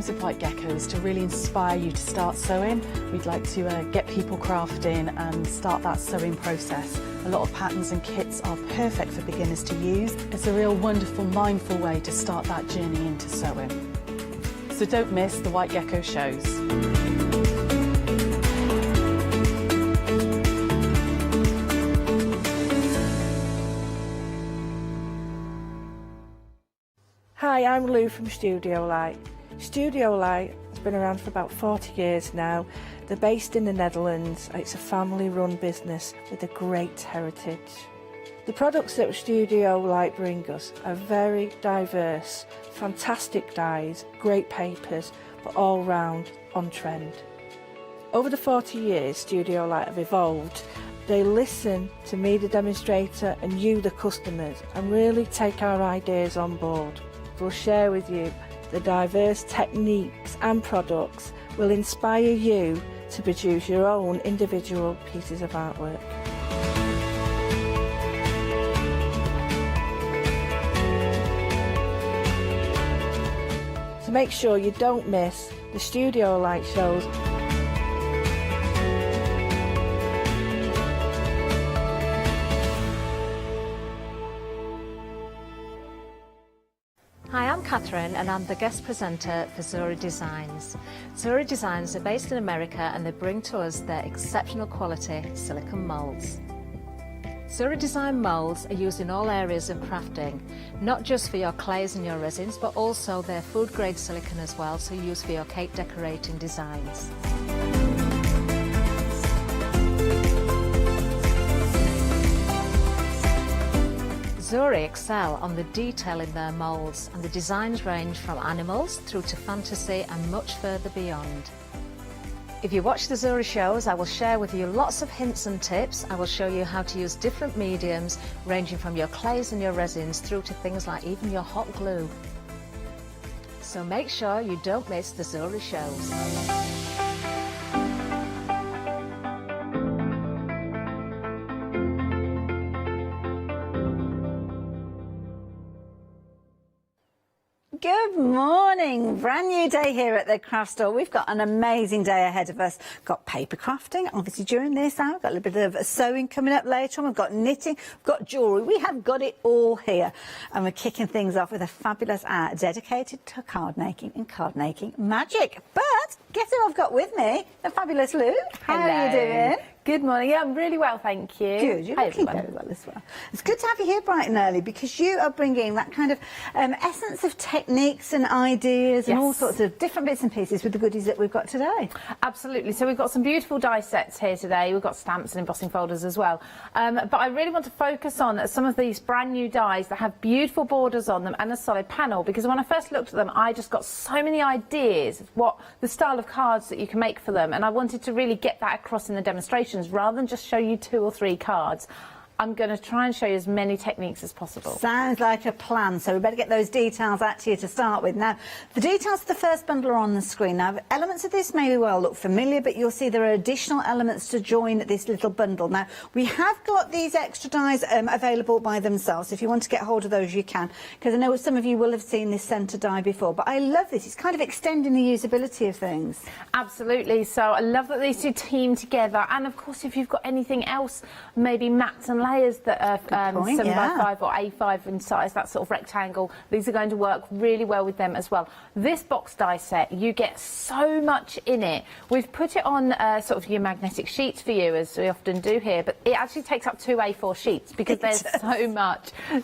aims of White Gecko is to really inspire you to start sewing. We'd like to get people crafting and start that sewing process. A lot of patterns and kits are perfect for beginners to use. It's a real wonderful, mindful way to start that journey into sewing. So don't miss the White Gecko shows. Hi, I'm Lou from Studio Light. Studio Light has been around for about 40 years now. They're based in the Netherlands. It's a family-run business with a great heritage. The products that Studio Light bring us are very diverse, fantastic dyes, great papers, but all round on trend. Over the 40 years Studio Light have evolved. They listen to me, the demonstrator, and you, the customers, and really take our ideas on board. We'll share with you the diverse techniques and products will inspire you to produce your own individual pieces of artwork. So make sure you don't miss the Studio Light shows. Hi, I'm Catherine and I'm the guest presenter for Zuri Designs. Zuri Designs are based in America and they bring to us their exceptional quality silicone moulds. Zuri Design moulds are used in all areas of crafting, not just for your clays and your resins, but also they're food grade silicone as well, so used for your cake decorating designs. Zuri excel on the detail in their moulds, and the designs range from animals through to fantasy and much further beyond. If you watch the Zuri shows, I will share with you lots of hints and tips. I will show you how to use different mediums ranging from your clays and your resins through to things like even your hot glue. So make sure you don't miss the Zuri shows. Good morning, brand new day here at the craft store. We've got an amazing day ahead of us. Got paper crafting, obviously during this hour. Got a little bit of sewing coming up later on. We've got knitting, we've got jewellery. We have got it all here. And we're kicking things off with a fabulous hour dedicated to card making and card making magic. But guess who I've got with me? The fabulous Lou. How are you doing? Good morning. Yeah, I'm really well, thank you. Good, you're looking very well as well. It's good to have you here bright and early because you are bringing that kind of essence of techniques and ideas and all sorts of different bits and pieces with the goodies that we've got today. Absolutely. So we've got some beautiful die sets here today. We've got stamps and embossing folders as well. But I really want to focus on some of these brand new dies that have beautiful borders on them and a solid panel, because when I first looked at them, I just got so many ideas of what the style of cards that you can make for them, and I wanted to really get that across in the demonstration. Rather than just show you 2 or 3 cards, I'm going to try and show you as many techniques as possible. Sounds like a plan, so we better get those details out to you to start with. Now, the details of the first bundle are on the screen. Now, elements of this may well look familiar, but you'll see there are additional elements to join this little bundle. Now, we have got these extra dies available by themselves. If you want to get hold of those, you can, because I know some of you will have seen this centre die before, but I love this. It's kind of extending the usability of things. Absolutely. So I love that these two team together, and of course, if you've got anything else, maybe mats and layers that are 7x5 or A5 in size, that sort of rectangle, these are going to work really well with them as well. This box die set, you get so much in it. We've put it on sort of your magnetic sheets for you, as we often do here, but it actually takes up 2 A4 sheets because there's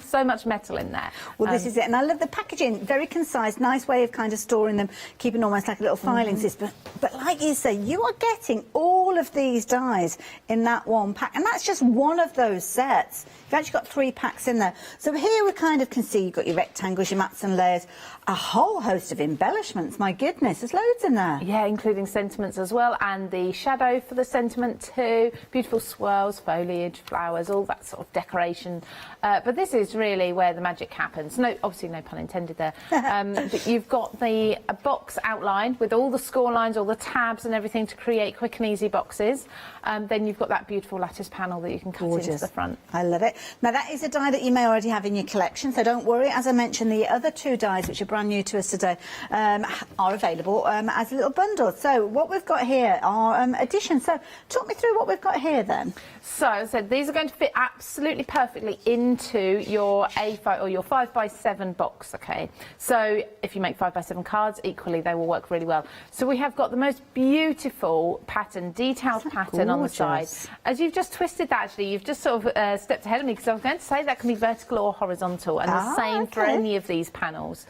so much metal in there. Well, this is it, and I love the packaging, very concise, nice way of kind of storing them, keeping almost like a little filing system. But like you say, you are getting all of these dies in that one pack, and that's just one of those sets. You've actually got 3 packs in there. So here we kind of can see you've got your rectangles, your mats and layers, a whole host of embellishments. My goodness, there's loads in there. Yeah, including sentiments as well, and the shadow for the sentiment too. Beautiful swirls, foliage, flowers, all that sort of decoration. But this is really where the magic happens. No, obviously no pun intended there. But you've got the box outlined with all the score lines, all the tabs and everything to create quick and easy boxes. Then you've got that beautiful lattice panel that you can cut into the front. I love it. Now that is a die that you may already have in your collection, so don't worry. As I mentioned, the other 2 dies, which are brand new to us today, are available as a little bundle. So what we've got here are additions. So talk me through what we've got here then. So as I said, these are going to fit absolutely perfectly into your A5 or your 5x7 box, okay? So if you make 5x7 cards, equally they will work really well. So we have got the most beautiful pattern, detailed pattern on the side. As you've just twisted that, actually, you've just sort of stepped ahead of me, because I was going to say that can be vertical or horizontal, and the same for any of these panels.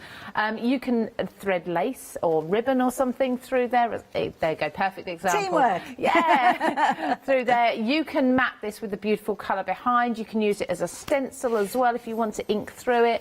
You can thread lace or ribbon or something through there. There you go, perfect example. Teamwork. Yeah, through there. You can map this with the beautiful colour behind. You can use it as a stencil as well if you want to ink through it.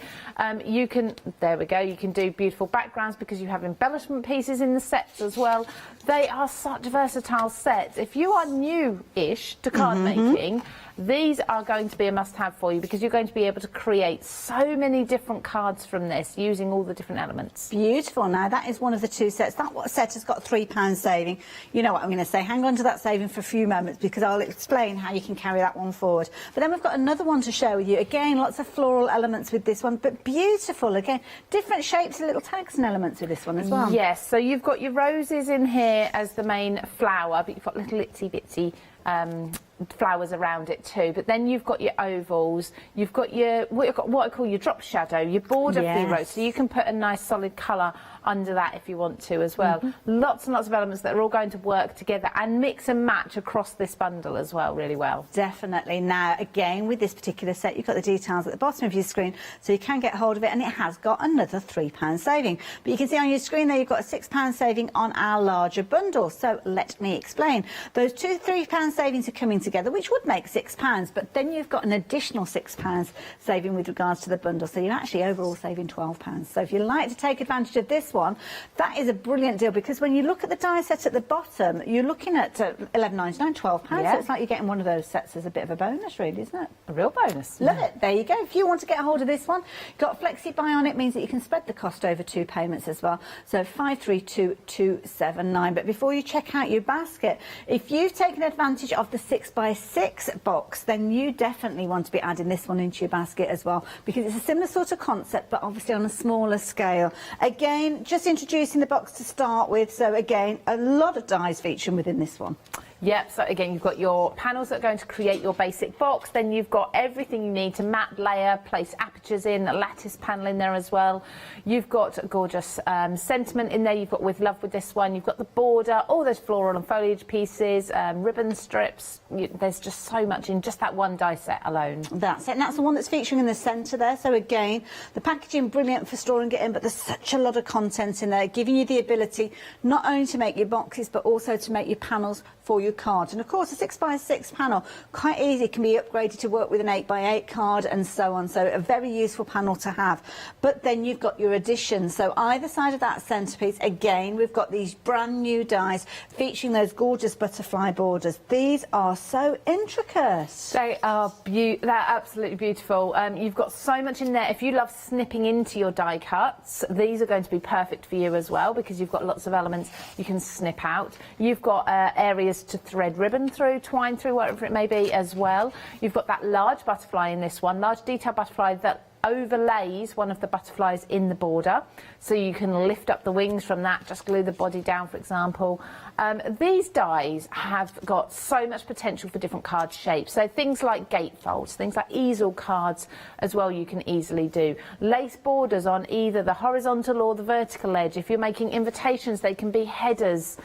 You can, there we go, you can do beautiful backgrounds because you have embellishment pieces in the sets as well. They are such versatile sets. If you are new-ish to card making, these are going to be a must-have for you, because you're going to be able to create so many different cards from this using all the different elements. Beautiful. Now that is one of the 2 sets. That set has got £3 saving. You know what I'm going to say, hang on to that saving for a few moments, because I'll explain how you can carry that one forward. But then we've got another one to share with you. Again, lots of floral elements with this one, but beautiful. Again, different shapes and little tags and elements with this one as well. Yes, so you've got your roses in here as the main flower, but you've got little itsy bitsy flowers around it too. But then you've got your ovals, you've got your what I call your drop shadow, your border for your rose, so you can put a nice solid colour under that if you want to as well. Lots and lots of elements that are all going to work together and mix and match across this bundle as well, really well. Definitely. Now again, with this particular set, you've got the details at the bottom of your screen, so you can get hold of it, and it has got another £3 saving. But you can see on your screen there you've got a £6 saving on our larger bundle. So let me explain. Those 2 £3 savings are coming together, which would make £6, but then you've got an additional £6 saving with regards to the bundle, so you're actually overall saving £12. So if you like to take advantage of this one, that is a brilliant deal, because when you look at the die set at the bottom, you're looking at £11.99, £12. So it's like you're getting one of those sets as a bit of a bonus, really, isn't it? A real bonus. Love it. There you go. If you want to get a hold of this one, got Flexi Buy on it, means that you can spread the cost over 2 payments as well. So 532279. But before you check out your basket, if you've taken advantage of the 6x6 box, then you definitely want to be adding this one into your basket as well, because it's a similar sort of concept, but obviously on a smaller scale. Again, just introducing the box to start with. So again, a lot of dies featuring within this one. Yep, so again, you've got your panels that are going to create your basic box. Then you've got everything you need to map, layer, place apertures in, a lattice panel in there as well. You've got a gorgeous sentiment in there. You've got with love with this one. You've got the border, all those floral and foliage pieces, ribbon strips. There's just so much in just that one die set alone. That's it, and that's the one that's featuring in the centre there. So again, the packaging brilliant for storing it in, but there's such a lot of content in there, giving you the ability not only to make your boxes, but also to make your panels for your cards. And of course, a 6x6 panel, quite easy, can be upgraded to work with an 8x8 card and so on. So a very useful panel to have. But then you've got your additions. So either side of that centrepiece, again, we've got these brand new dies featuring those gorgeous butterfly borders. These are so intricate. They are they're absolutely beautiful. You've got so much in there. If you love snipping into your die cuts, these are going to be perfect for you as well, because you've got lots of elements you can snip out. You've got areas to thread ribbon through, twine through, whatever it may be as well. You've got that large butterfly in this one, large detail butterfly that overlays one of the butterflies in the border, so you can lift up the wings from that, just glue the body down, for example. These dies have got so much potential for different card shapes, so things like gatefolds, things like easel cards as well, you can easily do. Lace borders on either the horizontal or the vertical edge. If you're making invitations, they can be headers,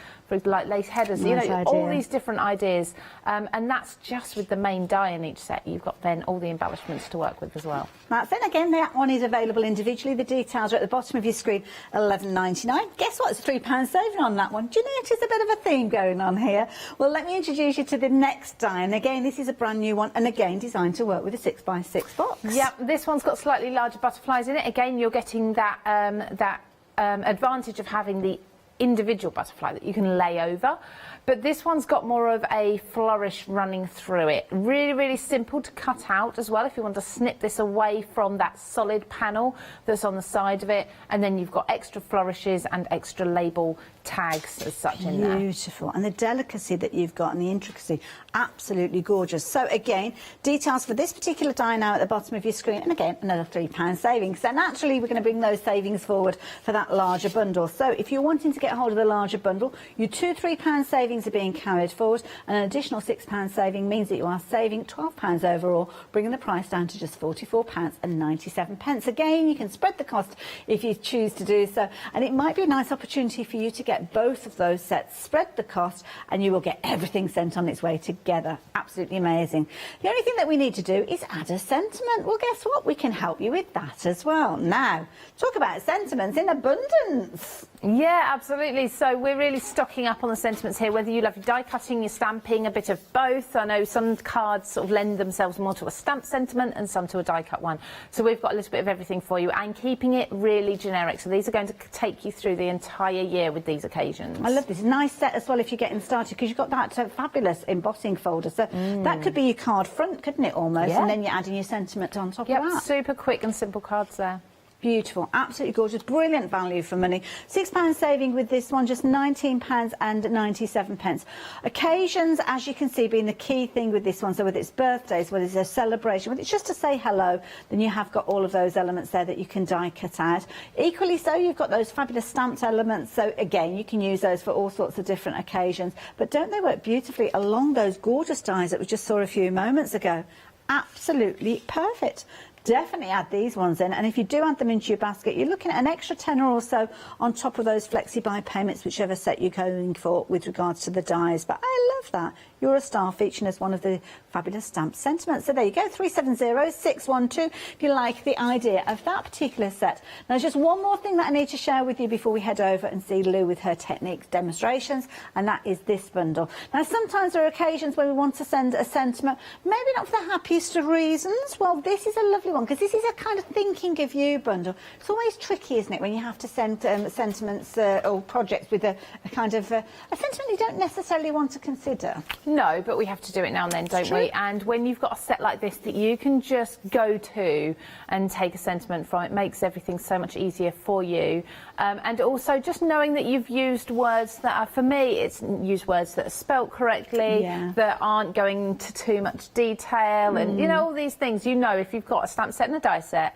like lace headers, Nice you know, idea. all these different ideas, and that's just with the main die in each set. You've got then all the embellishments to work with as well. That's it. Again, that one is available individually. The details are at the bottom of your screen, £11.99. Guess what? It's £3 saving on that one. Do you notice a bit of a theme going on here? Well, let me introduce you to the next die. And again, this is a brand new one, and again, designed to work with a 6x6 box. Yep, this one's got slightly larger butterflies in it. Again, you're getting that advantage of having the individual butterfly that you can lay over. But this one's got more of a flourish running through it. Really, really simple to cut out as well if you want to snip this away from that solid panel that's on the side of it. And then you've got extra flourishes and extra label tags as such in there. Beautiful. And the delicacy that you've got and the intricacy, absolutely gorgeous. So again, details for this particular die now at the bottom of your screen. And again, another £3 savings. So naturally, we're going to bring those savings forward for that larger bundle. So if you're wanting to get hold of the larger bundle, your £2-3 savings are being carried forward, and an additional £6 saving means that you are saving £12 overall, bringing the price down to just £44.97. Again, you can spread the cost if you choose to do so, and it might be a nice opportunity for you to get both of those sets, spread the cost, and you will get everything sent on its way together. Absolutely amazing. The only thing that we need to do is add a sentiment. Well, guess what? We can help you with that as well. Now, talk about sentiments in abundance. Yeah, absolutely. So we're really stocking up on the sentiments here, whether you love your die cutting, your stamping, a bit of both. I know some cards sort of lend themselves more to a stamp sentiment and some to a die cut one. So we've got a little bit of everything for you and keeping it really generic. So these are going to take you through the entire year with these occasions. I love this. Nice set as well if you're getting started, because you've got that fabulous embossing folder. So that could be your card front, couldn't it, almost? Yeah. And then you're adding your sentiment on top of that. Super quick and simple cards there. Beautiful, absolutely gorgeous, brilliant value for money. £6 saving with this one, just £19.97. Occasions, as you can see, being the key thing with this one. So whether it's birthdays, whether it's a celebration, whether it's just to say hello, then you have got all of those elements there that you can die cut out. Equally so, you've got those fabulous stamped elements. So again, you can use those for all sorts of different occasions. But don't they work beautifully along those gorgeous dies that we just saw a few moments ago? Absolutely perfect. Definitely add these ones in, and if you do add them into your basket, you're looking at an extra tenner or so on top of those flexi-buy payments, whichever set you're going for with regards to the dies. But I love that. You're a star, featuring as one of the fabulous stamp sentiments. So there you go, 370612 if you like the idea of that particular set. Now, there's just one more thing that I need to share with you before we head over and see Lou with her technique demonstrations, and that is this bundle. Now, sometimes there are occasions where we want to send a sentiment, maybe not for the happiest of reasons. Well, this is a lovely one, because this is a kind of thinking of you bundle. It's always tricky, isn't it, when you have to send sentiments or projects with a kind of a sentiment you don't necessarily want to consider. No, but we have to do it now and then, don't we? And when you've got a set like this that you can just go to and take a sentiment from, it makes everything so much easier for you. And also just knowing that you've used words that are, for me, it's used words that are spelt correctly, that aren't going into too much detail, and you know, all these things. You know, if you've got a stamp set and a die set,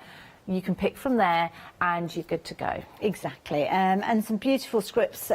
you can pick from there and you're good to go. Exactly. And some beautiful scripts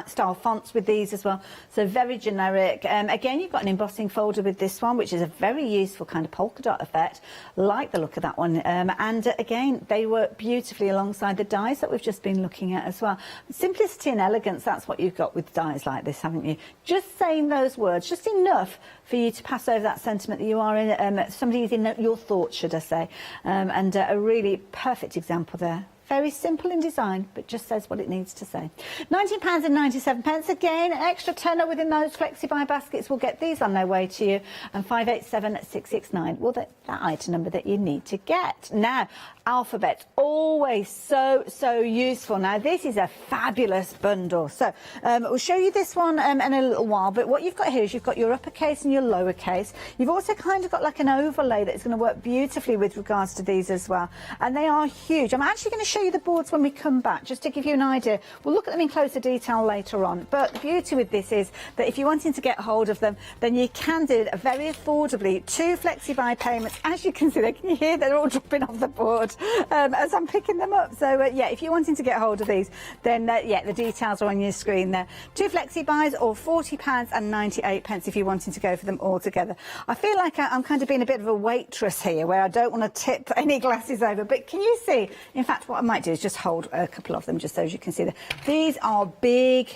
style fonts with these as well, so very generic. Again, you've got an embossing folder with this one, which is a very useful kind of polka dot effect. Like the look of that one. And again, they work beautifully alongside the dies that we've just been looking at as well. Simplicity and elegance, that's what you've got with dies like this, haven't you? Just saying those words, just enough for you to pass over that sentiment that you are in, somebody's in your thoughts, should I say. And a really perfect example there. Very simple in design, but just says what it needs to say. £19.97. Again, an extra tenner within those flexi-buy baskets will get these on their way to you. And 587669, well, that item number that you need to get. Now, alphabet, always so useful. Now, this is a fabulous bundle. So, we'll show you this one in a little while. But what you've got here is you've got your uppercase and your lowercase. You've also kind of got like an overlay that's going to work beautifully with regards to these as well. And they are huge. I'm actually going to show you the boards when we come back, just to give you an idea. We'll look at them in closer detail later on. But the beauty with this is that if you're wanting to get hold of them, then you can do it very affordably. 2 flexi-buy payments. As you can see there, can you hear they're all dropping off the board as I'm picking them up? So yeah, if you're wanting to get hold of these, then yeah, the details are on your screen there. 2 flexi-buys, or £40.98 if you're wanting to go for them all together. I feel like I'm kind of being a bit of a waitress here, where I don't want to tip any glasses over. But can you see? In fact, what I might do is just hold a couple of them, just so as you can see them. These are big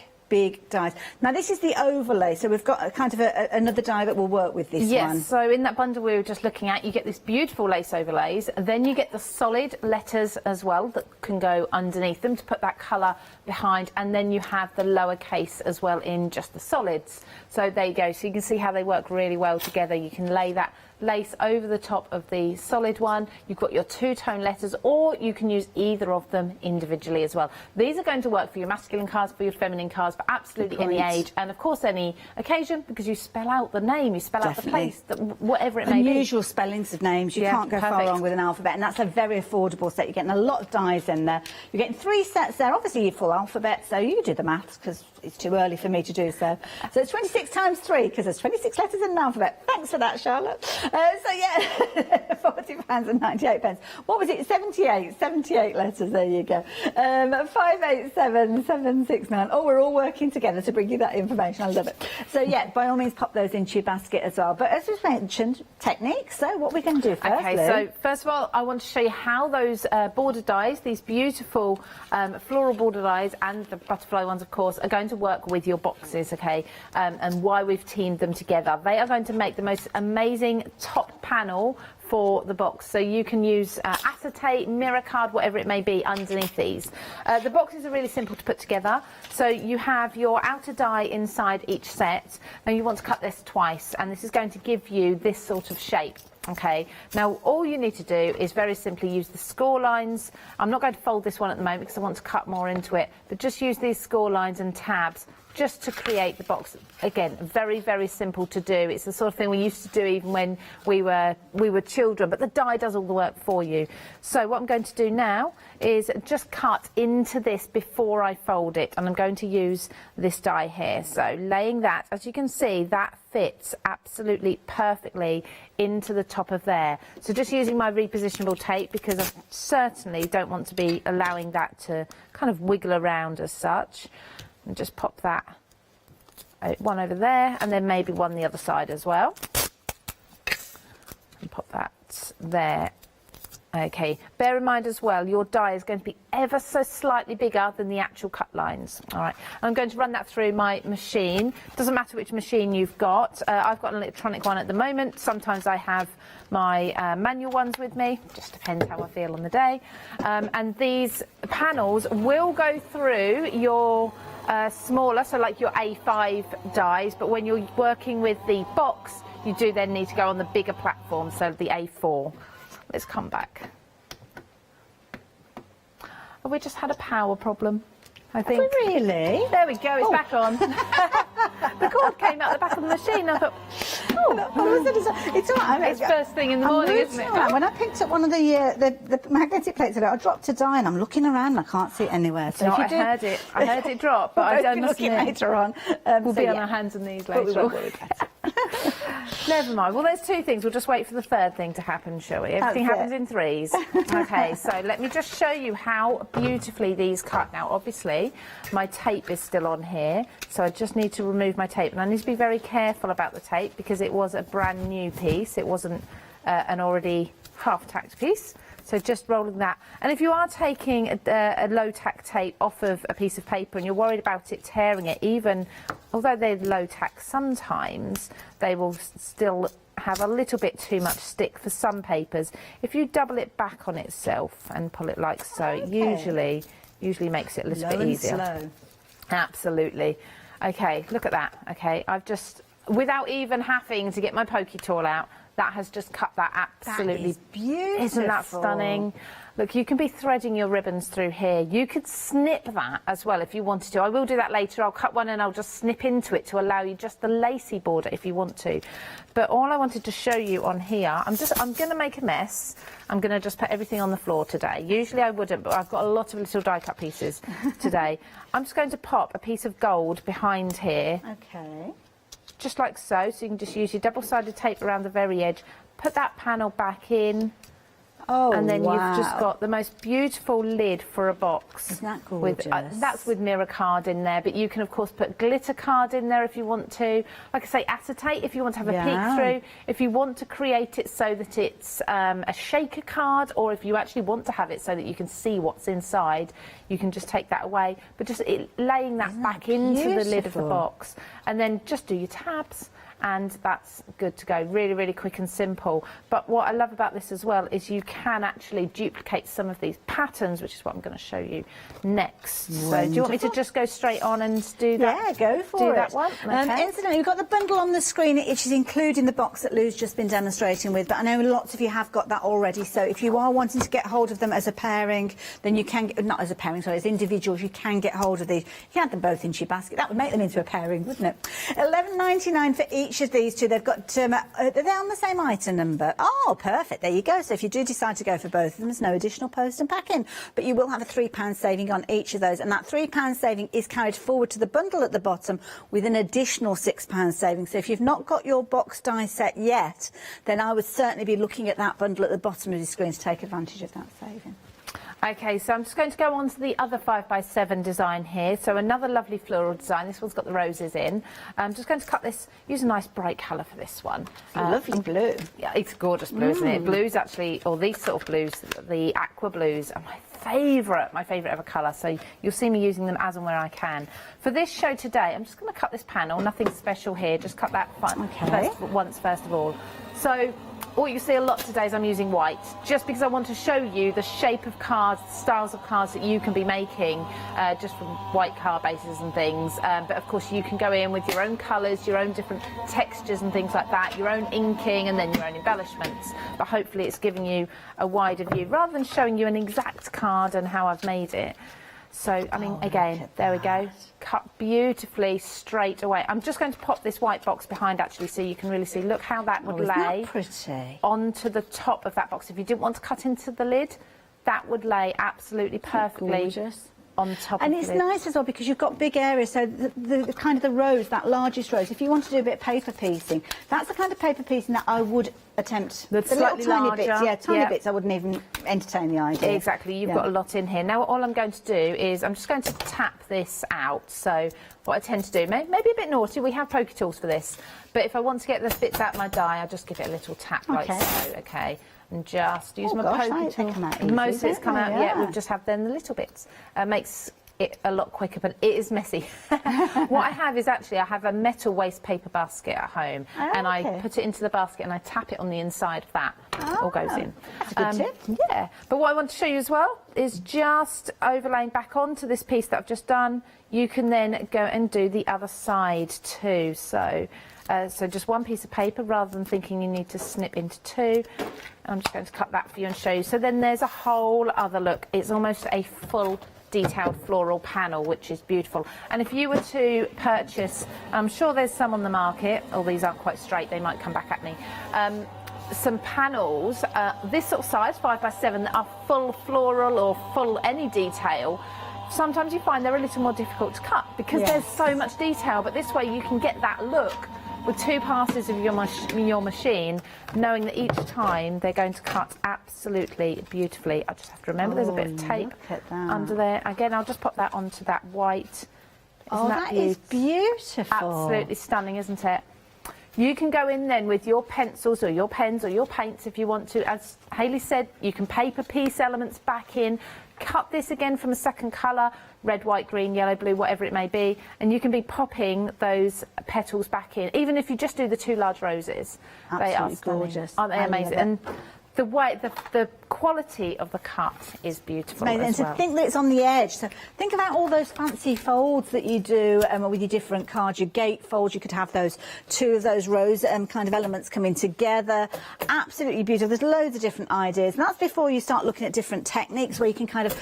dies. Now, this is the overlay, so we've got a kind of another die that will work with this one. Yes, so in that bundle we were just looking at, you get this beautiful lace overlays, and then you get the solid letters as well that can go underneath them to put that colour behind, and then you have the lowercase as well in just the solids. So there you go. So you can see how they work really well together. You can lay that lace over the top of the solid one. You've got your two-tone letters, or you can use either of them individually as well. These are going to work for your masculine cards, for your feminine cards, for absolutely any age, and of course any occasion, because you spell out the name, you spell out the place, whatever it may be. Unusual spellings of names, you can't go far wrong with an alphabet, and that's a very affordable set. You're getting a lot of dies in there. You're getting 3 sets there, obviously your full alphabet, so you do the maths, because it's too early for me to do so. So it's 26 times 3, because there's 26 letters in an alphabet. Thanks for that, Charlotte. So yeah, £40.98. What was it? 78 letters. There you go. 587769. Oh, we're all working together to bring you that information. I love it. So yeah, by all means, pop those into your basket as well. But as we've mentioned, techniques. So what we're going to do first? Okay, so first of all, I want to show you how those border dies, these beautiful floral border dies, and the butterfly ones, of course, are going to work with your boxes. Okay, and why we've teamed them together. They are going to make the most amazing top panel for the box, so you can use acetate, mirror card, whatever it may be underneath these. The boxes are really simple to put together, so you have your outer die inside each set. Now you want to cut this twice, and this is going to give you this sort of shape. Okay, now all you need to do is very simply use the score lines. I'm not going to fold this one at the moment because I want to cut more into it, but just use these score lines and tabs just to create the box. Again, very, very simple to do. It's the sort of thing we used to do even when we were children, but the die does all the work for you. So what I'm going to do now is just cut into this before I fold it, and I'm going to use this die here. So laying that, as you can see, that fits absolutely perfectly into the top of there. So just using my repositionable tape, because I certainly don't want to be allowing that to kind of wiggle around as such. And just pop that one over there, and then maybe one the other side as well. And pop that there. Okay, bear in mind as well, your die is going to be ever so slightly bigger than the actual cut lines. All right, I'm going to run that through my machine. Doesn't matter which machine you've got. I've got an electronic one at the moment. Sometimes I have my manual ones with me. Just depends how I feel on the day. And these panels will go through your smaller, so like your A5 dies, but when you're working with the box, you do then need to go on the bigger platform, so the A4. Let's come back. Have we just had a power problem? I think. Have we really? There we go, it's back on. The cord came out the back of the machine. I thought, it's all right. It's first thing in the morning, isn't it? When I picked up one of the magnetic plates today, I dropped a die and I'm looking around and I can't see it anywhere. So if you do, I heard it drop, but I don't know. Later on. We'll be on our hands and knees later on. Never mind. Well, there's 2 things. We'll just wait for the third thing to happen, shall we? Everything happens in 3s. Okay, so let me just show you how beautifully these cut. Now, obviously, my tape is still on here, so I just need to remove my tape. And I need to be very careful about the tape because it was a brand new piece. It wasn't an already half-tacked piece. So just rolling that. And if you are taking a low-tack tape off of a piece of paper and you're worried about it tearing it, even although they're low-tack, sometimes they will still have a little bit too much stick for some papers. If you double it back on itself and pull it like so, it usually makes it a little bit easier. Slow. Absolutely. Okay, look at that. Okay, I've just, without even having to get my pokey tool out, that has just cut that absolutely. That is beautiful. Isn't that stunning? Look, you can be threading your ribbons through here. You could snip that as well if you wanted to. I will do that later. I'll cut one and I'll just snip into it to allow you just the lacy border if you want to. But all I wanted to show you on here, I'm going to make a mess. I'm going to just put everything on the floor today. Usually I wouldn't, but I've got a lot of little die cut pieces today. I'm just going to pop a piece of gold behind here. Okay. Just like so, so you can just use your double-sided tape around the very edge, put that panel back in, and then you've just got the most beautiful lid for a box. Isn't that gorgeous? That's with mirror card in there, but you can of course put glitter card in there if you want to. Like I say, acetate if you want to have a peek through. If you want to create it so that it's a shaker card, or if you actually want to have it so that you can see what's inside, you can just take that away. But just laying that back into the lid of the box, and then just do your tabs and that's good to go. Really, really quick and simple. But what I love about this as well is you can actually duplicate some of these patterns, which is what I'm going to show you next. Wonderful. So do you want me to just go straight on and do that? Yeah, go for it. That one. Okay. Incidentally, we've got the bundle on the screen, which is including the box that Lou's just been demonstrating with, but I know lots of you have got that already, so if you are wanting to get hold of them as a pairing, then you can, not as a pairing, sorry, as individuals, you can get hold of these. You can add them both into your basket. That would make them into a pairing, wouldn't it? £11.99 for each of these two. They've got, are they on the same item number? Oh, perfect. There you go. So if you do decide to go for both of them, there's no additional post and packing, but you will have a £3 saving on each of those, and that £3 saving is carried forward to the bundle at the bottom with an additional £6 saving. So if you've not got your box die set yet, then I would certainly be looking at that bundle at the bottom of the screen to take advantage of that saving. Okay, so I'm just going to go on to the other 5x7 design here. So another lovely floral design. This one's got the roses in. I'm just going to cut this, use a nice bright colour for this one. Lovely blue. Yeah, it's gorgeous blue, isn't it? Blues actually, or these sort of blues, the aqua blues are my favourite ever colour. So you'll see me using them as and where I can. For this show today, I'm just going to cut this panel, nothing special here, just cut that first of all. So what you see a lot today is I'm using white, just because I want to show you the shape of cards, styles of cards that you can be making just from white card bases and things. But of course you can go in with your own colours, your own different textures and things like that, your own inking and then your own embellishments. But hopefully it's giving you a wider view, rather than showing you an exact card and how I've made it. So, I mean, again, there we go. Cut beautifully straight away. I'm just going to pop this white box behind, actually, so you can really see. Look how that would lay onto the top of that box. If you didn't want to cut into the lid, that would lay absolutely perfectly on top of it. And it's nice as well because you've got big areas, so the kind of the rows, that largest rows, if you want to do a bit of paper piecing, that's the kind of paper piecing that I would attempt. The little tiny bits, tiny bits, I wouldn't even entertain the idea. Exactly, you've got a lot in here. Now all I'm going to do is I'm just going to tap this out. So what I tend to do, maybe a bit naughty, we have poker tools for this, but if I want to get the bits out of my die, I just give it a little tap like so, okay. And just use my poker tool. Most of it's come out, we'll just have then the little bits. Makes it a lot quicker, but it is messy. What I have is actually, I have a metal waste paper basket at home, and I put it into the basket and I tap it on the inside of that. All goes in. That's a good tip. Yeah, but what I want to show you as well is just overlaying back onto this piece that I've just done. You can then go and do the other side too. So just one piece of paper rather than thinking you need to snip into two. I'm just going to cut that for you and show you. So then there's a whole other look. It's almost a full detailed floral panel, which is beautiful. And if you were to purchase, I'm sure there's some on the market, oh, these aren't quite straight, they might come back at me, some panels, this sort of size, 5x7, that are full floral or full any detail. Sometimes you find they're a little more difficult to cut because there's so much detail, but this way you can get that look with two passes of your machine, knowing that each time they're going to cut absolutely beautifully. I just have to remember there's a bit of tape under there. Again, I'll just pop that onto that white. Isn't that is beautiful. Absolutely stunning, isn't it? You can go in then with your pencils or your pens or your paints if you want to. As Hayley said, you can paper piece elements back in, cut this again from a second colour, red, white, green, yellow, blue, whatever it may be, and you can be popping those petals back in, even if you just do the two large roses. Absolutely they are gorgeous. Aren't they amazing? And the way, the quality of the cut is beautiful as well. And to think that it's on the edge. So think about all those fancy folds that you do with your different cards, your gate folds. You could have those two of those rows kind of elements coming together. Absolutely beautiful. There's loads of different ideas. And that's before you start looking at different techniques where you can kind of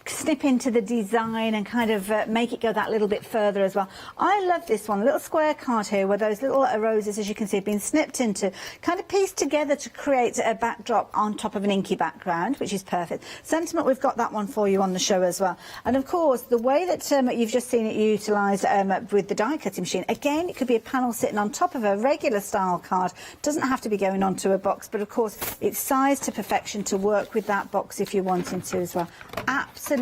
snip into the design and kind of make it go that little bit further as well. I love this one, a little square card here where those little roses, as you can see, have been snipped into, kind of pieced together to create a backdrop on top of an inky background, which is perfect. Sentiment, we've got that one for you on the show as well. And of course, the way that you've just seen it utilised with the die cutting machine, again, it could be a panel sitting on top of a regular style card. Doesn't have to be going onto a box, but of course, it's sized to perfection to work with that box if you're wanting to as well. Absolutely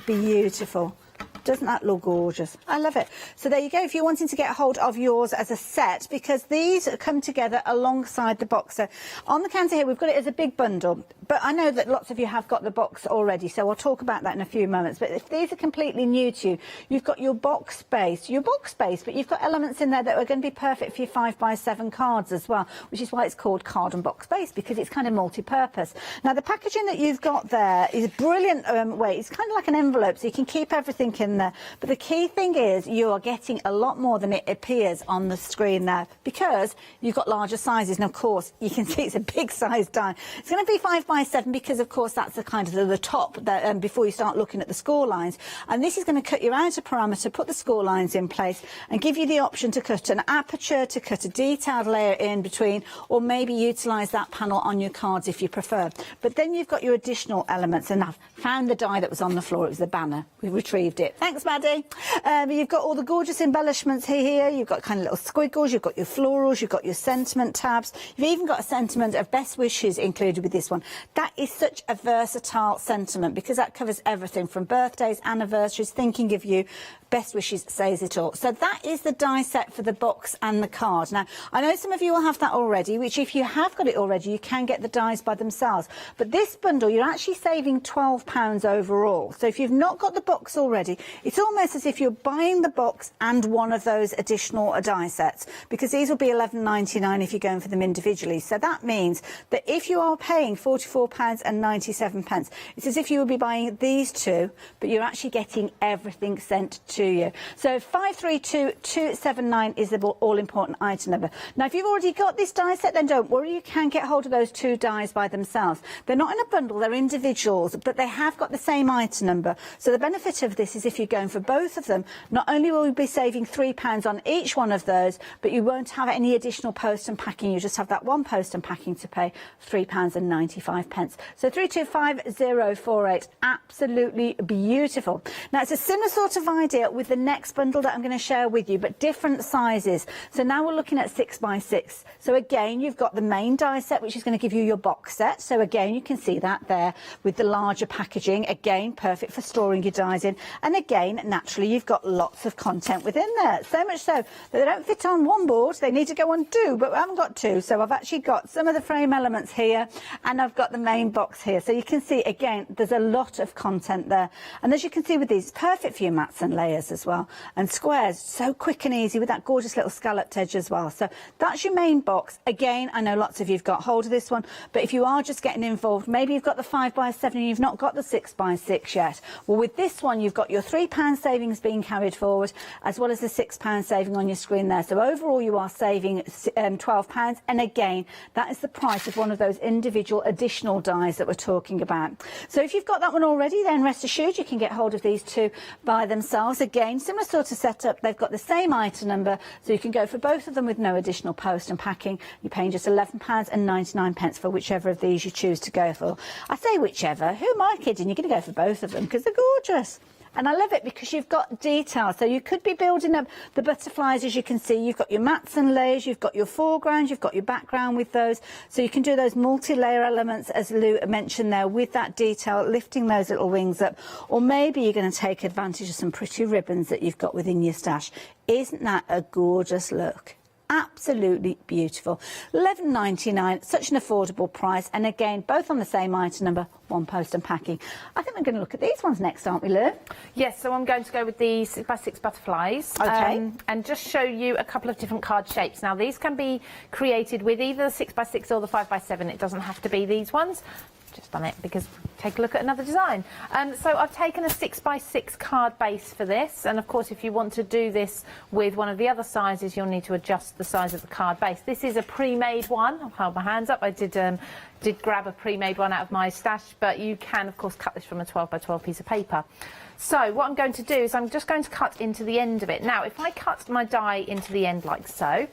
beautiful. Doesn't that look gorgeous? I love it. So there you go, if you're wanting to get hold of yours as a set, because these come together alongside the box. So on the counter here, we've got it as a big bundle, but I know that lots of you have got the box already, so I'll talk about that in a few moments. But if these are completely new to you, you've got your box base, but you've got elements in there that are going to be perfect for your 5x7 cards as well, which is why it's called card and box base, because it's kind of multi-purpose. Now, the packaging that you've got there is a brilliant way. It's kind of like an envelope, so you can keep everything in there. But the key thing is you are getting a lot more than it appears on the screen there, because you've got larger sizes. And of course, you can see it's a big size die. It's going to be 5x7 because, of course, that's the kind of the top that, before you start looking at the score lines. And this is going to cut your outer parameter, put the score lines in place, and give you the option to cut an aperture, to cut a detailed layer in between, or maybe utilise that panel on your cards if you prefer. But then you've got your additional elements, and I've found the die that was on the floor. It was the banner. We retrieved it. Thanks, Maddie. You've got all the gorgeous embellishments here. You've got kind of little squiggles. You've got your florals. You've got your sentiment tabs. You've even got a sentiment of best wishes included with this one. That is such a versatile sentiment, because that covers everything from birthdays, anniversaries, thinking of you. Best wishes says it all. So that is the die set for the box and the card. Now, I know some of you will have that already, which if you have got it already, you can get the dies by themselves. But this bundle, you're actually saving £12 overall. So if you've not got the box already, it's almost as if you're buying the box and one of those additional die sets, because these will be £11.99 if you're going for them individually. So that means that if you are paying £44.97, it's as if you would be buying these two, but you're actually getting everything sent to you. So 532279 is the all-important item number. Now, if you've already got this die set, then don't worry, you can get hold of those two dies by themselves. They're not in a bundle, they're individuals, but they have got the same item number. So the benefit of this is if you're going for both of them, not only will you be saving £3 on each one of those, but you won't have any additional post and packing. You just have that one post and packing to pay £3.95. So 325048, absolutely beautiful. Now, it's a similar sort of idea with the next bundle that I'm going to share with you, but different sizes. So now we're looking at 6x6. So again, you've got the main die set, which is going to give you your box set. So again, you can see that there with the larger packaging. Again, perfect for storing your dies in. And again, naturally, you've got lots of content within there. So much so that they don't fit on one board. They need to go on two, but I haven't got two. So I've actually got some of the frame elements here, and I've got the main box here. So you can see, again, there's a lot of content there. And as you can see with these, perfect for your mats and layers as well, and squares, so quick and easy with that gorgeous little scalloped edge as well. So that's your main box. Again, I know lots of you've got hold of this one, but if you are just getting involved, maybe you've got the 5x7 and you've not got the 6x6 yet. Well, with this one, you've got your £3 savings being carried forward, as well as the £6 saving on your screen there. So overall, you are saving £12. And again, that is the price of one of those individual additional dies that we're talking about. So if you've got that one already, then rest assured you can get hold of these two by themselves. Again, similar sort of setup. They've got the same item number, so you can go for both of them with no additional post and packing. You're paying just £11.99 for whichever of these you choose to go for. I say whichever. Who am I kidding? You're going to go for both of them because they're gorgeous. And I love it because you've got detail. So you could be building up the butterflies, as you can see. You've got your mats and layers, you've got your foreground, you've got your background with those. So you can do those multi-layer elements, as Lou mentioned there, with that detail, lifting those little wings up. Or maybe you're going to take advantage of some pretty ribbons that you've got within your stash. Isn't that a gorgeous look? Absolutely beautiful. £11.99, such an affordable price, and again, both on the same item number, one post and packing. I think we're going to look at these ones next, aren't we, Lou? Yes, so I'm going to go with the 6x6 butterflies. Okay. And just show you a couple of different card shapes. Now, these can be created with either the 6x6 or the 5x7. It doesn't have to be these ones. Just done it because take a look at another design. So I've taken a 6x6 card base for this, and of course if you want to do this with one of the other sizes, you'll need to adjust the size of the card base. This is a pre-made one. I'll hold my hands up. I did grab a pre-made one out of my stash, but you can of course cut this from a 12x12 piece of paper. So what I'm going to do is I'm just going to cut into the end of it. Now, if I cut my die into the end like so,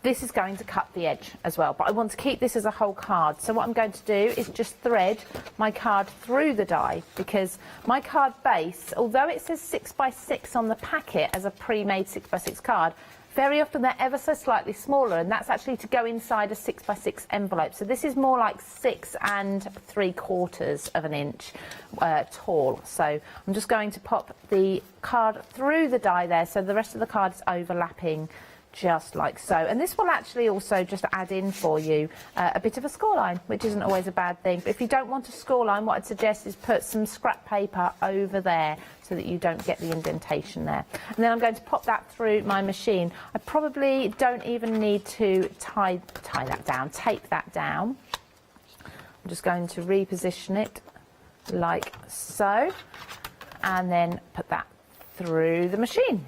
this is going to cut the edge as well, but I want to keep this as a whole card. So what I'm going to do is just thread my card through the die, because my card base, although it says 6x6 on the packet as a pre-made 6x6 card, Very often they're ever so slightly smaller, and that's actually to go inside a 6x6 envelope. So this is more like 6 3/4 of an inch tall. So I'm just going to pop the card through the die there, so the rest of the card is overlapping just like so. And this will actually also just add in for you a bit of a scoreline, which isn't always a bad thing. But if you don't want a scoreline, what I'd suggest is put some scrap paper over there so that you don't get the indentation there. And then I'm going to pop that through my machine. I probably don't even need to tie that down, tape that down. I'm just going to reposition it like so, and then put that through the machine.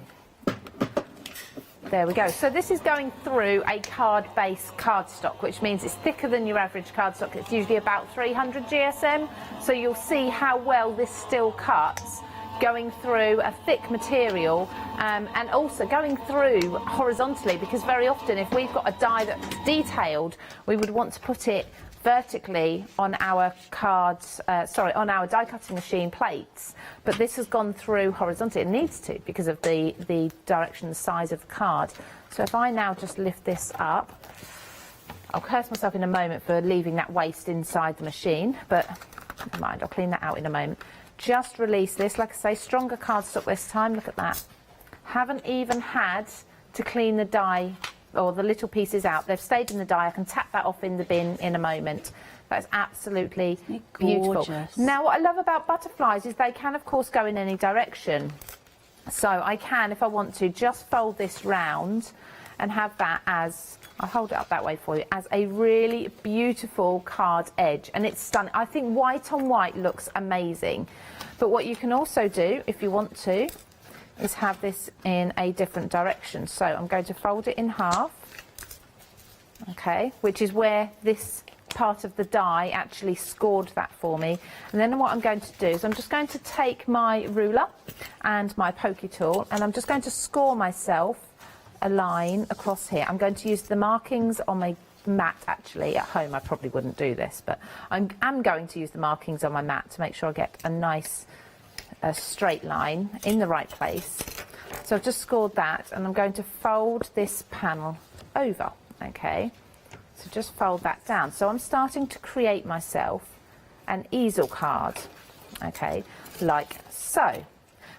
There we go. So this is going through a card-based cardstock, which means it's thicker than your average cardstock. It's usually about 300 GSM. So you'll see how well this still cuts going through a thick material, and also going through horizontally, because very often if we've got a die that's detailed, we would want to put it vertically on our cards, on our die cutting machine plates, but this has gone through horizontally. It needs to, because of the direction and size of the card. So if I now just lift this up, I'll curse myself in a moment for leaving that waste inside the machine, but never mind, I'll clean that out in a moment. Just release this, like I say, stronger cardstock this time, look at that. Haven't even had to clean the die or the little pieces out. They've stayed in the die. I can tap that off in the bin in a moment. That's absolutely beautiful. Now, what I love about butterflies is they can, of course, go in any direction. So I can, if I want to, just fold this round and have that as, I'll hold it up that way for you, as a really beautiful card edge. And it's stunning. I think white on white looks amazing. But what you can also do, if you want to, is have this in a different direction. So I'm going to fold it in half, okay, which is where this part of the die actually scored that for me. And then what I'm going to do is I'm just going to take my ruler and my pokey tool, and I'm just going to score myself a line across here. I'm going to use the markings on my mat. Actually, at home I probably wouldn't do this, but I'm going to use the markings on my mat to make sure I get a nice straight line in the right place. So I've just scored that, and I'm going to fold this panel over, okay? So just fold that down. So I'm starting to create myself an easel card, okay, like so.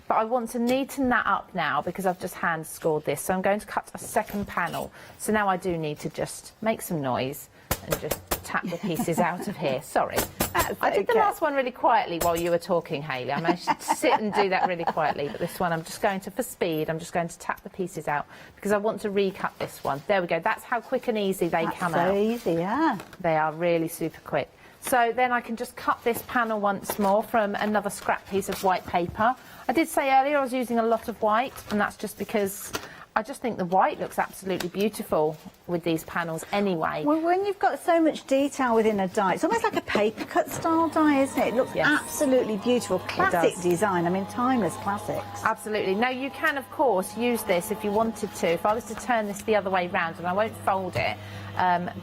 But I want to neaten that up now because I've just hand scored this. So I'm going to cut a second panel. So now I do need to just make some noise and just tap the pieces out of here. Sorry. I did the last one really quietly while you were talking, Hayley. I managed to sit and do that really quietly, but this one I'm just going to, for speed, I'm just going to tap the pieces out because I want to recut this one. There we go. That's how quick and easy they come out. So easy, yeah. They are really super quick. So then I can just cut this panel once more from another scrap piece of white paper. I did say earlier I was using a lot of white, and that's just because I just think the white looks absolutely beautiful with these panels anyway. Well, when you've got so much detail within a die, it's almost like a paper cut style die, isn't it? It looks absolutely beautiful. Classic design, I mean, timeless classics. Absolutely. Now, you can, of course, use this if you wanted to. If I was to turn this the other way round, and I won't fold it,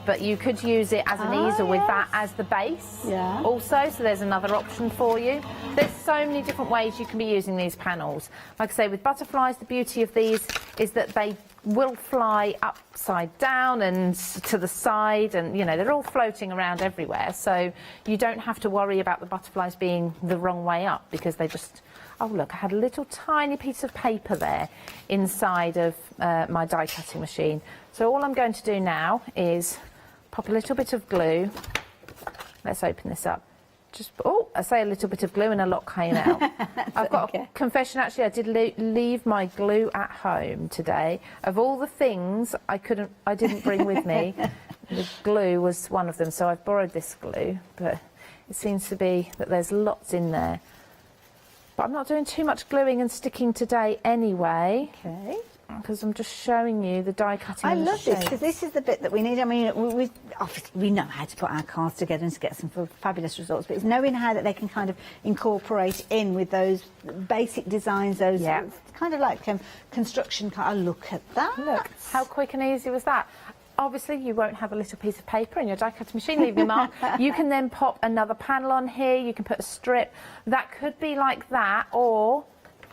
but you could use it as an easel with that as the base also, so there's another option for you. There's so many different ways you can be using these panels. Like I say, with butterflies, the beauty of these is that they will fly upside down and to the side, and you know, they're all floating around everywhere, so you don't have to worry about the butterflies being the wrong way up because they just... Oh look, I had a little tiny piece of paper there inside of my die cutting machine. So all I'm going to do now is pop a little bit of glue. Let's open this up. Just, oh, I say a little bit of glue and a lot came out. I've got a confession, actually, I did leave my glue at home today. Of all the things I didn't bring with me, the glue was one of them, so I've borrowed this glue, but it seems to be that there's lots in there. But I'm not doing too much gluing and sticking today anyway. Okay. Because I'm just showing you the die cutting. I love this because this is the bit that we need. I mean, obviously we know how to put our cards together and to get some fabulous results, but it's knowing how that they can kind of incorporate in with those basic designs, those kind of like construction cards. Oh, look at that. Look, how quick and easy was that? Obviously, you won't have a little piece of paper in your die cutting machine leaving a mark. You can then pop another panel on here. You can put a strip. That could be like that, or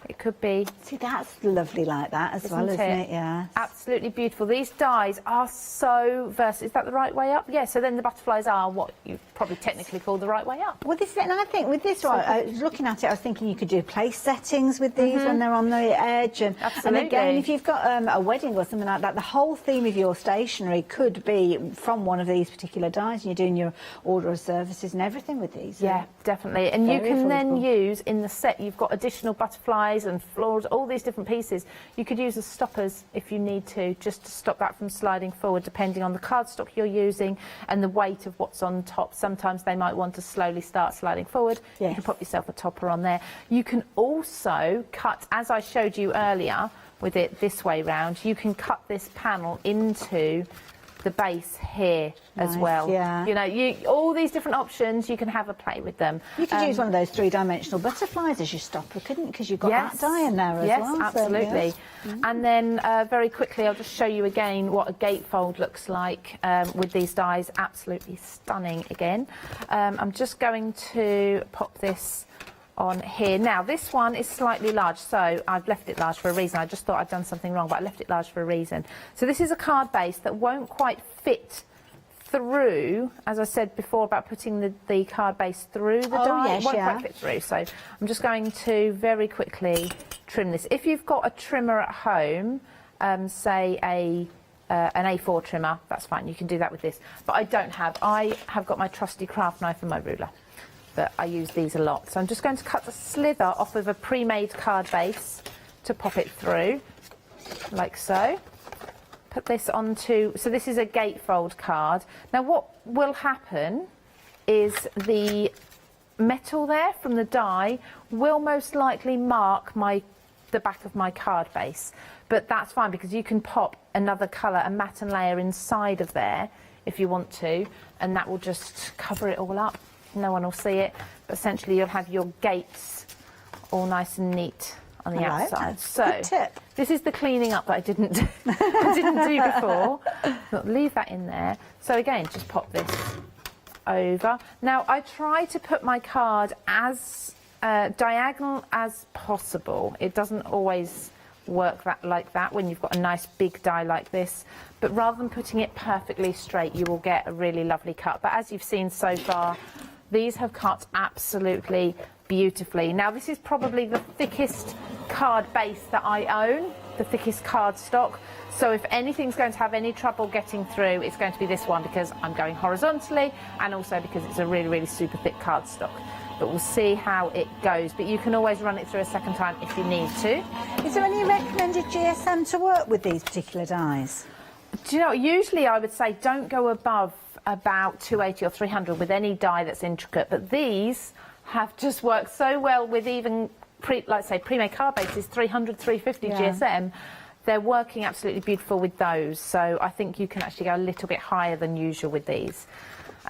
It could be. See, that's lovely like that as well, isn't it? Yeah. Absolutely beautiful. These dies are so versatile. Is that the right way up? Yeah, so then the butterflies are what you probably technically call the right way up. Well, this is it, and I think with this one, I was looking at it, I was thinking you could do place settings with these when they're on the edge. And again, if you've got a wedding or something like that, the whole theme of your stationery could be from one of these particular dies, and you're doing your order of services and everything with these. Yeah, definitely. And you can then use, in the set, you've got additional butterflies and florals, all these different pieces. You could use as stoppers if you need to, just to stop that from sliding forward, depending on the cardstock you're using and the weight of what's on top. Sometimes they might want to slowly start sliding forward. You can pop yourself a topper on there. You can also cut, as I showed you earlier, with it this way round, you can cut this panel into the base here as well. Yeah. You know, all these different options, you can have a play with them. You could use one of those three-dimensional butterflies as your stopper, couldn't you? Because you've got that die in there as well. Yes, absolutely. And then very quickly, I'll just show you again what a gatefold looks like with these dies. Absolutely stunning again. I'm just going to pop this on here. Now, this one is slightly large, so I've left it large for a reason. I just thought I'd done something wrong, but I left it large for a reason. So this is a card base that won't quite fit through, as I said before about putting the card base through the die. Yes, it won't quite fit through, so I'm just going to very quickly trim this. If you've got a trimmer at home, say an A4 trimmer, that's fine, you can do that with this. But I don't have. I have got my trusty craft knife and my ruler. But I use these a lot. So I'm just going to cut a slither off of a pre-made card base to pop it through, like so. Put this onto, so this is a gatefold card. Now what will happen is the metal there from the die will most likely mark the back of my card base. But that's fine because you can pop another colour, a matte and layer inside of there if you want to, and that will just cover it all up. No one will see it, but essentially you'll have your gates all nice and neat on the outside. So this is the cleaning up that I didn't do before. But leave that in there. So again, just pop this over. Now I try to put my card as diagonal as possible. It doesn't always work like that when you've got a nice big die like this, but rather than putting it perfectly straight, you will get a really lovely cut. But as you've seen so far, these have cut absolutely beautifully. Now this is probably the thickest card base that I own, the thickest card stock. So if anything's going to have any trouble getting through, it's going to be this one because I'm going horizontally and also because it's a really, really super thick card stock. But we'll see how it goes. But you can always run it through a second time if you need to. Is there any recommended GSM to work with these particular dies? Do you know, usually I would say don't go above about 280 or 300 with any die that's intricate, but these have just worked so well with even, like say, pre-made card bases, 300, 350 GSM. They're working absolutely beautiful with those, so I think you can actually go a little bit higher than usual with these.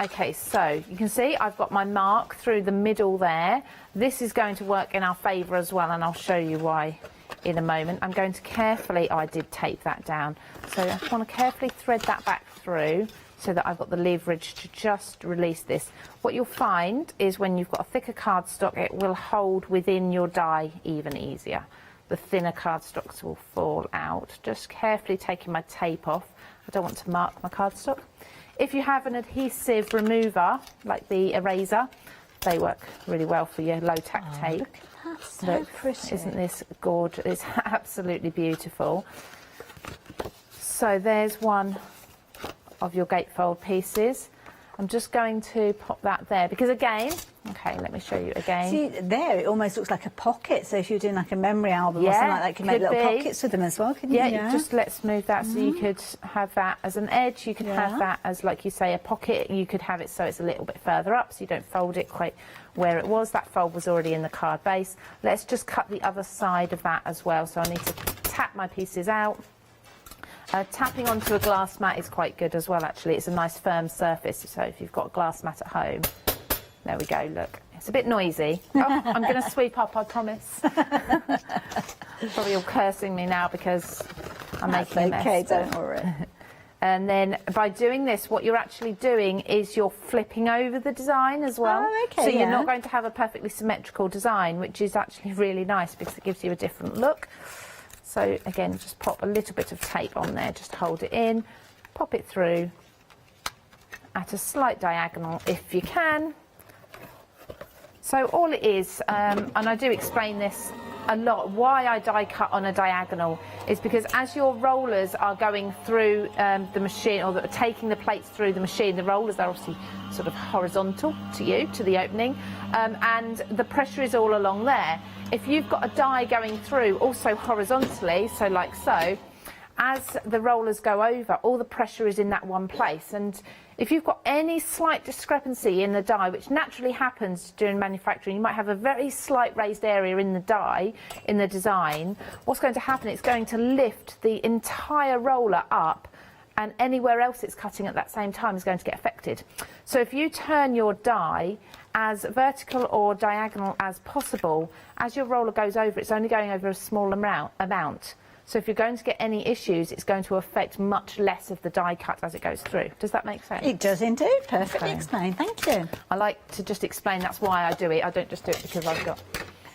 Okay, so you can see I've got my mark through the middle there. This is going to work in our favour as well, and I'll show you why in a moment. I'm going to carefully, I did tape that down, so I just want to carefully thread that back through so that I've got the leverage to just release this. What you'll find is when you've got a thicker cardstock, it will hold within your die even easier. The thinner cardstocks will fall out. Just carefully taking my tape off. I don't want to mark my cardstock. If you have an adhesive remover, like the eraser, they work really well for your low-tack tape. Look at that, so pretty. Isn't this gorgeous? It's absolutely beautiful. So there's one of your gatefold pieces. I'm just going to pop that there because again, okay, let me show you again. See, there it almost looks like a pocket. So if you're doing like a memory album or something like that, you can make little pockets with them as well, can you? Yeah, just let's move that so you could have that as an edge. You could have that as, like you say, a pocket. You could have it so it's a little bit further up so you don't fold it quite where it was. That fold was already in the card base. Let's just cut the other side of that as well. So I need to tap my pieces out. Tapping onto a glass mat is quite good as well, actually. It's a nice firm surface, so if you've got a glass mat at home. There we go, look. It's a bit noisy. Oh, I'm going to sweep up, I promise. Probably all cursing me now because I'm making a mess. Okay, don't worry. And then by doing this, what you're actually doing is you're flipping over the design as well. Oh, okay, so you're yeah. not going to have a perfectly symmetrical design, which is actually really nice because it gives you a different look. So again, just pop a little bit of tape on there, just hold it in, pop it through at a slight diagonal if you can. So all it is, and I do explain this a lot, why I die cut on a diagonal is because as your rollers are going through the machine, or taking the plates through the machine, the rollers are obviously sort of horizontal to you, to the opening, and the pressure is all along there. If you've got a die going through also horizontally, so like so, as the rollers go over, all the pressure is in that one place. And if you've got any slight discrepancy in the die, which naturally happens during manufacturing, you might have a very slight raised area in the die, in the design. What's going to happen, it's going to lift the entire roller up, and anywhere else it's cutting at that same time is going to get affected. So if you turn your die as vertical or diagonal as possible, as your roller goes over, it's only going over a small amount. So if you're going to get any issues, it's going to affect much less of the die cut as it goes through. Does that make sense? It does indeed. Perfectly explained. Thank you. I like to just explain that's why I do it. I don't just do it because I've got...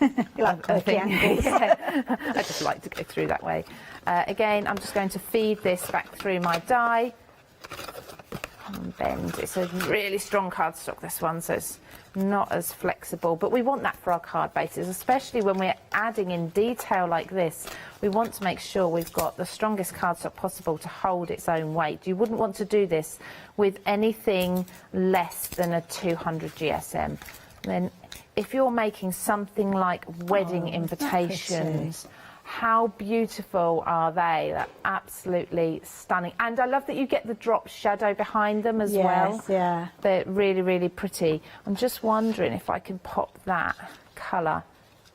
You like quirky angles. Yeah. I just like to go through that way. Again, I'm just going to feed this back through my die. And bend. It's a really strong cardstock, this one, so it's not as flexible, but we want that for our card bases, especially when we're adding in detail like this. We want to make sure we've got the strongest cardstock possible to hold its own weight. You wouldn't want to do this with anything less than a 200 GSM. Then if you're making something like wedding invitations, how beautiful are they? They're absolutely stunning. And I love that you get the drop shadow behind them as well. Yeah. They're really, really pretty. I'm just wondering if I can pop that colour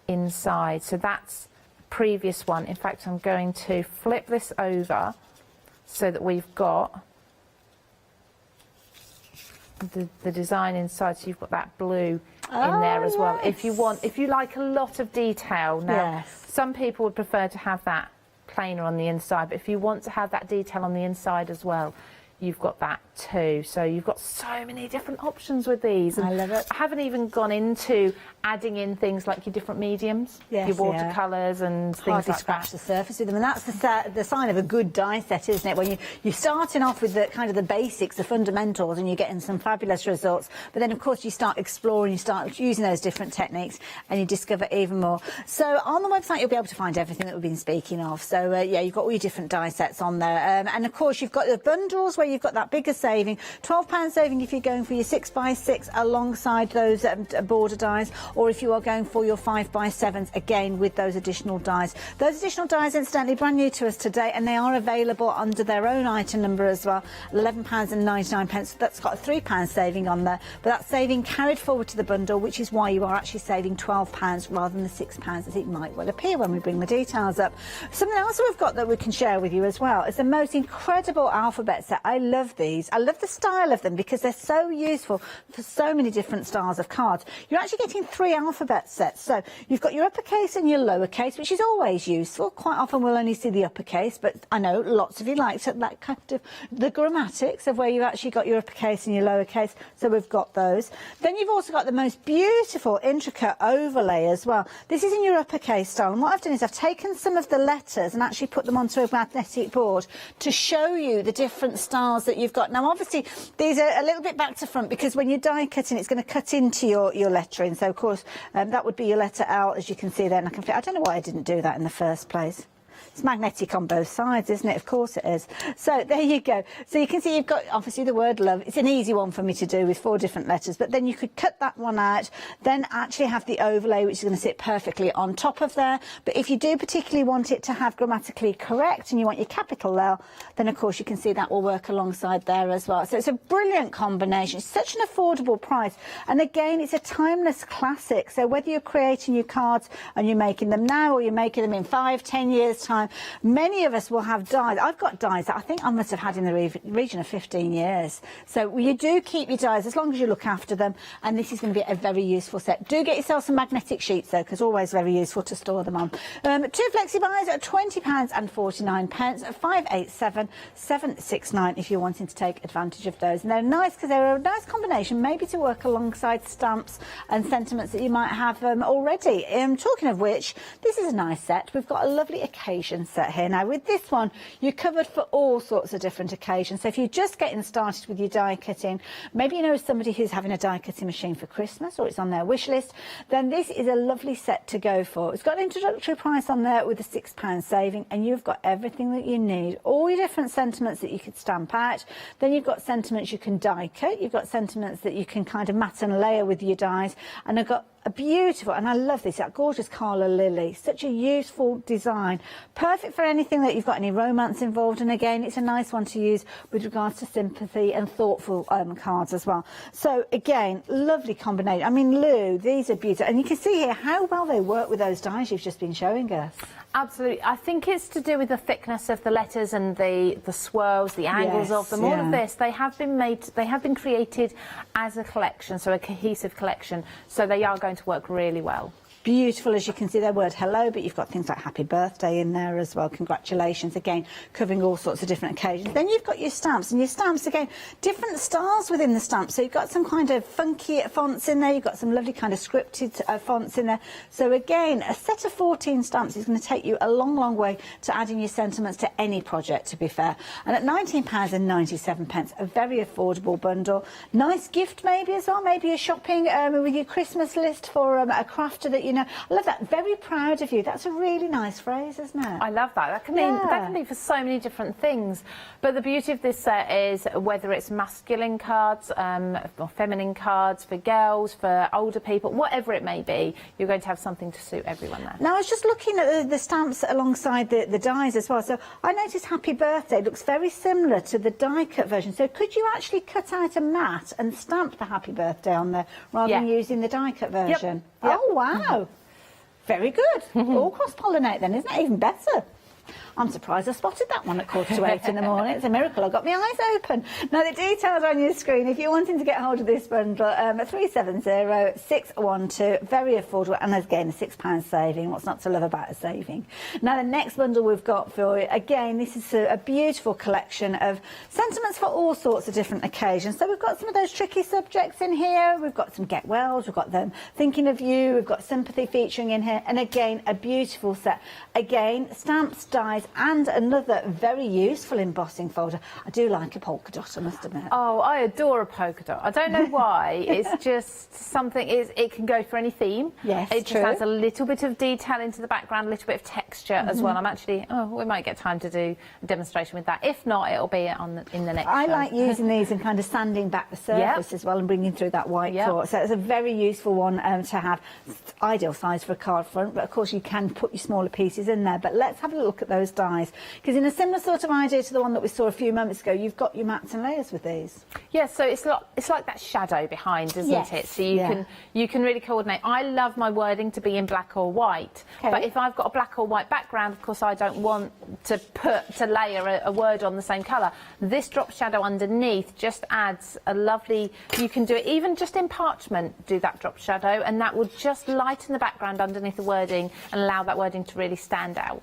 inside. So that's the previous one. In fact, I'm going to flip this over so that we've got the design inside. So you've got that blue in there as well. If you like a lot of detail. Now, some people would prefer to have that plainer on the inside, but if you want to have that detail on the inside as well, you've got that too. So you've got so many different options with these. And I love it. I haven't even gone into adding in things like your different mediums, your watercolours and things Hardly like scratch that. the surface with them, and that's the sign of a good die set, isn't it? When you're starting off with the kind of the basics, the fundamentals, and you're getting some fabulous results. But then, of course, you start exploring, you start using those different techniques, and you discover even more. So on the website, you'll be able to find everything that we've been speaking of. So yeah, you've got all your different die sets on there, and of course, you've got the bundles where you've got that bigger saving, £12 saving if you're going for your 6x6 alongside those border dies, or if you are going for your 5x7s again with those additional dies. Those additional dies, incidentally, brand new to us today, and they are available under their own item number as well, £11.99. That's got a £3 saving on there, but that saving carried forward to the bundle, which is why you are actually saving £12 rather than the £6 as it might well appear when we bring the details up. Something else we've got that we can share with you as well is the most incredible alphabet set. I love these. I love the style of them because they're so useful for so many different styles of cards. You're actually getting 3 alphabet sets. So you've got your uppercase and your lowercase, which is always useful. Quite often we'll only see the uppercase, but I know lots of you like that kind of the grammatics of where you've actually got your uppercase and your lowercase. So we've got those. Then you've also got the most beautiful intricate overlay as well. This is in your uppercase style, and what I've done is I've taken some of the letters and actually put them onto a magnetic board to show you the different styles that you've got. Now obviously these are a little bit back to front because when you're die cutting it's going to cut into your lettering. So of course that would be your letter L, as you can see there, and I don't know why I didn't do that in the first place. It's magnetic on both sides, isn't it? Of course it is. So there you go. So you can see you've got obviously the word love. It's an easy one for me to do with 4 different letters, but then you could cut that one out, then actually have the overlay, which is going to sit perfectly on top of there. But if you do particularly want it to have grammatically correct and you want your capital L, then of course you can see that will work alongside there as well. So it's a brilliant combination. It's such an affordable price. And again, it's a timeless classic. So whether you're creating your cards and you're making them now or you're making them in 5, 10 years time. Many of us will have dies. I've got dies that I think I must have had in the region of 15 years. So you do keep your dies as long as you look after them, and this is going to be a very useful set. Do get yourself some magnetic sheets though, because always very useful to store them on. 2 flexi buys at £20.49, 587 769 if you're wanting to take advantage of those. And they're nice because they're a nice combination, maybe to work alongside stamps and sentiments that you might have already. Talking of which, this is a nice set. We've got a lovely occasion set here. Now with this one, you're covered for all sorts of different occasions. So if you're just getting started with your die cutting, maybe you know somebody who's having a die cutting machine for Christmas, or it's on their wish list, then this is a lovely set to go for. It's got an introductory price on there with a £6 saving, and you've got everything that you need. All your different sentiments that you could stamp out. Then you've got sentiments you can die cut. You've got sentiments that you can kind of mat and layer with your dies. And I've got a beautiful, and I love this, that gorgeous Carla Lily. Such a useful design. Perfect for anything that you've got any romance involved. And again, it's a nice one to use with regards to sympathy and thoughtful cards as well. So again, lovely combination. I mean, Lou, these are beautiful. And you can see here how well they work with those dies you've just been showing us. Absolutely. I think it's to do with the thickness of the letters and the swirls, the angles of them. All of this, they have been created as a collection, so a cohesive collection. So they are going to work really well. Beautiful, as you can see, their word hello, but you've got things like happy birthday in there as well. Congratulations, again, covering all sorts of different occasions. Then you've got your stamps, and your stamps, again, different styles within the stamps. So you've got some kind of funky fonts in there, you've got some lovely kind of scripted fonts in there. So again, a set of 14 stamps is going to take you a long, long way to adding your sentiments to any project, to be fair. And at £19.97, a very affordable bundle. Nice gift maybe as well, maybe you're shopping with your Christmas list for a crafter that you know. I love that. Very proud of you. That's a really nice phrase, isn't it? I love that. That can be for so many different things. But the beauty of this set is whether it's masculine cards or feminine cards for girls, for older people, whatever it may be, you're going to have something to suit everyone there. Now, I was just looking at the stamps alongside the dies as well. So I noticed Happy Birthday looks very similar to the die cut version. So could you actually cut out a mat and stamp the Happy Birthday on there rather than using the die cut version? Yep. Oh, wow. Very good. All cross-pollinate then, isn't it? Even better. I'm surprised I spotted that one at 7:45 in the morning. It's a miracle I got my eyes open. Now, the details are on your screen. If you're wanting to get hold of this bundle, 370-612, very affordable, and again, a £6 saving. What's not to love about a saving? Now, the next bundle we've got for you, again, this is a beautiful collection of sentiments for all sorts of different occasions. So we've got some of those tricky subjects in here. We've got some get wells, we've got them thinking of you, we've got sympathy featuring in here, and again, a beautiful set. Again, stamps, dies, and another very useful embossing folder. I do like a polka dot, I must admit. Oh, I adore a polka dot. I don't know why. It's just something. It can go for any theme. Yes, it just adds a little bit of detail into the background, a little bit of texture as well. I'm actually. Oh, we might get time to do a demonstration with that. If not, it'll be in the next. I show. like using these and kind of sanding back the surface as well and bringing through that white core. So it's a very useful one to have. It's ideal size for a card front, but of course you can put your smaller pieces in there. But let's have a look at those dies, because in a similar sort of idea to the one that we saw a few moments ago, you've got your mats and layers with these. Yes, so it's like that shadow behind, isn't it? So you can really coordinate. I love my wording to be in black or white, but if I've got a black or white background, of course I don't want to layer a word on the same colour. This drop shadow underneath just adds a lovely. You can do it even just in parchment. Do that drop shadow, and that will just lighten the background underneath the wording and allow that wording to really stand out.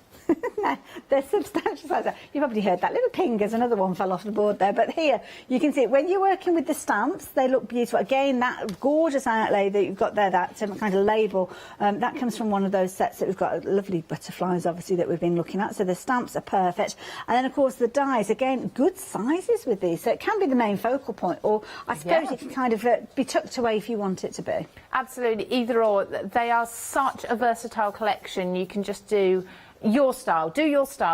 They're substantial size. You've probably heard that little ping as another one fell off the board there, but here you can see it. When you're working with the stamps, they look beautiful. Again, that gorgeous outlay that you've got there, that kind of label, that comes from one of those sets that we've got. Lovely butterflies, obviously, that we've been looking at. So the stamps are perfect, and then of course the dies, again, good sizes with these, so it can be the main focal point, or I suppose it can kind of be tucked away if you want it to be. Absolutely, either or. They are such a versatile collection. You can just do your style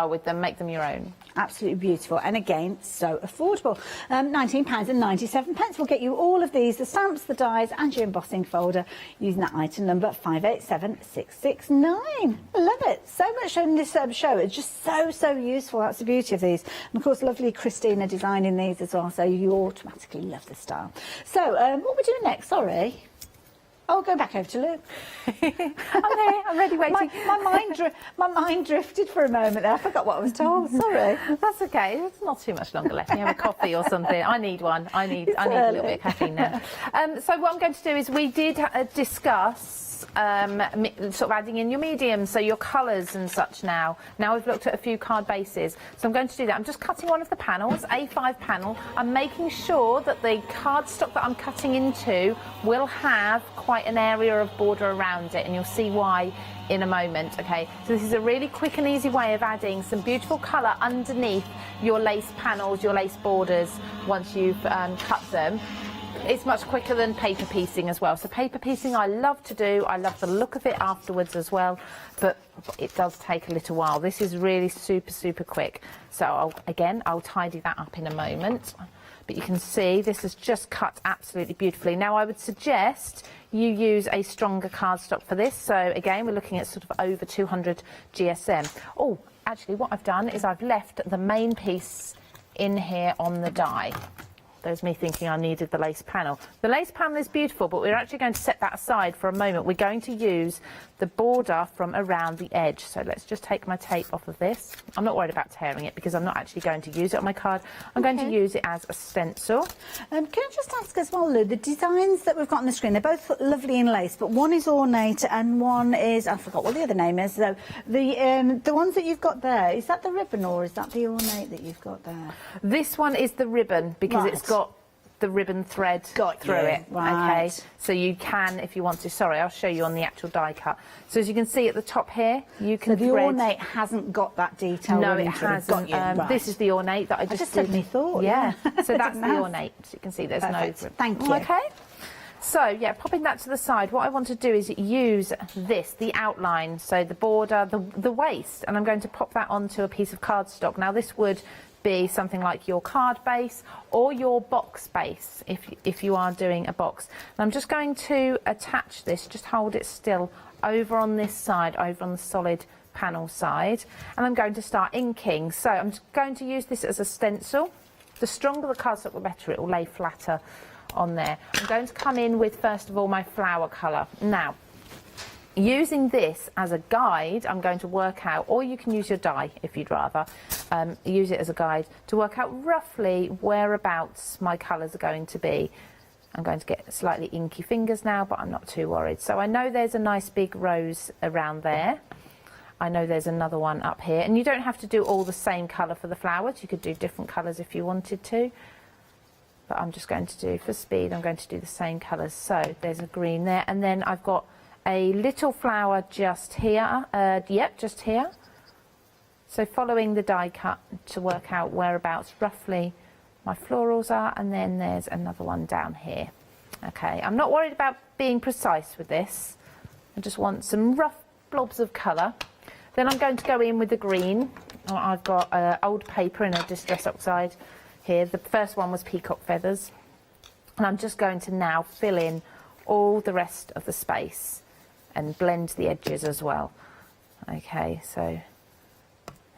with them, make them your own. Absolutely beautiful, and again, so affordable. £19.97 will get you all of these, the stamps, the dies, and your embossing folder, using that item number 587669. I love it. So much in this show. It's just so useful. That's the beauty of these. And of course, lovely Christina designing these as well, so you automatically love the style. So, what we're doing next, sorry. Oh, go back over to Luke. I'm here, I'm ready, waiting. My mind drifted for a moment there. I forgot what I was told. Sorry. That's okay. There's not too much longer left. You have a coffee or something. I need one. I need a little bit of caffeine now. So what I'm going to do is we did discuss sort of adding in your mediums, so your colours and such now. Now we've looked at a few card bases. So I'm going to do that. I'm just cutting one of the panels, A5 panel. I'm making sure that the cardstock that I'm cutting into will have quite an area of border around it, and you'll see why in a moment. Okay, so this is a really quick and easy way of adding some beautiful colour underneath your lace panels, your lace borders, once you've cut them. It's much quicker than paper piecing as well. So paper piecing I love to do. I love the look of it afterwards as well, but it does take a little while. This is really super quick. So I'll tidy that up in a moment. But you can see this is just cut absolutely beautifully. Now I would suggest you use a stronger cardstock for this. So again, we're looking at sort of over 200 GSM. Oh, actually what I've done is I've left the main piece in here on the die. There's me thinking I needed the lace panel. The lace panel is beautiful, but we're actually going to set that aside for a moment. We're going to use the border from around the edge. So let's just take my tape off of this. I'm not worried about tearing it because I'm not actually going to use it on my card. I'm going to use it as a stencil. Can I just ask as well, Lou, the designs that we've got on the screen, they're both lovely in lace, but one is ornate and one is, I forgot what the other name is. So the ones that you've got there, is that the ribbon or is that the ornate that you've got there? This one is the ribbon because it's got the ribbon thread through it. Right. Okay, so you can, if you want to, sorry, I'll show you on the actual die cut. So as you can see at the top here, you can the ornate hasn't got that detail. No, it hasn't. Right. This is the ornate that I just suddenly thought. Yeah, so that's the ornate. So you can see there's Perfect. no. Thank you. Okay. So yeah, popping that to the side, what I want to do is use this, the outline, so the border, the waist, and I'm going to pop that onto a piece of cardstock. Now this would be something like your card base or your box base if you are doing a box. And I'm just going to attach this, just hold it still over on this side, over on the solid panel side, and I'm going to start inking. So I'm just going to use this as a stencil. The stronger the cardstock, the better. It will lay flatter on there. I'm going to come in with, first of all, my flower colour. Now, using this as a guide, I'm going to work out, or you can use your die if you'd rather, use it as a guide to work out roughly whereabouts my colours are going to be. I'm going to get slightly inky fingers now, but I'm not too worried. So I know there's a nice big rose around there. I know there's another one up here, and you don't have to do all the same colour for the flowers. You could do different colours if you wanted to. But I'm just going to do, for speed, I'm going to do the same colours. So there's a green there, and then I've got a little flower just here, just here. So following the die cut to work out whereabouts roughly my florals are, and then there's another one down here. Okay, I'm not worried about being precise with this. I just want some rough blobs of colour. Then I'm going to go in with the green. I've got old paper in a Distress Oxide here. The first one was peacock feathers. And I'm just going to now fill in all the rest of the space and blend the edges as well. Okay, so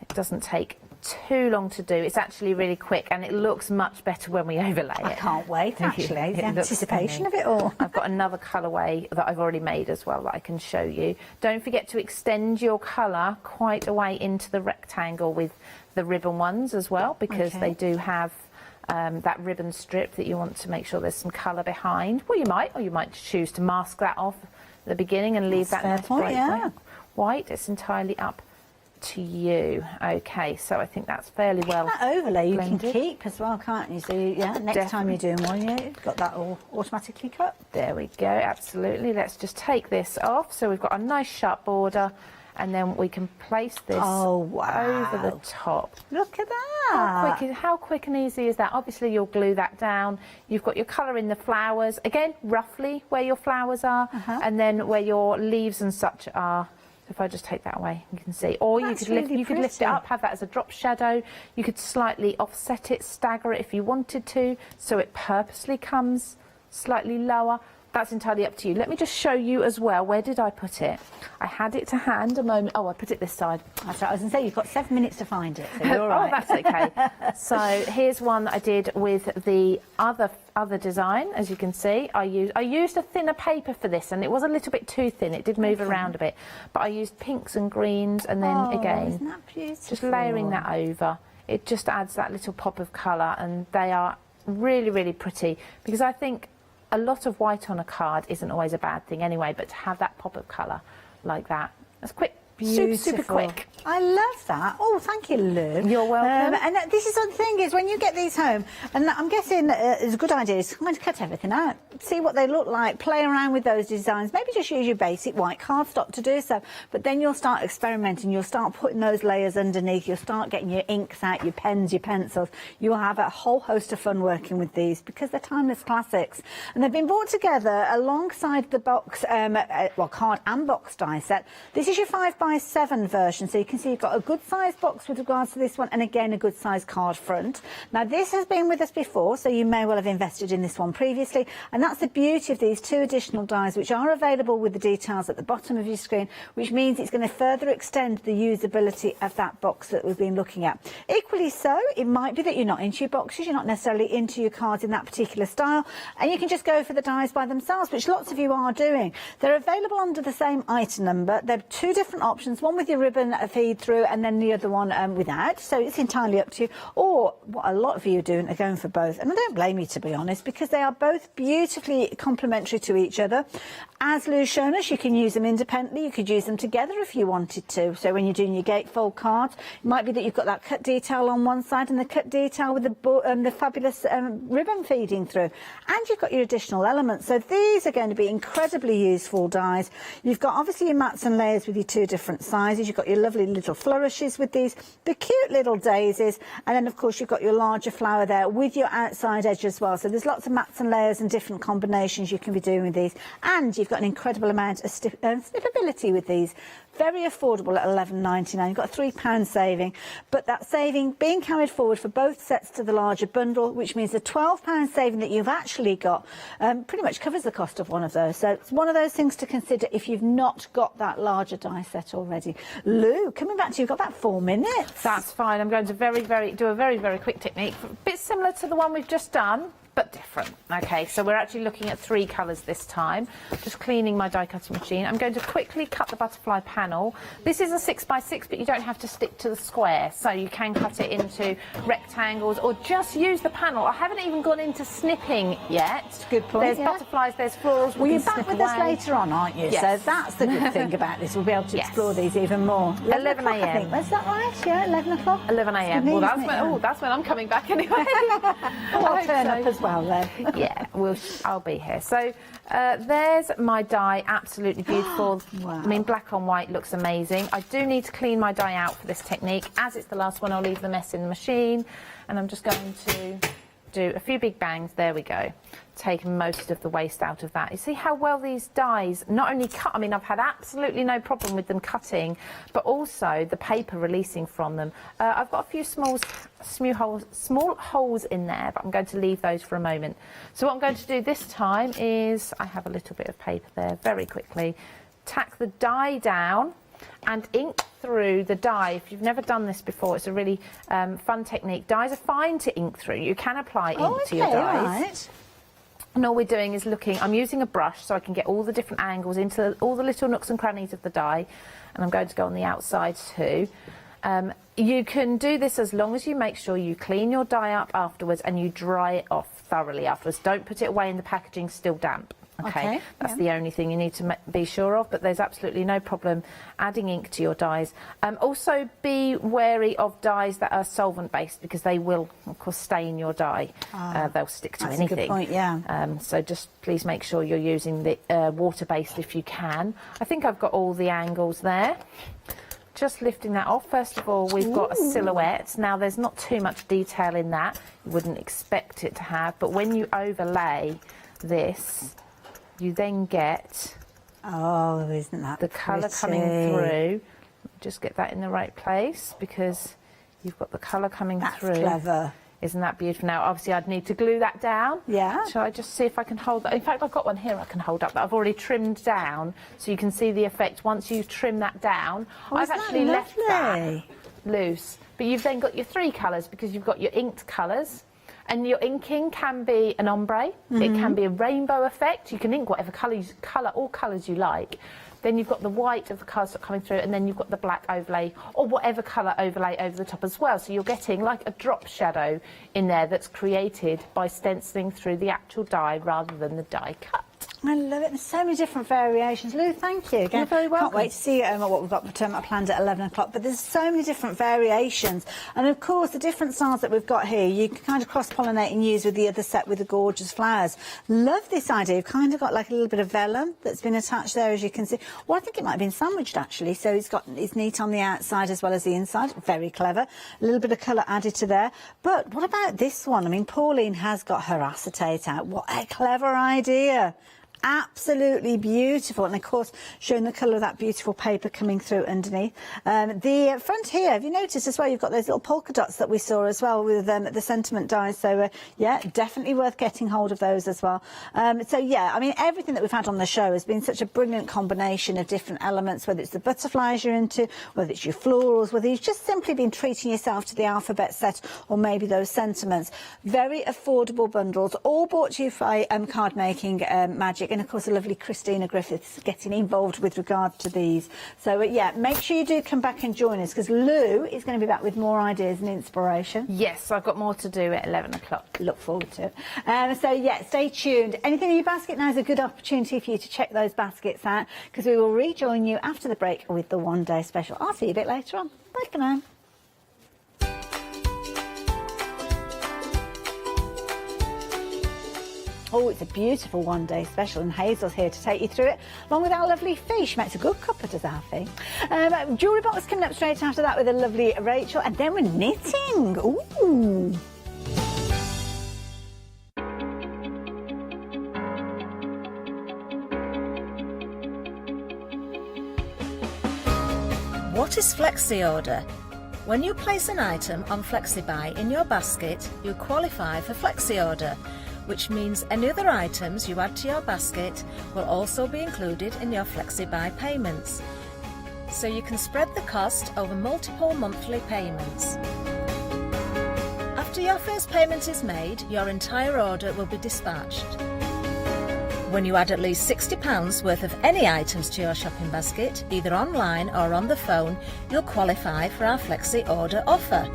it doesn't take too long to do. It's actually really quick, and it looks much better when we overlay it. I can't wait, actually. The anticipation of it all. I've got another colourway that I've already made as well that I can show you. Don't forget to extend your colour quite a way into the rectangle with the ribbon ones as well, because they do have that ribbon strip that you want to make sure there's some colour behind. Well, you might choose to mask that off at the beginning and leave that nice bright white. It's entirely up to you. Okay, so I think that's fairly well that overlay you blended. can keep as well, can't you? So yeah, next time you're doing one, you've got that all automatically cut. There we go, absolutely. Let's just take this off. So we've got a nice sharp border, and then we can place this over the top. Look at that. How quick and easy is that? Obviously you'll glue that down. You've got your colour in the flowers, again roughly where your flowers are, and then where your leaves and such are. So if I just take that away, you can see. Or you could lift it up, have that as a drop shadow. You could slightly offset it, stagger it if you wanted to, so it purposely comes slightly lower. That's entirely up to you. Let me just show you as well. Where did I put it? I had it to hand a moment. Oh, I put it this side. That's right. I was going to say, you've got 7 minutes to find it, so you're all right. Oh, that's okay. So here's one that I did with the other design. As you can see, I used a thinner paper for this, and it was a little bit too thin. It did move around a bit, but I used pinks and greens, and then again, isn't that beautiful? just layering that over. It just adds that little pop of colour, and they are really, really pretty, because I think a lot of white on a card isn't always a bad thing anyway, but to have that pop of colour like that, that's quick. Super quick. I love that. Oh, thank you, Lou. You're welcome. And this is the thing is, when you get these home, and I'm guessing it's a good idea is to cut everything out, see what they look like, play around with those designs, maybe just use your basic white cardstock to do so, but then you'll start experimenting, you'll start putting those layers underneath, you'll start getting your inks out, your pens, your pencils. You'll have a whole host of fun working with these because they're timeless classics. And they've been brought together alongside the box, card and box die set. This is your 5x7 version, so you can see you've got a good size box with regards to this one, and again a good size card front. Now this has been with us before, so you may well have invested in this one previously, and that's the beauty of these two additional dies, which are available with the details at the bottom of your screen, which means it's going to further extend the usability of that box that we've been looking at. Equally so, it might be that you're not into your boxes, you're not necessarily into your cards in that particular style, and you can just go for the dies by themselves, which lots of you are doing. They're available under the same item number. They're two different options, one with your ribbon feed through and then the other one without, so it's entirely up to you. Or what a lot of you are doing are going for both, and I don't blame you, to be honest, because they are both beautifully complementary to each other. As Lou's shown us, you can use them independently, you could use them together if you wanted to. So when you're doing your gatefold cards, it might be that you've got that cut detail on one side and the cut detail with the fabulous ribbon feeding through, and you've got your additional elements. So these are going to be incredibly useful dies. You've got obviously your mats and layers with your two different sizes. You've got your lovely little flourishes with these, the cute little daisies, and then of course you've got your larger flower there with your outside edge as well. So there's lots of mats and layers and different combinations you can be doing with these, and you've got an incredible amount of snippability with these. Very affordable at £11.99. You've got a £3 saving, but that saving being carried forward for both sets to the larger bundle, which means the £12 saving that you've actually got pretty much covers the cost of one of those. So it's one of those things to consider if you've not got that larger die set already. Lou, coming back to you, you've got about 4 minutes. That's fine. I'm going to do a very quick technique, a bit similar to the one we've just done, but different. Okay, so we're actually looking at 3 colours this time. Just cleaning my die cutting machine. I'm going to quickly cut the butterfly panel. This is a 6x6, but you don't have to stick to the square, so you can cut it into rectangles or just use the panel. I haven't even gone into snipping yet. Good point. There's butterflies, there's florals. Well, you're back with us later on, aren't you? Yes. So that's the good thing about this. We'll be able to explore these even more. 11 o'clock, I a.m. think. Is that right? Yeah, 11 o'clock? 11 a.m. Well, that's when I'm coming back anyway. I'll turn up as well then. Yeah, I'll be here. So there's my die, absolutely beautiful. Wow. I mean, black on white looks amazing. I do need to clean my die out for this technique. As it's the last one, I'll leave the mess in the machine, and I'm just going to do a few big bangs. There we go. Take most of the waste out of that. You see how well these dies not only cut, I mean, I've had absolutely no problem with them cutting, but also the paper releasing from them. I've got a few small holes in there, but I'm going to leave those for a moment. So what I'm going to do this time is, I have a little bit of paper there, very quickly, tack the die down and ink through the die. If you've never done this before, it's a really fun technique. Dies are fine to ink through. You can apply ink to your dies. Right. And all we're doing is I'm using a brush so I can get all the different angles into all the little nooks and crannies of the die, and I'm going to go on the outside too. You can do this as long as you make sure you clean your die up afterwards and you dry it off thoroughly afterwards. Don't put it away in the packaging still damp. Okay, that's the only thing you need to be sure of, but there's absolutely no problem adding ink to your dies. Also be wary of dies that are solvent based, because they will of course stain your die. They'll stick to anything. That's a good point, yeah. So just please make sure you're using the water based if you can. I think I've got all the angles there. Just lifting that off. First of all, we've got a silhouette. Now there's not too much detail in that, you wouldn't expect it to have, but when you overlay this, you then get isn't that the colour coming through. Just get that in the right place, because you've got the colour coming through. That's clever. Isn't that beautiful? Now, obviously, I'd need to glue that down. Yeah. Shall I just see if I can hold that? In fact, I've got one here I can hold up that I've already trimmed down, so you can see the effect once you trim that down. Oh, I've isn't that actually left that lovely? loose. But you've then got your 3 colours because you've got your inked colours. And your inking can be an ombre. It can be a rainbow effect. You can ink whatever all colours you like. Then you've got the white of the colours that are coming through, and then you've got the black overlay or whatever colour overlay over the top as well. So you're getting like a drop shadow in there that's created by stenciling through the actual die rather than the die cut. I love it. There's so many different variations. Lou, thank you. Again, You're very welcome. Can't wait to see what we've got planned at 11 o'clock. But there's so many different variations. And, of course, the different styles that we've got here, you can kind of cross-pollinate and use with the other set with the gorgeous flowers. Love this idea. You've kind of got like a little bit of vellum that's been attached there, as you can see. Well, I think it might have been sandwiched, actually. So it's neat on the outside as well as the inside. Very clever. A little bit of colour added to there. But what about this one? I mean, Pauline has got her acetate out. What a clever idea. Absolutely beautiful, and of course showing the colour of that beautiful paper coming through underneath. The front here, have you noticed as well, you've got those little polka dots that we saw as well with the sentiment dies, so yeah, definitely worth getting hold of those as well. So yeah, I mean, everything that we've had on the show has been such a brilliant combination of different elements, whether it's the butterflies you're into, whether it's your florals, whether you've just simply been treating yourself to the alphabet set or maybe those sentiments. Very affordable bundles, all brought to you by Card Making Magic. And of course, the lovely Christina Griffiths getting involved with regard to these. So yeah, make sure you do come back and join us, because Lou is going to be back with more ideas and inspiration. Yes, I've got more to do at 11 o'clock. Look forward to it. So yeah, stay tuned. Anything in your basket now is a good opportunity for you to check those baskets out, because we will rejoin you after the break with the one-day special. I'll see you a bit later on. Bye for now. Oh, it's a beautiful one-day special, and Hazel's here to take you through it, along with our lovely Fee. She makes a good cuppa, does our Fee. Jewellery box coming up straight after that with a lovely Rachel, and then we're knitting. Ooh. What is Flexi Order? When you place an item on FlexiBuy in your basket, you qualify for Flexi Order, which means any other items you add to your basket will also be included in your FlexiBuy payments. So you can spread the cost over multiple monthly payments. After your first payment is made, your entire order will be dispatched. When you add at least £60 worth of any items to your shopping basket, either online or on the phone, you'll qualify for our Flexi Order offer.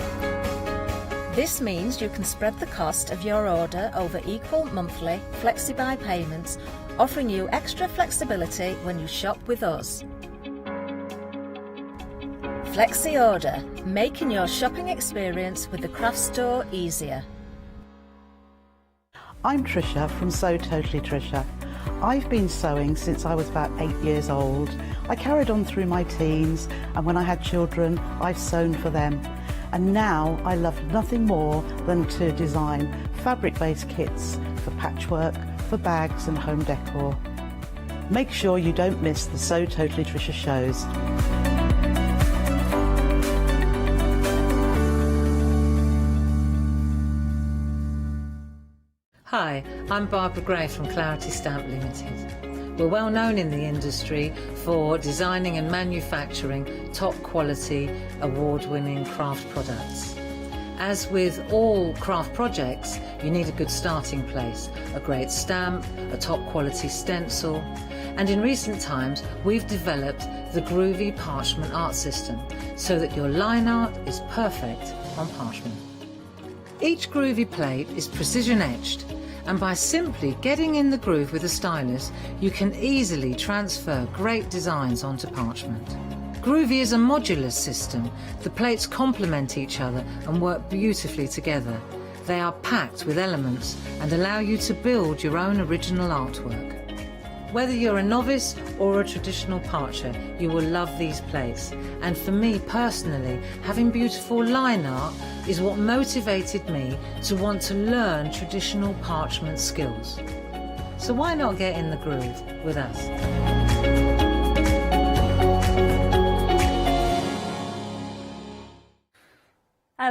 This means you can spread the cost of your order over equal monthly FlexiBuy payments, offering you extra flexibility when you shop with us. Flexi Order, making your shopping experience with the craft store easier. I'm Trisha from Sew Totally Trisha. I've been sewing since I was about 8 years old. I carried on through my teens, and when I had children, I've sewn for them. And now I love nothing more than to design fabric-based kits for patchwork, for bags and home decor. Make sure you don't miss the Sew Totally Trisha shows. Hi, I'm Barbara Gray from Clarity Stamp Limited. We're well known in the industry for designing and manufacturing top quality, award-winning craft products. As with all craft projects, you need a good starting place, a great stamp, a top quality stencil, and in recent times we've developed the Groovy Parchment art system so that your line art is perfect on parchment. Each Groovy plate is precision etched, and by simply getting in the groove with a stylus, you can easily transfer great designs onto parchment. Groovy is a modular system. The plates complement each other and work beautifully together. They are packed with elements and allow you to build your own original artwork. Whether you're a novice or a traditional parcher, you will love these plates. And for me personally, having beautiful line art is what motivated me to want to learn traditional parchment skills. So why not get in the groove with us?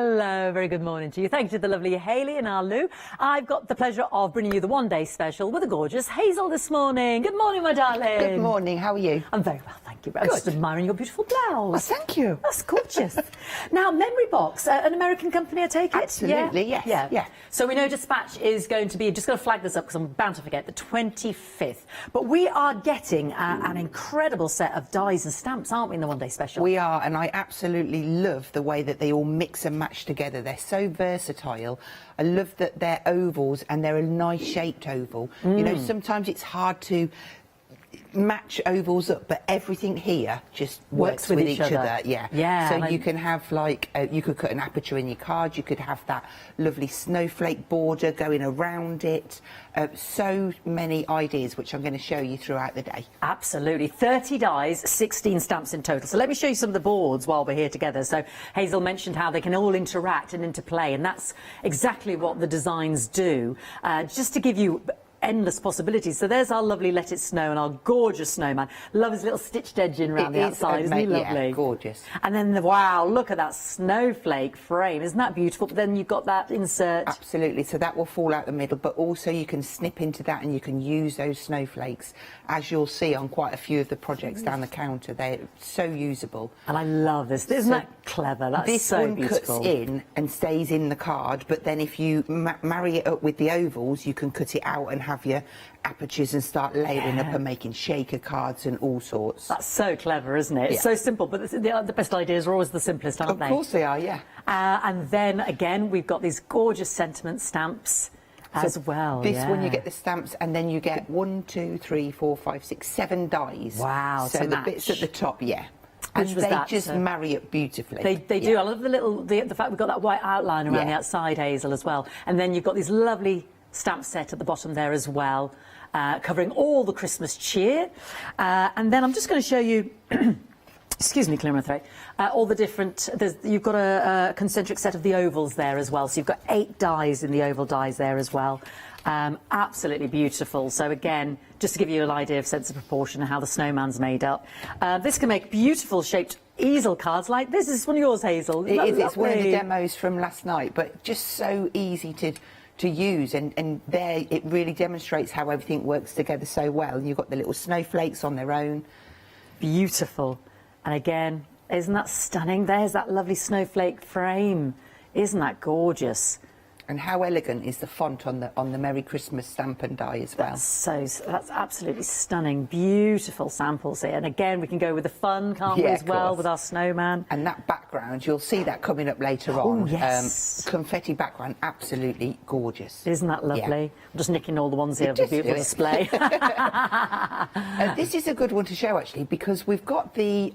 Hello, very good morning to you. Thank you to the lovely Hayley and our Lou. I've got the pleasure of bringing you the one-day special with the gorgeous Hazel this morning. Good morning, my darling. Good morning, how are you? I'm very well, thank you. I'm just admiring your beautiful blouse. Oh, thank you. That's gorgeous. Now, Memory Box, an American company, I take it? Absolutely, yes. Yeah. So we know dispatch is going to be, just going to flag this up because I'm bound to forget, the 25th. But we are getting an incredible set of dies and stamps, aren't we, in the one-day special? We are, and I absolutely love the way that they all mix and match together. They're so versatile. I love that they're ovals and they're a nice shaped oval. You know, sometimes it's hard to match ovals up, but everything here just works with each other. Yeah. So you can have like you could cut an aperture in your card. You could have that lovely snowflake border going around it. So many ideas which I'm going to show you throughout the day. Absolutely. 30 dies, 16 stamps in total. So let me show you some of the boards while we're here together. So Hazel mentioned how they can all interact and interplay, and that's exactly what the designs do. Just to give you endless possibilities. So there's our lovely Let It Snow and our gorgeous snowman. Love his little stitched edging around the outside, isn't he lovely? Yeah, gorgeous. And then, wow, look at that snowflake frame. Isn't that beautiful? But then you've got that insert. Absolutely. So that will fall out the middle, but also you can snip into that and you can use those snowflakes, as you'll see on quite a few of the projects down the counter. They're so usable. And I love this. Isn't that clever? That's this so one beautiful. cuts in and stays in the card, but then if you marry it up with the ovals, you can cut it out and have your apertures and start layering up and making shaker cards and all sorts. That's so clever, isn't it? It's so simple, but the best ideas are always the simplest, aren't they? Of course they are, yeah. And then, again, we've got these gorgeous sentiment stamps as well. This one you get the stamps, and then you get 1, 2, 3, 4, 5, 6, 7 dies. Wow, so the bits at the top, and they just marry up beautifully. They do. I love the fact we've got that white outline around the outside, Hazel, as well. And then you've got these lovely stamp set at the bottom there as well, covering all the Christmas cheer. And then I'm just going to show you, excuse me, clear my throat, all the different, you've got a concentric set of the ovals there as well. So you've got 8 dies in the oval dies there as well. Absolutely beautiful. So again, just to give you an idea of sense of proportion and how the snowman's made up. This can make beautiful shaped easel cards like this. Is one of yours, Hazel? It is. It's one of the demos from last night, but just so easy to use, and there it really demonstrates how everything works together so well. You've got the little snowflakes on their own. Beautiful. And again, isn't that stunning? There's that lovely snowflake frame. Isn't that gorgeous? And how elegant is the font on the Merry Christmas stamp and die as well? That's absolutely stunning. Beautiful samples here. And again, we can go with the fun, can't we, as well, with our snowman. And that background, you'll see that coming up later on. Oh, yes. Confetti background, absolutely gorgeous. Isn't that lovely? Yeah. I'm just nicking all the ones here of the beautiful display. This is a good one to show, actually, because we've got the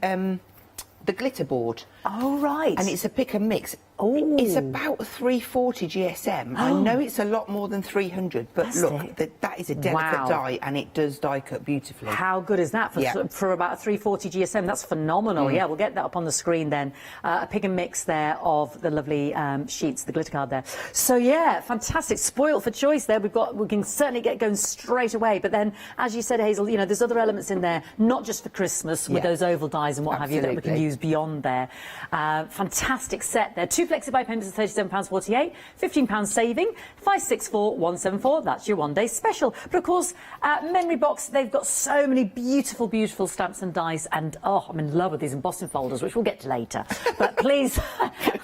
glitter board. Oh, right. And it's a pick and mix. Oh. It's about 340 GSM. I know it's a lot more than 300, but look, that is a delicate die, and it does die cut beautifully. How good is that for about 340 GSM? That's phenomenal. Yeah, we'll get that up on the screen then. A pick and mix there of the lovely sheets, the glitter card there. So yeah, fantastic. Spoiled for choice there. We can certainly get going straight away. But then, as you said, Hazel, you know, there's other elements in there, not just for Christmas with those oval dies and what have you that we can use beyond there. Fantastic set there. 2 flexi-buy payments of £37.48, £15 saving, 564174. That's your one-day special. But of course, Memory Box, they've got so many beautiful, beautiful stamps and dies, and I'm in love with these embossing folders, which we'll get to later. But please,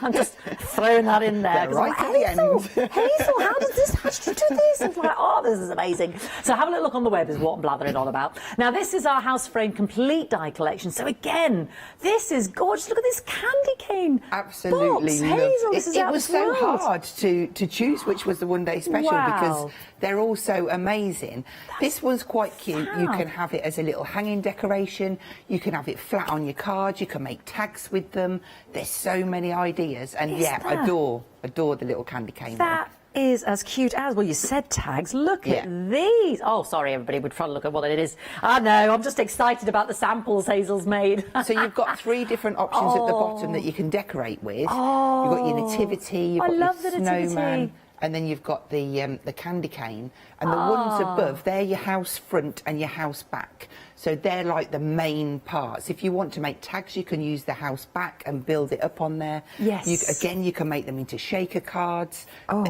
I'm just throwing that in there. Right at the end. Hazel, how did you do this? And like, oh, this is amazing. So have a little look on the web, is what I'm blathering on about. Now, this is our house frame complete die collection. So again, this is gorgeous. Look at this candy cane. Absolutely. Box. Hazel, this is it was so hard to choose which was the one-day special because they're all so amazing. This one's quite cute. You can have it as a little hanging decoration. You can have it flat on your card. You can make tags with them. There's so many ideas. And I adore the little candy cane. That is as cute as, well, you said tags. Look at these. Oh, sorry, everybody. We're trying to look at what it is. I know. I'm just excited about the samples Hazel's made. So you've got 3 different options at the bottom that you can decorate with. You've got your nativity, you've got your snowman, and then you've got the candy cane. And the ones above, they're your house front and your house back. So they're like the main parts. If you want to make tags, you can use the house back and build it up on there. Yes. Again, you can make them into shaker cards. Oh.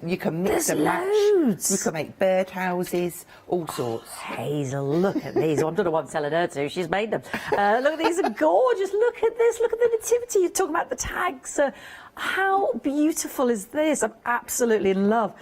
You can mix and match. Loads. You can make bird houses, all sorts. Hazel, look at these. I don't know what I'm telling her to. She's made them. Look, these are gorgeous. Look at this. Look at the nativity. You're talking about the tags. How beautiful is this? I'm absolutely in love.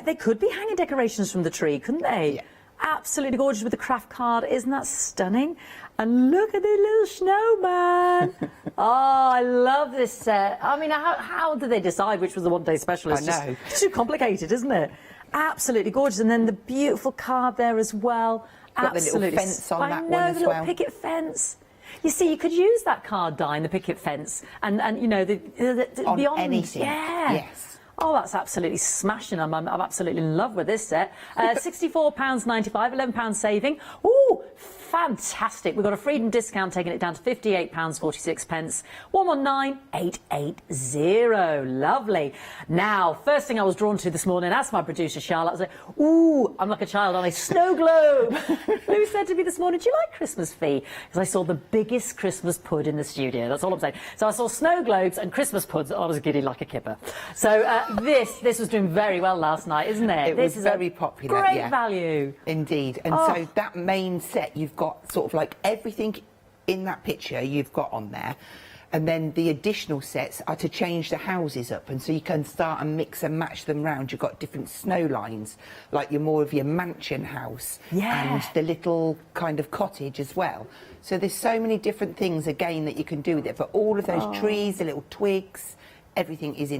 They could be hanging decorations from the tree, couldn't they? Yeah. Absolutely gorgeous with the craft card. Isn't that stunning? And look at the little snowman. Oh, I love this set. I mean, how did they decide which was the one-day special? I know. It's too complicated, isn't it? Absolutely gorgeous. And then the beautiful card there as well. Got Absolutely. the little fence on that I know, one as the little well. picket fence. You see, you could use that card die in the picket fence and you know, the On beyond. anything. Yeah. Yes. Oh, that's absolutely smashing. I'm absolutely in love with this set. £64.95, £11 saving. Ooh, fantastic. We've got a freedom discount taking it down to £58.46. 119880. Lovely. Now, first thing I was drawn to this morning, asked my producer Charlotte, I was like, ooh, I'm like a child on a snow globe. Who said to me this morning, do you like Christmas Fee? Because I saw the biggest Christmas pud in the studio. That's all I'm saying. So I saw snow globes and Christmas puds. I was giddy like a kipper. So this was doing very well last night, isn't it? This was very popular. Great yeah. value. Indeed. And so that main set, you've got sort of like everything in that picture you've got on there. And then the additional sets are to change the houses up, and so you can start and mix and match them round. You've got different snow lines, like more of your mansion house and the little kind of cottage as well. So there's so many different things again that you can do with it. But all of those trees, the little twigs, everything is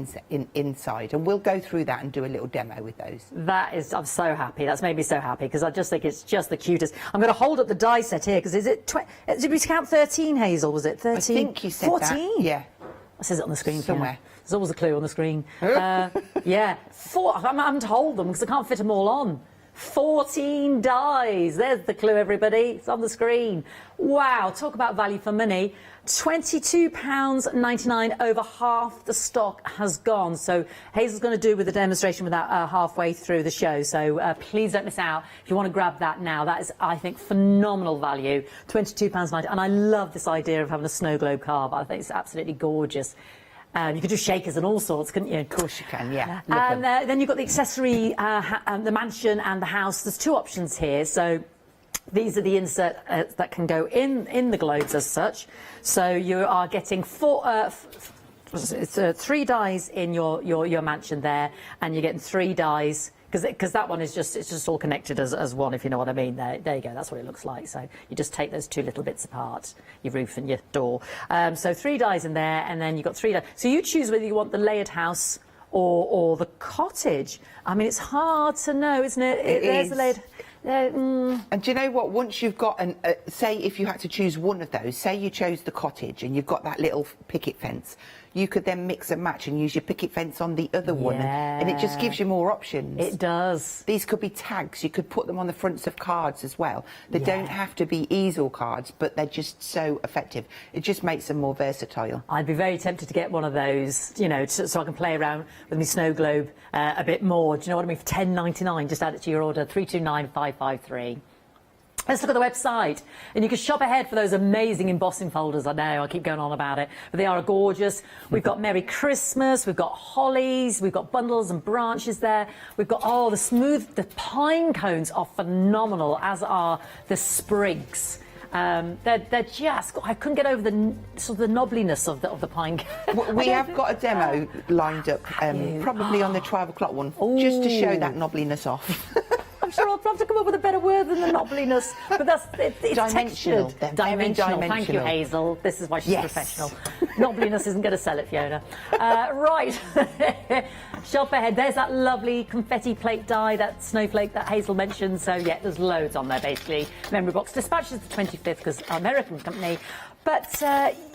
inside, and we'll go through that and do a little demo with those. That is, I'm so happy. That's made me so happy because I just think it's just the cutest. I'm going to hold up the die set here because did we count 13, Hazel? Was it 13? I think you said 14? that. Yeah. It says it on the screen somewhere. Fiona. There's always a clue on the screen. Yeah, I'm having to hold them because I can't fit them all on. 14 dies. There's the clue, everybody. It's on the screen. Wow, talk about value for money. £22.99, over half the stock has gone. So Hazel's going to do with the demonstration with that halfway through the show. So please don't miss out. If you want to grab that now, that is, I think, phenomenal value. £22.90. And I love this idea of having a snow globe carve. I think it's absolutely gorgeous. You could do shakers and all sorts, couldn't you? Of course you can, yeah. And then you've got the accessory, the mansion and the house. There's two options here. So these are the insert that can go in the globes as such. So you are getting 3 dies in your mansion there, and you're getting 3 dies. Because that one is just all connected as one, if you know what I mean. There you go. That's what it looks like. So you just take those 2 little bits apart, your roof and your door. So 3 dies in there, and then you've got 3 dies. So you choose whether you want the layered house or the cottage. I mean, it's hard to know, isn't it? There's the layered. And do you know what? Once you've got say if you had to choose one of those, say you chose the cottage and you've got that little picket fence, you could then mix and match and use your picket fence on the other one, and it just gives you more options. It does. These could be tags. You could put them on the fronts of cards as well. They don't have to be easel cards, but they're just so effective. It just makes them more versatile. I'd be very tempted to get one of those, you know, so I can play around with my snow globe a bit more. Do you know what I mean? For £10.99, just add it to your order, 329553. Let's look at the website, and you can shop ahead for those amazing embossing folders. I know I keep going on about it, but they are gorgeous. We've got Merry Christmas, we've got hollies, we've got bundles and branches there. We've got the pine cones are phenomenal, as are the sprigs. They're just, I couldn't get over the sort of the knobbliness of the pine cone. We have got a demo lined up, probably on the 12 o'clock one, just to show that knobbliness off. I'm sure I'll have to come up with a better word than the knobbliness, but it's dimensional. Textured. Dimensional. Thank you, Hazel. This is why she's professional. Knobbliness isn't going to sell it, Fiona. Right. Shop ahead. There's that lovely confetti plate die, that snowflake that Hazel mentioned. So, yeah, there's loads on there, basically. Memory box dispatches the 25th because American company. But,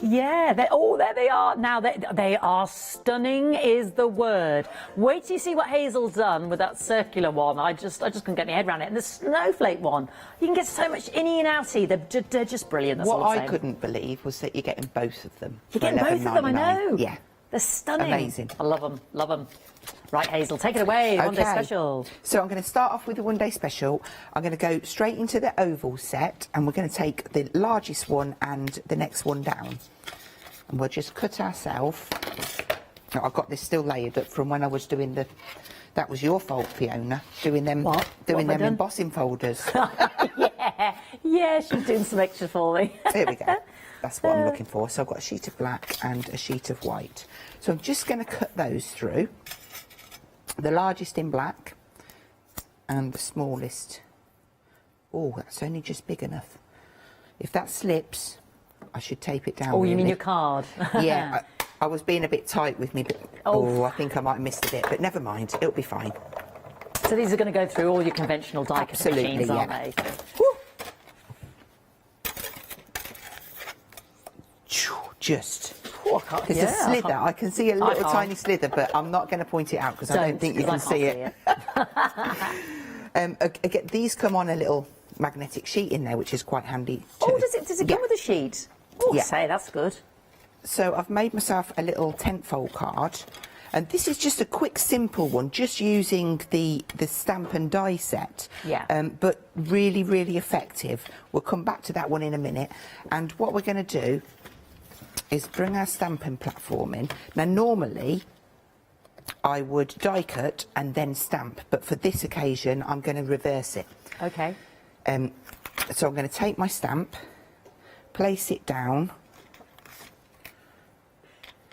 yeah, there they are. Now, they are stunning is the word. Wait till you see what Hazel's done with that circular one. I just couldn't get my head around it. And the snowflake one, you can get so much inny and outy. They're just brilliant. That's what all I'm I saying. couldn't believe was that you're getting both of them. You're getting both of them, I know. Yeah. They're stunning. Amazing. I love them, love them. Right, Hazel, take it away, one day special. So I'm going to start off with the one day special. I'm going to go straight into the oval set, and we're going to take the largest one and the next one down. And we'll just cut ourselves. I've got this still layered up from when I was doing the... That was your fault, Fiona, doing them, doing them embossing folders. Yeah, she's doing some extra for me. There we go. That's what I'm looking for. So I've got a sheet of black and a sheet of white. So I'm just going to cut those through. The largest in black and the smallest. Oh, that's only just big enough. If that slips, I should tape it down. Oh, you really. mean your card? Yeah, I was being a bit tight with me, but I think I might have missed a bit, but never mind, it'll be fine. So these are going to go through all your conventional die cut machines, aren't they? Just. There's a slither. I can see a little tiny slither, but I'm not going to point it out because I don't think you can see it. Again, these come on a little magnetic sheet in there, which is quite handy too. Oh, does it come with a sheet? Oh, yeah. Say, that's good. So I've made myself a little tent-fold card, and this is just a quick, simple one, just using the stamp and die set. Yeah. But really, really effective. We'll come back to that one in a minute. And what we're going to do is bring our stamping platform in. Now, normally, I would die cut and then stamp, but for this occasion, I'm going to reverse it. Okay. So I'm going to take my stamp, place it down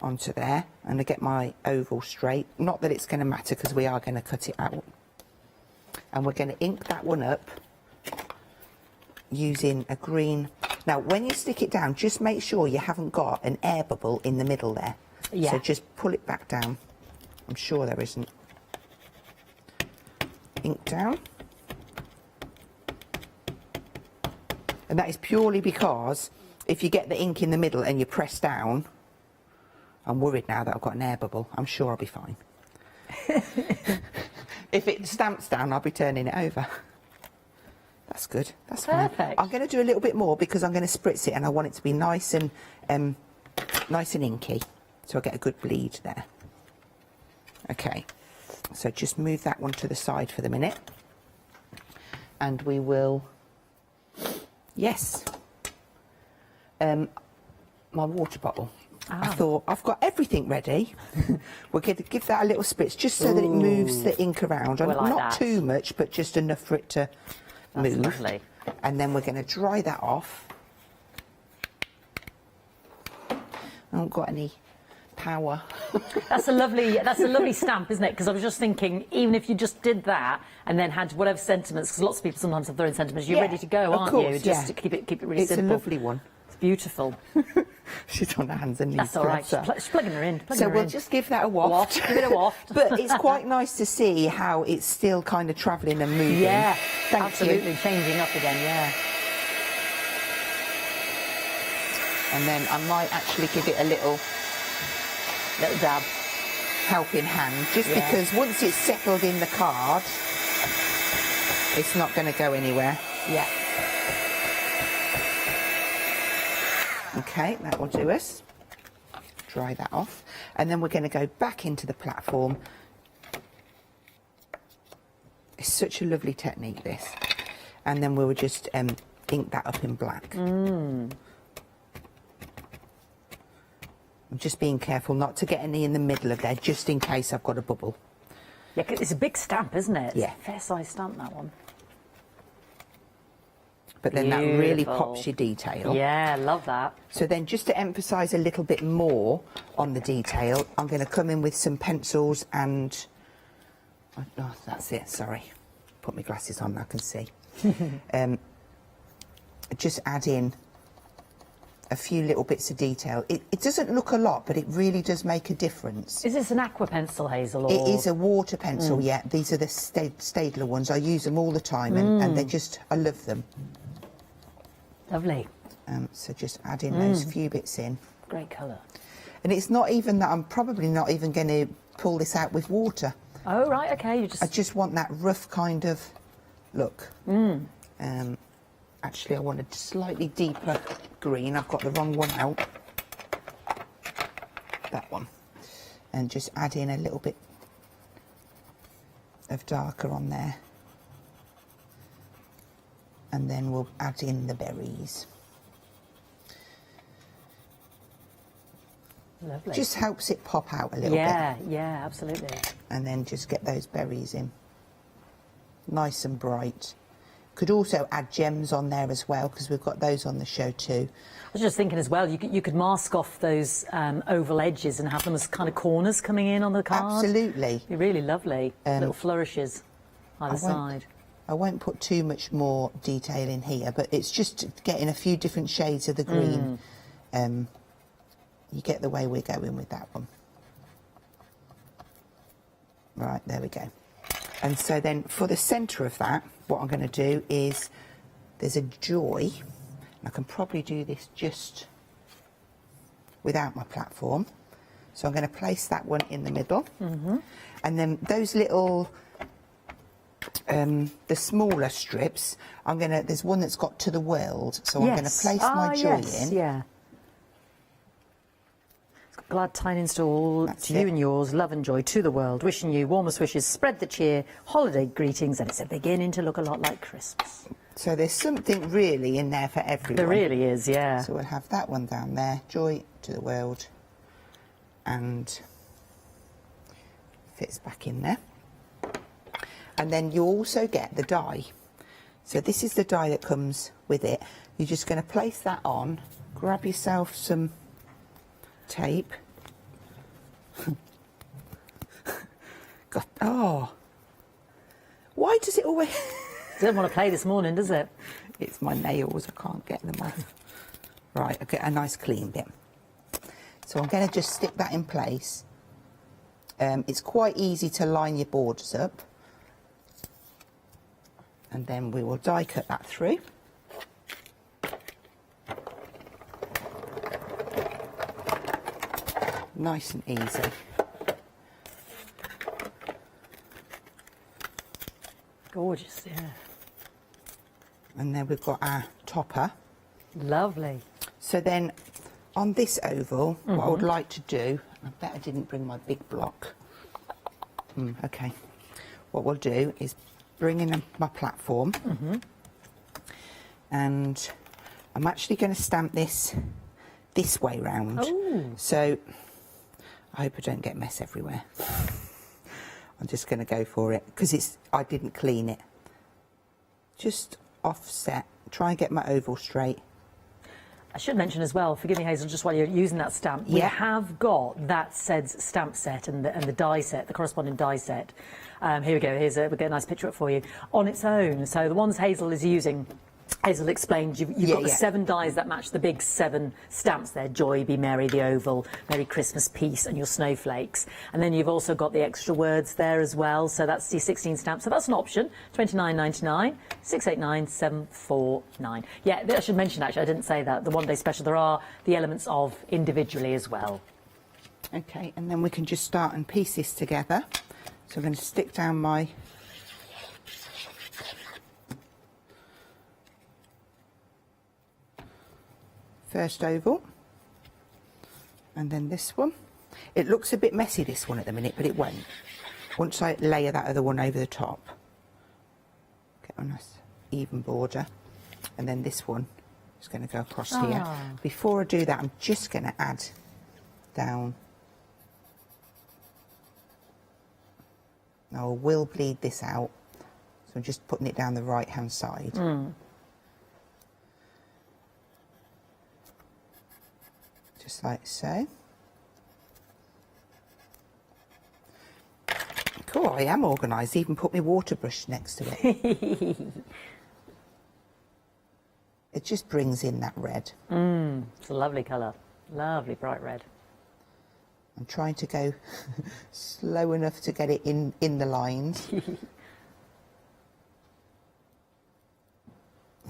onto there, and I get my oval straight. Not that it's going to matter because we are going to cut it out. And we're going to ink that one up using a green. Now, when you stick it down, just make sure you haven't got an air bubble in the middle there. Yeah. So just pull it back down. I'm sure there isn't. Ink down. And that is purely because if you get the ink in the middle and you press down, I'm worried now that I've got an air bubble. I'm sure I'll be fine. If it stamps down, I'll be turning it over. That's good. That's perfect. Fine. I'm going to do a little bit more because I'm going to spritz it and I want it to be nice and inky, so I get a good bleed there. Okay, so just move that one to the side for the minute, and we will. Yes. My water bottle. I thought, I've got everything ready. We're going to give that a little spritz just so that it moves the ink around. Like not that. too much, but just enough for it to move. Lovely. And then we're going to dry that off. I haven't got any power. That's a lovely stamp, isn't it? Because I was just thinking, even if you just did that and then had whatever sentiments, because lots of people sometimes have their own sentiments, you're ready to go, aren't you? Just to keep it really simple. It's a lovely one. It's beautiful. She's on her hands and knees. That's all right. She's plugging her in. So we'll just give that a waft. Give it a waft. But it's quite nice to see how it's still kind of travelling and moving. Yeah, absolutely. Changing up again, yeah. And then I might actually give it a little dab, helping hand, just because once it's settled in the card, it's not going to go anywhere. Yeah. Okay, that will do us. Dry that off. And then we're going to go back into the platform. It's such a lovely technique, this. And then we'll just ink that up in black. I'm just being careful not to get any in the middle of there, just in case I've got a bubble. Yeah, 'cause it's a big stamp, isn't it? Yeah. It's a fair size stamp, that one. But then that really pops your detail. Yeah, love that. So then just to emphasise a little bit more on the detail, I'm going to come in with some pencils and... Oh, that's it, sorry. Put my glasses on, I can see. Just add in a few little bits of detail. It doesn't look a lot, but it really does make a difference. Is this an aqua pencil, Hazel? Or... It is a water pencil, yeah. These are the Staedtler ones. I use them all the time, and they just... I love them. Lovely. So just add in those few bits in. Great colour. And it's not even that I'm probably not even going to pull this out with water. Oh, right, OK. I just want that rough kind of look. Actually, I want a slightly deeper green. I've got the wrong one out. That one. and just add in a little bit of darker on there, and then we'll add in the berries. Lovely. Just helps it pop out a little bit. Yeah, absolutely. And then just get those berries in, nice and bright. Could also add gems on there as well, because we've got those on the show too. I was just thinking as well, you could mask off those oval edges and have them as kind of corners coming in on the card. Absolutely. Be really lovely. Little flourishes either side. I won't put too much more detail in here, but it's just getting a few different shades of the green. You get the way we're going with that one. Right, there we go. And so then for the centre of that, what I'm going to do is, there's a joy. I can probably do this just without my platform. So I'm going to place that one in the middle. And then those little, the smaller strips, there's one that's got to the world. So I'm going to place my joy in. Yeah. Glad tidings to all, to you and yours, love and joy to the world. Wishing you warmest wishes, spread the cheer, holiday greetings, and it's beginning to look a lot like Christmas. So there's something really in there for everyone. There really is, yeah. So we'll have that one down there, joy to the world, and fits back in there. And then you also get the die. So this is the die that comes with it. You're just going to place that on, grab yourself some tape. God, why does it always... Doesn't want to play this morning, does it? It's my nails, I can't get them off. Right, I'll get a nice clean bit. So I'm going to just stick that in place. It's quite easy to line your borders up. And then we will die cut that through. Nice and easy. Gorgeous, yeah. And then we've got our topper. Lovely. So then on this oval, what I would like to do, I bet I didn't bring my big block. Okay. What we'll do is bring in my platform. And I'm actually going to stamp this way round. So I hope I don't get mess everywhere. I'm just going to go for it because I didn't clean it. Just offset, try and get my oval straight. I should mention as well, forgive me Hazel, just while you're using that stamp, we have got that said stamp set and the die set, the corresponding die set. Here we go, we'll get a nice picture up for you, on its own. So the ones Hazel is using, Hazel explained, you've got the 7 dies that match the big 7 stamps there, Joy, Be Merry, the oval, Merry Christmas, Peace, and your snowflakes. And then you've also got the extra words there as well, so that's the 16 stamps. So that's an option, $29.99, 689-749. Yeah, I should mention actually, I didn't say that, the one-day special, there are the elements of individually as well. Okay, and then we can just start and piece this together. So I'm going to stick down my first oval, and then this one. It looks a bit messy, this one at the minute, but it won't. Once I layer that other one over the top, get a nice even border, and then this one is going to go across here. Before I do that, I'm just going to add down. Now I will bleed this out, so I'm just putting it down the right hand side. Just like so. Cool, I am organised, even put my water brush next to it. It just brings in that red. It's a lovely colour, lovely bright red. I'm trying to go slow enough to get it in the lines. And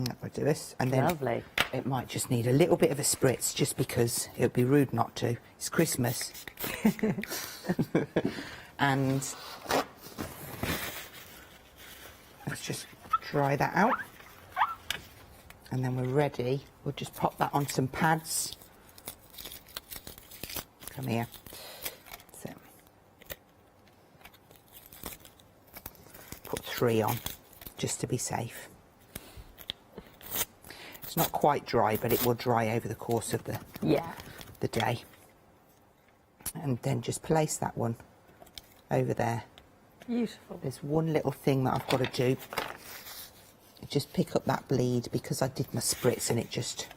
that would do this. And then Lovely. It might just need a little bit of a spritz, just because it would be rude not to. It's Christmas. And let's just dry that out. And then we're ready. We'll just pop that on some pads. Come here. So 3 on, just to be safe. It's not quite dry, but it will dry over the course of the day. And then just place that one over there. Beautiful. There's one little thing that I've got to do. Just pick up that bleed because I did my spritz and it just...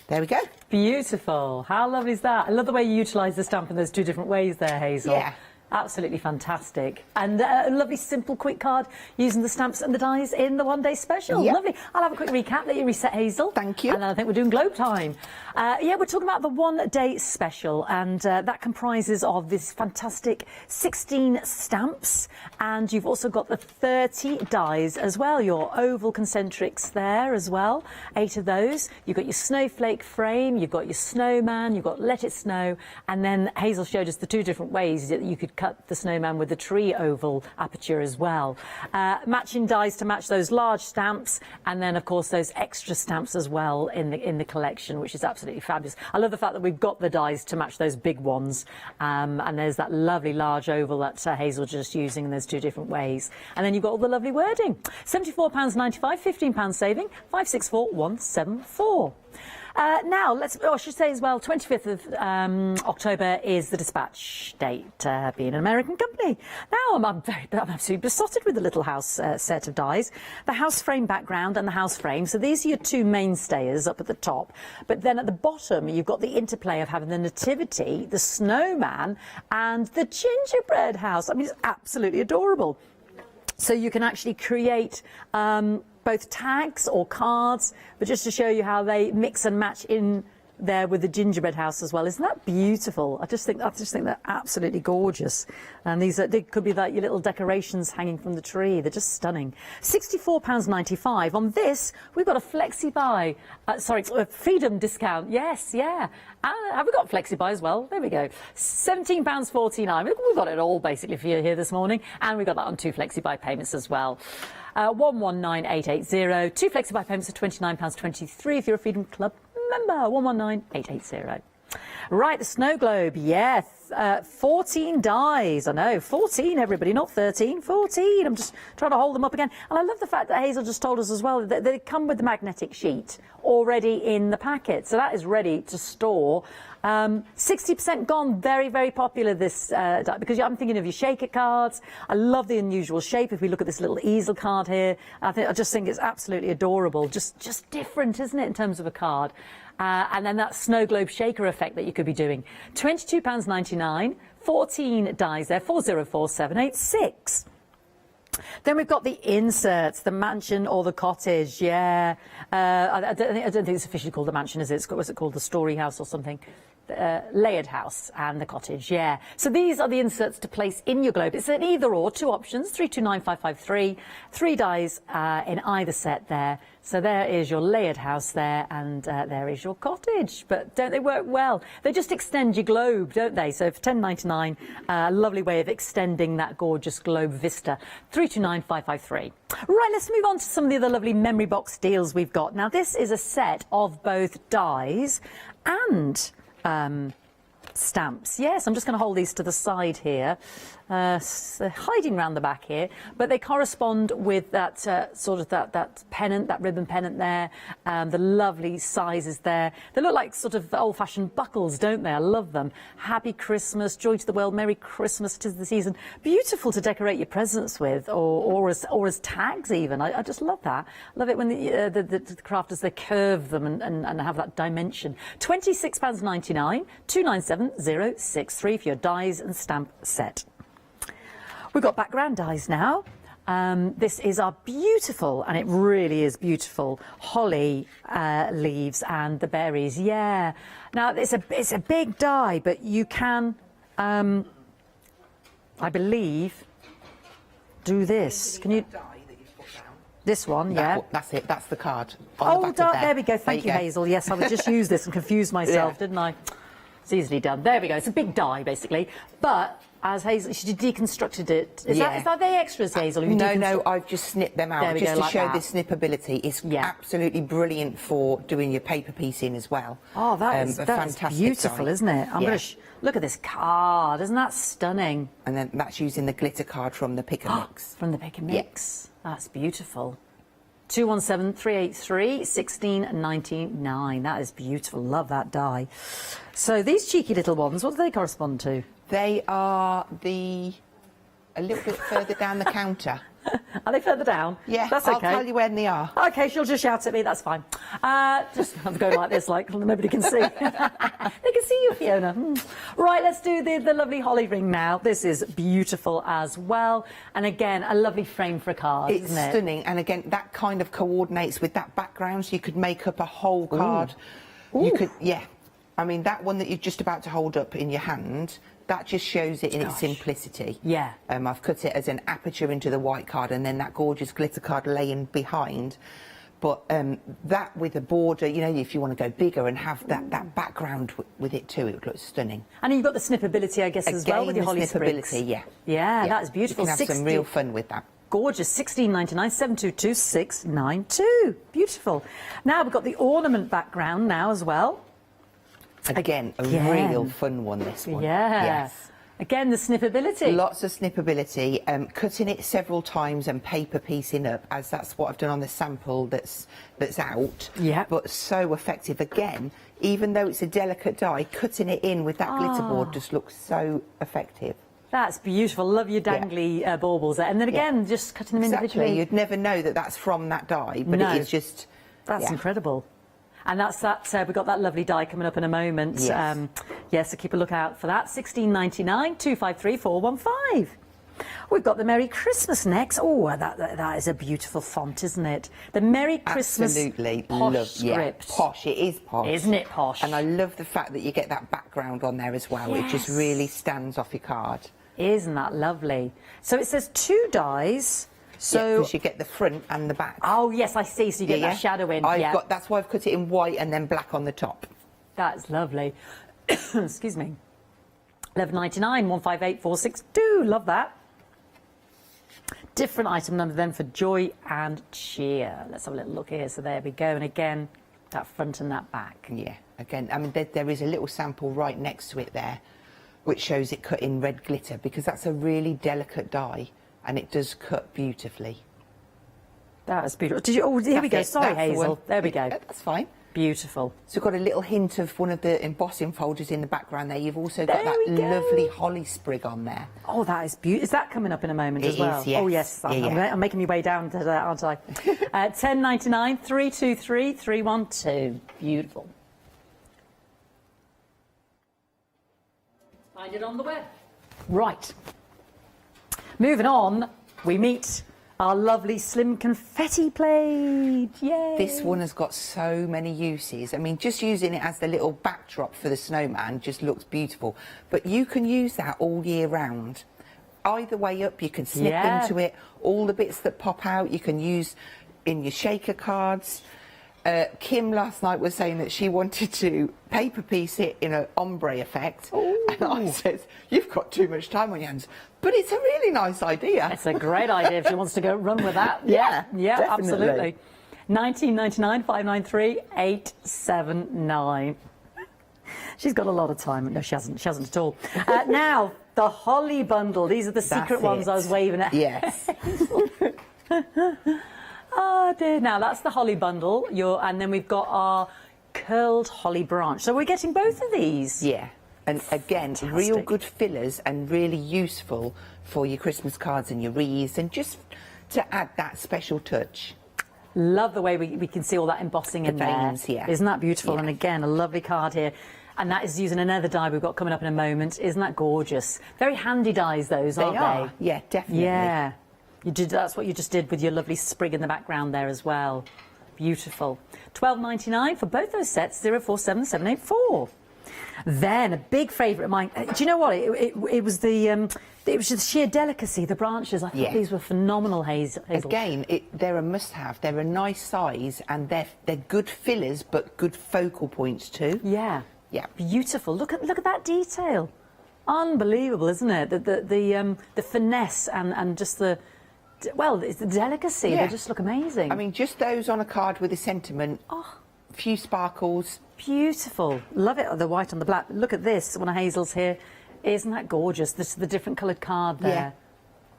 There we go. Beautiful. How lovely is that? I love the way you utilise the stamp in those 2 different ways there, Hazel. Yeah. Absolutely fantastic. And a lovely, simple, quick card using the stamps and the dies in the one-day special. Yep. Lovely. I'll have a quick recap. Let you reset, Hazel. Thank you. And then I think we're doing globe time. Yeah, we're talking about the one-day special, and that comprises of this fantastic 16 stamps, and you've also got the 30 dies as well, your oval concentrics there as well, 8 of those. You've got your snowflake frame, you've got your snowman, you've got Let It Snow, and then Hazel showed us the 2 different ways that you could cut the snowman with the tree oval aperture as well. Matching dies to match those large stamps, and then of course those extra stamps as well in the collection, which is absolutely fabulous. I love the fact that we've got the dies to match those big ones, and there's that lovely large oval that Hazel just using in those 2 different ways. And then you've got all the lovely wording. £74.95, £15 saving, 564174. Now, I should say as well, 25th of October is the dispatch date, being an American company. Now, I'm absolutely besotted with the little house set of dies. The house frame background and the house frame. So these are your 2 mainstays up at the top. But then at the bottom, you've got the interplay of having the nativity, the snowman, and the gingerbread house. I mean, it's absolutely adorable. So you can actually create both tags or cards, but just to show you how they mix and match in there with the gingerbread house as well. Isn't that beautiful? I just think they're absolutely gorgeous. And they could be like your little decorations hanging from the tree. They're just stunning. £64.95. On this, we've got a flexi buy. A freedom discount. Yes, yeah. Have we got flexi buy as well? There we go. £17.49. We've got it all basically for you here this morning, and we've got that on 2 flexi buy payments as well. 119880. 2 flexi buy payments of £29.23 if you're a Freedom Club member. 119880. Right, the snow globe, yes. 14 dies. I know, 14, everybody, not 13, 14. I'm just trying to hold them up again. And I love the fact that Hazel just told us as well that they come with the magnetic sheet already in the packet. So that is ready to store. 60% gone. Very, very popular, this, because I'm thinking of your shaker cards. I love the unusual shape. If we look at this little easel card here, I just think it's absolutely adorable. Just different, isn't it, in terms of a card? And then that snow globe shaker effect that you could be doing. £22.99, 14 dies there, 404786. Then we've got the inserts, the mansion or the cottage. Yeah, I don't think it's officially called the mansion, is it? What's it called? The story house or something? Layered house and the cottage, yeah. So these are the inserts to place in your globe. It's an either or, 2 options, 329553, 3 dies in either set there. So there is your layered house there, and there is your cottage. But don't they work well? They just extend your globe, don't they? So for £10.99, a lovely way of extending that gorgeous globe vista. 329553. Right, let's move on to some of the other lovely memory box deals we've got. Now, this is a set of both dies and stamps. Yes, I'm just going to hold these to the side here. They're hiding around the back here, but they correspond with that sort of that pennant, that ribbon pennant there, the lovely sizes there. They look like sort of old-fashioned buckles, don't they? I love them. Happy Christmas, joy to the world, Merry Christmas, 'tis the season. Beautiful to decorate your presents with, or as tags even. I just love that. Love it when the crafters, they curve them and have that dimension. £26.99, 297063 for your dies and stamp set. We've got background dies now. This is our beautiful, and it really is beautiful, holly leaves and the berries. Yeah. Now it's a big die, but you can, I believe, do this. Can you? This one, yeah. That's it. That's the card. Oh, there we go. Thank you, Hazel. Yes, I would just use this and confuse myself, didn't I? It's easily done. There we go. It's a big die, basically. But as Hazel. She deconstructed it. Is Yeah. that the extras, Hazel? Have you No, I've just snipped them out just to like show that. the snippability. It's absolutely brilliant for doing your paper piecing as well. Oh, that's fantastic beautiful, die. isn't it? I'm Yeah. going to look at this card. Isn't that stunning? And then that's using the glitter card from the Pick and Mix. From the Pick and Mix. That's beautiful. 217-383-1699. That is beautiful. Love that die. So these cheeky little ones, what do they correspond to? They are a little bit further down the counter. Are they further down? Yeah, that's okay. I'll tell you when they are. Okay, she'll just shout at me, that's fine. Just have to go like this, like nobody can see. They can see you, Fiona. Right, let's do the lovely holly ring now. This is beautiful as well. And again, a lovely frame for a card, It's isn't it? stunning. And again, that kind of coordinates with that background, so you could make up a whole card. Ooh. You could, yeah. I mean, that one that you're just about to hold up in your hand, that just shows it in its simplicity. Yeah. I've cut it as an aperture into the white card and then that gorgeous glitter card laying behind. But that with a border, you know, if you want to go bigger and have that background with it too, it would look stunning. And you've got the snippability, I guess, as well with your holly sprigs. Snippability, yeah. Yeah, that is beautiful. You can have some real fun with that. Gorgeous. 1699 722 692. Beautiful. Now we've got the ornament background now as well. Again, a real fun one, this one. Yeah. Yes. Again, the snippability. Lots of snippability. Cutting it several times and paper piecing up, as that's what I've done on the sample that's out. Yeah. But so effective. Again, even though it's a delicate die, cutting it in with that glitter board just looks so effective. That's beautiful. Love your dangly baubles there. And then again, just cutting them individually. You'd never know that that's from that die, but it is just... That's incredible. And that's that. We've got that lovely die coming up in a moment. Yes. So keep a lookout for that. 1699 253 415. We've got the Merry Christmas next. Oh, that is a beautiful font, isn't it? The Merry Christmas posh script. Posh. It is posh. Isn't it posh? And I love the fact that you get that background on there as well. It just really stands off your card. Isn't that lovely? So it says 2 dies. So because you get the front and the back. Oh yes, I see. So you get that shadow in. That's why I've cut it in white and then black on the top. That's lovely. Excuse me. 11.99 158 462. Love that. Different item number then for joy and cheer. Let's have a little look here. So there we go. And again, that front and that back. Yeah. Again, I mean, there is a little sample right next to it there, which shows it cut in red glitter, because that's a really delicate die. And it does cut beautifully. That is beautiful. Did you? Oh, here we go. Sorry, Hazel. There we go. That's fine. Beautiful. So we've got a little hint of one of the embossing folders in the background there. You've also got that lovely holly sprig on there. Oh, that is beautiful. Is that coming up in a moment as well? It is, yes. Oh, yes. I'm making my way down to that, aren't I? 10.99 323 312. Beautiful. Find it on the web. Right. Moving on, we meet our lovely slim confetti plate. Yay! This one has got so many uses. I mean, just using it as the little backdrop for the snowman just looks beautiful. But you can use that all year round. Either way up, you can snip into it. All the bits that pop out, you can use in your shaker cards. Kim last night was saying that she wanted to paper piece it in an ombre effect. Ooh. And I said, you've got too much time on your hands. But it's a really nice idea. It's a great idea if she wants to go run with that. Yeah, absolutely. 19.99 593 879. She's got a lot of time. No, she hasn't. She hasn't at all. Now, the holly bundle. These are the secret ones I was waving at. Yes. Oh dear. Now that's the holly bundle. And then we've got our curled holly branch. So we're getting both of these. Yeah. And again, real good fillers and really useful for your Christmas cards and your wreaths, and just to add that special touch. Love the way we can see all that embossing in veins, there. Isn't that beautiful? And again, a lovely card here. And that is using another die we've got coming up in a moment. Isn't that gorgeous? Very handy dies, those, aren't they? Are. Yeah, definitely. Yeah. That's what you just did with your lovely sprig in the background there as well. Beautiful. $12.99 for both those sets, 047784. Then a big favourite of mine. Do you know what? It was the sheer delicacy, the branches. I thought these were phenomenal, Hazel. Again, they're a must-have. They're a nice size, and they're good fillers, but good focal points too. Yeah. Yeah. Beautiful. Look at that detail. Unbelievable, isn't it? The finesse and just the, well, it's the delicacy. Yeah. They just look amazing. I mean, just those on a card with a sentiment. Oh, few sparkles. Beautiful. Love it. The white on the black. Look at this. One of Hazel's here. Isn't that gorgeous? This is the different coloured card there.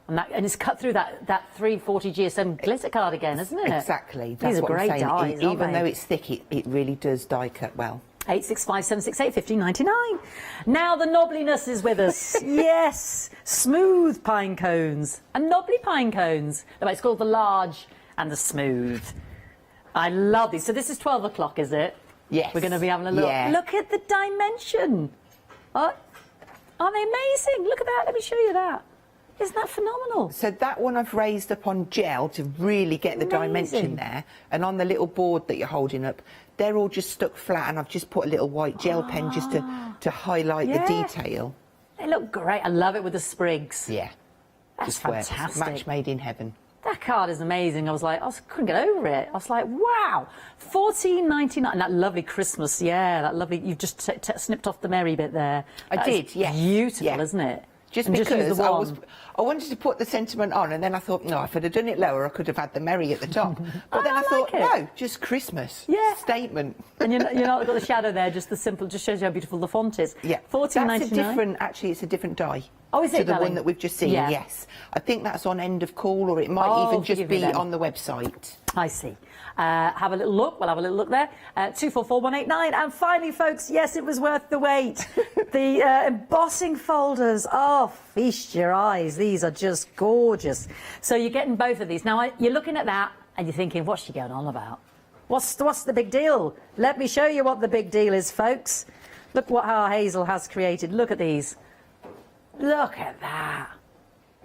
Yeah. And it's cut through that 340 GSM glitter card again, isn't it? Exactly. That's These are what great I'm saying. dyes, aren't Even they? though it's thick, it really does die cut well. 865 768 15.99. Now the knobbliness is with us. Yes, smooth pine cones and knobbly pine cones. It's called the large and the smooth. I love these. So this is 12 o'clock, is it? Yes. We're going to be having a look. Yeah. Look at the dimension. Oh, aren't they amazing? Look at that. Let me show you that. Isn't that phenomenal? So that one I've raised up on gel to really get the dimension there. And on the little board that you're holding up, they're all just stuck flat, and I've just put a little white gel pen just to highlight the detail. They look great. I love it with the sprigs. Yeah. That's just works. fantastic. Match made in heaven. That card is amazing. I was like, couldn't get over it. I was like, wow, $14.99. And that lovely Christmas, yeah, that lovely. You've just snipped off the merry bit there. I did, yeah. Beautiful, isn't it? Just And because use the wand. I wanted to put the sentiment on, and then I thought, no, if I'd have done it lower, I could have had the merry at the top. But then I thought, no, just Christmas. Yeah. Statement. And you're not got the shadow there, just the simple, just shows you how beautiful the font is. Yeah. $14.99. That's a different, actually, it's a different die. Oh, is it, to the darling? one that we've just seen, Yeah. yes. I think that's on end of call, or it might even just be on the website. I see. Have a little look. We'll have a little look there. 244189. And finally, folks, yes, it was worth the wait. The embossing folders. Oh, feast your eyes. These are just gorgeous. So you're getting both of these. Now, you're looking at that and you're thinking, what's she going on about? What's the big deal? Let me show you what the big deal is, folks. Look what our Hazel has created. Look at these. Look at that.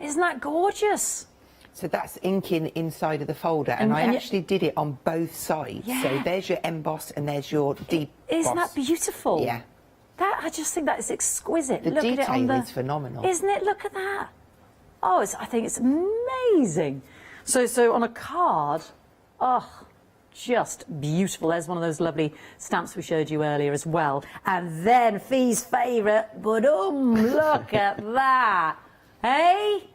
Isn't that gorgeous? So that's inking inside of the folder, and I actually did it on both sides. Yeah. So there's your emboss and there's your deep. Isn't that beautiful? Yeah. I just think that is exquisite. The Look at it on detail the, is phenomenal. Isn't it? Look at that. Oh, I think it's amazing. So on a card, just beautiful. There's one of those lovely stamps we showed you earlier as well. And then Fee's favourite, look at that. Hey?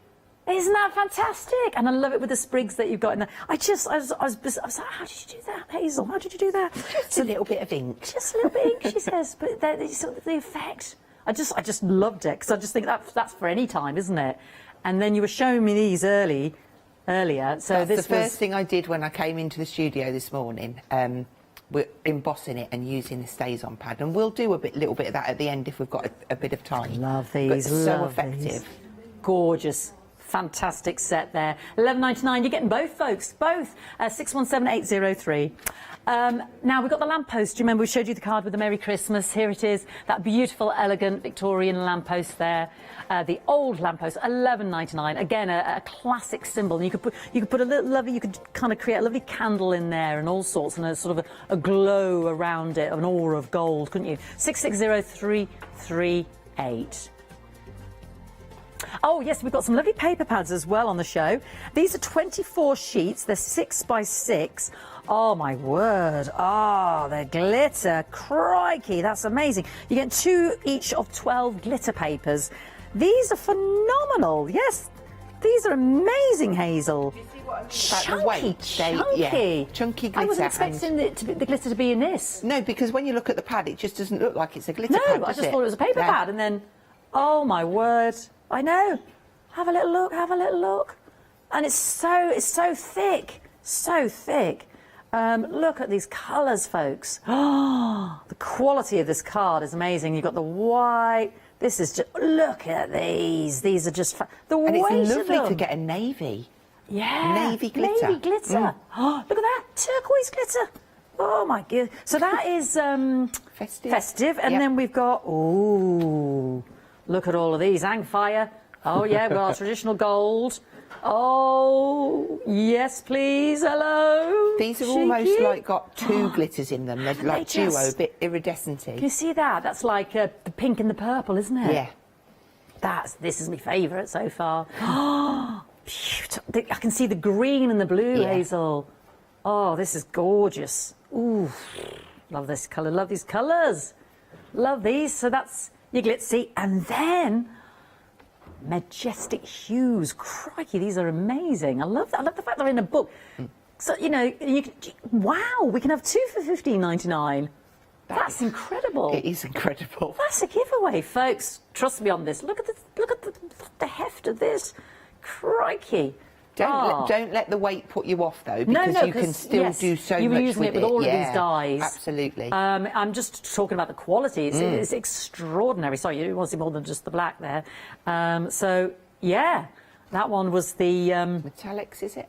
Isn't that fantastic? And I love it with the sprigs that you've got in there. I was like, how did you do that, Hazel? How did you do that? Just a little bit of ink. Just a little bit of ink, she says. But the effect, I just loved it, because I just think that's for any time, isn't it? And then you were showing me these earlier. So That's the first thing I did when I came into the studio this morning. We're embossing it and using the stays-on pad, and we'll do a little bit of that at the end if we've got a bit of time. Love these. But so love effective. These. Gorgeous. Fantastic set there. $11.99. You're getting both, folks. Both. 617803. Now, we've got the lamppost. Do you remember we showed you the card with the Merry Christmas? Here it is. That beautiful, elegant Victorian lamppost there. The old lamppost, $11.99. Again, a classic symbol. And you could put a little lovely. You could kind of create a lovely candle in there and all sorts, and a sort of a glow around it, an aura of gold, couldn't you? 660338. Oh, yes, we've got some lovely paper pads as well on the show. These are 24 sheets. They're 6 by 6. Oh, my word. Oh, they're glitter. Crikey, that's amazing. You get 2 each of 12 glitter papers. These are phenomenal. Yes, these are amazing, Hazel. Chunky. Yeah, chunky glitter. I wasn't expecting the glitter to be in this. No, because when you look at the pad, it just doesn't look like it's a glitter No, pad, I just thought it was a paper pad, and then, oh, my word. I know. Have a little look. Have a little look. And it's so thick. So thick. Look at these colours, folks. Oh, the quality of this card is amazing. You've got the white. This is just, look at these. These are just, the weight of them. And it's lovely to get a navy. Yeah. Navy glitter. Navy glitter. Oh, look at that. Turquoise glitter. Oh, my God. So that is festive. And then we've got, ooh. Look at all of these. Hang fire. Oh, yeah, we've got our traditional gold. Oh, yes, please. Hello. These are almost like got 2 glitters in them. They're like duo, a bit iridescent-y. Can you see that? That's like the pink and the purple, isn't it? Yeah. This is my favourite so far. Oh, beautiful. I can see the green and the blue, Hazel. Oh, this is gorgeous. Ooh, love this colour. Love these colours. Love these. So that's your glitzy, and then majestic hues. Crikey, these are amazing. I love that. I love the fact they're in a book. So, you know, wow, we can have 2 for £15.99. That's incredible. It is incredible. That's a giveaway, folks. Trust me on this. Look at the heft of this. Crikey. Don't let the weight put you off, though, because you can still do so much with it. You were using it with all of these dies. Absolutely. I'm just talking about the quality. It's extraordinary. Sorry, you want to see more than just the black there. So, yeah, that one was the... Metallics, is it?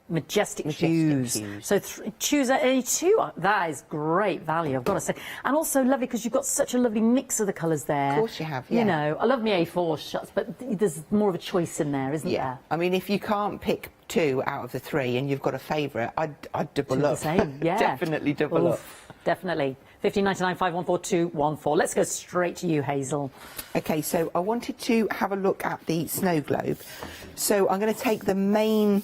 Majestic hues. So choose any two. That is great value, I've got to say. And also lovely because you've got such a lovely mix of the colours there. Of course you have, yeah. You know, I love my A4 shots, but there's more of a choice in there, isn't there? I mean, if you can't pick 2 out of the 3 and you've got a favourite, I'd double up. The same, yeah. Definitely double up. Definitely. £15.99 514214. Let's go straight to you, Hazel. OK, so I wanted to have a look at the snow globe. So I'm going to take the main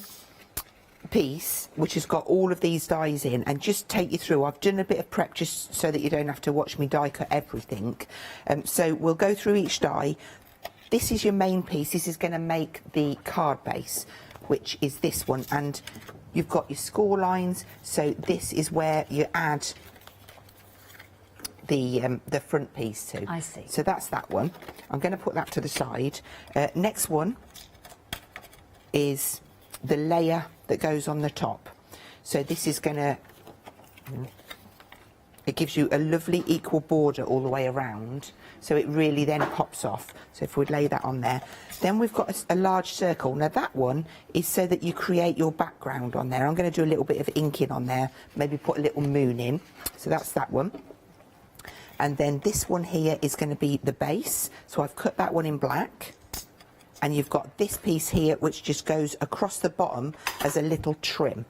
piece, which has got all of these dies in, and just take you through. I've done a bit of prep just so that you don't have to watch me die cut everything. So we'll go through each die. This is your main piece. This is going to make the card base, which is this one, and you've got your score lines. So this is where you add the front piece to. I see. So that's that one. I'm going to put that to the side. Next one is the layer that goes on the top. So this is going to, it gives you a lovely equal border all the way around, so it really then pops off. So if we lay that on there, then we've got a large circle. Now that one is so that you create your background on there. I'm going to do a little bit of inking on there, maybe put a little moon in. So that's that one. And then this one here is going to be the base. So I've cut that one in black. And you've got this piece here, which just goes across the bottom as a little trim.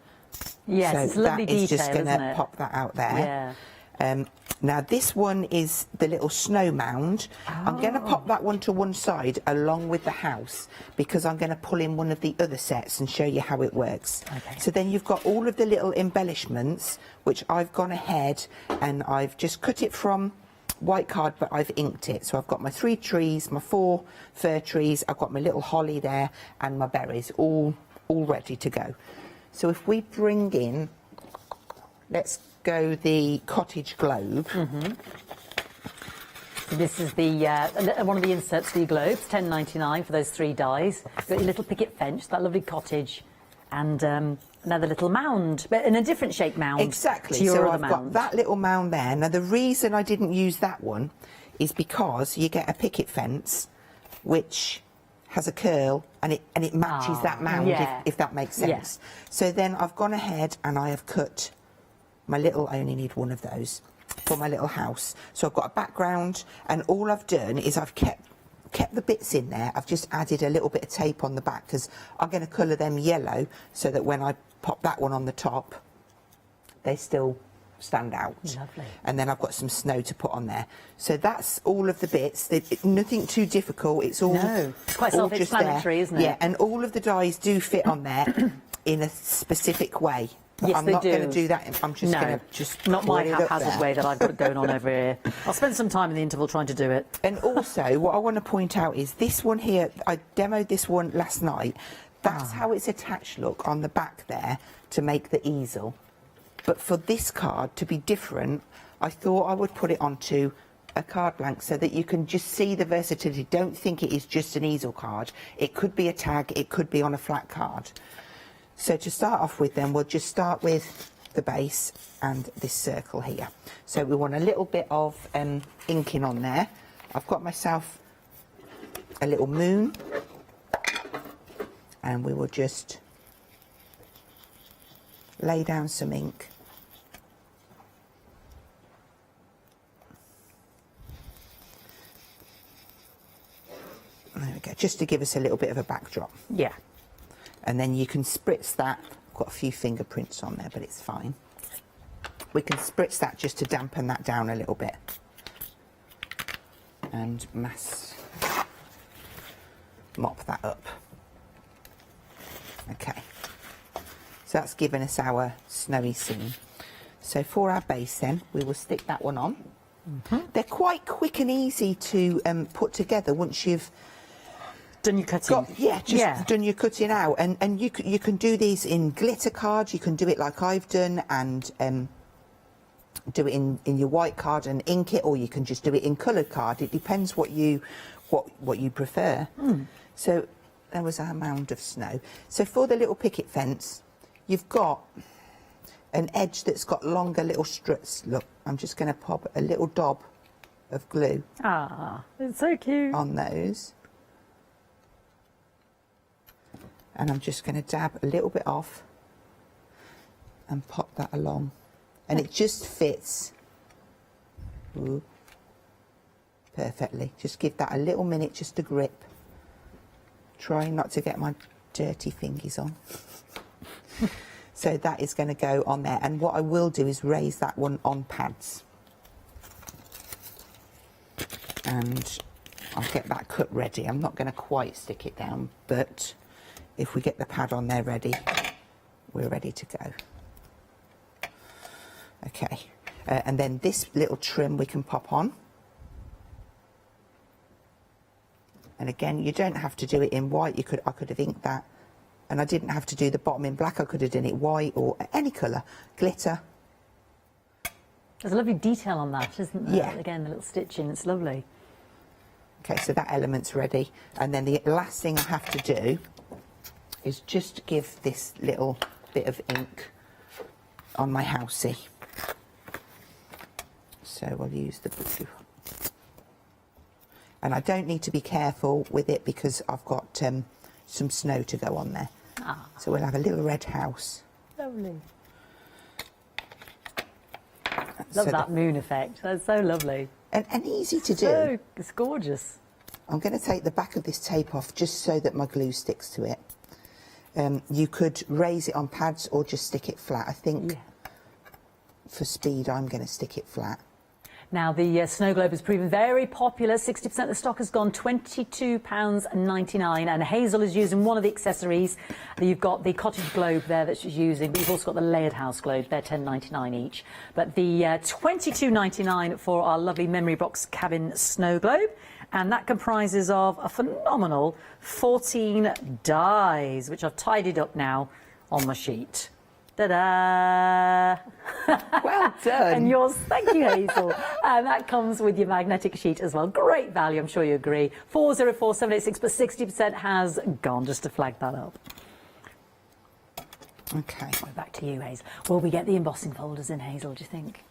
Yes, so it's lovely detail, that is just going to it? pop that out there. Yeah. Now this one is the little snow mound. I'm going to pop that one to one side along with the house, because I'm going to pull in one of the other sets and show you how it works. Okay. So then you've got all of the little embellishments, which I've gone ahead and I've just cut it from white card, but I've inked it. So I've got my 3 trees, my 4 fir trees, I've got my little holly there, and my berries all ready to go. So if we bring in, let's go the cottage globe. This is the one of the inserts for your globes, £10.99 for those 3 dies. You've got your little picket fence, that lovely cottage, and another little mound, but in a different shaped mound. Exactly. To your so other I've mound. got that little mound there. Now the reason I didn't use that one is because you get a picket fence which has a curl and it matches that mound, if that makes sense. Yeah. So then I've gone ahead and I have cut my little, I only need one of those for my little house. So I've got a background, and all I've done is I've kept the bits in there. I've just added a little bit of tape on the back because I'm going to colour them yellow so that when I pop that one on the top, they still stand out. Lovely. And then I've got some snow to put on there. So that's all of the bits. Nothing too difficult. It's all, it's quite all just there. self-explanatory, isn't it? Yeah, and all of the dies do fit on there in a specific way. Yes, I'm they not do. going to do that. I'm just going to just not my put it up haphazard there. way that I've got it going on over here. I'll spend some time in the interval trying to do it. And also, what I want to point out is this one here. I demoed this one last night. That's how it's attached, look, on the back there to make the easel. But for this card to be different, I thought I would put it onto a card blank so that you can just see the versatility. Don't think it is just an easel card. It could be a tag, it could be on a flat card. So to start off with then, we'll just start with the base and this circle here. So we want a little bit of inking on there. I've got myself a little moon, and we will just lay down some ink. There we go, just to give us a little bit of a backdrop. Yeah. And then you can spritz that. I've got a few fingerprints on there, but it's fine. We can spritz that just to dampen that down a little bit. And mop that up. Okay. So that's given us our snowy scene. So for our base then, we will stick that one on. They're quite quick and easy to put together once you've done your cutting. Done your cutting out, and you can do these in glitter cards. You can do it like I've done, and do it in your white card and ink it, or you can just do it in coloured card. It depends what you prefer. So there was our mound of snow. So for the little picket fence, you've got an edge that's got longer little strips. Look, I'm just going to pop a little dab of glue. Ah, it's so cute. On those. And I'm just going to dab a little bit off and pop that along. And it just fits perfectly. Just give that a little minute just to grip. Trying not to get my dirty fingies on. So that is going to go on there. And what I will do is raise that one on pads. And I'll get that cut ready. I'm not going to quite stick it down, but if we get the pad on there ready, we're ready to go. Okay, and then this little trim we can pop on. And again, you don't have to do it in white. I could have inked that, and I didn't have to do the bottom in black. I could have done it white or any colour, glitter. There's a lovely detail on that, isn't there? Yeah. Again, the little stitching, it's lovely. Okay, so that element's ready, and then the last thing I have to do is just give this little bit of ink on my housey. So we'll use the blue. And I don't need to be careful with it because I've got some snow to go on there. So we'll have a little red house. Lovely. Love that moon effect. That's so lovely. And easy to do. So, it's gorgeous. I'm going to take the back of this tape off just so that my glue sticks to it. You could raise it on pads or just stick it flat. I think for speed I'm going to stick it flat. Now, the snow globe has proven very popular. 60% of the stock has gone £22.99, and Hazel is using one of the accessories. You've got the cottage globe there that she's using, but you've also got the layered house globe. They're £10.99 each. But the £22.99 for our lovely memory box cabin snow globe, and that comprises of a phenomenal 14 dies, which I've tidied up now on my sheet. Ta-da! Well done. And yours, thank you, Hazel. And that comes with your magnetic sheet as well. Great value, I'm sure you agree. 404786, but 60% has gone, just to flag that up. Okay. We're back to you, Hazel. Will we get the embossing folders in, Hazel, do you think?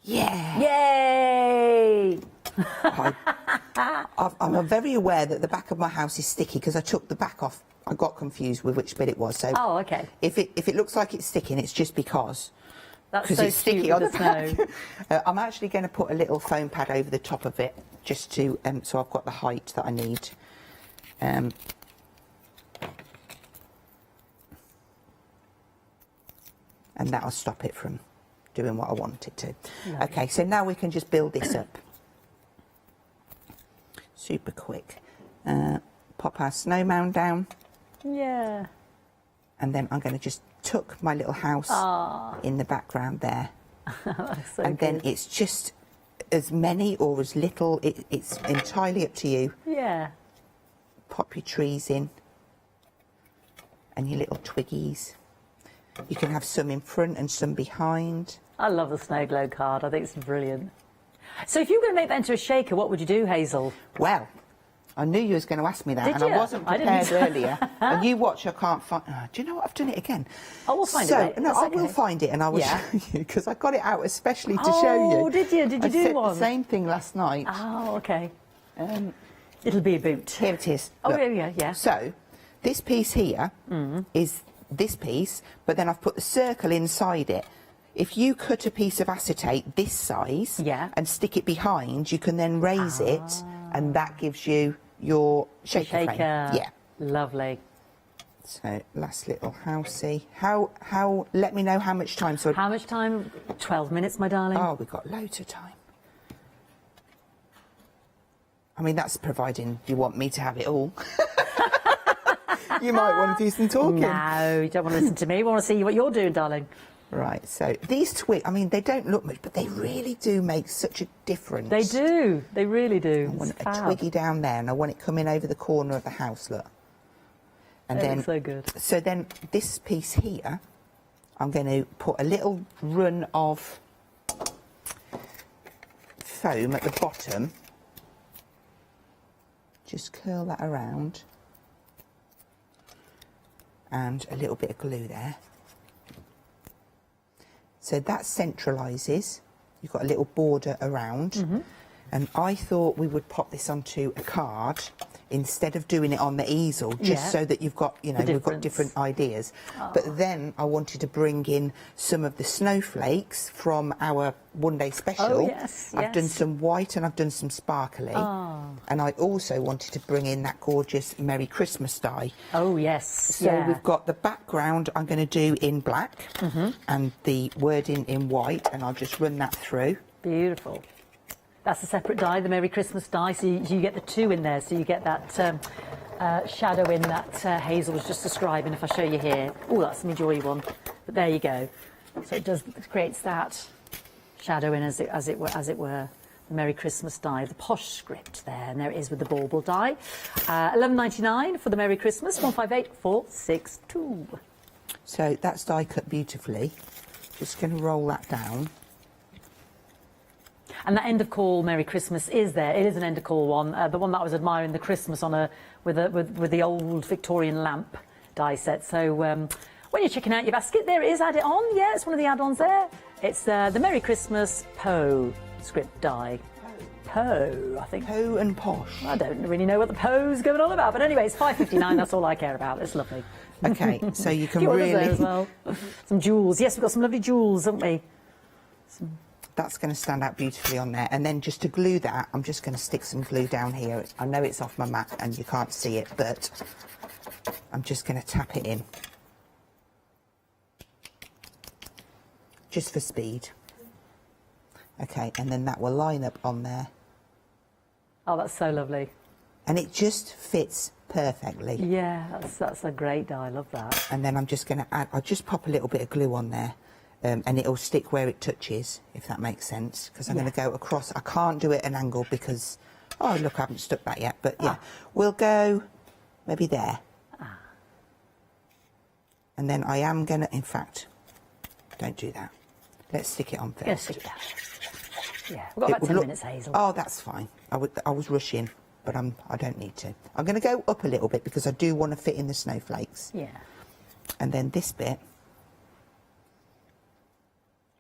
Yeah. Yay! I'm very aware that the back of my house is sticky because I took the back off. I got confused with which bit it was. So okay. If it looks like it's sticking, it's just because so it's sticky on the snow. I'm actually going to put a little foam pad over the top of it just to so I've got the height that I need. And that'll stop it from doing what I want it to. Lovely. Okay, so now we can just build this up. Super quick. Pop our snow mound down. Yeah. And then I'm going to just tuck my little house in the background there. So and then it's just as many or as little. It's entirely up to you. Yeah. Pop your trees in and your little twiggies. You can have some in front and some behind. I love the snow globe card. I think it's brilliant. So if you were going to make that into a shaker, what would you do, Hazel? Well, I knew you was going to ask me that, Did and you? I wasn't prepared earlier. And you watch, I can't find. Do you know what? I've done it again. I will find it. No, I will find it, and I will show you because I got it out especially to show you. Oh, did you? Did you do one? I said the same thing last night. Oh, okay. It'll be a boot. Here it is. Oh, Look. yeah. So, this piece here is this piece, but then I've put the circle inside it. If you cut a piece of acetate this size and stick it behind, you can then raise it, and that gives you your shaker frame. Yeah. Lovely. So, last little housey. Let me know how much time. So how much time? 12 minutes, my darling. Oh, we've got loads of time. I mean, that's providing you want me to have it all. You might want to do some talking. No, you don't want to listen to me. We want to see what you're doing, darling. Right, so these twigs, I mean, they don't look much, but they really do make such a difference. They do. They really do. I want a twiggy down there, and I want it coming over the corner of the house, look. And then, so good. So then this piece here, I'm going to put a little run of foam at the bottom. Just curl that around. And a little bit of glue there. So that centralises. You've got a little border around. And I thought we would pop this onto a card instead of doing it on the easel, just so that you've got, you know, we've got different ideas. But then I wanted to bring in some of the snowflakes from our one-day special. I've done some white and I've done some sparkly. And I also wanted to bring in that gorgeous Merry Christmas die. Oh, yes. So we've got the background I'm going to do in black and the wording in white, and I'll just run that through. Beautiful. That's a separate die, the Merry Christmas die, so you get the two in there, so you get that shadow in that Hazel was just describing. If I show you here, oh, that's an enjoy one, but there you go. So it creates that shadow in as it were. The Merry Christmas die, the posh script there, and there it is with the bauble die. £11.99 for the Merry Christmas, 158462. So that's die cut beautifully. Just going to roll that down. And that end of call Merry Christmas is there. It is an end of call one. The one that I was admiring, the Christmas on with the old Victorian lamp die set. So when you're checking out your basket, there it is. Add it on. Yeah, it's one of the add-ons there. It's the Merry Christmas Poe script die. Poe, I think. Poe and posh. I don't really know what the Poe's going on about, but anyway, it's £5.59. That's all I care about. It's lovely. Okay, so you can really really as well. Some jewels. Yes, we've got some lovely jewels, haven't we? That's going to stand out beautifully on there. And then just to glue that, I'm just going to stick some glue down here. I know it's off my mat and you can't see it, but I'm just going to tap it in. Just for speed. Okay, and then that will line up on there. Oh, that's so lovely. And it just fits perfectly. Yeah, that's a great die. I love that. And then I'm just going to add, I'll just pop a little bit of glue on there. And it'll stick where it touches, if that makes sense, because I'm going to go across. I can't do it at an angle because, oh, look, I haven't stuck that yet, but yeah, we'll go maybe there. And then I am going to, in fact, don't do that. Let's stick it on first. Yeah, stick that. Yeah, we've got about 10 minutes, Hazel. Oh, that's fine. I was rushing, but I don't need to. I'm going to go up a little bit because I do want to fit in the snowflakes. Yeah. And then this bit.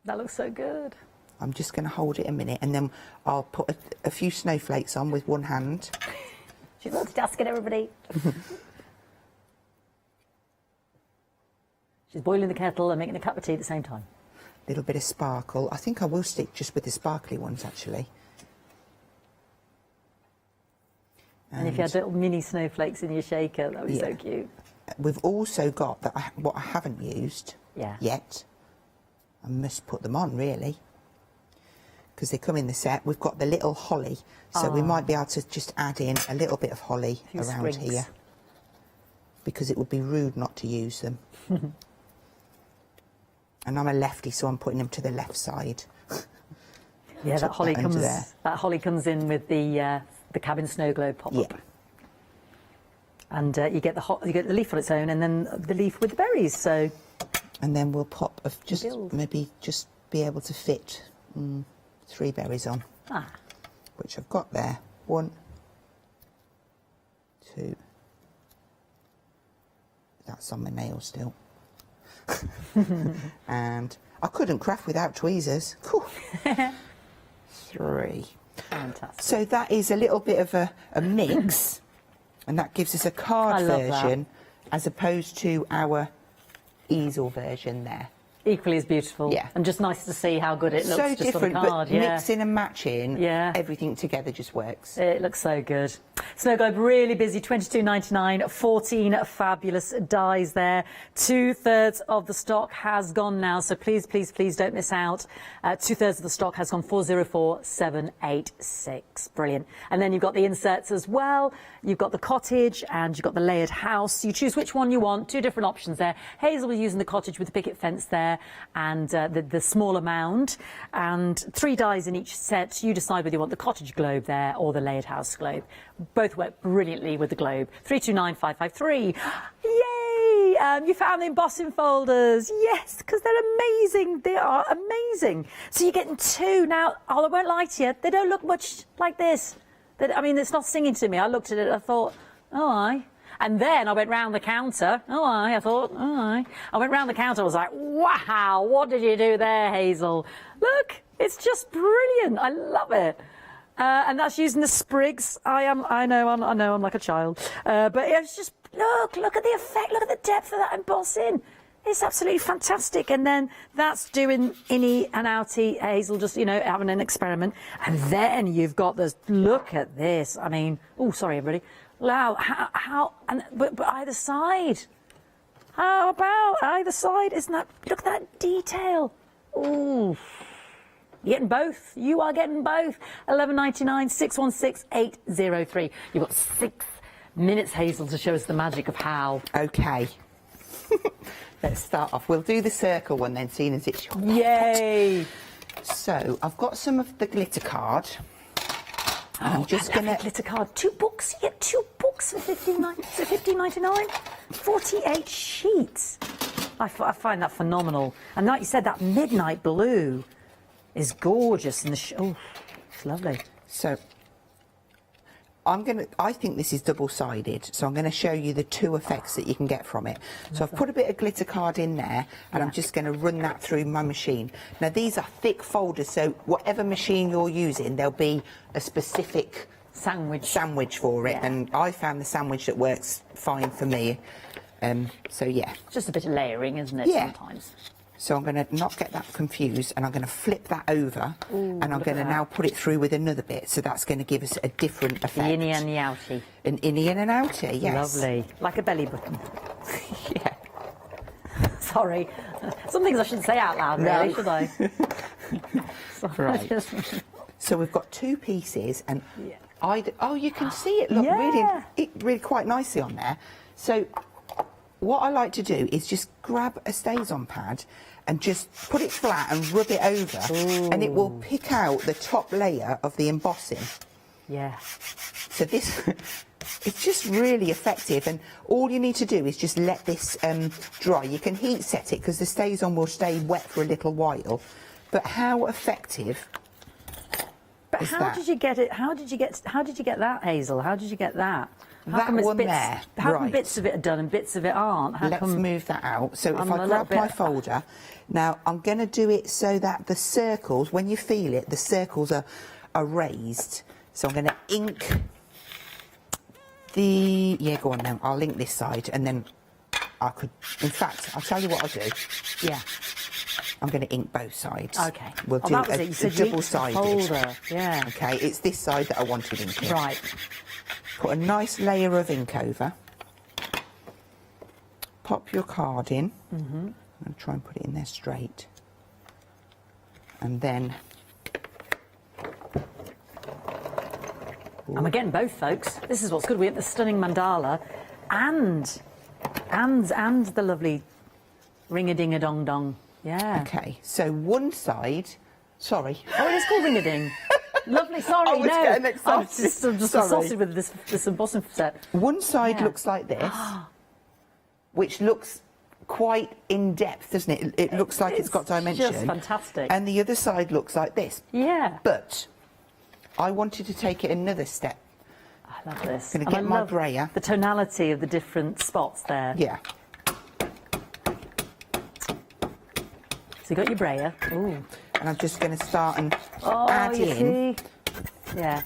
That looks so good. I'm just going to hold it a minute and then I'll put a few snowflakes on with one hand. She's multitasking, everybody. She's boiling the kettle and making a cup of tea at the same time. A little bit of sparkle. I think I will stick just with the sparkly ones, actually. And if you had little mini snowflakes in your shaker, that would be so cute. We've also got what I haven't used yet. I must put them on, really, because they come in the set. We've got the little holly, so we might be able to just add in a little bit of holly around here, because it would be rude not to use them. And I'm a lefty, so I'm putting them to the left side. Yeah, that holly comes in with the cabin snow globe pop-up. Yeah. And you get the leaf on its own, and then the leaf with the berries. So. And then we'll pop maybe just be able to fit 3 berries on, which I've got there. 1, 2. That's on my nail still. And I couldn't craft without tweezers. Cool. 3. Fantastic. So that is a little bit of a mix, and that gives us a card version as opposed to our easel version there. Equally as beautiful. Yeah. And just nice to see how good it looks so just different, on a card. But mixing and matching, everything together just works. It looks so good. Snow Globe really busy, £22.99, 14 fabulous dies there. 2/3 of the stock has gone now, so please, please, please don't miss out. 2/3 of the stock has gone, 404786. Brilliant. And then you've got the inserts as well. You've got the cottage and you've got the layered house. You choose which one you want. 2 different options there. Hazel was using the cottage with the picket fence there. there, and the smaller mound, and 3 dies in each set. You decide whether you want the cottage globe there or the layered house globe. Both work brilliantly with the globe. 329553. Yay! You found the embossing folders. Yes, because they're amazing. They are amazing. So you're getting 2 now. Oh, I won't lie to you. They don't look much like this. I mean, it's not singing to me. I looked at it. I thought, oh, aye. And then I went round the counter. Oh, aye. I thought, oh, aye. I went round the counter. I was like, wow, what did you do there, Hazel? Look, it's just brilliant. I love it. And that's using the sprigs. I know I'm like a child. But it's just, look at the effect. Look at the depth of that embossing. It's absolutely fantastic. And then that's doing innie and outie, Hazel, just, you know, having an experiment. And then you've got this, look at this. I mean, oh, sorry, everybody. Wow, but either side. How about either side? Isn't that, look at that detail. Ooh. You're getting both. You are getting both. 11.99, 616 803. You've got 6 minutes, Hazel, to show us the magic of how. Okay. Let's start off. We'll do the circle one then, seeing as it's your Yay! So I've got some of the glitter card. I'm just going to... Glitter card. 2 books. You get 2 books for $15.99. 48 sheets. I find that phenomenal. And like you said, that midnight blue is gorgeous. And oh, it's lovely. So I think this is double-sided, so I'm going to show you the 2 effects that you can get from it. So I've put a bit of glitter card in there, and I'm just going to run that through my machine. Now, these are thick folders, so whatever machine you're using, there'll be a specific sandwich for it, and I found the sandwich that works fine for me. So, yeah. Just a bit of layering, isn't it, sometimes? So I'm going to not get that confused, and I'm going to flip that over, and I'm going to now put it through with another bit, so that's going to give us a different effect. The innie and the outie. An innie and an outie, yes. Lovely. Like a belly button. Yeah. Sorry. Some things I shouldn't say out loud, really, should I? Right. So we've got 2 pieces, and oh, you can see it look really quite nicely on there. So what I like to do is just grab a StazOn pad and just put it flat and rub it over, and it will pick out the top layer of the embossing. Yeah. So this, it's just really effective, and all you need to do is just let this dry. You can heat set it because the StazOn will stay wet for a little while, but how effective But is how that? did you get it? How did you get that, Hazel? How did you get that? How That come one bits, there, how come right. bits of it are done and bits of it aren't? How Let's come move that out. So if I'm I a grab little my bit- folder, now I'm going to do it so that the circles, when you feel it, the circles are raised. So I'm going to ink the... Yeah, go on now. I'll ink this side, and then I could... In fact, I'll tell you what I'll do. Yeah. I'm going to ink both sides. Okay. We'll do that was a, it. You said a you inked the double-sided. folder. Yeah. Okay, it's this side that I wanted inking. Right. Put a nice layer of ink over. Pop your card in. I'm going to try and put it in there straight. And then... And we're getting both, folks. This is what's good. We get the stunning mandala and the lovely ring-a-ding-a-dong-dong. Yeah. Okay, so one side... Sorry. Oh, it is called ring-a-ding. Lovely, sorry, I was no. getting excited. I'm just Sorry. exhausted with this embossing set. One side Yeah. looks like this, which looks quite in-depth, doesn't it? It looks like it's got dimension. Just fantastic. And the other side looks like this. Yeah. But I wanted to take it another step. I love this. Gonna And get I my love brayer. the tonality of the different spots there. Yeah. So you got your brayer. Ooh. And I'm just going to start and Oh, add you in. see? Yeah.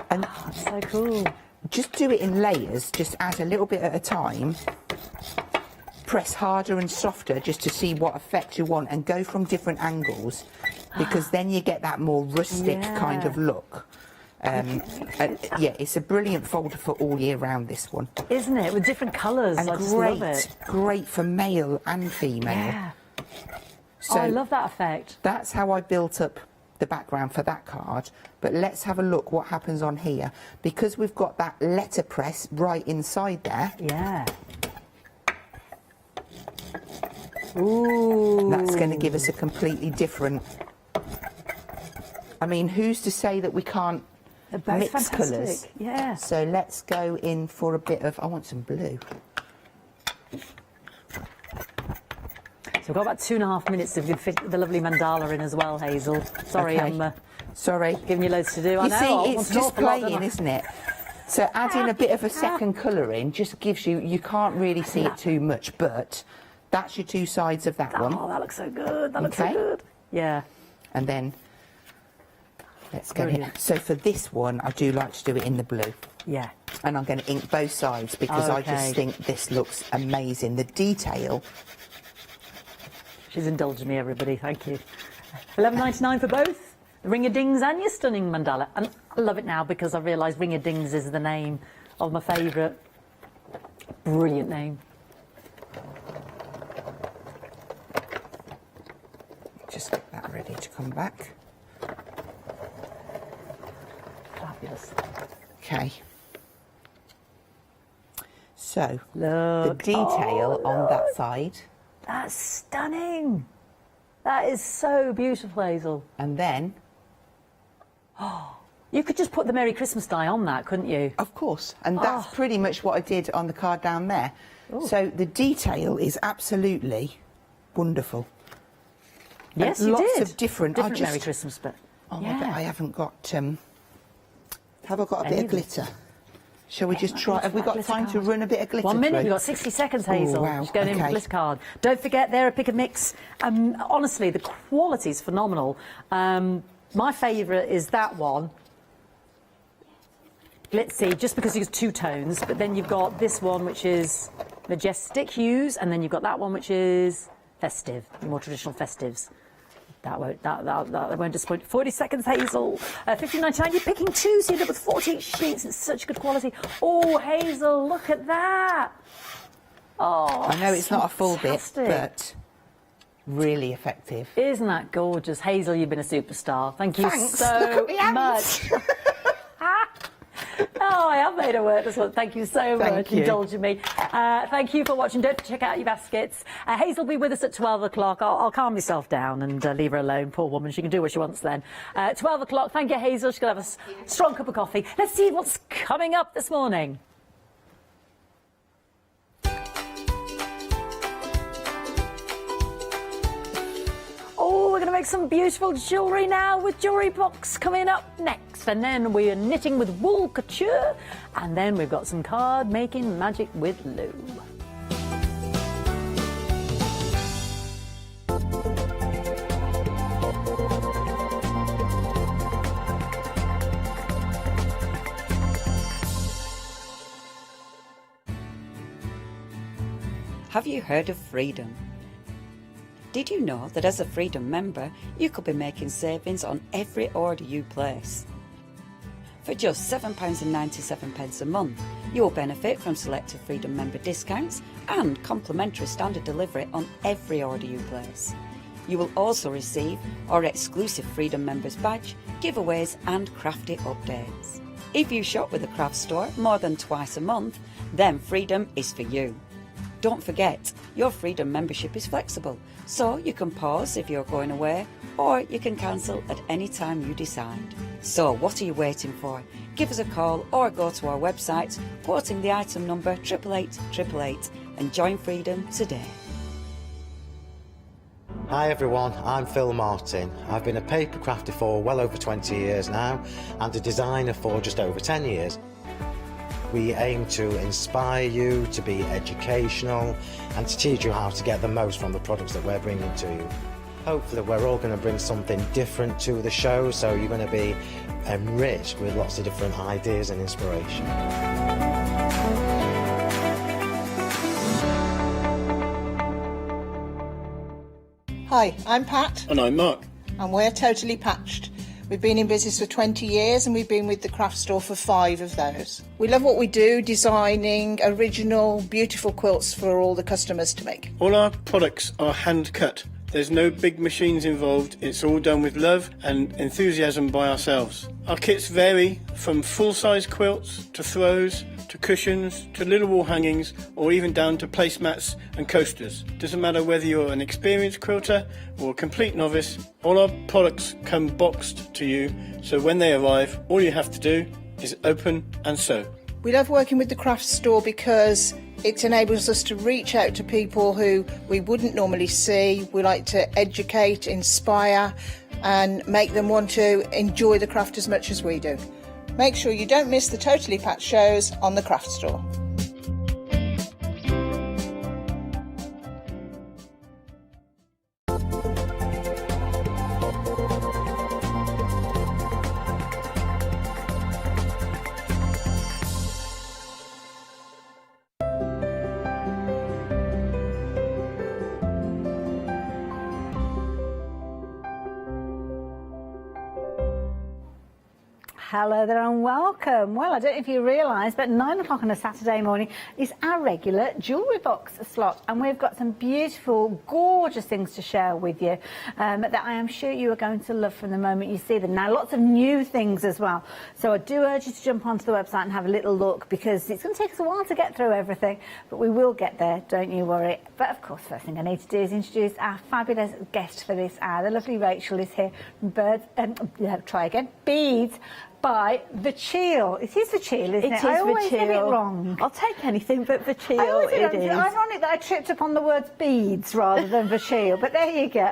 And That's so cool. just do it in layers. Just add a little bit at a time. Press harder and softer just to see what effect you want, and go from different angles, because then you get that more rustic kind of look. And, yeah, it's a brilliant folder for all year round, this one. Isn't it? With different colours. And I just love it. great for male and female. Yeah. So I love that effect. that's how I built up the background for that card. But let's have a look what happens on here. Because we've got that letterpress right inside there. Yeah. Ooh. That's going to give us a completely different... I mean, who's to say that we can't mix colours? Yeah. So let's go in for a bit of... I want some blue. So we've got about 2.5 minutes to fit the lovely mandala in as well, Hazel. Sorry, Okay. I'm Sorry. giving you loads to do. I You know. see, I want it's an just awful lot, don't playing, I? isn't it? So adding a bit of a second colour in just gives you... You can't really see it too much, but that's your two sides of that one. Oh, that looks so good. That looks Okay. so good. Yeah. And then let's get Brilliant. it. So for this one, I do like to do it in the blue. Yeah. And I'm going to ink both sides because I just Okay. think this looks amazing. The detail... She's indulging me, everybody. Thank you. $11.99 for both. The ring-a-dings and your stunning mandala. And I love it now because I realise ring-a-dings is the name of my favourite. Brilliant name. Just get that ready to come back. Fabulous. Okay. So, Look. the detail on that side. That's stunning. That is so beautiful, Hazel. And then, You could just put the Merry Christmas die on that, couldn't you? of course, and that's pretty much what I did on the card down there. So the detail is absolutely wonderful. Yes, And you lots did. of different... Different Merry Christmas, but... Oh, yeah. I haven't got... have I got a Any bit of of glitter? Shall we just not try... glitter, Have we got glitter time to card. run a bit of glitter 1 minute, through? you've got 60 seconds, Hazel. wow, Just going in with okay. glitter card. Don't forget, they're a pick and mix. Honestly, the quality is phenomenal. My favourite is that one. Glitzy, just because it's two tones, but then you've got this one, which is majestic hues, and then you've got that one, which is festive, the more traditional festives. That won't disappoint. 40 seconds, Hazel. $15.99. You're picking two, so you end up with 48 sheets. It's such good quality. Oh, Hazel, look at that. Oh, I know it's not a full bit, fantastic. but really effective. Isn't that gorgeous? Hazel, you've been a superstar. Thank you Thanks. so Look at me much. Oh, I have made it work this one. Thank you so Thank much, you. indulging me. Thank you for watching. Don't forget to check out your baskets. Hazel will be with us at 12 o'clock. I'll calm myself down and leave her alone. Poor woman, she can do what she wants then. 12 o'clock, thank you, Hazel. She's going to have a strong cup of coffee. Let's see what's coming up this morning. Oh, we're going to make some beautiful jewellery now with Jewellery Box coming up next. And then we're knitting with wool couture. And then we've got some card making magic with Lou. Have you heard of Freedom? Did you know that as a Freedom member, you could be making savings on every order you place? For just £7.97 a month, you'll benefit from selected Freedom member discounts and complimentary standard delivery on every order you place. You will also receive our exclusive Freedom Members badge, giveaways and crafty updates. If you shop with a craft store more than twice a month, then Freedom is for you. Don't forget, your Freedom membership is flexible, so you can pause if you're going away, or you can cancel at any time you decide. So what are you waiting for? Give us a call or go to our website, quoting the item number 88888 and join Freedom today. Hi everyone, I'm Phil Martin. I've been a paper crafter for well over 20 years now and a designer for just over 10 years. We aim to inspire you, to be educational and to teach you how to get the most from the products that we're bringing to you. Hopefully we're all going to bring something different to the show, so you're going to be enriched with lots of different ideas and inspiration. Hi, I'm Pat. And I'm Mark. And we're Totally Patched. We've been in business for 20 years and we've been with the craft store for 5 of those. We love what we do, designing original, beautiful quilts for all the customers to make. All our products are hand cut. There's no big machines involved. It's all done with love and enthusiasm by ourselves. Our kits vary from full-size quilts to throws to cushions, to little wall hangings, or even down to placemats and coasters. Doesn't matter whether you're an experienced quilter or a complete novice, all our products come boxed to you, so when they arrive, all you have to do is open and sew. We love working with the craft store because it enables us to reach out to people who we wouldn't normally see. We like to educate, inspire, and make them want to enjoy the craft as much as we do. Make sure you don't miss the Totally Patched shows on the craft store. Hello there and welcome. Well, I don't know if you realise, but 9 o'clock on a Saturday morning is our regular jewellery box slot, and we've got some beautiful, gorgeous things to share with you that I am sure you are going to love from the moment you see them. Now, lots of new things as well, so I do urge you to jump onto the website and have a little look, because it's going to take us a while to get through everything, but we will get there, don't you worry. But of course, first thing I need to do is introduce our fabulous guest for this hour. The lovely Rachel is here from Beads by Vachil. It is Vachil, isn't it? It is I always get it Vachil. wrong. I'll take anything but Vachil. I always it it's is. ironic that I tripped up on the words beads rather than Vachil, but there you go.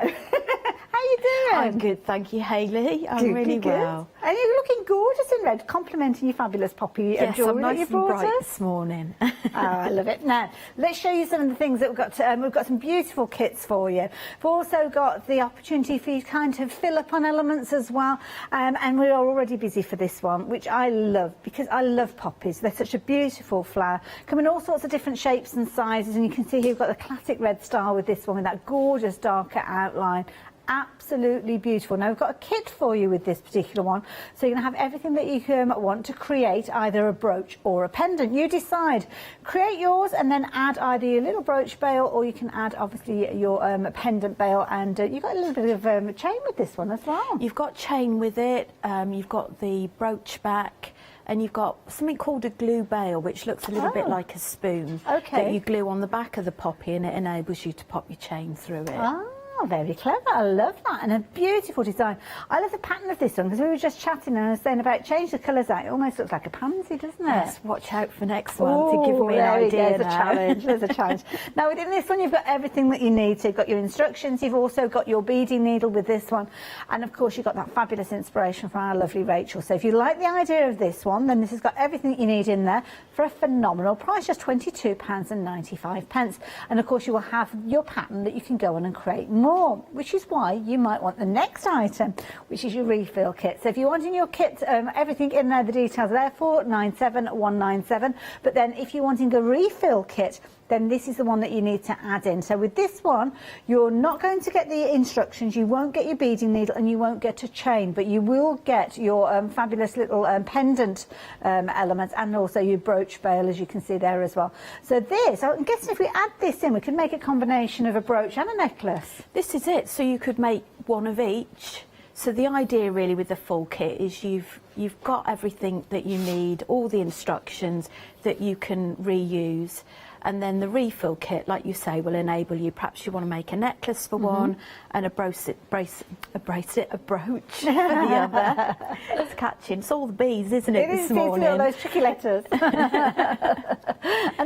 How you doing? I'm good, thank you, Hayley. I'm really well. And you're looking gorgeous in red, complementing your fabulous poppy Yes, jewellery I'm that you nice and brought bright us. this morning. Oh, I love it. Now, let's show you some of the things that we've got. We've got some beautiful kits for you. We've also got the opportunity for you to kind of fill up on elements as well. And we are already busy for this one, which I love, because I love poppies. They're such a beautiful flower. Come in all sorts of different shapes and sizes, and you can see here we've got the classic red star with this one, with that gorgeous darker outline. Absolutely beautiful. Now, we've got a kit for you with this particular one, so you're going to have everything that you want to create either a brooch or a pendant. You decide. Create yours and then add either your little brooch bail, or you can add obviously your pendant bail, and you've got a little bit of chain with this one as well. You've got chain with it, you've got the brooch back, and you've got something called a glue bail, which looks a little bit like a spoon that you glue on the back of the poppy, and it enables you to pop your chain through it. Oh, very clever. I love that, and a beautiful design. I love the pattern of this one, because we were just chatting and I was saying about change the colours out. It almost looks like a pansy, doesn't it? Yes, watch out for next one to give me an idea. There's a challenge. There's a challenge. Now, within this one, you've got everything that you need. So you've got your instructions. You've also got your beading needle with this one, and of course, you've got that fabulous inspiration from our lovely Rachel. So if you like the idea of this one, then this has got everything that you need in there for a phenomenal price, just £22.95. And of course, you will have your pattern that you can go on and create more, which is why you might want the next item, which is your refill kit. So if you want in your kit, everything in there, the details are there for £97197. But then if you're wanting a refill kit, then this is the one that you need to add in. So with this one, you're not going to get the instructions, you won't get your beading needle, and you won't get a chain, but you will get your fabulous little pendant elements, and also your brooch bail, as you can see there as well. So this, I'm guessing if we add this in, we can make a combination of a brooch and a necklace. This is it. So you could make one of each. So the idea really with the full kit is you've got everything that you need, all the instructions that you can reuse. And then the refill kit, like you say, will enable you, perhaps you want to make a necklace for one and a brooch for the other. It's catching. It's all the bees, isn't it, this morning? All those tricky letters. And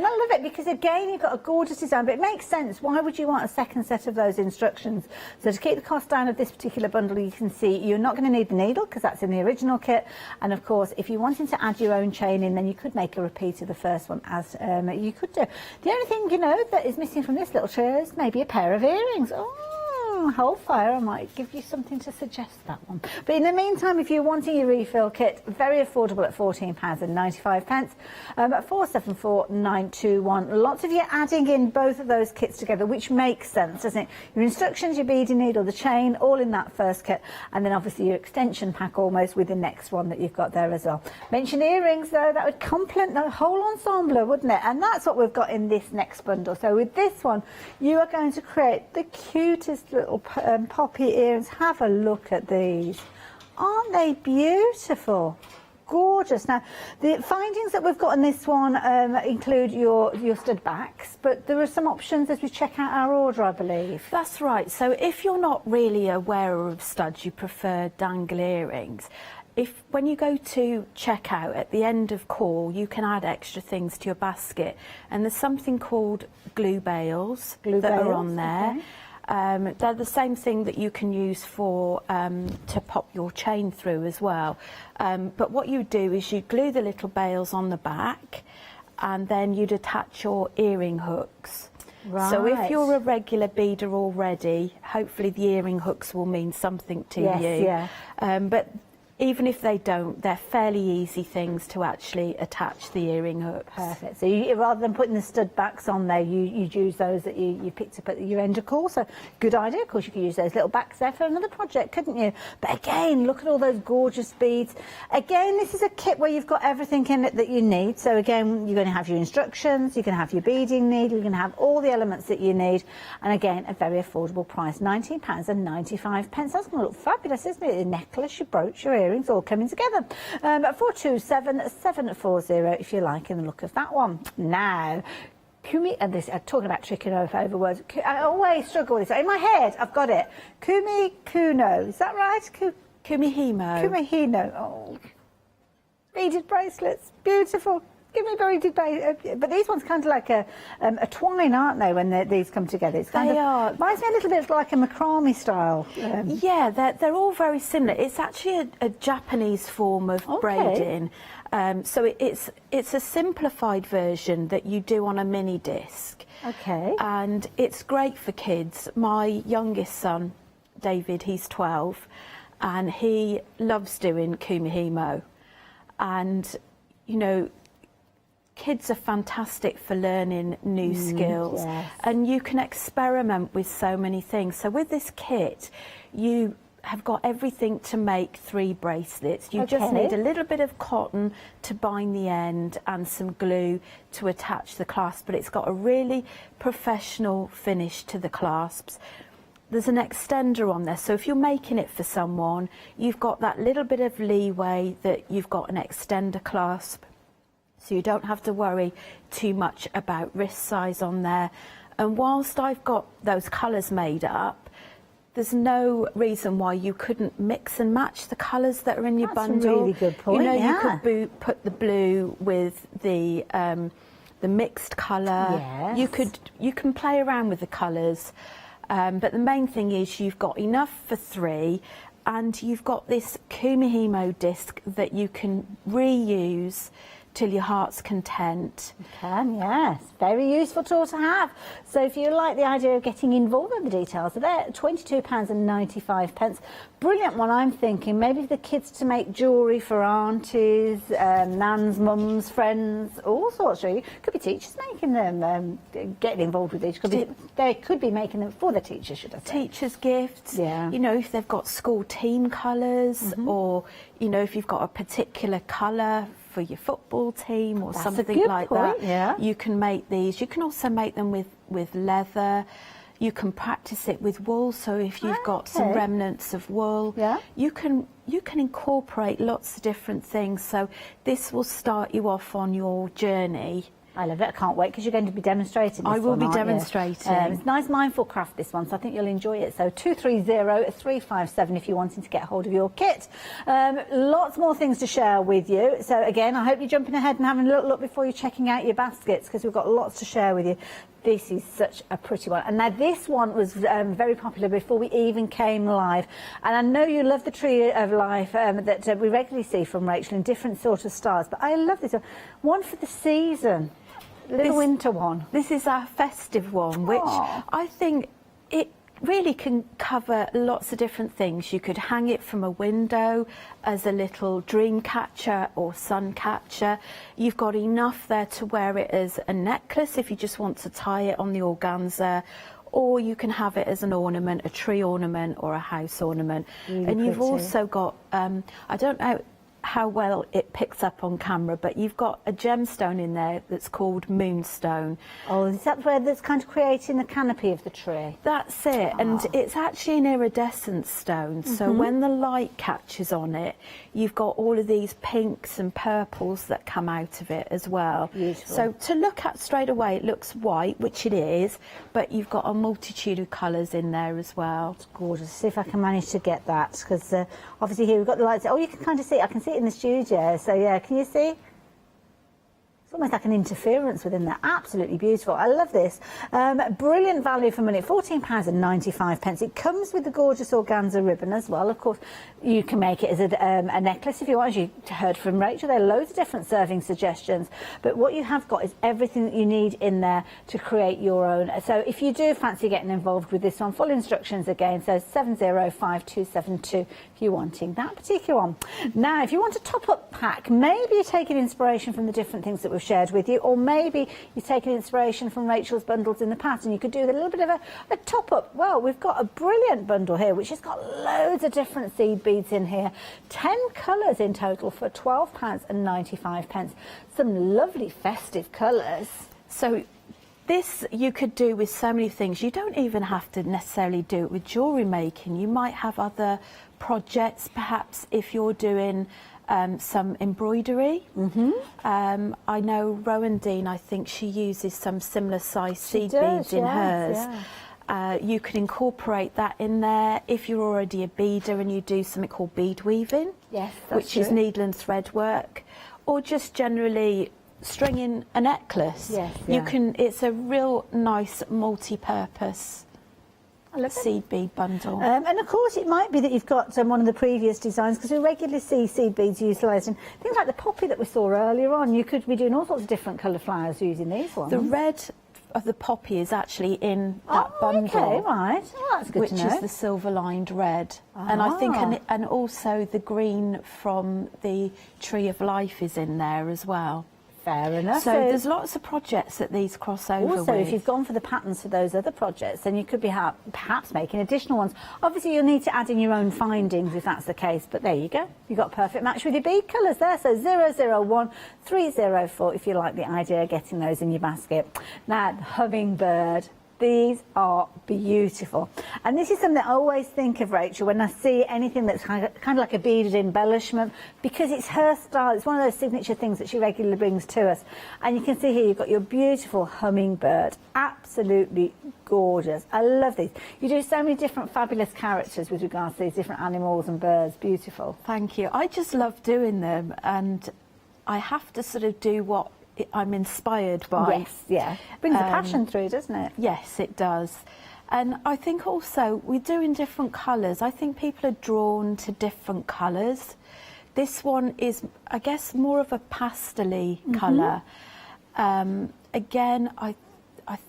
I love it, because again, you've got a gorgeous design, but it makes sense. Why would you want a second set of those instructions? So to keep the cost down of this particular bundle, you can see you're not going to need the needle, because that's in the original kit. And of course, if you're wanting to add your own chain in, then you could make a repeat of the first one, as you could do. The only thing, that is missing from this little tray is maybe a pair of earrings. Oh, hold fire, I might give you something to suggest that one. But in the meantime, if you're wanting your refill kit, very affordable at £14.95, at 474921. Lots of you adding in both of those kits together, which makes sense, doesn't it? Your instructions, your beading needle, the chain, all in that first kit, and then obviously your extension pack almost with the next one that you've got there as well. Mention earrings, though, that would complement the whole ensemble, wouldn't it? And that's what we've got in this next bundle. So with this one, you are going to create the cutest little poppy earrings. Have a look at these. Aren't they beautiful? gorgeous. Now, the findings that we've got in this one include your stud backs, but there are some options as we check out our order, I believe. That's right. So if you're not really a wearer of studs, you prefer dangle earrings, when you go to checkout at the end of call, you can add extra things to your basket, and there's something called glue bales that are on there. Okay. They're the same thing that you can use for to pop your chain through as well. But what you do is you glue the little bales on the back, and then you'd attach your earring hooks. Right. So if you're a regular beader already, hopefully the earring hooks will mean something to you. Yeah. But even if they don't, they're fairly easy things to actually attach the earring hooks. Perfect. So rather than putting the stud backs on there, you'd use those that you picked up at your end of call. So good idea. Of course, you could use those little backs there for another project, couldn't you? But again, look at all those gorgeous beads. Again, this is a kit where you've got everything in it that you need. So again, you're going to have your instructions, you're going to have your beading needle, you're going to have all the elements that you need. And again, a very affordable price, £19.95. That's going to look fabulous, isn't it? A necklace, your brooch, your earrings, all coming together. 427-740 if you're liking the look of that one. Now, Kumi, and this, talking about tricking over words, I always struggle with this. In my head, I've got it. Kumi Kuno, is that right? Kumihimo. Kumihino. Oh, beaded bracelets, beautiful. Give me very good, but these ones kind of like a twine, aren't they? When these come together, it's kind of reminds me a little bit like a macrame style. Yeah, they're all very similar. It's actually a Japanese form of braiding. So it's a simplified version that you do on a mini disc. Okay. And it's great for kids. My youngest son, David, he's 12, and he loves doing kumihimo. And you know, kids are fantastic for learning new skills, and you can experiment with so many things. So with this kit, you have got everything to make 3 bracelets. You just need a little bit of cotton to bind the end and some glue to attach the clasp, but it's got a really professional finish to the clasps. There's an extender on there, so if you're making it for someone, you've got that little bit of leeway that you've got an extender clasp, so you don't have to worry too much about wrist size on there. And whilst I've got those colours made up, there's no reason why you couldn't mix and match the colours that are in your bundle. That's a really good point. You know, you could put the blue with the mixed colour. Yes. You can play around with the colours, but the main thing is you've got enough for 3. And you've got this kumihimo disc that you can reuse till your heart's content. You can, yes. Very useful tool to have. So if you like the idea of getting involved in the details, so they're £22.95. Brilliant one, I'm thinking. Maybe for the kids to make jewellery for aunties, nans, mums, friends, all sorts really. Could be teachers making them, getting involved with these. They could be making them for the teachers, should I say. Teachers' gifts. Yeah. You know, if they've got school team colours, or, you know, if you've got a particular colour for your football team or something like that. Yeah. You can make these. You can also make them with leather. You can practice it with wool. So if you've got some remnants of wool, you can incorporate lots of different things. So this will start you off on your journey. I love it. I can't wait because you're going to be demonstrating this I will one, be aren't you? demonstrating. It's nice mindful craft, this one, so I think you'll enjoy it. So 230-357 if you're wanting to get hold of your kit. Lots more things to share with you. So again, I hope you're jumping ahead and having a little look before you're checking out your baskets, because we've got lots to share with you. This is such a pretty one. And now this one was very popular before we even came live. And I know you love the Tree of Life that we regularly see from Rachel in different sort of styles. But I love this one. One for the season. Little winter one. This is our festive one, which I think it really can cover lots of different things. You could hang it from a window as a little dream catcher or sun catcher. You've got enough there to wear it as a necklace if you just want to tie it on the organza, or you can have it as an ornament, a tree ornament or a house ornament. Really and you've pretty. also got, I don't know how well it picks up on camera, but you've got a gemstone in there that's called moonstone. Oh, is that where that's kind of creating the canopy of the tree? That's it, and it's actually an iridescent stone, so when the light catches on it, you've got all of these pinks and purples that come out of it as well. Beautiful. So to look at straight away, it looks white, which it is, but you've got a multitude of colours in there as well. It's gorgeous. See if I can manage to get that, because obviously here we've got the lights. Oh, you can kind of see, I can see it in the studio, so yeah, can you see? It's almost like an interference within there. Absolutely beautiful. I love this. Brilliant value for money. £14.95. It comes with the gorgeous organza ribbon as well. Of course, you can make it as a necklace if you want. As you heard from Rachel, there are loads of different serving suggestions. But what you have got is everything that you need in there to create your own. So if you do fancy getting involved with this one, full instructions again. So 705272 if you're wanting that particular one. Now, if you want a top-up pack, maybe you're taking inspiration from the different things that we've shared with you, or maybe you're taking inspiration from Rachel's bundles in the past and you could do a little bit of a top-up. Well, we've got a brilliant bundle here which has got loads of different seed beads in here, 10 colours in total for £12.95. Some lovely festive colours. So this you could do with so many things. You don't even have to necessarily do it with jewellery making. You might have other projects, perhaps if you're doing some embroidery. I know Rowan Dean, I think she uses some similar size seed beads in hers. You can incorporate that in there if you're already a beader and you do something called bead weaving, which is needle and thread work, or just generally stringing a necklace. You can. It's a real nice multi-purpose seed bead bundle. And of course it might be that you've got one of the previous designs, because we regularly see seed beads utilised in things like the poppy that we saw earlier on. You could be doing all sorts of different colour flowers using these ones. The red of the poppy is actually in that bundle. Okay, right. Oh, that's good which to know. is the silver lined red. And I think and also the green from the Tree of Life is in there as well. Fair enough. So there's lots of projects that these cross over also, with. if you've gone for the patterns for those other projects, then you could be perhaps making additional ones. Obviously, you'll need to add in your own findings if that's the case, but there you go. You've got a perfect match with your bead colours there. So 001304 if you like the idea of getting those in your basket. Now, the hummingbird. These are beautiful. And this is something I always think of, Rachel, when I see anything that's kind of like a beaded embellishment, because it's her style. It's one of those signature things that she regularly brings to us. And you can see here you've got your beautiful hummingbird. Absolutely gorgeous. I love these. You do so many different fabulous characters with regards to these different animals and birds. Beautiful. Thank you. I just love doing them, and I have to sort of do what I'm inspired by. Yes, yeah. Brings a passion through, doesn't it? Yes, it does. And I think also we're doing different colours. I think people are drawn to different colours. This one is, I guess, more of a pastel-y colour. Again, I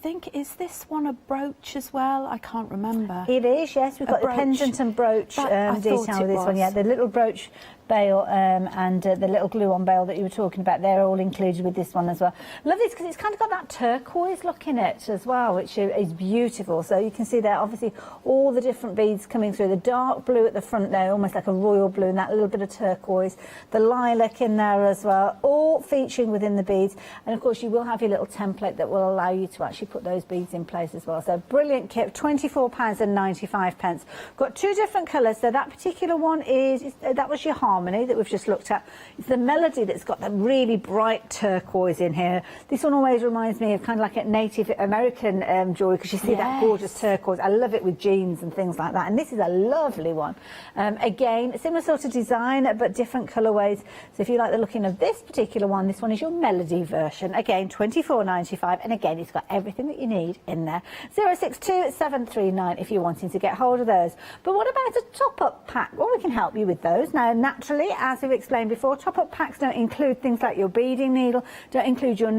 think, is this one a brooch as well? I can't remember. It is, yes. We've got the pendant and brooch detail with this one. Yeah, the little brooch bail and the little glue-on bail that you were talking about, they're all included with this one as well. Love this because it's kind of got that turquoise look in it as well, which is beautiful. So you can see there, obviously, all the different beads coming through. The dark blue at the front there, almost like a royal blue, and that little bit of turquoise. The lilac in there as well, all featuring within the beads. And, of course, you will have your little template that will allow you to actually put those beads in place as well. So brilliant kit, £24.95. Got two different colours. So that particular one is, that was your Harmony that we've just looked at. It's the Melody that's got that really bright turquoise in here. This one always reminds me of kind of like a Native American jewellery, because you see that gorgeous turquoise. I love it with jeans and things like that. And this is a lovely one. Again, similar sort of design, but different colourways. So if you like the looking of this particular one, this one is your Melody version. Again, £24.95. And again, it's got everything that you need in there. 062739 if you're wanting to get hold of those. But what about a top-up pack? Well, we can help you with those. Now, naturally, as we've explained before, top-up packs don't include things like your beading needle, don't include your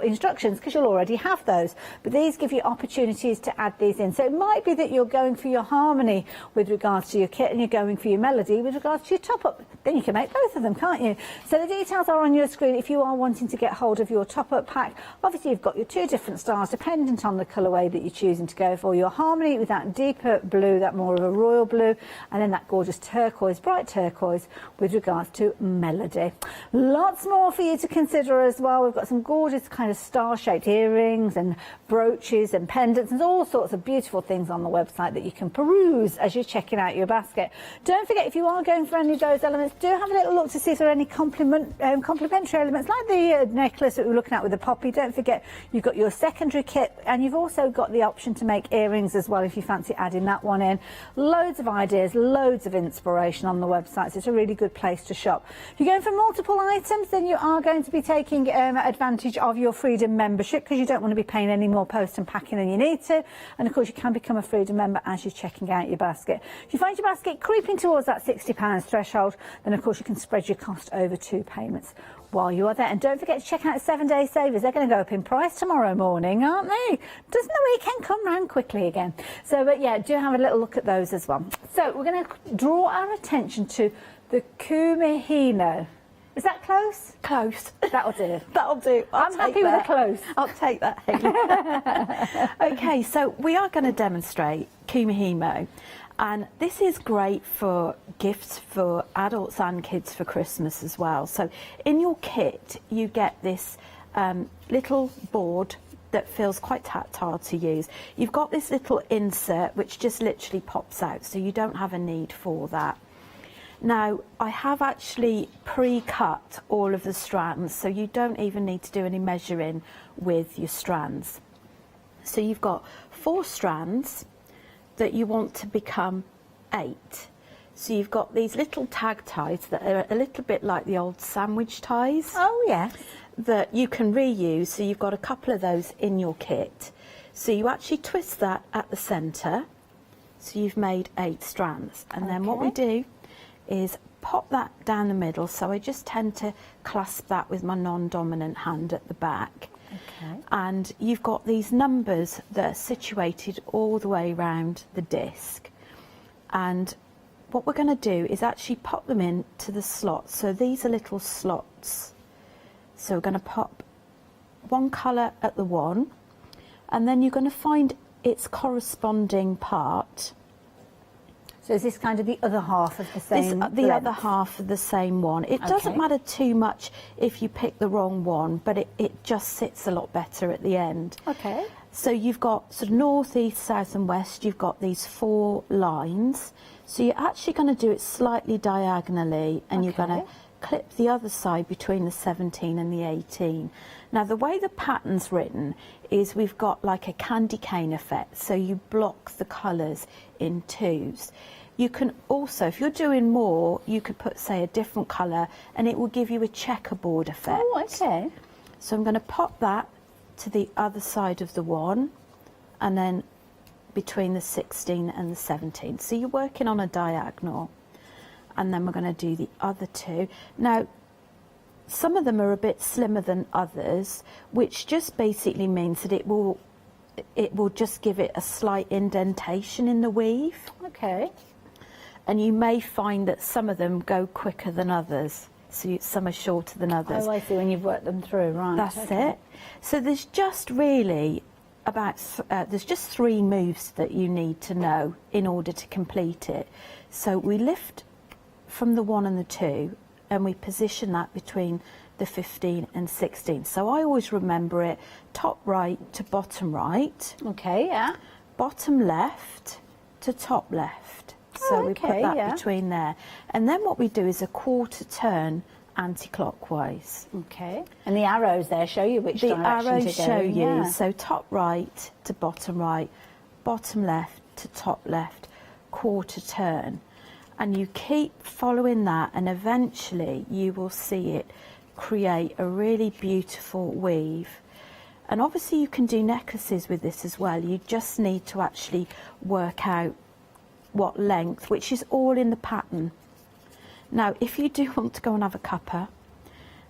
instructions, because you'll already have those. But these give you opportunities to add these in. So it might be that you're going for your Harmony with regards to your kit, and you're going for your Melody with regards to your top-up. Then you can make both of them, can't you? So the details are on your screen if you are wanting to get hold of your top-up pack. Obviously, you've got your two different styles, dependent on the colourway that you're choosing to go for. Your Harmony with that deeper blue, that more of a royal blue, and then that gorgeous turquoise, bright turquoise, with regards to melody. Lots more for you to consider as well. We've got some gorgeous kind of star-shaped earrings and brooches and pendants and all sorts of beautiful things on the website that you can peruse as you're checking out your basket. Don't forget, if you are going for any of those elements, do have a little look to see if there are any complementary elements, like the necklace that we're looking at with the poppy. Don't forget, you've got your secondary kit, and you've also got the option to make earrings as well if you fancy adding that one in. Loads of ideas, loads of inspiration on the website, so it's a really good place to shop. If you're going for multiple items, then you are going to be taking advantage of your Freedom membership, because you don't want to be paying any more post and packing than you need to. And of course, you can become a Freedom member as you're checking out your basket. If you find your basket creeping towards that £60 threshold, then of course you can spread your cost over 2 payments while you are there. And don't forget to check out 7-day savers. They're going to go up in price tomorrow morning, aren't they? Doesn't the weekend come round quickly again? So, but yeah, do have a little look at those as well. So we're going to draw our attention to the Kumihino. Is that close? Close. That'll do. That'll do. I'm happy with the close. I'll take that, Hayley. Okay, so we are going to demonstrate Kumihimo. And this is great for gifts for adults and kids for Christmas as well. So in your kit, you get this little board that feels quite tactile to use. You've got this little insert which just literally pops out, so you don't have a need for that. Now, I have actually pre-cut all of the strands, so you don't even need to do any measuring with your strands. So you've got 4 strands that you want to become 8. So you've got these little tag ties that are a little bit like the old sandwich ties. Oh, yes. That you can reuse, so you've got a couple of those in your kit. So you actually twist that at the centre, so you've made 8 strands. And then what we do is pop that down the middle, so I just tend to clasp that with my non-dominant hand at the back. Okay. And you've got these numbers that are situated all the way around the disc. And what we're going to do is actually pop them into the slots. So these are little slots. So we're going to pop one colour at the one, and then you're going to find its corresponding part. So is this kind of the other half of the same the other half of the same one. It doesn't matter too much if you pick the wrong one, but it just sits a lot better at the end. Okay. So you've got sort of north, east, south and west. You've got these 4 lines. So you're actually going to do it slightly diagonally, and you're going to clip the other side between the 17 and the 18. Now, the way the pattern's written is we've got like a candy cane effect, so you block the colours in 2s. You can also, if you're doing more, you could put, say, a different colour, and it will give you a checkerboard effect. Oh, okay. So I'm going to pop that to the other side of the one, and then between the 16 and the 17. So you're working on a diagonal, and then we're going to do the other 2. Now, some of them are a bit slimmer than others, which just basically means that it will just give it a slight indentation in the weave. Okay. And you may find that some of them go quicker than others. So some are shorter than others. Oh, I see, when you've worked them through, right. That's it. So there's just really there's just 3 moves that you need to know in order to complete it. So we lift from the 1 and the 2, and we position that between the 15 and 16. So I always remember it top right to bottom right. Okay, yeah. Bottom left to top left. So we put that between there. And then what we do is a quarter turn anti-clockwise. Okay. And the arrows there show you which direction to go. The arrows show you. So top right to bottom right, bottom left to top left, quarter turn. And you keep following that, and eventually you will see it create a really beautiful weave. And obviously you can do necklaces with this as well. You just need to actually work out what length, which is all in the pattern. Now, if you do want to go and have a cuppa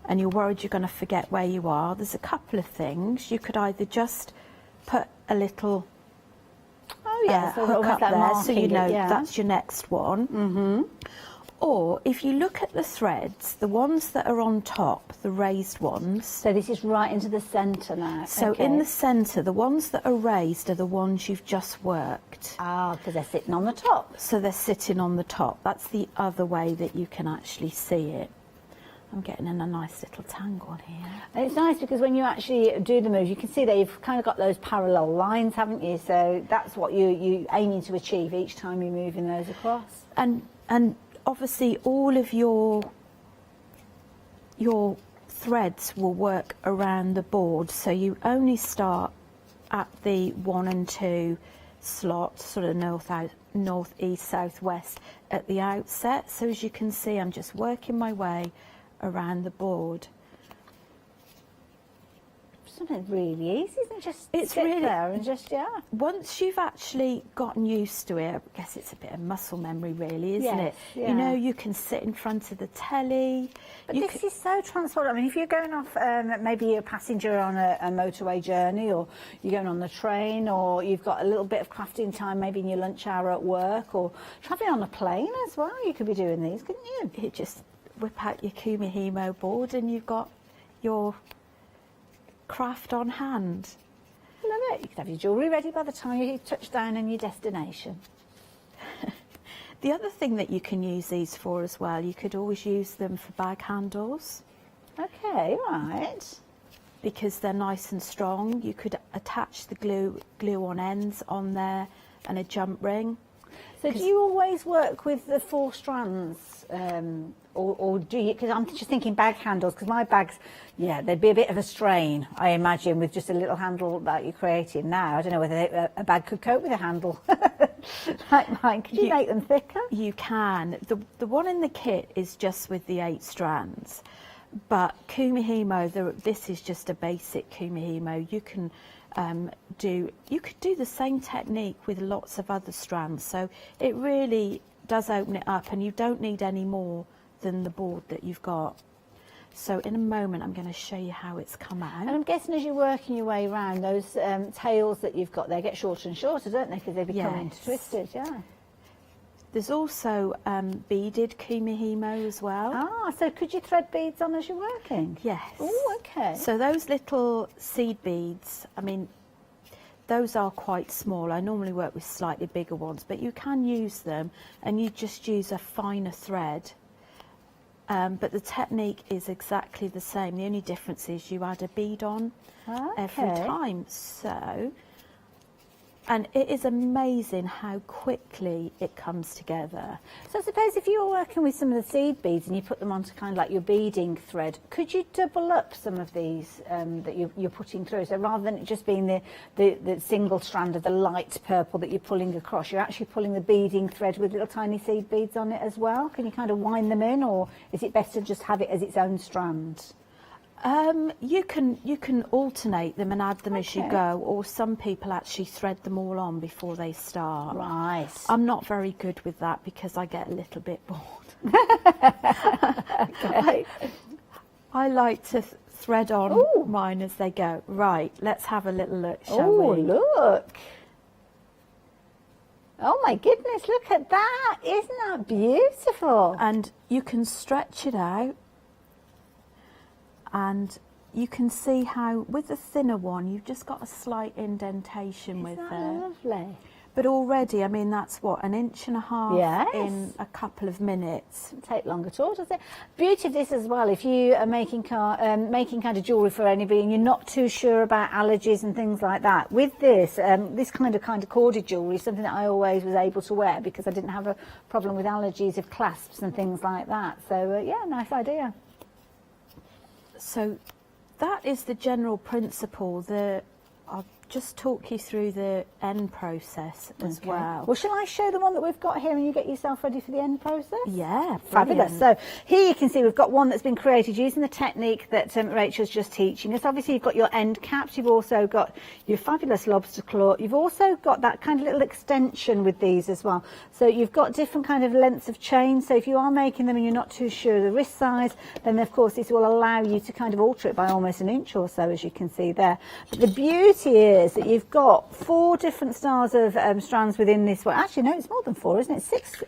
and you're worried you're going to forget where you are, there's a couple of things. You could either just put a little hook up there, so you know that's your next one. Or if you look at the threads, the ones that are on top, the raised ones. So this is right into the centre now. So in the centre, the ones that are raised are the ones you've just worked. Ah, because they're sitting on the top. So they're sitting on the top. That's the other way that you can actually see it. I'm getting in a nice little tangle here. And it's nice because when you actually do the move, you can see that you've kind of got those parallel lines, haven't you? So that's what you're aiming to achieve each time you're moving those across. And obviously all of your threads will work around the board, so you only start at the 1 and 2 slots, sort of north, east, south, west at the outset. So as you can see, I'm just working my way around the board. Something really easy, isn't it? Just it's sit really there and just, yeah. Once you've actually gotten used to it, I guess it's a bit of muscle memory really, isn't it? Yeah. You know, you can sit in front of the telly. But this is so transformative. I mean, if you're going off, maybe you're a passenger on a motorway journey, or you're going on the train, or you've got a little bit of crafting time maybe in your lunch hour at work, or travelling on a plane as well, you could be doing these, couldn't you? You just whip out your Kumihimo board and you've got your craft on hand. Love it. You could have your jewellery ready by the time you touch down on your destination. The other thing that you can use these for as well, you could always use them for bag handles. Okay, right. Because they're nice and strong. You could attach the glue on ends on there and a jump ring. So do you always work with the 4 strands, or do you, because I'm just thinking bag handles, because my bags, yeah, they'd be a bit of a strain, I imagine, with just a little handle that you're creating now. I don't know whether a bag could cope with a handle like mine. Could you make them thicker? You can. The one in the kit is just with the 8 strands, but Kumihimo, this is just a basic Kumihimo. You can you could do the same technique with lots of other strands, so it really does open it up, and you don't need any more than the board that you've got. So in a moment I'm going to show you how it's come out. And I'm guessing as you're working your way around, those tails that you've got there get shorter and shorter, don't they, because they become twisted. Yeah. There's also beaded Kumihimo as well. Ah, so could you thread beads on as you're working? Yes. Oh, okay. So those little seed beads, I mean, those are quite small. I normally work with slightly bigger ones, but you can use them and you just use a finer thread. But the technique is exactly the same. The only difference is you add a bead on every time. So, and it is amazing how quickly it comes together. So I suppose if you were working with some of the seed beads and you put them onto kind of like your beading thread, could you double up some of these that you're putting through? So rather than it just being the single strand of the light purple that you're pulling across, you're actually pulling the beading thread with little tiny seed beads on it as well. Can you kind of wind them in, or is it best to just have it as its own strand? You can alternate them and add them as you go, or some people actually thread them all on before they start. Right. I'm not very good with that because I get a little bit bored. I like to thread on mine as they go. Right, let's have a little look, shall we? Oh, look. Oh my goodness, look at that. Isn't that beautiful? And you can stretch it out. And you can see how with the thinner one you've just got a slight indentation with it. Lovely. But already, I mean, that's what, 1.5 inches in a couple of minutes. Doesn't take long at all, does it? Beauty of this as well, if you are making kind of jewellery for anybody and you're not too sure about allergies and things like that, with this, this kind of corded jewellery is something that I always was able to wear because I didn't have a problem with allergies of clasps and things like that. So, yeah, nice idea. So that is the general principle. I'll just talk you through the end process as well. Well, shall I show the one that we've got here and you get yourself ready for the end process? Yeah, fabulous. So here you can see we've got one that's been created using the technique that Rachel's just teaching us. Obviously you've got your end caps, you've also got your fabulous lobster claw, you've also got that kind of little extension with these as well. So you've got different kind of lengths of chain, so if you are making them and you're not too sure of the wrist size, then of course this will allow you to kind of alter it by almost 1 inch or so, as you can see there. But the beauty is that you've got 4 different styles of strands within this one. Actually, no, it's more than 4, isn't it? 6.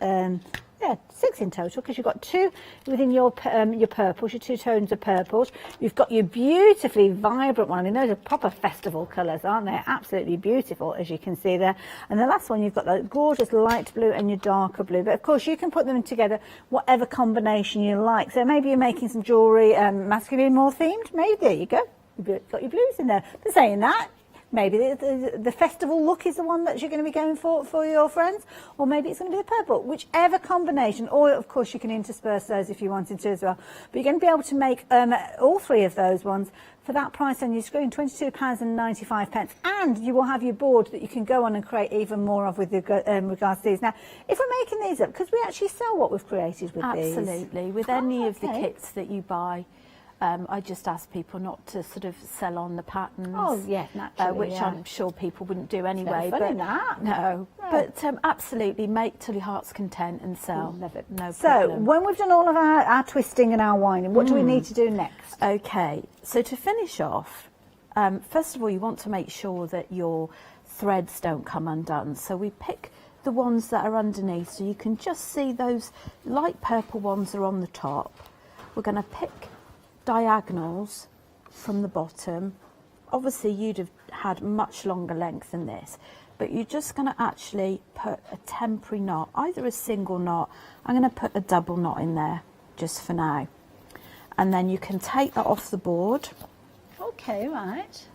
Yeah, 6 in total, because you've got 2 within your purples, your 2 tones of purples. You've got your beautifully vibrant one. I mean, those are proper festival colours, aren't they? Absolutely beautiful, as you can see there. And the last one, you've got the gorgeous light blue and your darker blue. But of course, you can put them together whatever combination you like. So maybe you're making some jewellery masculine more themed. Maybe, there you go. You've got your blues in there. But saying that, maybe the festival look is the one that you're going to be going for your friends, or maybe it's going to be the purple, whichever combination, or of course you can intersperse those if you wanted to as well. But you're going to be able to make all 3 of those ones for that price on your screen, £22.95, and you will have your board that you can go on and create even more of with regards to these. Now, if we're making these up, because we actually sell what we've created with these. Absolutely, with any of the kits that you buy. I just ask people not to sort of sell on the patterns. Oh, yeah, naturally, which I'm sure people wouldn't do anyway. No fun in that. No, but absolutely make till your heart's content and sell. Love it. No so, problem. when we've done all of our twisting and our winding, what do we need to do next? Okay, so to finish off, first of all, you want to make sure that your threads don't come undone. So we pick the ones that are underneath, so you can just see those light purple ones are on the top. We're going to pick diagonals from the bottom. Obviously you'd have had much longer length than this, but you're just going to actually put a temporary knot, either a single knot. I'm going to put a double knot in there just for now, and then you can take that off the board. Okay, right.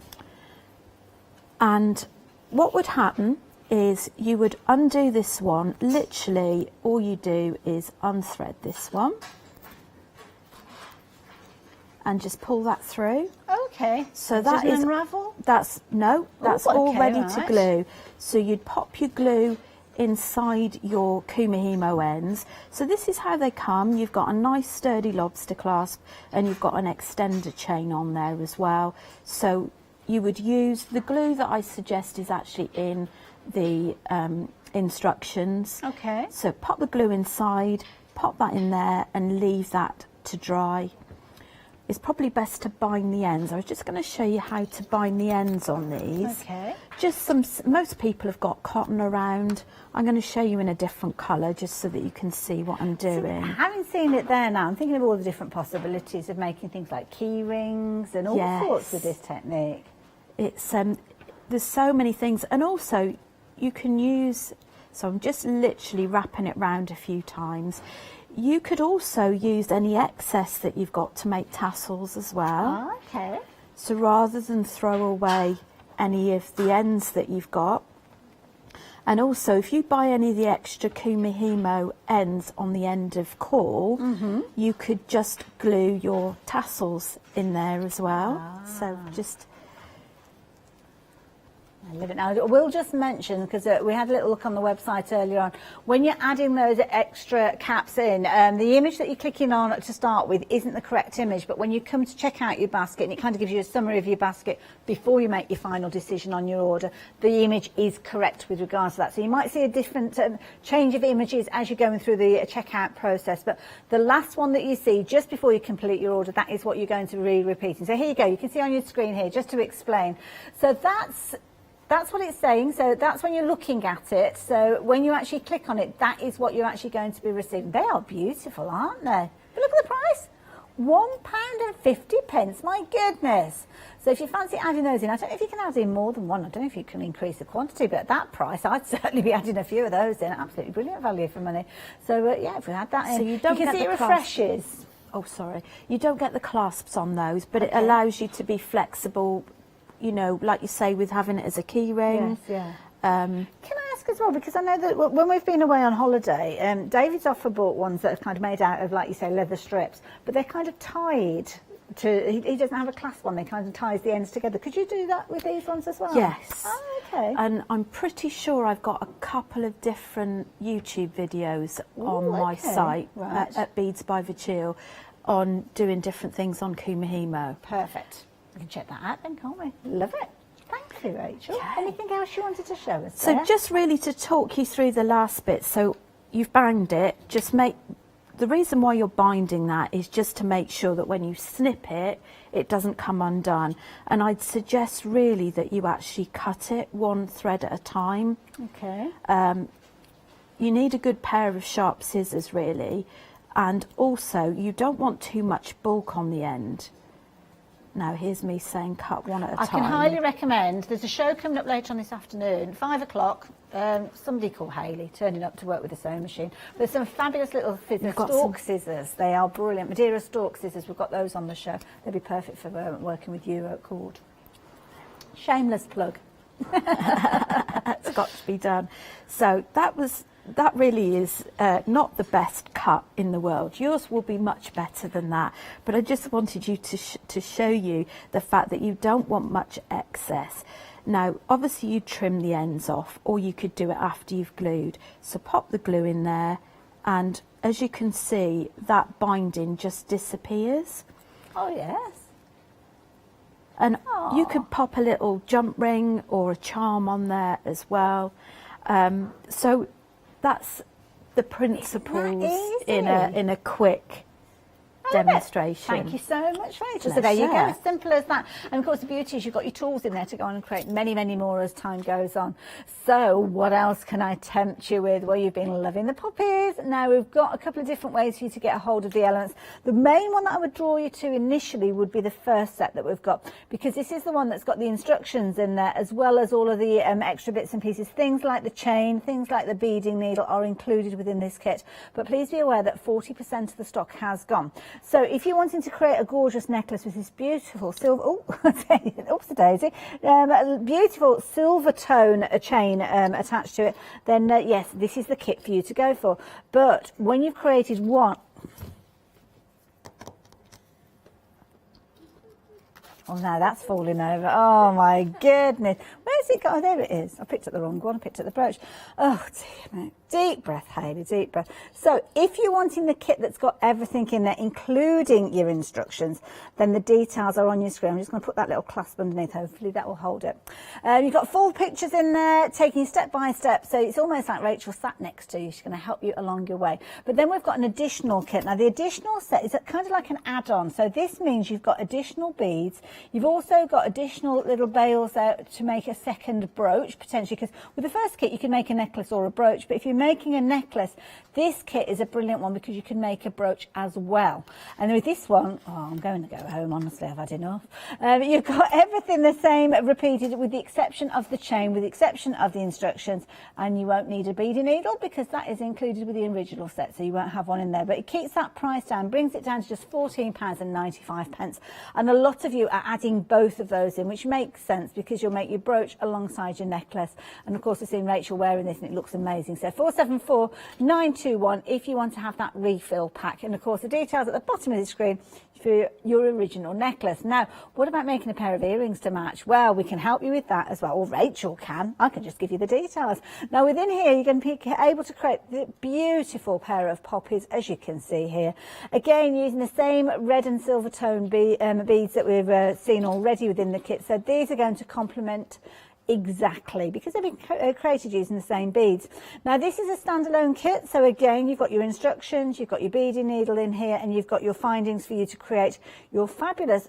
And what would happen is you would undo this one. Literally all you do is unthread this one and just pull that through. Okay. So that is unravel? That's all okay, ready right. to glue. So you'd pop your glue inside your kumihimo ends. So this is how they come. You've got a nice sturdy lobster clasp, and you've got an extender chain on there as well. So you would use the glue that I suggest is actually in the instructions. Okay. So pop the glue inside, pop that in there and leave that to dry. It's probably best to bind the ends. I was just going to show you how to bind the ends on these. Okay. Just most people have got cotton around. I'm going to show you in a different colour just so that you can see what I'm doing. So, having seen it there now, I'm thinking of all the different possibilities of making things like key rings and all sorts with this technique. It's there's so many things, and also you can use, so I'm just literally wrapping it round a few times. You could also use any excess that you've got to make tassels as well. Oh, okay. So rather than throw away any of the ends that you've got, and also if you buy any of the extra kumihimo ends on the end of caul, you could just glue your tassels in there as well. So just... I love it. Now, we'll just mention, because we had a little look on the website earlier on, when you're adding those extra caps in, the image that you're clicking on to start with isn't the correct image, but when you come to check out your basket, and it kind of gives you a summary of your basket before you make your final decision on your order, the image is correct with regards to that. So you might see a different change of images as you're going through the checkout process, but the last one that you see just before you complete your order, that is what you're going to be repeating. So here you go. You can see on your screen here, just to explain. So that's what it's saying. So that's when you're looking at it. So when you actually click on it, that is what you're actually going to be receiving. They are beautiful, aren't they? But look at the price. £1.50. My goodness. So if you fancy adding those in, I don't know if you can add in more than one. I don't know if you can increase the quantity, but at that price, I'd certainly be adding a few of those in. Absolutely brilliant value for money. So yeah, if we add that in, so you don't can get see the it refreshes. Oh, sorry. You don't get the clasps on those, but it allows you to be flexible, you know, like you say, with having it as a key ring. Yes, yeah. Can I ask as well, because I know that when we've been away on holiday, David's often bought ones that are kind of made out of, like you say, leather strips, but they're kind of tied to, he doesn't have a clasp one, they kind of ties the ends together. Could you do that with these ones as well? Yes. Oh, okay. And I'm pretty sure I've got a couple of different YouTube videos on my site at Beads by Virgil on doing different things on kumihimo. Perfect. We can check that out then, can't we? Love it. Thank you, Rachel. Okay. Anything else you wanted to show us So there? just really to talk you through the last bit. So you've banged it. Just make... The reason why you're binding that is just to make sure that when you snip it, it doesn't come undone. And I'd suggest really that you actually cut it one thread at a time. Okay. you need a good pair of sharp scissors really, and also you don't want too much bulk on the end. Now here's me saying cut one at a time. I can highly recommend, there's a show coming up later on this afternoon, 5 o'clock, somebody called Hayley turning up to work with the sewing machine. There's some fabulous little scissors, stalk scissors. They are brilliant. Madeira stalk scissors, we've got those on the show. They'd be perfect for working with you at cord. Shameless plug. It's got to be done. So that really is not the best cut in the world. Yours will be much better than that. But I just wanted you to show you the fact that you don't want much excess. Now, obviously you trim the ends off, or you could do it after you've glued. So pop the glue in there, and as you can see, that binding just disappears. Oh, yes. And you could pop a little jump ring or a charm on there as well. So that's the principles in a quick demonstration. Thank you so much, Rachel. So there you go, as simple as that. And of course the beauty is you've got your tools in there to go on and create many, many more as time goes on. So what else can I tempt you with? Well, you've been loving the poppies. Now we've got a couple of different ways for you to get a hold of the elements. The main one that I would draw you to initially would be the first set that we've got, because this is the one that's got the instructions in there, as well as all of the extra bits and pieces. Things like the chain, things like the beading needle are included within this kit. But please be aware that 40% of the stock has gone. So if you're wanting to create a gorgeous necklace with this beautiful silver, oopsie daisy, beautiful silver tone chain attached to it, then yes, this is the kit for you to go for. But when you've created one, oh no, that's falling over. Oh my goodness. Where's it gone? Oh, there it is. I picked up the wrong one. I picked up the brooch. Oh dear me. Deep breath, Hayley, deep breath. So if you're wanting the kit that's got everything in there, including your instructions, then the details are on your screen. I'm just going to put that little clasp underneath. Hopefully that will hold it. You've got full pictures in there, taking step by step. So it's almost like Rachel sat next to you. She's going to help you along your way. But then we've got an additional kit. Now the additional set is kind of like an add-on. So this means you've got additional beads. You've also got additional little bails out to make a second brooch, potentially, because with the first kit you can make a necklace or a brooch, but if you're making a necklace, this kit is a brilliant one because you can make a brooch as well. And with this one, oh, I'm going to go home, honestly, I've had enough. You've got everything the same repeated, with the exception of the chain, with the exception of the instructions, and you won't need a beading needle because that is included with the original set, so you won't have one in there. But it keeps that price down, brings it down to just £14.95, and a lot of you are adding both of those in, which makes sense because you'll make your brooch alongside your necklace. And of course I've seen Rachel wearing this and it looks amazing. So 474921 if you want to have that refill pack, and of course the details at the bottom of the screen for your original necklace. Now, what about making a pair of earrings to match? Well, we can help you with that as well, or Rachel can. I can just give you the details. Now, within here, you're going to be able to create the beautiful pair of poppies, as you can see here. Again, using the same red and silver tone beads that we've seen already within the kit. So these are going to complement exactly, because they've been created using the same beads. Now this is a standalone kit, so again you've got your instructions, you've got your beading needle in here, and you've got your findings for you to create your fabulous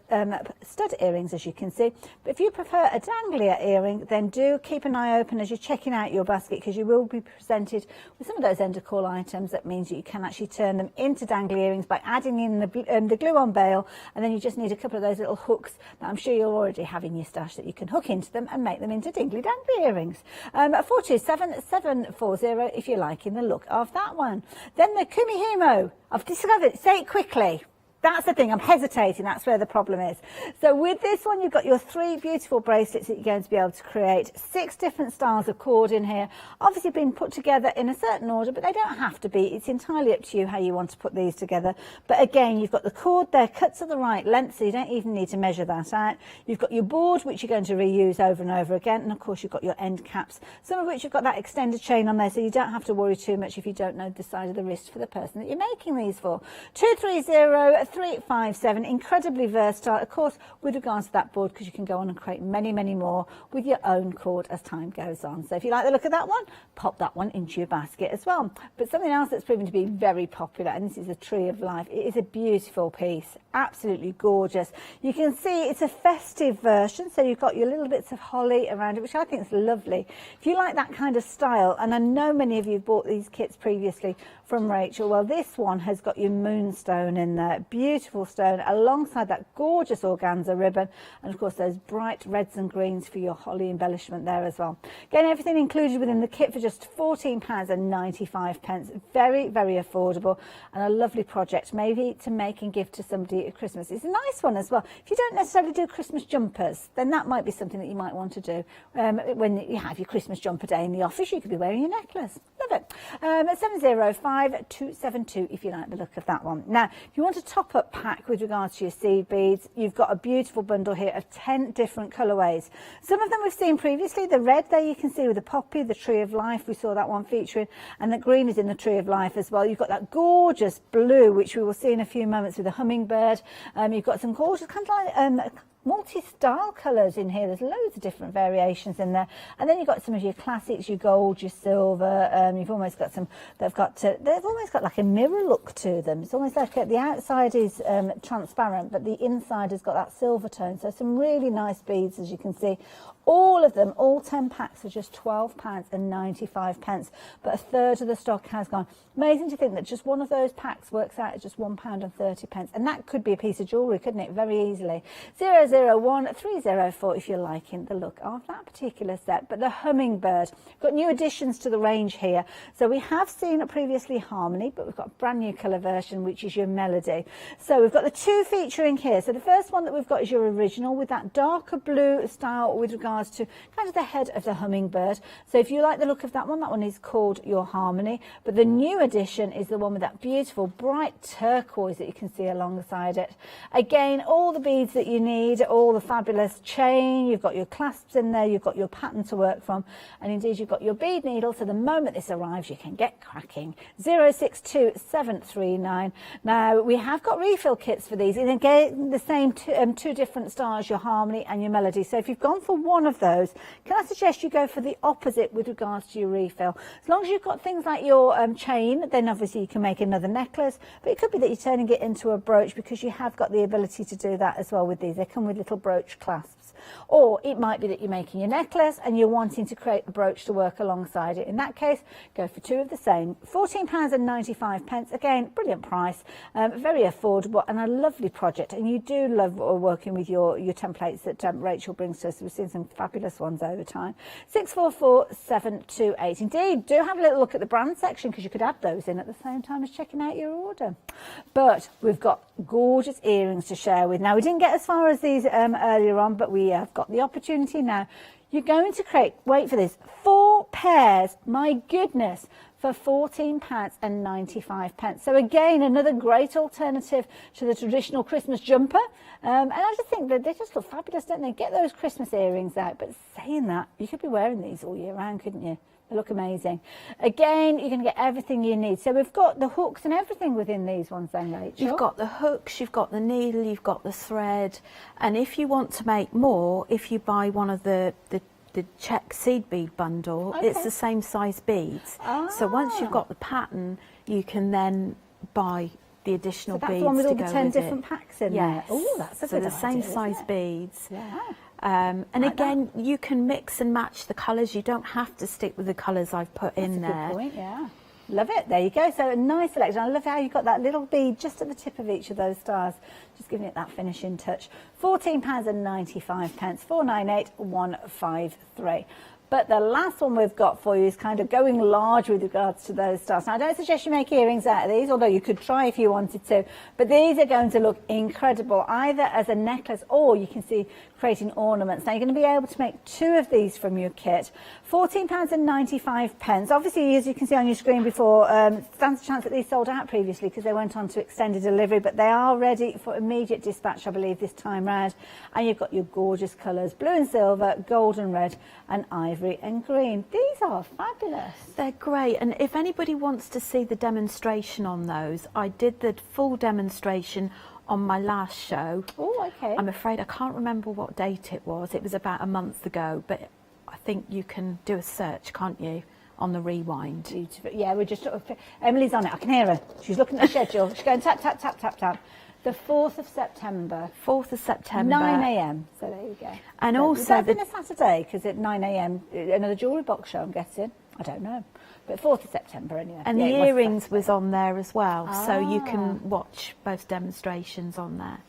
stud earrings, as you can see. But if you prefer a danglier earring, then do keep an eye open as you're checking out your basket, because you will be presented with some of those end of call items. That means that you can actually turn them into dangly earrings by adding in the glue-on bail, and then you just need a couple of those little hooks that I'm sure you'll already have in your stash that you can hook into them and make them into dingly dangly earrings. 427740 if you're liking the look of that one. Then the Kumihimo, I've discovered, say it quickly. That's the thing, I'm hesitating, that's where the problem is. So with this one, you've got your 3 beautiful bracelets that you're going to be able to create. 6 different styles of cord in here, obviously being put together in a certain order, but they don't have to be. It's entirely up to you how you want to put these together. But again, you've got the cord there cut to the right length, so you don't even need to measure that out. You've got your board, which you're going to reuse over and over again, and of course you've got your end caps, some of which you've got that extended chain on there, so you don't have to worry too much if you don't know the side of the wrist for the person that you're making these for. 230 1357. Incredibly versatile, of course, with regards to that board, because you can go on and create many, many more with your own cord as time goes on. So if you like the look of that one, pop that one into your basket as well. But something else that's proven to be very popular, and this is a Tree of Life. It is a beautiful piece, absolutely gorgeous. You can see it's a festive version, so you've got your little bits of holly around it, which I think is lovely. If you like that kind of style, and I know many of you have bought these kits previously from Rachel, well, this one has got your moonstone in there, beautiful stone, alongside that gorgeous organza ribbon, and of course those bright reds and greens for your holly embellishment there as well. Again, everything included within the kit for just £14.95. Very, very affordable, and a lovely project maybe to make and give to somebody at Christmas. It's a nice one as well. If you don't necessarily do Christmas jumpers, then that might be something that you might want to do. When you have your Christmas jumper day in the office, you could be wearing your necklace. Love it. 705272 if you like the look of that one. Now, if you want a top-up pack with regards to your seed beads, you've got a beautiful bundle here of 10 different colourways. Some of them we've seen previously. The red there you can see with the poppy, the Tree of Life, we saw that one featuring, and the green is in the Tree of Life as well. You've got that gorgeous blue, which we will see in a few moments with the hummingbird. You've got some gorgeous kind of like multi-style colours in here. There's loads of different variations in there, and then you've got some of your classics, your gold, your silver. You've almost got some they've almost got like a mirror look to them. It's almost like the outside is transparent, but the inside has got that silver tone. So some really nice beads, as you can see. All of them, all 10 packs, are just £12.95, but a third of the stock has gone. Amazing to think that just one of those packs works out at just £1.30, and that could be a piece of jewellery, couldn't it, very easily. 001304 if you're liking the look of that particular set. But the hummingbird, we've got new additions to the range here. So we have seen previously Harmony, but we've got a brand new colour version, which is your Melody. So we've got the two featuring here. So the first one that we've got is your original with that darker blue style with regards to kind of the head of the hummingbird. So if you like the look of that one is called your Harmony. But the new edition is the one with that beautiful bright turquoise that you can see alongside it. Again, all the beads that you need, all the fabulous chain, you've got your clasps in there, you've got your pattern to work from, and indeed you've got your bead needle, so the moment this arrives you can get cracking. 062739. Now we have got refill kits for these, and again the same two different styles, your Harmony and your Melody. So if you've gone for one of those, can I suggest you go for the opposite with regards to your refill? As long as you've got things like your chain, then obviously you can make another necklace, but it could be that you're turning it into a brooch, because you have got the ability to do that as well with these. They come with little brooch clasps. Or it might be that you're making your necklace and you're wanting to create a brooch to work alongside it. In that case, go for two of the same. £14.95. Again, brilliant price, very affordable, and a lovely project. And you do love working with your templates that Rachel brings to us. We've seen some fabulous ones over time. 644728. Indeed, do have a little look at the brand section, because you could add those in at the same time as checking out your order. But we've got gorgeous earrings to share with. Now, we didn't get as far as these earlier on, but we have got the opportunity now. You're going to create, wait for this, 4 pairs, my goodness, for £14.95. So again, another great alternative to the traditional Christmas jumper. And I just think that they just look fabulous, don't they? Get those Christmas earrings out. But saying that, you could be wearing these all year round, couldn't you? They look amazing. Again, you're going to get everything you need. So we've got the hooks and everything within these ones then, Rachel. You've got the hooks, you've got the needle, you've got the thread. And if you want to make more, if you buy one of the check seed bead bundle, Okay. it's the same size beads. So once you've got the pattern, you can then buy the additional beads to go with it. That's the one with all the 10 different packs in there. Oh, that's a good idea. So the same size beads. Yeah. And again, you can mix and match the colours. You don't have to stick with the colours I've put in there. That's a good point, yeah. Love it. There you go. So a nice selection. I love how you've got that little bead just at the tip of each of those stars, just giving it that finishing touch. £14.95, 498153. But the last one we've got for you is kind of going large with regards to those stars. Now, I don't suggest you make earrings out of these, although you could try if you wanted to. But these are going to look incredible, either as a necklace or you can see creating ornaments. Now, you're going to be able to make 2 of these from your kit. £14.95. Obviously, as you can see on your screen before, stands a chance that these sold out previously because they went on to extended delivery, but they are ready for immediate dispatch, I believe, this time round. And you've got your gorgeous colours, blue and silver, gold and red, and ivory and green. These are fabulous. They're great, and if anybody wants to see the demonstration on those, I did the full demonstration on my last show. Oh, okay. I'm afraid I can't remember what date it was. It was about a month ago, but I think you can do a search, can't you, on the rewind? Beautiful. Yeah, we're just Emily's on it. I can hear her. She's looking at the schedule. She's going tap, tap, tap, tap, tap. The 4th of September. 4th of September. 9 a.m. So there you go. And so, also... Is that been a Saturday? Because at 9 a.m, another jewellery box show, I'm guessing. I don't know. But 4th of September anyway. And yeah, the earrings was on there as well, so you Ah. can watch both demonstrations on there.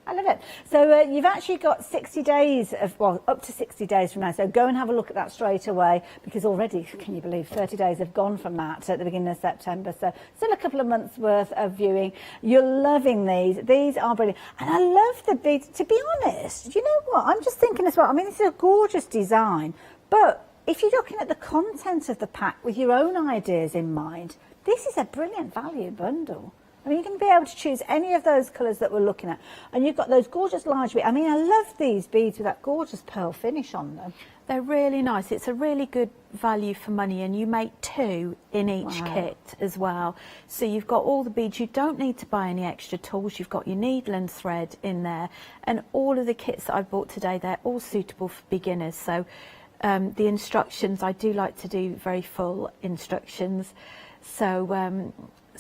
I love it. So you've actually got 60 days of, well, up to 60 days from now. So go and have a look at that straight away, because already, can you believe, 30 days have gone from that at the beginning of September. So still a couple of months worth of viewing. You're loving these. These are brilliant. And I love the beads. To be honest, you know what? I'm just thinking as well. I mean, this is a gorgeous design, but if you're looking at the content of the pack with your own ideas in mind, this is a brilliant value bundle. I mean, you're going to be able to choose any of those colours that we're looking at. And you've got those gorgeous large beads. I mean, I love these beads with that gorgeous pearl finish on them. They're really nice. It's a really good value for money, and you make 2 in each kit as well. So you've got all the beads. You don't need to buy any extra tools. You've got your needle and thread in there. And all of the kits that I've bought today, they're all suitable for beginners. So the instructions, I do like to do very full instructions. So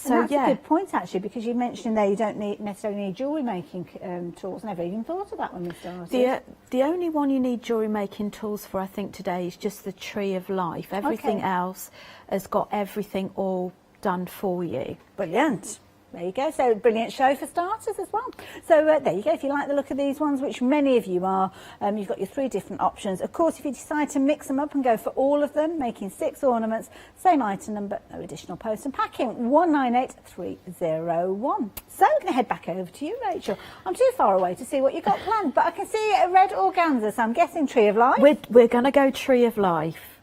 that's yeah, a good point actually, because you mentioned there you don't necessarily need jewellery making tools. Never even thought of that when we started. the only one you need jewellery making tools for, I think, today is just the Tree of Life. Everything else has got everything all done for you. Brilliant. There you go. So brilliant show for starters as well. So there you go. If you like the look of these ones, which many of you are, you've got your 3 different options. Of course, if you decide to mix them up and go for all of them, making 6 ornaments, same item number, no additional post and packing, 198301. So I'm going to head back over to you, Rachel. I'm too far away to see what you've got planned, but I can see a red organza, so I'm guessing Tree of Life. We're going to go Tree of Life.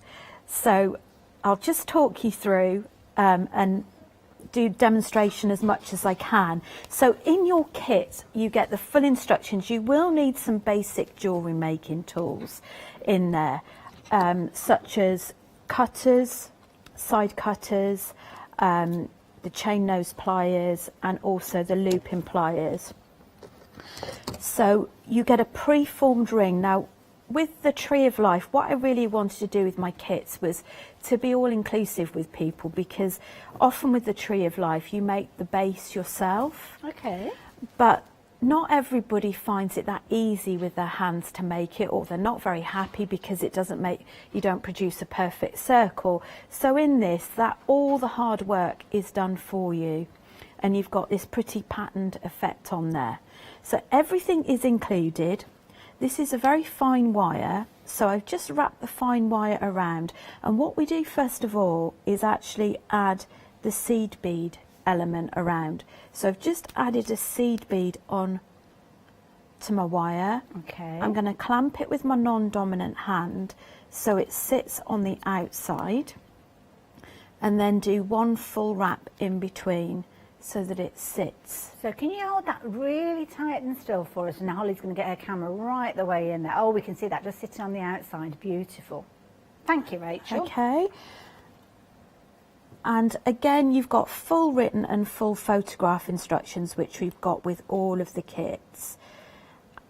So I'll just talk you through and do demonstration as much as I can. So in your kit you get the full instructions. You will need some basic jewellery making tools in there, such as cutters, side cutters, the chain nose pliers, and also the looping pliers. So you get a pre-formed ring. Now with the Tree of Life, what I really wanted to do with my kits was to be all inclusive with people, because often with the Tree of Life you make the base yourself. Okay. But not everybody finds it that easy with their hands to make it, or they're not very happy because it doesn't make, you don't produce a perfect circle. So in this, that all the hard work is done for you, and you've got this pretty patterned effect on there. So everything is included. This is a very fine wire, so I've just wrapped the fine wire around, and what we do first of all is actually add the seed bead element around. So I've just added a seed bead on to my wire. Okay. I'm going to clamp it with my non-dominant hand so it sits on the outside, and then do 1 full wrap in between so that it sits. So can you hold that really tight and still for us? And Holly's going to get her camera right the way in there. Oh, we can see that just sitting on the outside. Beautiful. Thank you, Rachel. Okay. And again, you've got full written and full photograph instructions, which we've got with all of the kits.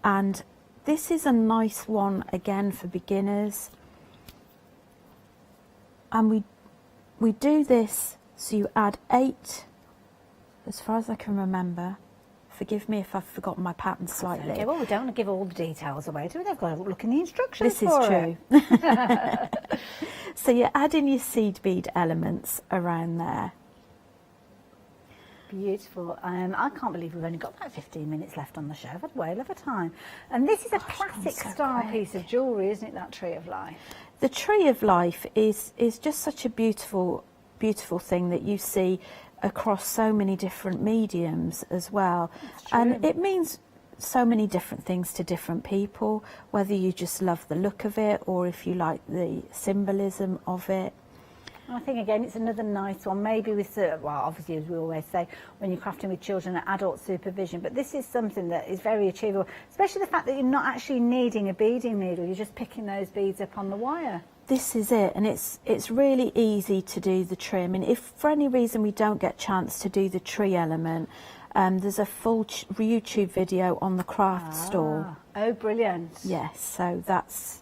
And this is a nice one again for beginners. And we do this, so you add 8, as far as I can remember. Forgive me if I've forgotten my pattern slightly. Okay, well, we don't want to give all the details away, do we? They've got to look in the instructions. This is true. So you're adding your seed bead elements around there. Beautiful. I can't believe we've only got about 15 minutes left on the show. I've had way of a time. And this is a classic style piece of jewellery, isn't it, that Tree of Life? The Tree of Life is just such a beautiful, beautiful thing that you see across so many different mediums as well. And it means so many different things to different people, whether you just love the look of it or if you like the symbolism of it. I think again it's another nice one, maybe with, well, obviously, as we always say, when you're crafting with children and adult supervision, but this is something that is very achievable, especially the fact that you're not actually needing a beading needle, you're just picking those beads up on the wire. This is it, and it's really easy to do the trim. And if for any reason we don't get a chance to do the tree element, There's a full YouTube video on the craft store. Oh, brilliant. Yes, so that's...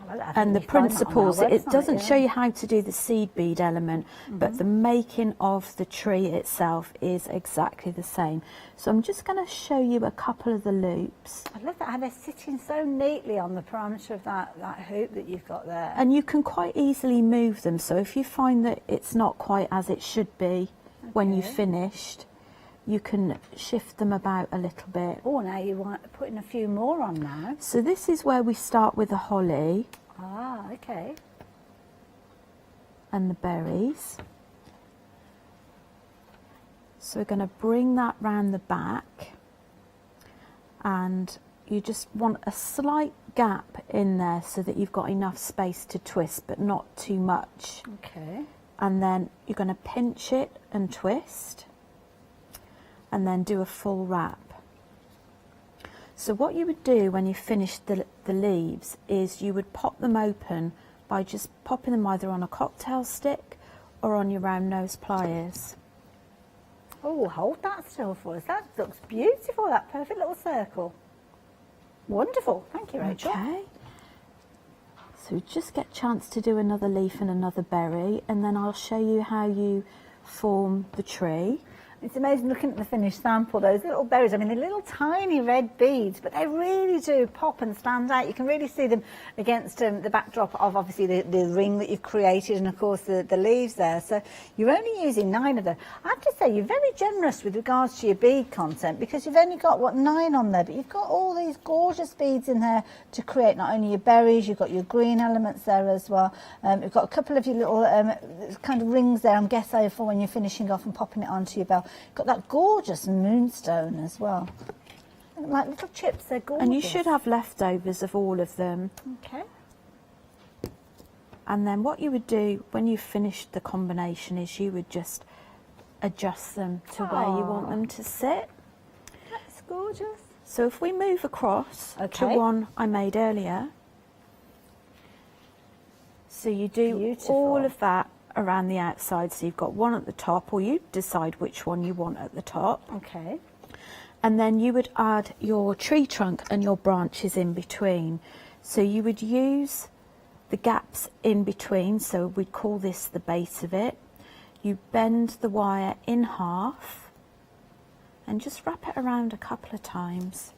Well, I think and the you find that on our principles, it website, doesn't yeah. show you how to do the seed bead element, but the making of the tree itself is exactly the same. So I'm just going to show you a couple of the loops. I love that, how they're sitting so neatly on the parameter of that hoop that you've got there. And you can quite easily move them, so if you find that it's not quite as it should be when you've finished, you can shift them about a little bit. Oh, now you want putting a few more on now. So this is where we start with the holly. Ah, okay. And the berries. So we're going to bring that round the back, and you just want a slight gap in there so that you've got enough space to twist, but not too much. Okay. And then you're going to pinch it and twist, and then do a full wrap. So what you would do when you finish the leaves is you would pop them open by just popping them either on a cocktail stick or on your round nose pliers. Oh, hold that still for us. That looks beautiful, that perfect little circle. Wonderful. Thank you, Rachel. Okay. So just get a chance to do another leaf and another berry, and then I'll show you how you form the tree. It's amazing looking at the finished sample, those little berries. I mean, they're little tiny red beads, but they really do pop and stand out. You can really see them against the backdrop of obviously the ring that you've created, and of course the leaves there. So you're only using 9 of them. I have to say, you're very generous with regards to your bead content, because you've only got, what, 9 on there, but you've got all these gorgeous beads in there to create not only your berries, you've got your green elements there as well. You've got a couple of your little kind of rings there, I'm guessing, for when you're finishing off and popping it onto your belt. Got that gorgeous moonstone as well. Like little chips, they're gorgeous. And you should have leftovers of all of them. Okay. And then what you would do when you've finished the combination is you would just adjust them to where you want them to sit. That's gorgeous. So if we move across to Okay. one I made earlier, so you do Beautiful. all of that around the outside, so you've got one at the top, or you decide which one you want at the top. Okay. And then you would add your tree trunk and your branches in between. So you would use the gaps in between, so we'd call this the base of it. You bend the wire in half and just wrap it around a couple of times.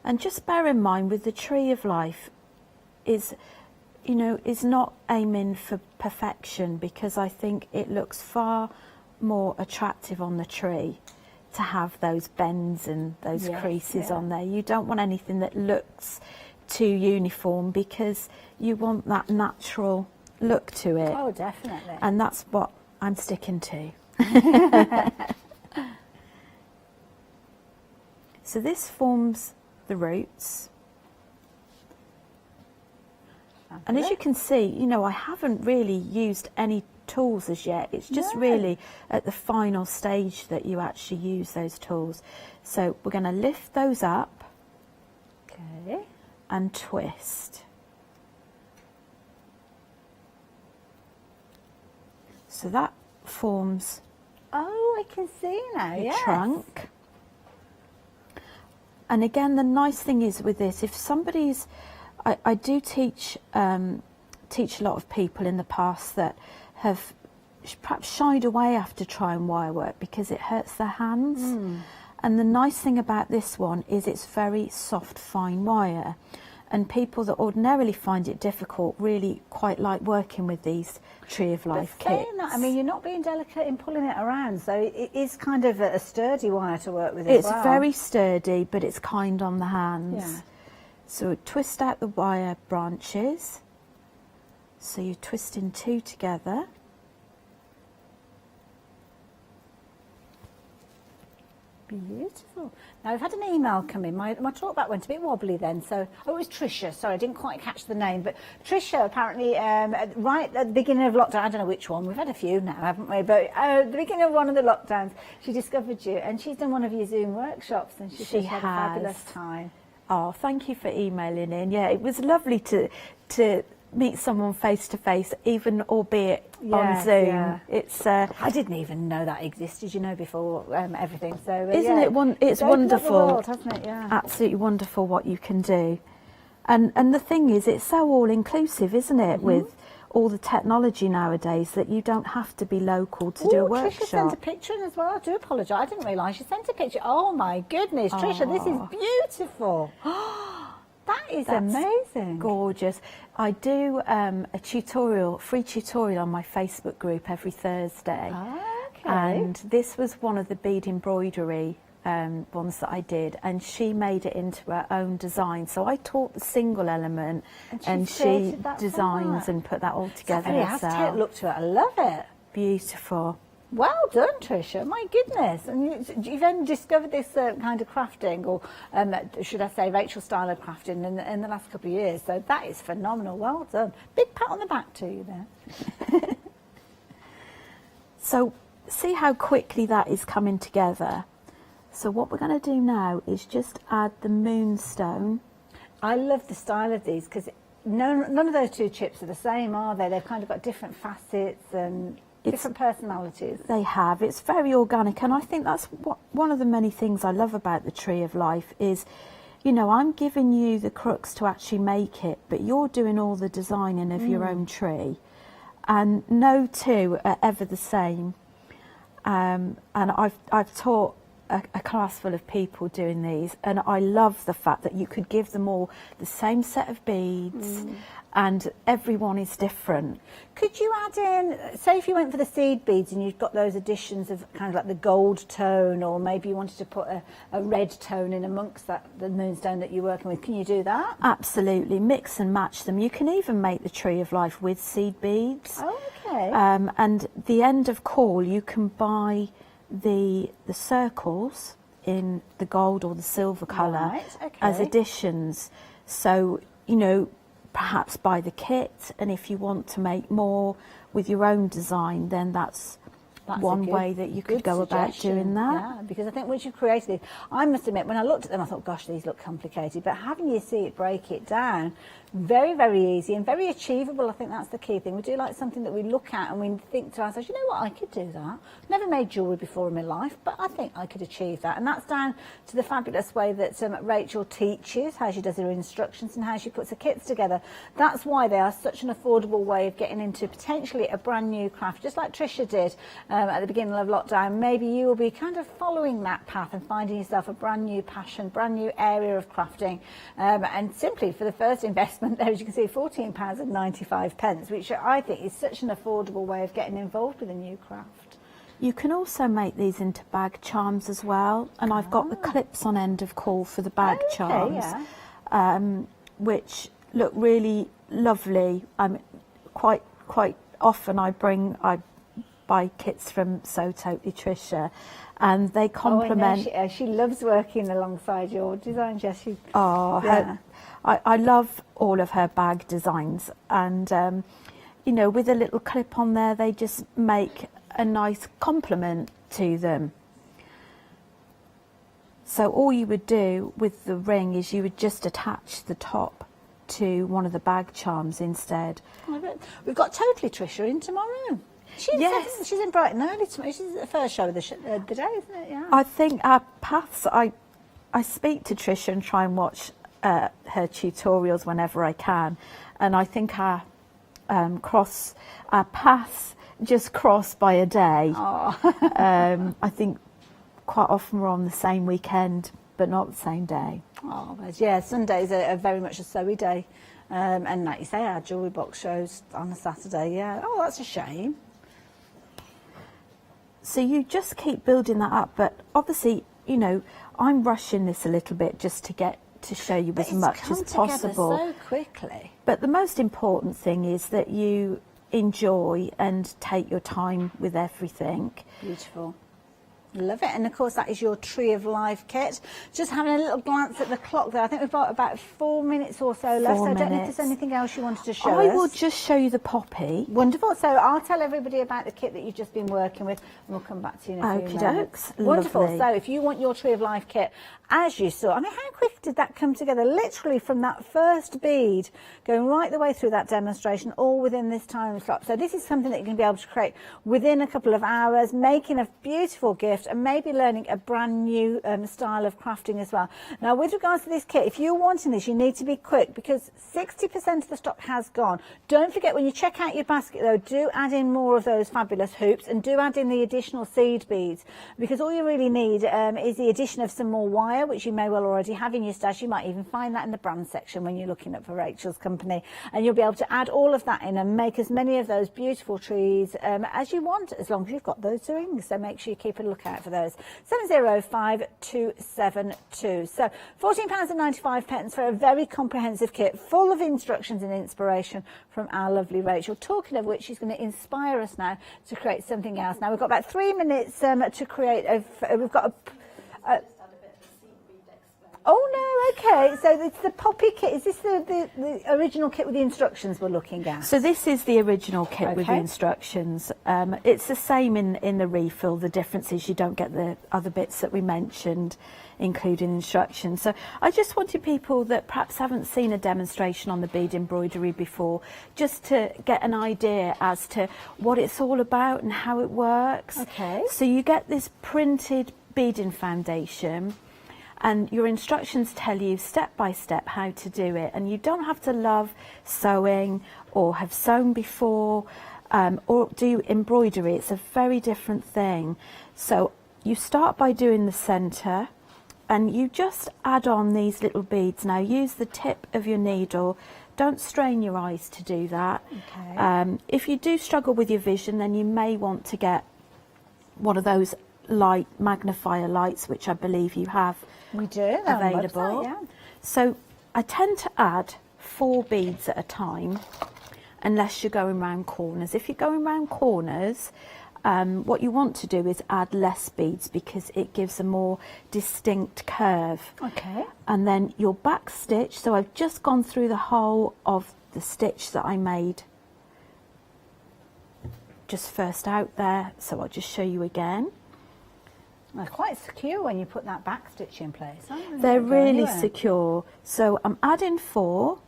And just bear in mind, with the tree of life, is not aiming for perfection, because I think it looks far more attractive on the tree to have those bends and those creases on there. You don't want anything that looks too uniform, because you want that natural look to it. Oh, definitely. And that's what I'm sticking to. So this forms the roots. And as you can see, I haven't really used any tools as yet. It's just really at the final stage that you actually use those tools. So we're going to lift those up and twist. So that forms Oh, I can see now, your yes. trunk. And again, the nice thing is with this, if somebody's, I do teach a lot of people in the past that have perhaps shied away after trying wire work because it hurts their hands. And the nice thing about this one is it's very soft, fine wire. And people that ordinarily find it difficult really quite like working with these Tree of Life But kits. saying that, I mean, you're not being delicate in pulling it around, so it is kind of a sturdy wire to work with It's as well. very sturdy, but it's kind on the hands. Yeah. So twist out the wire branches. So you're twisting 2 together. Beautiful. Now, we've had an email come in. My talk back went a bit wobbly then. So, it was Tricia. Sorry, I didn't quite catch the name. But Tricia, apparently, right at the beginning of lockdown, I don't know which one. We've had a few now, haven't we? But at the beginning of one of the lockdowns, she discovered you. And she's done one of your Zoom workshops. And she said she had a fabulous time. Oh, thank you for emailing in. Yeah, it was lovely to meet someone face to face, even albeit on Zoom. Yeah. It's I didn't even know that existed, you know, before everything. So isn't it it's wonderful, the world, hasn't it? Yeah. Absolutely wonderful what you can do. And the thing is, it's so all inclusive, isn't it, with all the technology nowadays, that you don't have to be local to do a workshop. Trisha sent a picture in as well. I do apologise. I didn't realise she sent a picture. Oh my goodness, Trisha, this is beautiful. That is amazing. Gorgeous. I do a tutorial, free tutorial on my Facebook group every Thursday. Okay. And this was one of the bead embroidery ones that I did, and she made it into her own design. So I taught the single element, and she designs and put that all together herself. Very have to look to it. I love it. Beautiful. Well done, Trisha. My goodness. And you've then discovered this kind of crafting, or should I say Rachel style of crafting in the last couple of years. So that is phenomenal. Well done. Big pat on the back to you there. So see how quickly that is coming together. So what we're going to do now is just add the moonstone. I love the style of these because none of those two chips are the same, are they? They've kind of got different facets and different personalities. They have. It's very organic, and I think that's one of the many things I love about the Tree of Life is, you know, I'm giving you the crux to actually make it, but you're doing all the designing of your own tree, and no two are ever the same. And I've taught a class full of people doing these, and I love the fact that you could give them all the same set of beads, and everyone is different. Could you add in, say if you went for the seed beads and you've got those additions of kind of like the gold tone, or maybe you wanted to put a red tone in amongst the moonstone that you're working with, can you do that? Absolutely, mix and match them. You can even make the Tree of Life with seed beads. Oh, okay. And the end of call, you can buy the circles in the gold or the silver colour as additions. So, you know, perhaps buy the kit, and if you want to make more with your own design, then that's one way that you could go about doing that. Yeah, because I think once you've created it, I must admit, when I looked at them, I thought, gosh, these look complicated. But having you see it, break it down, very, very easy and very achievable. I think that's the key thing. We do like something that we look at and we think to ourselves, you know what, I could do that. Never made jewellery before in my life, but I think I could achieve that. And that's down to the fabulous way that Rachel teaches, how she does her instructions and how she puts her kits together. That's why they are such an affordable way of getting into potentially a brand new craft, just like Trisha did at the beginning of lockdown. Maybe you will be kind of following that path and finding yourself a brand new passion, brand new area of crafting. And simply for the first investment, there, as you can see, £14.95, which I think is such an affordable way of getting involved with a new craft. You can also make these into bag charms as well, and I've got the clips on end of call for the bag charms, which look really lovely. Quite often I buy kits from So Totally Trisha, and they complement. Oh, she loves working alongside your designs. Yes, she. I love all of her bag designs, and you know, with a little clip on there, they just make a nice complement to them. So all you would do with the ring is you would just attach the top to one of the bag charms instead. We've got Totally Trisha in tomorrow. She's in Brighton early tomorrow. She's the first show of the day, isn't it? Yeah. I think our paths. I speak to Trisha and try and watch her tutorials whenever I can, and I think our paths just cross by a day. I think quite often we're on the same weekend, but not the same day. Oh, yeah, Sundays are very much a sewy day, and like you say, our jewellery box shows on a Saturday. Yeah. Oh, that's a shame. So you just keep building that up, but obviously, you know, I'm rushing this a little bit just to show you as much as possible. So quickly. But the most important thing is that you enjoy and take your time with everything. Beautiful. Love it. And of course that is your Tree of Life kit. Just having a little glance at the clock there. I think we've got about 4 minutes or so left. So I don't know if there's anything else you wanted to show us. I will just show you the poppy. Wonderful. So I'll tell everybody about the kit that you've just been working with and we'll come back to you in a few moments. Wonderful. Lovely. So if you want your Tree of Life kit, as you saw, I mean, how quick did that come together? Literally from that first bead, going right the way through that demonstration, all within this time slot. So this is something that you're going to be able to create within a couple of hours, making a beautiful gift and maybe learning a brand new style of crafting as well. Now, with regards to this kit, if you're wanting this, you need to be quick because 60% of the stock has gone. Don't forget, when you check out your basket, though, do add in more of those fabulous hoops and do add in the additional seed beads, because all you really need is the addition of some more wire, which you may well already have in your stash. You might even find that in the brand section when you're looking up for Rachel's company, and you'll be able to add all of that in and make as many of those beautiful trees as you want, as long as you've got those rings. So make sure you keep a lookout for those. 705272. So £14.95 for a very comprehensive kit full of instructions and inspiration from our lovely Rachel. Talking of which, she's going to inspire us now to create something else. Now we've got about 3 minutes to create. We've got a oh no, okay. So it's the poppy kit. Is this the original kit with the instructions we're looking at? So this is the original kit with the instructions. It's the same in the refill. The difference is you don't get the other bits that we mentioned, including instructions. So I just wanted people that perhaps haven't seen a demonstration on the bead embroidery before, just to get an idea as to what it's all about and how it works. Okay. So you get this printed beading foundation, and your instructions tell you step by step how to do it, and you don't have to love sewing or have sewn before or do embroidery. It's a very different thing. So you start by doing the centre and you just add on these little beads. Now use the tip of your needle, don't strain your eyes to do that. Okay. If you do struggle with your vision, then you may want to get one of those light magnifier lights, which I believe you have. We do, available. Website, yeah. So I tend to add 4 beads at a time, unless you're going round corners. If you're going round corners, what you want to do is add less beads because it gives a more distinct curve. Okay. And then your back stitch, so I've just gone through the whole of the stitch that I made just first out there, so I'll just show you again. They're quite secure when you put that back stitch in place, aren't they? They're really secure. So I'm adding 4.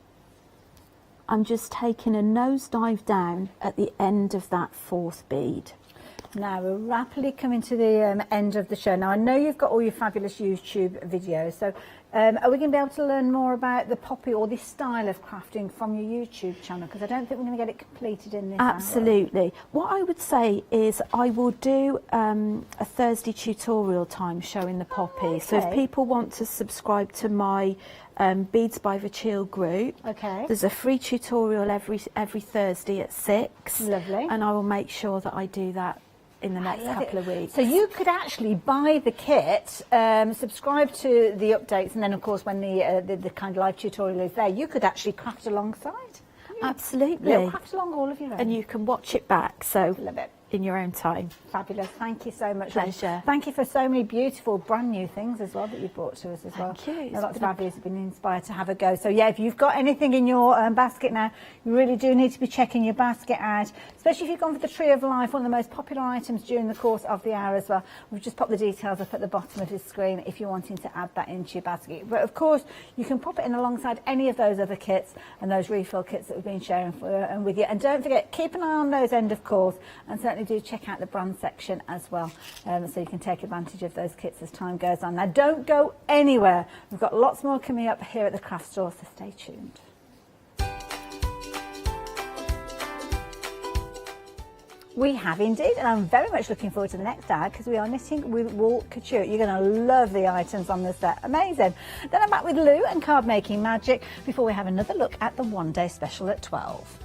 I'm just taking a nosedive down at the end of that 4th bead. Now we're rapidly coming to the end of the show. Now I know you've got all your fabulous YouTube videos, so are we going to be able to learn more about the poppy or this style of crafting from your YouTube channel? Because I don't think we're going to get it completed in this Absolutely. What I would say is I will do a Thursday tutorial time showing the poppy. Okay. So if people want to subscribe to my Beads by Vachil group, there's a free tutorial every Thursday at 6. Lovely. And I will make sure that I do that in the next couple of weeks. So you could actually buy the kit, subscribe to the updates, and then of course when the kind of live tutorial is there, you could actually craft alongside. Absolutely. You'll craft along all of your own. And you can watch it back, so love it. In your own time. Fabulous. Thank you so much. Pleasure. Thank you for so many beautiful brand new things as well that you've brought to us as well. Thank you. Lots of our viewers have been inspired to have a go. So yeah, if you've got anything in your basket now, you really do need to be checking your basket out, especially if you've gone for the Tree of Life, one of the most popular items during the course of the hour as well. We've just popped the details up at the bottom of the screen if you're wanting to add that into your basket. But of course, you can pop it in alongside any of those other kits and those refill kits that we've been sharing with you. And don't forget, keep an eye on those end of course, and certainly do check out the brand section as well, so you can take advantage of those kits as time goes on. Now don't go anywhere, we've got lots more coming up here at the craft store, so stay tuned. We have indeed, and I'm very much looking forward to the next hour because we are knitting with wool couture. You're going to love the items on the set, amazing. Then I'm back with Lou and card making magic before we have another look at the one day special at 12.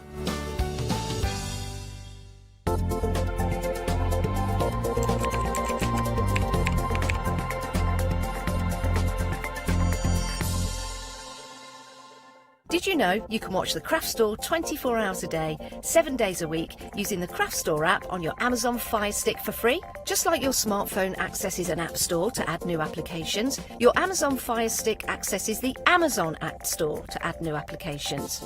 Did you know you can watch the Craft Store 24 hours a day, 7 days a week using the Craft Store app on your Amazon Fire Stick for free? Just like your smartphone accesses an app store to add new applications, your Amazon Fire Stick accesses the Amazon App Store to add new applications.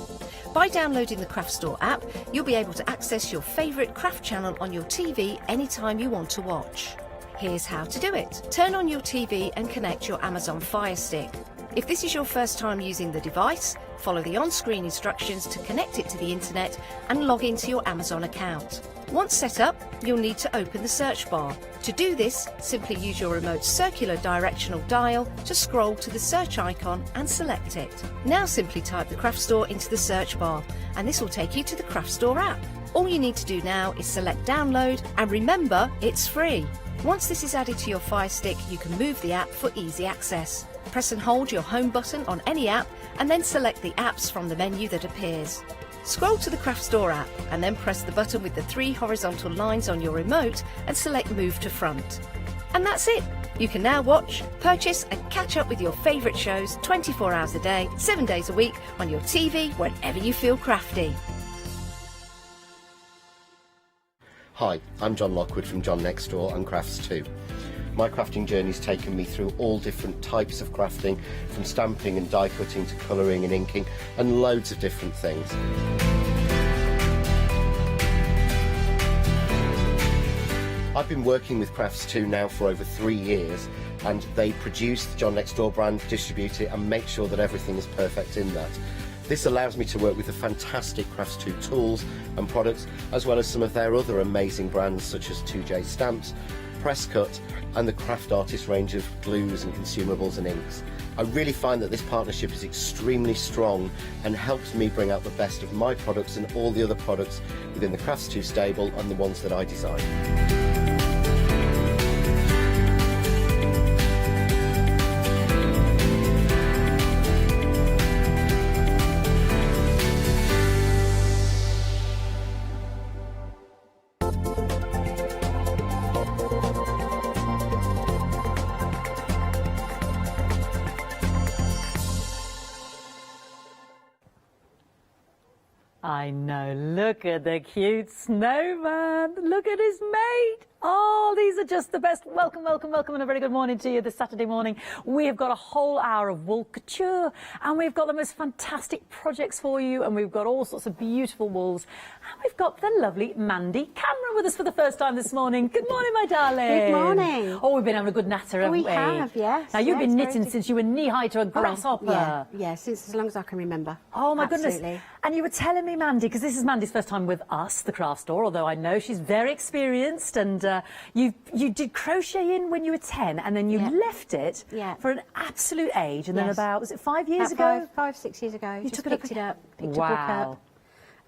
By downloading the Craft Store app, you'll be able to access your favourite craft channel on your TV anytime you want to watch. Here's how to do it. Turn on your TV and connect your Amazon Fire Stick. If this is your first time using the device, follow the on-screen instructions to connect it to the internet and log into your Amazon account. Once set up, you'll need to open the search bar. To do this, simply use your remote circular directional dial to scroll to the search icon and select it. Now simply type the Craft Store into the search bar and this will take you to the Craft Store app. All you need to do now is select download and remember, it's free. Once this is added to your Fire Stick, you can move the app for easy access. Press and hold your home button on any app and then select the apps from the menu that appears. Scroll to the Craft Store app and then press the button with the 3 horizontal lines on your remote and select Move to Front. And that's it! You can now watch, purchase and catch up with your favourite shows 24 hours a day, 7 days a week on your TV whenever you feel crafty. Hi, I'm John Lockwood from John Next Door and Crafts 2. My crafting journey's taken me through all different types of crafting, from stamping and die cutting to colouring and inking, and loads of different things. I've been working with Crafts 2 now for over 3 years, and they produce the John Next Door brand, distribute it and make sure that everything is perfect in that. This allows me to work with the fantastic Crafts 2 tools and products, as well as some of their other amazing brands such as 2J Stamps, Press Cut and the Craft Artist range of glues and consumables and inks. I really find that this partnership is extremely strong and helps me bring out the best of my products and all the other products within the Crafts 2 stable and the ones that I design. I know, look at the cute snowman. Look at his mate. Oh, these are just the best. Welcome, welcome, welcome, and a very good morning to you this Saturday morning. We have got a whole hour of wool couture, and we've got the most fantastic projects for you, and we've got all sorts of beautiful wools. And we've got the lovely Mandy Cameron with us for the first time this morning. Good morning, my darling. Good morning. Oh, we've been having a good natter, haven't we? We have, yes. Now, you've been knitting since you were knee-high to a grasshopper. Yeah, since as long as I can remember. Oh, my Absolutely. goodness. And you were telling me, Mandy, because this is Mandy's first time with us, the Craft Store, although I know she's very experienced, and you did crocheting when you were 10, and then you left it for an absolute age, and then about, was it 5 years ago? 6 years ago. You just took it picked it up, picked Wow. a book up,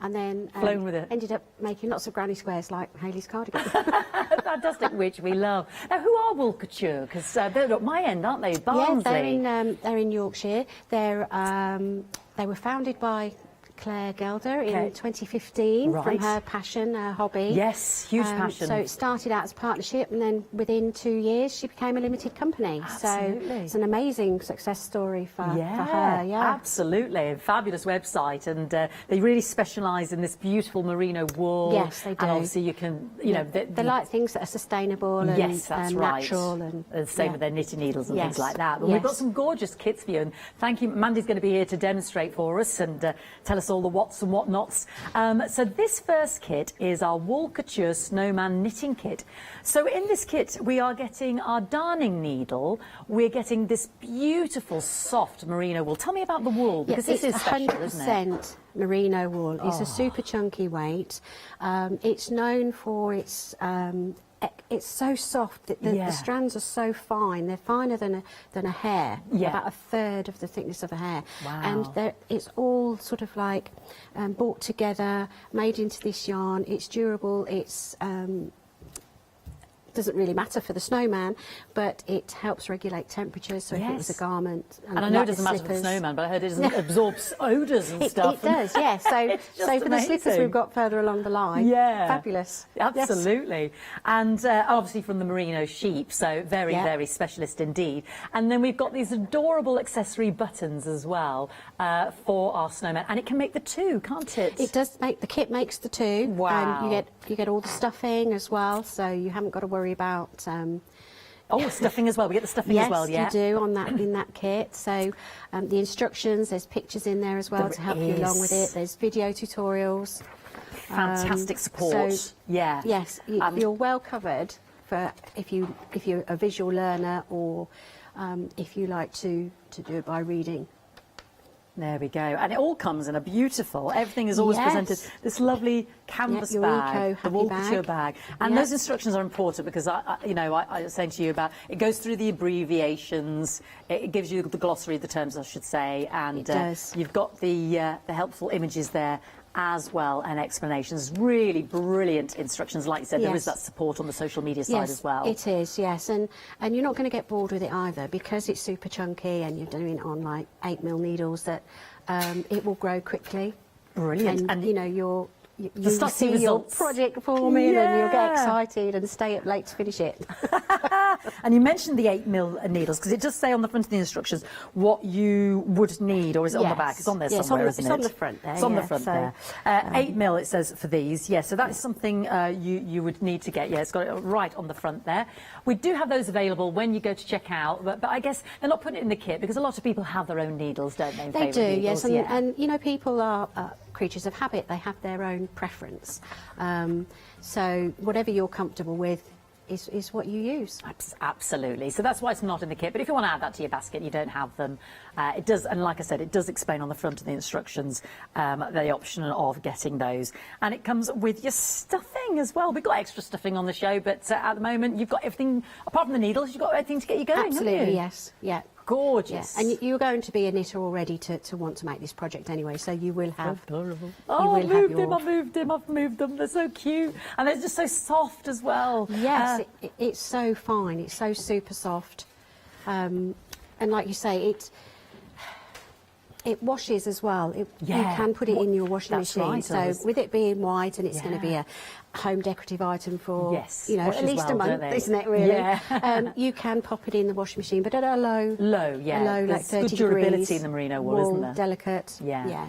and then Flown with it. ended up making lots of granny squares like Hayley's cardigan. Fantastic, which we love. Now, who are wool couture? Because they're at my end, aren't they? Barnsley. Yeah, they're in Yorkshire. They were founded by Claire Gelder in 2015 from her passion, her hobby. Yes, huge passion. So it started out as a partnership, and then within 2 years she became a limited company. Absolutely. So it's an amazing success story for her. Yeah, absolutely. Fabulous website, and they really specialise in this beautiful merino wool. Yes, they do. And obviously you can, you know... They like things that are sustainable and yes, that's right. natural. And same with their knitting needles and things like that. But yes. we've got some gorgeous kits for you, and thank you. Mandy's going to be here to demonstrate for us and tell us all the whats and whatnots. So this first kit is our Wool Couture Snowman Knitting Kit. So in this kit we are getting our darning needle, we're getting this beautiful soft merino wool. Tell me about the wool, because this is special, isn't it? 100% merino wool. It's a super chunky weight. It's known for its... it's so soft that the strands are so fine. They're finer than a hair, about a third of the thickness of a hair. Wow. And it's all sort of like brought together, made into this yarn. It's durable. It's doesn't really matter for the snowman, but it helps regulate temperatures. So if it was a garment, and I know it doesn't matter for the snowman, but I heard it doesn't absorb odours and stuff. It does, yes. So for the slippers we've got further along the line, fabulous. Absolutely. Yes. And obviously from the merino sheep, so very, very specialist indeed. And then we've got these adorable accessory buttons as well for our snowman, and it can make the two, can't it? It does make, the kit makes the two. Wow. And you get all the stuffing as well, so you haven't got to worry about... stuffing as well. We get the stuffing as well, Yes, you do in that kit. So the instructions, there's pictures in there as well to help you along with it. There's video tutorials. Fantastic support. So, yes, you're well covered for if you're a visual learner, or if you like to do it by reading. There we go. And it all comes in a beautiful, everything is always presented, this lovely canvas bag, the Wool Couture bag. And those instructions are important because, I was saying to you about, it goes through the abbreviations, it gives you the glossary of the terms, I should say, and it does. You've got the helpful images there as well, and explanations. Really brilliant instructions. Like you said, there is that support on the social media side as well. It is, yes, and you're not going to get bored with it either, because it's super chunky and you're doing it on like 8mm needles, that it will grow quickly. Brilliant. And you know, you'll see your project forming and you'll get excited and stay up late to finish it. And you mentioned the 8mm needles, because it does say on the front of the instructions what you would need, or is it on the back? It's on there somewhere, isn't it? It's on the front there. It's on the front there. 8mm it says for these, so that is something you would need to get. It's got it right on the front there. We do have those available when you go to check out, but I guess they're not putting it in the kit because a lot of people have their own needles, don't they? They do, needles, yes, and you know, people are creatures of habit. They have their own preference. So whatever you're comfortable with is what you use. Absolutely. So that's why it's not in the kit. But if you want to add that to your basket, you don't have them. It does, and like I said, it does explain on the front of the instructions the option of getting those. And it comes with your stuffing as well. We've got extra stuffing on the show, but at the moment you've got everything, apart from the needles, you've got everything to get you going. Absolutely, yes. Yeah. Gorgeous. Yeah. And you're going to be a knitter already to want to make this project anyway, so you will have... Adorable. Oh, I've moved them. They're so cute. And they're just so soft as well. Yes, it's so fine. It's so super soft. And like you say, it washes as well. You can put it in your washing machine. Right, so with it being white, and it's going to be a home decorative item for at least a month, isn't it? Really, you can pop it in the washing machine, but at a low, like 30 good durability degrees. In the merino wool, isn't there? Delicate,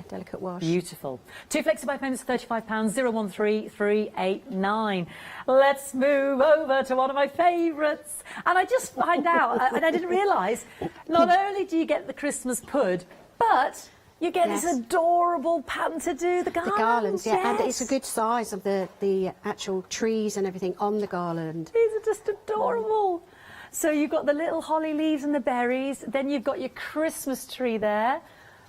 delicate wash. Beautiful. 2 flexible payments, £35, 013389. Let's move over to one of my favourites. And I just find out, and I didn't realise, not only do you get the Christmas pud, but you get this adorable pattern to do the garlands. The garlands, and it's a good size of the actual trees and everything on the garland. These are just adorable. So you've got the little holly leaves and the berries, then you've got your Christmas tree there.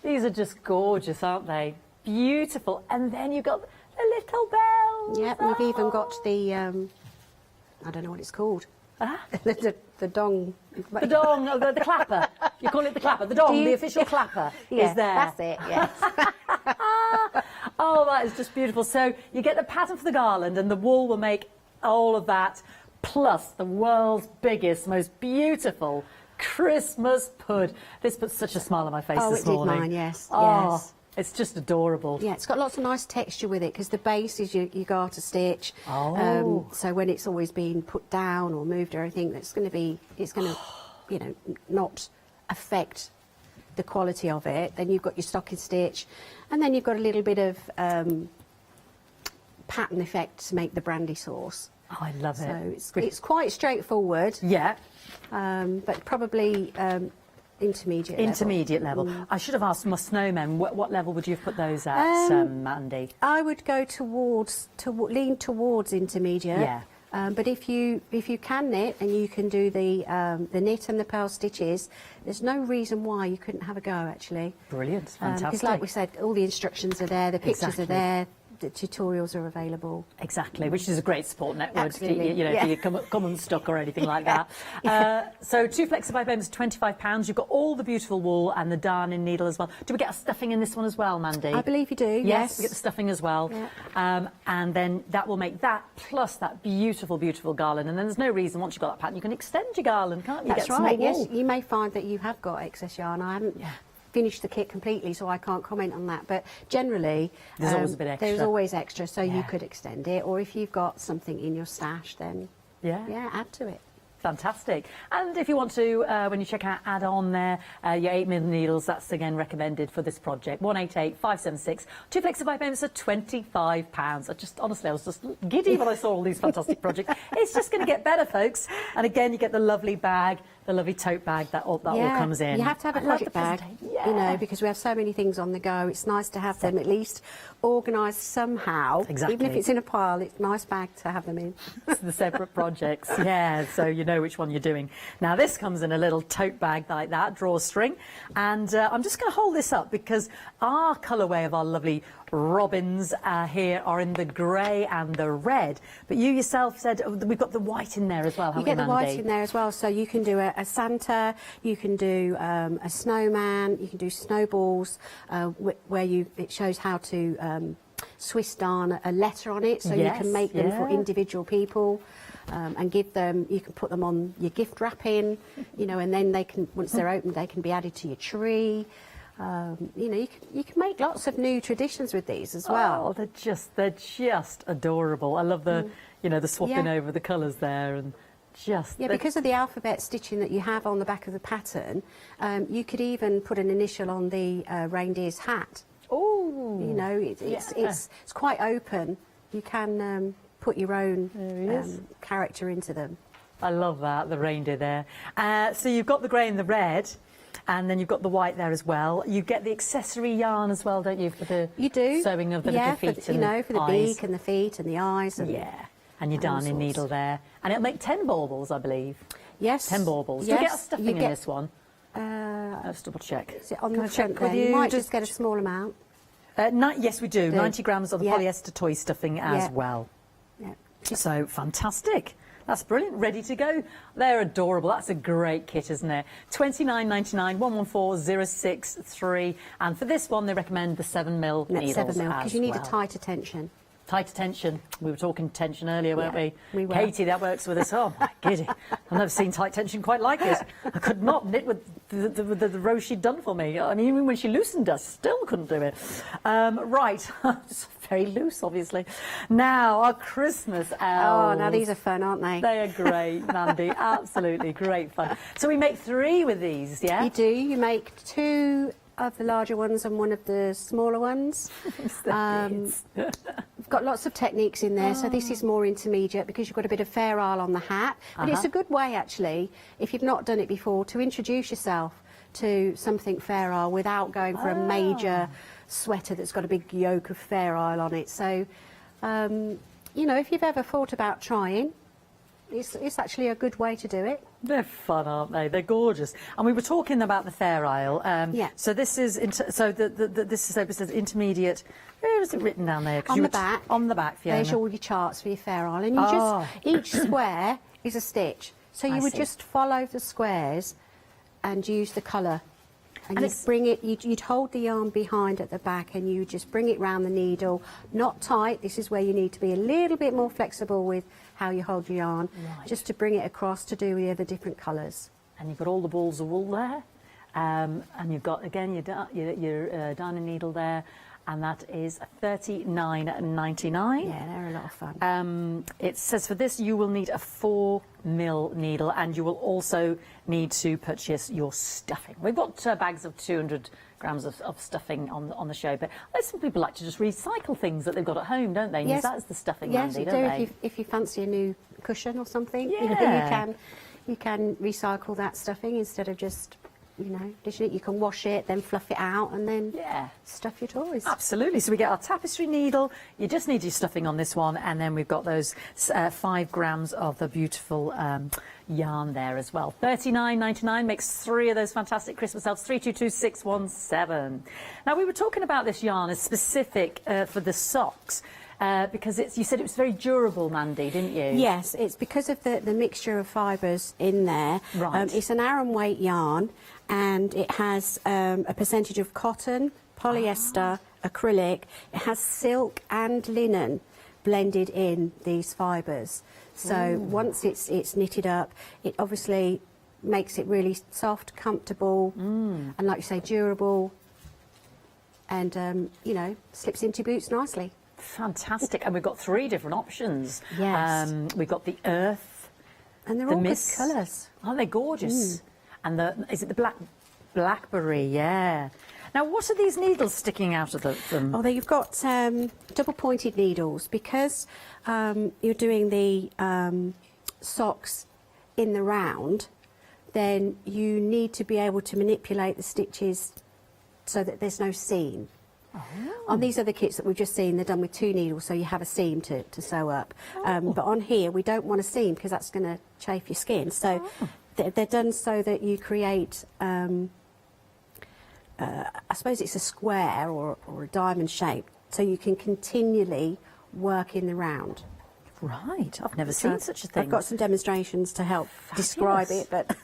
These are just gorgeous, aren't they? Beautiful. And then you've got the little bells. Yep, we've even got the, I don't know what it's called. The dong. The dong, the clapper. You call it the clapper. The dong, the official clapper is there. That's it, yes. Oh, that is just beautiful. So you get the pattern for the garland, and the wool will make all of that, plus the world's biggest, most beautiful Christmas pud. This puts such a smile on my face this morning. Oh, it did mine, yes. Oh, yes. It's just adorable. Yeah, it's got lots of nice texture with it, because the base is your garter stitch. Oh. So when it's always been put down or moved or anything, it's going to, you know, not affect the quality of it. Then you've got your stocking stitch, and then you've got a little bit of pattern effect to make the brandy sauce. Oh, I love it. So it's quite straightforward. Yeah. But probably intermediate level. I should have asked my snowmen, what level would you have put those at, Mandy? I would go lean towards intermediate. Yeah. But if you can knit, and you can do the knit and the pearl stitches, there's no reason why you couldn't have a go, actually. Brilliant, fantastic. Because like we said, all the instructions are there, the pictures are there, the tutorials are available. Exactly, which is a great support network. Absolutely. You know, if you come unstuck or anything like that. So 2 Flexi-Buy payments, £25. You've got all the beautiful wool and the darning needle as well. Do we get a stuffing in this one as well, Mandy? I believe you do. Yes, we get the stuffing as well. And then that will make that plus that beautiful, beautiful garland. And then there's no reason once you've got that pattern, you can extend your garland, can't you? That's get some more right. Yes, wool. you may find that you have got excess yarn. I haven't finished the kit completely, so I can't comment on that. But generally, there's always a bit extra. There's always extra, so you could extend it, or if you've got something in your stash, then add to it. Fantastic. And if you want to, when you check out, add on there your 8mm needles, that's again recommended for this project. 188576. 2 Flexi-Buy payments are £25. Honestly, I was just giddy when I saw all these fantastic projects. It's just going to get better, folks. And again, you get the lovely bag, the lovely tote bag that all comes in. You have to have a project bag, you know, because we have so many things on the go. It's nice to have them at least organised somehow. Exactly. Even if it's in a pile, it's a nice bag to have them in. The separate projects, so you know which one you're doing. Now this comes in a little tote bag like that, drawstring, and I'm just going to hold this up because our colourway of our lovely robins here are in the grey and the red, but you yourself said we've got the white in there as well, haven't we, You get the Mandy? white in there as well, so you can do a Santa, you can do a snowman, you can do snowballs, where it shows how to Swiss darn a letter on it, so you can make them for individual people. And give them, you can put them on your gift wrapping, you know, and then they can, once they're opened, they can be added to your tree. You know, you can make lots of new traditions with these as well. Oh, they're just adorable. I love the, you know, the swapping over the colours there, and because of the alphabet stitching that you have on the back of the pattern, you could even put an initial on the reindeer's hat. Oh, you know, it's quite open. You can put your own character into them. I love that, the reindeer there. So you've got the grey and the red, and then you've got the white there as well. You get the accessory yarn as well, don't you, for the sewing of the little feet for the beak and the feet and the eyes. And and your darning needle there. And it'll make 10 baubles, I believe. Yes. 10 baubles. Yes. Do you get a stuffing in this one? Let's double check. Is it on the front there? You might just get a small amount. Yes, we do. 90 grams of the polyester toy stuffing as well. Yeah. So fantastic. That's brilliant. Ready to go. They're adorable. That's a great kit, isn't it? £29.99, 114063. And for this one, they recommend the 7mm needles 7mm, because you need a tighter tension. Tighter tension. We were talking tension earlier, weren't we? We were. Katie, that works with us. Oh, my giddy. I've never seen tight tension quite like it. I could not knit with the row she'd done for me. I mean, even when she loosened us, still couldn't do it. Right. It's very loose, obviously. Now, our Christmas owls. Oh, now these are fun, aren't they? They are great, Mandy. Absolutely great fun. So we make 3 with these, yeah? You do. You make 2 of the larger ones and 1 of the smaller ones. We've got lots of techniques in there, so this is more intermediate because you've got a bit of Fair Isle on the hat. But it's a good way, actually, if you've not done it before, to introduce yourself to something Fair Isle without going for a major sweater that's got a big yoke of Fair Isle on it. So, you know, if you've ever thought about trying, it's actually a good way to do it. They're fun, aren't they? They're gorgeous. And we were talking about the Fair Isle. So this is this says intermediate. Where is it written down there? On the back. On the back, Fiona. There's all your charts for your Fair Isle, and you just each square is a stitch. So you would just follow the squares and use the colour. And you'd bring it, you'd hold the yarn behind at the back and you just bring it round the needle, not tight. This is where you need to be a little bit more flexible with how you hold your yarn, just to bring it across to do the other different colours. And you've got all the balls of wool there, and you've got, again, your darning needle there, and that is $39.99. Yeah, they're a lot of fun. It says for this you will need a 4mm needle, and you will also need to purchase your stuffing. We've got bags of 200 grams of stuffing on the show, but some people like to just recycle things that they've got at home, don't they? And use that as the stuffing, yes, Mandy, you don't do. they? If you fancy a new cushion or something, Yeah. you can recycle that stuffing instead of just you know, dishing it. You can wash it, then fluff it out, and then stuff your toys. Absolutely. So we get our tapestry needle. You just need your stuffing on this one, and then we've got those 5 grams of the beautiful yarn there as well. $39.99 makes 3 of those fantastic Christmas elves. 322617. Now we were talking about this yarn as specific for the socks. Because you said it was very durable, Mandy, didn't you? Yes, it's because of the mixture of fibres in there. Right. It's an Aran weight yarn, and it has a percentage of cotton, polyester, acrylic. It has silk and linen blended in these fibres. So once it's knitted up, it obviously makes it really soft, comfortable, and like you say, durable, and you know, slips into boots nicely. Fantastic. And we've got 3 different options. Yes. We've got the earth, and they're the all mist. good colours. Aren't they gorgeous? And is it the blackberry? Yeah. Now, what are these needles sticking out of them? Oh, there you've got double-pointed needles because you're doing the socks in the round. Then you need to be able to manipulate the stitches so that there's no seam. Oh. On these other kits that we've just seen, they're done with 2 needles, so you have a seam to sew up. But on here, we don't want a seam because that's going to chafe your skin. So they're done so that you create, I suppose it's a square or a diamond shape, so you can continually work in the round. Right, I've never seen such a thing. I've got some demonstrations to help describe it, but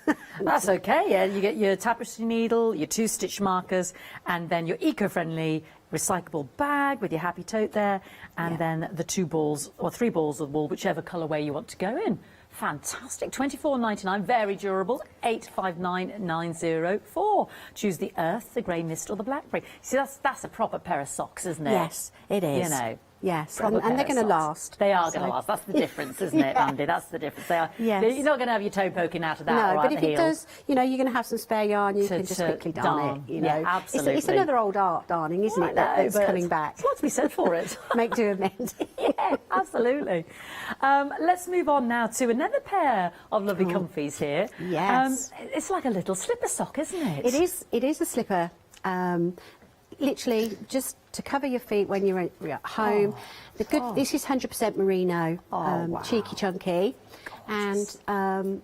that's okay. Yeah, you get your tapestry needle, your 2 stitch markers, and then your eco-friendly recyclable bag with your happy tote there, and then the 2 balls or 3 balls of wool, whichever colourway you want to go in. Fantastic. $24.99, very durable. 859904. Choose the earth, the grey mist, or the blackberry. See, that's a proper pair of socks, isn't it? Yes, it is. You know. Yes, and they're going to last. They are going to last. That's the difference, isn't it, Andy? That's the difference. They are. Yes. You're not going to have your toe poking out of that. No, or but out if the it heel. does, you know, you're going to have some spare yarn. You can just quickly darn it. You know, absolutely. It's another old art darning, isn't it? That's coming back. There's a lot to be said for it. Make do amend. Yeah, absolutely. Let's move on now to another pair of lovely comfies here. Yes. It's like a little slipper sock, isn't it? It is. It is a slipper. Literally just to cover your feet when you're at home. This is 100% merino, cheeky chunky, and the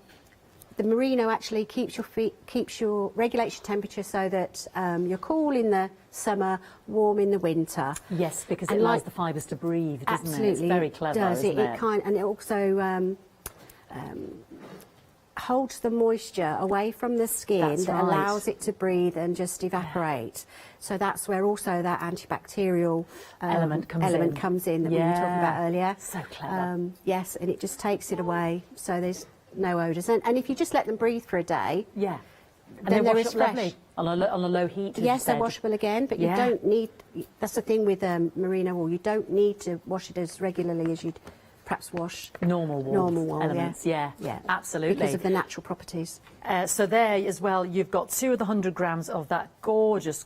merino actually keeps regulates your temperature so that you're cool in the summer, warm in the winter. Yes, because it allows the fibres to breathe, doesn't absolutely, it? It's very clever, isn't it? And it also holds the moisture away from the skin that allows it to breathe and just evaporate. So that's where also that antibacterial element comes in that we were talking about earlier. So clever. Yes, and it just takes it away, so there's no odours. And if you just let them breathe for a day, and then they're as fresh. On a low heat. Yes, they're washable again, but you don't need. That's the thing with merino wool. You don't need to wash it as regularly as you'd perhaps wash normal wool elements. Yeah, absolutely, because of the natural properties. So there as well, you've got 2 of the 100 grams of that gorgeous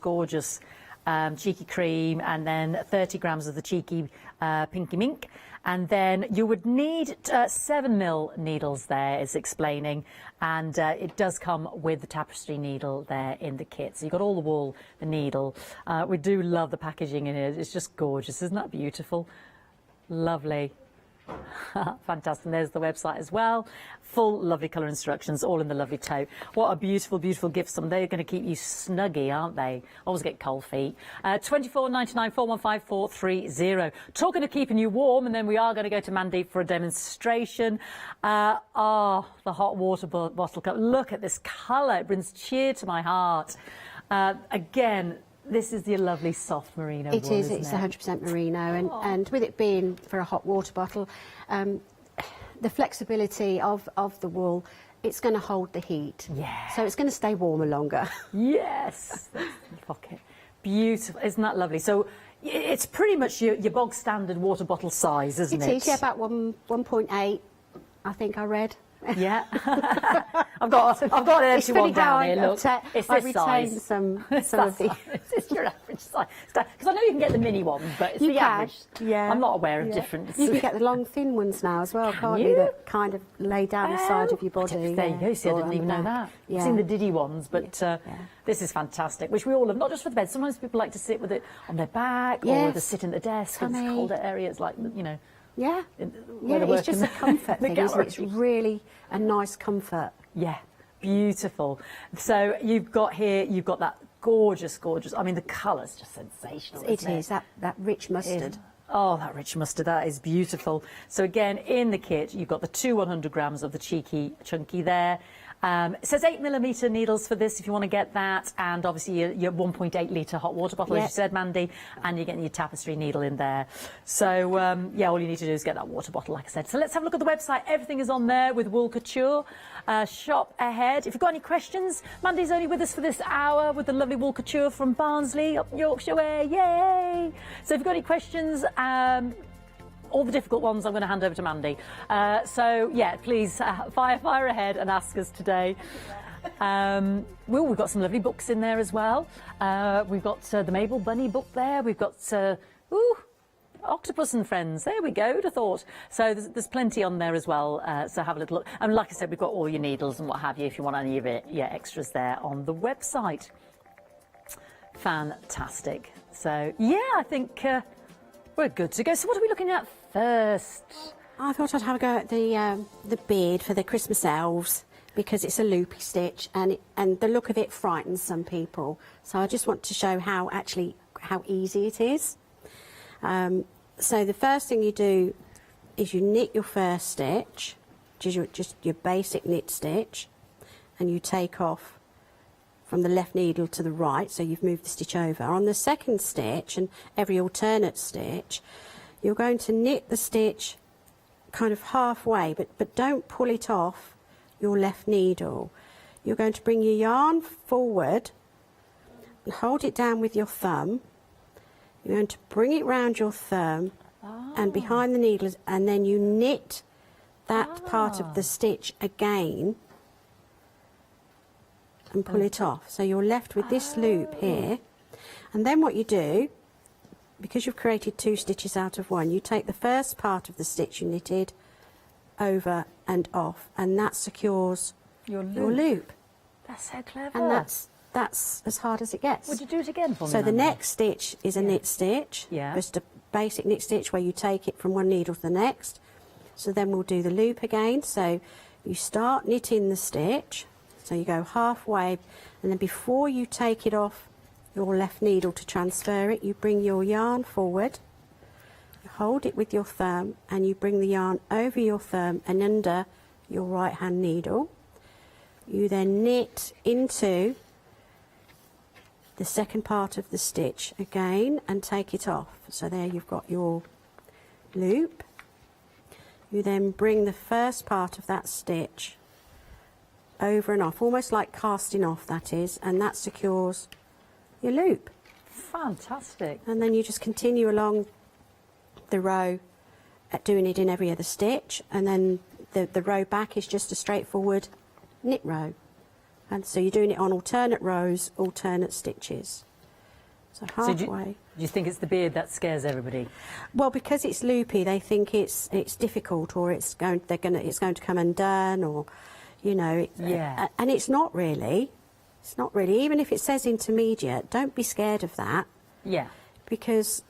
cheeky cream, and then 30 grams of the cheeky pinky mink, and then you would need 7mm needles there, is explaining, and it does come with the tapestry needle there in the kit. So you've got all the wool, the needle. We do love the packaging in it. It's just gorgeous. Isn't that beautiful? Lovely. Fantastic. And there's the website as well. Full lovely colour instructions, all in the lovely tote. What a beautiful, beautiful gift. They're going to keep you snuggy, aren't they? Always get cold feet. $24.99, 415430. Talking of keeping you warm, and then we are going to go to Mandy for a demonstration. The hot water bottle cup. Look at this colour. It brings cheer to my heart. Again, this is your lovely soft merino wool, It is. It's 100% merino, and with it being for a hot water bottle, the flexibility of the wool, it's going to hold the heat. Yeah. So it's going to stay warmer longer. Yes. Pocket. Beautiful. Isn't that lovely? So it's pretty much your bog standard water bottle size, isn't it? It is. Yeah, about 1.8. I think I read. Yeah. I've got an empty one down here. Look, it's I've this retained size. some of the. It's your average size. Because I know you can get the mini ones, but it's You the can, average. yeah. I'm not aware of difference. You can get the long, thin ones now as well, can't you? That kind of lay down the side of your body. There you go. See, I or didn't on even the know back. that. Yeah. I've seen the Diddy ones, but this is fantastic, which we all love, not just for the bed. Sometimes people like to sit with it on their back or to sit in the desk in this colder area. It's like, you know. Yeah. Where they're It's just a working. comfort The thing, isn't it? It's gallery. really a nice comfort. Yeah, beautiful. So you've got that gorgeous, I mean, the colour's just sensational. It isn't is, that rich mustard. Oh, that rich mustard, that is beautiful. So again, in the kit, you've got the 2 100 grams of the cheeky chunky there. It says 8mm needles for this if you want to get that, and obviously your 1.8 litre hot water bottle, as you said, Mandy, and you're getting your tapestry needle in there. So, yeah, all you need to do is get that water bottle, like I said. So let's have a look at the website. Everything is on there with Wool Couture. Shop ahead. If you've got any questions, Mandy's only with us for this hour with the lovely Wool Couture from Barnsley, up Yorkshire way. Yay! So if you've got any questions, all the difficult ones I'm going to hand over to Mandy. So, yeah, please fire ahead and ask us today. We've got some lovely books in there as well. We've got the Mabel Bunny book there. We've got, Octopus and Friends. There we go, who'd have thought. So there's plenty on there as well. So have a little look. And like I said, we've got all your needles and what have you if you want any of it. Yeah, extras there on the website. Fantastic. So, yeah, I think... we're good to go. So what are we looking at first? I thought I'd have a go at the beard for the Christmas elves because it's a loopy stitch and the look of it frightens some people. So I just want to show how easy it is. So the first thing you do is you knit your first stitch, which is just your basic knit stitch, and you take off from the left needle to the right, so you've moved the stitch over. On the second stitch and every alternate stitch, you're going to knit the stitch kind of halfway, but don't pull it off your left needle. You're going to bring your yarn forward and hold it down with your thumb. You're going to bring it round your thumb and behind the needles, and then you knit that part of the stitch again and pull it off. So you're left with this loop here. And then what you do, because you've created 2 stitches out of 1, you take the first part of the stitch you knitted over and off, and that secures your loop. That's so clever. And that's as hard as it gets. Would you do it again for me? So the Mandy? next stitch is a knit stitch, just a basic knit stitch where you take it from one needle to the next. So then we'll do the loop again. So you start knitting the stitch, so you go halfway, and then before you take it off your left needle to transfer it, you bring your yarn forward, you hold it with your thumb, and you bring the yarn over your thumb and under your right hand needle. You then knit into the second part of the stitch again and take it off. So there you've got your loop. You then bring the first part of that stitch over and off, almost like casting off, that is, and that secures your loop. Fantastic. And then you just continue along the row at doing it in every other stitch, and then the row back is just a straightforward knit row. And so you're doing it on alternate rows, alternate stitches. So halfway. So do you think it's the beard that scares everybody? Well, because it's loopy, they think it's difficult, or it's going to come undone, or you know. And it's not really. It's not really. Even if it says intermediate, don't be scared of that. Yeah. Because.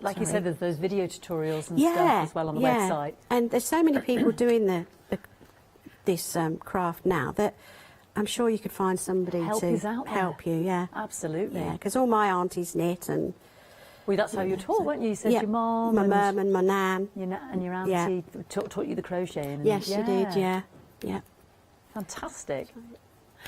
Like you said, there's those video tutorials and stuff as well on the website. And there's so many people doing this craft now that I'm sure you could find somebody to help you. Yeah, absolutely. Yeah, because all my aunties knit, and well, that's how you taught, weren't you? You said your mum, my mum, and my nan, and your auntie taught you the crocheting. And yes, she did. Yeah, yeah. Fantastic.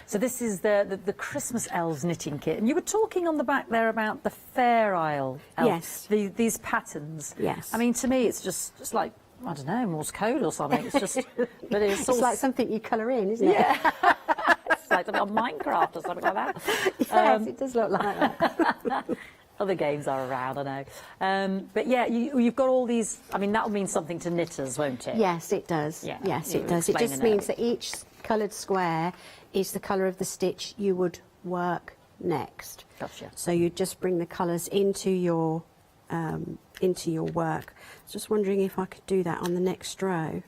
So this is the Christmas elves knitting kit, and you were talking on the back there about the Fair Isle elves. Yes. These patterns. Yes. I mean, to me, it's just like, I don't know, Morse code or something. It's just, but it's like something you colour in, isn't it? Yeah. It's like something on Minecraft or something like that. Yes, it does look like that. Other games are around, I know. But yeah, you've got all these. I mean, that'll mean something to knitters, won't it? Yes, it does. Yeah. Yes, it does. It just means that each coloured square is the colour of the stitch you would work next. Gotcha. So you just bring the colours into your work. Just wondering if I could do that on the next row.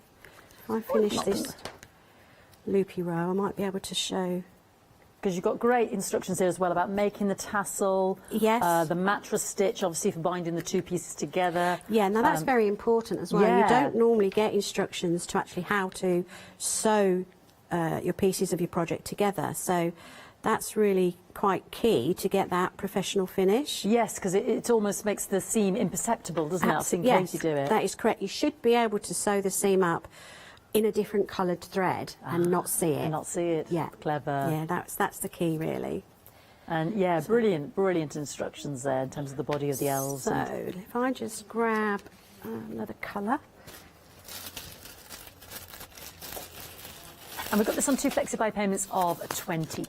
If I finish this loopy row, I might be able to show. Because you've got great instructions here as well about making the tassel, yes, the mattress stitch, obviously for binding the two pieces together. Yeah, now that's very important as well. Yeah. You don't normally get instructions to actually how to sew your pieces of your project together. So that's really quite key to get that professional finish. Yes, because it almost makes the seam imperceptible, doesn't it, in yes, case you do it? That is correct. You should be able to sew the seam up in a different coloured thread and not see it. And not see it. Yeah. Clever. Yeah, that's the key, really. And yeah, brilliant instructions there in terms of the body of the elves. So if I just grab another colour. And we've got this on 2 flexi-buy payments of £20,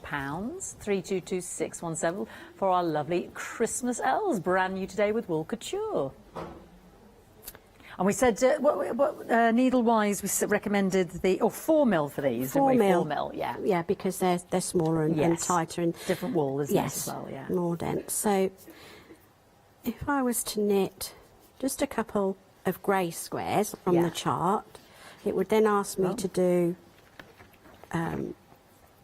322617 for our lovely Christmas elves, brand new today with Wool Couture. And we said, needle-wise, we recommended the 4mm for these, didn't we? 4mm, yeah. Yeah, because they're smaller and tighter and different wool, isn't yes, it, as well? Yeah, more dense. So if I was to knit just a couple of grey squares from the chart, it would then ask me to do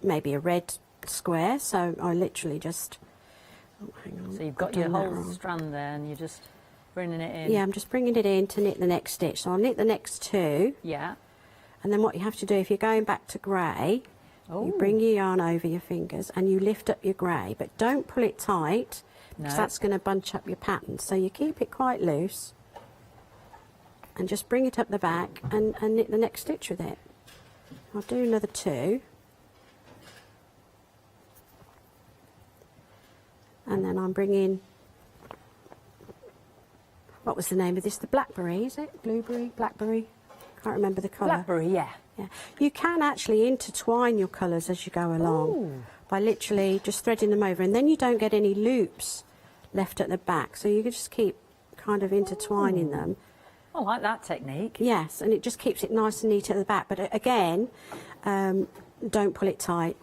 maybe a red square. So I literally just. Oh, hang on. So you've got your whole strand there, and you're just bringing it in. Yeah, I'm just bringing it in to knit the next stitch. So I'll knit the next two. Yeah. And then what you have to do, if you're going back to grey, you bring your yarn over your fingers and you lift up your grey, but don't pull it tight, because that's going to bunch up your pattern. So you keep it quite loose and just bring it up the back and knit the next stitch with it. I'll do another two. And then I'm bringing, what was the name of this? The blackberry, is it? Blueberry? Blackberry? Can't remember the colour. Blackberry, yeah. Yeah. You can actually intertwine your colours as you go along by literally just threading them over, and then you don't get any loops left at the back. So you can just keep kind of intertwining them. I like that technique. Yes, and it just keeps it nice and neat at the back. But again, don't pull it tight.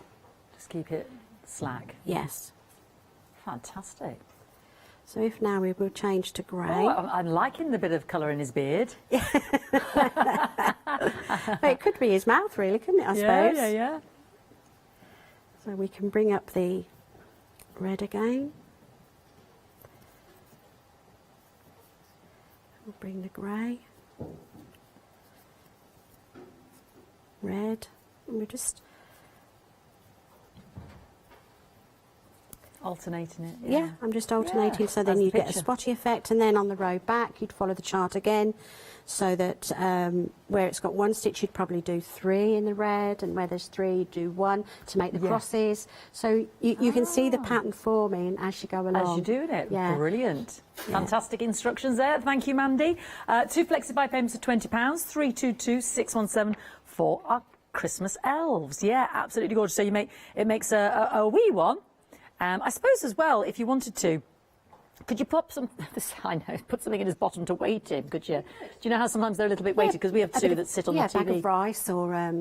Just keep it slack. Yes. Fantastic. So if now we will change to grey. Oh, I'm liking the bit of colour in his beard. It could be his mouth, really, couldn't it, I suppose? Yeah. So we can bring up the red again. We'll bring the grey. Red. And we're just alternating it. Yeah, I'm just alternating, so then you get a spotty effect, and then on the row back you'd follow the chart again, so that where it's got one stitch you'd probably do 3 in the red, and where there's 3 you'd do 1 to make the crosses. So you can see the pattern forming as you go along. As you're doing it. Yeah. Brilliant. Fantastic instructions there. Thank you, Mandy. 2 flexi-buy payments of £20, 322617 for our Christmas elves. Yeah, absolutely gorgeous. So it makes a wee one. I suppose as well, if you wanted to, could you put put something in his bottom to weight him, could you? Do you know how sometimes they're a little bit weighted, because we have two that sit on the TV? Yeah, a bag of rice or a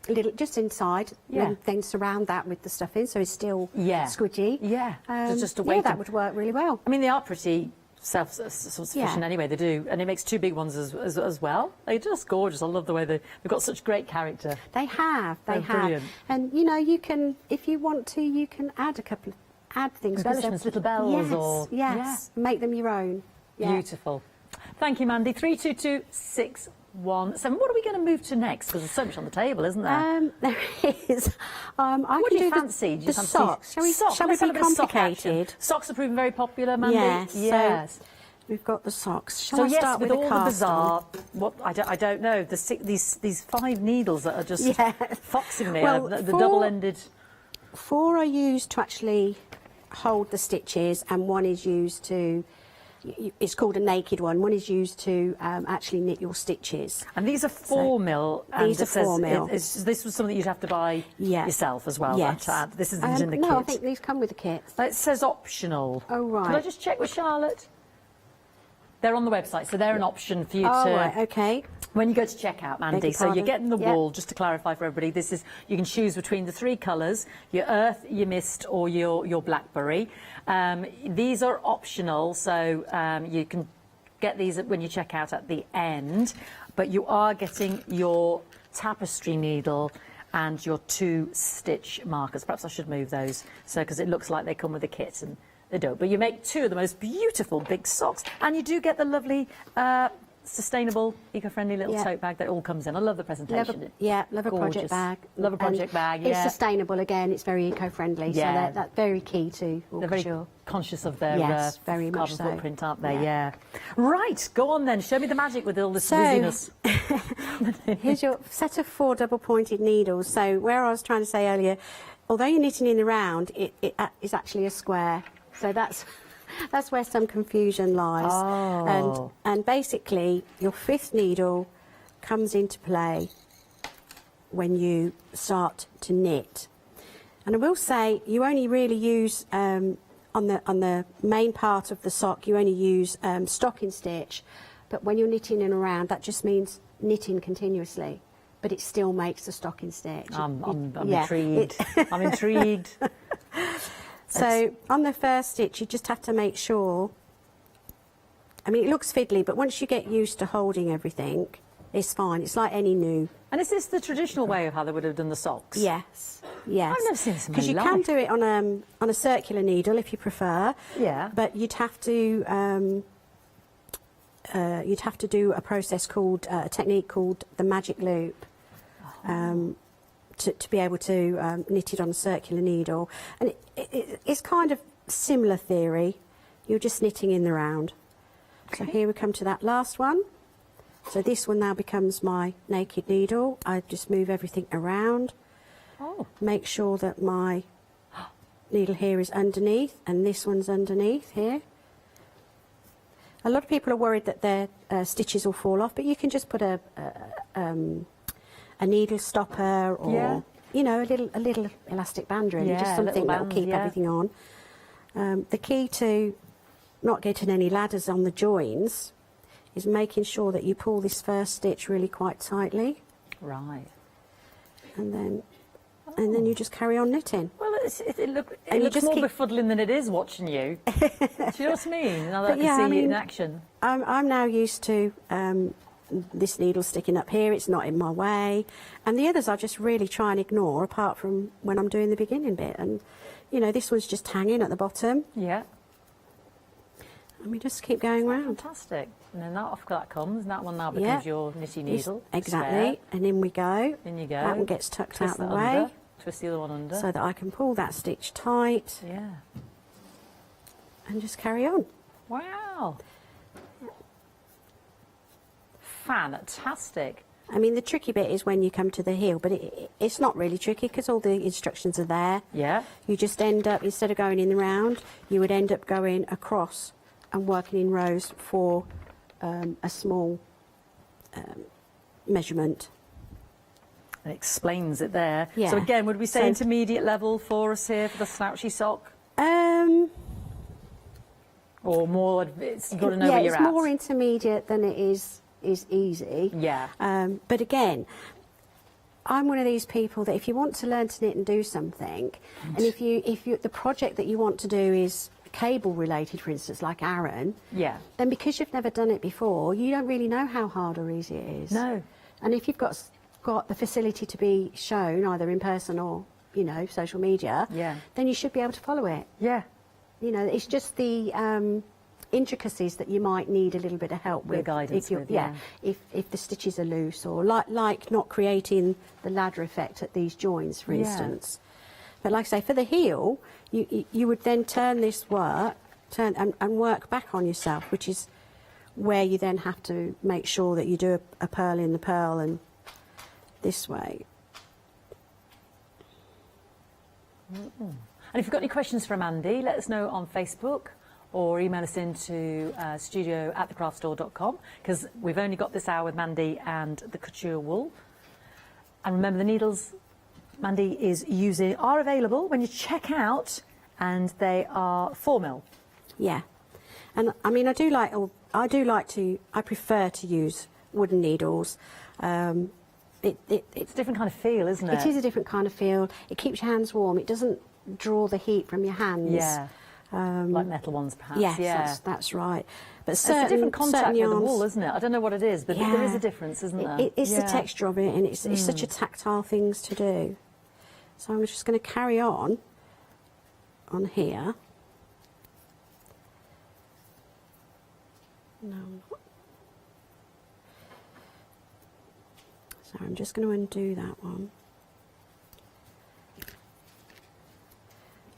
little just inside, and then surround that with the stuff in, so it's still squidgy. Yeah, just to weight that would work really well. I mean, they are pretty self-sufficient anyway. They do, and it makes 2 big ones as well. They're just gorgeous. I love the way they've got such great character. They have. They're brilliant. And you know, you can, if you want to, you can add things, embellishments, little bells, make them your own. Beautiful. Thank you, Mandy. 322617. What are we going to move to next? Because there's so much on the table, isn't there? There is. What do you fancy? The socks. Shall we be complicated? Socks are proving very popular, Mandy. Yes. So we've got the socks. Shall I start with the all the bizarre. I don't know. These 5 needles that are just foxing me. Well, the double-ended. 4 are used to actually hold the stitches, and 1 is used to, it's called a naked one. 1 is used to actually knit your stitches. And these are 4mm. These are 4mm. This was something you'd have to buy yourself as well. Yes. This isn't in the kit. No, I think these come with the kit. It says optional. Oh, right. Can I just check with Charlotte? They're on the website, so they're an option for you to... Oh, right, okay. When you go to checkout, Mandy, so you're getting the wool, just to clarify for everybody, this is, you can choose between the 3 colours, your earth, your mist or your blackberry. These are optional, so you can get these when you check out at the end, but you are getting your tapestry needle and your 2 stitch markers. Perhaps I should move those, so because it looks like they come with a kit and they don't. But you make 2 of the most beautiful big socks, and you do get the lovely sustainable, eco-friendly little tote bag that all comes in. I love the presentation. Love a project bag. Love a project bag, It's sustainable again, it's very eco-friendly, so that's very key to They're very conscious of their very much carbon so. footprint, aren't they? Right, go on then, show me the magic with all this busyness. Here's your set of 4 double-pointed needles. So where I was trying to say earlier, although you're knitting in the round, it is actually a square. So that's where some confusion lies. And basically, your 5th needle comes into play when you start to knit. And I will say, you only really use, on the main part of the sock, you only use stocking stitch. But when you're knitting in around, that just means knitting continuously. But it still makes a stocking stitch. I'm intrigued. I'm intrigued. So on the first stitch, you just have to make sure, I mean, it looks fiddly, but once you get used to holding everything, it's fine. It's like any new. And is this the traditional way of how they would have done the socks? Yes, yes. I've never seen this in my life. Because you can do it on a circular needle if you prefer. Yeah. But you'd have to do a process called, a technique called the magic loop. To be able to knit it on a circular needle. And it's kind of similar theory. You're just knitting in the round. Okay. So here we come to that last one. So this one now becomes my naked needle. I just move everything around. Make sure that my needle here is underneath and this one's underneath here. A lot of people are worried that their stitches will fall off, but you can just put a needle stopper or you know, a little elastic band, really, just something that will keep everything on. The key to not getting any ladders on the joins is making sure that you pull this first stitch really quite tightly. Right. And then you just carry on knitting. Well, it looks more befuddling than it is watching you. Do you know what I mean? Now that I can see it in action. I'm now used to this needle sticking up here, it's not in my way, and the others I just really try and ignore, apart from when I'm doing the beginning bit. And you know, this one's just hanging at the bottom. Yeah. And we just keep going round. Fantastic. And then that comes, and that one now becomes your knitty needle. Exactly. And in we go. In you go. That one gets tucked out the way. Under. Twist the other one under. So that I can pull that stitch tight. Yeah. And just carry on. Wow. Fantastic. I mean, the tricky bit is when you come to the heel, but it's not really tricky because all the instructions are there. Yeah. You just end up, instead of going in the round, you would end up going across and working in rows for a small measurement. It explains it there. Yeah. So again, would we say intermediate level for us here for the slouchy sock? Or more, you've got to know where you're at. Yeah, it's more intermediate than it is easy. Yeah. But again, I'm one of these people that if you want to learn to knit and do something, and if you the project that you want to do is cable related, for instance, like Aaron, then because you've never done it before, you don't really know how hard or easy it is. No. And if you've got the facility to be shown either in person or, you know, social media, then you should be able to follow it. Yeah. You know, it's just the intricacies that you might need a little bit of help with. Guidance if the stitches are loose, or like not creating the ladder effect at these joins, for instance. But like I say, for the heel, you would then turn this and work back on yourself, which is where you then have to make sure that you do a purl in the purl and this way. And if you've got any questions for Mandy, let us know on Facebook or email us into studio@thecraftstore.com, because we've only got this hour with Mandy and the couture wool. And remember, the needles Mandy is using are available when you check out, and they are 4mm. Yeah, and I mean I prefer to use wooden needles. It's a different kind of feel, isn't it? It is a different kind of feel. It keeps your hands warm. It doesn't draw the heat from your hands. Yeah. Like metal ones, perhaps. Yes, yeah. that's right. But it's a different contact with the wool, isn't it? I don't know what it is, but yeah, there is a difference, isn't there? It's the texture of it, and it's such a tactile things to do. So I'm just going to carry on here. No, I'm not. So I'm just going to undo that one.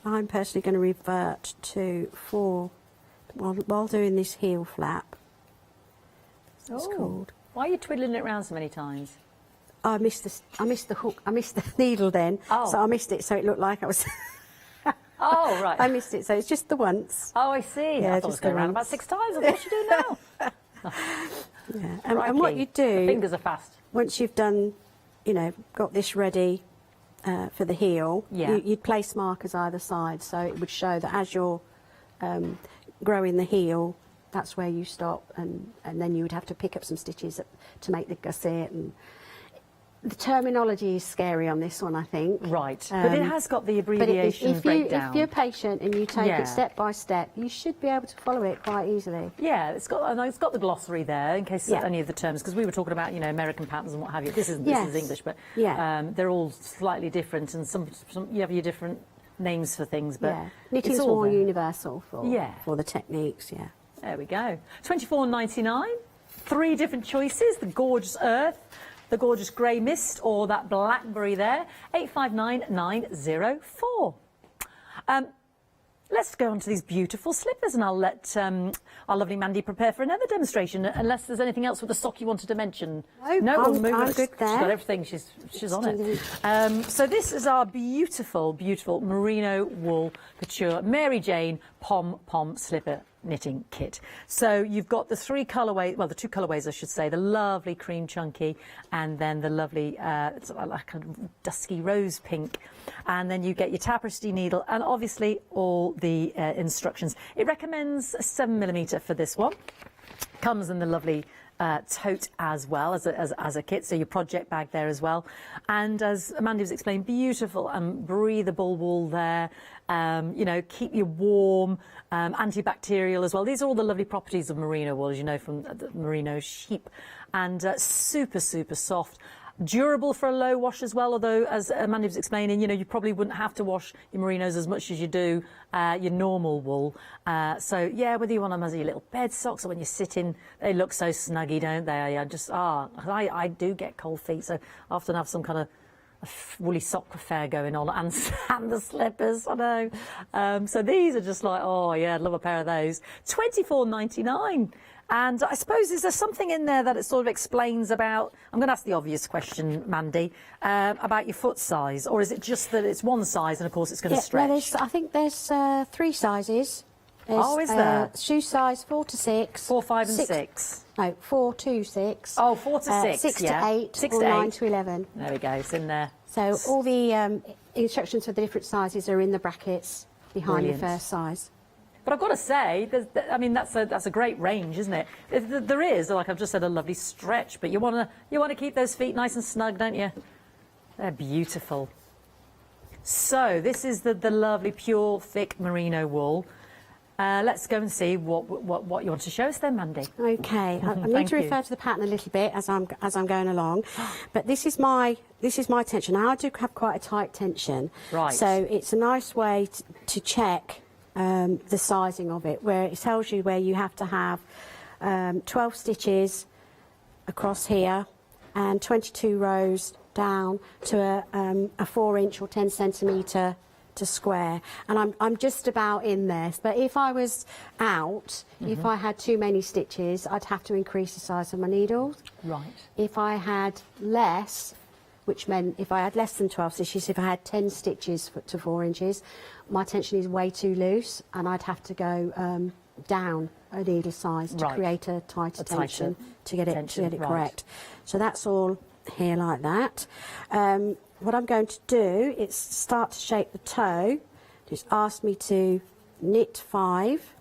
I'm personally going to revert to 4 while doing this heel flap. It's called. Why are you twiddling it around so many times? I missed the hook. I missed the needle then. Oh. So I missed it. So it looked like I was. Oh right. I missed it. So it's just the once. Oh, I see. Yeah, I thought it was going around about 6 times. What should you do now? Yeah. And what you do. The fingers are fast. Once you've done, got this ready for the heel, you'd place markers either side, so it would show that as you're growing the heel, that's where you stop, and then you would have to pick up some stitches to make the gusset. And the terminology is scary on this one, I think. Right, but it has got the abbreviation breakdown. If you're patient and you take it step by step, you should be able to follow it quite easily. Yeah, it's got the glossary there in case any of the terms, because we were talking about American patterns and what have you. This is English, but they're all slightly different, and some you have your different names for things. But knitting's all more there. universal for the techniques. Yeah. There we go. $24.99. 3 different choices: the gorgeous earth, the gorgeous grey mist, or that blackberry there. 859904. Let's go on to these beautiful slippers, and I'll let our lovely Mandy prepare for another demonstration, unless there's anything else with the sock you wanted to mention. No, we'll move I'm on. good there. She's got everything. She's on it. So this is our beautiful, beautiful merino wool couture Mary Jane pom slipper knitting kit. So you've got the 3 colourways, well, the 2 colourways I should say, the lovely cream chunky, and then the lovely it's like a dusky rose pink, and then you get your tapestry needle, and obviously all the instructions. It recommends a 7mm for this one. Comes in the lovely tote as well as a kit, so your project bag there as well. And as Amanda was explained, beautiful and breathable wool there. Keep you warm, antibacterial as well. These are all the lovely properties of merino wool, as you know, from the merino sheep, and super soft. Durable for a low wash as well, although, as Amanda was explaining, you probably wouldn't have to wash your merinos as much as you do your normal wool. So, yeah, whether you want them as your little bed socks or when you're sitting, they look so snuggy, don't they? I do get cold feet, so I often have some kind of woolly sock affair going on, and the slippers, I know. So these are just like, oh, yeah, I'd love a pair of those. $24.99. And I suppose, is there something in there that it sort of explains about, I'm going to ask the obvious question, Mandy, about your foot size, or is it just that it's one size and of course it's going to stretch? Well, I think there's 3 sizes. Is there? Shoe size 4 to 6. 4, 5 and 6. No, 4 to 6. Oh, 4 to 6, 6 to 8, 6 or to 8. 9 to 11. There we go, it's in there. So all the instructions for the different sizes are in the brackets behind Brilliant. the first size. But I've got to say, that's a great range, isn't it? There is, like I've just said, a lovely stretch, but you want to keep those feet nice and snug, don't you? They're beautiful. So this is the lovely pure thick merino wool. Let's go and see what you want to show us then, Mandy. Okay, I need to refer to the pattern a little bit as I'm going along, but this is my tension. Now I do have quite a tight tension, right? So it's a nice way to check the sizing of it, where it tells you where you have to have 12 stitches across here and 22 rows down to a 4-inch or 10 centimetre to square, and I'm just about in there. But if I was out, if I had too many stitches, I'd have to increase the size of my needles. Right. If I had less, which meant if I had less than 12 stitches, if I had 10 stitches to 4 inches, my tension is way too loose, and I'd have to go down a needle size to create a tighter tension to get it correct. So that's all here like that. What I'm going to do is start to shape the toe. Just ask me to knit 5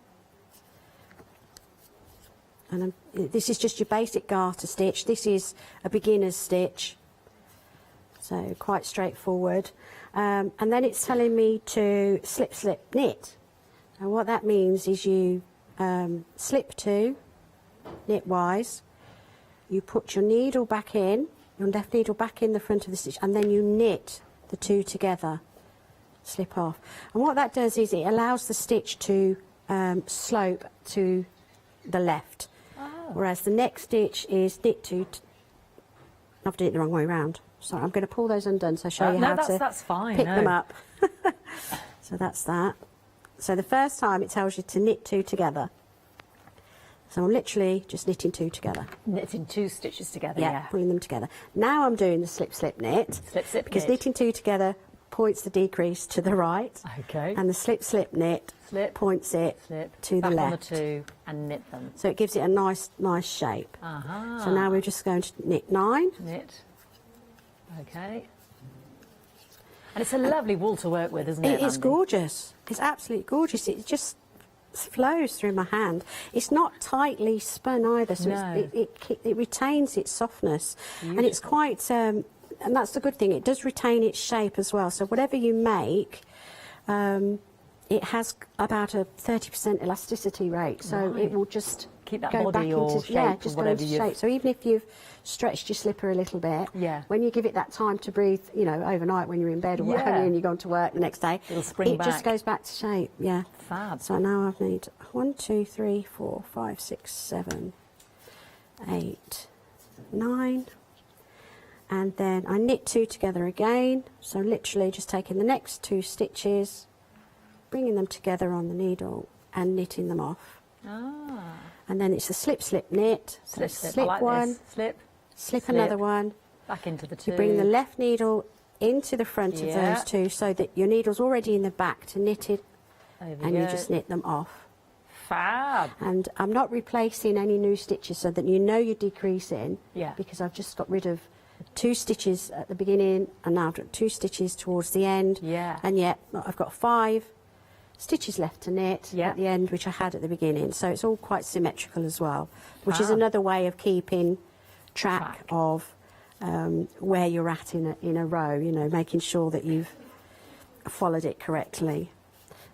And this is just your basic garter stitch. This is a beginner's stitch, so quite straightforward. And then it's telling me to slip, slip, knit. And what that means is you slip 2, knitwise, you put your needle back in, your left needle back in the front of the stitch, and then you knit the 2 together, slip off. And what that does is it allows the stitch to slope to the left. Whereas the next stitch is knit 2. I've done it the wrong way around. So I'm going to pull those undone, so I'll show you how to that's fine, pick them up. So that's that. So the first time it tells you to knit 2 together. So I'm literally just knitting 2 together. Knitting 2 stitches together, yeah. Pulling them together. Now I'm doing the slip, slip, knit. Slip, slip, because knit. knitting 2 together points the decrease to the right. Okay. And the slip, slip, knit points it to the back left. on the 2 and knit them. So it gives it a nice shape. So now we're just going to knit 9. Knit. Okay. And it's a lovely wool to work with, isn't it? It's gorgeous. It's absolutely gorgeous. It just flows through my hand. It's not tightly spun either, so it retains its softness. Beautiful. And it's quite, and that's the good thing, it does retain its shape as well. So whatever you make, it has about a 30% elasticity rate, so it will just keep that go body back or into, shape just or go whatever into you've... shape. So even if you've stretched your slipper a little bit, when you give it that time to breathe, you know, overnight when you're in bed or what have you, and you're going to work the next day, it'll spring it back. just goes back to shape. Yeah. Fab. So now I've made 1, 2, 3, 4, 5, 6, 7, 8, 9. And then I knit 2 together again, so literally just taking the next 2 stitches, bringing them together on the needle and knitting them off. And then it's a slip, slip, knit. So slip I like one, this. slip another one. Back into the 2. You bring the left needle into the front of those 2 so that your needle's already in the back to knit it, and you just knit them off. Fab. And I'm not replacing any new stitches so that you know you're decreasing, because I've just got rid of 2 stitches at the beginning and now I've got 2 stitches towards the end. And yet I've got 5 stitches left to knit at the end, which I had at the beginning. So it's all quite symmetrical as well, which is another way of keeping track of where you're at in a row, you know, making sure that you've followed it correctly.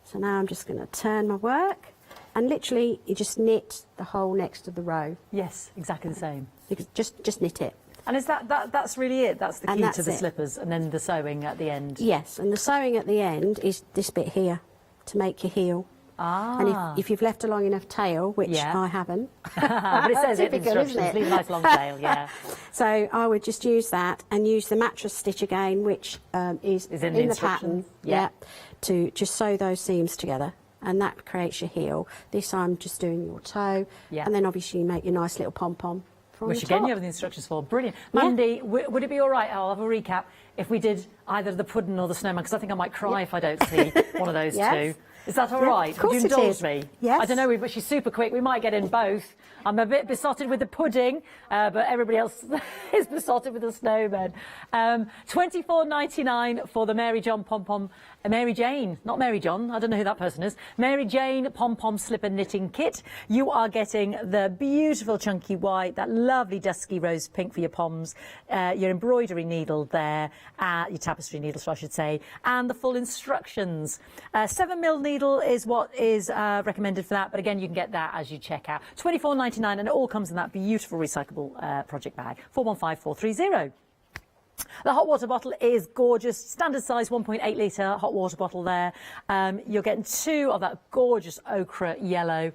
So now I'm just going to turn my work, and literally you just knit the whole next of the row. Yes, exactly the same. Just knit it. And is that's really it? That's the key to the slippers, and then the sewing at the end? Yes, and the sewing at the end is this bit here to make your heel. And if you've left a long enough tail, which I haven't. But it says it in the instructions, leave a nice long tail, So I would just use that and use the mattress stitch again, which is in the pattern, to just sew those seams together. And that creates your heel. This I'm just doing your toe. And then obviously you make your nice little pom-pom. Which again you have the instructions for. Brilliant. Mandy, would it be all right, I'll have a recap, if we did either the pudding or the snowman, because I think I might cry if I don't see one of those 2. Is that all right? Of course Would you indulge me? Yes. I don't know, but she's super quick. We might get in both. I'm a bit besotted with the pudding, but everybody else is besotted with the snowman. $24.99 for the Mary John pom-pom, Mary Jane, not Mary John, I don't know who that person is. Mary Jane pom-pom slipper knitting kit. You are getting the beautiful chunky white, that lovely dusky rose pink for your poms, your embroidery needle there, your tapestry needle, I should say, and the full instructions. 7mm needle is what is recommended for that, but again, you can get that as you check out. $24.99, and it all comes in that beautiful recyclable project bag. 415430. The hot water bottle is gorgeous, standard size 1.8 litre hot water bottle there. You're getting 2 of that gorgeous ochre yellow.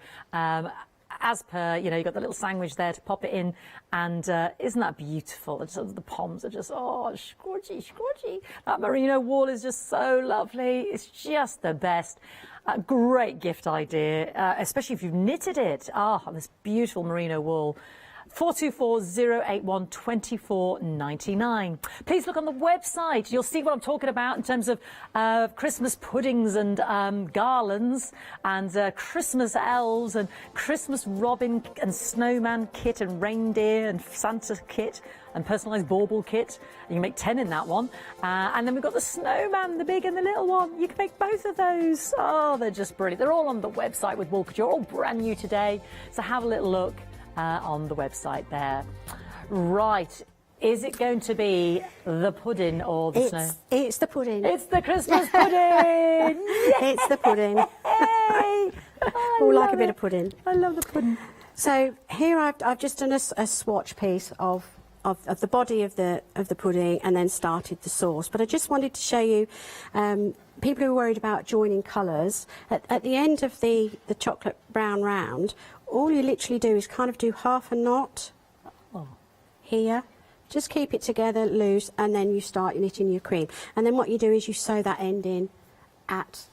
As per, you know, you've got the little sandwich there to pop it in, and isn't that beautiful? The poms are just, scorchy, scorchy. That merino wool is just so lovely. It's just the best. Great gift idea, especially if you've knitted it. This beautiful merino wool. 424081 24.99. Please look on the website. You'll see what I'm talking about in terms of Christmas puddings and garlands and Christmas elves and Christmas robin and snowman kit and reindeer and Santa kit and personalised bauble kit. You can make 10 in that one. And then we've got the snowman, the big and the little one. You can make both of those. They're just brilliant. They're all on the website with Wool Couture, all brand new today. So have a little look. on the website there. Right. Is it going to be the pudding or the snow? It's the pudding. It's the Christmas pudding! It's the pudding. All like a bit of pudding. I love the pudding. So here I've just done a swatch piece of the body of the pudding and then started the sauce. But I just wanted to show you, people who are worried about joining colours, at the end of the chocolate brown round, all you literally do is kind of do half a knot here. Just keep it together loose, and then you start knitting your cream. And then what you do is you sew that end in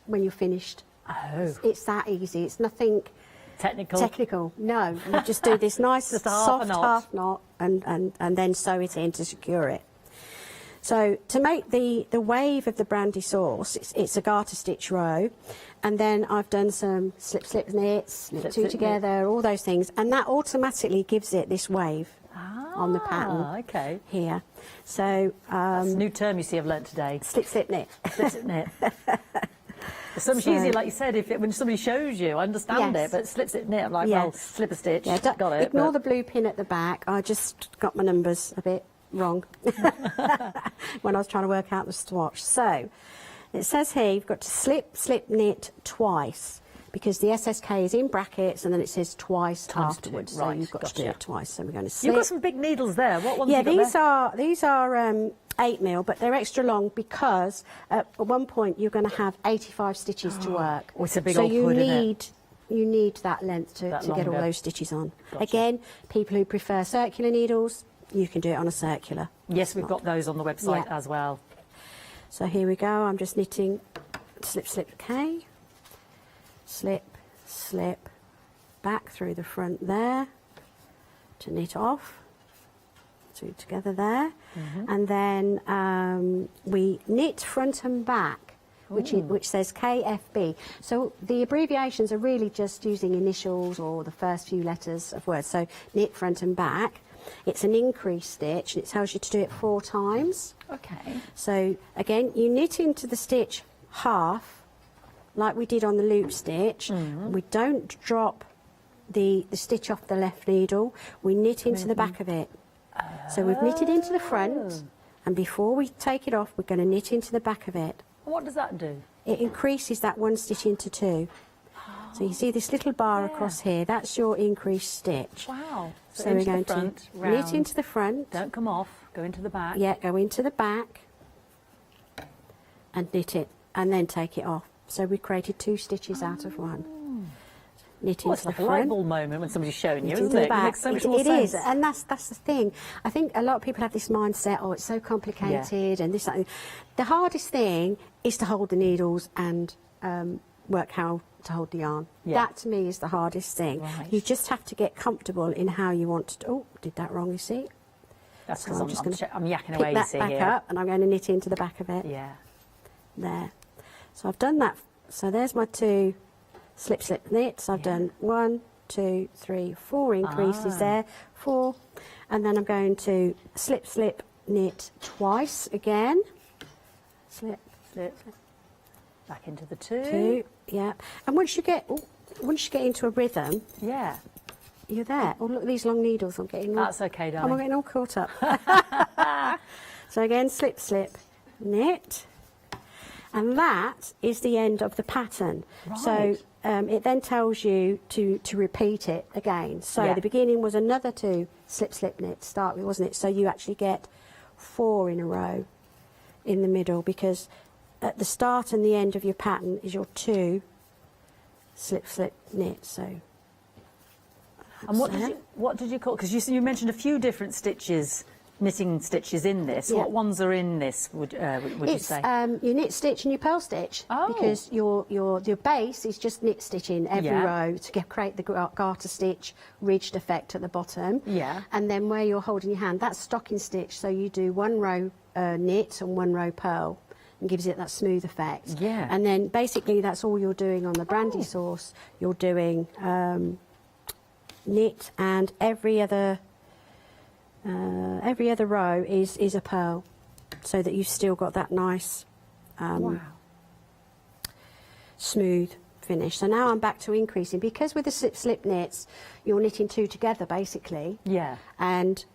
when you're finished. Oh. It's that easy. It's nothing technical. No, you just do this nice Just soft half knot and then sew it in to secure it. So to make the wave of the brandy sauce, it's a garter stitch row, and then I've done some slip knits, knit two together, all those things, and that automatically gives it this wave on the pattern. Okay. Here. So that's a new term you see I've learnt today. Slip knit. Slip knit. It's so much easier, like you said, when somebody shows you, I understand it, but slip knit, I'm like, well, slip a stitch, got it. Ignore the blue pin at the back. I just got my numbers a bit wrong when I was trying to work out the swatch. So it says here you've got to slip knit twice, because the SSK is in brackets and then it says twice afterwards. So you've got to do it twice. So we're going to slip. You've got some big needles there. What ones have you got there? these are 8mm, but they're extra long because at one point you're going to have 85 stitches to work. Oh, it's a big old hood, isn't it? You need that length to get all those stitches on. Again, people who prefer circular needles, you can do it on a circular. Yes, we've got those on the website as well. So here we go. I'm just knitting slip, okay. Slip, back through the front there to knit off. Two together there. And then we knit front and back, which says KFB. So the abbreviations are really just using initials or the first few letters of words. So knit front and back. It's an increase stitch, and it tells you to do it 4 times. Okay. So again, you knit into the stitch half, like we did on the loop stitch. We don't drop the stitch off the left needle. We knit into the back of it. So we've knitted into the front, and before we take it off, we're going to knit into the back of it. What does that do? It increases that 1 stitch into 2. So you see this little bar across here, that's your increased stitch. Wow. So we're going to knit into the front. Don't come off, go into the back. Yeah, go into the back and knit it, and then take it off. So we created 2 stitches out of 1. Knit into It's like the a light front. bulb moment when somebody's showing you, Knit isn't into it? the back. It makes so much more It sense. is, and that's the thing. I think a lot of people have this mindset, oh, it's so complicated and this, that. The hardest thing is to hold the needles and work how to hold the yarn. That to me is the hardest thing. You just have to get comfortable in how you want to. Oh, did that wrong, you see? That's So because I'm yakking pick away, you that see back here. up, and I'm going to knit into the back of it. Yeah. There. So I've done that. So there's my 2 slip knits. I've done 1, 2, 3, 4 increases there, 4, and then I'm going to slip knit twice again. Slip, back into the 2. 2, yeah. And once you get into a rhythm, you're there. Oh, look at these long needles. I'm getting. That's okay, darling. I'm getting all caught up. So again, slip, knit. And that is the end of the pattern. Right. So it then tells you to repeat it again. So the beginning was another 2 slip knit to start with, wasn't it? So you actually get 4 in a row in the middle, because at the start and the end of your pattern is your 2 slip knit. So. And what did you call? Because you mentioned a few different stitches. Knitting stitches in this. What ones are in this? Would you say? Your knit stitch and your purl stitch, because your base is just knit stitching every row to create the garter stitch ridged effect at the bottom. Yeah. And then where you're holding your hand, that's stocking stitch. So you do 1 row knit and 1 row purl, and gives it that smooth effect. Yeah. And then basically that's all you're doing on the brandy sauce. You're doing knit, and every other row is a purl, so that you've still got that nice smooth finished. So now I'm back to increasing, because with the slip knits you're knitting 2 together basically. Yeah. And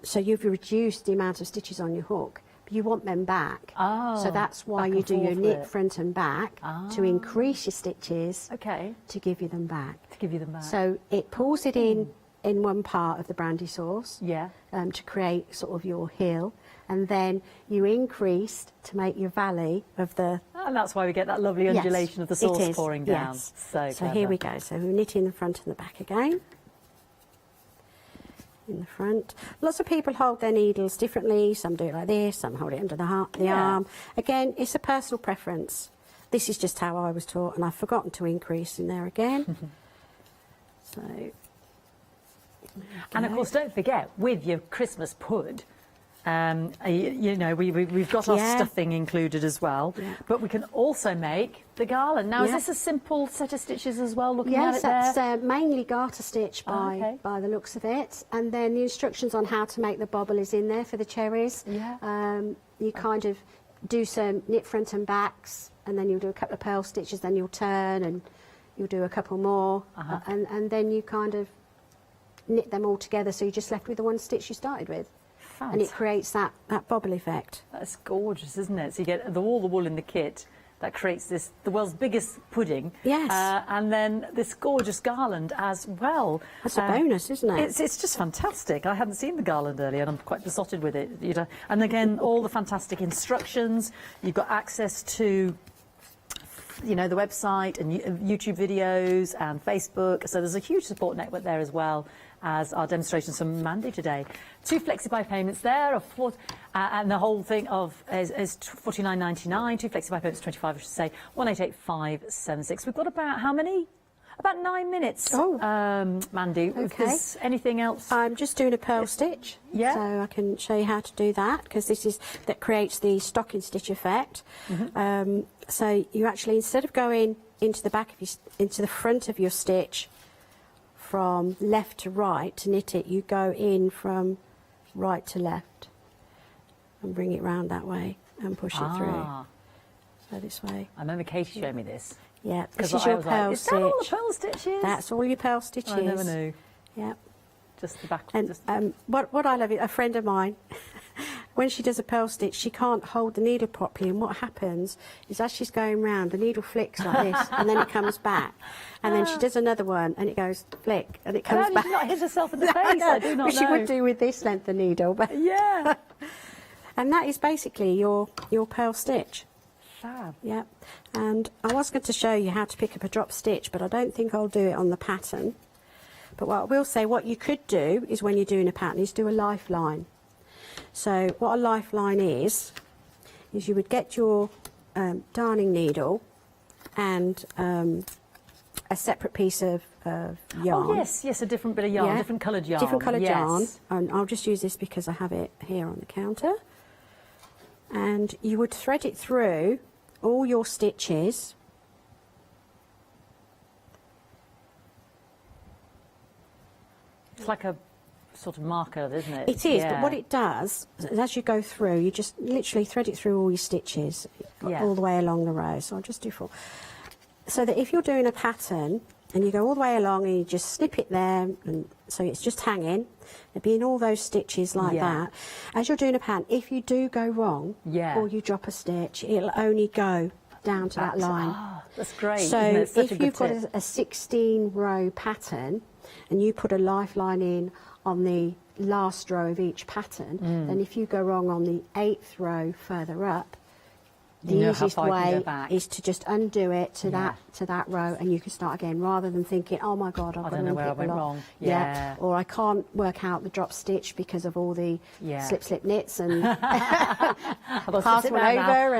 so you've reduced the amount of stitches on your hook. But you want them back. Oh, so that's why back you and do your forth with knit it. front and back to increase your stitches. Okay. To give you them back. To give you them back. So it pulls it in one part of the brandy sauce. Yeah. To create sort of your heel, and then you increased to make your valley of the. And that's why we get that lovely undulation of the sauce it is, pouring down. yes. So So here we go. So we're knitting the front and the back again. In the front. Lots of people hold their needles differently. Some do it like this, some hold it under the arm. Again, it's a personal preference. This is just how I was taught, and I've forgotten to increase in there again. So. And of course, don't forget, with your Christmas pud, you know, we've got our stuffing included as well, but we can also make the garland. Now, is this a simple set of stitches as well, looking at it there? Yes, that's mainly garter stitch by the looks of it. And then the instructions on how to make the bobble is in there for the cherries. Yeah. You kind of do some knit front and backs, and then you'll do a couple of purl stitches, then you'll turn and you'll do a couple more, and then you kind of knit them all together, so you're just left with the one stitch you started with. And it creates that bobble effect. That's gorgeous, isn't it? So you get all the wool in the kit. That creates the world's biggest pudding. Yes. And then this gorgeous garland as well. That's a bonus, isn't it? It's just fantastic. I hadn't seen the garland earlier, and I'm quite besotted with it. You know. And again, all the fantastic instructions. You've got access to, you know, the website and YouTube videos and Facebook. So there's a huge support network there as well as our demonstrations from Mandy today. 2 flexi-buy payments there of and the whole thing is $49.99. 2 flexi-buy payments, 25, I should say. 188576. We've got about how many? About 9 minutes. Mandy. Okay. If there's anything else? I'm just doing a purl stitch. Yeah. So I can show you how to do that, because that creates the stocking stitch effect. So you actually, instead of going into the back of into the front of your stitch from left to right to knit it, you go in from right to left and bring it round that way and push it through. So this way. I remember Katie showed me this. Yeah, this is your purl stitch. Is that all the purl stitches? That's all your purl stitches. I never knew. Yeah. Just the back. And what I love is a friend of mine, when she does a purl stitch, she can't hold the needle properly, and what happens is as she's going round, the needle flicks like this, and then it comes back, and then she does another one, and it goes flick, and it comes back. She's not hit herself in the face. I do not know. She would do with this length of needle, but yeah. And that is basically your purl stitch. Fab. Yeah, and I was going to show you how to pick up a drop stitch, but I don't think I'll do it on the pattern. But what I will say, what you could do is when you're doing a pattern is do a lifeline. So what a lifeline is you would get your darning needle and a separate piece of yarn. Oh yes, a different bit of yarn, different coloured yarn. Different coloured yarn. And I'll just use this because I have it here on the counter. And you would thread it through all your stitches. It's like a sort of marker, isn't it? It is, but what it does, is as you go through, you just literally thread it through all your stitches, all the way along the row. So I'll just do 4. So that if you're doing a pattern, and you go all the way along and you just snip it there, and so it's just hanging, it'll be in all those stitches like that. As you're doing a pattern, if you do go wrong, or you drop a stitch, it'll only go down to that line. That's great. So isn't it? Such if you've got a 16-row pattern, and you put a lifeline in on the last row of each pattern, then if you go wrong on the 8th row further up, the easiest way is to just undo it to that row, and you can start again, rather than thinking, oh my god, I don't know where I went wrong. Or I can't work out the drop stitch because of all the slip knits and pass one over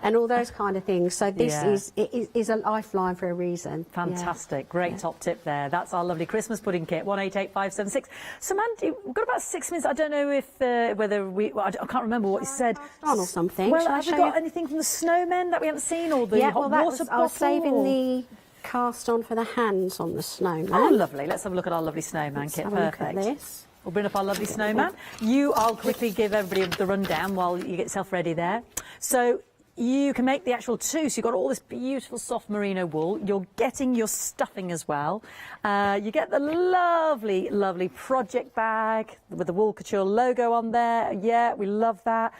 and all those kind of things. So this is a lifeline for a reason. Fantastic. Great top tip there. That's our lovely Christmas pudding kit, 188576. So Mandy, we've got about 6 minutes. I don't know if whether I can't remember what you said. On or something. Well, have you got anything from the snowmen that we haven't seen, or the hot water bottle? I was saving the cast on for the hands on the snowman. Oh, lovely. Let's have a look at our lovely snowman kit. Have a look at Perfect. this. We'll bring up our lovely snowman. I'll quickly give everybody the rundown while you get yourself ready there. So you can make the actual two. So you've got all this beautiful soft merino wool. You're getting your stuffing as well. You get the lovely, lovely project bag with the Wool Couture logo on there. Yeah, we love that.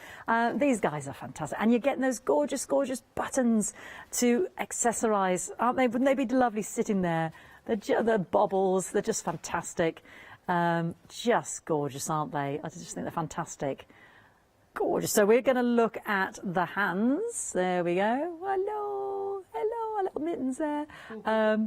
These guys are fantastic. And you're getting those gorgeous, gorgeous buttons to accessorise, aren't they? Wouldn't they be lovely sitting there? The bobbles, they're just fantastic. Just gorgeous, aren't they? I just think they're fantastic. Gorgeous. So we're going to look at the hands. There we go. Hello, hello, our little mittens there.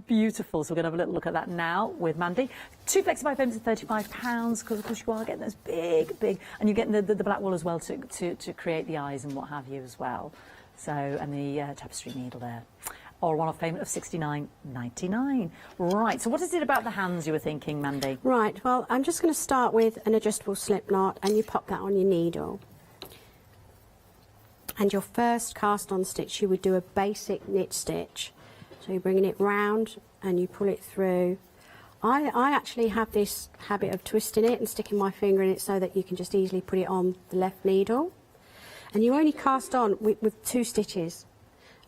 Beautiful. So we're going to have a little look at that now with Mandy. 2 flexi-buy payments at £35 because of course you are getting those big, and you're getting the black wool as well to create the eyes and what have you as well. So, and the tapestry needle there. Or a one-off payment of £69.99. Right, so what is it about the hands you were thinking, Mandy? Right, well, I'm just going to start with an adjustable slip knot, and you pop that on your needle. And your first cast on stitch, you would do a basic knit stitch. So you're bringing it round and you pull it through. I actually have this habit of twisting it and sticking my finger in it so that you can just easily put it on the left needle. And you only cast on with 2 stitches,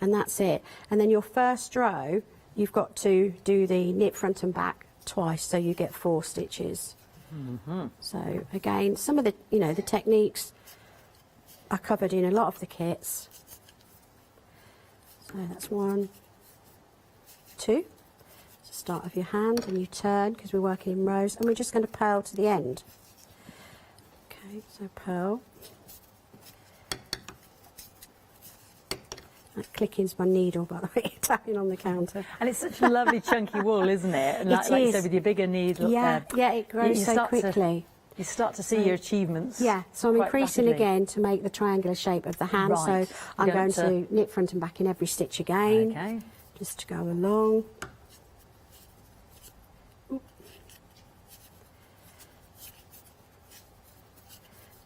and that's it. And then your first row, you've got to do the knit front and back twice, so you get 4 stitches. So again, some of the, the techniques are covered in a lot of the kits. So that's 1, 2. It's the start of your hand, and you turn because we're working in rows, and we're just going to purl to the end. Okay, so purl. That clicking's my needle, by the way, tapping on the counter. And it's such lovely chunky wool, isn't it? And like you said, with your bigger needle. Yeah, it grows so quickly. You start to see your achievements. Yeah, so I'm increasing again to make the triangular shape of the hand. Right. So I'm going to knit front and back in every stitch again. Okay. Just to go along.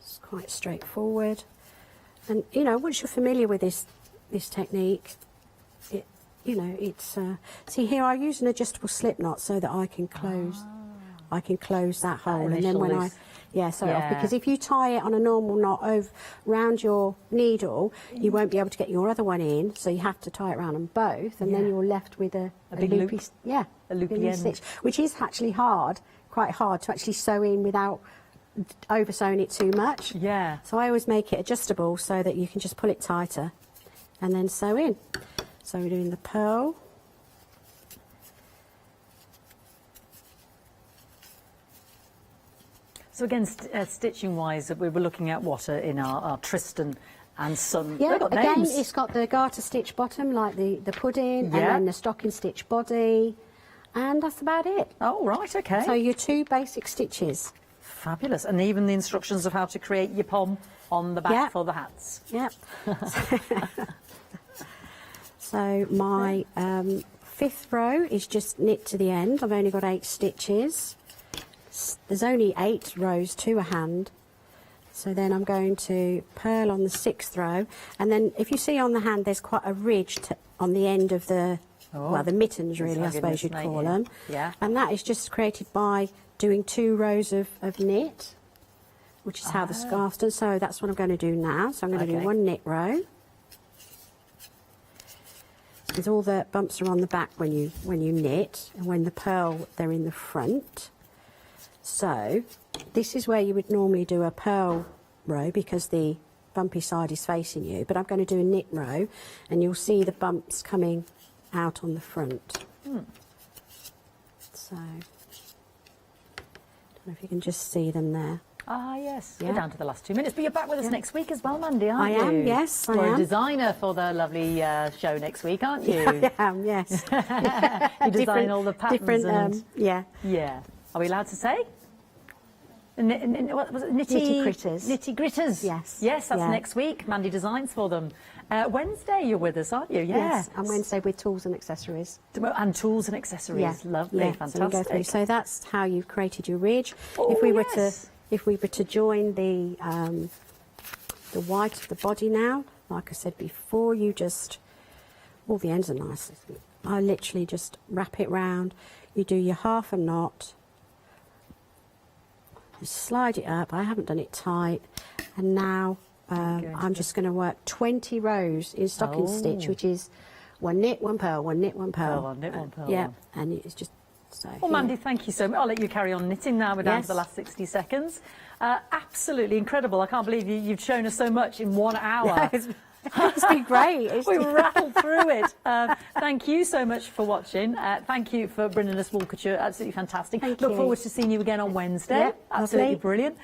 It's quite straightforward. And, once you're familiar with this technique, it's see here I use an adjustable slip knot so that I can close that hole, and then when I sew it off, because if you tie it on a normal knot round your needle, you won't be able to get your other one in, so you have to tie it round them both, and then you're left with a big loopy, loop. A loopy end, stitch, which is actually quite hard to actually sew in without over sewing it too much. Yeah. So I always make it adjustable so that you can just pull it tighter and then sew in. So we're doing the purl. So again, stitching-wise, we were looking at what in our Tristan and Son. Yeah, got again, names. it's got the garter stitch bottom, like the pudding, and then the stocking stitch body, and that's about it. Oh, right, okay. So your 2 basic stitches. Fabulous. And even the instructions of how to create your pom on the back for the hats. Yep. So my 5th row is just knit to the end. I've only got 8 stitches. There's only 8 rows to a hand. So then I'm going to purl on the 6th row. And then if you see on the hand, there's quite a ridge on the end of the, well, the mittens really, I suppose you'd call them. Yeah. And that is just created by doing 2 rows of knit, which is how the scarf's done. So that's what I'm going to do now. So I'm going to do 1 knit row. Because all the bumps are on the back when you knit, and when the purl, they're in the front. So this is where you would normally do a purl row because the bumpy side is facing you, but I'm going to do a knit row, and you'll see the bumps coming out on the front. So I don't know if you can just see them there. Ah, yes. Yeah. We're down to the last 2 minutes, but you're back with us next week as well, Mandy, aren't you? I am, yes, I You're am. a designer for the lovely show next week, aren't you? I am, yes. You design all the patterns and... yeah. Yeah. Are we allowed to say? What was it? Nitty Critters. Nitty Gritters. Yes. Yes, that's Yeah. next week. Mandy designs for them. Wednesday you're with us, aren't you? Yeah. Yes, and Wednesday with tools and accessories. And tools and accessories. Yeah. Lovely, Yeah. fantastic. So, we go through. So that's how you've created your ridge. Oh, if we yes. were to join the white of the body now, like I said before, you just, all the ends are nice. I literally just wrap it round. You do your half a knot. Just slide it up. I haven't done it tight. And now I'm just going to work 20 rows in stocking stitch, which is 1 knit, 1 purl, 1 knit, 1 purl. 1 knit, 1 purl. Yeah, and it's just so. Well, Mandy, thank you so much. I'll let you carry on knitting now. We're down to the last 60 seconds. Absolutely incredible. I can't believe you've shown us so much in 1 hour. It's been great. We rattled through it. Thank you so much for watching. Thank you for bringing us wool couture. Absolutely fantastic. Look forward to seeing you again on Wednesday. Yeah, absolutely lovely. brilliant.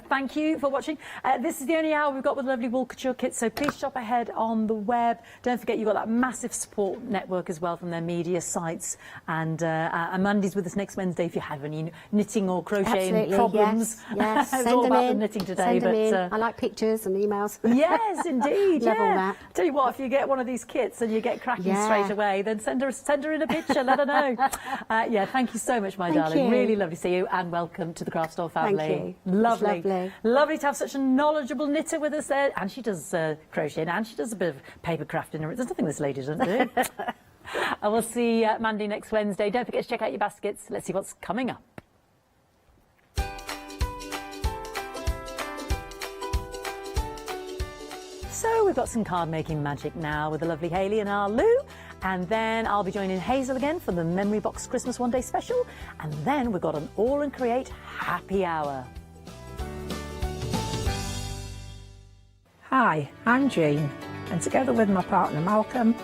Thank you for watching. This is the only hour we've got with lovely wool couture kits, so please shop ahead on the web. Don't forget you've got that massive support network as well from their media sites. And Mandy's with us next Wednesday if you have any knitting or crocheting problems. Yes. It's Send all them about in. the knitting today. Send them in. But I like pictures and emails. yes, indeed. Love all that. Tell you what, if you get one of these kits and you get cracking straight away, then send her in a picture. Let her know. Yeah, thank you so much, my darling. you. Really lovely to see you, and welcome to the Craft Store family. Thank you. Lovely. It's lovely. Lovely to have such a knowledgeable knitter with us there, and she does crocheting and she does a bit of paper crafting. There's nothing this lady doesn't do. I will see Mandy next Wednesday. Don't forget to check out your baskets. Let's see what's coming up. So we've got some card making magic now with the lovely Hayley and our Lou, and then I'll be joining Hazel again for the Memory Box Christmas One Day Special, and then we've got an AALL Create happy hour. Hi, I'm Jean, and together with my partner Malcolm,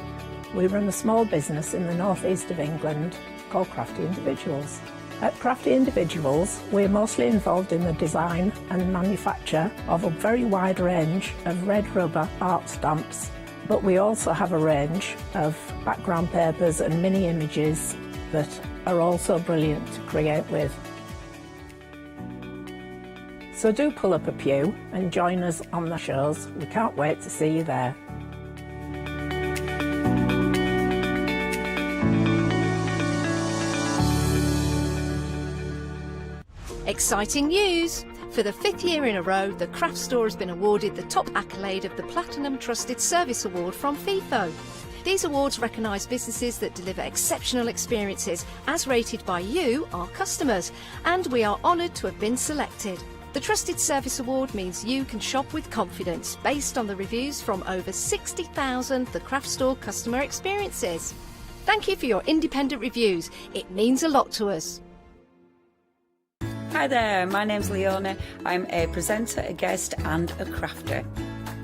we run a small business in the northeast of England called Crafty Individuals. At Crafty Individuals, we're mostly involved in the design and manufacture of a very wide range of red rubber art stamps, but we also have a range of background papers and mini images that are also brilliant to create with. So do pull up a pew and join us on the shows. We can't wait to see you there. Exciting news! For the 5th year in a row, the Craft Store has been awarded the top accolade of the Platinum Trusted Service Award from FIFO. These awards recognise businesses that deliver exceptional experiences as rated by you, our customers, and we are honoured to have been selected. The Trusted Service Award means you can shop with confidence based on the reviews from over 60,000 The Craft Store customer experiences. Thank you for your independent reviews. It means a lot to us. Hi there, my name's Leona. I'm a presenter, a guest and a crafter.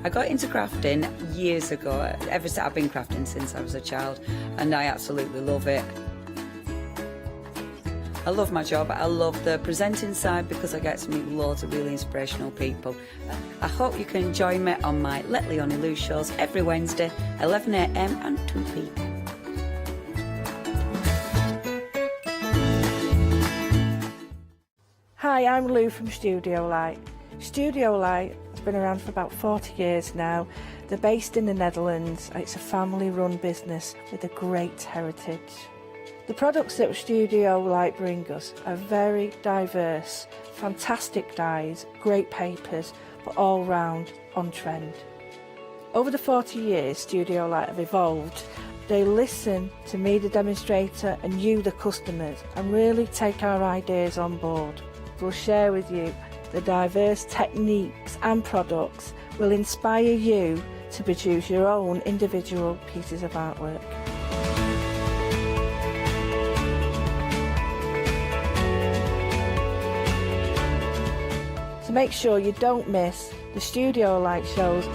I got into crafting years ago. I've been crafting since I was a child and I absolutely love it. I love my job. I love the presenting side because I get to meet loads of really inspirational people. I hope you can join me on my Let Leonie Loose shows every Wednesday, 11 AM and 2 PM. Hi, I'm Lou from Studio Light. Studio Light has been around for about 40 years now. They're based in the Netherlands. It's a family-run business with a great heritage. The products that Studio Light bring us are very diverse, fantastic dyes, great papers, but all round on trend. Over the 40 years Studio Light have evolved. They listen to me, the demonstrator, and you, the customers, and really take our ideas on board. We'll share with you the diverse techniques and products will inspire you to produce your own individual pieces of artwork. So make sure you don't miss the Studio Light shows.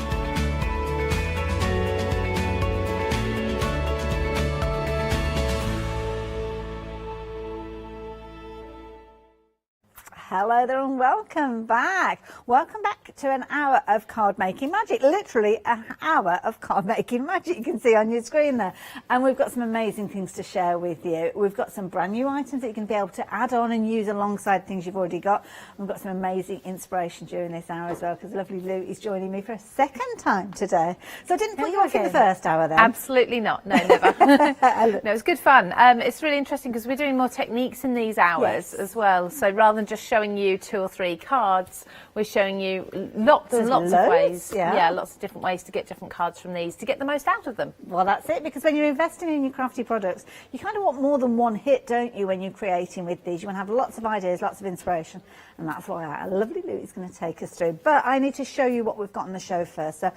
Hello there and welcome back. Welcome back to an hour of card making magic, literally an hour of card making magic you can see on your screen there. And we've got some amazing things to share with you. We've got some brand new items that you can be able to add on and use alongside things you've already got. We've got some amazing inspiration during this hour as well because lovely Lou is joining me for a second time today. So I didn't put you off in the first hour then? Absolutely not, no, never. No, it was good fun. It's really interesting because we're doing more techniques in these hours as well. So rather than just showing showing you 2 or 3 cards. We're showing you lots and lots of ways. Yeah, lots of different ways to get different cards from these to get the most out of them. Well, that's it, because when you're investing in your crafty products, you kind of want more than one hit, don't you, when you're creating with these? You want to have lots of ideas, lots of inspiration, and that's why our lovely Lou is going to take us through. But I need to show you what we've got on the show first. So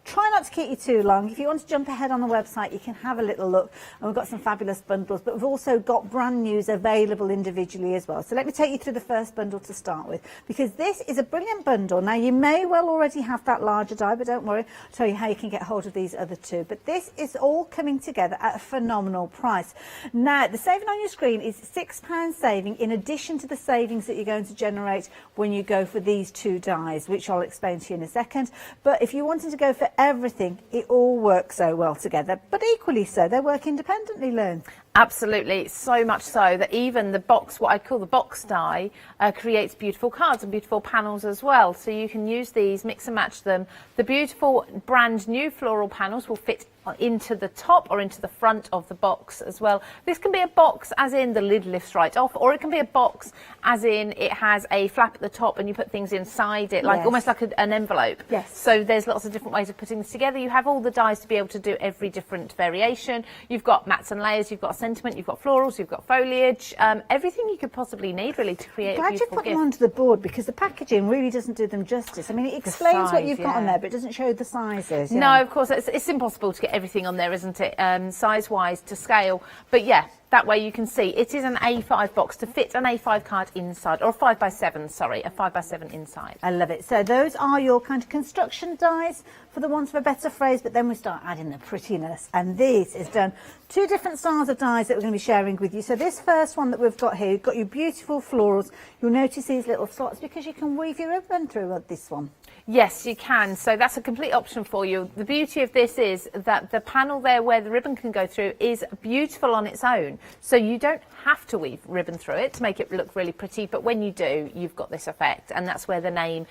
try not to keep you too long. If you want to jump ahead on the website, you can have a little look. And we've got some fabulous bundles, but we've also got brand news available individually as well. So let me take you through the first bundle to start with, because this is a brilliant bundle. Now, you may well already have that larger die, but don't worry, I'll tell you how you can get hold of these other 2. But this is all coming together at a phenomenal price. Now, the saving on your screen is £6 saving, in addition to the savings that you're going to generate when you go for these 2 dies, which I'll explain to you in a second. But if you're wanting to go for everything, it all works so well together, but equally so they work independently, Lou. Absolutely, so much so that even the box, what I call the box die, creates beautiful cards and beautiful panels as well. So you can use these, mix and match them. The beautiful brand new floral panels will fit into the top or into the front of the box as well. This can be a box as in the lid lifts right off, or it can be a box as in it has a flap at the top and you put things inside it, like almost like an envelope. Yes. So there's lots of different ways of putting this together. You have all the dies to be able to do every different variation. You've got mats and layers, you've got sentiment, you've got florals, you've got foliage, everything you could possibly need really to create a beautiful gift. Glad you put them onto the board, because the packaging really doesn't do them justice. I mean, it explains what you've got on there, but it doesn't show the sizes. No, of course, it's impossible to get everything on there, isn't it, size-wise to scale. But yeah, that way you can see it is an A5 box to fit an A5 card inside, or a 5x7, sorry, a 5x7 inside. I love it. So those are your kind of construction dies, for the want of a better phrase, but then we start adding the prettiness, and this is done 2 different styles of dies that we're going to be sharing with you. So this first one that we've got here, you've got your beautiful florals. You'll notice these little slots because you can weave your ribbon through this one. Yes, you can. So that's a complete option for you. The beauty of this is that the panel there where the ribbon can go through is beautiful on its own. So you don't have to weave ribbon through it to make it look really pretty, but when you do, you've got this effect, and that's where the name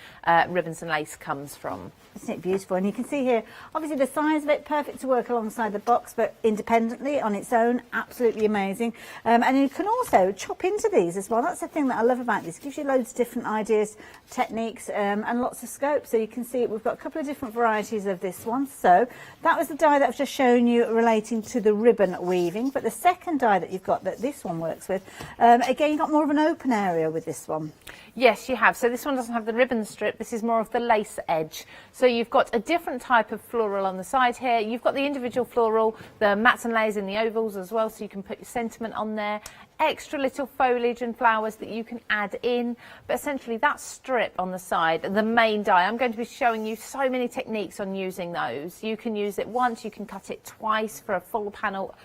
Ribbons and Lace comes from. Isn't it beautiful? And you can see here, obviously the size of it, perfect to work alongside the box, but independently on its own, absolutely amazing. And you can also chop into these as well. That's the thing that I love about this. It gives you loads of different ideas, techniques, and lots of scope. So you can see we've got a couple of different varieties of this one. So that was the die that I've just shown you relating to the ribbon weaving. But the second die that you've got that this one works with, again, you've got more of an open area with this one. Yes, you have. So this one doesn't have the ribbon strip. This is more of the lace edge. So you've got a different type of floral on the side here. You've got the individual floral, the mats and layers in the ovals as well, so you can put your sentiment on there. Extra little foliage and flowers that you can add in. But essentially that strip on the side, the main die, I'm going to be showing you so many techniques on using those. You can use it once, you can cut it twice for a full panel.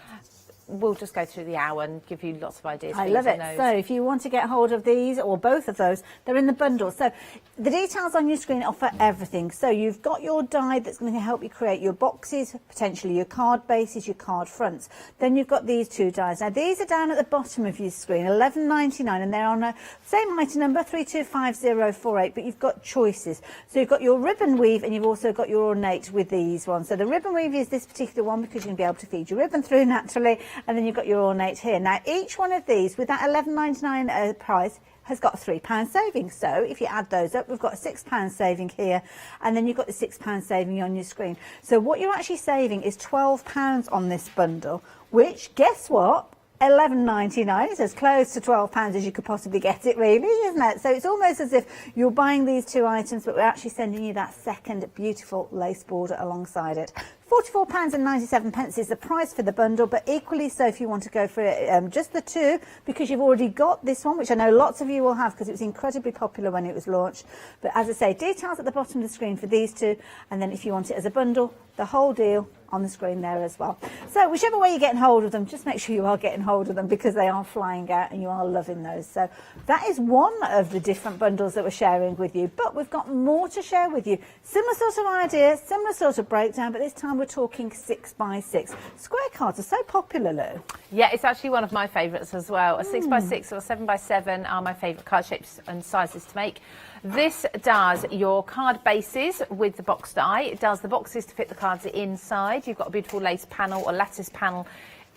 We'll just go through the hour and give you lots of ideas. I love it. Those. So if you want to get hold of these or both of those, they're in the bundle. So the details on your screen offer everything. So you've got your die that's going to help you create your boxes, potentially your card bases, your card fronts. Then you've got these 2 dies. Now these are down at the bottom of your screen, $11.99, and they're on a same item number 325048, but you've got choices. So you've got your ribbon weave and you've also got your ornate with these ones. So the ribbon weave is this particular one because you're going to be able to feed your ribbon through naturally. And then you've got your ornate here. Now, each one of these, with that $11.99 price, has got a £3 saving. So if you add those up, we've got a £6 saving here, and then you've got the £6 saving on your screen. So what you're actually saving is £12 on this bundle, which, guess what? $11.99 is as close to £12 as you could possibly get it, really, isn't it? So it's almost as if you're buying these 2 items, but we're actually sending you that second beautiful lace border alongside it. £44.97 is the price for the bundle, but equally so if you want to go for just the 2, because you've already got this one, which I know lots of you will have because it was incredibly popular when it was launched. But as I say, details at the bottom of the screen for these 2, and then if you want it as a bundle, the whole deal on the screen there as well. So whichever way you're getting hold of them, just make sure you are getting hold of them, because they are flying out and you are loving those. So that is one of the different bundles that we're sharing with you, but we've got more to share with you. Similar sort of idea, similar sort of breakdown, but this time we're talking 6x6. Square cards are so popular, Lou. Yeah, it's actually one of my favourites as well. A 6x6 or a 7x7 are my favourite card shapes and sizes to make. This does your card bases with the box die. It does the boxes to fit the cards inside. You've got a beautiful lace panel or lattice panel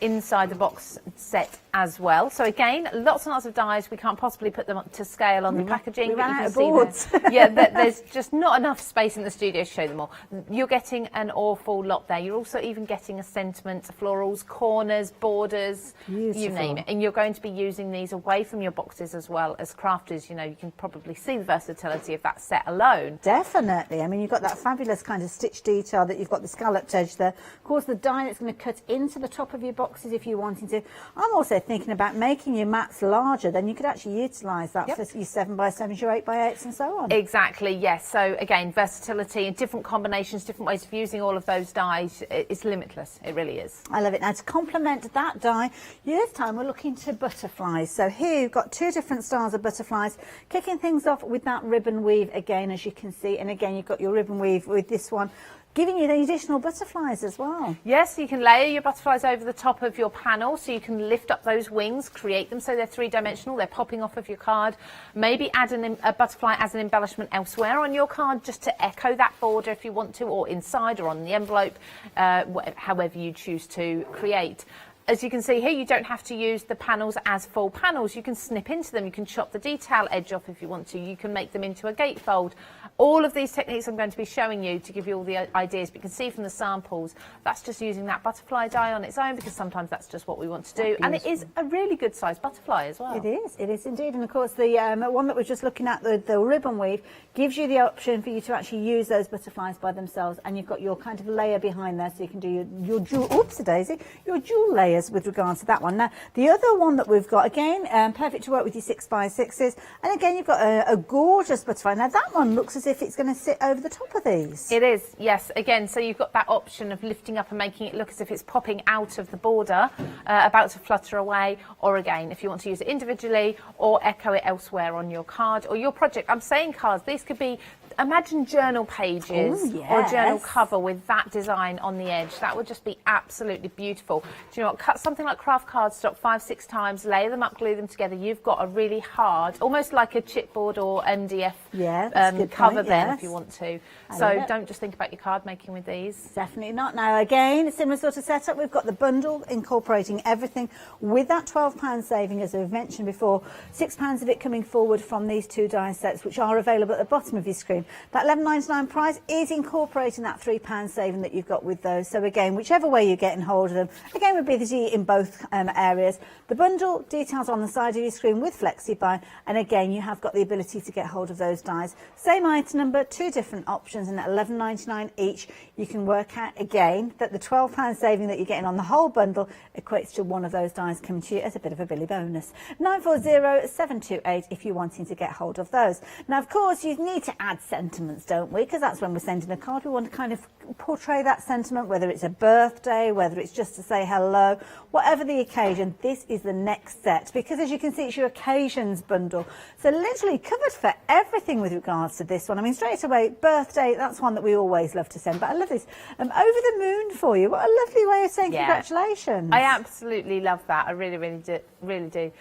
inside the box set as well. So again, lots and lots of dies. We can't possibly put them up to scale on the packaging. We but ran you can out of see boards. there- yeah, there's just not enough space in the studio to show them all. You're getting an awful lot there. You're also even getting a sentiment, florals, corners, borders, you name it. And you're going to be using these away from your boxes as well as crafters. You know, you can probably see the versatility of that set alone. Definitely. I mean, you've got that fabulous kind of stitch detail that you've got the scalloped edge there. Of course, the die that's going to cut into the top of your boxes if you're wanting to. I'm also thinking about making your mats larger, then you could actually utilise that for your 7x7s, your 8x8s and so on. Exactly, yes. So again, versatility and different combinations, different ways of using all of those dies, it's limitless. It really is. I love it. Now, to complement that die, this time we're looking to butterflies. So here you've got two different styles of butterflies, kicking things off with that ribbon weave again, as you can see. And again, you've got your ribbon weave with this one, giving you the additional butterflies as well. Yes, you can layer your butterflies over the top of your panel, so you can lift up those wings, create them so they're three-dimensional, they're popping off of your card. Maybe add a butterfly as an embellishment elsewhere on your card, just to echo that border if you want to, or inside or on the envelope, however you choose to create. As you can see here, you don't have to use the panels as full panels. You can snip into them. You can chop the detail edge off if you want to. You can make them into a gatefold. All of these techniques I'm going to be showing you to give you all the ideas. But you can see from the samples, that's just using that butterfly die on its own, because sometimes that's just what we want to do. And it is a really good sized butterfly as well. It is indeed. And of course, the one that we're just looking at, the ribbon weave, gives you the option for you to actually use those butterflies by themselves. And you've got your kind of layer behind there, so you can do your jewel, your jewel layers with regards to that one. Now, the other one that we've got, again, perfect to work with your 6x6s. And again, you've got a gorgeous butterfly. Now, that one looks as if it's going to sit over the top of these. It is, yes. Again, so you've got that option of lifting up and making it look as if it's popping out of the border, about to flutter away. Or again, if you want to use it individually or echo it elsewhere on your card or your project. I'm saying cards, these could be, imagine journal pages or journal cover with that design on the edge. That would just be absolutely beautiful. Do you know what? Cut something like craft cardstock 5-6 times, layer them up, glue them together. You've got a really hard, almost like a chipboard or MDF cover then if you want to. So don't just think about your card making with these. Definitely not. Now, again, a similar sort of setup. We've got the bundle incorporating everything with that £12 saving, as we've mentioned before. £6 of it coming forward from these two die sets, which are available at the bottom of your screen. That $11.99 price is incorporating that £3 saving that you've got with those. So again, whichever way you're getting hold of them, again, would be the in both areas. The bundle details on the side of your screen with FlexiBuy, and again, you have got the ability to get hold of those dies. Same item number, two different options, and at $11.99 each, you can work out again that the £12 saving that you're getting on the whole bundle equates to one of those dies coming to you as a bit of a Billy bonus. 940728 if you're wanting to get hold of those. Now, of course, you need to add sentiments, don't we? Because that's when we're sending a card. We want to kind of portray that sentiment, whether it's a birthday, whether it's just to say hello, whatever the occasion. This is the next set, because as you can see, it's your occasions bundle. So literally covered for everything with regards to this one. I mean, straight away, birthday, that's one that we always love to send. But I love this. Over the moon for you. What a lovely way of saying congratulations. I absolutely love that. I really, really do.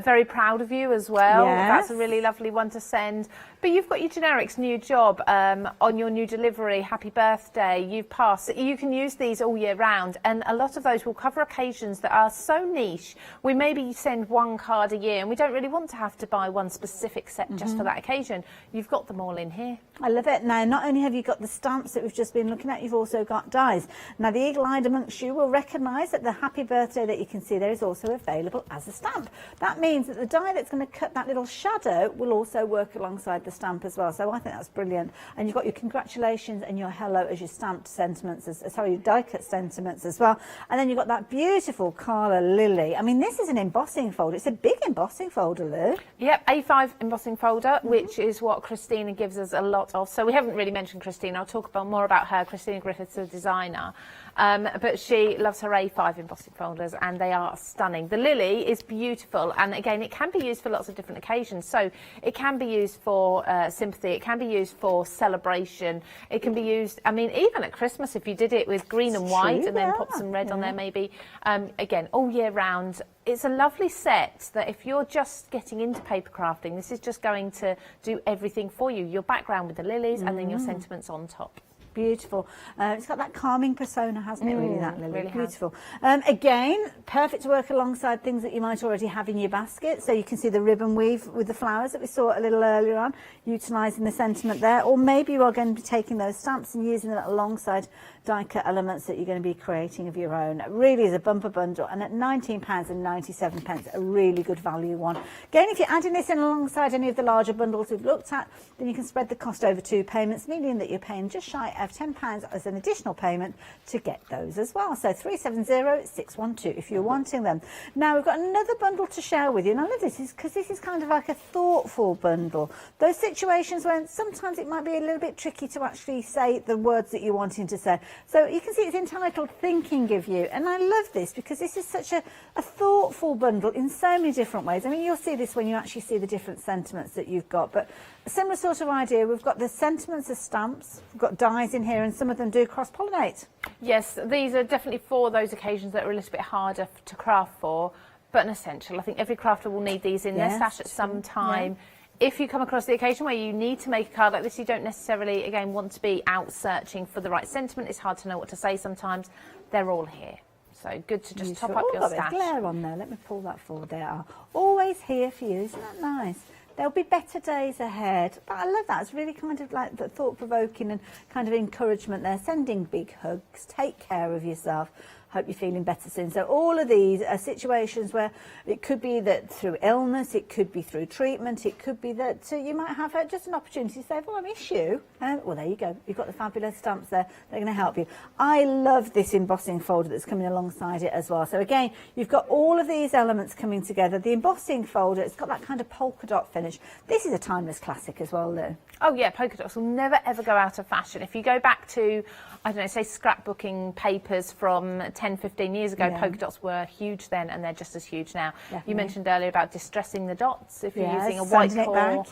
Very proud of you as well. That's a really lovely one to send. But you've got your generics, new job, on your new delivery, happy birthday, you've passed. You can use these all year round, and a lot of those will cover occasions that are so niche. We maybe send one card a year, and we don't really want to have to buy one specific set just for that occasion. You've got them all in here. I love it. Now, not only have you got the stamps that we've just been looking at, you've also got dies. Now, the eagle-eyed amongst you will recognise that the happy birthday that you can see there is also available as a stamp. That means that the die that's going to cut that little shadow will also work alongside the stamp as well. So I think that's brilliant. And you've got your congratulations and your hello as your stamped sentiments, your die cut sentiments as well. And then you've got that beautiful Carla Lily. I mean, this is an embossing folder. It's a big embossing folder, Lou. Yep, A5 embossing folder, which is what Christina gives us a lot of. So we haven't really mentioned Christina. I'll talk more about her. Christina Griffiths, the designer. But she loves her A5 embossing folders, and they are stunning. The Lily is beautiful, and again, it can be used for lots of different occasions. So it can be used for sympathy, it can be used for celebration, it can be used, I mean, even at Christmas, if you did it with green and white and then pop some red on there maybe. Again, all year round. It's a lovely set that if you're just getting into paper crafting, this is just going to do everything for you. Your background with the lilies and then your sentiments on top. beautiful. It's got that calming persona, hasn't it, really, that lily? Really Beautiful. Again, perfect to work alongside things that you might already have in your basket. So you can see the ribbon weave with the flowers that we saw a little earlier on, utilising the sentiment there. Or maybe you are going to be taking those stamps and using them alongside die cut elements that you're going to be creating of your own. It really is a bumper bundle, and at £19.97, a really good value one. Again, if you're adding this in alongside any of the larger bundles we've looked at, then you can spread the cost over 2 payments, meaning that you're paying just shy of £10 as an additional payment to get those as well. So 370612 if you're wanting them. Now we've got another bundle to share with you, and I love this because this is kind of like a thoughtful bundle. Those situations when sometimes it might be a little bit tricky to actually say the words that you're wanting to say. So you can see it's entitled Thinking of You, and I love this because this is such a thoughtful bundle in so many different ways. I mean, you'll see this when you actually see the different sentiments that you've got, but a similar sort of idea. We've got the sentiments of stamps, we've got dies in here, and some of them do cross-pollinate. Yes, these are definitely for those occasions that are a little bit harder to craft for, but an essential. I think every crafter will need these in their stash at some time. Yeah. If you come across the occasion where you need to make a card like this, you don't necessarily, again, want to be out searching for the right sentiment. It's hard to know what to say sometimes. They're all here. So good to just top up your stash. There's glare on there. Let me pull that forward. They are always here for you. Isn't that nice? There'll be better days ahead. But I love that. It's really kind of like the thought-provoking and kind of encouragement there. Sending big hugs. Take care of yourself. Hope you're feeling better soon. So all of these are situations where it could be that through illness, it could be through treatment, it could be that you might have just an opportunity to say, well, I miss you. Well, there you go. You've got the fabulous stamps there. They're going to help you. I love this embossing folder that's coming alongside it as well. So again, you've got all of these elements coming together. The embossing folder, it's got that kind of polka dot finish. This is a timeless classic as well, Lou. Oh yeah, polka dots will never ever go out of fashion. If you go back to, I don't know, say scrapbooking papers from 10, 15 years ago, polka dots were huge then, and they're just as huge now. Definitely. You mentioned earlier about distressing the dots. If you're using a white core,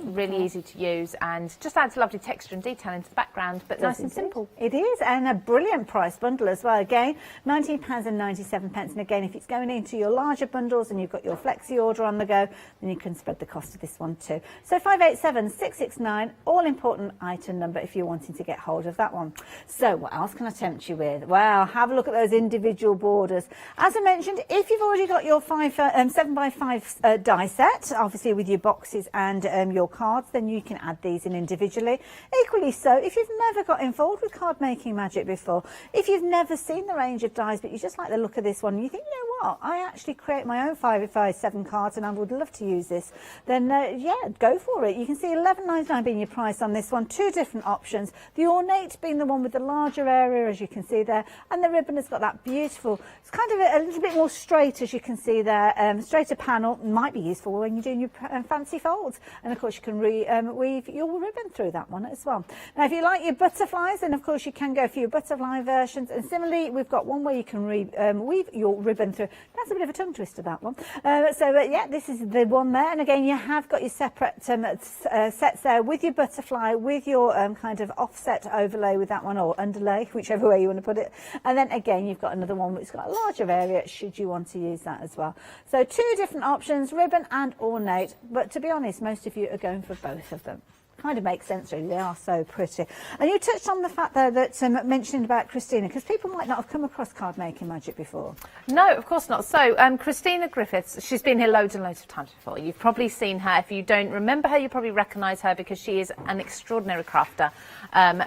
really easy to use, and just adds lovely texture and detail into the background, but nice and simple. It is, and a brilliant price bundle as well. Again, £19.97, and again, if it's going into your larger bundles and you've got your flexi order on the go, then you can spread the cost of this one too. So 587669, all important item number if you're wanting to get hold of that one. So what else can I tempt you with? Well, have a look at those individual borders. As I mentioned, if you've already got your 7x5 die set, obviously with your boxes and your cards, then you can add these in individually. Equally so, if you've never got involved with card making magic before, if you've never seen the range of dies but you just like the look of this one and you think, you know what, I actually create my own 5x7 cards and I would love to use this, then yeah, go for it. You can see £11.99 being your price on this one. 2 different options. The ornate being the one with the larger area, as you can see there, and the ribbon has got that beautiful, it's kind of a little bit more straight, as you can see there, straighter panel. Might be useful when you're doing your fancy folds, and of course you can weave your ribbon through that one as well. Now if you like your butterflies, then of course you can go for your butterfly versions, and similarly we've got one where you can weave your ribbon through. That's a bit of a tongue twister, that one. Yeah, this is the one there, and again you have got your separate sets there with your butterfly, with your kind of offset overlay with that one, or underlay, whichever way you want to put it, and then again you've got another one which's got a larger area should you want to use that as well. So 2 different options, ribbon and ornate, but to be honest, most of you are going for both of them. Kind of makes sense really, they are so pretty. And you touched on the fact there that mentioned about Christina, because people might not have come across card making magic before. No, of course not. So Christina Griffiths, she's been here loads and loads of times before. You've probably seen her. If you don't remember her, you probably recognise her because she is an extraordinary crafter.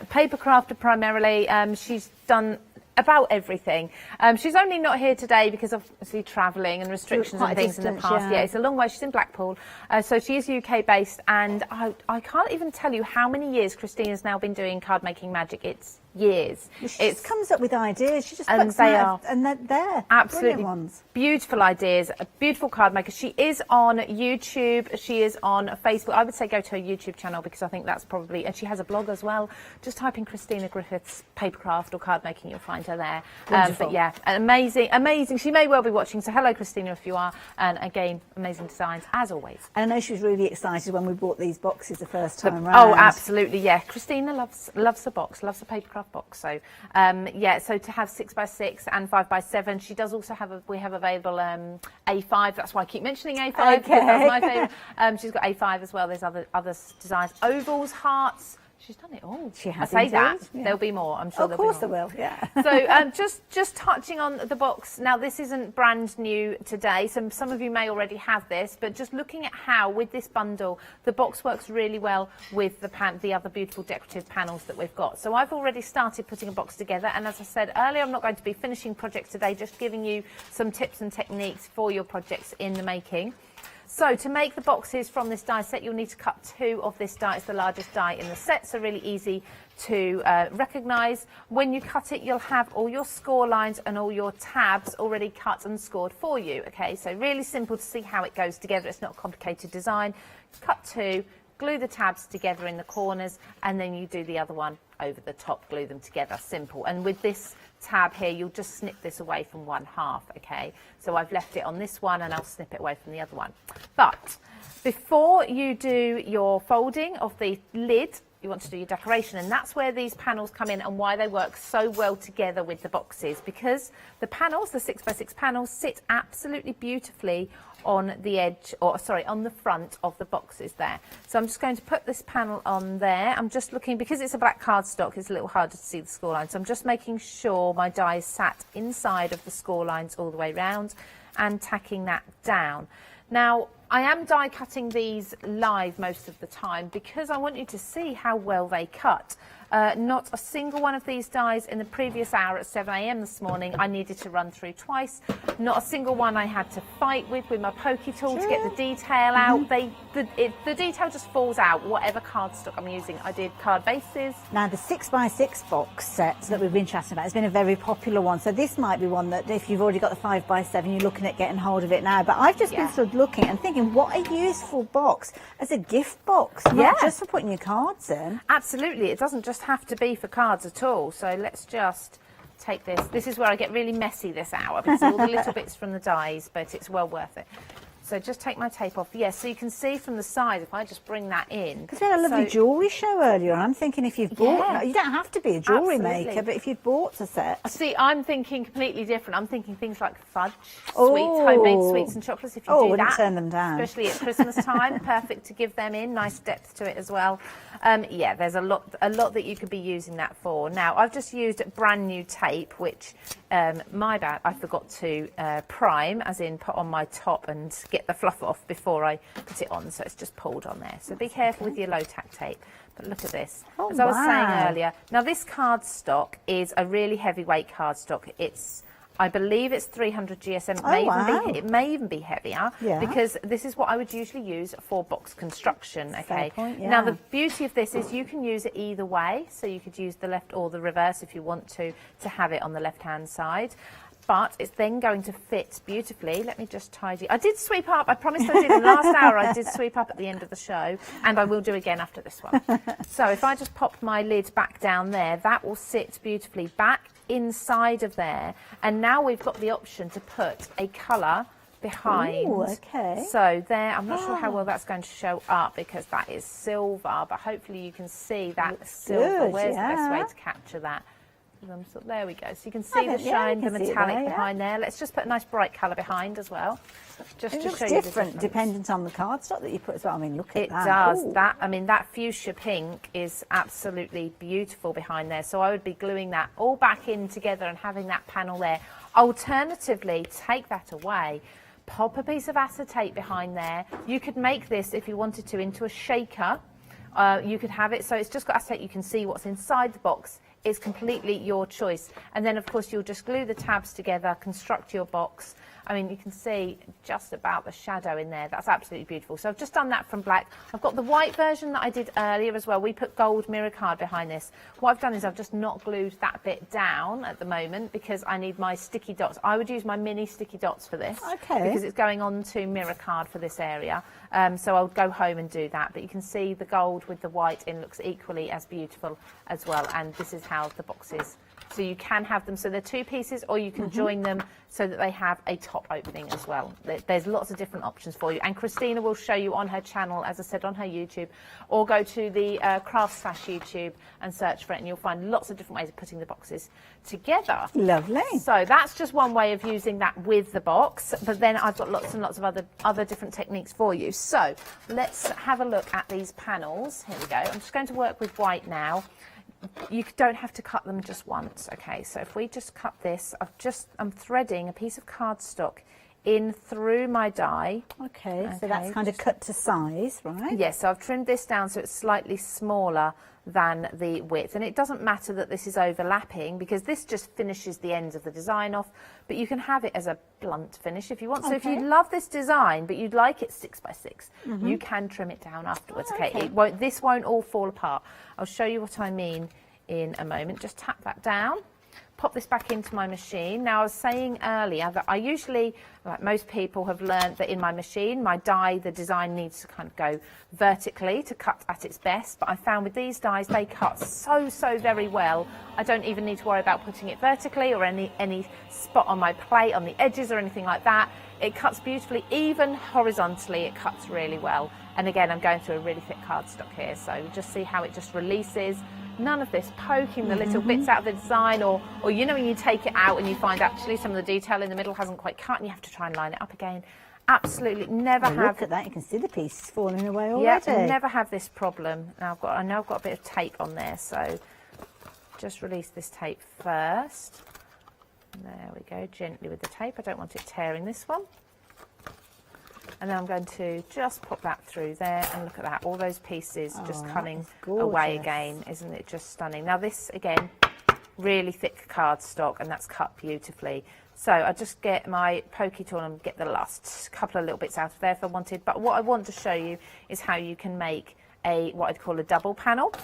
Paper crafter primarily. She's done about everything. She's only not here today because of obviously travelling and restrictions and things in the past. Yeah, it's a long way. She's in Blackpool, so she is UK based, and I can't even tell you how many years Christina's now been doing card making magic. It's years. She just comes up with ideas. She just puts them out, and they're absolutely ones. Beautiful ideas. A beautiful card maker. She is on YouTube. She is on Facebook. I would say go to her YouTube channel because I think that's probably, and she has a blog as well. Just type in Christina Griffiths papercraft or card making, you'll find her there. But yeah, amazing. She may well be watching. So hello, Christina, if you are. And again, amazing designs as always. And I know she was really excited when we bought these boxes the first time round. Oh, absolutely. Yeah, Christina loves a box. Loves a papercraft box. So yeah, so to have 6x6 and 5x7, she does also have we have available A5. That's why I keep mentioning A5 because that's my favourite. She's got A5 as well. There's other designs, ovals, hearts, She's done it all. She has. I say that. Indeed, yeah. There'll be more. I'm sure. Of course there will. Yeah. So just touching on the box. Now this isn't brand new today. Some of you may already have this, but just looking at how with this bundle, the box works really well with the other beautiful decorative panels that we've got. So I've already started putting a box together, and as I said earlier, I'm not going to be finishing projects today. Just giving you some tips and techniques for your projects in the making. So to make the boxes from this die set, you'll need to cut 2 of this die. It's the largest die in the set, so really easy to recognise. When you cut it, you'll have all your score lines and all your tabs already cut and scored for you. Okay, so really simple to see how it goes together. It's not a complicated design. Cut 2, glue the tabs together in the corners, and then you do the other one over the top, glue them together. Simple. And with this tab here, you'll just snip this away from one half. Okay, so I've left it on this one and I'll snip it away from the other one. But before you do your folding of the lid, you want to do your decoration, and that's where these panels come in and why they work so well together with the boxes, because the panels, the 6x6 panels, sit absolutely beautifully on the edge, or sorry, on the front of the boxes there. So I'm just going to put this panel on there. I'm just looking, because it's a black cardstock, it's a little harder to see the score lines. So I'm just making sure my die is sat inside of the score lines all the way round and tacking that down. Now, I am die cutting these live most of the time because I want you to see how well they cut. Not a single one of these dies in the previous hour at 7 AM this morning I needed to run through twice. Not a single one I had to fight with my pokey tool to get the detail out. The detail just falls out, whatever cardstock I'm using. I did card bases. Now the 6x6 box sets that we've been chatting about has been a very popular one. So this might be one that if you've already got the 5x7, you're looking at getting hold of it now. But I've just been sort of looking and thinking, what a useful box as a gift box, not just for putting your cards in. Absolutely, it doesn't just have to be for cards at all. So let's just take this. This is where I get really messy this hour because all the little bits from the dies, but it's well worth it. So just take my tape off. Yes, so you can see from the side if I just bring that in. Because we had a lovely jewellery show earlier, and I'm thinking if you've bought, you don't have to be a jewellery maker, but if you've bought a set. See, I'm thinking completely different. I'm thinking things like fudge, sweets, homemade sweets and chocolates. If you do wouldn't that, turn them down. Especially at Christmas time, perfect to give them in. Nice depth to it as well. Yeah, there's a lot that you could be using that for. Now, I've just used brand new tape, which my bad, I forgot to prime, as in put on my top and get the fluff off before I put it on, so it's just pulled on there. So be careful with your low tack tape. But look at this. As I was saying earlier, now this cardstock is a really heavyweight cardstock. It's, I believe it's 300 GSM. It may even be heavier because this is what I would usually use for box construction. Okay. Now the beauty of this is you can use it either way. So you could use the left or the reverse if you want to have it on the left-hand side. But it's then going to fit beautifully. Let me just tidy. I did sweep up. I promised I did in the last hour. I did sweep up at the end of the show, and I will do again after this one. So if I just pop my lid back down there, that will sit beautifully back inside of there. And now we've got the option to put a colour behind. Ooh, okay. So there, I'm not sure how well that's going to show up because that is silver, but hopefully you can see that silver. Where's the best way to capture that? There we go. So you can see the shine, the metallic behind there. Let's just put a nice bright colour behind as well. Just it to looks show you the different dependent on the cardstock that you put as well. I mean, look at that. It does. That, I mean, that fuchsia pink is absolutely beautiful behind there. So I would be gluing that all back in together and having that panel there. Alternatively, take that away. Pop a piece of acetate behind there. You could make this, if you wanted to, into a shaker. You could have it so it's just got acetate. You can see what's inside the box. It's completely your choice. And then, of course, you'll just glue the tabs together, construct your box. I mean, you can see just about the shadow in there. That's absolutely beautiful. So I've just done that from black. I've got the white version that I did earlier as well. We put gold mirror card behind this. What I've done is I've just not glued that bit down at the moment because I need my sticky dots. I would use my mini sticky dots for this because it's going on to mirror card for this area. So I'll go home and do that. But you can see the gold with the white in looks equally as beautiful as well. And this is how the boxes So you can have them so they're two pieces, or you can join them so that they have a top opening as well. There's lots of different options for you. And Christina will show you on her channel, as I said, on her YouTube, or go to the Craft Slash YouTube and search for it, and you'll find lots of different ways of putting the boxes together. Lovely. So that's just one way of using that with the box, but then I've got lots and lots of other different techniques for you. So let's have a look at these panels. Here we go. I'm just going to work with white now. You don't have to cut them just once. Okay, so if we just cut this, I'm threading a piece of cardstock in through my die. Okay, so that's kind of cut to size, right? Yes, so I've trimmed this down so it's slightly smaller than the width, and it doesn't matter that this is overlapping because this just finishes the ends of the design off, but you can have it as a blunt finish if you want. So if you love this design but you'd like it 6x6, you can trim it down afterwards. Okay, this won't all fall apart. I'll show you what I mean in a moment. Just tap that down, pop this back into my machine. Now, I was saying earlier that I usually, like most people, have learned that in my machine, my die, the design needs to kind of go vertically to cut at its best. But I found with these dies, they cut so very well. I don't even need to worry about putting it vertically or any spot on my plate, on the edges or anything like that. It cuts beautifully, even horizontally, it cuts really well. And again, I'm going through a really thick cardstock here, so just see how it just releases. None of this poking the little bits out of the design, or you know when you take it out and you find actually some of the detail in the middle hasn't quite cut and you have to try and line it up again. Absolutely never have. Look at that, you can see the pieces falling away already. Yeah, never have this problem. Now I know I've got a bit of tape on there, so just release this tape first. There we go, gently with the tape. I don't want it tearing this one. And then I'm going to just pop that through there, and look at that, all those pieces just cutting away again. Isn't it just stunning? Now this, again, really thick cardstock, and that's cut beautifully. So I just get my pokey tool and get the last couple of little bits out of there if I wanted. But what I want to show you is how you can make what I'd call a double panel.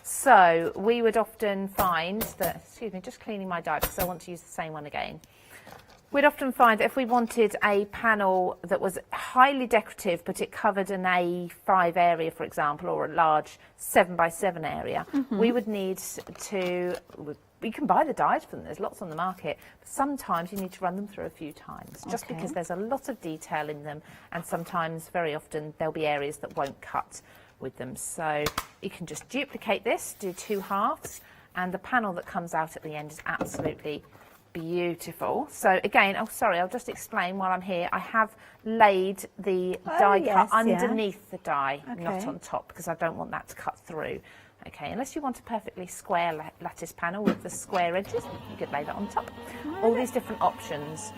So we would often find that, excuse me, just cleaning my die because I want to use the same one again. We'd often find that if we wanted a panel that was highly decorative, but it covered an A5 area, for example, or a large 7x7 area, we would need to, you can buy the dies from them, there's lots on the market, but sometimes you need to run them through a few times, just because there's a lot of detail in them, and sometimes, very often, there'll be areas that won't cut with them. So you can just duplicate this, do 2 halves, and the panel that comes out at the end is absolutely beautiful. So again, I'll just explain while I'm here. I have laid the die cut underneath the die, not on top, because I don't want that to cut through. Okay, unless you want a perfectly square lattice panel with the square edges, you could lay that on top. All these different options.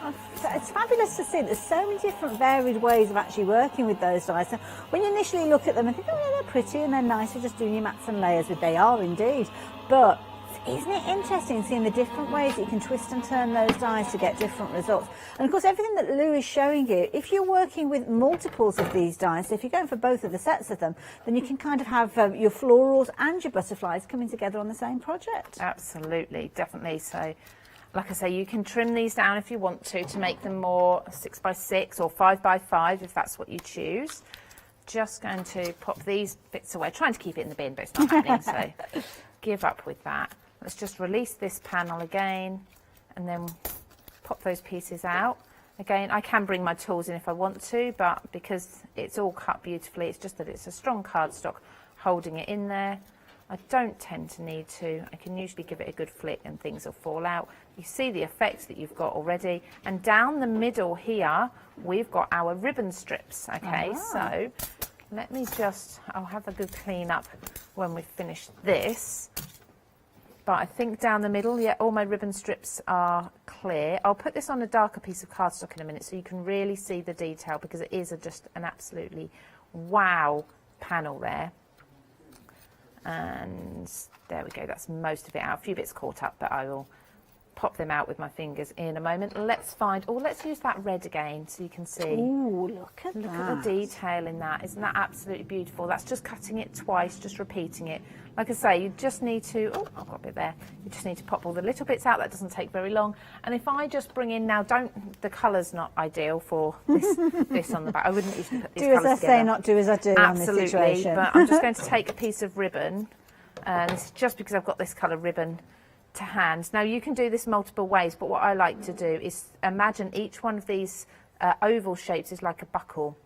It's fabulous to see. There's so many different varied ways of actually working with those dies. So when you initially look at them and think, oh yeah, they're pretty and they're nice, you're just doing your mats and layers with, they are indeed. But isn't it interesting seeing the different ways that you can twist and turn those dies to get different results? And of course, everything that Lou is showing you, if you're working with multiples of these dies, so if you're going for both of the sets of them, then you can kind of have your florals and your butterflies coming together on the same project. Absolutely, definitely. So, like I say, you can trim these down if you want to make them more 6x6 or 5x5 if that's what you choose. Just going to pop these bits away, trying to keep it in the bin, but it's not happening, so give up with that. Let's just release this panel again and then pop those pieces out. Again, I can bring my tools in if I want to, but because it's all cut beautifully, it's just that it's a strong cardstock holding it in there. I don't tend to need to. I can usually give it a good flick and things will fall out. You see the effects that you've got already. And down the middle here, we've got our ribbon strips. Okay, so let me just, I'll have a good clean up when we've finished this. But I think down the middle, yeah, all my ribbon strips are clear. I'll put this on a darker piece of cardstock in a minute so you can really see the detail, because it is just an absolutely wow panel there. And there we go, that's most of it out. A few bits caught up, but I will pop them out with my fingers in a moment. Let's use that red again so you can see. Ooh, look at the detail in that. Isn't that absolutely beautiful? That's just cutting it twice, just repeating it. Like I say, you just need to, oh, I've got a bit there. You just need to pop all the little bits out. That doesn't take very long. And if I just bring in now, the colour's not ideal for this on the back. I wouldn't usually put these colours together. Do as I say, not do as I do. Absolutely, on this situation. But I'm just going to take a piece of ribbon, and this is just because I've got this colour ribbon to hand. Now you can do this multiple ways, but what I like to do is imagine each one of these oval shapes is like a buckle.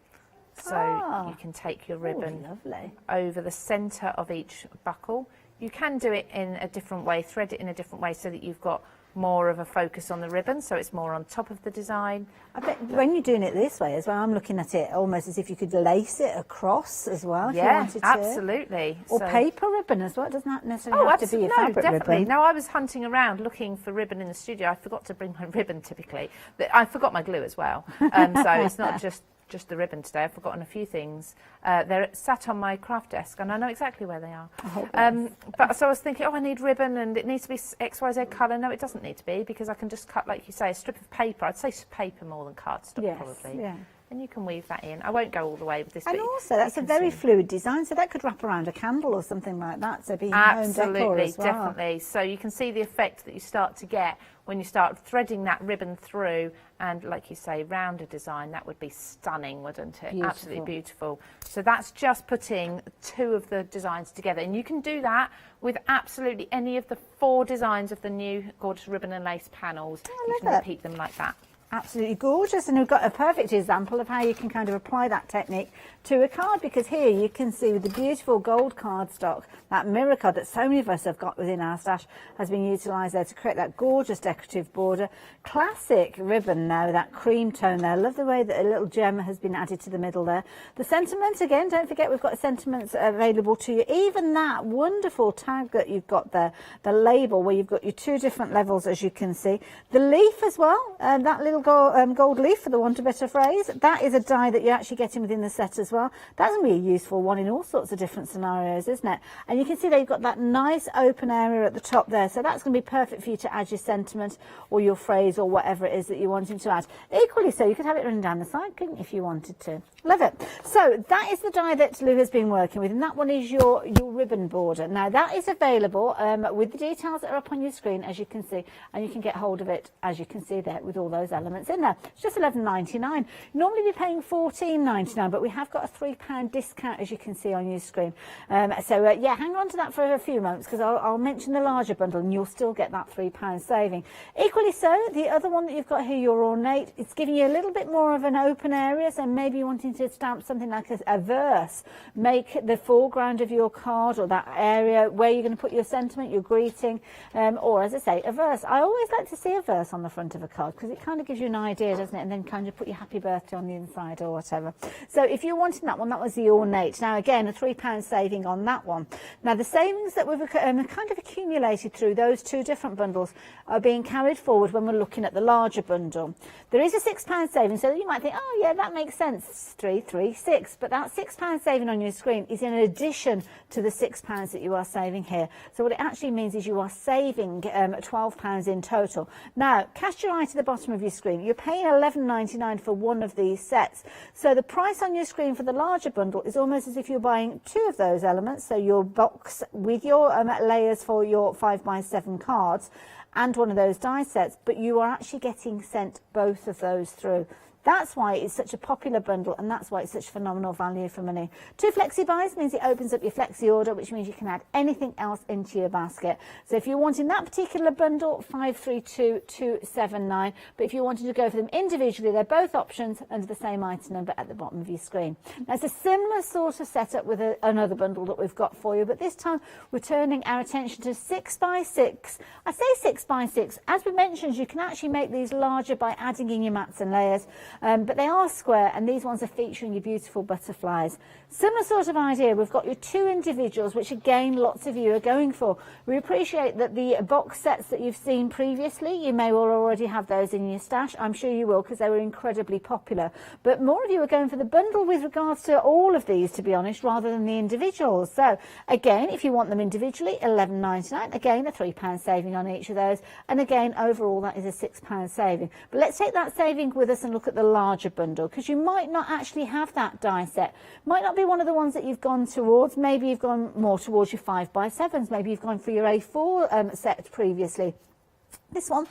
So you can take your ribbon over the centre of each buckle. You can do it in a different way, thread it in a different way so that you've got more of a focus on the ribbon, so it's more on top of the design. I bet when you're doing it this way as well, I'm looking at it almost as if you could lace it across as well if you wanted to. Absolutely. Or paper ribbon as well. It doesn't necessarily have to be a fabric definitely. ribbon. Now I was hunting around looking for ribbon in the studio. I forgot to bring my ribbon typically. I forgot my glue as well. So it's not just the ribbon today. I've forgotten a few things. They're sat on my craft desk and I know exactly where they are. But so I was thinking, I need ribbon and it needs to be XYZ colour. No, it doesn't need to be, because I can just cut, like you say, a strip of paper. I'd say paper more than cardstock probably. Yeah. And you can weave that in. I won't go all the way with this. And but also, that's a very fluid design, so that could wrap around a candle or something like that. So being home decor as well. Definitely. So you can see the effect that you start to get when you start threading that ribbon through, and like you say, round a design. That would be stunning, wouldn't it? Beautiful. Absolutely beautiful. So that's just putting two of the designs together, and you can do that with absolutely any of the 4 designs of the new gorgeous ribbon and lace panels. You can repeat them like that. Absolutely gorgeous, and we've got a perfect example of how you can kind of apply that technique to a card, because here you can see with the beautiful gold cardstock, that mirror card that so many of us have got within our stash has been utilised there to create that gorgeous decorative border. Classic ribbon now, that cream tone there. I love the way that a little gem has been added to the middle there. The sentiments, again, don't forget we've got sentiments available to you. Even that wonderful tag that you've got there, the label where you've got your 2 different levels, as you can see. The leaf as well, that little gold leaf, for the want of a better phrase, that is a die that you're actually getting within the set as well. That's going to be a useful one in all sorts of different scenarios, isn't it? And you can see they've got that nice open area at the top there, so that's going to be perfect for you to add your sentiment or your phrase or whatever it is that you want him to add. Equally so, you could have it running down the side, couldn't you, if you wanted to. Love it. So that is the die that Lou has been working with, and that one is your ribbon border. Now that is available with the details that are up on your screen, as you can see, and you can get hold of it, as you can see there, with all those elements in there. It's just $11.99. Normally we're paying $14.99, but we have got a £3 discount, as you can see on your screen. Yeah, hang on to that for a few moments, because I'll mention the larger bundle and you'll still get that £3 saving. Equally so, the other one that you've got here, your ornate, it's giving you a little bit more of an open area, so maybe you're wanting to stamp something like a verse, make the foreground of your card or that area where you're going to put your sentiment, your greeting, or as I say, a verse. I always like to see a verse on the front of a card, because it kind of gives you an idea, doesn't it? And then kind of put your happy birthday on the inside or whatever. So if you're wanting that one, that was the ornate. Now again, a £3 saving on that one. Now the savings that we've kind of accumulated through those 2 different bundles are being carried forward when we're looking at the larger bundle. There is a £6 saving, so you might think, oh yeah, that makes sense, 3, 3, 6, but that £6 saving on your screen is in addition to the £6 that you are saving here. So what it actually means is you are saving £12 in total. Now cast your eye to the bottom of your screen. You're paying $11.99 for one of these sets, so the price on your screen for the larger bundle is almost as if you're buying 2 of those elements, so your box with your layers for your 5x7 cards and one of those die sets, but you are actually getting sent both of those through. That's why it's such a popular bundle, and that's why it's such phenomenal value for money. 2 flexi buys means it opens up your flexi order, which means you can add anything else into your basket. So if you're wanting that particular bundle, 532279. But if you're wanting to go for them individually, they're both options under the same item number at the bottom of your screen. Now it's a similar sort of setup with another bundle that we've got for you, but this time we're turning our attention to 6x6. I say 6x6. As we mentioned, you can actually make these larger by adding in your mats and layers. But they are square, and these ones are featuring your beautiful butterflies. Similar sort of idea, we've got your 2 individuals, which again lots of you are going for. We appreciate that the box sets that you've seen previously, you may well already have those in your stash. I'm sure you will, because they were incredibly popular. But more of you are going for the bundle with regards to all of these, to be honest, rather than the individuals. So again, if you want them individually, $11.99. Again, a £3 saving on each of those. And again, overall, that is a £6 saving. But let's take that saving with us and look at the larger bundle, because you might not actually have that die set. Might not be one of the ones that you've gone towards. Maybe you've gone more towards your 5x7s. Maybe you've gone for your A4 set previously. This one,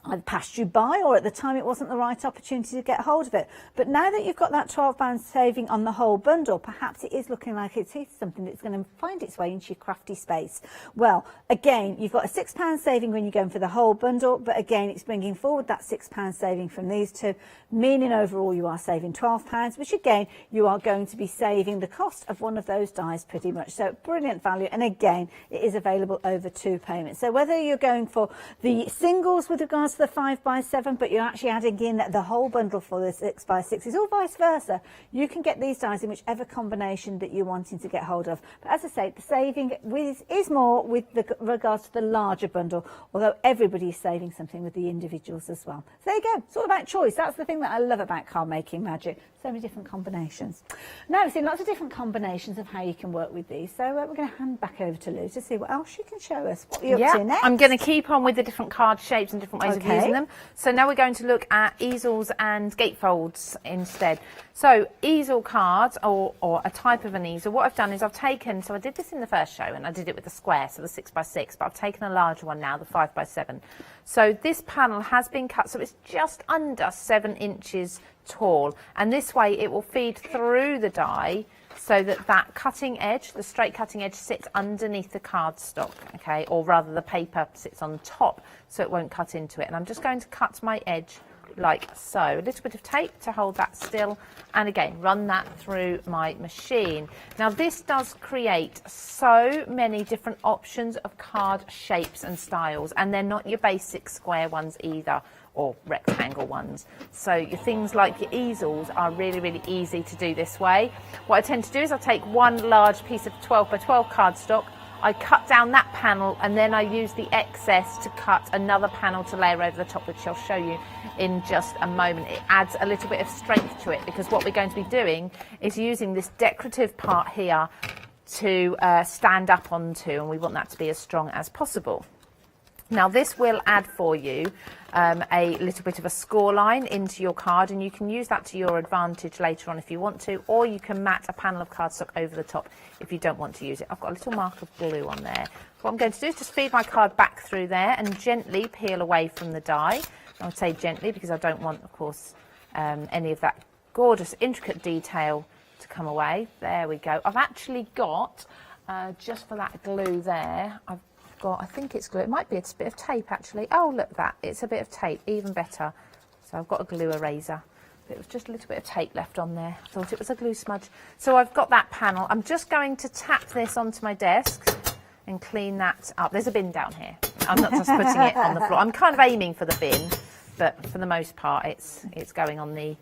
either passed you by or at the time it wasn't the right opportunity to get hold of it. But now that you've got that £12 saving on the whole bundle, perhaps it is looking like it's something that's going to find its way into your crafty space. Well, again, you've got a £6 saving when you're going for the whole bundle, but again, it's bringing forward that £6 saving from these two, meaning overall you are saving £12, which again, you are going to be saving the cost of one of those dies pretty much. So brilliant value. And again, it is available over 2 payments. So whether you're going for the singles with regards to the 5x7, but you're actually adding in the whole bundle for the 6x6s, or vice versa, you can get these dies in whichever combination that you're wanting to get hold of. But as I say, the saving is more with regards to the larger bundle, although everybody is saving something with the individuals as well. So there you go. It's all about choice. That's the thing that I love about card making magic. So many different combinations. Now we've seen lots of different combinations of how you can work with these. So we're going to hand back over to Lou to see what else she can show us. What are you up to next? I'm going to keep on with the different card shapes and different ways of using them. So now we're going to look at easels and gatefolds instead. So easel cards, or a type of an easel, what I've done is I've taken, so I did this in the first show and I did it with the square, so the 6x6, but I've taken a larger one now, the 5x7. So this panel has been cut, so it's just under 7 inches tall, and this way it will feed through the die so that that cutting edge, the straight cutting edge, sits underneath the cardstock, okay, or rather the paper sits on top so it won't cut into it. And I'm just going to cut my edge like so. A little bit of tape to hold that still, and again run that through my machine. Now this does create so many different options of card shapes and styles, and they're not your basic square ones either, or rectangle ones. So your things like your easels are really, really easy to do this way. What I tend to do is I take one large piece of 12x12 cardstock, I cut down that panel, and then I use the excess to cut another panel to layer over the top, which I'll show you in just a moment. It adds a little bit of strength to it, because what we're going to be doing is using this decorative part here to stand up onto, and we want that to be as strong as possible. Now this will add for you a little bit of a score line into your card, and you can use that to your advantage later on if you want to, or you can mat a panel of cardstock over the top if you don't want to use it. I've got a little mark of blue on there. What I'm going to do is just feed my card back through there and gently peel away from the die. I would say gently because I don't want, of course, any of that gorgeous intricate detail to come away. There we go. I've actually got, just for that glue there, I've got, I think it's glue, it might be a bit of tape actually. Oh look, that, it's a bit of tape, even better. So I've got a glue eraser. It was just a little bit of tape left on there. I thought it was a glue smudge. So I've got that panel. I'm just going to tap this onto my desk and clean that up. There's a bin down here. I'm not just putting it on the floor. I'm kind of aiming for the bin, but for the most part it's going on the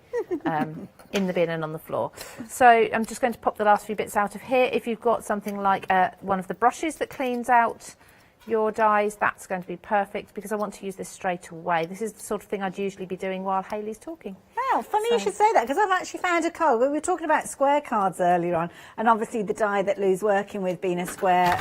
in the bin and on the floor. So I'm just going to pop the last few bits out of here. If you've got something like one of the brushes that cleans out your dies, that's going to be perfect, because I want to use this straight away. This is the sort of thing I'd usually be doing while Hayley's talking. Wow, funny you should say that, because I've actually found a card. We were talking about square cards earlier on, and obviously the die that Lou's working with being a square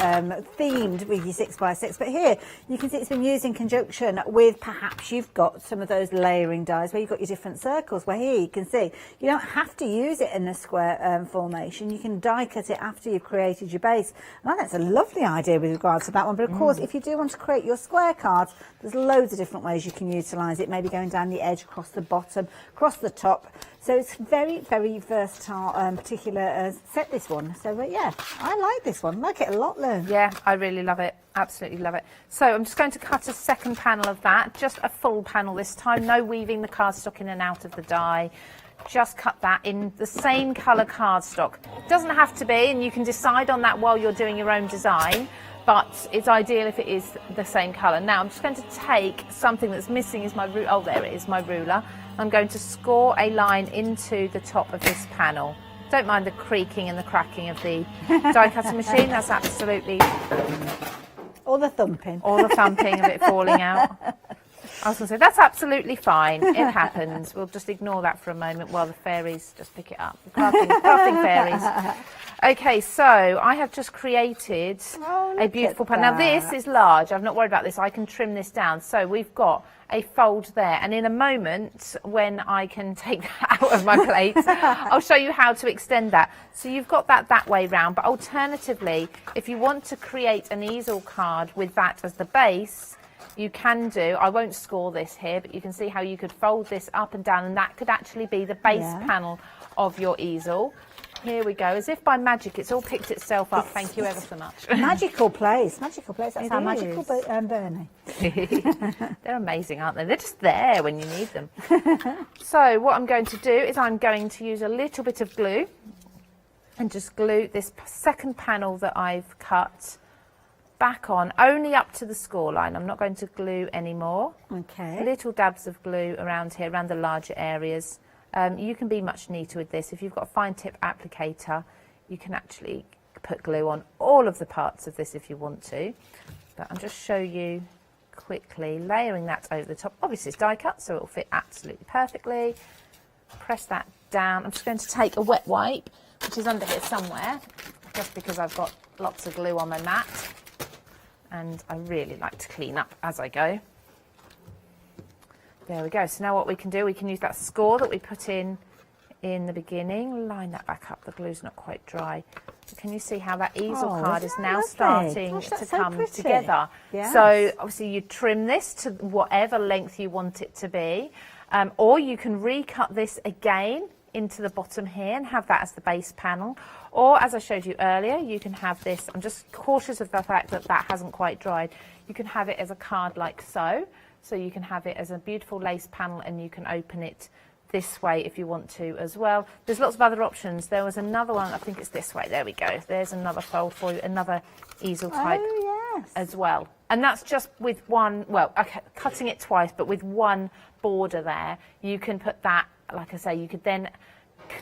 themed with your 6x6, but here you can see it's been used in conjunction with, perhaps you've got some of those layering dies where you've got your different circles, where here you can see you don't have to use it in a square formation. You can die cut it after you've created your base. And I think that's a lovely idea with regards to that one, but of course if you do want to create your square cards, there's loads of different ways you can utilise it, maybe going down the edge, across the bottom, across the top. So it's very, very versatile particular set, this one. So yeah, I like this one. I like it a lot, Lou. Yeah, I really love it. Absolutely love it. So I'm just going to cut a second panel of that, just a full panel this time, no weaving the cardstock in and out of the die. Just cut that in the same colour cardstock. It doesn't have to be, and you can decide on that while you're doing your own design, but it's ideal if it is the same colour. Now I'm just going to take something that's missing, is my ruler. Oh, there it is, my ruler. I'm going to score a line into the top of this panel. Don't mind the creaking and the cracking of the die cutting machine, that's absolutely... Or the thumping. Or the thumping of it falling out. I was going to say, that's absolutely fine. It happens. We'll just ignore that for a moment while the fairies just pick it up. Crafting fairies. Okay, so I have just created a beautiful pan. Now this is large. I'm not worried about this. I can trim this down. So we've got a fold there. And in a moment, when I can take that out of my plate, I'll show you how to extend that. So you've got that way round. But alternatively, if you want to create an easel card with that as the base, you can do, I won't score this here, but you can see how you could fold this up and down, and that could actually be the base panel of your easel. Here we go, as if by magic, it's all picked itself up. Thank you ever so much. Magical place, magical place. That's It our is. magical Bernie. They're amazing, aren't they? They're just there when you need them. So what I'm going to do is I'm going to use a little bit of glue and just glue this second panel that I've cut back on, only up to the score line. I'm not going to glue anymore. Okay. Little dabs of glue around here, around the larger areas. You can be much neater with this. If you've got a fine tip applicator, you can actually put glue on all of the parts of this if you want to. But I'll just show you quickly, layering that over the top. Obviously it's die cut, so it will fit absolutely perfectly. Press that down. I'm just going to take a wet wipe, which is under here somewhere, just because I've got lots of glue on my mat. And I really like to clean up as I go. There we go. So now what we can do, we can use that score that we put in the beginning, line that back up. The glue's not quite dry. Can you see how that easel card is now starting to come together? Yes. So obviously you trim this to whatever length you want it to be, or you can recut this again into the bottom here and have that as the base panel. Or as I showed you earlier, you can have this, I'm just cautious of the fact that that hasn't quite dried. You can have it as a card like so. So you can have it as a beautiful lace panel, and you can open it this way if you want to as well. There's lots of other options. There was another one, I think it's this way. There we go. There's another fold for you, another easel type as well. And that's just with one, well, okay, cutting it twice, but with one border there. You can put that, like I say, you could then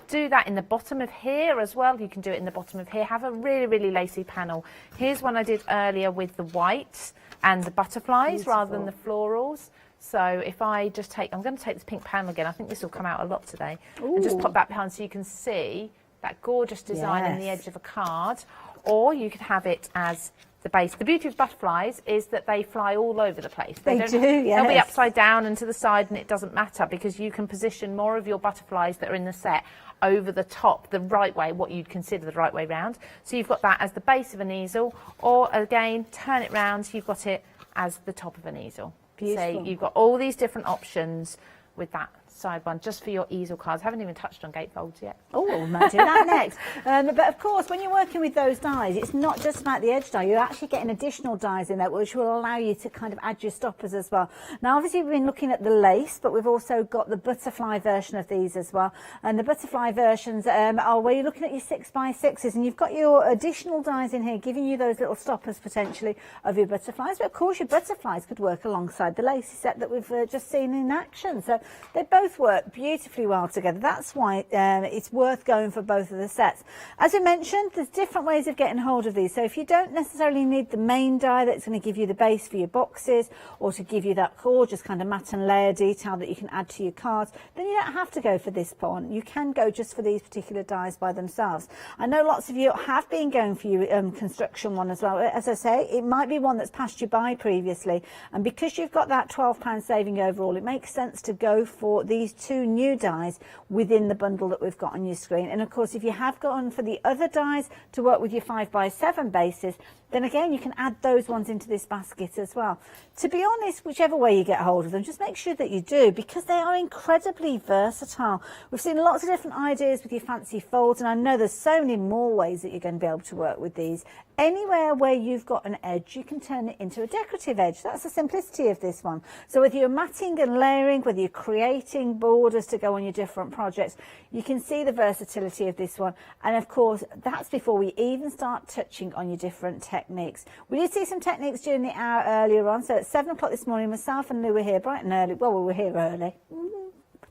do that in the bottom of here as well. You can do it in the bottom of here. Have a really, really lacy panel. Here's one I did earlier with the white and the butterflies rather than the florals. So if I just take, I'm going to take this pink panel again. I think this will come out a lot today. Ooh. And just pop that behind so you can see that gorgeous design in the edge of a card. Or you could have it as the base. The beauty of butterflies is that they fly all over the place. They do, yes. They'll be upside down and to the side, and it doesn't matter because you can position more of your butterflies that are in the set over the top, the right way, what you'd consider the right way round. So you've got that as the base of an easel, or again, turn it round, so you've got it as the top of an easel. Beautiful. So you've got all these different options with that side one, just for your easel cards. I haven't even touched on gatefolds yet. Oh, we might do that next. But of course, when you're working with those dies, it's not just about the edge die. You're actually getting additional dies in there, which will allow you to kind of add your stoppers as well. Now, obviously, we've been looking at the lace, but we've also got the butterfly version of these as well. And the butterfly versions are where you're looking at your 6x6s, and you've got your additional dies in here, giving you those little stoppers potentially of your butterflies. But of course, your butterflies could work alongside the lacy set that we've just seen in action. So they both work beautifully well together. That's why it's worth going for both of the sets. As I mentioned, there's different ways of getting hold of these. So if you don't necessarily need the main die that's going to give you the base for your boxes, or to give you that gorgeous kind of matte and layer detail that you can add to your cards, then you don't have to go for this one. You can go just for these particular dies by themselves. I know lots of you have been going for your construction one as well. As I say, it might be one that's passed you by previously, and because you've got that £12 saving overall, it makes sense to go for these two new dies within the bundle that we've got on your screen. And of course, if you have gone for the other dies to work with your 5x7 bases, then again you can add those ones into this basket as well. To be honest, whichever way you get hold of them, just make sure that you do, because they are incredibly versatile. We've seen lots of different ideas with your fancy folds, and I know there's so many more ways that you're going to be able to work with these. Anywhere where you've got an edge, you can turn it into a decorative edge. That's the simplicity of this one. So whether you're matting and layering, whether you're creating borders to go on your different projects, you can see the versatility of this one. And of course, that's before we even start touching on your different techniques. We did see some techniques during the hour earlier on. So at 7 o'clock this morning, myself and Lou were here bright and early. Well, we were here early.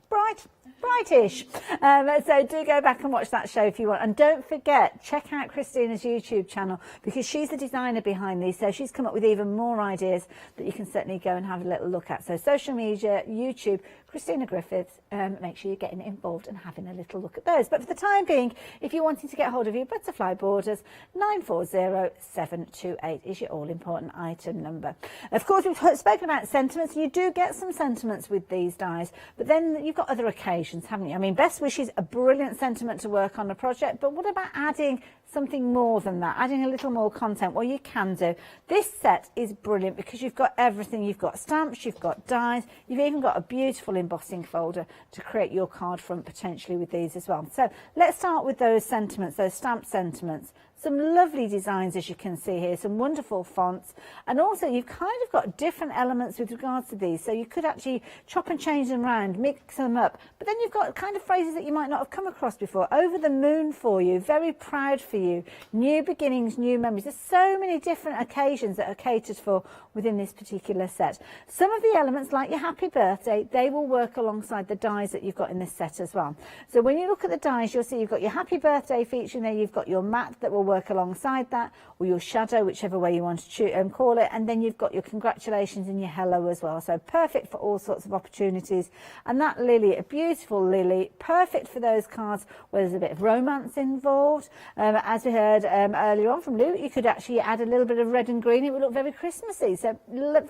Brightish. So do go back and watch that show if you want. And don't forget, check out Christina's YouTube channel, because she's the designer behind these. So she's come up with even more ideas that you can certainly go and have a little look at. So social media, YouTube, Christina Griffiths, make sure you're getting involved and having a little look at those. But for the time being, if you're wanting to get hold of your butterfly borders, 940728 is your all-important item number. Of course, we've spoken about sentiments. You do get some sentiments with these dies, but then you've got other occasions, haven't you? I mean, best wishes, a brilliant sentiment to work on a project, but what about adding something more than that, adding a little more content, well, you can do. This set is brilliant because you've got everything. You've got stamps, you've got dies, you've even got a beautiful embossing folder to create your card front potentially with these as well. So let's start with those sentiments, those stamp sentiments. Some lovely designs, as you can see here, some wonderful fonts, and also you've kind of got different elements with regards to these, so you could actually chop and change them around, mix them up, but then you've got kind of phrases that you might not have come across before. Over the moon for you, very proud for you, new beginnings, new memories. There's so many different occasions that are catered for within this particular set. Some of the elements, like your happy birthday, they will work alongside the dies that you've got in this set as well. So when you look at the dies, you'll see you've got your happy birthday feature in there, you've got your mat that will work alongside that, or your shadow, whichever way you want to call it, and then you've got your congratulations and your hello as well. So perfect for all sorts of opportunities. And that lily, a beautiful lily, perfect for those cards where there's a bit of romance involved. As we heard earlier on from Lou, you could actually add a little bit of red and green. It would look very Christmassy. So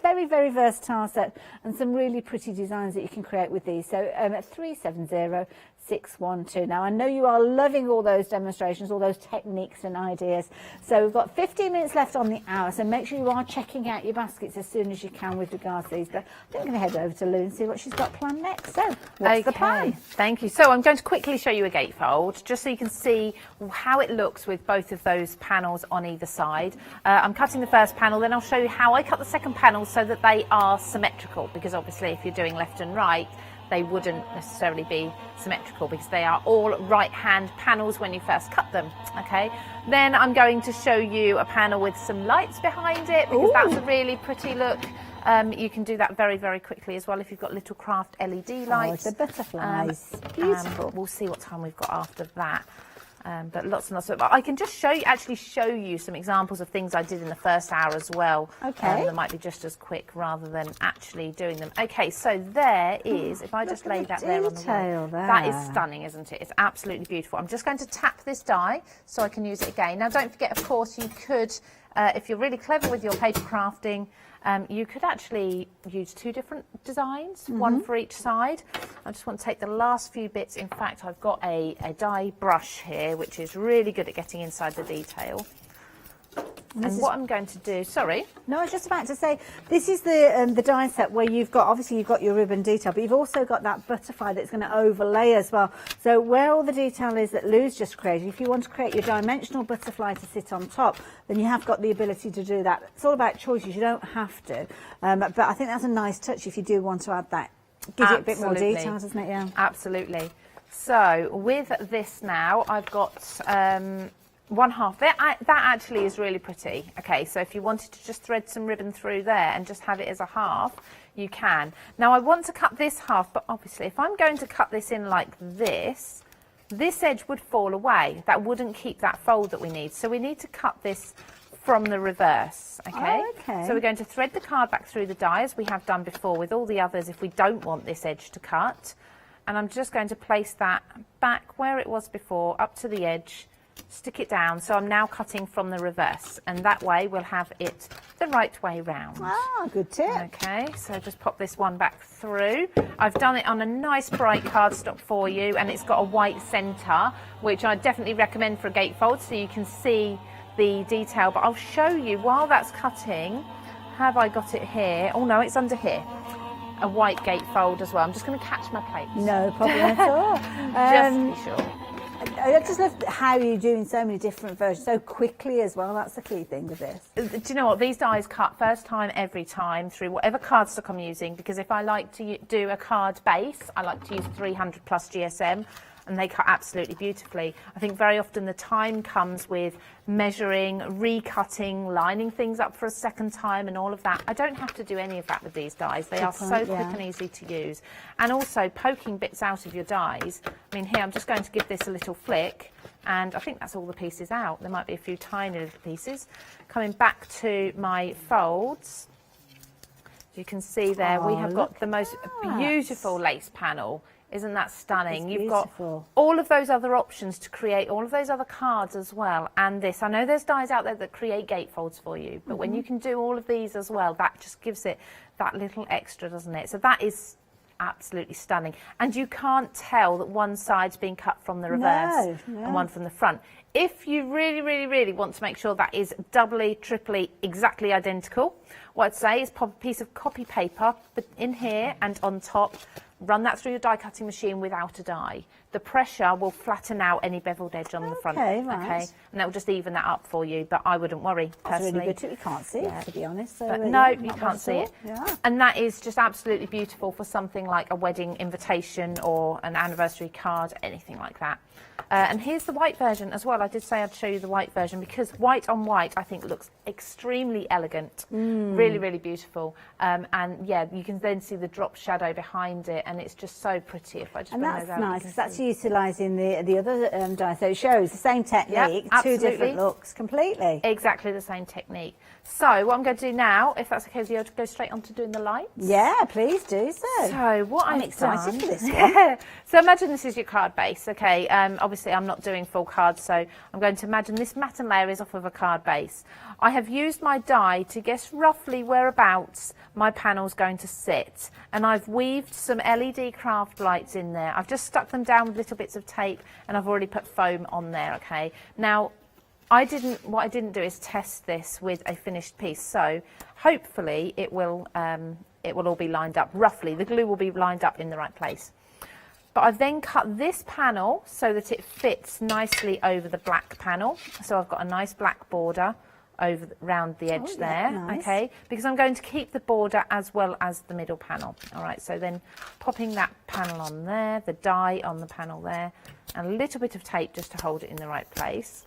very, very versatile set, and some really pretty designs that you can create with these. So at 370612. Now, I know you are loving all those demonstrations, all those techniques and ideas. So we've got 15 minutes left on the hour, so make sure you are checking out your baskets as soon as you can with regards to these. But I think I'm going to head over to Lou and see what she's got planned next. So, what's the plan? Thank you. So I'm going to quickly show you a gatefold, just so you can see how it looks with both of those panels on either side. I'm cutting the first panel, then I'll show you how I cut the second panel so that they are symmetrical, because obviously if you're doing left and right, they wouldn't necessarily be symmetrical because they are all right-hand panels when you first cut them, okay? Then I'm going to show you a panel with some lights behind it, because that's a really pretty look. You can do that very, very quickly as well if you've got little craft LED lights. Oh, the butterflies. Beautiful. We'll see what time we've got after that. But lots and lots of. I can just show you some examples of things I did in the first hour as well. Okay. That might be just as quick rather than actually doing them. Okay, so there is. If I just lay that there on the wall, that is stunning, isn't it? It's absolutely beautiful. I'm just going to tap this die so I can use it again. Now, don't forget, of course, you could, if you're really clever with your paper crafting, you could actually use two different designs, one for each side. I just want to take the last few bits. In fact, I've got a die brush here, which is really good at getting inside the detail. And what I'm going to do, sorry. No, I was just about to say, this is the die set where you've got, obviously you've got your ribbon detail, but you've also got that butterfly that's going to overlay as well. So where all the detail is that Lou's just created, if you want to create your dimensional butterfly to sit on top, then you have got the ability to do that. It's all about choices, you don't have to. But I think that's a nice touch if you do want to add that. Gives it a bit more detail, doesn't it? Yeah. Absolutely. So with this now, I've got one half. That actually is really pretty. Okay, so if you wanted to just thread some ribbon through there and just have it as a half, you can. Now I want to cut this half, but obviously if I'm going to cut this in like this, this edge would fall away. That wouldn't keep that fold that we need. So we need to cut this from the reverse, okay? Oh, okay. So we're going to thread the card back through the die as we have done before with all the others if we don't want this edge to cut. And I'm just going to place that back where it was before, up to the edge, stick it down. So I'm now cutting from the reverse, and that way we'll have it the right way round. Ah, good tip. Okay, so just pop this one back through. I've done it on a nice bright cardstock for you, and it's got a white centre, which I definitely recommend for a gatefold so you can see the detail. But I'll show you while that's cutting. Have I got it here? Oh no, it's under here. A white gatefold as well. I'm just going to catch my plate. No problem at all. Just to be sure. I just love how you're doing so many different versions so quickly as well. That's the key thing with this. Do you know what? These dies cut first time, every time, through whatever cardstock I'm using, because if I like to do a card base, I like to use 300 plus GSM, and they cut absolutely beautifully. I think very often the time comes with measuring, recutting, lining things up for a second time and all of that. I don't have to do any of that with these dies. They are so quick and easy to use. And also poking bits out of your dies. I mean, here I'm just going to give this a little flick, and I think that's all the pieces out. There might be a few tiny little pieces. Coming back to my folds, you can see there we have got the most beautiful lace panel. Isn't that stunning? You've got all of those other options to create all of those other cards as well. And this, I know there's dies out there that create gatefolds for you, but when you can do all of these as well, that just gives it that little extra, doesn't it? So that is absolutely stunning. And you can't tell that one side's been cut from the reverse and one from the front. If you really want to make sure that is doubly, triply, exactly identical, what I'd say is pop a piece of copy paper in here and on top, run that through your die cutting machine without a die. The pressure will flatten out any beveled edge on the front. Right. Okay, and that will just even that up for you, but I wouldn't worry personally. That's really good too. You can't see it, to be honest. So, no, yeah, you can't see it. Yeah. And that is just absolutely beautiful for something like a wedding invitation or an anniversary card, anything like that. And here's the white version as well. I did say I'd show you the white version because white on white I think looks extremely elegant, really beautiful. And yeah, you can then see the drop shadow behind it, and it's just so pretty. If I just And bring that's those out, nice because that's utilising the other die, so it shows the same technique, two different looks completely. Exactly the same technique. So what I'm going to do now, if that's okay with you, I'll go straight on to doing the lights. Yeah, please do so. So what I'm I've excited done, for this one. So imagine this is your card base, okay? Obviously I'm not doing full cards, so I'm going to imagine this matte layer is off of a card base. I have used my die to guess roughly whereabouts my panel's going to sit, and I've weaved some LED craft lights in there. I've just stuck them down with little bits of tape, and I've already put foam on there, okay? Now, what I didn't do is test this with a finished piece, so hopefully it will all be lined up roughly. The glue will be lined up in the right place. But I've then cut this panel so that it fits nicely over the black panel. So I've got a nice black border round the edge there, nice. okay? Because I'm going to keep the border as well as the middle panel. All right, so then popping that panel on there, the die on the panel there, and a little bit of tape just to hold it in the right place.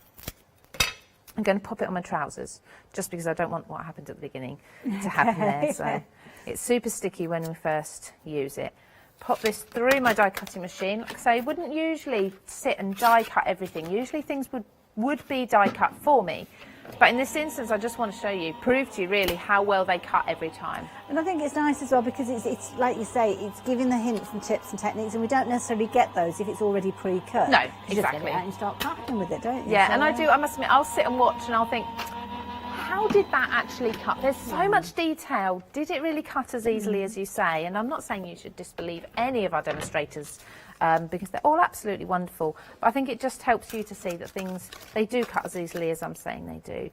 I'm going to pop it on my trousers, just because I don't want what happened at the beginning to happen there. So it's super sticky when we first use it. Pop this through my die cutting machine. Like I say, I wouldn't usually sit and die cut everything. Usually things would be die cut for me. But in this instance, I just want to prove to you really how well they cut every time. And I think it's nice as well because it's like you say, it's giving the hints and tips and techniques, and we don't necessarily get those if it's already pre-cut. No, You exactly. just get it out and start crafting with it, don't you? Yeah, So, and I must admit, I'll sit and watch and I'll think, how did that actually cut? There's so much detail. Did it really cut as easily as you say? And I'm not saying you should disbelieve any of our demonstrators because they're all absolutely wonderful. But I think it just helps you to see that they do cut as easily as I'm saying they do.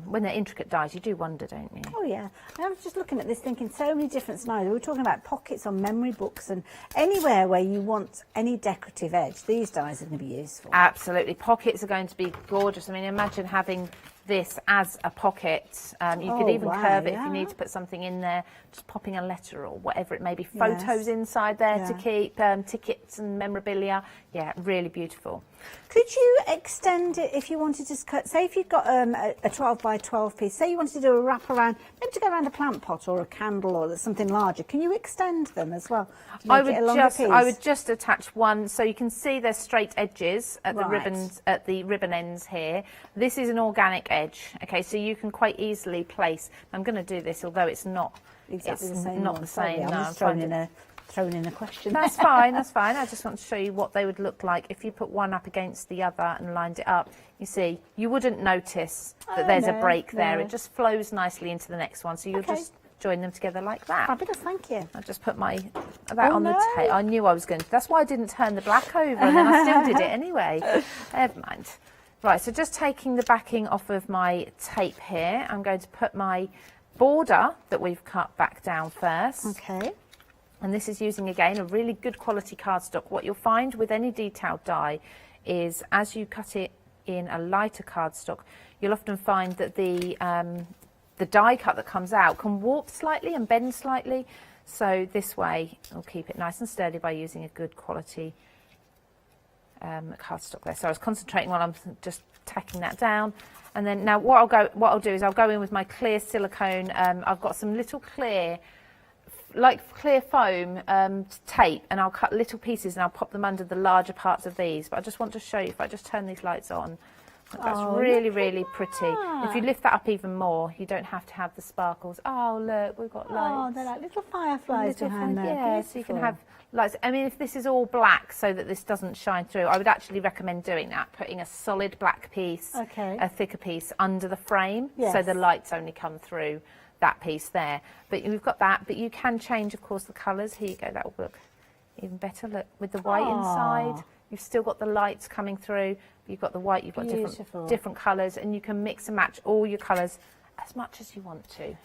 When they're intricate dies, you do wonder, don't you? Oh yeah, I was just looking at this thinking so many different scenarios. We were talking about pockets on memory books and anywhere where you want any decorative edge, these dies are going to be useful. Absolutely, pockets are going to be gorgeous. I mean, imagine having this as a pocket. You could even curve it if you need to put something in there, just popping a letter or whatever it may be, photos inside there to keep, tickets and memorabilia. Yeah, really beautiful. Could you extend it if you wanted to cut, say if you've got a 12 by 12 piece, say you wanted to do a wrap around, maybe to go around a plant pot or a candle or something larger, can you extend them as well? I would just attach one, so you can see there's straight edges at the ribbons, at the ribbon ends here. This is an organic edge, okay, so you can quite easily place. I'm going to do this, although it's not exactly the same. Not the same. I'm just throwing in a question. That's fine, that's fine. I just want to show you what they would look like if you put one up against the other and lined it up. You see, you wouldn't notice that there's a break there. It just flows nicely into the next one, so you'll just join them together like that. Fabulous, thank you. I just put that on the tape. I knew I was going to. That's why I didn't turn the black over, and then I still did it anyway. Never mind. Right, so just taking the backing off of my tape here, I'm going to put my border that we've cut back down first. Okay. And this is using, again, a really good quality cardstock. What you'll find with any detailed die is as you cut it in a lighter cardstock, you'll often find that the die cut that comes out can warp slightly and bend slightly. So this way, we'll keep it nice and sturdy by using a good quality cardstock there. So I was concentrating while I'm just tacking that down. And then now what I'll do is I'll go in with my clear silicone. I've got some little clear foam tape, and I'll cut little pieces and I'll pop them under the larger parts of these. But I just want to show you, if I just turn these lights on, that's really pretty. If you lift that up even more, you don't have to have the sparkles. Oh look, we've got lights. Oh, they're like little fireflies behind there. Yeah, so you can have lights. I mean, if this is all black so that this doesn't shine through, I would actually recommend doing that, putting a solid black piece, a thicker piece under the frame, so the lights only come through that piece there. But we've got that, but you can change, of course, the colours. Here you go, that will look even better. Look, with the white inside, You've still got the lights coming through. You've got the white, you've got different colours, and you can mix and match all your colours as much as you want to.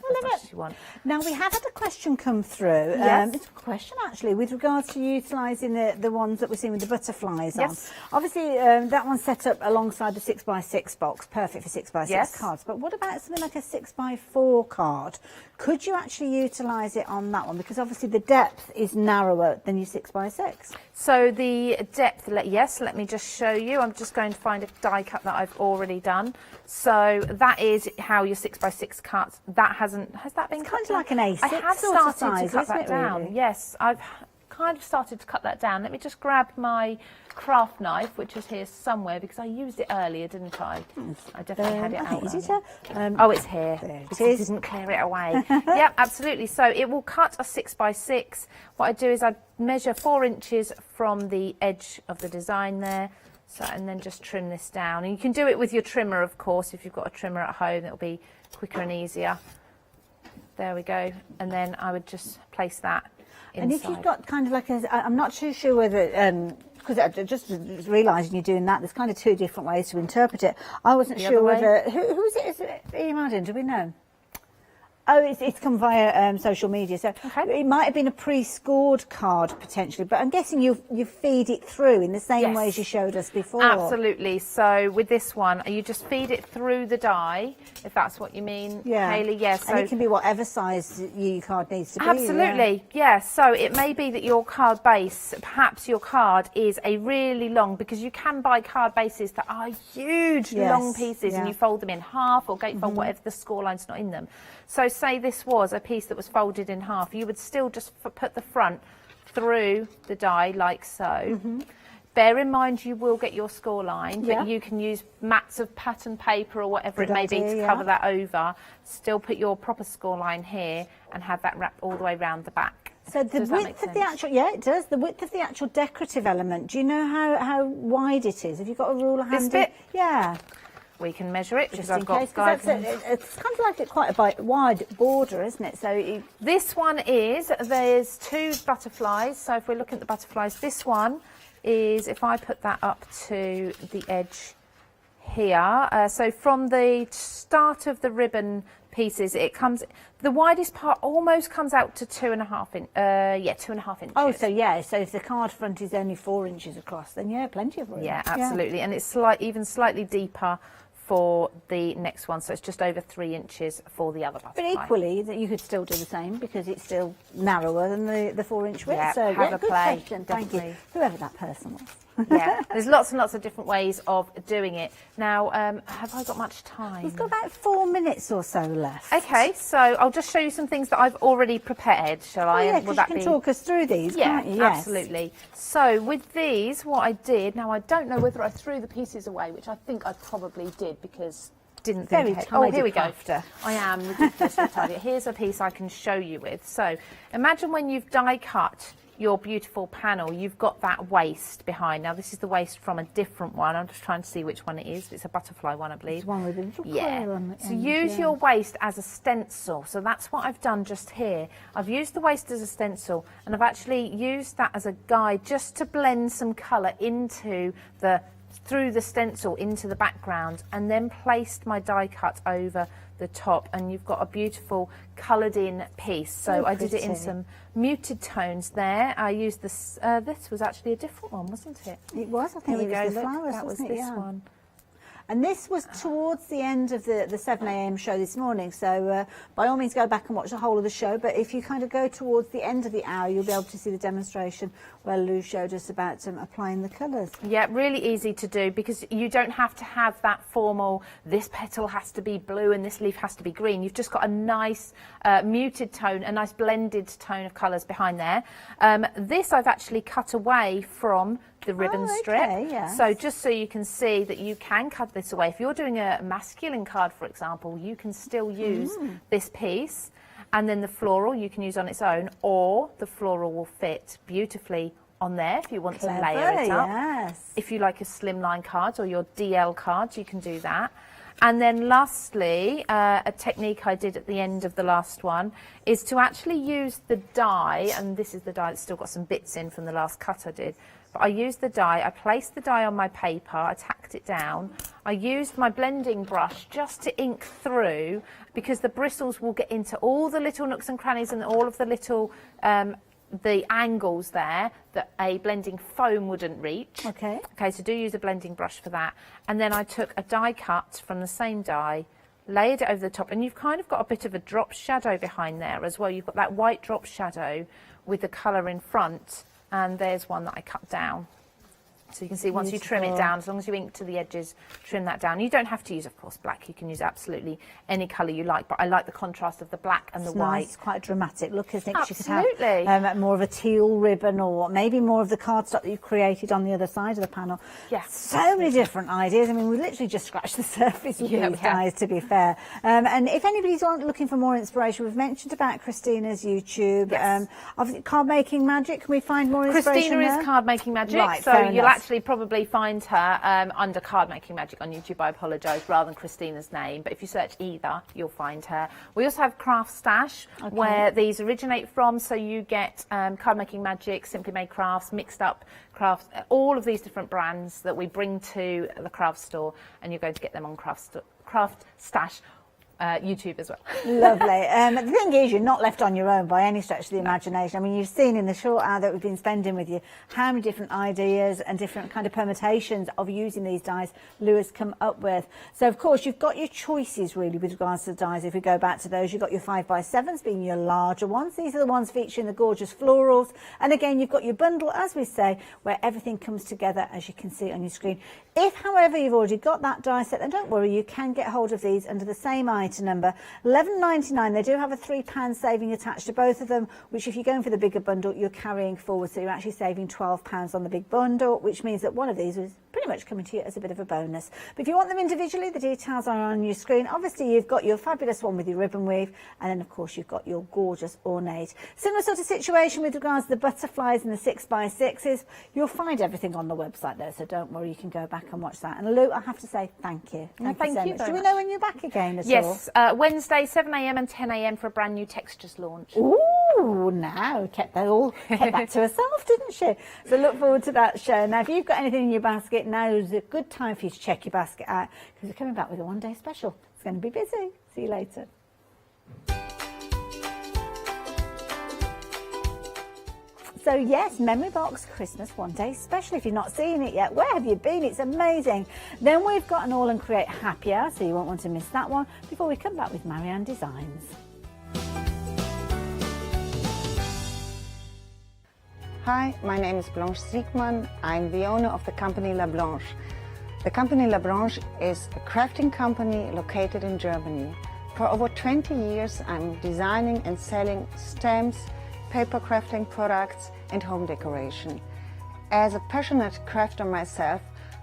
Now, we have had a question come through. Yes. It's a question, actually, with regards to utilising the ones that we're seeing with the butterflies on. Obviously, that one's set up alongside the 6x6 box, perfect for 6x6 cards. But what about something like a 6x4 card? Could you actually utilise it on that one? Because obviously the depth is narrower than your 6x6. So the depth, yes, let me just show you. I'm just going to find a die cut that I've already done. So that is how your 6x6 cuts. That has that been cut? Kind of like an A6 I have started to cut that down. Really? Yes, I've kind of started to cut that down. Let me just grab my craft knife, which is here somewhere, because I used it earlier, didn't I? I definitely had it out. Is it oh, it's here. There it I is. didn't clear it away. Yeah, absolutely. So it will cut a 6x6. What I do is I measure 4 inches from the edge of the design there. So, and then just trim this down. And you can do it with your trimmer, of course. If you've got a trimmer at home, it'll be quicker and easier. There we go. And then I would just place that inside. And if you've got kind of like I'm not too sure whether, because I just realising you're doing that, there's kind of 2 different ways to interpret it. I wasn't sure whether, who is it emailed in? Do we know? Oh, it's come via social media, so it might have been a pre-scored card potentially, but I'm guessing you feed it through in the same way as you showed us before. Absolutely. So with this one, you just feed it through the die, if that's what you mean, Hayley. Yes. And it can be whatever size your card needs to be. Absolutely. Yeah. So it may be that your card base, perhaps your card is a really long, because you can buy card bases that are huge, long pieces, and you fold them in half or gatefold, whatever, the score line's not in them. So say this was a piece that was folded in half, you would still just put the front through the die like so. Bear in mind you will get your score line, but you can use mats of pattern paper or whatever it may be to cover that over. Still put your proper score line here and have that wrapped all the way around the back. So the width of the actual, it does, the width of the actual decorative element, do you know how wide it is? Have you got a ruler handy? This bit? Yeah. We can measure it, Just because I've got guidelines. It's kind of like quite a wide border, isn't it? So this one is, there's 2 butterflies. So if we're looking at the butterflies, this one is, if I put that up to the edge here, so from the start of the ribbon pieces, it comes, the widest part almost comes out to 2.5 inches. 2.5 inches. Oh, so so if the card front is only 4 inches across, then plenty of room. Yeah, absolutely. And it's even slightly deeper for the next one, so it's just over 3 inches for the other butterfly. But equally, that you could still do the same, because it's still narrower than the 4-inch width. Yeah, so have a good play. question. Thank you, whoever that person was. Yeah, there's lots and lots of different ways of doing it. Now, have I got much time? We've got about 4 minutes or so left. Okay, so I'll just show you some things that I've already prepared, shall I? Yeah, because you can talk us through these, can't you? Yes. Absolutely. So with these, what I did, now I don't know whether I threw the pieces away, which I think I probably did, because didn't think Very ahead. tidy Here we crafter. go. I am ridiculously tidy. Here's a piece I can show you with. So imagine when you've die cut your beautiful panel, you've got that waist behind. Now this is the waist from a different one. I'm just trying to see which one it is. It's a butterfly one, I believe. It's one with a little coil on it. So use your waist as a stencil. So that's what I've done just here. I've used the waist as a stencil, and I've actually used that as a guide just to blend some colour into through the stencil into the background, and then placed my die cut over the top, and you've got a beautiful coloured in piece. So I did it in some muted tones there. I used this, this was actually a different one, wasn't it? It was, I think. Here we go, the look, flowers, that was wasn't it? this one. And this was towards the end of the 7 a.m. show this morning, so by all means go back and watch the whole of the show, but if you kind of go towards the end of the hour, you'll be able to see the demonstration where Lou showed us about applying the colours. Yeah, really easy to do, because you don't have to have that formal, this petal has to be blue and this leaf has to be green. You've just got a nice muted tone, a nice blended tone of colours behind there. This I've actually cut away from the ribbon strip, so just so you can see that you can cut this away. If you're doing a masculine card, for example, you can still use this piece, and then the floral you can use on its own, or the floral will fit beautifully on there if you want to layer it up. Yes. If you like a slimline card or your DL cards, you can do that. And then lastly, a technique I did at the end of the last one is to actually use the die, and this is the die that's still got some bits in from the last cut I did, but I used the die, I placed the die on my paper, I tacked it down, I used my blending brush just to ink through, because the bristles will get into all the little nooks and crannies and all of the little the angles there that a blending foam wouldn't reach. Okay. Okay, so do use a blending brush for that. And then I took a die cut from the same die, layered it over the top, and you've kind of got a bit of a drop shadow behind there as well. You've got that white drop shadow with the colour in front, and there's one that I cut down. So you can see once you trim it down, as long as you ink to the edges, trim that down. You don't have to use, of course, black. You can use absolutely any colour you like, but I like the contrast of the black and the white. It's quite a dramatic look, isn't it? Absolutely. You could have more of a teal ribbon, or maybe more of the cardstock that you've created on the other side of the panel. Yeah. So many different ideas. I mean, we literally just scratched the surface with these guys, to be fair. And if anybody's looking for more inspiration, we've mentioned about Christina's YouTube. Yes. Obviously, Card Making Magic. Can we find more inspiration Christina there? is Card Making Magic, Right, so fair you'll enough. actually probably find her under Card Making Magic on YouTube. I apologise, rather than Christina's name, but if you search either, you'll find her. We also have Craft Stash, where these originate from, so you get Card Making Magic, Simply Made Crafts, Mixed Up Crafts, all of these different brands that we bring to the craft store, and you're going to get them on Craft Stash YouTube as well. Lovely. The thing is, you're not left on your own by any stretch of the imagination. I mean, you've seen in the short hour that we've been spending with you how many different ideas and different kind of permutations of using these dies Lou has come up with. So, of course, you've got your choices, really, with regards to the dies. If we go back to those, you've got your 5x7s being your larger ones. These are the ones featuring the gorgeous florals. And again, you've got your bundle, as we say, where everything comes together, as you can see on your screen. If, however, you've already got that die set, then don't worry, you can get hold of these under the same item number, £11.99. They do have a £3 saving attached to both of them, which if you're going for the bigger bundle, you're carrying forward, so you're actually saving £12 on the big bundle, which means that one of these is pretty much coming to you as a bit of a bonus. But if you want them individually, the details are on your screen. Obviously, you've got your fabulous one with your ribbon weave, and then, of course, you've got your gorgeous ornate. Similar sort of situation with regards to the butterflies and the 6x6s. You'll find everything on the website there, so don't worry, you can go back and watch that. And Lou, I have to say thank you. Thank you so much. Do we know when you're back again at all? Yes, Wednesday, 7 a.m. and 10 a.m. for a brand new textures launch. Ooh, now kept that to herself, didn't she? So look forward to that show. Now, if you've got anything in your basket, now is a good time for you to check your basket out, because we're coming back with a one-day special. It's going to be busy. See you later. So yes, Memory Box Christmas One Day Special. If you've not seen it yet, where have you been? It's amazing. Then we've got an AALL Create Happy Hour, so you won't want to miss that one, before we come back with Marianne Designs. Hi, my name is Blanche Siegmann. I'm the owner of the company La Blanche. The company La Blanche is a crafting company located in Germany. For over 20 years, I'm designing and selling stamps, paper crafting products and home decoration. As a passionate crafter myself,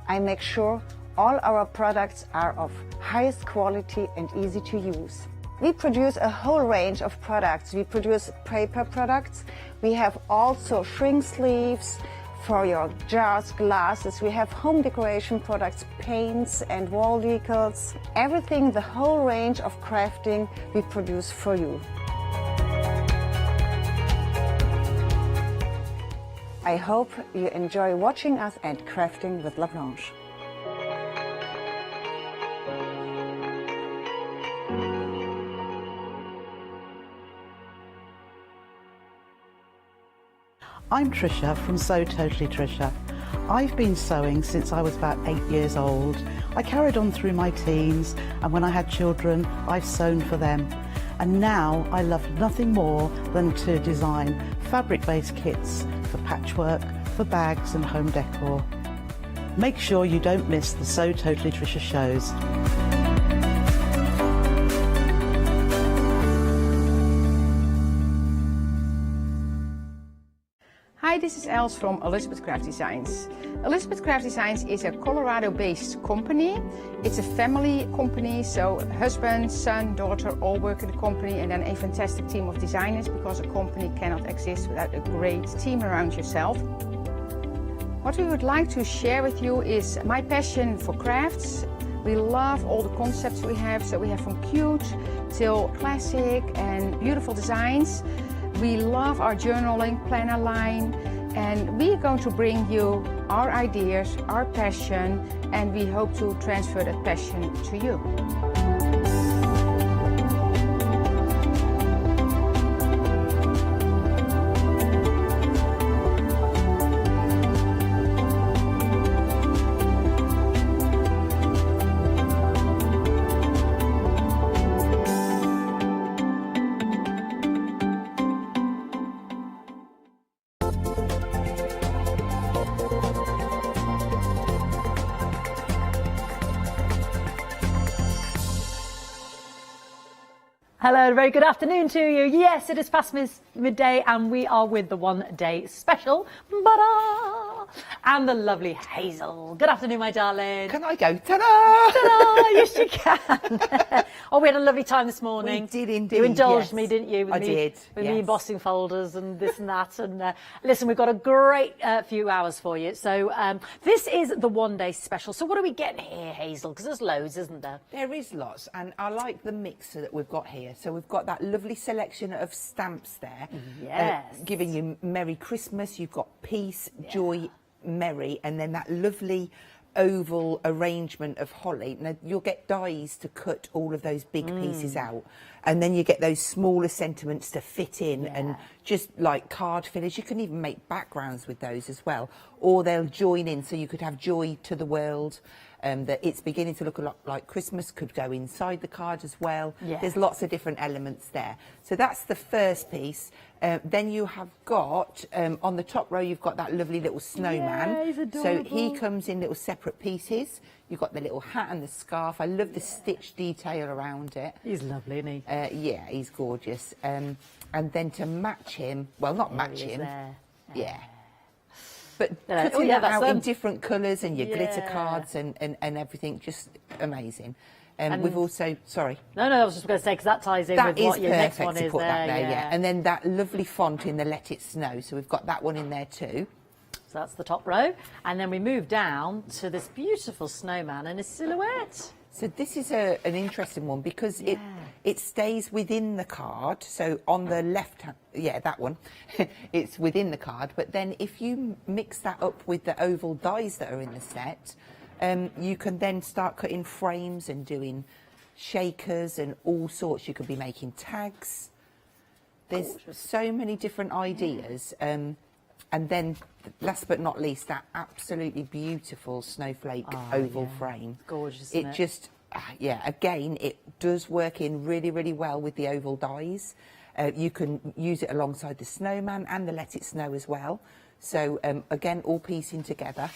I make sure all our products are of highest quality and easy to use. We produce a whole range of products. We produce paper products. We have also shrink sleeves for your jars, glasses. We have home decoration products, paints and wall decals. Everything, the whole range of crafting we produce for you. I hope you enjoy watching us and crafting with La Blanche. I'm Trisha from Sew Totally Trisha. I've been sewing since I was about 8 years old. I carried on through my teens, and when I had children, I've sewn for them. And now I love nothing more than to design fabric-based kits for patchwork, for bags and home decor. Make sure you don't miss the Sew Totally Trisha shows. Hi, this is Els from Elizabeth Craft Designs. Elizabeth Craft Designs is a Colorado-based company. It's a family company, so husband, son, daughter all work in the company, and then a fantastic team of designers, because a company cannot exist without a great team around yourself. What we would like to share with you is my passion for crafts. We love all the concepts we have, so we have from cute till classic and beautiful designs. We love our journaling planner line, And we are going to bring you our ideas, our passion, and we hope to transfer that passion to you. Hello, very good afternoon to you. Yes, it is past midday and we are with the one day special. Ta-da! And the lovely Hazel. Good afternoon, my darling. Can I go? Ta-da! Ta-da! Yes, you can. Oh, we had a lovely time this morning. We did indeed. You indulged yes. me, didn't you? With I me, did. With yes. me embossing folders and this and that. And listen, we've got a great few hours for you. So this is the one day special. So what are we getting here, Hazel? Because there's loads, isn't there? There is lots, and I like the mixer that we've got here. So we've got that lovely selection of stamps there, Yes. giving you Merry Christmas. You've got peace, joy, merry, and then that lovely oval arrangement of holly. Now you'll get dies to cut all of those big pieces out, and then you get those smaller sentiments to fit in, and just like card fillers. You can even make backgrounds with those as well, or they'll join in, so you could have joy to the world. That it's beginning to look a lot like Christmas, could go inside the card as well. Yeah. There's lots of different elements there. So that's the first piece. Then you have got, on the top row, you've got that lovely little snowman. Yeah, he's so adorable. he comes in little separate pieces. You've got the little hat and the scarf. I love the stitch detail around it. He's lovely, isn't he? Yeah, he's gorgeous. And then to match him, well, not There match he is him. there. Yeah. But Oh, cutting yeah, it out that's in different colours and your glitter Yeah. cards and everything, just amazing. And we've also, sorry. No, I was just going to say, because that ties in That with is what your next perfect one to is put there. that there, yeah. And then that lovely font in the Let It Snow. So we've got that one in there too. So that's the top row. And then we move down to this beautiful snowman and his silhouette. So this is an interesting one because it stays within the card. So on the left hand, that one, it's within the card. But then if you mix that up with the oval dies that are in the set, you can then start cutting frames and doing shakers and all sorts. You could be making tags. There's so many different ideas. And then, last but not least, that absolutely beautiful snowflake oval frame. Gorgeous, It isn't it? just, again, it does work in really, really well with the oval dies. You can use it alongside the snowman and the Let It Snow as well. So, again, all piecing together.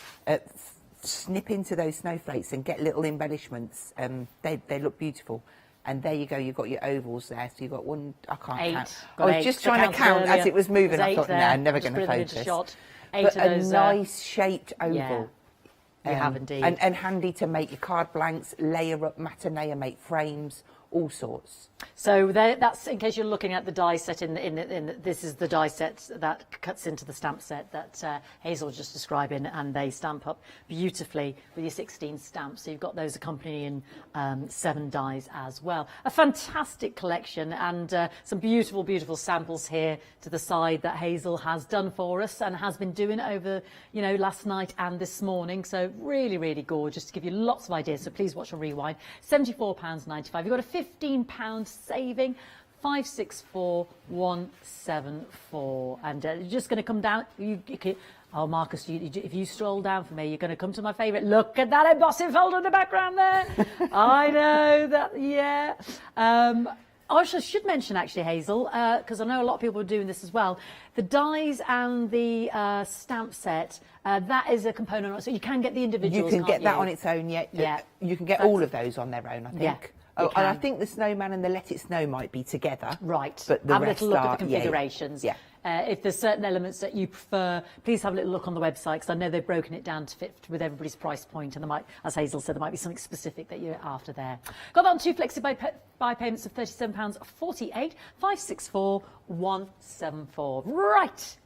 Snip into those snowflakes and get little embellishments. They look beautiful. And there you go, you've got your ovals there. So you've got one, I can't 8. count. Got I was 8. just trying to count as it was moving. There's I 8 thought, no, there. I'm never Just going to put them into focus. shot. 8 But of a those, nice shaped oval. You have indeed. And handy to make your card blanks, layer up matinee and make frames, all sorts. So that's in case you're looking at the die set this is the die set that cuts into the stamp set that Hazel was just describing, and they stamp up beautifully with your 16 stamps. So you've got those accompanying 7 dies as well. A fantastic collection and some beautiful, beautiful samples here to the side that Hazel has done for us and has been doing over, last night and this morning. So really, really gorgeous to give you lots of ideas. So please watch and rewind. £74.95. You've got a £15 saving. 564174, and you're just going to come down. Oh, Marcus, if you stroll down for me, you're going to come to my favourite. Look at that embossing folder in the background there. I know that. Yeah. I should mention actually, Hazel, because I know a lot of people are doing this as well. The dies and the stamp set, that is a component. So you can get the individuals. You can get that on its own. Yeah. You can get all of those on their own, I think. Yeah. Oh, and I think the snowman and the Let It Snow might be together. Right. But the have a rest little look are, at the configurations. Yeah. If there's certain elements that you prefer, please have a little look on the website, because I know they've broken it down to fit with everybody's price point, and there might, as Hazel said, there might be something specific that you're after there. Got that on 2 flexi buy payments of £37.48, 564174. Right.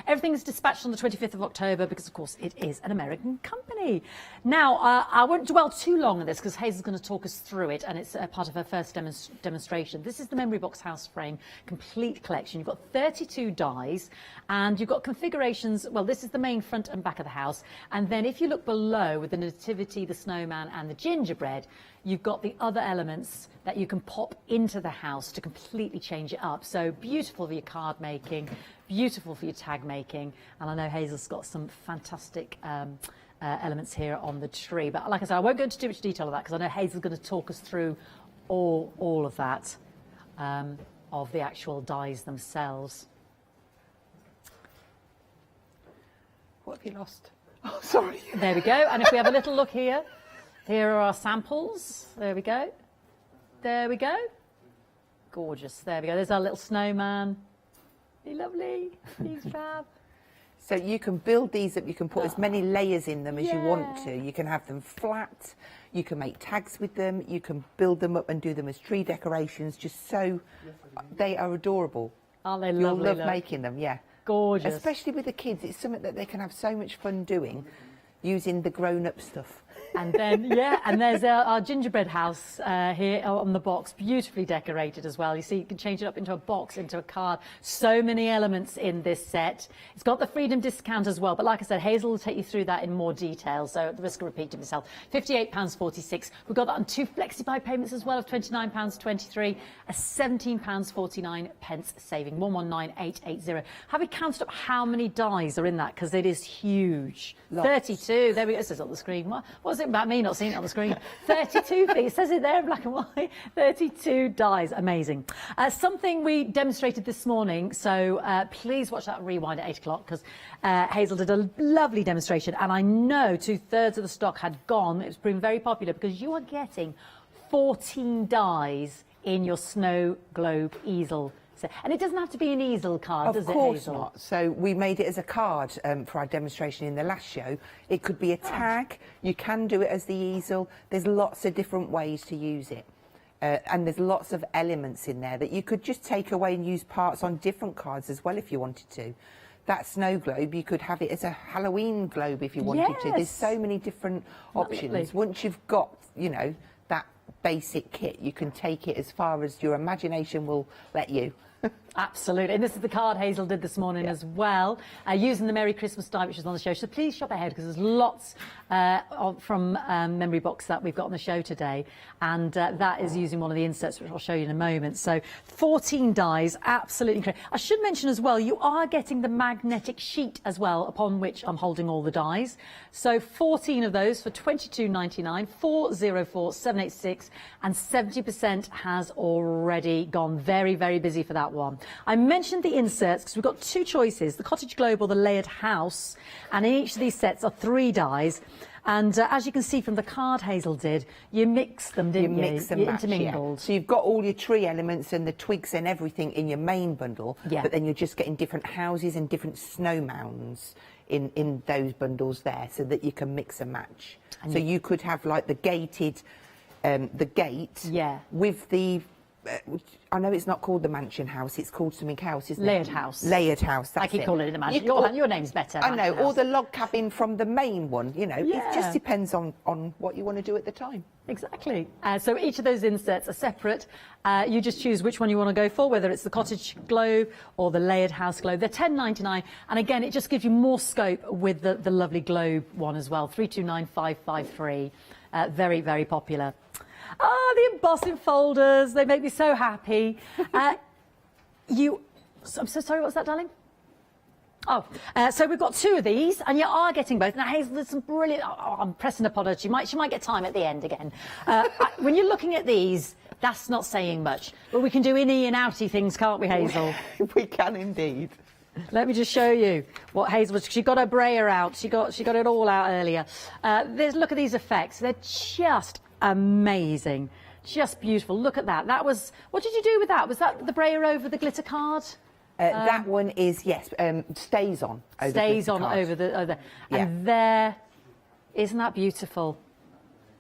Everything is dispatched on the 25th of October because, of course, it is an American company. Now, I won't dwell too long on this because Hazel's going to talk us through it, and it's part of her first demonstration. This is the Memory Box House Frame Complete Collection. You've got 32 dies, and you've got configurations. Well, this is the main front and back of the house, and then if you look below with the nativity, the snowman, and the gingerbread, you've got the other elements that you can pop into the house to completely change it up. So beautiful for your card making, beautiful for your tag making, and I know Hazel's got some fantastic elements here on the tree. But like I said, I won't go into too much detail of that because I know Hazel's going to talk us through all of that, of the actual dies themselves. What have you lost? Oh, sorry. There we go. And if we have a little look here, here are our samples. There we go. There we go. Gorgeous. There we go. There's our little snowman. He's lovely. He's fab. So you can build these up, you can put as many layers in them as you want to. You can have them flat, you can make tags with them, you can build them up and do them as tree decorations, just so they are adorable. Aren't they You'll lovely? love making them, yeah. Gorgeous. Especially with the kids, it's something that they can have so much fun doing, using the grown-up stuff. And then, yeah, and there's our gingerbread house here on the box, beautifully decorated as well. You see, you can change it up into a box, into a card. So many elements in this set. It's got the freedom discount as well, but like I said, Hazel will take you through that in more detail, so at the risk of repeating myself. £58.46. We've got that on 2 flexi-buy payments as well of £29.23, a £17.49 saving, 119880. Have we counted up how many dies are in that? Because it is huge. Lots. 32. There we go. It says on the screen. What was it about me not seeing it on the screen? 32 feet. It says it there in black and white. 32 dies. Amazing. Something we demonstrated this morning, so please watch that rewind at 8 o'clock because Hazel did a lovely demonstration, and I know 2/3 of the stock had gone. It was proving very popular because you are getting 14 dies in your snow globe easel. And it doesn't have to be an easel card, does it, Hazel? Of course not. So we made it as a card for our demonstration in the last show. It could be a tag. You can do it as the easel. There's lots of different ways to use it. And there's lots of elements in there that you could just take away and use parts on different cards as well if you wanted to. That snow globe, you could have it as a Halloween globe if you wanted to. There's so many different options. Once you've got, you know, that basic kit, you can take it as far as your imagination will let you. Absolutely, and this is the card Hazel did this morning as well, using the Merry Christmas die which is on the show. So please shop ahead because there's lots from Memory Box that we've got on the show today, and that is using one of the inserts which I'll show you in a moment. So 14 dies, absolutely incredible. I should mention as well, you are getting the magnetic sheet as well upon which I'm holding all the dies. So 14 of those for £22.99, 404786, and 70% has already gone. Very, very busy for that one. I mentioned the inserts because we've got 2 choices, the cottage globe or the layered house, and in each of these sets are 3 dies. And as you can see from the card Hazel did, you mix them, didn't you? Mix and match, intermingled. Yeah. So you've got all your tree elements and the twigs and everything in your main bundle, but then you're just getting different houses and different snow mounds in those bundles there so that you can mix and match. And so you could have like the gated, the gate with the... I know it's not called the mansion house, it's called something else, isn't it? Layered house. Layered house, that's I keep it. calling it the mansion. Your name's better. I know, or the log cabin from the main one, you know. It just depends on what you want to do at the time. Exactly. So each of those inserts are separate. You just choose which one you want to go for, whether it's the cottage globe or the layered house globe. They're £10.99, and again, it just gives you more scope with the lovely globe one as well, 329553. Very, very popular. Ah, the embossing folders, they make me so happy. I'm so sorry, what was that, darling? Oh, so we've got 2 of these, and you are getting both. Now, Hazel, there's some brilliant... Oh, I'm pressing upon her. She might get time at the end again. When you're looking at these, that's not saying much. But we can do inny and outy things, can't we, Hazel? We can indeed. Let me just show you what Hazel was. She got her brayer out. She got it all out earlier. Look at these effects. They're just amazing. Just beautiful. Look at that. That was... What did you do with that? Was that the brayer over the glitter card? That one is, yes, stays on. Stays on over the... And there... Isn't that beautiful?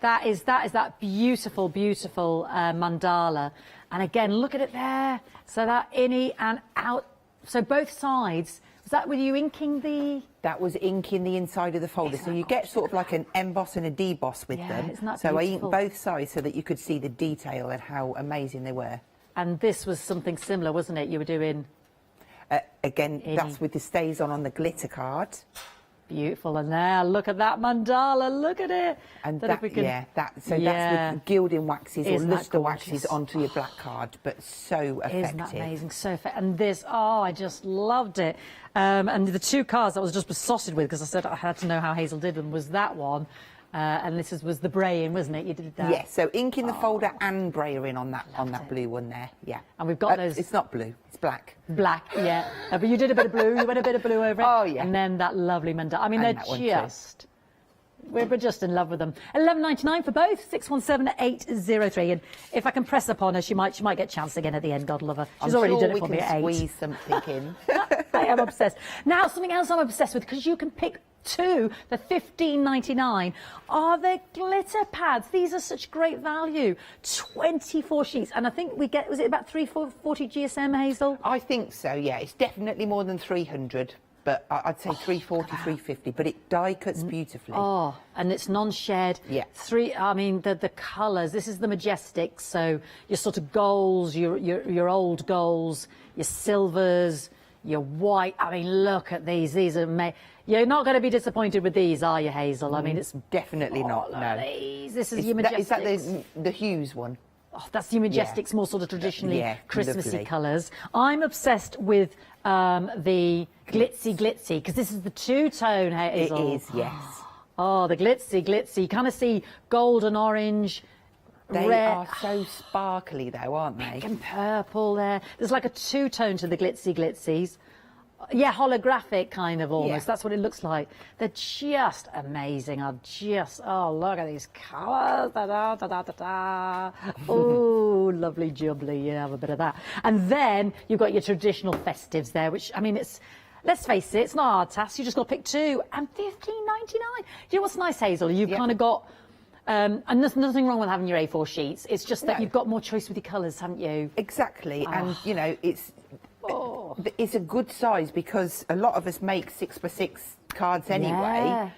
That is that beautiful, beautiful mandala. And again, look at it there. So that innie and out... So both sides... Was that with you inking the... That was inking the inside of the folder. So you get sort of like an emboss and a deboss with them. Isn't that so I beautiful? inked both sides so that you could see the detail and how amazing they were. And this was something similar, wasn't it? You were doing... Again, that's with the stays on the glitter card. Beautiful. And now look at that mandala. Look at it. And That if we can- that's with gilding waxes or Isn't that lustre gorgeous? waxes onto your black card, but so effective. Isn't that amazing? So effective. And this, oh, I just loved it. And the two cards that I was just besotted with, because I said I had to know how Hazel did them, was that one. And this was the braying, wasn't it? You did that. Yeah, so inking the folder and brayering on that blue one there. Yeah. And we've got those. It's not blue, it's black. Black, yeah. But you did a bit of blue. You went a bit of blue over it. Oh, yeah. And then that lovely mandala. I mean, And they're that one too. just... We're just in love with them. £11.99 for both. 617-803. And if I can press upon her, she might get a chance again at the end. God love her. She's I'm already sure done it we for can me at 8. squeeze something in. I am obsessed. Now, something else I'm obsessed with, because you can pick 2 for $15.99, are the glitter pads. These are such great value. 24 sheets. And I think we get, was it about 340 GSM, Hazel? I think so, yeah. It's definitely more than 300. But I'd say 340, 350, but it die cuts beautifully. Oh, and it's non-shed. Yeah. I mean, the colours. This is the Majestics, so your sort of golds, your old golds, your silvers, your white. I mean, look at these. These are you're not going to be disappointed with these, are you, Hazel? I mean, it's definitely not. No. This is your Majestics. Is that the Hues one? Oh, that's your Majestics, more sort of traditionally Christmassy lovely. colours. I'm obsessed with the glitzy, because this is the two-tone, Hazel. It is, yes. Oh, the glitzy. You kind of see gold and orange, They red. are so sparkly, though, aren't they? Pink and purple there. There's like a two-tone to the glitsies. Yeah, holographic kind of almost. Yeah. That's what it looks like. They're just amazing. Oh, look at these colours. Oh, lovely jubbly. Yeah, have a bit of that. And then you've got your traditional festives there, which, I mean, let's face it, it's not a hard task. You just got to pick 2 and $15.99. You know what's nice, Hazel? You've kind of got... and there's nothing wrong with having your A4 sheets. It's just that you've got more choice with your colours, haven't you? Exactly. And, you know, it's a good size, because a lot of us make 6x6 cards anyway.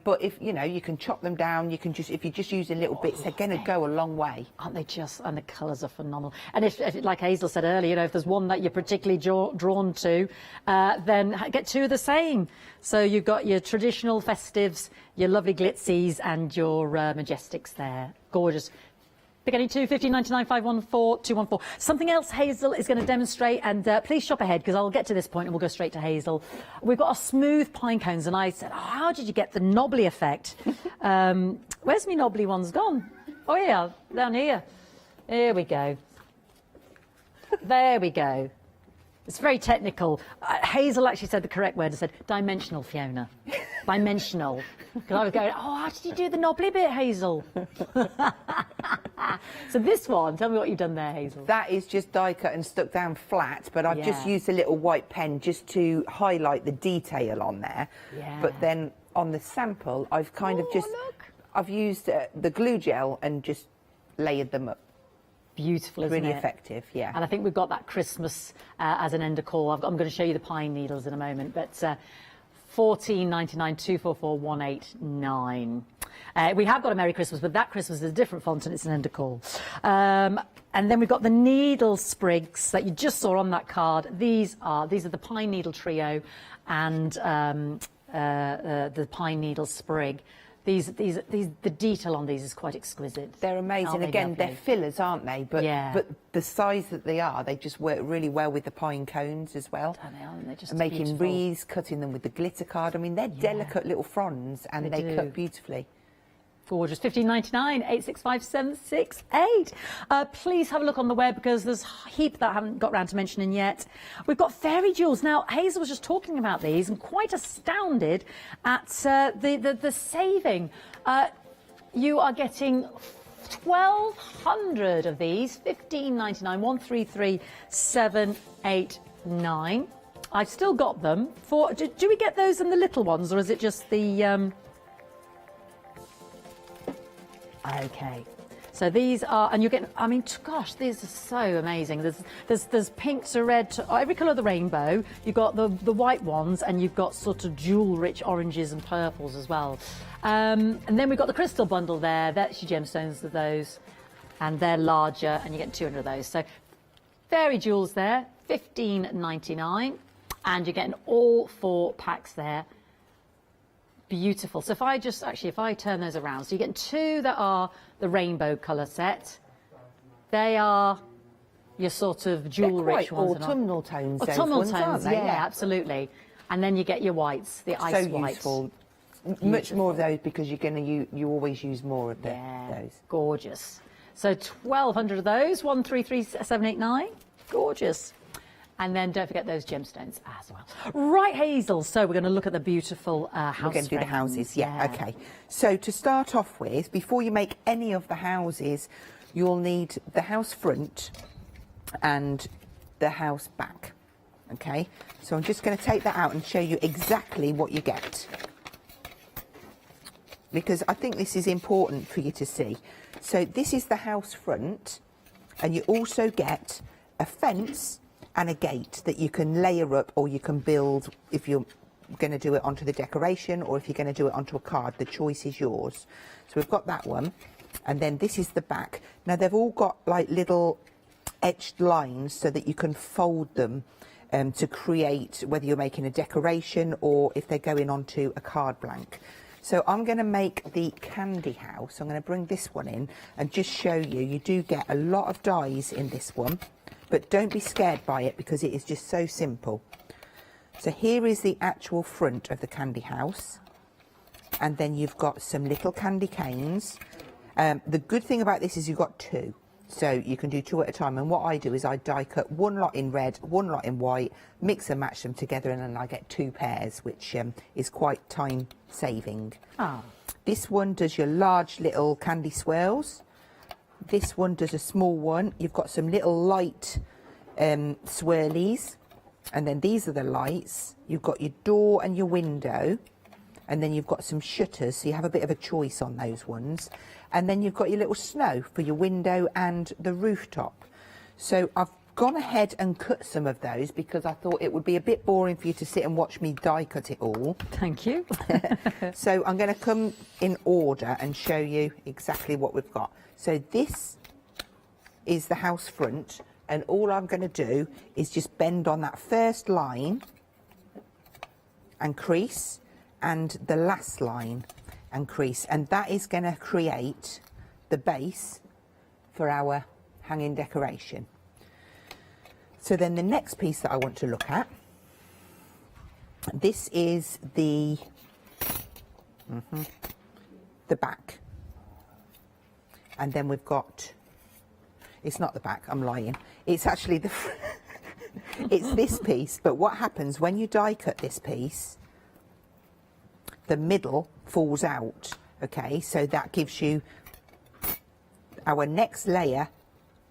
But if you can chop them down, you can if you just use little bits, they're going to go a long way. Aren't they just? And the colours are phenomenal. And if like Hazel said earlier, if there's one that you're particularly drawn to, then get 2 of the same. So you've got your traditional festives, your lovely glitsies, and your Majestics there. Gorgeous. Pick any 2, $15.99, 514 214. Something else Hazel is going to demonstrate, and please shop ahead, because I'll get to this point and we'll go straight to Hazel. We've got our smooth pine cones, and I said, how did you get the knobbly effect? Where's my knobbly ones gone? Oh yeah, down here. Here we go. There we go. It's very technical. Hazel actually said the correct word. I said dimensional, Fiona. Dimensional. Because I was going, how did you do the knobbly bit, Hazel? So this one, tell me what you've done there, Hazel. That is just die cut and stuck down flat, but I've just used a little white pen just to highlight the detail on there. Yeah. But then on the sample, I've kind of just... I've used the glue gel and just layered them up. Beautiful, isn't really it? Effective, yeah. And I think we've got that Christmas as an end of call. I'm going to show you the pine needles in a moment, but $14.99, 244 189. We have got a Merry Christmas, but that Christmas is a different font and it's an end of call. And then we've got the needle sprigs that you just saw on that card. These are the pine needle trio and the pine needle sprig. The detail on these is quite exquisite. They're amazing. Again, they're fillers, aren't they? But the size that they are, they just work really well with the pine cones as well. They're just and making beautiful. wreaths, cutting them with the glitter card. I mean, they're delicate little fronds, and they cut beautifully. Gorgeous. $15.99, 865 768. Please have a look on the web, because there's a heap that I haven't got round to mentioning yet. We've got fairy jewels. Now, Hazel was just talking about these and quite astounded at the saving. You are getting 1,200 of these, $15.99, 133 789. I've still got them. Do we get those in the little ones, or is it just the... Okay, So these are, and you get, I mean, gosh, these are so amazing. There's pink to red to every colour of the rainbow. You've got the white ones, and you've got sort of jewel-rich oranges and purples as well. And then we've got the crystal bundle there. That's your gemstones of those, and they're larger, and you get 200 of those. So fairy jewels there, $15.99, and you're getting all 4 packs there. Beautiful. So if I turn those around, so you get 2 that are the rainbow colour set. They are your sort of jewel-rich ones. Autumnal tones. Autumnal ones, tones, yeah, absolutely. And then you get your whites, the ice white. Useful. Much more of those because you're going to you always use more of those. Gorgeous. So 1,200 of those. 133,789. Gorgeous. And then don't forget those gemstones as well. Right, Hazel, so we're going to look at the beautiful house We're going to do the frames. houses, yeah, okay. So to start off with, before you make any of the houses, you'll need the house front and the house back, okay? So I'm just going to take that out and show you exactly what you get, because I think this is important for you to see. So this is the house front, and you also get a fence and a gate that you can layer up, or you can build if you're going to do it onto the decoration, or if you're going to do it onto a card. The choice is yours. So we've got that one, and then this is the back. Now they've all got like little etched lines so that you can fold them to create, whether you're making a decoration or if they're going onto a card blank. So I'm going to make the candy house. I'm going to bring this one in and just show you. You do get a lot of dies in this one, but don't be scared by it because it is just so simple. So here is the actual front of the candy house, and then you've got some little candy canes. The good thing about this is you've got 2, so you can do 2 at a time. And what I do is I die cut 1 lot in red, 1 lot in white, mix and match them together, and then I get 2 pairs, which is quite time saving. This one does your large little candy swirls. This one does a small one. You've got some little light swirlies, and then these are the lights. You've got your door and your window, and then you've got some shutters, so you have a bit of a choice on those ones. And then you've got your little snow for your window and the rooftop. So I've gone ahead and cut some of those because I thought it would be a bit boring for you to sit and watch me die cut it all. Thank you. So I'm going to come in order and show you exactly what we've got. So this is the house front, and all I'm going to do is just bend on that first line and crease, and the last line and crease, and that is going to create the base for our hanging decoration. So then the next piece that I want to look at, this is the back. And then we've got, it's not the back, I'm lying. It's actually the, it's this piece. But what happens when you die cut this piece, the middle falls out, okay? So that gives you our next layer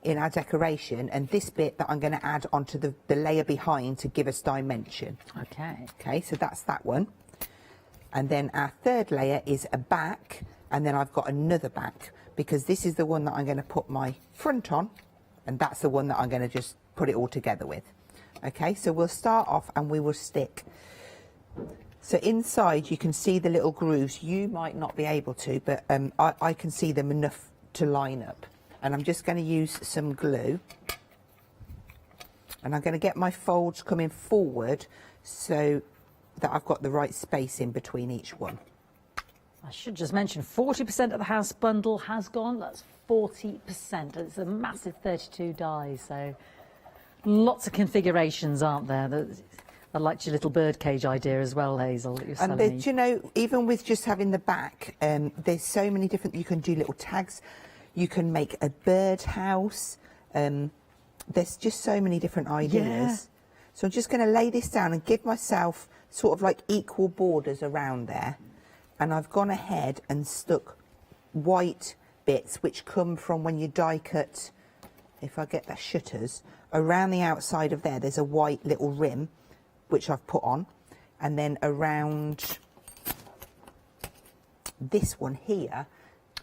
in our decoration, and this bit that I'm going to add onto the layer behind to give us dimension. Okay, so that's that one. And then our third layer is a back, and then I've got another back, because this is the one that I'm going to put my front on, and that's the one that I'm going to just put it all together with. Okay, so we'll start off and we will stick. So inside you can see the little grooves. You might not be able to, but I can see them enough to line up. And I'm just going to use some glue. And I'm going to get my folds coming forward so that I've got the right space in between each one. I should just mention 40% of the house bundle has gone. That's 40%. It's a massive 32 dies, so lots of configurations, aren't there? I liked your little birdcage idea as well, Hazel, that you're selling me. Do you know, even with just having the back, there's so many different, you can do little tags, you can make a bird house, there's just so many different ideas. Yeah. So I'm just going to lay this down and give myself sort of like equal borders around there. And I've gone ahead and stuck white bits which come from when you die cut, if I get the shutters, around the outside of there, there's a white little rim which I've put on, and then around this one here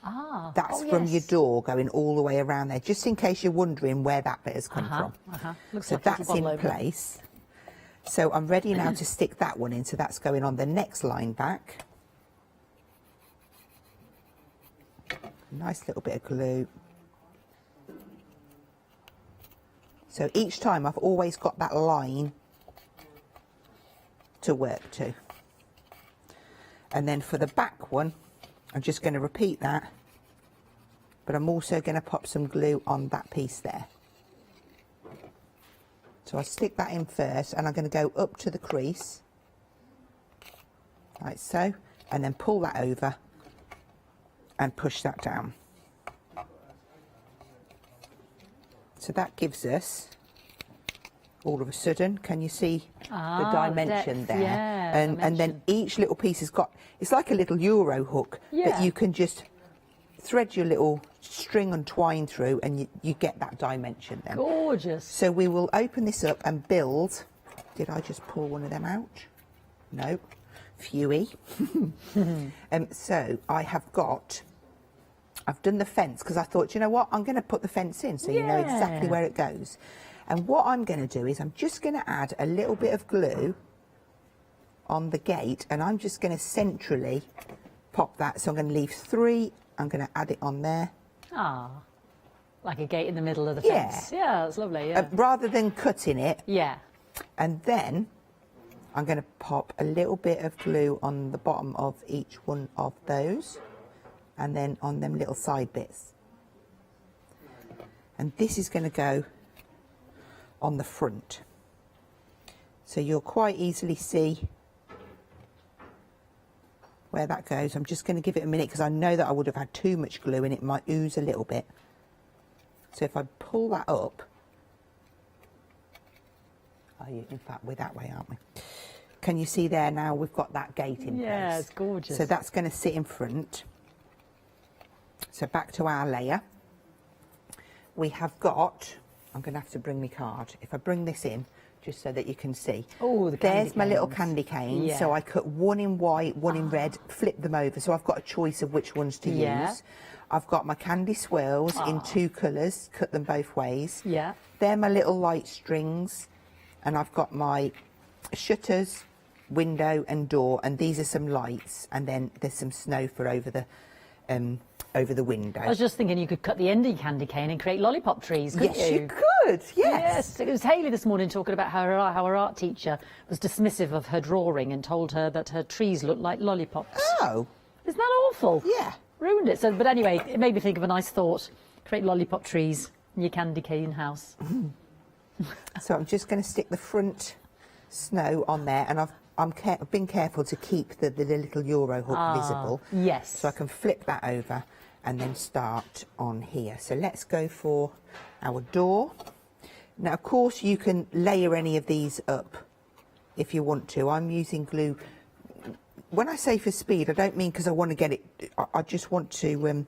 That's from your door going all the way around there, just in case you're wondering where that bit has come from. Looks So like that's a in bottle opener. place. So I'm ready now to stick that one in, so that's going on the next line back. Nice little bit of glue. So each time I've always got that line to work to. And then for the back one, I'm just going to repeat that, but I'm also going to pop some glue on that piece there. So I stick that in first, and I'm going to go up to the crease, like so, and then pull that over and push that down. So that gives us, all of a sudden, can you see the dimension depth, there? yeah, And then each little piece has got, it's like a little Euro hook that you can just thread your little string and twine through, and you get that dimension then. Gorgeous. So we will open this up and build. Did I just pull one of them out? No. Phewy. So I've done the fence because I thought, you know what, I'm going to put the fence in so you know exactly where it goes. And what I'm going to do is I'm just going to add a little bit of glue on the gate, and I'm just going to centrally pop that. So I'm going to leave 3. I'm going to add it on there. Like a gate in the middle of the fence. Yeah, that's lovely. Yeah. Rather than cutting it. Yeah. And then I'm going to pop a little bit of glue on the bottom of each one of those, and then on them little side bits. And this is going to go on the front. So you'll quite easily see where that goes. I'm just going to give it a minute because I know that I would have had too much glue and it might ooze a little bit. So if I pull that up, in fact we're that way, aren't we? Can you see there now we've got that gate in place? Yeah, it's gorgeous. So that's going to sit in front. So back to our layer. We have got, I'm going to have to bring my card. If I bring this in, just so that you can see. Oh, the There's my little candy cane. Yeah. So I cut one in white, one in red, flip them over. So I've got a choice of which ones to use. I've got my candy swirls in 2 colours, cut them both ways. Yeah. They're my little light strings. And I've got my shutters, window and door, and these are some lights. And then there's some snow for over the window. I was just thinking you could cut the end of your candy cane and create lollipop trees, couldn't Yes, you? you could, yes. It was Hayley this morning talking about how her art teacher was dismissive of her drawing and told her that her trees looked like lollipops. Oh. Isn't that awful? Yeah. Ruined it. So, but anyway, it made me think of a nice thought. Create lollipop trees in your candy cane house. So I'm just going to stick the front snow on there, and I've been careful to keep the little Euro hook visible. Yes. So I can flip that over and then start on here. So let's go for our door. Now, of course, you can layer any of these up if you want to. I'm using glue. When I say for speed, I don't mean because I want to get it. I just want to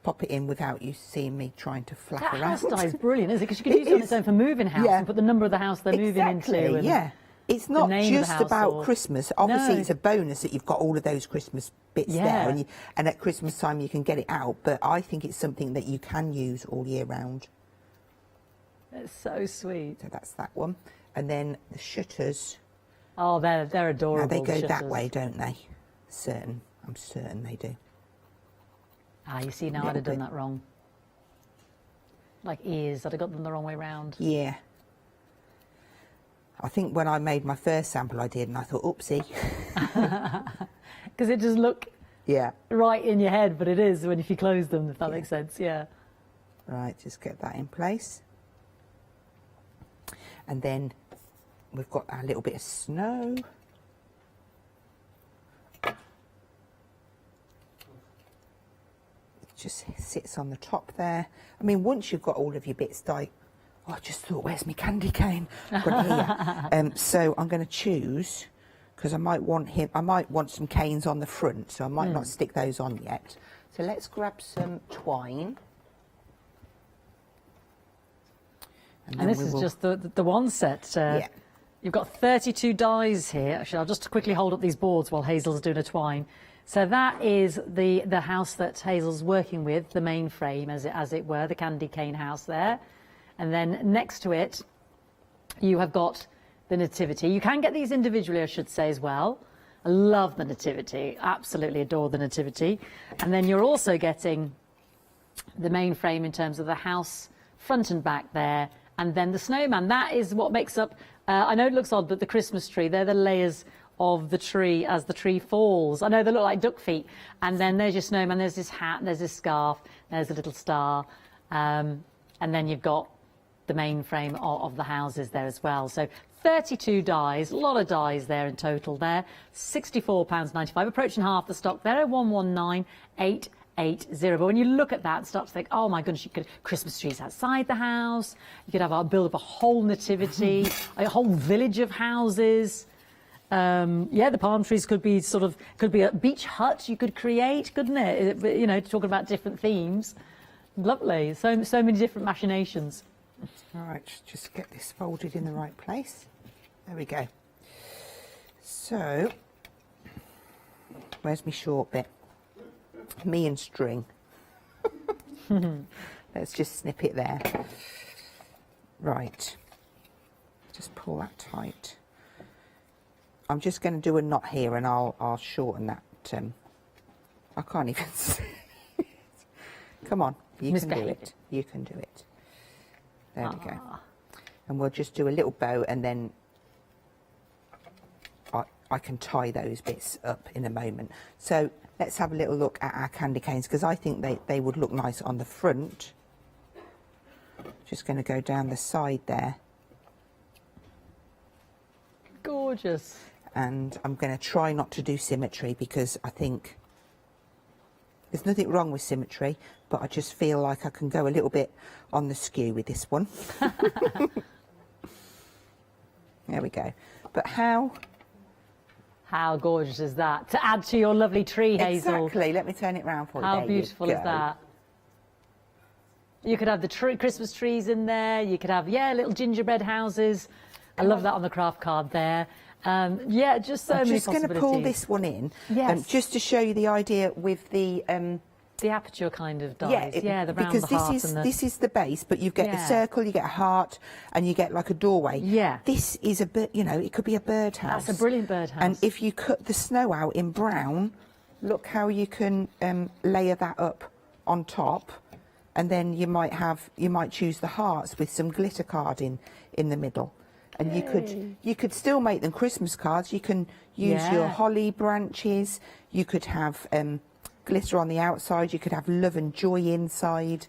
pop it in without you seeing me trying to flap That around. house dye is brilliant, isn't it? Because you can use it on its own for moving house and put the number of the house they're moving into. And Yeah. It's the not name of the just house about or- Christmas. Obviously, No. it's a bonus that you've got all of those Christmas bits Yeah. there, and at Christmas time you can get it out. But I think it's something that you can use all year round. It's so sweet. So that's that one. And then the shutters. Oh, they're adorable. Now they go the that shutters. way, don't they? I'm certain they do. Ah, you see, now I'd Little have done bit. that wrong. Like ears, I'd have got them the wrong way round. Yeah. I think when I made my first sample I did, and I thought, oopsie. Because it just look Yeah. right in your head, but it is when if you close them, if that makes sense, yeah. Right, just get that in place. And then we've got our little bit of snow. It just sits on the top there. I mean, once you've got all of your bits dyed, oh, I just thought, where's my candy cane? I've got it here. So I'm going to choose, because I might want some canes on the front, so I might not stick those on yet. So let's grab some twine. And this is just the one set. Yeah. You've got 32 dies here. Actually, I'll just quickly hold up these boards while Hazel's doing a twine. So that is the house that Hazel's working with, the main frame, as it were, the candy cane house there. And then next to it, you have got the nativity. You can get these individually, I should say, as well. I love the nativity, absolutely adore the nativity. And then you're also getting the main frame in terms of the house front and back there, and then the snowman. That is what makes up, I know it looks odd, but the Christmas tree, they're the layers of the tree as the tree falls. I know they look like duck feet. And then there's your snowman, there's this hat, there's this scarf, there's a little star. And then you've got the main frame of the houses there as well. So 32 dies, a lot of dies there in total there. £64.95, approaching half the stock there, 119880. But when you look at that and start to think, oh my goodness, you could Christmas trees outside the house, you could have build up a whole nativity, a whole village of houses. Yeah, the palm trees could be a beach hut you could create, couldn't it? You know, talking about different themes. Lovely, so many different machinations. All right, just get this folded in the right place. There we go. So, where's my short bit? Me and string. Let's just snip it there. Right, just pull that tight. I'm just going to do a knot here, and I'll shorten that. I can't even see it. Come on, you can do it. You can do it. There we go. And we'll just do a little bow, and then I can tie those bits up in a moment. So let's have a little look at our candy canes, because I think they would look nice on the front. Just going to go down the side there. Gorgeous. And I'm going to try not to do symmetry, because I think there's nothing wrong with symmetry, but I just feel like I can go a little bit on the skew with this one. There we go. But how gorgeous is that? To add to your lovely tree, Hazel. Exactly. Let me turn it round for you. How beautiful is that? You could have the Christmas trees in there. You could have, little gingerbread houses. I love that on the craft card there. Yeah, just so many possibilities. I'm just going to pull this one in, just to show you the idea with the aperture kind of dies. Yeah, the round, because the heart, this is the base, but you get the circle, you get a heart, and you get like a doorway. Yeah. This is it could be a birdhouse. That's a brilliant birdhouse. And if you cut the snow out in brown, look how you can layer that up on top, and then you might choose the hearts with some glitter card in the middle. And you could still make them Christmas cards. You can use your holly branches. You could have glitter on the outside. You could have love and joy inside.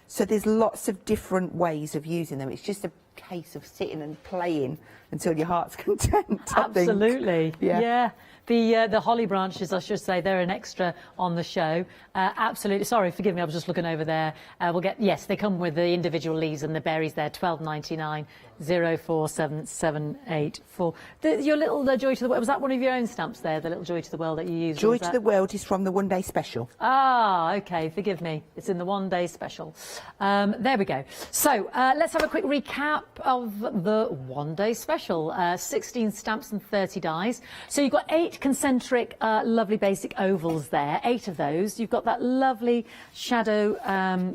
So there's lots of different ways of using them. It's just a case of sitting and playing until your heart's content. Absolutely. Yeah. The holly branches, I should say, they're an extra on the show. Absolutely. Sorry, forgive me. I was just looking over there. We'll get they come with the individual leaves and the berries there. £12.99. 047784. Your little Joy to the World, was that one of your own stamps there, the little Joy to the World that you used? Joy to the World is from the One Day Special. Ah, okay, forgive me. It's in the One Day Special. There we go. So let's have a quick recap of the One Day Special. 16 stamps and 30 dies. So you've got 8 concentric, lovely basic ovals there, 8 of those. You've got that lovely shadow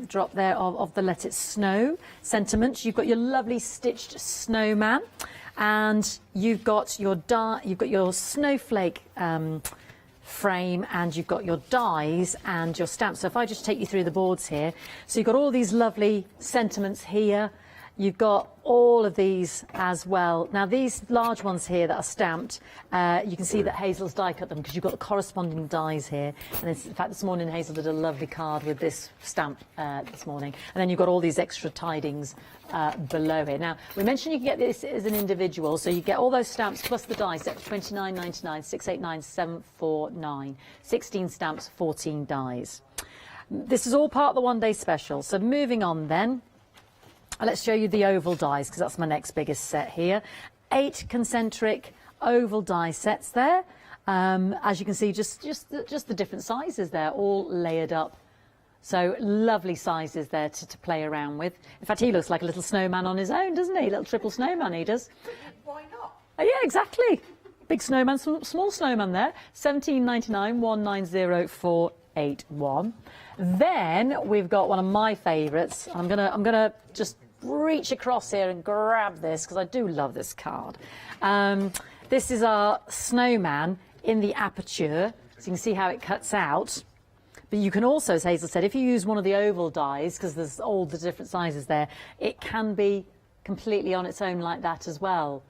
drop there of the Let It Snow sentiment. You've got your lovely stitched snowman, and you've got your snowflake frame, and you've got your dies and your stamps. So if I just take you through the boards here, so you've got all these lovely sentiments here. You've got all of these as well. Now these large ones here that are stamped, you can see that Hazel's die cut them because you've got the corresponding dies here. And in fact, this morning Hazel did a lovely card with this stamp this morning. And then you've got all these extra tidings below here. Now, we mentioned you can get this as an individual, so you get all those stamps plus the die set for £29.99, 689749. 16 stamps, 14 dies. This is all part of the One Day Special. So moving on then. Let's show you the oval dies, because that's my next biggest set here. 8 concentric oval die sets there. As you can see, just the different sizes there, all layered up. So lovely sizes there to play around with. In fact, he looks like a little snowman on his own, doesn't he? A little triple snowman he does. Why not? Oh, yeah, exactly. Big snowman, small snowman there, £17.99, 190481. Then we've got one of my favourites. I'm gonna just reach across here and grab this because I do love this card. This is our snowman in the aperture, so you can see how it cuts out. But you can also, as Hazel said, if you use one of the oval dies, because there's all the different sizes there, it can be completely on its own like that as well.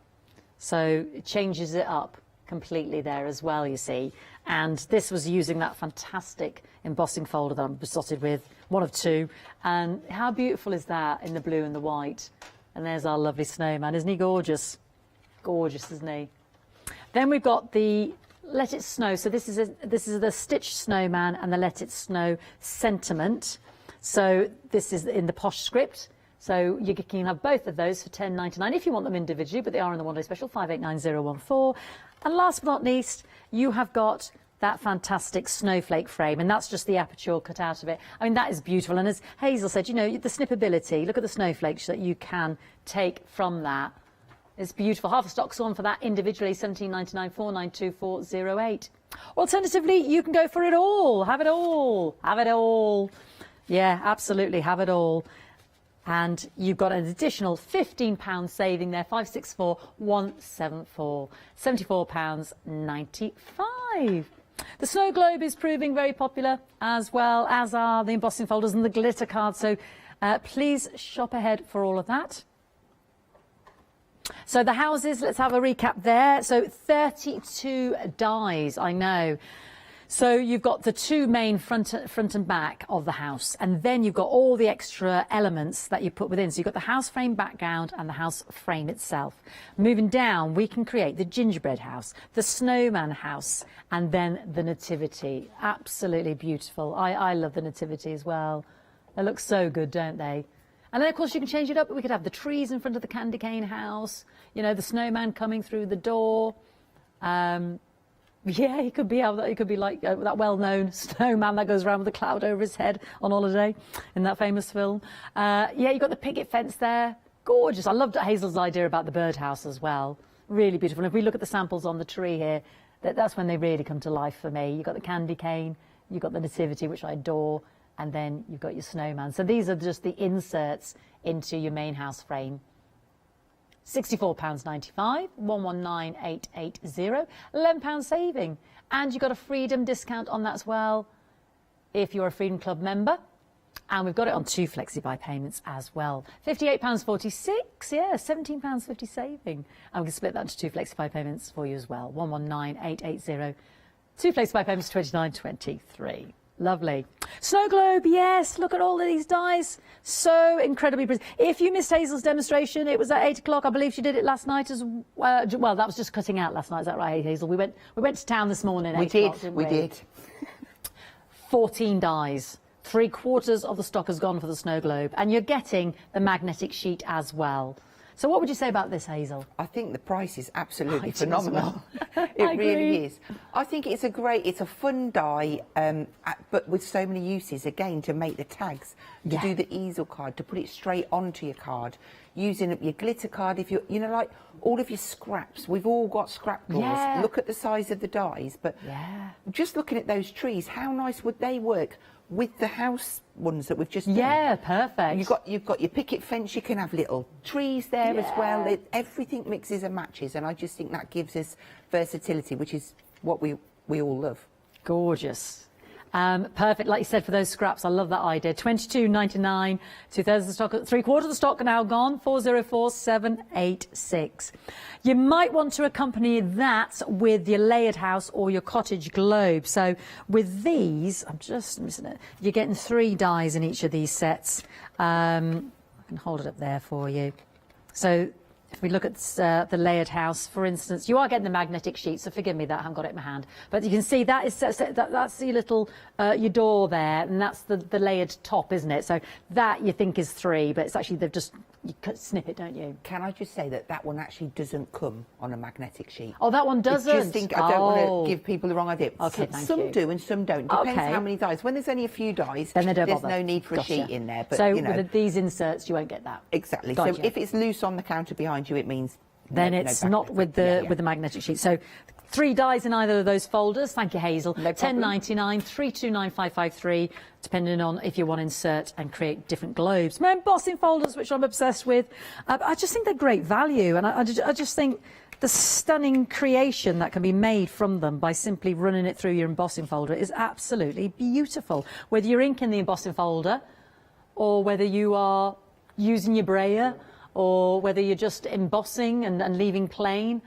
So it changes it up completely there as well, you see. And this was using that fantastic embossing folder that I'm besotted with, one of two. And how beautiful is that in the blue and the white? And there's our lovely snowman. Isn't he gorgeous? Gorgeous, isn't he? Then we've got the Let It Snow. So this is the stitched snowman and the Let It Snow sentiment. So this is in the posh script. So you can have both of those for £10.99 if you want them individually, but they are in the one-day special, 589014. And last but not least, you have got that fantastic snowflake frame, and that's just the aperture cut out of it. I mean, that is beautiful. And as Hazel said, you know, the snippability, look at the snowflakes that you can take from that. It's beautiful. Half a stock's on for that individually, £17.99, 492408. Alternatively, you can go for it all. Have it all. Have it all. Yeah, absolutely, have it all. And you've got an additional £15 saving there, 564174, £74.95. The snow globe is proving very popular, as well as are the embossing folders and the glitter cards. So please shop ahead for all of that. So the houses, let's have a recap there. So 32 dies, I know. So you've got the two main front and back of the house, and then you've got all the extra elements that you put within. So you've got the house frame background and the house frame itself. Moving down, we can create the gingerbread house, the snowman house, and then the nativity. Absolutely beautiful. I love the nativity as well. They look so good, don't they? And then, of course, you can change it up. We could have the trees in front of the candy cane house, you know, the snowman coming through the door. Yeah, he could be like that well-known snowman that goes around with a cloud over his head on holiday in that famous film. Yeah, you've got the picket fence there. Gorgeous. I loved Hazel's idea about the birdhouse as well. Really beautiful. And if we look at the samples on the tree here, that's when they really come to life for me. You've got the candy cane, you've got the nativity, which I adore, and then you've got your snowman. So these are just the inserts into your main house frame. £64.95, 119880, £11 saving. And you've got a Freedom discount on that as well if you're a Freedom Club member. And we've got it on 2 flexi-buy payments as well. £58.46, yeah, £17.50 saving. And we can split that into 2 flexi-buy payments for you as well, 119880. 2 flexi-buy payments, £29.23. Lovely. Snow globe, yes, look at all of these dies. So incredibly pretty. If you missed Hazel's demonstration, it was at 8 o'clock. I believe she did it last night as well. Well, that was just cutting out last night. Is that right, Hazel? We went to town this morning. We did. 14 dies. 3/4 of the stock has gone for the snow globe. And you're getting the magnetic sheet as well. So what would you say about this, Hazel? I think the price is absolutely phenomenal. It really is. I think it's a fun die, but with so many uses, again, to make the tags, to do the easel card, to put it straight onto your card, using up your glitter card, if you know, like all of your scraps. We've all got scrap drawers. Yeah. Look at the size of the dies, but just looking at those trees, how nice would they work with the house ones that we've just done? Yeah, perfect. You've got your picket fence. You can have little trees there as well. Everything mixes and matches, and I just think that gives us versatility, which is what we all love. Gorgeous. Perfect, like you said, for those scraps. I love that idea. £22.99, 2/3 of the stock, 3/4 of the stock are now gone. 404786. You might want to accompany that with your layered house or your cottage globe. So with these, I'm just missing it. You're getting 3 dies in each of these sets. I can hold it up there for you. So if we look at the layered house, for instance, you are getting the magnetic sheet, so forgive me that I haven't got it in my hand. But you can see that is that's your little your door there, and that's the layered top, isn't it? So that you think is 3, but it's actually you snip it, don't you? Can I just say that one actually doesn't come on a magnetic sheet? Oh, that one doesn't? I don't want to give people the wrong idea. Okay, some do and some don't. Depends how many dies. When there's only a few dies, then there's no need for a sheet in there. But, so you know, with these inserts, you won't get that. Exactly. Gotcha. So if it's loose on the counter behind you, it means then it's not with the with the magnetic sheet. So 3 dies in either of those folders. Thank you, Hazel. £10.99, 329553, depending on if you want to insert and create different globes. My embossing folders, which I'm obsessed with. I just think they're great value, and I just think the stunning creation that can be made from them by simply running it through your embossing folder is absolutely beautiful. Whether you're inking the embossing folder, or whether you are using your brayer, or whether you're just embossing and leaving plain.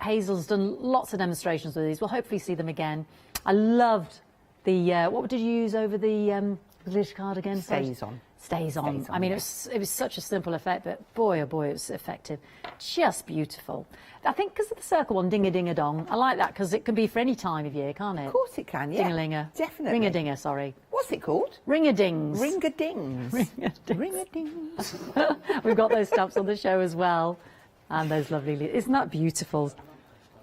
Hazel's done lots of demonstrations with these. We'll hopefully see them again. I loved the, what did you use over the glitter card again? Stays on. Stays on. I mean, it was such a simple effect, but boy, oh boy, it was effective. Just beautiful. I think because of the circle one, ding-a-ding-a-dong, I like that because it can be for any time of year, can't it? Of course it can, yeah. Ding-a-linger. Definitely. Ring-a-dinger, sorry. What's it called? Ring-a-dings. Ring-a-dings. Ring-a-dings. Ring-a-dings. We've got those stamps on the show as well. And those lovely, isn't that beautiful?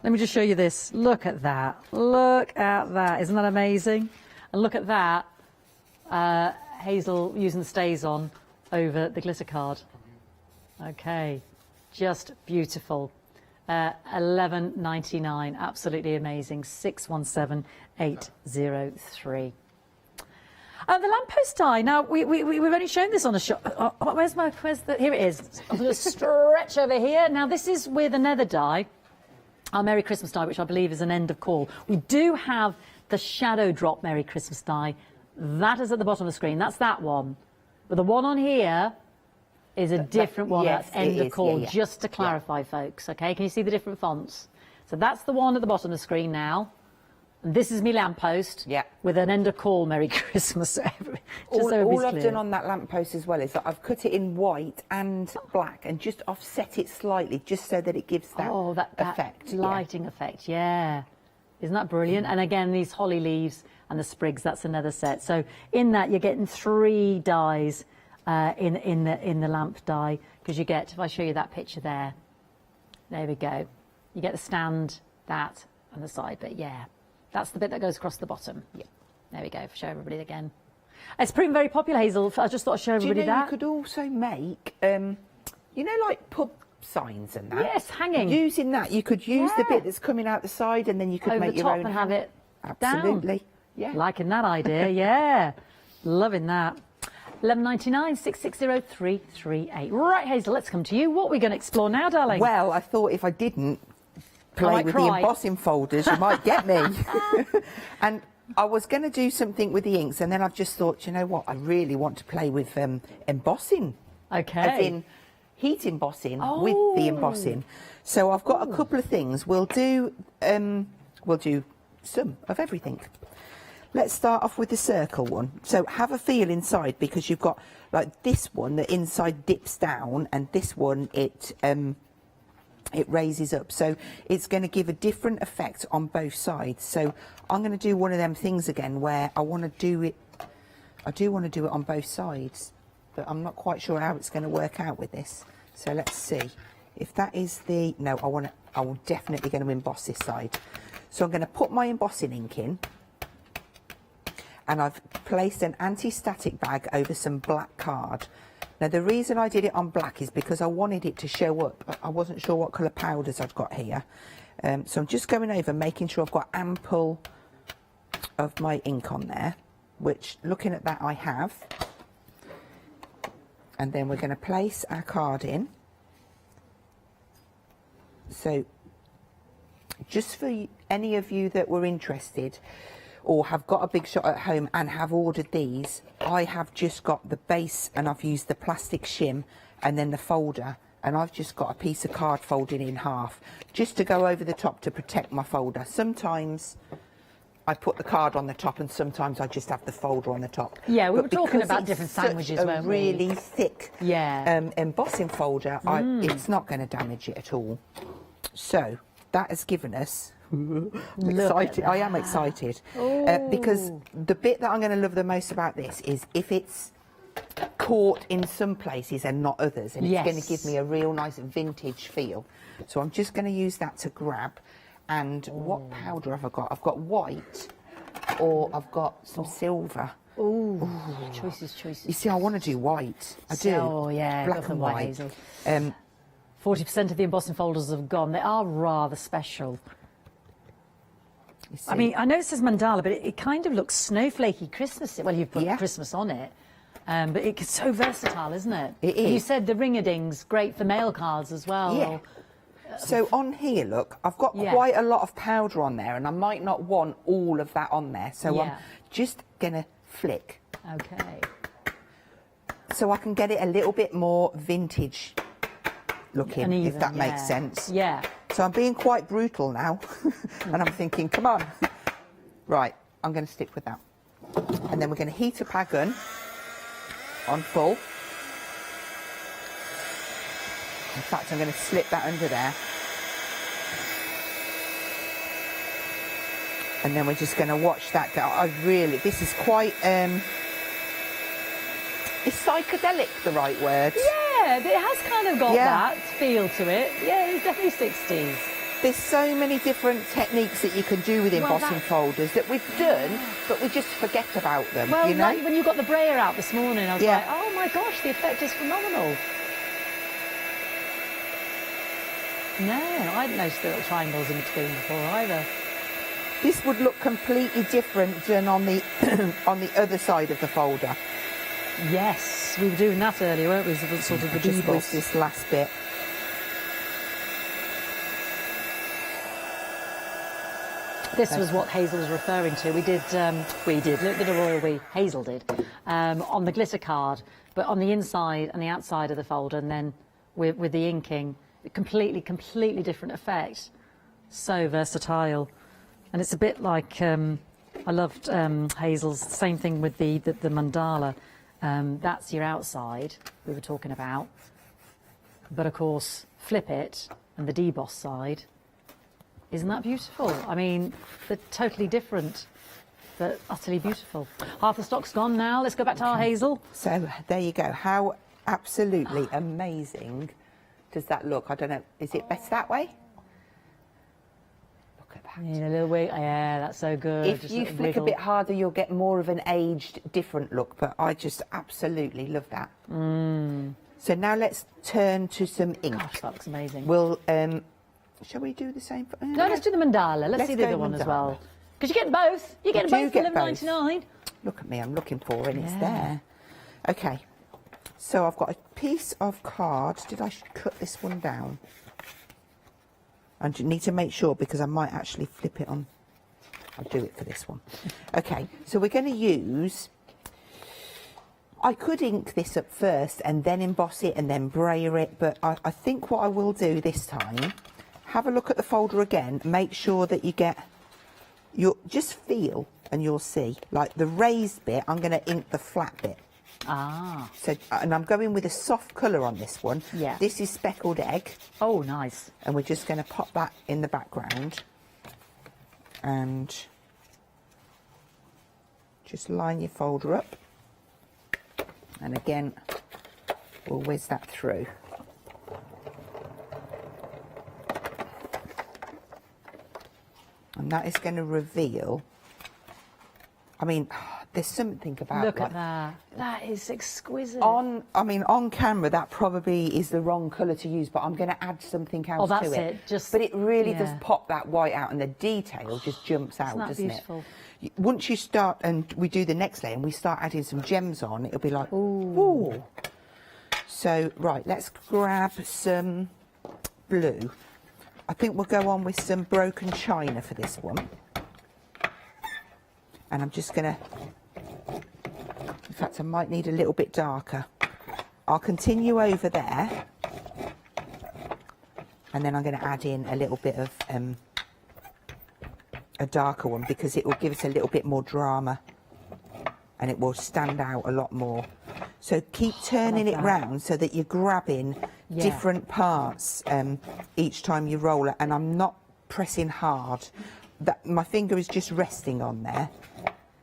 Let me just show you this. Look at that. Look at that. Isn't that amazing? And look at that. Hazel using the stays on over the glitter card. Okay, just beautiful. $11.99. Absolutely amazing. 617803. The lamppost die. Now we've only shown this on a shot. Where's the? Here it is. I'm going to stretch over here. Now this is with a nether die, our Merry Christmas die, which I believe is an end of call. We do have the shadow drop Merry Christmas die. That is at the bottom of the screen. That's that one. But the one on here is a different one. Yes, that's end of call. yeah. Just to clarify, folks. Okay, can you see the different fonts? So that's the one at the bottom of the screen now. And this is me lamppost with an end of call Merry Christmas. All I've done on that lamppost as well is that I've cut it in white and black and just offset it slightly just so that it gives that, effect. Lighting effect, yeah. Isn't that brilliant? And again, these holly leaves and the sprigs, that's another set. So in that, you're getting 3 dies in the lamp die, because you get, if I show you that picture there we go. You get the stand, that, and the side bit, yeah. That's the bit that goes across the bottom. Yeah. There we go. Show everybody again. It's proven very popular, Hazel. I just thought I'd show everybody that. You could also make, you know, like pub signs and that. Yes, hanging. Using that, you could use the bit that's coming out the side, and then you could over make the your top own. and have it Absolutely. down. Yeah. Liking that idea. Yeah. Loving that. $11.99, 660338. Right, Hazel, let's come to you. What are we going to explore now, darling? Well, I thought if I didn't play with the embossing folders, you might get me. And I was going to do something with the inks, and then I've just thought, you know what, I really want to play with embossing. Okay. As in heat embossing with the embossing. So I've got a couple of things. We'll do some of everything. Let's start off with the circle one. So have a feel inside, because you've got like this one, the inside dips down, and this one it raises up. So it's going to give a different effect on both sides. So I'm going to do one of them things again where I want to do it. I do want to do it on both sides, but I'm not quite sure how it's going to work out with this. So let's see if that is the, no, I will definitely going to emboss this side. So I'm going to put my embossing ink in, and I've placed an anti-static bag over some black card. Now the reason I did it on black is because I wanted it to show up. I wasn't sure what colour powders I've got here. So I'm just going over, making sure I've got ample of my ink on there, which, looking at that, I have. And then we're going to place our card in. So just for any of you that were interested or have got a big shot at home and have ordered these, I have just got the base, and I've used the plastic shim and then the folder, and I've just got a piece of card folded in half just to go over the top to protect my folder. Sometimes I put the card on the top, and sometimes I just have the folder on the top. Yeah, we were talking about different sandwiches, weren't we? It's really thick embossing folder. It's not going to damage it at all. So that has given us excited. I am excited because the bit that I'm going to love the most about this is if it's caught in some places and not others, and it's going to give me a real nice vintage feel. So I'm just going to use that to grab. And what powder have I got? I've got white, or I've got some silver. Ooh, choices. You see, I want to do white. I do. Oh yeah, black and white. 40% of the embossing folders have gone. They are rather special. I mean, I know it says mandala, but it kind of looks snowflakey Christmassy. Well, you've put Christmas on it. But it's so versatile, isn't it? It is. You said the ring-a-dings, great for mail cards as well. Yeah. So on here, look, I've got quite a lot of powder on there, and I might not want all of that on there. So I'm just going to flick. Okay. So I can get it a little bit more vintage looking, if that makes sense. Yeah. So I'm being quite brutal now, and I'm thinking, come on. Right, I'm going to stick with that. And then we're going to heat up our gun on full. In fact, I'm going to slip that under there. And then we're just going to watch that go. This is quite, is psychedelic the right word? Yeah, it has kind of got that feel to it. Yeah, it's definitely 60s. There's so many different techniques that you can do with embossing folders that we've done, but we just forget about them, Well, you know? like when you got the brayer out this morning, I was like, oh my gosh, the effect is phenomenal. No, I hadn't noticed the little triangles in between before either. This would look completely different than on the on the other side of the folder. Yes, we were doing that earlier, weren't we? Sort of the just deboss. This last bit. This was what Hazel was referring to. We did, a little bit of royal Hazel did, on the glitter card, but on the inside and the outside of the folder, and then with the inking, completely different effect. So versatile. And it's a bit like, I loved Hazel's, same thing with the mandala. That's your outside we were talking about. But of course, flip it, and the deboss side. Isn't that beautiful? I mean, they're totally different, but utterly beautiful. Half the stock's gone now. Let's go back to our Hazel. So there you go. How absolutely amazing does that look? I don't know. Is it best that way? Look at that. Yeah, a little bit. Yeah, that's so good. If Just you a flick wiggle. a bit harder, you'll get more of an aged, different look. But I just absolutely love that. So now let's turn to some ink. Gosh, that looks amazing. We'll shall we do the same? No, let's do the mandala. Let's see the other one as well. Because you get both. You're getting both for £11.99. Look at me, I'm looking for it, and it's there. Okay, so I've got a piece of card. Did I cut this one down? I need to make sure because I might actually flip it on. I'll do it for this one. Okay, so we're going to use... I could ink this up first and then emboss it and then brayer it, but I think what I will do this time... Have a look at the folder again, make sure that you get, just feel and you'll see. Like the raised bit, I'm going to ink the flat bit. Ah. So, and I'm going with a soft colour on this one. Yeah. This is speckled egg. Oh, nice. And we're just going to pop that in the background. And just line your folder up. And again, we'll whiz that through. And that is going to reveal, I mean, there's something about... Look at that. That is exquisite. On camera, that probably is the wrong colour to use, but I'm going to add something else to it. Oh, that's it. But it really does pop that white out, and the detail just jumps out, doesn't beautiful? It? Once you start, and we do the next layer, and we start adding some gems on, it'll be like, ooh. So, right, let's grab some blue. I think we'll go on with some broken china for this one. And I'm just going to... In fact, I might need a little bit darker. I'll continue over there. And then I'm going to add in a little bit of a darker one because it will give us a little bit more drama. And it will stand out a lot more. So keep turning it round so that you're grabbing different parts each time you roll it. And I'm not pressing hard. My finger is just resting on there.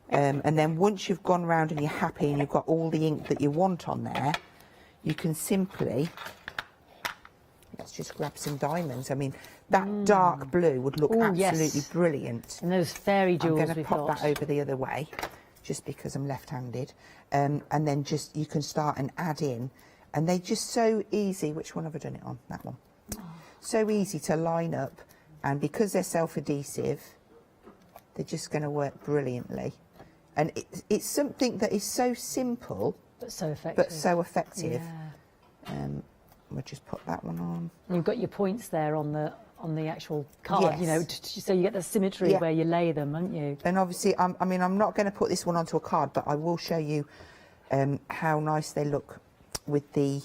And then once you've gone round and you're happy and you've got all the ink that you want on there, you can simply... Let's just grab some diamonds. I mean, that dark blue would look absolutely brilliant. And those fairy jewels I'm going to pop that over the other way, just because I'm left-handed. And then you can start and add in. And they're just so easy. Which one have I done it on? That one. so easy to line up, and because they're self-adhesive, they're just going to work brilliantly. And it's something that is so simple, but so effective. Yeah. We'll just put that one on. You've got your points there on the actual card, Yes. you know, so you get the symmetry where you lay them, haven't you? And obviously, I mean, I'm not going to put this one onto a card, but I will show you how nice they look with the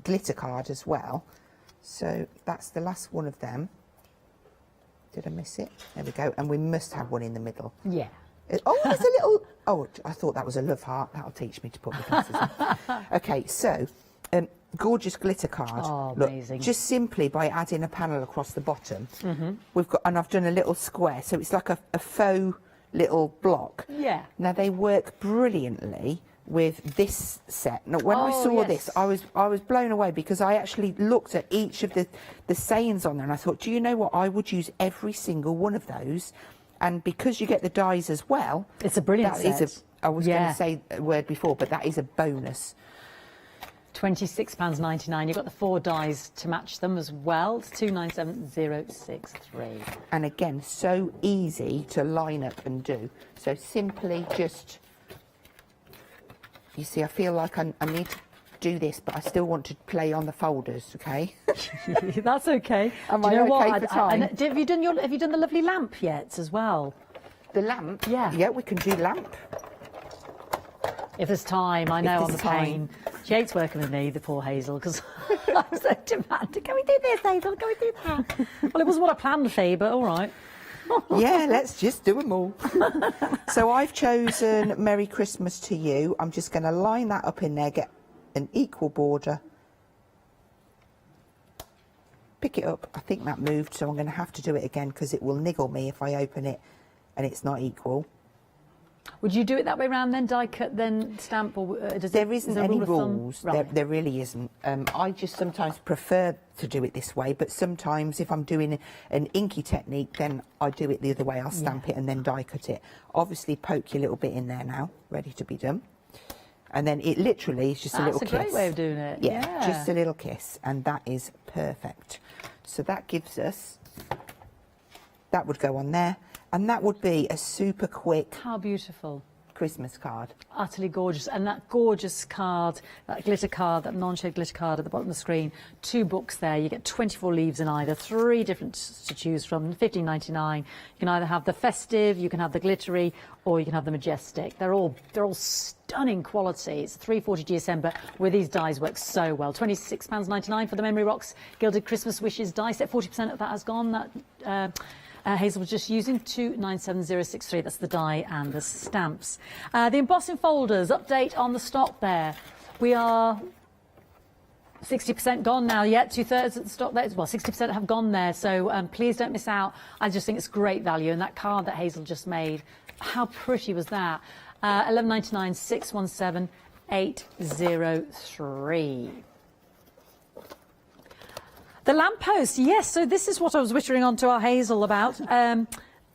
glitter card as well. So that's the last one of them. Did I miss it? There we go. And we must have one in the middle. Yeah. Oh, there's a little... Oh, I thought that was a love heart. That'll teach me to put my glasses on. Okay, so... gorgeous glitter card. Oh, look, amazing. just simply by adding a panel across the bottom, we've got, and I've done a little square, so it's like a faux little block. Yeah. Now they work brilliantly with this set. Now when I saw this, I was blown away, because I actually looked at each of the sayings on there, and I thought, do you know what? I would use every single one of those, and because you get the dies as well, it's a brilliant set. I was going to say a word before, but that is a bonus. £26.99. You've got the 4 dies to match them as well. It's 297063. And again, so easy to line up and do. So simply just, you see, I feel like I need to do this, but I still want to play on the folders, okay? That's okay. Am Do you I know okay what? for time? Have you done the lovely lamp yet as well? The lamp? Yeah. Yeah, we can do lamp. If there's time, I know I'm a pain. She hates working with me, the poor Hazel, because I'm so demanding. Can we do this, Hazel? Can we do that? Well, it wasn't what I planned, Fee, but all right. Yeah, let's just do them all. So I've chosen Merry Christmas to You. I'm just going to line that up in there, get an equal border. Pick it up. I think that moved, so I'm going to have to do it again, because it will niggle me if I open it and it's not equal. Would you do it that way round then, die cut, then stamp, or There isn't any rules. Right. There really isn't. I just sometimes prefer to do it this way, but sometimes if I'm doing an inky technique, then I do it the other way. I'll stamp it and then die cut it. Obviously, poke your little bit in there now, ready to be done. And then it literally is just a little kiss. That's a great way of doing it. Yeah, just a little kiss, and that is perfect. So that gives us, that would go on there. And that would be a super quick... How beautiful. Christmas card. Utterly gorgeous. And that gorgeous card, that glitter card, that non-shade glitter card at the bottom of the screen, 2 books there. You get 24 leaves in either, 3 different to choose from, $15.99. You can either have the festive, you can have the glittery, or you can have the majestic. They're all stunning quality. It's 340 GSM, but with these dies works so well. £26.99 for the Memory Rocks Gilded Christmas Wishes die set. 40% of that has gone. That... Hazel was just using 297063. That's the die and the stamps. The embossing folders, update on the stock there. We are 60% gone now yet, 2/3 of the stock there. Well, 60% have gone there, so please don't miss out. I just think it's great value. And that card that Hazel just made, how pretty was that? $11.99, 617 803. The lamppost, yes, so this is what I was whittering on to our Hazel about.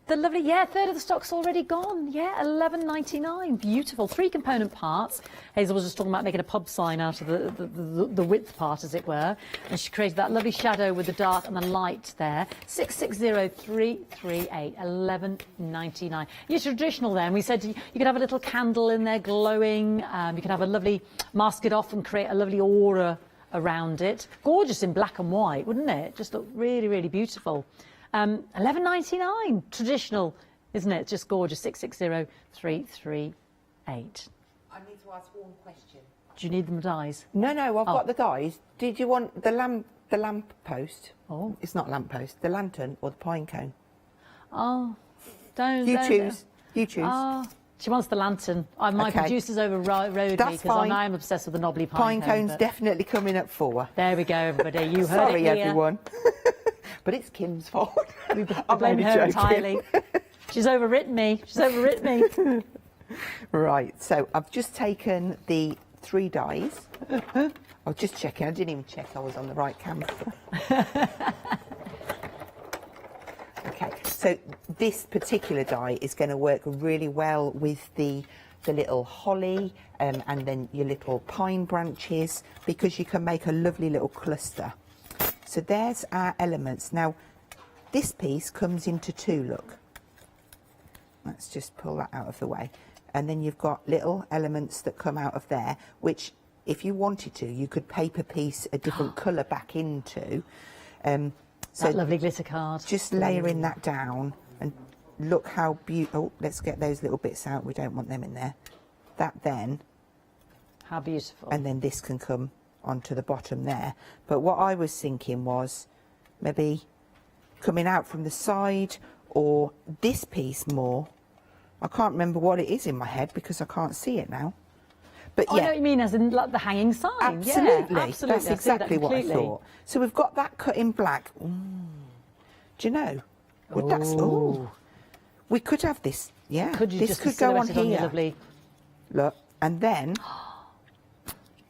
The lovely, 1/3 of the stock's already gone. Yeah, $11.99, beautiful. 3 component parts. Hazel was just talking about making a pub sign out of the width part, as it were. And she created that lovely shadow with the dark and the light there. 660338, $11.99. You're traditional then. We said you could have a little candle in there glowing. You could have a lovely, mask it off and create a lovely aura around it. Gorgeous in black and white, wouldn't it? Just look really, really beautiful. $11.99, traditional, isn't it? Just gorgeous. 660338. I need to ask one question. Do you need them dies? No, I've got the dies. Did you want the lamp post? Oh, it's not lamp post. The lantern or the pine cone? Oh, don't. You choose. You choose. Oh. She wants the lantern. My producers overrode me because I am obsessed with the knobbly pine cone. cone's definitely coming up for. There we go, everybody. You heard Sorry, it here. everyone. But it's Kim's fault. I blame her entirely. She's overwritten me. She's overwritten me. Right, so I've just taken the 3 dies. I was just checking. I didn't even check I was on the right camera. Okay, so this particular die is going to work really well with the little holly and then your little pine branches, because you can make a lovely little cluster. So there's our elements. Now, this piece comes into two, look. Let's just pull that out of the way. And then you've got little elements that come out of there, which, if you wanted to, you could paper piece a different colour back into. So that lovely glitter card. Just layering that down, and look how beautiful. Oh, let's get those little bits out. We don't want them in there. That then. How beautiful. And then this can come onto the bottom there. But what I was thinking was maybe coming out from the side, or this piece more. I can't remember what it is in my head because I can't see it now. But I know what you mean, as in like the hanging sign. Absolutely, Yeah, absolutely. that's exactly what I thought. So we've got that cut in black. Do you know? Would that's we could have this. Yeah, Could you this just could go on silhouette it here. your lovely... Look, and then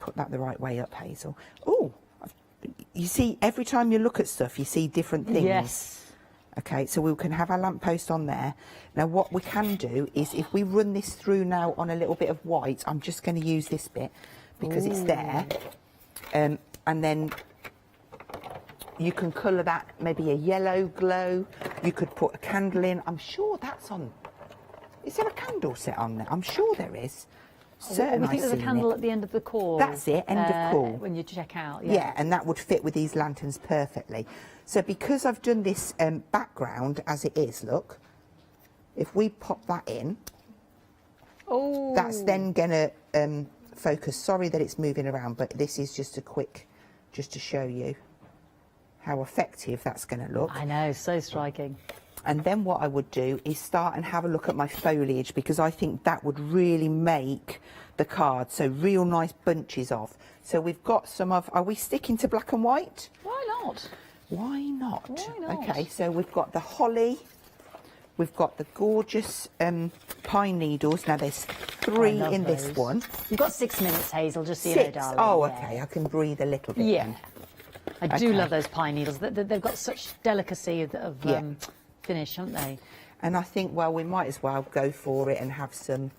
put that the right way up, Hazel. Oh, you see, every time you look at stuff, you see different things. Yes. Okay, so we can have our lamppost on there. Now what we can do is, if we run this through now on a little bit of white, I'm just going to use this bit because it's there. And then you can colour that maybe a yellow glow. You could put a candle in. I'm sure that's on. Is there a candle set on there? I'm sure there is. We think there's a candle at the end of the call. That's it, end of call. When you check out. Yeah, and that would fit with these lanterns perfectly. So because I've done this background as it is, look, if we pop that in, that's then going to focus. Sorry that it's moving around, but this is just a quick, just to show you how effective that's going to look. I know, so striking. And then what I would do is start and have a look at my foliage, because I think that would really make the card. So real nice bunches of. So we've got some of, are we sticking to black and white? Why not? Why not? Why not? Okay, so we've got the holly, we've got the gorgeous pine needles. Now there's 3 in this one. You've got 6 minutes, Hazel, just so you know, 6? darling. Oh, Yeah. okay, I can breathe a little bit. Yeah. Then. I do Okay. love those pine needles. They've got such delicacy of finish, haven't they? And I think, well, we might as well go for it and have some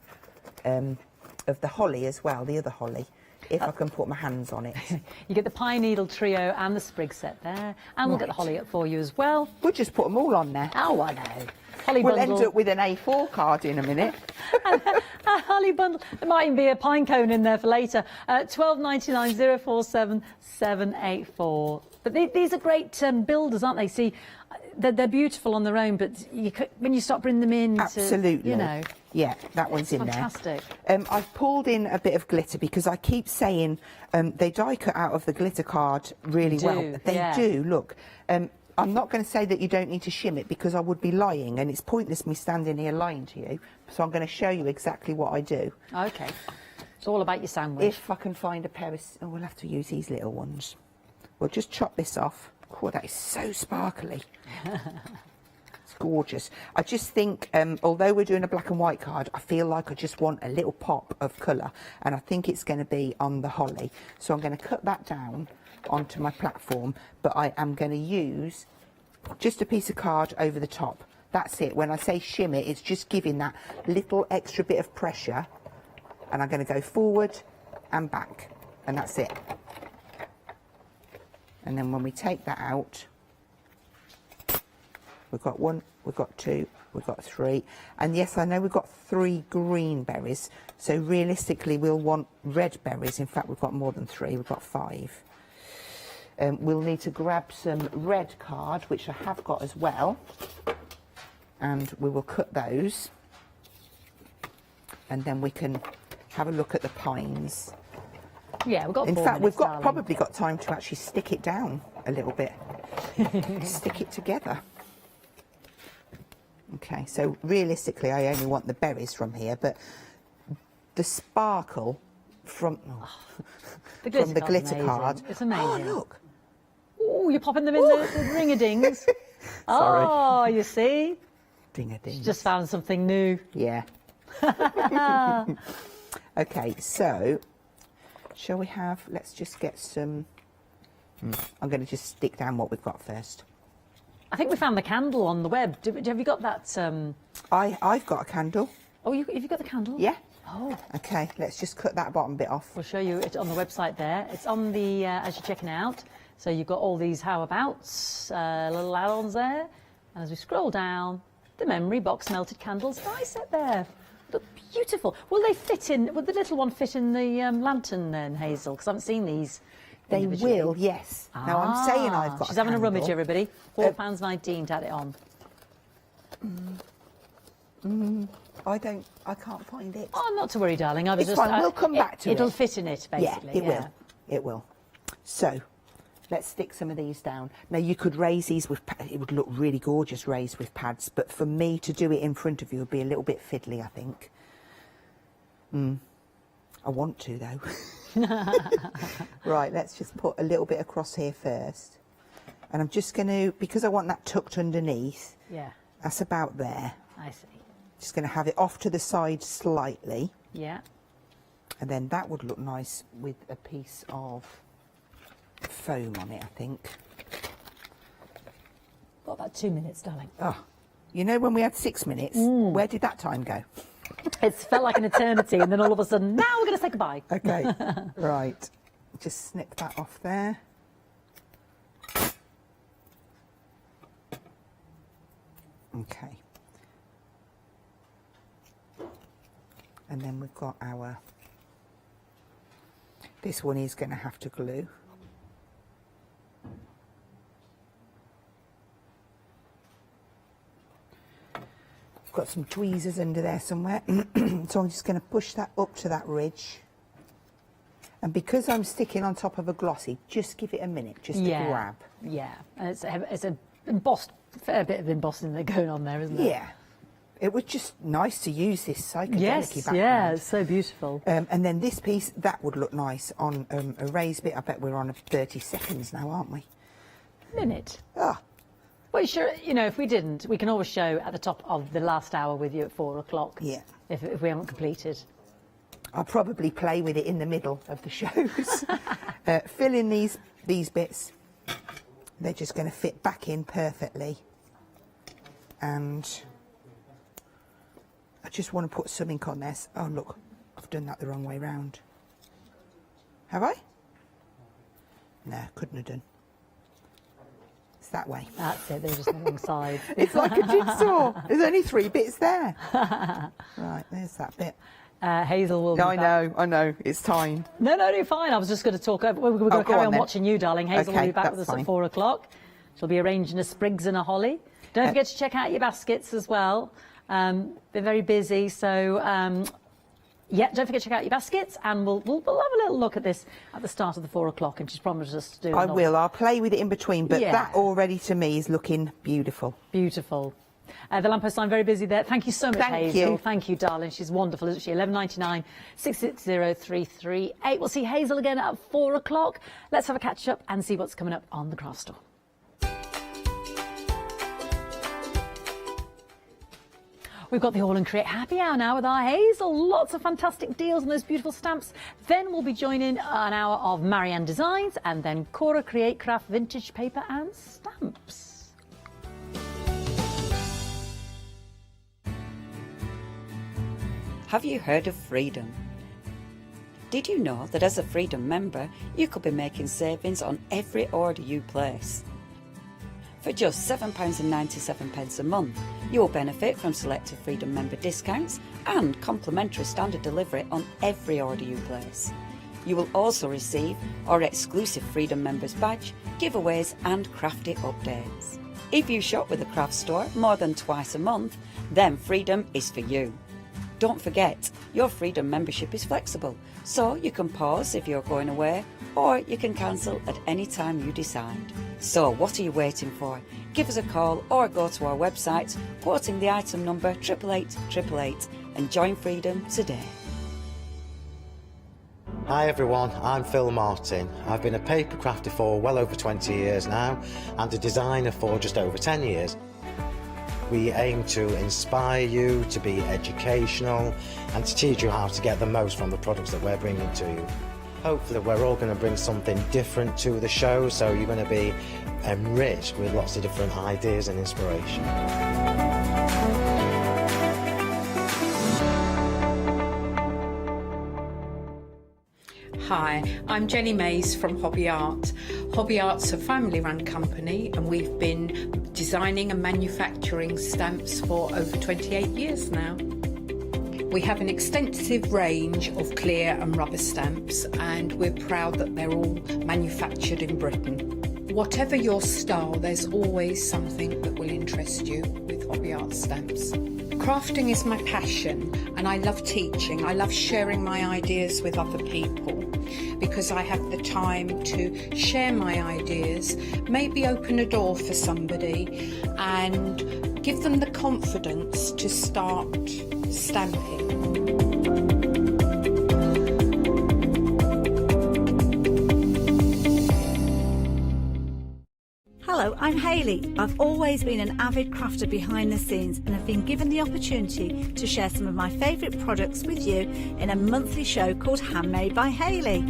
of the holly as well, the other holly, if I can put my hands on it. You get the pine needle trio and the sprig set there, and we'll get the holly up for you as well. We'll just put them all on there. Oh, I know. Holly we'll bundle. end up with an A4 card in a minute. A holly bundle. There might even be a pine cone in there for later. 12.99 047 784. But these are great builders, aren't they? See, they're beautiful on their own, but when you start bringing them in, Absolutely. you know. Yeah, that one's in Fantastic. there. I've pulled in a bit of glitter because I keep saying they die cut out of the glitter card really well. They do, look. I'm not going to say that you don't need to shim it, because I would be lying, and it's pointless me standing here lying to you. So I'm going to show you exactly what I do. Okay. It's all about your sandwich. If I can find a pair of... Oh, we'll have to use these little ones. We'll just chop this off. Oh, that is so sparkly. It's gorgeous. I just think, although we're doing a black and white card, I feel like I just want a little pop of colour, and I think it's going to be on the holly. So I'm going to cut that down onto my platform, but I am going to use just a piece of card over the top. That's it. When I say shim it, it's just giving that little extra bit of pressure, and I'm going to go forward and back, and that's it. And then when we take that out, we've got 1, we've got 2, we've got 3. And yes, I know we've got 3 green berries. So realistically, we'll want red berries. In fact, we've got more than 3, we've got 5. We'll need to grab some red card, which I have got as well. And we will cut those. And then we can have a look at the pines. Yeah, we've got 4 In fact, minutes, we've darling. probably got time to actually stick it down a little bit. Stick it together. Okay, so realistically, I only want the berries from here, but the sparkle from the from the card's glitter amazing. card. It's amazing. Oh, look. Oh, you're popping them in the ring-a-dings. Sorry. Oh, you see? Ding-a-ding. Just found something new. Yeah. Okay, so shall we have, let's just get some, I'm going to just stick down what we've got first. I think we found the candle on the web. Have you got that? I've got a candle. Oh, have you got the candle? Yeah. Oh. Okay, let's just cut that bottom bit off. We'll show you it on the website there. It's on the, as you're checking out. So you've got all these how abouts, little add-ons there. And as we scroll down, the memory box melted candles. Nice set there. Look beautiful. Will they fit in? Will the little one fit in the lantern then, Hazel? Because I haven't seen these. They will, yes. Now I'm saying I've got. She's having a rummage, everybody. £4.19 to add it on. I can't find it. Oh, not to worry, darling. I was It's just. fine. We'll come back to it. It'll fit in it, basically. Yeah, it will. It will. So, let's stick some of these down. Now, you could raise these with. It would look really gorgeous raised with pads, but for me to do it in front of you would be a little bit fiddly, I think. I want to though. Right, let's just put a little bit across here first, and I'm just going to, because I want that tucked underneath. Yeah. That's about there. I see. Just going to have it off to the side slightly. Yeah. And then that would look nice with a piece of foam on it, I think. Got about 2 minutes, darling. Oh, you know when we had 6 minutes, where did that time go? It's felt like an eternity, and then all of a sudden, now we're going to say goodbye. Okay, right. Just snip that off there. Okay. And then we've got our, this one is going to have to glue. I've got some tweezers under there somewhere, so I'm just going to push that up to that ridge. And because I'm sticking on top of a glossy, just give it a minute, just to grab. Yeah, and it's a embossed, fair bit of embossing there going on there, isn't it? Yeah. It was just nice to use this psychedelic background. Yeah, it's so beautiful. And then this piece, that would look nice on a raised bit. I bet we're on 30 seconds now, aren't we? Minute. Ah. Well, sure, you know, if we didn't, we can always show at the top of the last hour with you at 4 o'clock. Yeah. If we haven't completed. I'll probably play with it in the middle of the shows. Fill in these bits. They're just going to fit back in perfectly. And I just want to put something on this. Oh, look, I've done that the wrong way round. Have I? No, couldn't have done. It's that way. That's it, they're just on the wrong side. It's like a jigsaw. There's only 3 bits there. Right, there's that bit. Hazel will be back. I know, it's time. No, you're fine. I was just going to talk over. We're going to carry on watching you, darling. Hazel will be back with us at 4 o'clock. She'll be arranging a sprigs and a holly. Don't forget to check out your baskets as well. They're very busy, so yeah, don't forget to check out your baskets, and we'll have a little look at this at the start of the 4 o'clock, and she's promised us to do. I will. I'll play with it in between, but that already to me is looking beautiful. Beautiful. The lamppost line very busy there. Thank you so much, Thank Hazel. you. Thank you, darling. She's wonderful, isn't she? 11.99 660 338. We'll see Hazel again at 4 o'clock. Let's have a catch up and see what's coming up on the craft store. We've got the AALL Create happy hour now with our Hazel. Lots of fantastic deals on those beautiful stamps. Then we'll be joining an hour of Marianne Designs, and then Cora Create Craft vintage paper and stamps. Have you heard of Freedom? Did you know that as a Freedom member, you could be making savings on every order you place? For just £7.97 a month, you will benefit from selected Freedom member discounts and complimentary standard delivery on every order you place. You will also receive our exclusive Freedom members badge, giveaways and crafty updates. If you shop with the craft store more than twice a month, then Freedom is for you. Don't forget, your Freedom membership is flexible, so you can pause if you're going away, or you can cancel at any time you decide. So what are you waiting for? Give us a call or go to our website, quoting the item number 88888, and join Freedom today. Hi everyone, I'm Phil Martin. I've been a paper crafter for well over 20 years now, and a designer for just over 10 years. We aim to inspire you, to be educational, and to teach you how to get the most from the products that we're bringing to you. Hopefully we're all going to bring something different to the show, so you're going to be enriched with lots of different ideas and inspiration. Hi, I'm Jenny Mays from Hobby Art. Hobby Art's a family-run company and we've been designing and manufacturing stamps for over 28 years now. We have an extensive range of clear and rubber stamps and we're proud that they're all manufactured in Britain. Whatever your style, there's always something that will interest you with Hobby Art stamps. Crafting is my passion and I love teaching. I love sharing my ideas with other people because I have the time to share my ideas, maybe open a door for somebody and give them the confidence to start stamping. Hello, I'm Hayley. I've always been an avid crafter behind the scenes and have been given the opportunity to share some of my favourite products with you in a monthly show called Handmade by Hayley.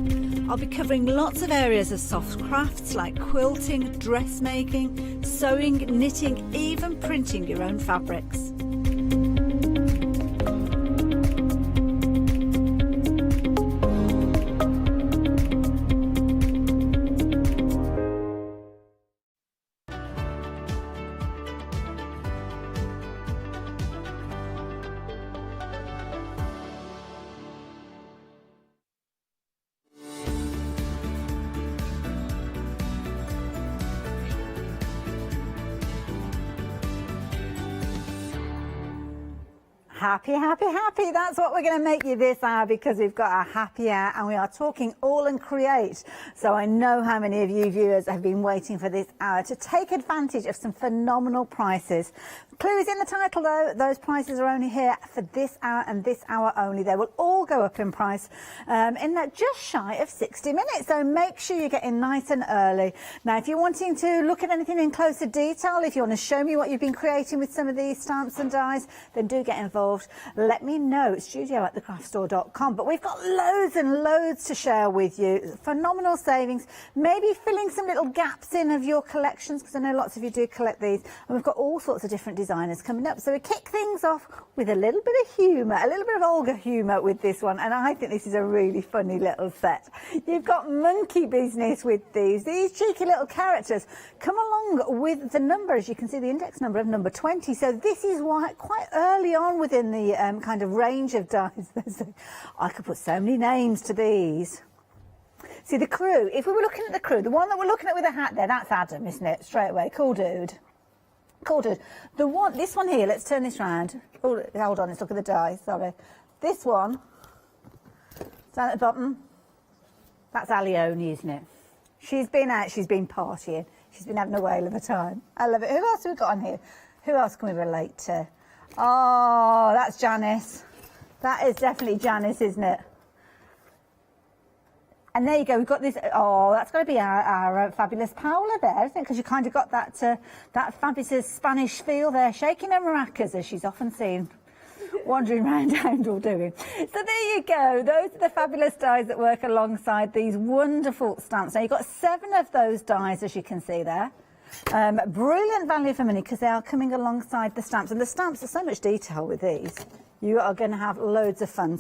I'll be covering lots of areas of soft crafts like quilting, dressmaking, sewing, knitting, even printing your own fabrics. Happy, happy, happy. That's what we're going to make you this hour because we've got our happy hour and we are talking AALL Create. So I know how many of you viewers have been waiting for this hour to take advantage of some phenomenal prices. Clue is in the title though, those prices are only here for this hour and this hour only. They will all go up in price in that just shy of 60 minutes. So make sure you get in nice and early. Now, if you're wanting to look at anything in closer detail, if you want to show me what you've been creating with some of these stamps and dies, then do get involved. Let me know. It's studio@thecraftstore.com. But we've got loads and loads to share with you. Phenomenal savings. Maybe filling some little gaps in of your collections because I know lots of you do collect these. And we've got all sorts of different designers coming up. So we kick things off with a little bit of humour, a little bit of Olga humour with this one. And I think this is a really funny little set. You've got monkey business with these cheeky little characters come along with the number, as you can see, the index number of number 20. So this is why quite early on within the kind of range of dies. I could put so many names to these. See, the crew, if we were looking at the crew, the one that we're looking at with a hat there, that's Adam, isn't it? Straight away. Cool dude. Cool dude. This one here, let's turn this round. Oh, hold on, let's look at the die, sorry. This one, down at the bottom, that's Alione, isn't it? She's been out, she's been partying, she's been having a whale of a time. I love it. Who else have we got on here? Who else can we relate to? Oh, that's Janice. That is definitely Janice, isn't it? And there you go, we've got this, oh, that's got to be our fabulous Paola there, isn't it? Because you kind of got that fabulous Spanish feel there, shaking her maracas, as she's often seen, wandering around Oundle doing. So there you go, those are the fabulous dies that work alongside these wonderful stamps. Now, you've got 7 of those dies, as you can see there. Brilliant value for money because they are coming alongside the stamps, and the stamps are so much detail with these. You are going to have loads of fun.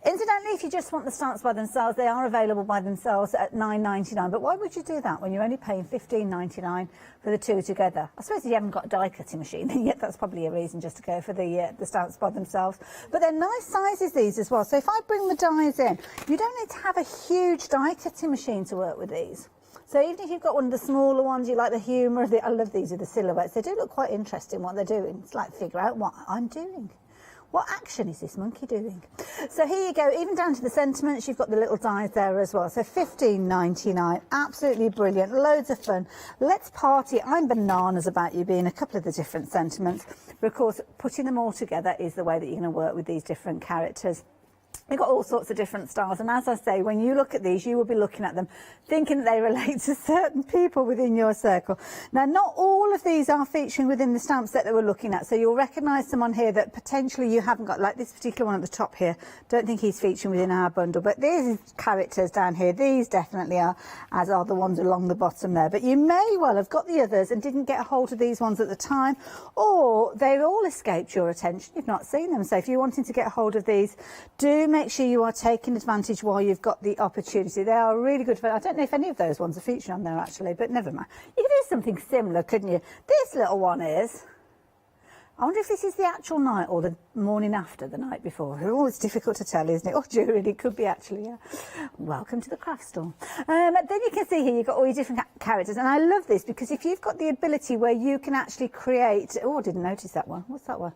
Incidentally, if you just want the stamps by themselves, they are available by themselves at £9.99. But why would you do that when you're only paying £15.99 for the two together? I suppose if you haven't got a die cutting machine, then yet that's probably a reason just to go for the stamps by themselves. But they're nice sizes, these as well. So if I bring the dies in, you don't need to have a huge die cutting machine to work with these. So even if you've got one of the smaller ones, you like the humour of I love these with the silhouettes. They do look quite interesting what they're doing. It's like figure out what I'm doing. What action is this monkey doing? So here you go, even down to the sentiments, you've got the little dies there as well. So £15.99, absolutely brilliant, loads of fun. Let's party. I'm bananas about you being a couple of the different sentiments. But of course, putting them all together is the way that you're going to work with these different characters. You've got all sorts of different styles, and as I say, when you look at these, you will be looking at them thinking that they relate to certain people within your circle. Now, not all of these are featuring within the stamp set that we're looking at, so you'll recognise some on here that potentially you haven't got, like this particular one at the top here. Don't think he's featuring within our bundle, but these characters down here, these definitely are, as are the ones along the bottom there. But you may well have got the others and didn't get a hold of these ones at the time, or they've all escaped your attention. You've not seen them, so if you're wanting to get a hold of these, do make sure you are taking advantage while you've got the opportunity. They are really good for, I don't know if any of those ones are featured on there actually, but never mind. You could do something similar, couldn't you? This little one is, I wonder if this is the actual night or the morning after the night before. Oh, it's difficult to tell, isn't it? Oh, during it could be actually, yeah. Welcome to the craft store. Then you can see here you've got all your different characters. And I love this because if you've got the ability where you can actually create... Oh, I didn't notice that one. What's that one?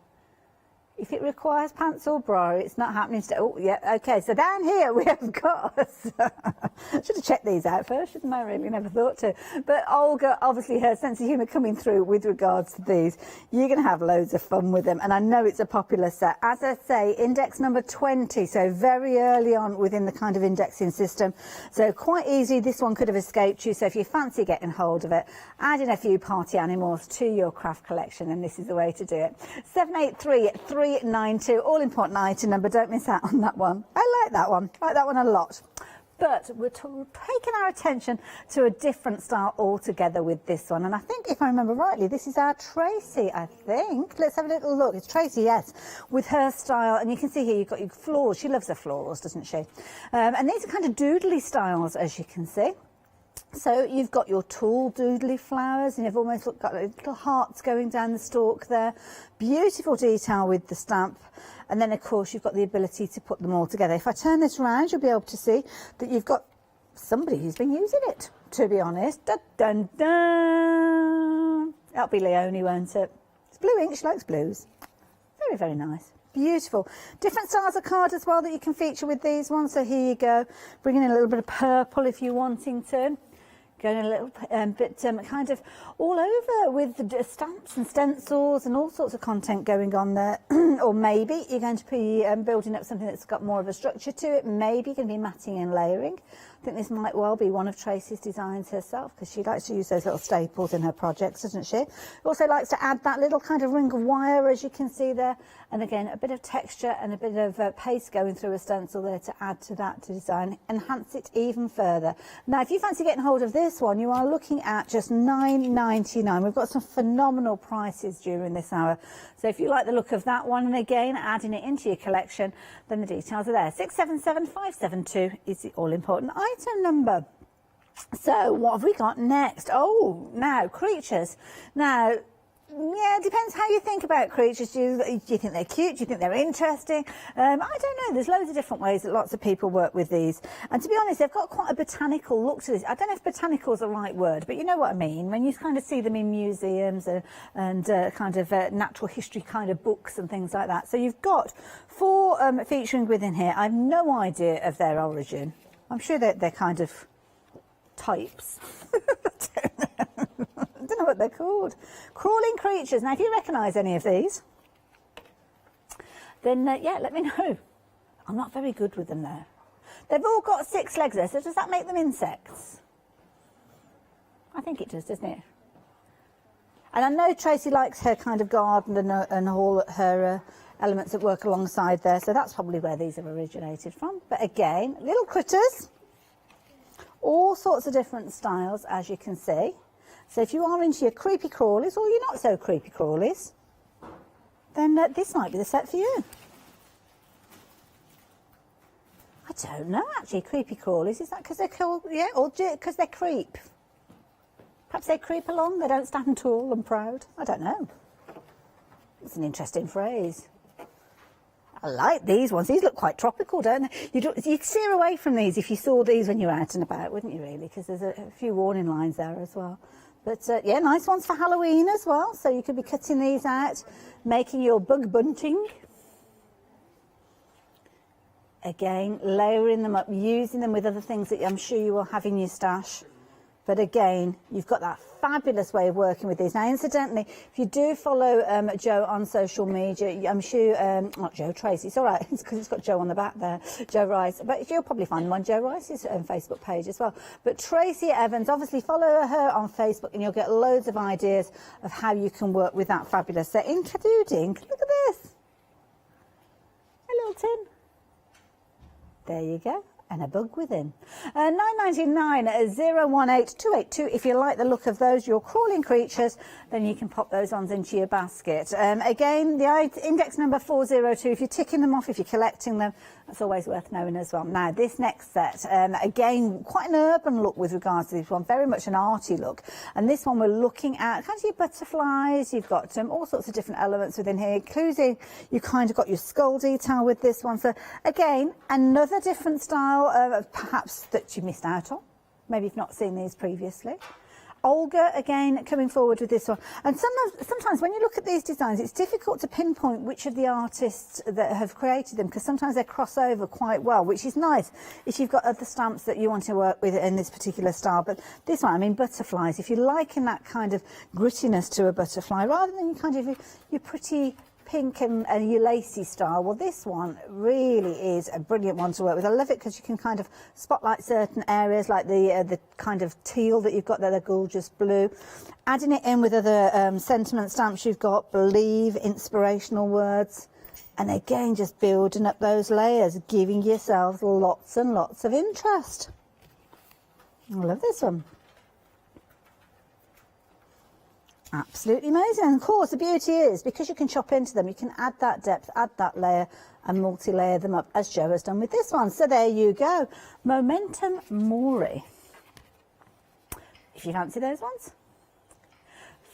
If it requires pants or bra, it's not happening today. Oh, yeah, okay. So down here we have got... should have checked these out first, shouldn't I? Really never thought to. But Olga, obviously her sense of humour coming through with regards to these. You're going to have loads of fun with them. And I know it's a popular set. As I say, index number 20. So very early on within the kind of indexing system. So quite easy, this one could have escaped you. So if you fancy getting hold of it, add in a few party animals to your craft collection. And this is the way to do it. 783-392, all important item number. Don't miss out on that one. I like that one. I like that one a lot. But we're taking our attention to a different style altogether with this one. And I think, if I remember rightly, this is our Tracy, I think. Let's have a little look. It's Tracy, yes, with her style. And you can see here you've got your florals. She loves her florals, doesn't she? And these are kind of doodly styles, as you can see. So you've got your tall doodly flowers and you've almost got little hearts going down the stalk there. Beautiful detail with the stamp. And then, of course, you've got the ability to put them all together. If I turn this around, you'll be able to see that you've got somebody who's been using it, to be honest. Dun, dun, dun. That'll be Leonie, won't it? It's blue ink. She likes blues. Very, very nice. Beautiful. Different styles of card as well that you can feature with these ones. So here you go. Bringing in a little bit of purple if you're wanting to. Going a little bit kind of all over with the stamps and stencils and all sorts of content going on there. Or maybe you're going to be building up something that's got more of a structure to it. Maybe you're going to be matting and layering. I think this might well be one of Tracy's designs herself because she likes to use those little staples in her projects, doesn't she? Also likes to add that little kind of ring of wire, as you can see there. And again, a bit of texture and a bit of paste going through a stencil there to add to that to design, enhance it even further. Now, if you fancy getting hold of this one, you are looking at just $9.99. We've got some phenomenal prices during this hour. So if you like the look of that one, and again, adding it into your collection, then the details are there. 677572 is the all-important item number. So what have we got next? Oh, now, creatures. Now, yeah, it depends how you think about creatures. Do you think they're cute? Do you think they're interesting? I don't know. There's loads of different ways that lots of people work with these. And to be honest, they've got quite a botanical look to this. I don't know if botanical is the right word, but you know what I mean. When you kind of see them in museums and kind of natural history kind of books and things like that. So you've got 4 featuring within here. I have no idea of their origin. I'm sure they're kind of types. I don't know what they're called. Crawling creatures. Now, if you recognise any of these, then, yeah, let me know. I'm not very good with them there. They've all got 6 legs there, so does that make them insects? I think it does, doesn't it? And I know Tracy likes her kind of garden and all her elements that work alongside there, so that's probably where these have originated from. But again, little critters. All sorts of different styles, as you can see. So if you are into your creepy crawlies or you're not so creepy crawlies, then this might be the set for you. I don't know, actually, creepy crawlies. Is that because they're cool? Yeah, or because they creep? Perhaps they creep along, they don't stand tall and proud. I don't know. It's an interesting phrase. I like these ones. These look quite tropical, don't they? You'd steer away from these if you saw these when you're out and about, wouldn't you, really? Because there's a few warning lines there as well. But, yeah, nice ones for Halloween as well. So you could be cutting these out, making your bug bunting. Again, layering them up, using them with other things that I'm sure you will have in your stash. But again, you've got that fabulous way of working with these. Now, incidentally, if you do follow Jo on social media, I'm sure, not Jo, Tracy, it's all right, it's because it's got Jo on the back there, Jo Rice. But you'll probably find them on Jo Rice's Facebook page as well. But Tracy Evans, obviously follow her on Facebook and you'll get loads of ideas of how you can work with that fabulous set, including, look at this, a little tin. There you go. and a bug within. 999 018282. If you like the look of those, your crawling creatures, then you can pop those on into your basket. Again, the index number 402. If you're ticking them off, if you're collecting them, that's always worth knowing as well. Now, this next set, again, quite an urban look with regards to this one, very much an arty look. And this one we're looking at kind of your butterflies. You've got all sorts of different elements within here, including you kind of got your skull detail with this one. So again, another different style perhaps that you missed out on. Maybe you've not seen these previously. Olga, again, coming forward with this one. And sometimes when you look at these designs, it's difficult to pinpoint which of the artists that have created them, because sometimes they cross over quite well, which is nice if you've got other stamps that you want to work with in this particular style. But this one, I mean, butterflies, if you're liking that kind of grittiness to a butterfly, rather than you kind of your pretty pink and your lacy style, well, this one really is a brilliant one to work with. I love it because you can kind of spotlight certain areas, like the kind of teal that you've got there, the gorgeous blue. Adding it in with other sentiment stamps you've got, believe, inspirational words, and again just building up those layers, giving yourselves lots and lots of interest. I love this one. Absolutely amazing. And of course, the beauty is, because you can chop into them, you can add that depth, add that layer, and multi-layer them up, as Jo has done with this one. So there you go. Momentum Mori. If you fancy those ones.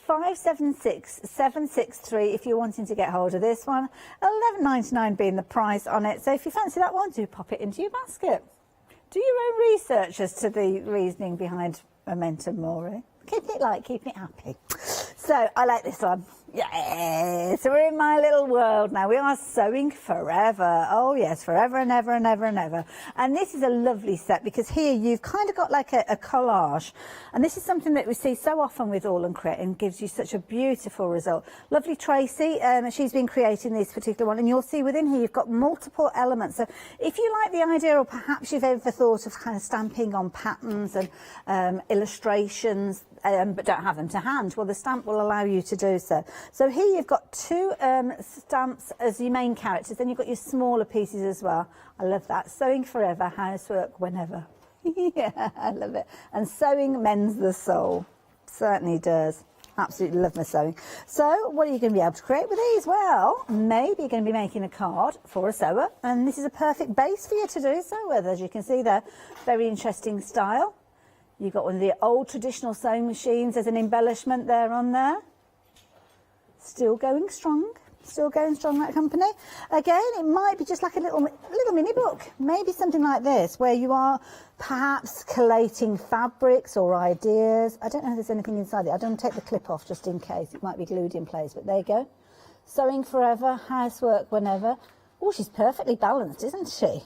576763 if you're wanting to get hold of this one. £11.99 being the price on it. So if you fancy that one, do pop it into your basket. Do your own research as to the reasoning behind Momentum Mori. Keeping it light, keeping it happy. So I like this one. Yeah, so we're in my little world now. We are sewing forever. Oh yes, forever and ever and ever and ever. And this is a lovely set because here you've kind of got like a collage. And this is something that we see so often with AALL Create and gives you such a beautiful result. Lovely Tracy, she's been creating this particular one, and you'll see within here you've got multiple elements. So if you like the idea, or perhaps you've ever thought of kind of stamping on patterns and illustrations, but don't have them to hand, well, the stamp will allow you to do so. So here you've got two stamps as your main characters, then you've got your smaller pieces as well. I love that. Sewing forever, housework whenever. Yeah, I love it. And sewing mends the soul. Certainly does. Absolutely love my sewing. So what are you going to be able to create with these? Well, maybe you're going to be making a card for a sewer, and this is a perfect base for you to do so with. As you can see there, very interesting style. You've got one of the old traditional sewing machines as an embellishment there on there. Still going strong. Still going strong, that company. Again, it might be just like a little mini book. Maybe something like this, where you are perhaps collating fabrics or ideas. I don't know if there's anything inside it. I don't take the clip off just in case. It might be glued in place, but there you go. Sewing forever, housework whenever. Oh, she's perfectly balanced, isn't she?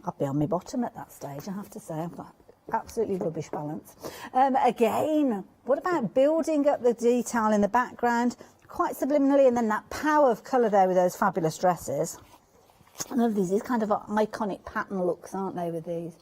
I'll be on my bottom at that stage, I have to say. I've got absolutely rubbish balance. Again, what about building up the detail in the background, quite subliminally, and then that power of colour there with those fabulous dresses. I love these kind of iconic pattern looks, aren't they, with these?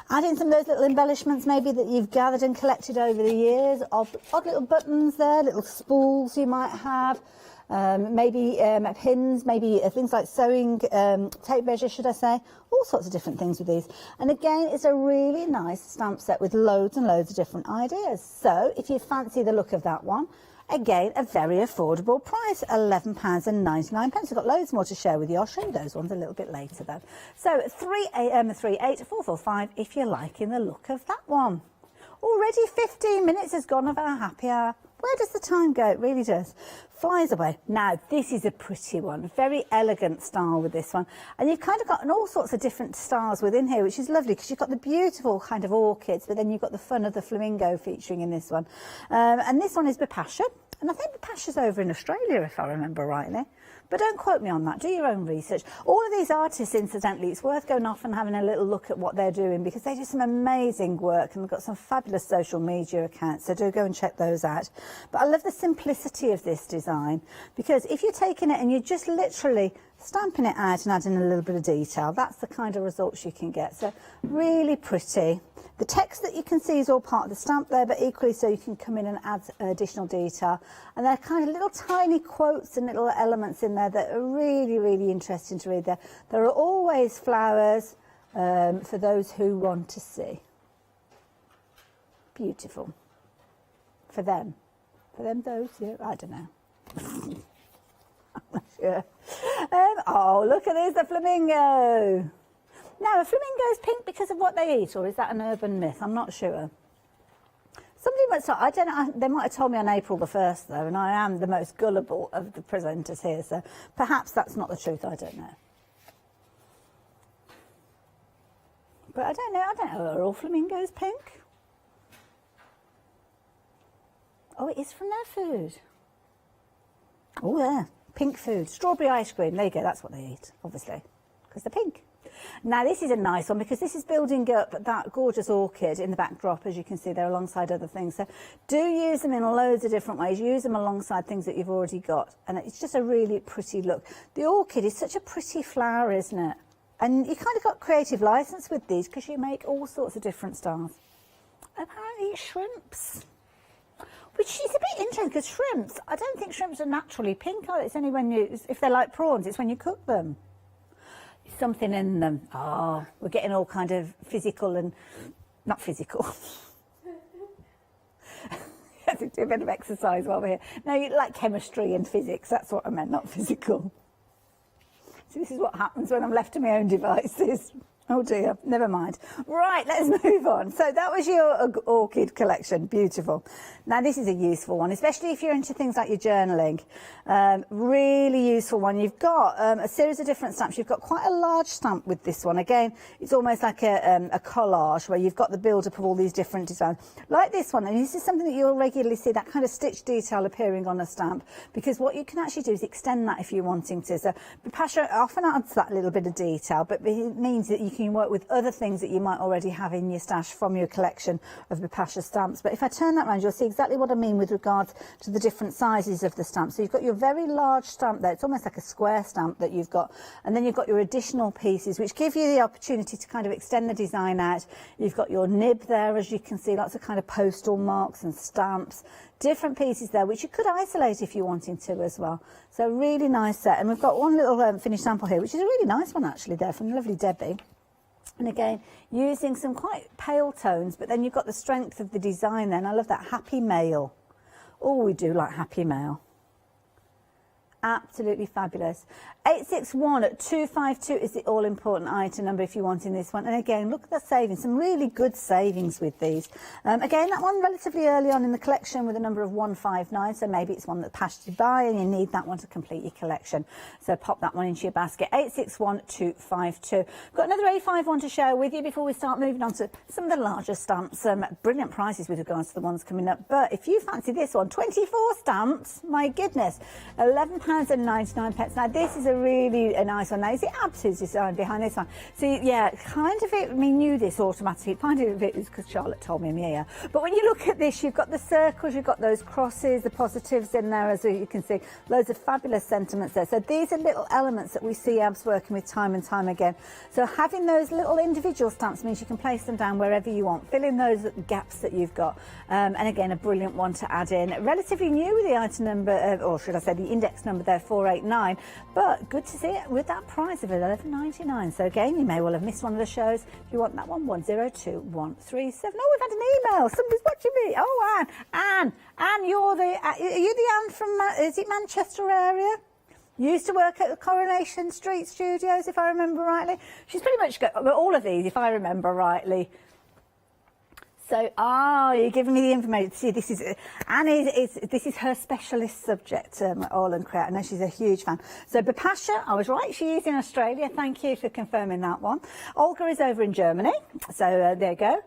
Add in some of those little embellishments maybe that you've gathered and collected over the years. Odd little buttons there, little spools you might have. Maybe pins, maybe things like sewing, tape measure, should I say. All sorts of different things with these. And again, it's a really nice stamp set with loads and loads of different ideas. So if you fancy the look of that one, again, a very affordable price, £11.99. We've got loads more to share with you. I'll show you those ones a little bit later though. So 38445 if you're liking the look of that one. Already 15 minutes has gone of our happy hour. Where does the time go? It really does. Flies away. Now, this is a pretty one. Very elegant style with this one. And you've kind of got all sorts of different styles within here, which is lovely because you've got the beautiful kind of orchids, but then you've got the fun of the flamingo featuring in this one. And this one is Bipasha. And I think Bipasha's over in Australia, if I remember rightly. But don't quote me on that. Do your own research. All of these artists, incidentally, it's worth going off and having a little look at what they're doing because they do some amazing work and they've got some fabulous social media accounts. So do go and check those out. But I love the simplicity of this design because if you're taking it and you're just literally stamping it out and adding a little bit of detail, that's the kind of results you can get. So really pretty. The text that you can see is all part of the stamp there, but equally so you can come in and add additional detail. And there are kind of little tiny quotes and little elements in there that are really, really interesting to read there. There are always flowers, for those who want to see. Beautiful. For them, those, yeah, I don't know. I'm not sure. Oh, look at this, the flamingo. Now, a flamingo is pink because of what they eat, or is that an urban myth? I'm not sure. Somebody might say, I don't know, they might have told me on April the 1st, though, and I am the most gullible of the presenters here, so perhaps that's not the truth, I don't know. But I don't know, are all flamingos pink? Oh, it is from their food. Oh, yeah, pink food. Strawberry ice cream, there you go, that's what they eat, obviously, because they're pink. Now, this is a nice one because this is building up that gorgeous orchid in the backdrop, as you can see there, alongside other things. So do use them in loads of different ways. Use them alongside things that you've already got. And it's just a really pretty look. The orchid is such a pretty flower, isn't it? And you kind of got creative license with these because you make all sorts of different styles. Apparently shrimps, which is a bit interesting because shrimps, I don't think shrimps are naturally pink, are they? It's only when you, if they're like prawns, it's when you cook them. Something in them. Oh, we're getting all kind of physical and not physical. I have to do a bit of exercise while we're here. No, you like chemistry and physics. That's what I meant, not physical. So this is what happens when I'm left to my own devices. Oh dear, never mind. Right, let's move on. So that was your orchid collection, beautiful. Now this is a useful one, especially if you're into things like your journaling. Really useful one. You've got a series of different stamps. You've got quite a large stamp with this one. Again, it's almost like a collage where you've got the build-up of all these different designs. Like this one, and this is something that you'll regularly see, that kind of stitch detail appearing on a stamp, because what you can actually do is extend that if you're wanting to. So Bipasha often adds that little bit of detail, but it means that you can work with other things that you might already have in your stash from your collection of Bipasha stamps. But if I turn that around, you'll see exactly what I mean with regards to the different sizes of the stamps. So you've got your very large stamp there. It's almost like a square stamp that you've got. And then you've got your additional pieces, which give you the opportunity to kind of extend the design out. You've got your nib there, as you can see, lots of kind of postal marks and stamps. Different pieces there, which you could isolate if you're wanting to as well. So really nice set. And we've got one little finished sample here, which is a really nice one actually there from lovely Debbie. And again, using some quite pale tones, but then you've got the strength of the design then. I love that happy mail. Oh, we do like happy mail. Absolutely fabulous. 861252 is the all-important item number if you're wanting this one. And again, look at the savings, some really good savings with these. Again, that one relatively early on in the collection with a number of 159, so maybe it's one that passed you by and you need that one to complete your collection. So pop that one into your basket. 861252. Got another A5 one to share with you before we start moving on to some of the larger stamps. Brilliant prices with regards to the ones coming up. But if you fancy this one, 24 stamps, my goodness, £11.99. Now this is a really nice one. Now you see Abs' design behind this one. So yeah, kind of it, I mean, knew this automatically. Kind of it was because Charlotte told me I'm here. But when you look at this, you've got the circles, you've got those crosses, the positives in there, as you can see. Loads of fabulous sentiments there. So these are little elements that we see Abs working with time and time again. So having those little individual stamps means you can place them down wherever you want, fill in those gaps that you've got. And again, a brilliant one to add in. Relatively new with the item number, or should I say the index number there, 489, but good to see it with that price of £11.99. So again, you may well have missed one of the shows. If you want that one, 102137. Oh, we've had an email. Somebody's watching me. Oh, Anne, are you the Anne from, is it Manchester area? Used to work at the Coronation Street Studios, if I remember rightly. She's pretty much got all of these, if I remember rightly. So, you're giving me the information. See, this is Anne this is her specialist subject, AALL Create. I know she's a huge fan. So, Bipasha, I was right. She is in Australia. Thank you for confirming that one. Olga is over in Germany. So there you go.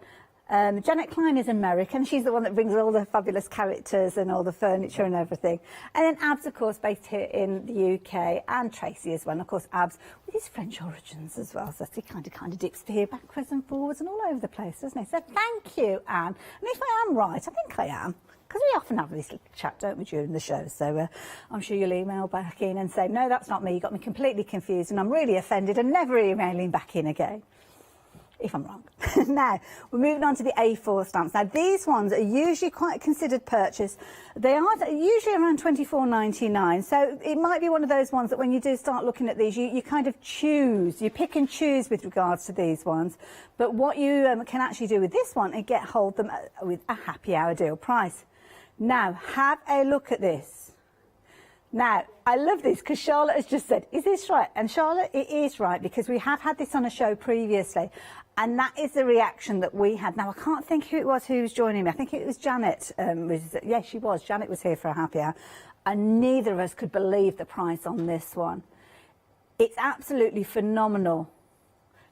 Janet Klein is American. She's the one that brings all the fabulous characters and all the furniture and everything. And then Abs, of course, based here in the UK, and Tracy as well. And of course, Abs with his French origins as well. So he kind of dips here backwards and forwards and all over the place, doesn't he? So thank you, Anne. And if I am right, I think I am, because we often have this little chat, don't we, during the show. So I'm sure you'll email back in and say, no, that's not me. You got me completely confused and I'm really offended, and never emailing back in again. if I'm wrong. Now, we're moving on to the A4 stamps. Now, these ones are usually quite a considered purchase. They are usually around £24.99, so it might be one of those ones that when you do start looking at these, you kind of choose, you pick and choose with regards to these ones. But what you can actually do with this one is get hold of them with a happy hour deal price. Now, have a look at this. Now, I love this because Charlotte has just said, is this right? And Charlotte, it is right, because we have had this on a show previously, and that is the reaction that we had. Now, I can't think who it was who was joining me. I think it was Janet. Yes, she was. Janet was here for a happy hour, and neither of us could believe the price on this one. It's absolutely phenomenal.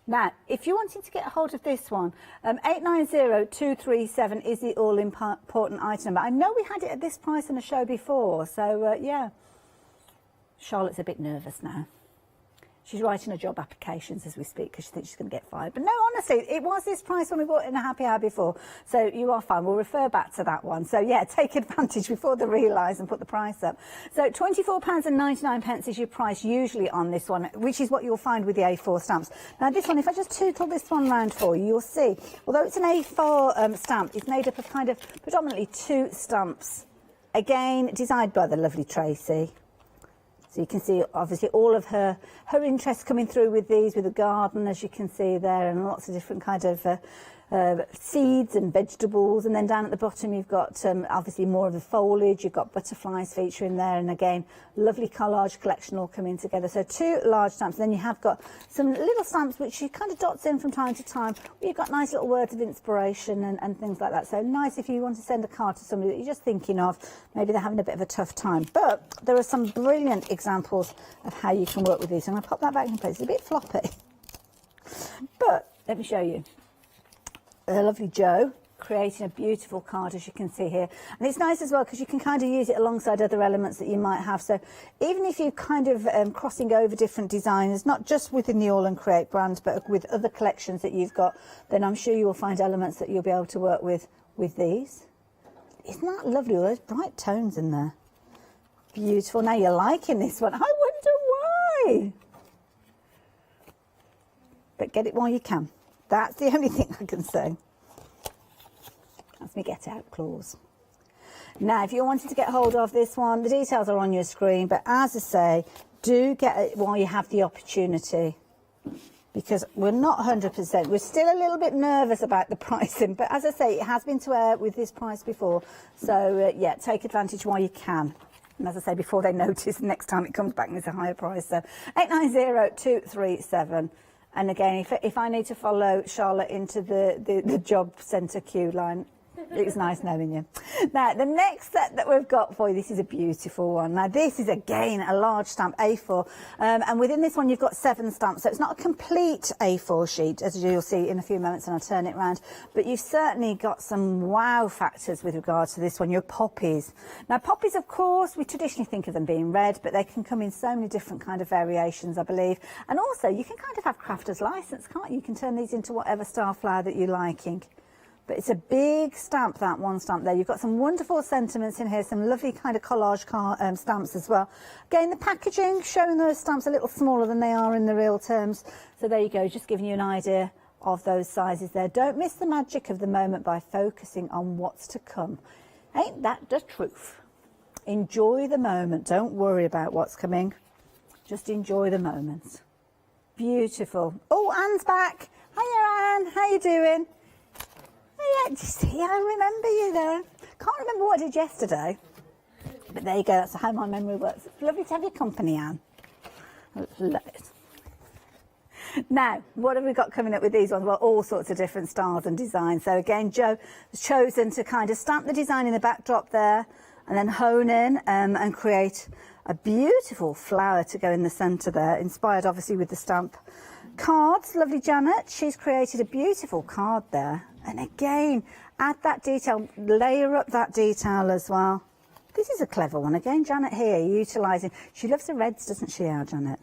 Now, if you're wanting to get a hold of this one, 890237 is the all-important item number. I know we had it at this price on a show before, so yeah. Charlotte's a bit nervous now. She's writing her job applications as we speak because she thinks she's going to get fired. But no, honestly, it was this price when we bought it in a happy hour before. So you are fine. We'll refer back to that one. So yeah, take advantage before they realise and put the price up. So £24.99 is your price usually on this one, which is what you'll find with the A4 stamps. Now this one, if I just tootle this one round for you, you'll see, although it's an A4 stamp, it's made up of kind of predominantly 2 stamps. Again, designed by the lovely Tracy. So you can see, obviously, all of her interest coming through with these, with the garden, as you can see there, and lots of different kind of seeds and vegetables. And then down at the bottom, you've got, obviously, more of the foliage. You've got butterflies featuring there. And again, lovely collage collection all coming together. So 2 large stamps. And then you have got some little stamps, which she kind of dots in from time to time. You've got nice little words of inspiration and things like that. So nice if you want to send a card to somebody that you're just thinking of. Maybe they're having a bit of a tough time. But there are some brilliant examples of how you can work with these. I'm going to pop that back in place. It's a bit floppy. But let me show you. The lovely Jo creating a beautiful card, as you can see here. And it's nice as well because you can kind of use it alongside other elements that you might have. So even if you're kind of crossing over different designs, not just within the AALL Create brand, but with other collections that you've got, then I'm sure you will find elements that you'll be able to work with these. Isn't that lovely? All those bright tones in there. Beautiful. Now you're liking this one. I wonder why. But get it while you can. That's the only thing I can say. That's my get out clause. Now, if you're wanting to get hold of this one, the details are on your screen. But as I say, do get it while you have the opportunity. Because we're not 100%. We're still a little bit nervous about the pricing. But as I say, it has been to air with this price before. So, yeah, take advantage while you can. And as I say, before they notice, the next time it comes back and it's a higher price. So 890237. And again, if I need to follow Charlotte into the job centre queue line, it's nice knowing you. Now, the next set that we've got for you, this is a beautiful one. Now, this is, again, a large stamp, A4. And within this one, you've got 7 stamps. So it's not a complete A4 sheet, as you'll see in a few moments, and I'll turn it around. But you've certainly got some wow factors with regards to this one, your poppies. Now, poppies, of course, we traditionally think of them being red, but they can come in so many different kind of variations, I believe. And also, you can kind of have crafter's license, can't you? You can turn these into whatever star flower that you're liking. But it's a big stamp, that one stamp there. You've got some wonderful sentiments in here, some lovely kind of collage stamps as well. Again, the packaging, showing those stamps a little smaller than they are in the real terms. So there you go, just giving you an idea of those sizes there. Don't miss the magic of the moment by focusing on what's to come. Ain't that the truth? Enjoy the moment. Don't worry about what's coming. Just enjoy the moment. Beautiful. Oh, Anne's back. Hiya, Anne. How you doing? Yeah, see, I remember you there. Can't remember what I did yesterday. But there you go, that's how my memory works. It's lovely to have your company, Anne. I love it. Now, what have we got coming up with these ones? Well, all sorts of different styles and designs. So again, Jo has chosen to kind of stamp the design in the backdrop there and then hone in and create a beautiful flower to go in the centre there, inspired obviously with the stamp. Cards, lovely Janet, she's created a beautiful card there. And again, add that detail, layer up that detail as well. This is a clever one. Again, Janet here, utilising, she loves the reds, doesn't she, our Janet?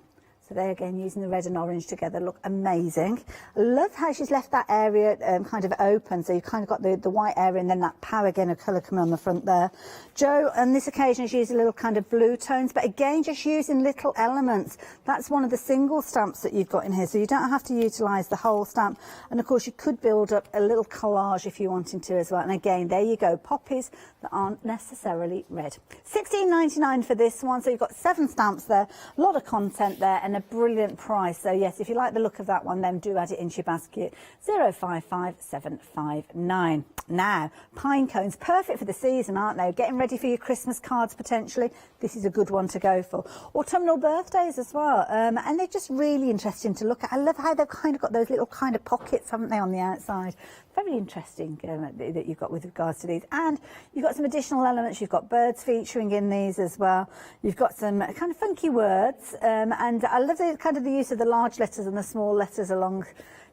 So they again using the red and orange together look amazing. I love how she's left that area kind of open, so you've kind of got the white area and then that power again of colour coming on the front there. Jo on this occasion has used a little kind of blue tones, but again just using little elements. That's one of the single stamps that you've got in here, so you don't have to utilise the whole stamp. And of course you could build up a little collage if you're wanting to as well. And again, there you go, poppies that aren't necessarily red. $16.99 for this one, so you've got 7 stamps there, a lot of content there and a brilliant price. So yes, if you like the look of that one, then do add it into your basket. 055759. Now, pine cones, perfect for the season, aren't they? Getting ready for your Christmas cards potentially. This is a good one to go for. Autumnal birthdays as well, and they're just really interesting to look at. I love how they've kind of got those little kind of pockets, haven't they, on the outside. Very interesting that you've got with regards to these. And you've got some additional elements. You've got birds featuring in these as well. You've got some kind of funky words, and I love the kind of the use of the large letters and the small letters along.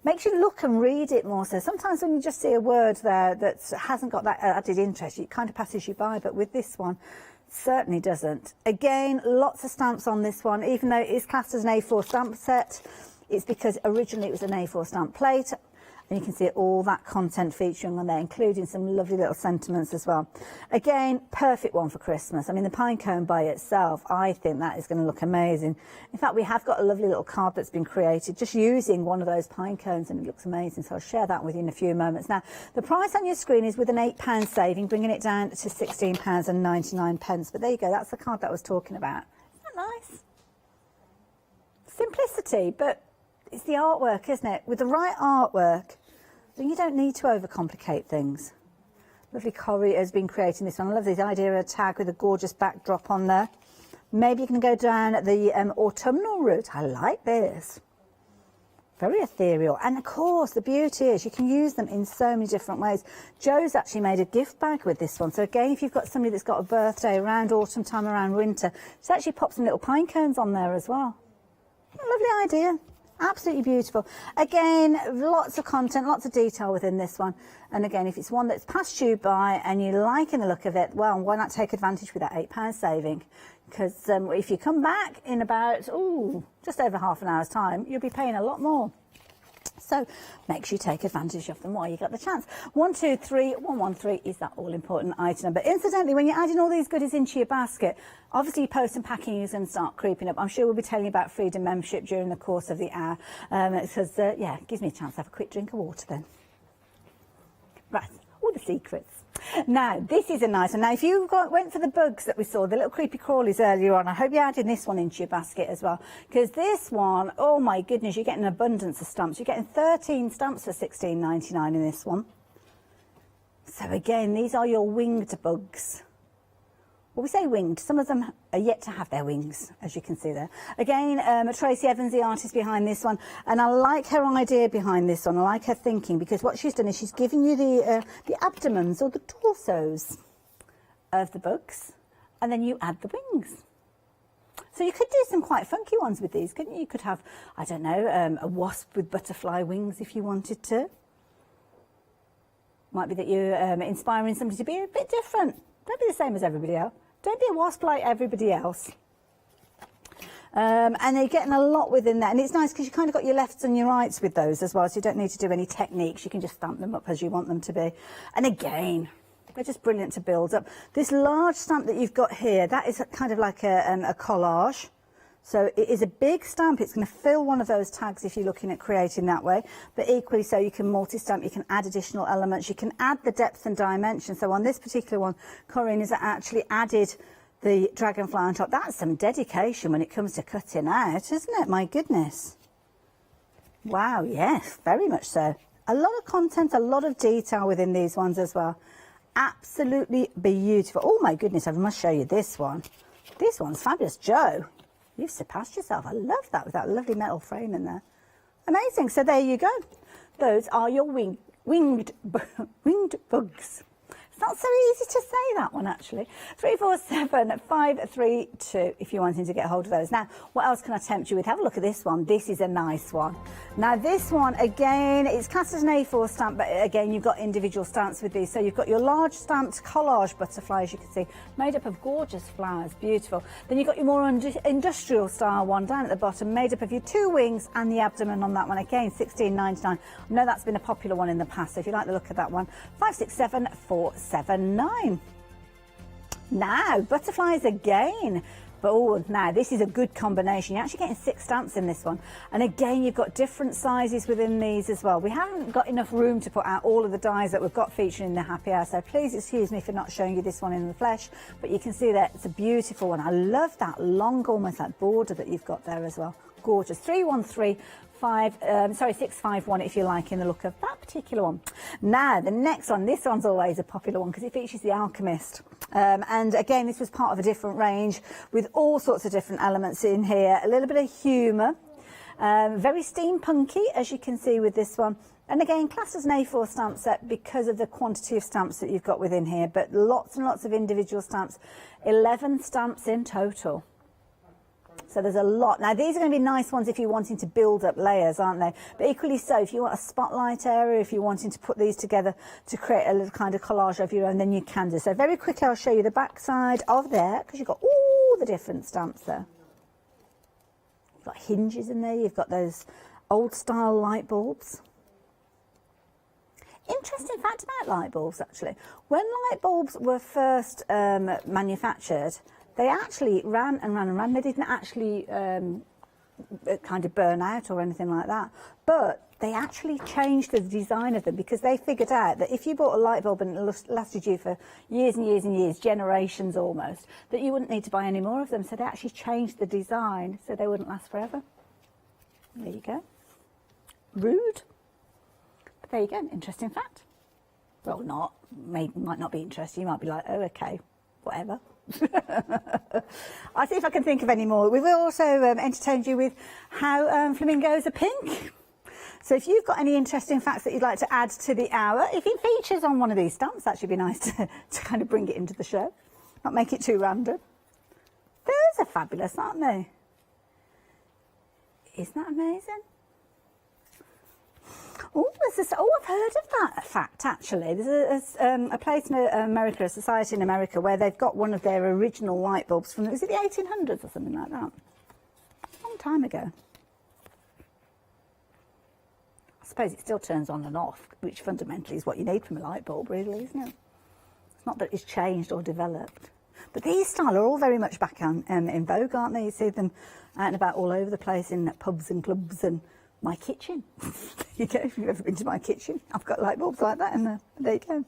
Makes you look and read it more. So sometimes when you just see a word there that hasn't got that added interest, it kind of passes you by. But with this one, certainly doesn't. Again, lots of stamps on this one, even though it is classed as an A4 stamp set. It's because originally it was an A4 stamp plate. And you can see all that content featuring on there, including some lovely little sentiments as well. Again, perfect one for Christmas. I mean, the pine cone by itself, I think that is going to look amazing. In fact, we have got a lovely little card that's been created just using one of those pine cones, and it looks amazing. So I'll share that with you in a few moments. Now, the price on your screen is with an £8 saving, bringing it down to £16.99. But there you go, that's the card that I was talking about. Isn't that nice? Simplicity, but it's the artwork, isn't it? With the right artwork, then you don't need to overcomplicate things. Lovely Corrie has been creating this one. I love this idea of a tag with a gorgeous backdrop on there. Maybe you can go down the autumnal route. I like this. Very ethereal. And of course, the beauty is you can use them in so many different ways. Jo's actually made a gift bag with this one. So again, if you've got somebody that's got a birthday around autumn time, around winter, just actually pop some little pine cones on there as well. Lovely idea. Absolutely beautiful. Again, lots of content, lots of detail within this one. And again, if it's one that's passed you by and you're liking the look of it, well, why not take advantage with that £8 saving? Because if you come back in about, just over half an hour's time, you'll be paying a lot more. So make sure you take advantage of them while you got the chance. 123113 is that all-important item number. Incidentally, when you're adding all these goodies into your basket, obviously your post and packing is going to start creeping up. I'm sure we'll be telling you about Freedom membership during the course of the hour. Because, yeah, it gives me a chance to have a quick drink of water then. Right, all the secrets. Now, this is a nice one. Now, if you went for the bugs that we saw, the little creepy crawlies earlier on, I hope you're adding this one into your basket as well. Because this one, oh my goodness, you're getting an abundance of stamps. You're getting 13 stamps for £16.99 in this one. So again, these are your winged bugs. Well, we say winged. Some of them are yet to have their wings, as you can see there. Again, Tracy Evans, the artist behind this one. And I like her idea behind this one. I like her thinking, because what she's done is she's given you the abdomens or the torsos of the bugs, and then you add the wings. So you could do some quite funky ones with these, couldn't you? You could have, I don't know, a wasp with butterfly wings if you wanted to. Might be that you're inspiring somebody to be a bit different. Don't be the same as everybody else. Don't be a wasp like everybody else. And they're getting a lot within that. And it's nice because you kind of got your lefts and your rights with those as well. So you don't need to do any techniques. You can just stamp them up as you want them to be. And again, they're just brilliant to build up. This large stamp that you've got here, that is kind of like a collage. So it is a big stamp. It's going to fill one of those tags if you're looking at creating that way. But equally so, you can multi-stamp, you can add additional elements, you can add the depth and dimension. So on this particular one, Corinne has actually added the dragonfly on top. That's some dedication when it comes to cutting out, isn't it? My goodness. Wow, yes, very much so. A lot of content, a lot of detail within these ones as well. Absolutely beautiful. Oh my goodness, I must show you this one. This one's fabulous. Jo, you've surpassed yourself. I love that with that lovely metal frame in there. Amazing. So there you go. Those are your winged bugs. It's not so easy to say that one, actually. 347532 if you're wanting to get hold of those. Now, what else can I tempt you with? Have a look at this one. This is a nice one. Now, this one, again, it's classed as an A4 stamp, but again, you've got individual stamps with these. So you've got your large stamped collage butterfly, as you can see, made up of gorgeous flowers, beautiful. Then you've got your more industrial style one down at the bottom, made up of your 2 wings and the abdomen on that one. Again, $16.99. I know that's been a popular one in the past, so if you like the look of that one, 567479. Now, butterflies again. But oh, now this is a good combination. You're actually getting 6 stamps in this one. And again, you've got different sizes within these as well. We haven't got enough room to put out all of the dies that we've got featured in the happy hour. So please excuse me for not showing you this one in the flesh. But you can see that it's a beautiful one. I love that long, almost like border that you've got there as well. Gorgeous. 651 if you like in the look of that particular one. Now the next one, this one's always a popular one because it features the Alchemist, and again this was part of a different range with all sorts of different elements in here, a little bit of humour, very steampunky as you can see with this one, and again classed as an A4 stamp set because of the quantity of stamps that you've got within here, but lots and lots of individual stamps, 11 stamps in total. So there's a lot. Now, these are going to be nice ones if you're wanting to build up layers, aren't they? But equally so, if you want a spotlight area, if you're wanting to put these together to create a little kind of collage of your own, then you can do. So very quickly, I'll show you the back side of there, because you've got all the different stamps there. You've got hinges in there. You've got those old-style light bulbs. Interesting fact about light bulbs, actually. When light bulbs were first manufactured, they actually ran and ran and ran. They didn't actually kind of burn out or anything like that. But they actually changed the design of them because they figured out that if you bought a light bulb and it lasted you for years and years and years, generations almost, that you wouldn't need to buy any more of them. So they actually changed the design so they wouldn't last forever. There you go. Rude. But there you go. Interesting fact. Well, not. Might not be interesting. You might be like, oh, okay, whatever. I'll see if I can think of any more. We've also entertained you with how flamingos are pink. So if you've got any interesting facts that you'd like to add to the hour, if it features on one of these stamps, that should be nice to kind of bring it into the show, not make it too random. Those are fabulous, aren't they? Isn't that amazing? Oh, I've heard of that fact, actually. There's a place in America, a society in America, where they've got one of their original light bulbs from, was it the 1800s or something like that? A long time ago. I suppose it still turns on and off, which fundamentally is what you need from a light bulb, really, isn't it? It's not that it's changed or developed. But these style are all very much back in vogue, aren't they? You see them out and about all over the place in pubs and clubs and my kitchen. There you go, if you've ever been to my kitchen, I've got light bulbs like that in there. There you go.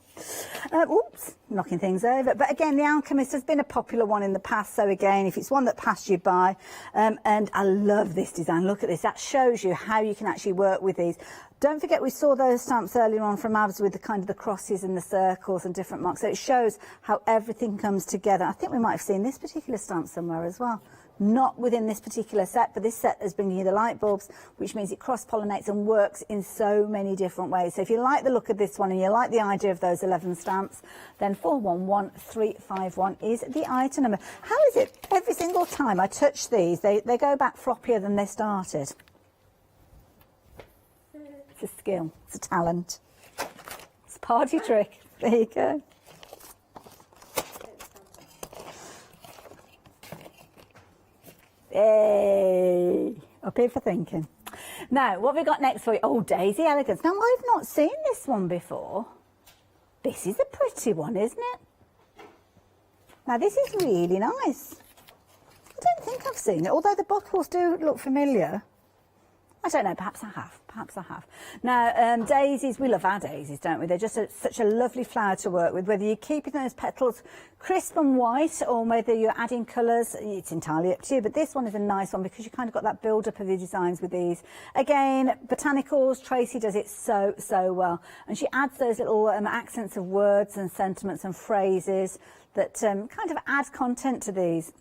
Oops, knocking things over. But again, the Alchemist has been a popular one in the past. So again, if it's one that passed you by, and I love this design. Look at this. That shows you how you can actually work with these. Don't forget, we saw those stamps earlier on from Avs with the kind of the crosses and the circles and different marks. So it shows how everything comes together. I think we might have seen this particular stamp somewhere as well. Not within this particular set, but this set is bringing you the light bulbs, which means it cross-pollinates and works in so many different ways. So if you like the look of this one and you like the idea of those 11 stamps, then 411351 is the item number. How is it every single time I touch these, they go back floppier than they started? It's a skill, it's a talent, it's a party trick. There you go. Hey, up here for thinking. Now, what have we got next for you? Oh, Daisy Elegance. Now, I've not seen this one before. This is a pretty one, isn't it? Now, this is really nice. I don't think I've seen it, although the bottles do look familiar. I don't know, perhaps I have. Perhaps I have. Now, daisies, we love our daisies, don't we? They're just such a lovely flower to work with. Whether you're keeping those petals crisp and white or whether you're adding colours, it's entirely up to you. But this one is a nice one because you kind of got that build-up of your designs with these. Again, botanicals, Tracy does it so, so well. And she adds those little accents of words and sentiments and phrases that kind of add content to these.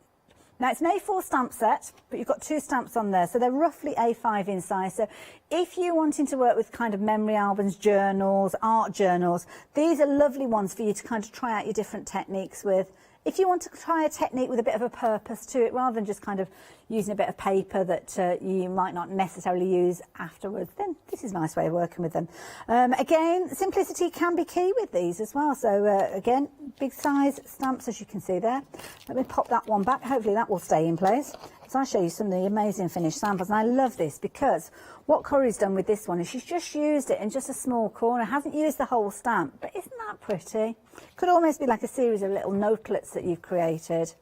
Now, it's an A4 stamp set, but you've got 2 stamps on there, so they're roughly A5 in size. So if you're wanting to work with kind of memory albums, journals, art journals, these are lovely ones for you to kind of try out your different techniques with. If you want to try a technique with a bit of a purpose to it, rather than just kind of using a bit of paper that you might not necessarily use afterwards, then this is a nice way of working with them. Again, simplicity can be key with these as well. So again, big size stamps, as you can see there. Let me pop that one back. Hopefully that will stay in place. So I'll show you some of the amazing finished samples. And I love this because what Corrie's done with this one is she's just used it in just a small corner, hasn't used the whole stamp. But isn't that pretty? Could almost be like a series of little notelets that you've created.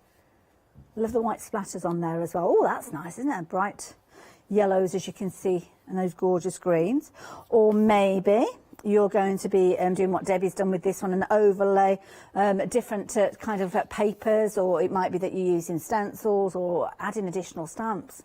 Love the white splatters on there as well. Oh, that's nice, isn't it? Bright yellows, as you can see, and those gorgeous greens. Or maybe you're going to be doing what Debbie's done with this one, and overlay different kind of papers, or it might be that you're using stencils or adding additional stamps.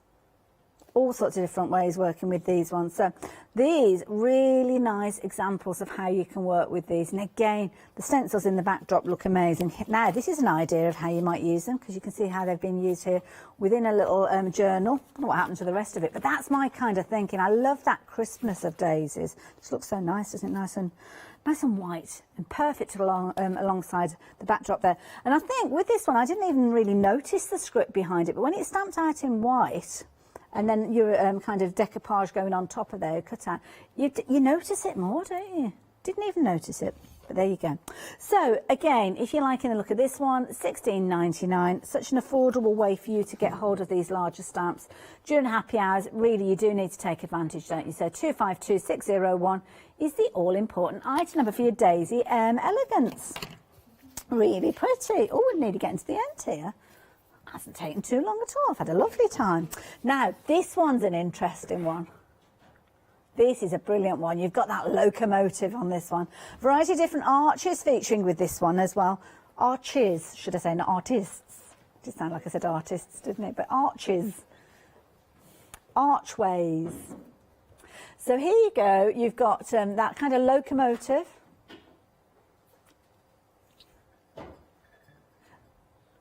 All sorts of different ways working with these ones. So these really nice examples of how you can work with these. And again, the stencils in the backdrop look amazing. Now, this is an idea of how you might use them, because you can see how they've been used here within a little journal. I don't know what happened to the rest of it, but that's my kind of thinking. I love that crispness of daisies. It just looks so nice, doesn't it? Nice and white, and perfect alongside the backdrop there. And I think with this one, I didn't even really notice the script behind it, but when it's stamped out in white, and then your kind of decoupage going on top of there, cut out, you notice it more, don't you? Didn't even notice it, but there you go. So again, if you're liking the look of this one, $16.99, such an affordable way for you to get hold of these larger stamps. During happy hours, really you do need to take advantage, don't you? So 252601 is the all-important item number for your Daisy Elegance. Really pretty. Oh, we need to get into the end here. Hasn't taken too long at all. I've had a lovely time. Now, this one's an interesting one. This is a brilliant one. You've got that locomotive on this one. Variety of different arches featuring with this one as well. Arches, should I say, not artists. It did sound like I said artists, didn't it? But arches. Archways. So here you go. You've got that kind of locomotive.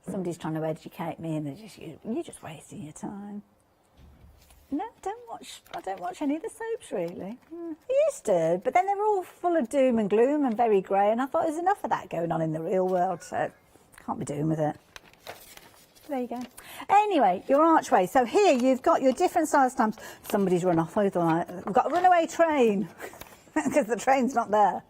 Somebody's trying to educate me, and you're just wasting your time. No, I don't watch any of the soaps really. I used to, but then they were all full of doom and gloom and very grey, and I thought there's enough of that going on in the real world, so can't be doing with it. There you go. Anyway, your archway. So here you've got your different size stamps. Somebody's run off over the line. We've got a runaway train because the train's not there.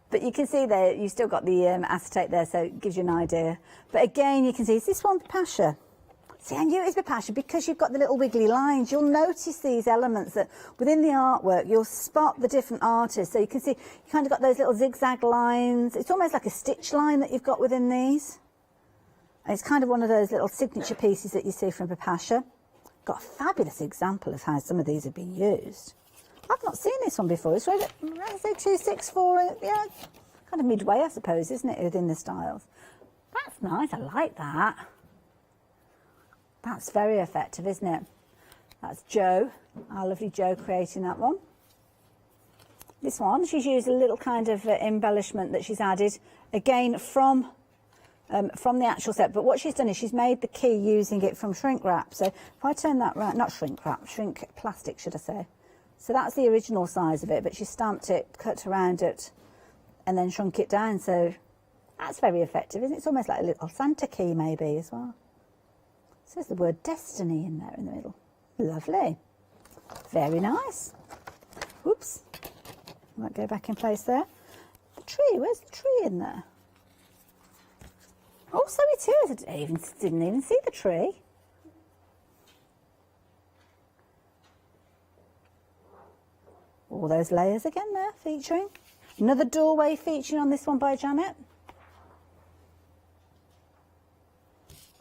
But you can see there, you've still got the acetate there, so it gives you an idea. But again, you can see, is this one Pasha? See, I knew it was Pasha because you've got the little wiggly lines. You'll notice these elements that within the artwork, you'll spot the different artists. So you can see, you kind of got those little zigzag lines. It's almost like a stitch line that you've got within these. And it's kind of one of those little signature pieces that you see from Pasha. Got a fabulous example of how some of these have been used. I've not seen this one before. It's rated 264, yeah, kind of midway, I suppose, isn't it, within the styles? That's nice. I like that. That's very effective, isn't it? That's Jo, our lovely Jo, creating that one. This one, she's used a little kind of embellishment that she's added, again, from the actual set. But what she's done is she's made the key using it from shrink wrap. So if I turn that round, not shrink wrap, shrink plastic, should I say. So that's the original size of it, but she stamped it, cut around it, and then shrunk it down. So that's very effective, isn't it? It's almost like a little Santa key, maybe, as well. So there's the word destiny in there in the middle. Lovely. Very nice. Whoops. Might go back in place there. The tree, where's the tree in there? Oh, so it is. I didn't even see the tree. All those layers again there featuring. Another doorway featuring on this one by Janet.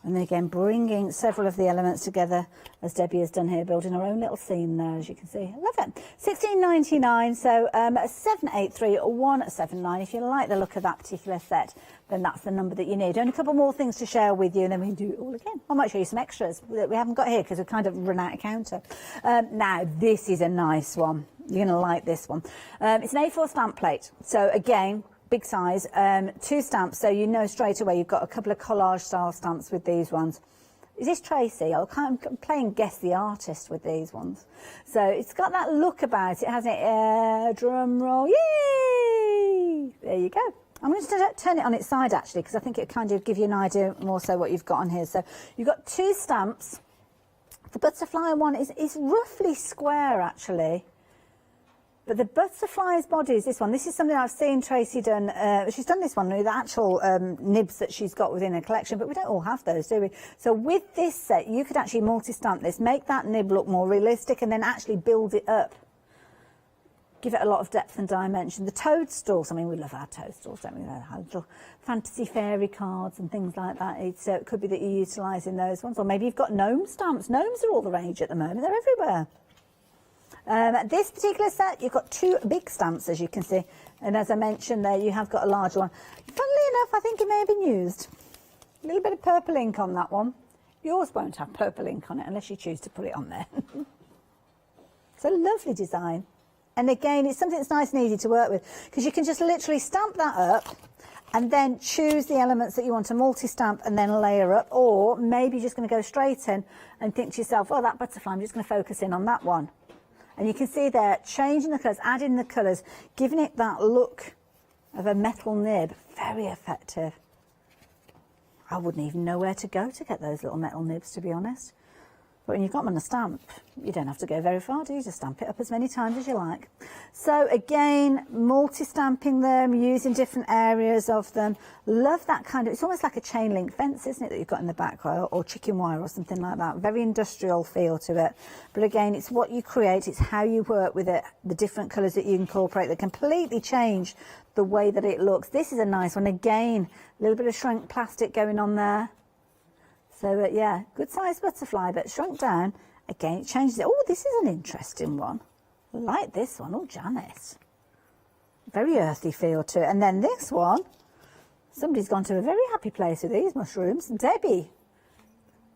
And then again, bringing several of the elements together, as Debbie has done here, building her own little scene there, as you can see. I love it. $16.99, so 783179. If you like the look of that particular set, then that's the number that you need. Only a couple more things to share with you, and then we can do it all again. I might show you some extras that we haven't got here, because we've kind of run out of counter. Now, this is a nice one. You're going to like this one. It's an A4 stamp plate. So again, big size, 2 stamps, so you know straight away you've got a couple of collage style stamps with these ones. Is this Tracy? I'm playing guess the artist with these ones. So it's got that look about it, hasn't it? Drum roll, yay! There you go. I'm going to turn it on its side actually, because I think it kind of give you an idea more so what you've got on here. So you've got 2 stamps. The butterfly one is roughly square actually. But the butterfly's body is this one. This is something I've seen Tracy done. She's done this one with the actual nibs that she's got within her collection, but we don't all have those, do we? So with this set, you could actually multi-stamp this, make that nib look more realistic, and then actually build it up. Give it a lot of depth and dimension. The toadstools, I mean, we love our toadstools, don't we? Our little fantasy fairy cards and things like that. It could be that you're utilising those ones. Or maybe you've got gnome stamps. Gnomes are all the rage at the moment. They're everywhere. This particular set, you've got 2 big stamps, as you can see. And as I mentioned there, you have got a large one. Funnily enough, I think it may have been used. A little bit of purple ink on that one. Yours won't have purple ink on it unless you choose to put it on there. It's a lovely design. And again, it's something that's nice and easy to work with, because you can just literally stamp that up and then choose the elements that you want to multi-stamp and then layer up. Or maybe you're just going to go straight in and think to yourself, oh, that butterfly, I'm just going to focus in on that one. And you can see there, changing the colours, adding the colours, giving it that look of a metal nib. Very effective. I wouldn't even know where to go to get those little metal nibs, to be honest. But when you've got them on a stamp, you don't have to go very far, do you? Just stamp it up as many times as you like. So again, multi-stamping them, using different areas of them. Love that kind of, it's almost like a chain link fence, isn't it, that you've got in the back, or chicken wire or something like that. Very industrial feel to it. But again, it's what you create, it's how you work with it, the different colours that you incorporate that completely change the way that it looks. This is a nice one. Again, a little bit of shrunk plastic going on there. So yeah, good sized butterfly, but shrunk down. Again, it changes it. Oh, this is an interesting one. I like this one. Oh, Janice. Very earthy feel to it. And then this one, somebody's gone to a very happy place with these mushrooms. Debbie.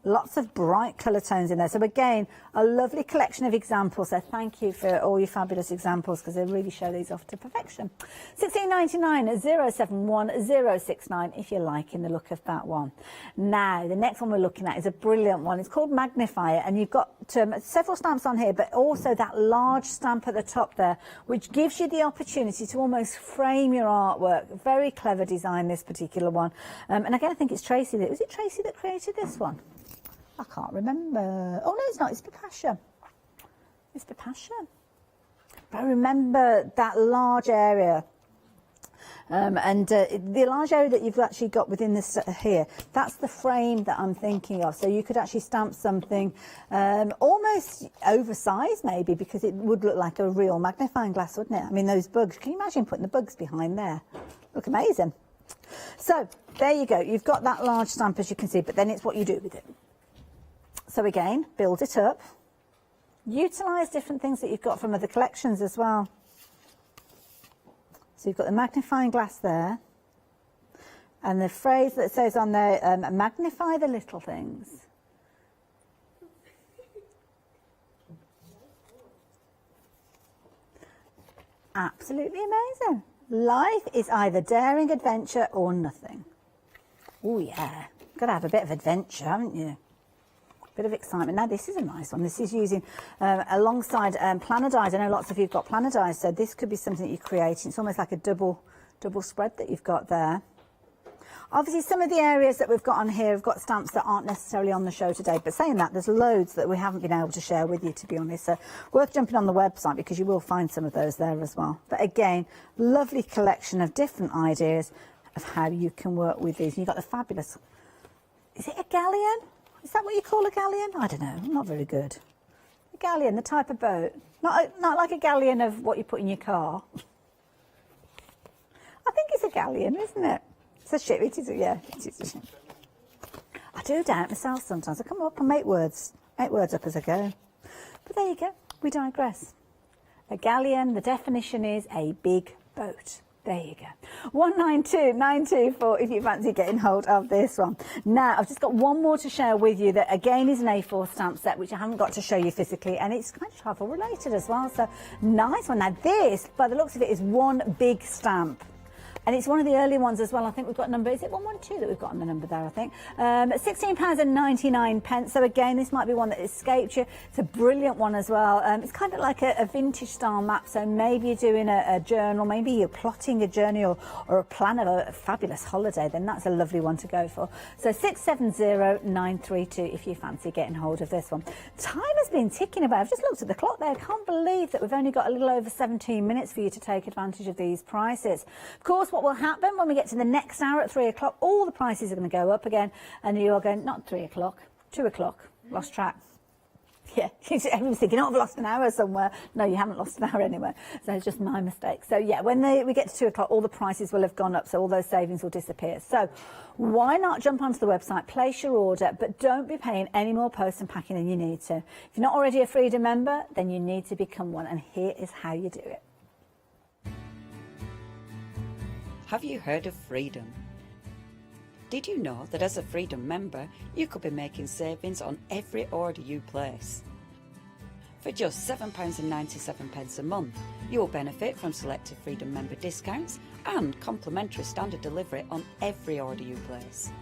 Lots of bright colour tones in there. So again, a lovely collection of examples. So thank you for all your fabulous examples, because they really show these off to perfection. 16.99 071069 if you're liking the look of that one. Now, the next one we're looking at is a brilliant one. It's called Magnifier, and you've got several stamps on here, but also that large stamp at the top there, which gives you the opportunity to almost frame your artwork. Very clever design, this particular one. And again, I think it's Tracy. Was it Tracy that created this one? I can't remember. Oh, no, it's not. It's Pipasha. It's Pipasha. But I remember that large area. The large area that you've actually got within this here, that's the frame that I'm thinking of. So you could actually stamp something almost oversized maybe, because it would look like a real magnifying glass, wouldn't it? I mean, those bugs. Can you imagine putting the bugs behind there? Look amazing. So there you go. You've got that large stamp, as you can see, but then it's what you do with it. So again, build it up. Utilise different things that you've got from other collections as well. So you've got the magnifying glass there. And the phrase that says on there, magnify the little things. Absolutely amazing. Life is either daring adventure or nothing. Oh yeah, got to have a bit of adventure, haven't you? Bit of excitement. Now this is a nice one. This is using alongside planner dies. I know lots of you have got planner dies, so this could be something that you're creating. It's almost like a double spread that you've got there. Obviously, some of the areas that we've got on here have got stamps that aren't necessarily on the show today, but saying that, there's loads that we haven't been able to share with you, to be honest. So worth jumping on the website, because you will find some of those there as well. But again, lovely collection of different ideas of how you can work with these. And you've got the fabulous, is it a galleon? Is that what you call a galleon? I don't know, I'm not very good. A galleon, the type of boat. Not like a galleon of what you put in your car. I think it's a galleon, isn't it? It's a ship, it is, yeah, it is a ship. I do doubt myself sometimes. I come up and make words up as I go. But there you go, we digress. A galleon, the definition is a big boat. There you go. 192924 if you fancy getting hold of this one. Now, I've just got one more to share with you that again is an A4 stamp set, which I haven't got to show you physically, and it's kind of travel related as well. So nice one. Now this, by the looks of it, is one big stamp. And it's one of the early ones as well. I think we've got number, is it 112 that we've got on the number there, I think? £16.99. So again, this might be one that escaped you. It's a brilliant one as well. It's kind of like a vintage style map. So maybe you're doing a journal, maybe you're plotting a journey or a plan of a fabulous holiday, then that's a lovely one to go for. So 670932 if you fancy getting hold of this one. Time has been ticking away. I've just looked at the clock there. I can't believe that we've only got a little over 17 minutes for you to take advantage of these prices. Of course, what will happen when we get to the next hour at 3 o'clock, all the prices are going to go up again, and you are going, not 3 o'clock, 2 o'clock, lost track. Yeah, everyone's thinking, oh, I've lost an hour somewhere. No, you haven't lost an hour anywhere. So it's just my mistake. So yeah, when we get to 2 o'clock, all the prices will have gone up, so all those savings will disappear. So why not jump onto the website, place your order, but don't be paying any more post and packing than you need to. If you're not already a Freedom member, then you need to become one, and here is how you do it. Have you heard of Freedom? Did you know that as a Freedom member, you could be making savings on every order you place? For just £7.97 a month, you will benefit from selected Freedom member discounts and complimentary standard delivery on every order you place.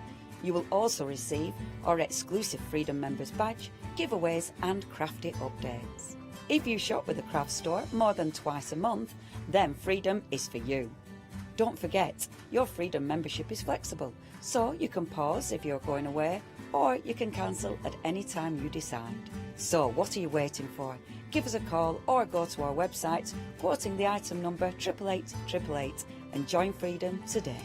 You will also receive our exclusive Freedom members badge, giveaways and crafty updates. If you shop with a craft store more than twice a month, then Freedom is for you. Don't forget, your Freedom membership is flexible, so you can pause if you're going away, or you can cancel at any time you decide. So what are you waiting for? Give us a call or go to our website, quoting the item number 88888, and join Freedom today.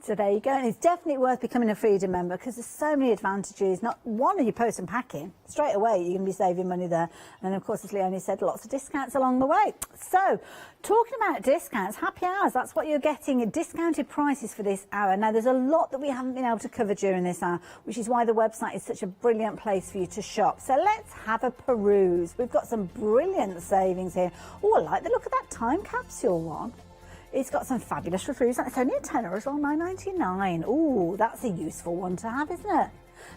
So there you go, and it's definitely worth becoming a Freedom member because there's so many advantages. Not one of your post and packing, straight away you're going to be saving money there. And of course, as Leonie said, lots of discounts along the way. So talking about discounts, happy hours, that's what you're getting, discounted prices for this hour. Now there's a lot that we haven't been able to cover during this hour, which is why the website is such a brilliant place for you to shop. So let's have a peruse. We've got some brilliant savings here. Oh, I like the look of that time capsule one. It's got some fabulous reviews. It's only a tenner as well, £9.99. Ooh, that's a useful one to have, isn't it?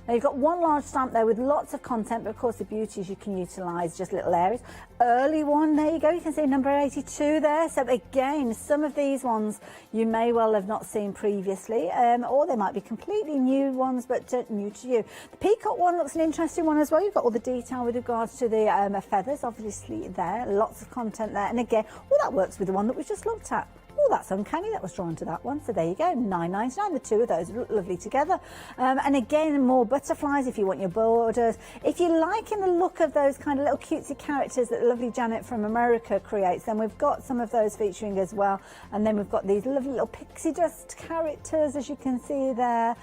Now you've got one large stamp there with lots of content, but of course the beauty is you can utilise just little areas. Early one, there you go, you can see number 82 there. So again, some of these ones you may well have not seen previously, or they might be completely new ones, but new to you. The peacock one looks an interesting one as well. You've got all the detail with regards to the feathers, obviously there, lots of content there. And again, well, that works with the one that we just looked at. Oh, that's uncanny, that was drawn to that one. So there you go, £9.99. The two of those look lovely together. And again, more butterflies if you want your borders. If you're liking the look of those kind of little cutesy characters that lovely Janet from America creates, then we've got some of those featuring as well. And then we've got these lovely little pixie dust characters, as you can see there.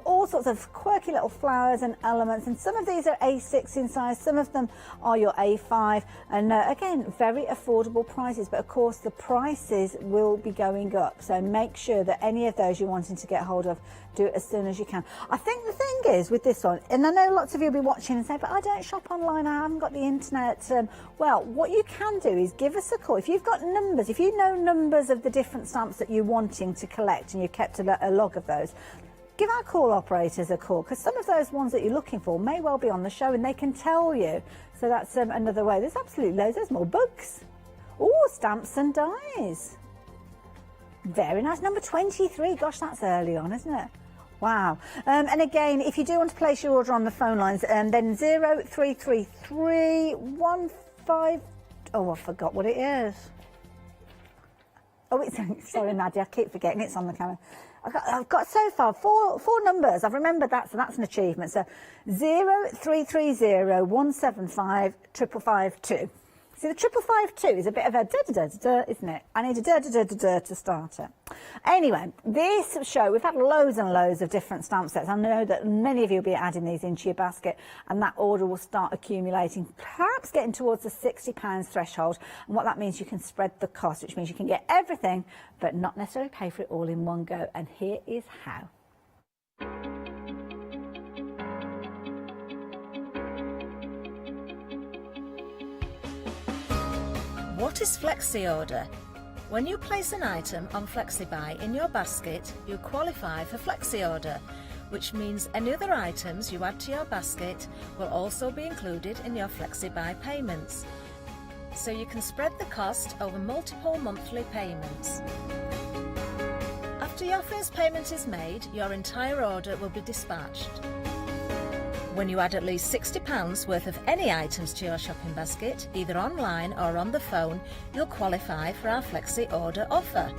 All sorts of quirky little flowers and elements. And some of these are A6 in size, some of them are your A5. And again, very affordable prices. But of course, the prices will be going up, so make sure that any of those you're wanting to get hold of, do it as soon as you can. I think the thing is with this one, and I know lots of you will be watching and say, but I don't shop online, I haven't got the internet. Well, what you can do is give us a call. If you've got numbers, if you know numbers of the different stamps that you're wanting to collect and you've kept a log of those, give our call operators a call, because some of those ones that you're looking for may well be on the show and they can tell you. So that's another way. There's absolutely loads. There's more books. Oh, stamps and dies. Very nice. Number 23. Gosh, that's early on, isn't it? Wow. And again, if you do want to place your order on the phone lines, then 0333 15... Oh, I forgot what it is. Oh, it's... Sorry, Maddie, I keep forgetting it's on the camera. I've got so far four numbers. I've remembered that, so that's an achievement. So 0330 175 552. See, the 5552 is a bit of a da-da-da-da-da, isn't it? I need a da-da-da-da-da to start it. Anyway, this show, we've had loads and loads of different stamp sets. I know that many of you will be adding these into your basket, and that order will start accumulating, perhaps getting towards the £60 threshold. And what that means, you can spread the cost, which means you can get everything, but not necessarily pay for it all in one go. And here is how. What is Flexi Order? When you place an item on FlexiBuy in your basket, you qualify for Flexi Order, which means any other items you add to your basket will also be included in your FlexiBuy payments. so you can spread the cost over multiple monthly payments. After your first payment is made, your entire order will be dispatched. When you add at least £60 worth of any items to your shopping basket, either online or on the phone, you'll qualify for our Flexi Order offer.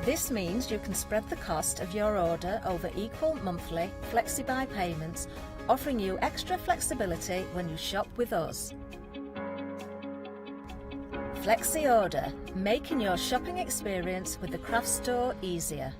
This means you can spread the cost of your order over equal monthly Flexi-buy payments, offering you extra flexibility when you shop with us. Flexi Order, making your shopping experience with the craft store easier.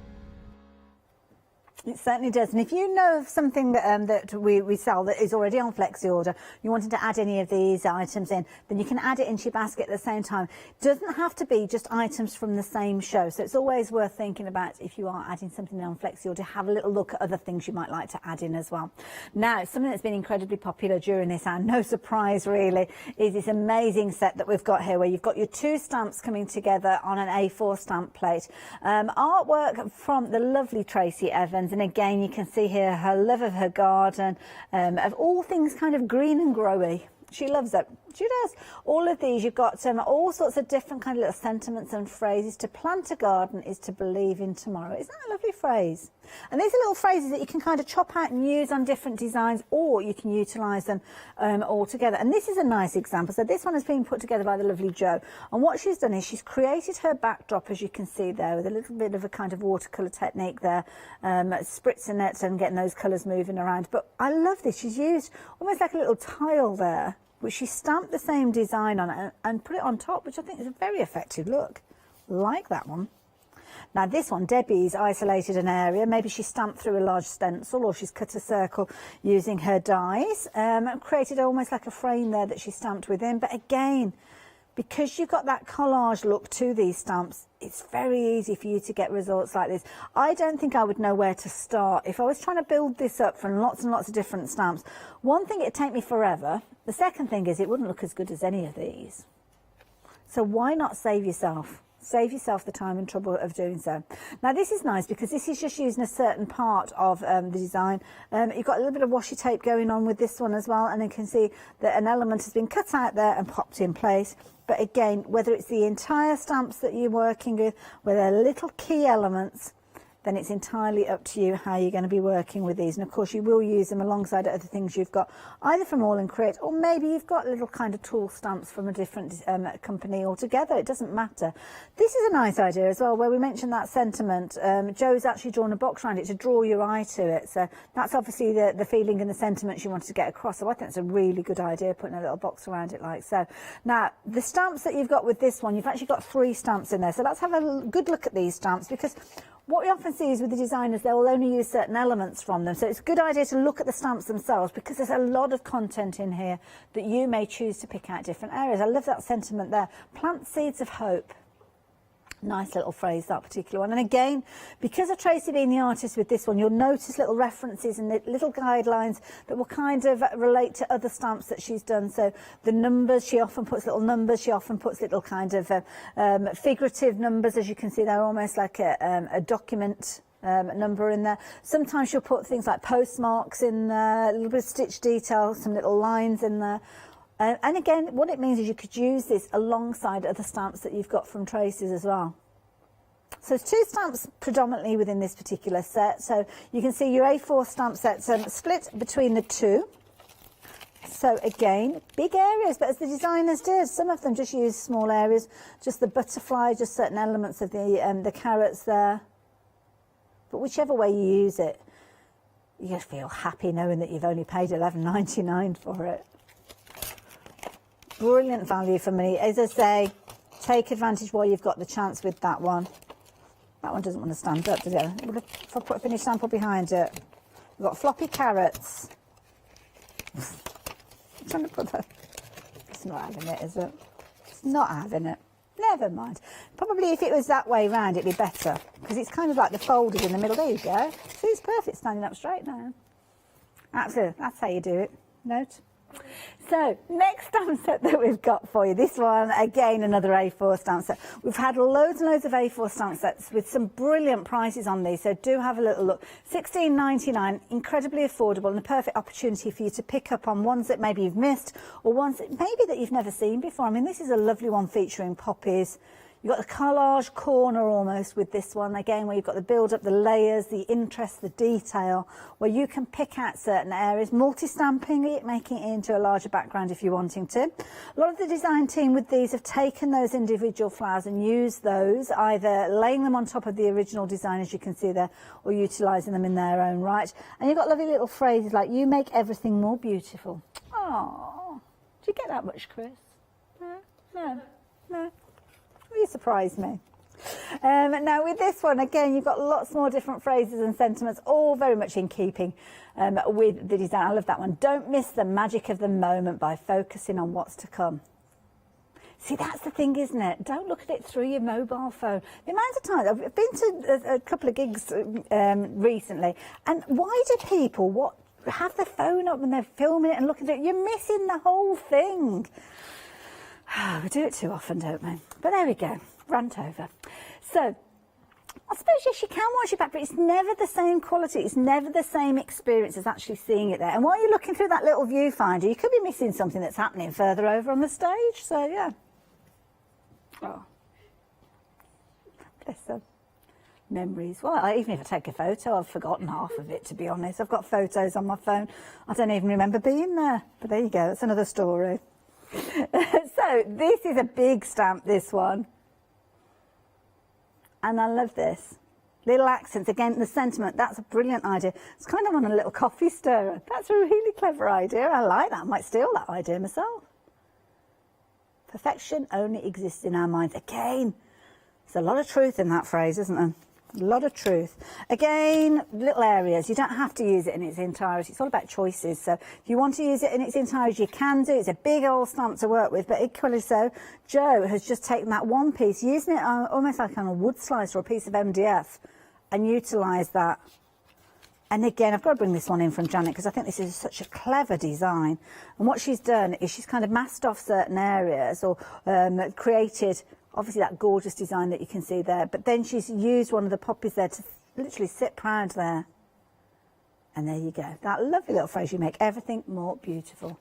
It certainly does. And if you know of something that we sell that is already on Flexi Order, you wanted to add any of these items in, then you can add it into your basket at the same time. It doesn't have to be just items from the same show. So it's always worth thinking about, if you are adding something on Flexi Order, have a little look at other things you might like to add in as well. Now, something that's been incredibly popular during this, and no surprise really, is this amazing set that we've got here, where you've got your two stamps coming together on an A4 stamp plate. Artwork from the lovely Tracy Evans. And again, you can see here her love of her garden, of all things kind of green and growy. She loves it. She does. All of these, you've got all sorts of different kind of little sentiments and phrases. To plant a garden is to believe in tomorrow. Isn't that a lovely phrase? And these are little phrases that you can kind of chop out and use on different designs, or you can utilise them all together. And this is a nice example. So this one has been put together by the lovely Jo. And what she's done is she's created her backdrop, as you can see there, with a little bit of a kind of watercolour technique there, spritzing it and getting those colours moving around. But I love this. She's used almost like a little tile there, which she stamped the same design on it and put it on top, which I think is a very effective look. Like that one. Now this one, Debbie's isolated an area. Maybe she stamped through a large stencil, or she's cut a circle using her dies, and created almost like a frame there that she stamped within. But again, because you've got that collage look to these stamps, it's very easy for you to get results like this. I don't think I would know where to start. If I was trying to build this up from lots and lots of different stamps, one thing, it'd take me forever. The second thing is it wouldn't look as good as any of these. So why not save yourself? Save yourself the time and trouble of doing so. Now this is nice because this is just using a certain part of the design. You've got a little bit of washi tape going on with this one as well, and you can see that an element has been cut out there and popped in place. But again, whether it's the entire stamps that you're working with, whether they're little key elements, then it's entirely up to you how you're going to be working with these. And of course you will use them alongside other things you've got, either from AALL Create, or maybe you've got little kind of tool stamps from a different company altogether. It doesn't matter. This is a nice idea as well, where we mentioned that sentiment. Jo's actually drawn a box around it to draw your eye to it. So that's obviously the feeling and the sentiment she wanted to get across. So I think it's a really good idea, putting a little box around it like so. Now, the stamps that you've got with this one, you've actually got 3 stamps in there. So let's have a good look at these stamps, because what we often see is with the designers, they will only use certain elements from them. So it's a good idea to look at the stamps themselves, because there's a lot of content in here that you may choose to pick out different areas. I love that sentiment there. Plant seeds of hope. Nice little phrase, that particular one. And again, because of Tracy being the artist with this one, you'll notice little references and little guidelines that will kind of relate to other stamps that she's done. So the numbers, she often puts little numbers, she often puts little kind of figurative numbers, as you can see, they're almost like a document number in there. Sometimes she'll put things like postmarks in there, a little bit of stitch detail, some little lines in there. And again, what it means is you could use this alongside other stamps that you've got from Tracy's as well. So there's 2 stamps predominantly within this particular set. So you can see your A4 stamp sets split between the 2. So again, big areas, but as the designers did, some of them just use small areas, just the butterfly, just certain elements of the carrots there. But whichever way you use it, you just feel happy knowing that you've only paid £11.99 for it. Brilliant value for money. As I say, take advantage while you've got the chance with that one. That one doesn't want to stand up, does it? If I put a finished sample behind it. We've got floppy carrots. I'm trying to put that. It's not having it, is it? It's not having it. Never mind. Probably if it was that way round, it'd be better, because it's kind of like the folded in the middle. There you go. See, it's perfect standing up straight now. Absolutely. That's how you do it. Note. So, next stamp set that we've got for you, this one, again, another A4 stamp set. We've had loads and loads of A4 stamp sets with some brilliant prices on these, so do have a little look. $16.99, incredibly affordable and a perfect opportunity for you to pick up on ones that maybe you've missed or ones that maybe that you've never seen before. I mean, this is a lovely one featuring poppies. You've got the collage corner almost with this one, again, where you've got the build-up, the layers, the interest, the detail, where you can pick out certain areas, multi-stamping it, making it into a larger background if you're wanting to. A lot of the design team with these have taken those individual flowers and used those, either laying them on top of the original design, as you can see there, or utilising them in their own right. And you've got lovely little phrases like, you make everything more beautiful. Oh, do you get that much, Chris? No? No? No? You surprised me. Now with this one, again, you've got lots more different phrases and sentiments, all very much in keeping with the design. I love that one. Don't miss the magic of the moment by focusing on what's to come. See, that's the thing, isn't it? Don't look at it through your mobile phone. The amount of times, I've been to a couple of gigs recently, and why do people have their phone up when they're filming it and looking at it? You're missing the whole thing. We do it too often, don't we? But there we go, rant over. So, I suppose, yes, you can watch it back, but it's never the same quality. It's never the same experience as actually seeing it there. And while you're looking through that little viewfinder, you could be missing something that's happening further over on the stage. So, yeah. Oh. Bless them. Memories. Well, even if I take a photo, I've forgotten half of it, to be honest. I've got photos on my phone. I don't even remember being there. But there you go, that's another story. So this is a big stamp, this one, and I love this. Little accents, again, the sentiment, that's a brilliant idea. It's kind of on a little coffee stirrer. That's a really clever idea. I like that. I might steal that idea myself. Perfection only exists in our minds. Again, there's a lot of truth in that phrase, isn't there? A lot of truth. Again, little areas. You don't have to use it in its entirety. It's all about choices. So if you want to use it in its entirety, you can do. It's a big old stamp to work with, but equally so, Jo has just taken that one piece, using it almost like on a wood slice or a piece of MDF, and utilised that. And again, I've got to bring this one in from Janet because I think this is such a clever design. And what she's done is she's kind of masked off certain areas or created obviously that gorgeous design that you can see there, but then she's used one of the poppies there to literally sit proud there. And there you go. That lovely little phrase, you make everything more beautiful.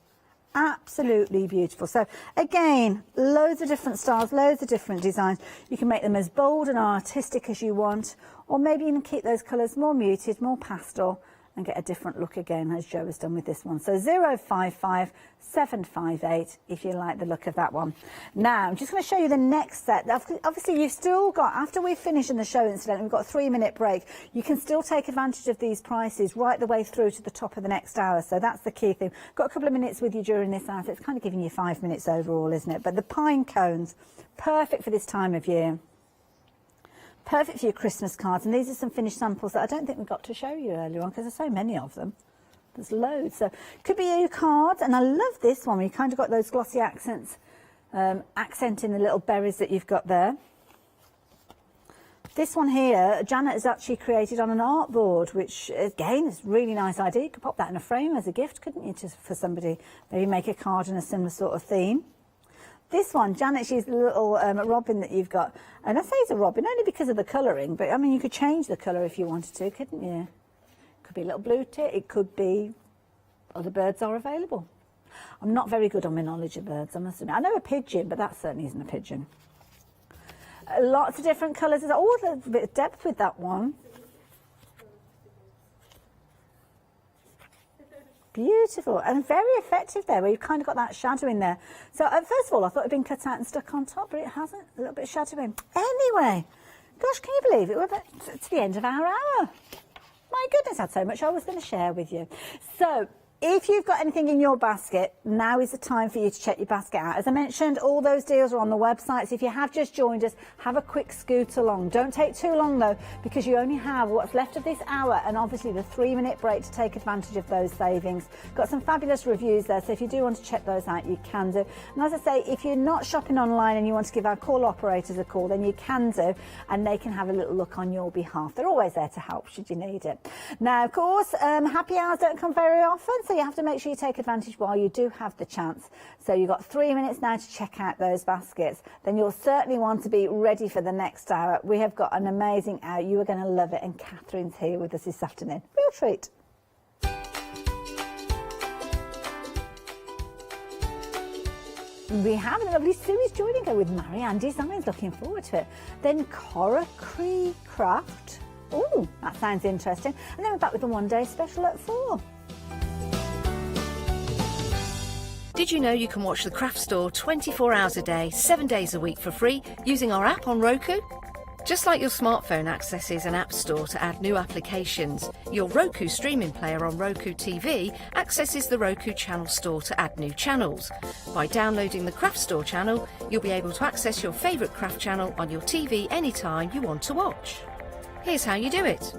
Absolutely beautiful. So again, loads of different styles, loads of different designs. You can make them as bold and artistic as you want, or maybe you can keep those colours more muted, more pastel, and get a different look again, as Jo has done with this one. So 055758 if you like the look of that one. Now, I'm just going to show you the next set. Obviously, you've still got, after we finish in the show incident, we've got a 3-minute break. You can still take advantage of these prices right the way through to the top of the next hour. So that's the key thing. Got a couple of minutes with you during this hour, so it's kind of giving you 5 minutes overall, isn't it? But the pine cones, perfect for this time of year. Perfect for your Christmas cards, and these are some finished samples that I don't think we got to show you earlier on because there's so many of them. There's loads. So could be your cards, and I love this one where you kind of got those glossy accents, accenting the little berries that you've got there. This one here, Janet has actually created on an artboard, which again is a really nice idea. You could pop that in a frame as a gift, couldn't you, for somebody? Maybe make a card in a similar sort of theme. This one, Janet's used the little robin that you've got. And I say it's a robin only because of the colouring, but I mean, you could change the colour if you wanted to, couldn't you? It could be a little blue tit, it could be other birds are available. I'm not very good on my knowledge of birds, I must admit. I know a pigeon, but that certainly isn't a pigeon. Lots of different colours. Oh, there's a bit of depth with that one. Beautiful and very effective there, where you've kind of got that shadow in there. So first of all, I thought it'd been cut out and stuck on top, but it hasn't. A little bit of shadowing. Anyway, gosh, can you believe it? We're about to the end of our hour. My goodness, I had so much I was going to share with you. So if you've got anything in your basket, now is the time for you to check your basket out. As I mentioned, all those deals are on the website. So if you have just joined us, have a quick scoot along. Don't take too long though, because you only have what's left of this hour and obviously the 3-minute break to take advantage of those savings. Got some fabulous reviews there, so if you do want to check those out, you can do. And as I say, if you're not shopping online and you want to give our call operators a call, then you can do, and they can have a little look on your behalf. They're always there to help should you need it. Now, of course, happy hours don't come very often, So you have to make sure you take advantage while you do have the chance. So you've got 3 minutes now to check out those baskets. Then you'll certainly want to be ready for the next hour. We have got an amazing hour. You are going to love it. And Catherine's here with us this afternoon. Real treat. We have a lovely series joining her with Marianne Designs. Looking forward to it. Then Cora Craft. Oh, that sounds interesting. And then we're back with the one-day special at 4. Did you know you can watch the Craft Store 24 hours a day, 7 days a week for free using our app on Roku? Just like your smartphone accesses an app store to add new applications, your Roku streaming player on Roku TV accesses the Roku channel store to add new channels. By downloading the Craft Store channel, you'll be able to access your favourite craft channel on your TV anytime you want to watch. Here's how you do it.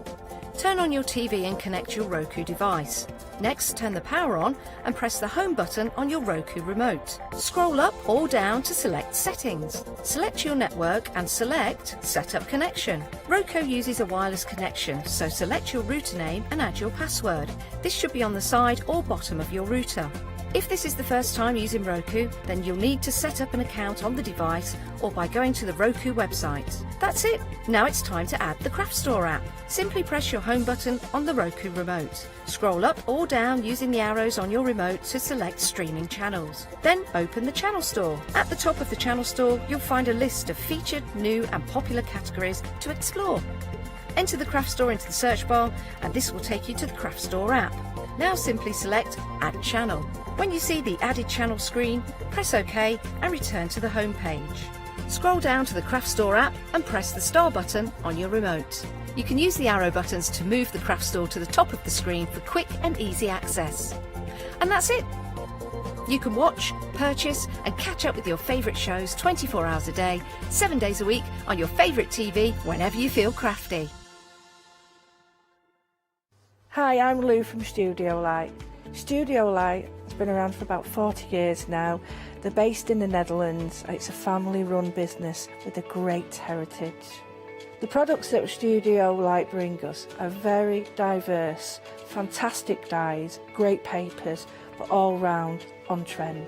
Turn on your TV and connect your Roku device. Next, turn the power on and press the home button on your Roku remote. Scroll up or down to select settings. Select your network and select Set up Connection. Roku uses a wireless connection, so select your router name and add your password. This should be on the side or bottom of your router. If this is the first time using Roku, then you'll need to set up an account on the device or by going to the Roku website. That's it. Now it's time to add the Craft Store app. Simply press your home button on the Roku remote. Scroll up or down using the arrows on your remote to select streaming channels. Then open the Channel Store. At the top of the Channel Store, you'll find a list of featured, new and popular categories to explore. Enter the Craft Store into the search bar and this will take you to the Craft Store app. Now simply select Add Channel. When you see the Added Channel screen, press OK and return to the home page. Scroll down to the Craft Store app and press the star button on your remote. You can use the arrow buttons to move the Craft Store to the top of the screen for quick and easy access. And that's it. You can watch, purchase and catch up with your favourite shows 24 hours a day, 7 days a week on your favourite TV whenever you feel crafty. Hi, I'm Lou from Studio Light. Studio Light has been around for about 40 years now. They're based in the Netherlands. It's a family-run business with a great heritage. The products that Studio Light bring us are very diverse, fantastic dyes, great papers, but all round on trend.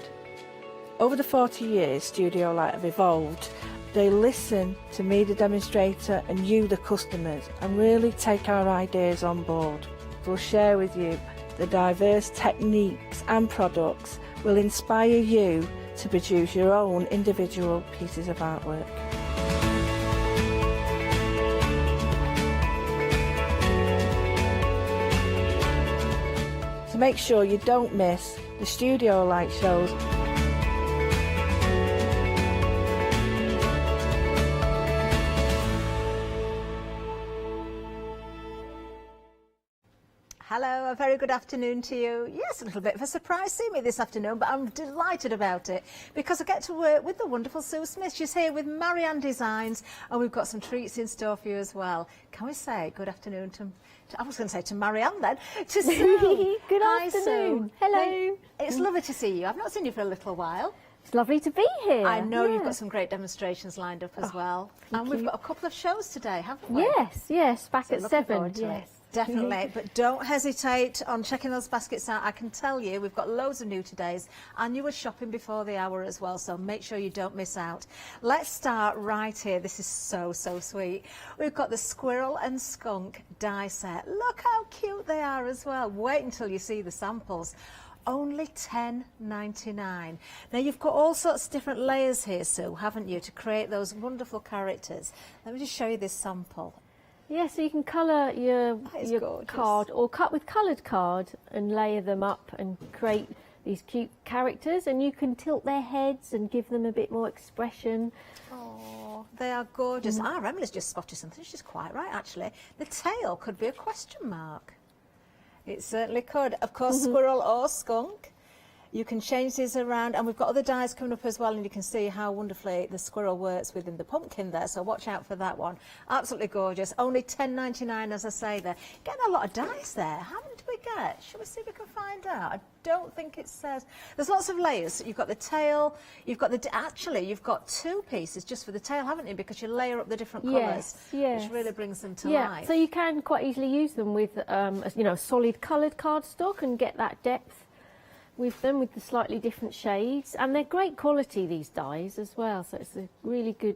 Over the 40 years Studio Light have evolved. They listen to me, the demonstrator, and you, the customers, and really take our ideas on board. We'll share with you the diverse techniques and products will inspire you to produce your own individual pieces of artwork. So make sure you don't miss the Studio Light shows. Hello, a very good afternoon to you. Yes, a little bit of a surprise seeing me this afternoon, but I'm delighted about it because I get to work with the wonderful Sue Smith. She's here with Marianne Designs and we've got some treats in store for you as well. Can we say good afternoon to I was going to say to Marianne then, to Sue. Good Hi, afternoon. Sue. Hello. It's lovely to see you. I've not seen you for a little while. It's lovely to be here. I know yeah. You've got some great demonstrations lined up as well. And you. we've got a couple of shows today, haven't we? Yes, back So at looking 7. forward to Yes. it. Definitely, but don't hesitate on checking those baskets out. I can tell you we've got loads of new todays and you were shopping before the hour as well, so make sure you don't miss out. Let's start right here. This is so sweet. We've got the squirrel and skunk die set. Look how cute they are as well. Wait until you see the samples. Only $10.99. Now you've got all sorts of different layers here, Sue, haven't you, to create those wonderful characters. Let me just show you this sample. Yeah, so you can colour your card or cut with coloured card and layer them up and create these cute characters, and you can tilt their heads and give them a bit more expression. Oh, they are gorgeous. Emily's just spotted something. She's quite right, actually. The tail could be a question mark. It certainly could. Of course, squirrel or skunk. You can change these around, and we've got other dies coming up as well, and you can see how wonderfully the squirrel works within the pumpkin there, so watch out for that one. Absolutely gorgeous. Only $10.99, as I say there. Getting a lot of dies there, haven't we get? Shall we see if we can find out? I don't think it says. There's lots of layers. You've got the tail, you've got actually you've got 2 pieces just for the tail, haven't you? Because you layer up the different colours, yes. which really brings them to Yeah, life. so you can quite easily use them with, you know, solid coloured cardstock and get that depth with them, with the slightly different shades. And they're great quality, these dies, as well. So it's a really good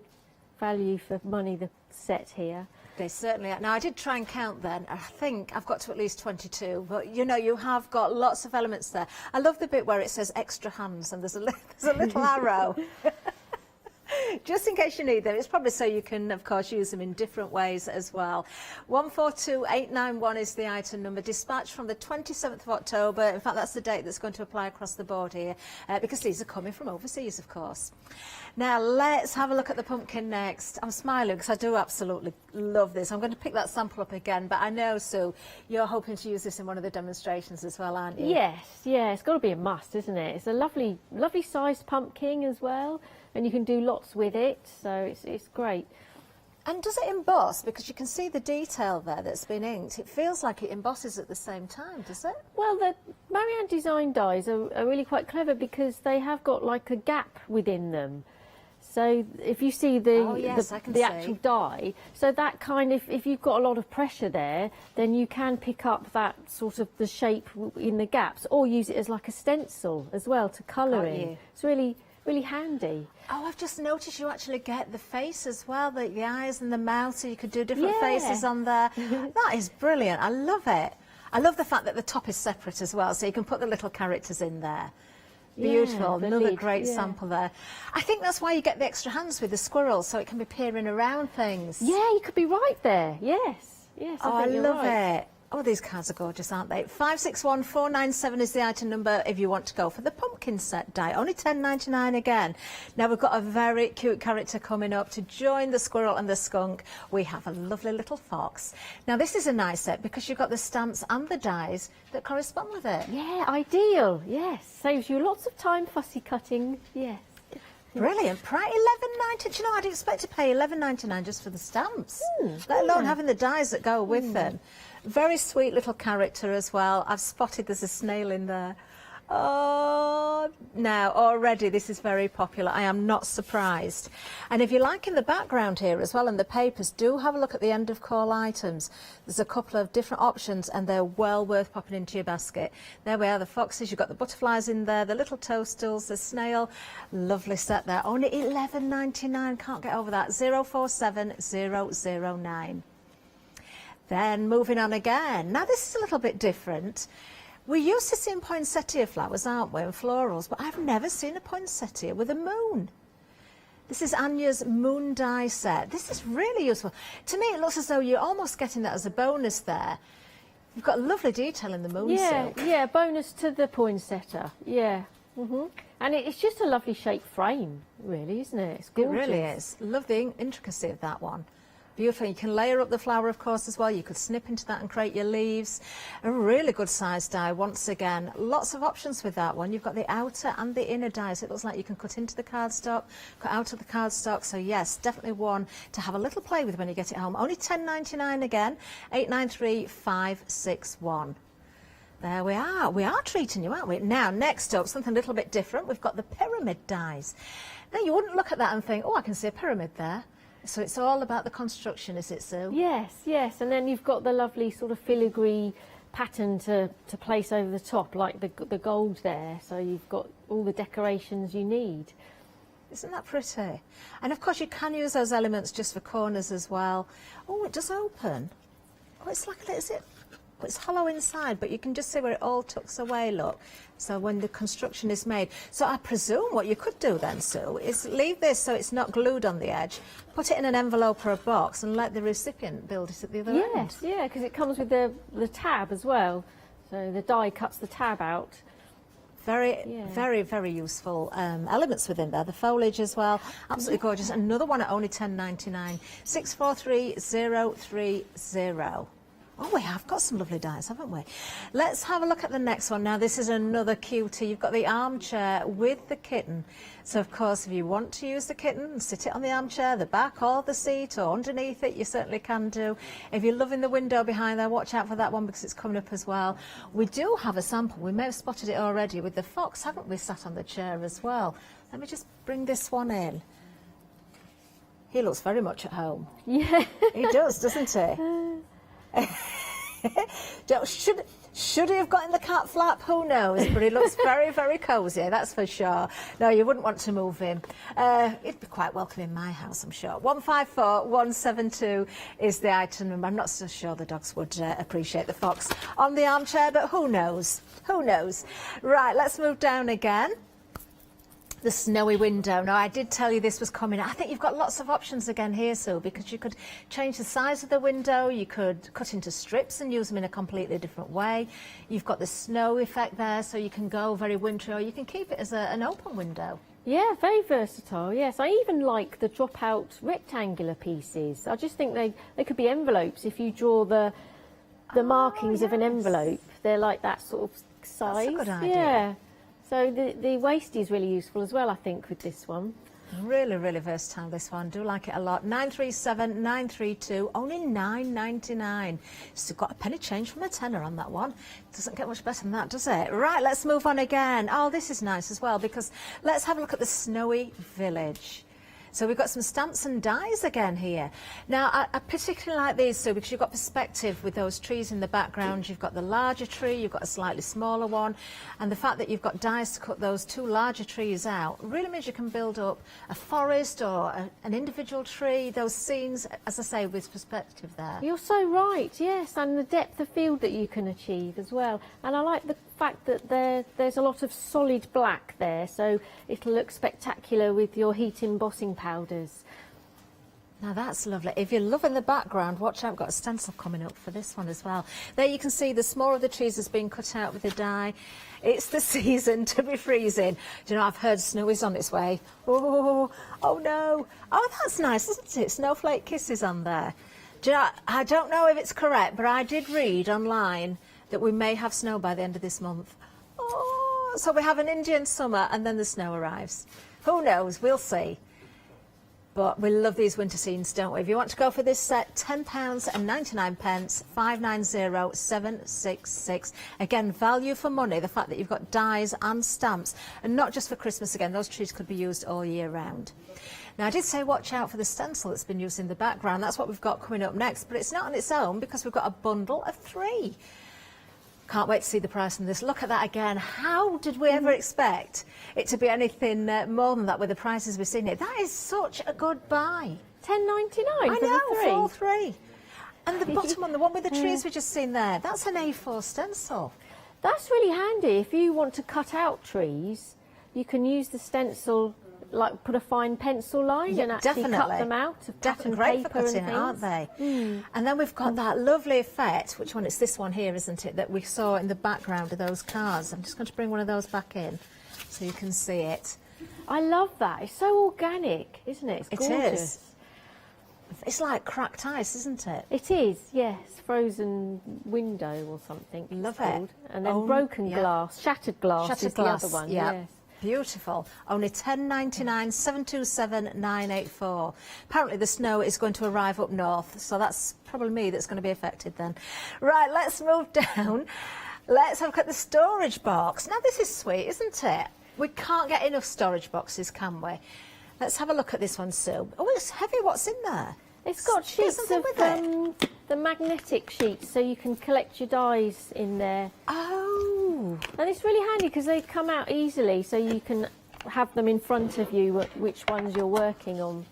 value for money, the set here. They certainly are. Now, I did try and count then. I think I've got to at least 22, but you know, you have got lots of elements there. I love the bit where it says extra hands and there's a little arrow. Just in case you need them. It's probably so you can, of course, use them in different ways as well. 142891 is the item number. Dispatch from the 27th of October. In fact, that's the date that's going to apply across the board here, because these are coming from overseas, of course. Now, let's have a look at the pumpkin next. I'm smiling because I do absolutely love this. I'm going to pick that sample up again, but I know, Sue, you're hoping to use this in one of the demonstrations as well, aren't you? Yes, yeah, it's got to be a must, isn't it? It's a lovely, lovely sized pumpkin as well, and you can do lots with it, so it's great. And does it emboss? Because you can see the detail there that's been inked. It feels like it embosses at the same time, does it? Well, the Marianne design dies are really quite clever because they have got like a gap within them. So if you see the actual die, so that kind of, if you've got a lot of pressure there, then you can pick up that sort of the shape in the gaps, or use it as like a stencil as well to colour in. It's really handy. Oh, I've just noticed you actually get the face as well, the eyes and the mouth, so you could do different faces on there. That is brilliant. I love it. I love the fact that the top is separate as well, so you can put the little characters in there. Beautiful. Yeah, another great sample there. I think that's why you get the extra hands with the squirrels, so it can be peering around things. Yeah, you could be right there. Yes, yes. Oh, I love it. Oh, these cards are gorgeous, aren't they? 561497 is the item number if you want to go for the pumpkin set die. Only £10.99 again. Now, we've got a very cute character coming up to join the squirrel and the skunk. We have a lovely little fox. Now, this is a nice set because you've got the stamps and the dies that correspond with it. Yeah, ideal. Yes, saves you lots of time fussy cutting. Yes. Brilliant. Price £11.90. Do you know, I'd expect to pay £11.99 just for the stamps, let alone having the dies that go with them. Very sweet little character as well. I've spotted there's a snail in there. Oh, now already this is very popular. I am not surprised. And if you're liking the background here as well and the papers, do have a look at the end of call items. There's a couple of different options and they're well worth popping into your basket. There we are, the foxes, you've got the butterflies in there, the little toadstools, the snail. Lovely set there. Only £11.99. Can't get over that. 047009. Then moving on again. Now this is a little bit different. We're used to seeing poinsettia flowers, aren't we, and florals, but I've never seen a poinsettia with a moon. This is Anya's moon die set. This is really useful. To me, it looks as though you're almost getting that as a bonus there. You've got lovely detail in the moon silk. Yeah, bonus to the poinsettia. Yeah. And it's just a lovely shaped frame, really, isn't it? It's gorgeous. It really is. Love the intricacy of that one. Beautiful. You can layer up the flower, of course, as well. You could snip into that and create your leaves. A really good size die, once again. Lots of options with that one. You've got the outer and the inner dies. It looks like you can cut into the cardstock, cut out of the cardstock. So, yes, definitely one to have a little play with when you get it home. Only £10.99 again, 893561. There we are. We are treating you, aren't we? Now, next up, something a little bit different. We've got the pyramid dies. Now, you wouldn't look at that and think, oh, I can see a pyramid there. So it's all about the construction, is it, Sue? Yes, yes. And then you've got the lovely sort of filigree pattern to place over the top, like the gold there. So you've got all the decorations you need. Isn't that pretty? And, of course, you can use those elements just for corners as well. Oh, it does open. Oh, it's like a little, is it? It's hollow inside, but you can just see where it all tucks away, look. So when the construction is made. So I presume what you could do then, Sue, is leave this so it's not glued on the edge, put it in an envelope or a box and let the recipient build it at the other end. Yes, yeah, because it comes with the tab as well. So the die cuts the tab out. Very, very useful elements within there. The foliage as well, absolutely gorgeous. Another one at only £10.99, 643030. Oh, we have got some lovely dies, haven't we? Let's have a look at the next one. Now, this is another cutie. You've got the armchair with the kitten. So, of course, if you want to use the kitten and sit it on the armchair, the back or the seat or underneath it, you certainly can do. If you're loving the window behind there, watch out for that one because it's coming up as well. We do have a sample. We may have spotted it already with the fox, haven't we, sat on the chair as well. Let me just bring this one in. He looks very much at home. Yeah. He does, doesn't he? Should he have got in the cat flap? Who knows? But he looks very, very cosy, that's for sure. No, you wouldn't want to move him. He'd be quite welcome in my house, I'm sure. 154172 is the item number. I'm not so sure the dogs would appreciate the fox on the armchair, but who knows? Who knows? Right, let's move down again. The snowy window. Now, I did tell you this was coming. I think you've got lots of options again here, Sue, because you could change the size of the window, you could cut into strips and use them in a completely different way. You've got the snow effect there, so you can go very wintry, or you can keep it as an open window. Yeah, very versatile, yes. I even like the drop-out rectangular pieces. I just think they could be envelopes. If you draw the markings of an envelope, they're like that sort of size. That's a good idea. Yeah. So the waist is really useful as well, I think, with this one. Really, really versatile, this one. Do like it a lot. 937932, only $9.99. Still got a penny change from a tenner on that one. Doesn't get much better than that, does it? Right, let's move on again. Oh, this is nice as well, because let's have a look at the Snowy Village. So we've got some stamps and dies again here. Now, I particularly like these, Sue, because you've got perspective with those trees in the background. You've got the larger tree, you've got a slightly smaller one. And the fact that you've got dies to cut those two larger trees out really means you can build up a forest or an individual tree, those scenes, as I say, with perspective there. You're so right, yes, and the depth of field that you can achieve as well. And I like the fact that there's a lot of solid black there, so it'll look spectacular with your heat embossing powders. Now that's lovely. If you're loving the background, watch out, I've got a stencil coming up for this one as well. There you can see the smaller of the trees has been cut out with the die. It's the season to be freezing. Do you know, I've heard snow is on its way. Oh no. Oh, that's nice, isn't it? Snowflake kisses on there. Do you know, I don't know if it's correct, but I did read online that we may have snow by the end of this month. Oh, so we have an Indian summer and then the snow arrives. Who knows? We'll see. But we love these winter scenes, don't we? If you want to go for this set, £10.99, 590766. Again, value for money, the fact that you've got dies and stamps, and not just for Christmas again, those trees could be used all year round. Now, I did say watch out for the stencil that's been used in the background. That's what we've got coming up next, but it's not on its own because we've got a bundle of 3. Can't wait to see the price on this. Look at that again. How did we ever expect it to be anything more than that with the prices we've seen it? That is such a good buy. $10.99 I for know, the 3. for all 3. And the bottom one, the one with the trees we've just seen there, that's an A4 stencil. That's really handy. If you want to cut out trees, you can use the stencil, like put a fine pencil line and actually cut them out of pattern Great for paper cutting and it, aren't things. they? And then we've got that lovely effect, which one? It's this one here, isn't it, that we saw in the background of those cars. I'm just going to bring one of those back in so you can see it. I love that. It's so organic, isn't it? It's gorgeous. It is. It's like cracked ice, isn't it? It is, yes. Frozen window or something. Love it's it. called. And then broken glass, shattered glass is the other one. Yeah. Yes. Beautiful. Only $10.99, 727-984. Apparently the snow is going to arrive up north, so that's probably me that's going to be affected then. Right, let's move down. Let's have a look at the storage box. Now this is sweet, isn't it? We can't get enough storage boxes, can we? Let's have a look at this one, Sue. Oh, it's heavy. What's in there? It's got sheets of the magnetic sheets, so you can collect your dies in there. Oh. And it's really handy because they come out easily, so you can have them in front of you, which ones you're working on.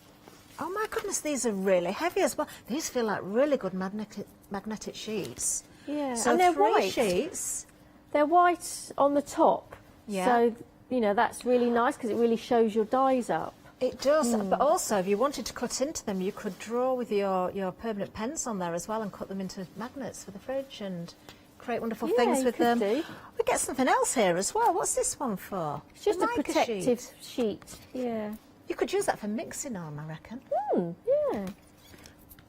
Oh my goodness, these are really heavy as well. These feel like really good magnetic sheets. Yeah, so and they're 3 white. sheets. They're white on the top. Yeah. So, you know, that's really nice because it really shows your dies up. It does, but also if you wanted to cut into them, you could draw with your permanent pens on there as well and cut them into magnets for the fridge and create wonderful things with them. Do. We get something else here as well. What's this one for? It's just a mica protective sheet. Yeah. You could use that for mixing on, I reckon. Yeah.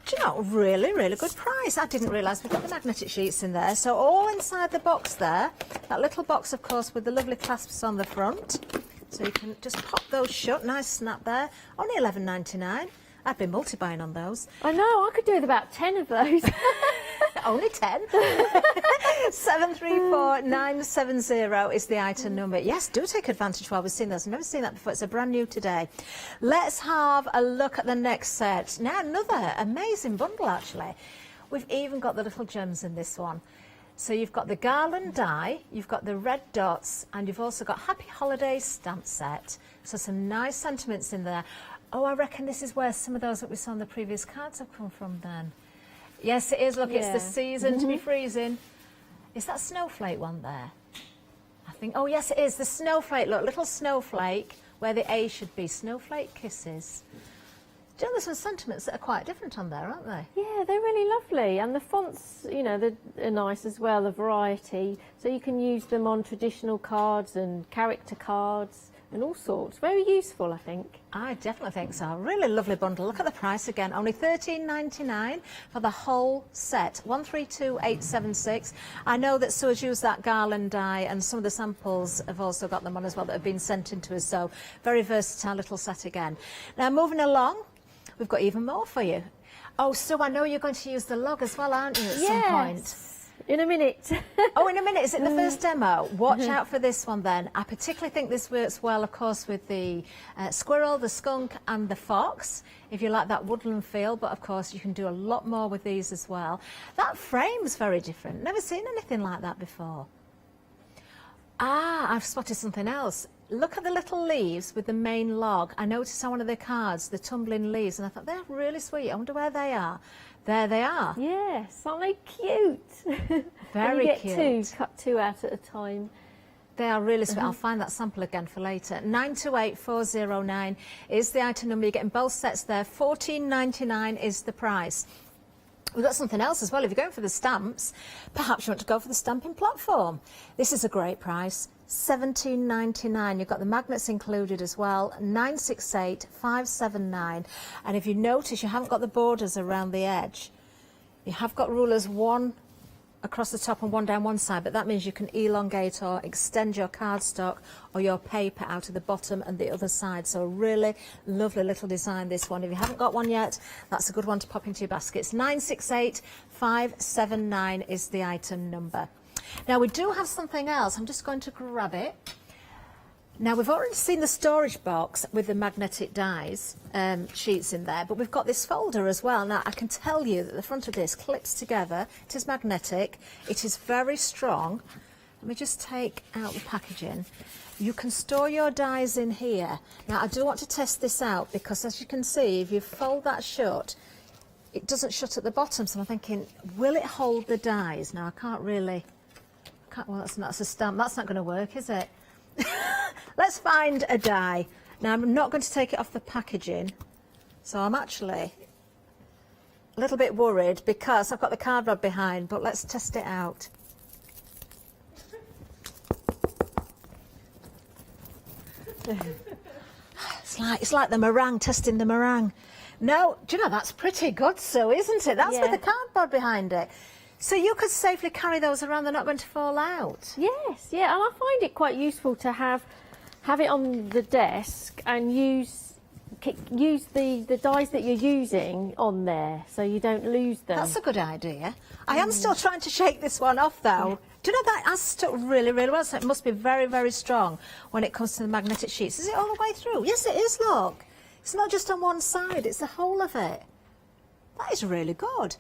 Do you know, really good price. I didn't realise we've got the magnetic sheets in there. So all inside the box there, that little box, of course, with the lovely clasps on the front. So you can just pop those shut, nice snap there. Only $11.99. I've been multi-buying on those. I know, I could do with about 10 of those. Only 10. 734970 is the item number. Yes, do take advantage while we're seeing those. I've never seen that before. It's a brand new today. Let's have a look at the next set. Now, another amazing bundle, actually. We've even got the little gems in this one. So you've got the garland die, you've got the red dots, and you've also got Happy Holidays stamp set. So some nice sentiments in there. Oh, I reckon this is where some of those that we saw on the previous cards have come from then. Yes, it is. Look, it's the season to be freezing. Is that snowflake one there? I think, oh yes, it is. The snowflake, look, little snowflake, where the A should be. Snowflake kisses. Do you know, there's some sentiments that are quite different on there, aren't they? Yeah, they're really lovely. And the fonts, you know, they're nice as well, the variety. So you can use them on traditional cards and character cards and all sorts. Very useful, I think. I definitely think so. Really lovely bundle. Look at the price again. Only $13.99 for the whole set. 132876. I know that Sue's used that garland die, and some of the samples have also got them on as well that have been sent in to us. So very versatile little set again. Now moving along, we've got even more for you. Oh, Sue, I know you're going to use the log as well, aren't you, at some point? In a minute. Oh, in a minute. Is it the first demo? Watch out for this one then. I particularly think this works well, of course, with the squirrel, the skunk and the fox, if you like that woodland feel. But, of course, you can do a lot more with these as well. That frame's very different. Never seen anything like that before. Ah, I've spotted something else. Look at the little leaves with the main log. I noticed on one of the cards, the tumbling leaves, and I thought, they're really sweet. I wonder where they are. There they are. Yes, aren't they cute? Very cute. cute. Cut two out at a time. They are really sweet. I'll find that sample again for later. 928409 is the item number. You're getting both sets there. $14.99 is the price. We've got something else as well. If you're going for the stamps, perhaps you want to go for the stamping platform. This is a great price. $17.99. You've got the magnets included as well. 968579. And if you notice, you haven't got the borders around the edge. You have got rulers, one across the top and one down one side, but that means you can elongate or extend your cardstock or your paper out of the bottom and the other side. So a really lovely little design, this one. If you haven't got one yet, that's a good one to pop into your baskets. 968579 is the item number. Now we do have something else. I'm just going to grab it. Now we've already seen the storage box with the magnetic dies sheets in there, but we've got this folder as well. Now I can tell you that the front of this clips together. It is magnetic. It is very strong. Let me just take out the packaging. You can store your dies in here. Now I do want to test this out because, as you can see, if you fold that shut, it doesn't shut at the bottom. So I'm thinking, will it hold the dies? Now I can't really. Well, that's a stamp. That's not going to work, is it? Let's find a die. Now, I'm not going to take it off the packaging, so I'm actually a little bit worried because I've got the card rod behind, but let's test it out. It's like the meringue, testing the meringue. No, do you know, that's pretty good, Sue, isn't it? That's with the cardboard behind it. So you could safely carry those around, they're not going to fall out. Yes, yeah, and I find it quite useful to have it on the desk and use the dies that you're using on there so you don't lose them. That's a good idea. I am still trying to shake this one off though. Do you know that has stuck really, really well? So it must be very, very strong when it comes to the magnetic sheets. Is it all the way through? Yes, it is, look. It's not just on one side, it's the whole of it. That is really good.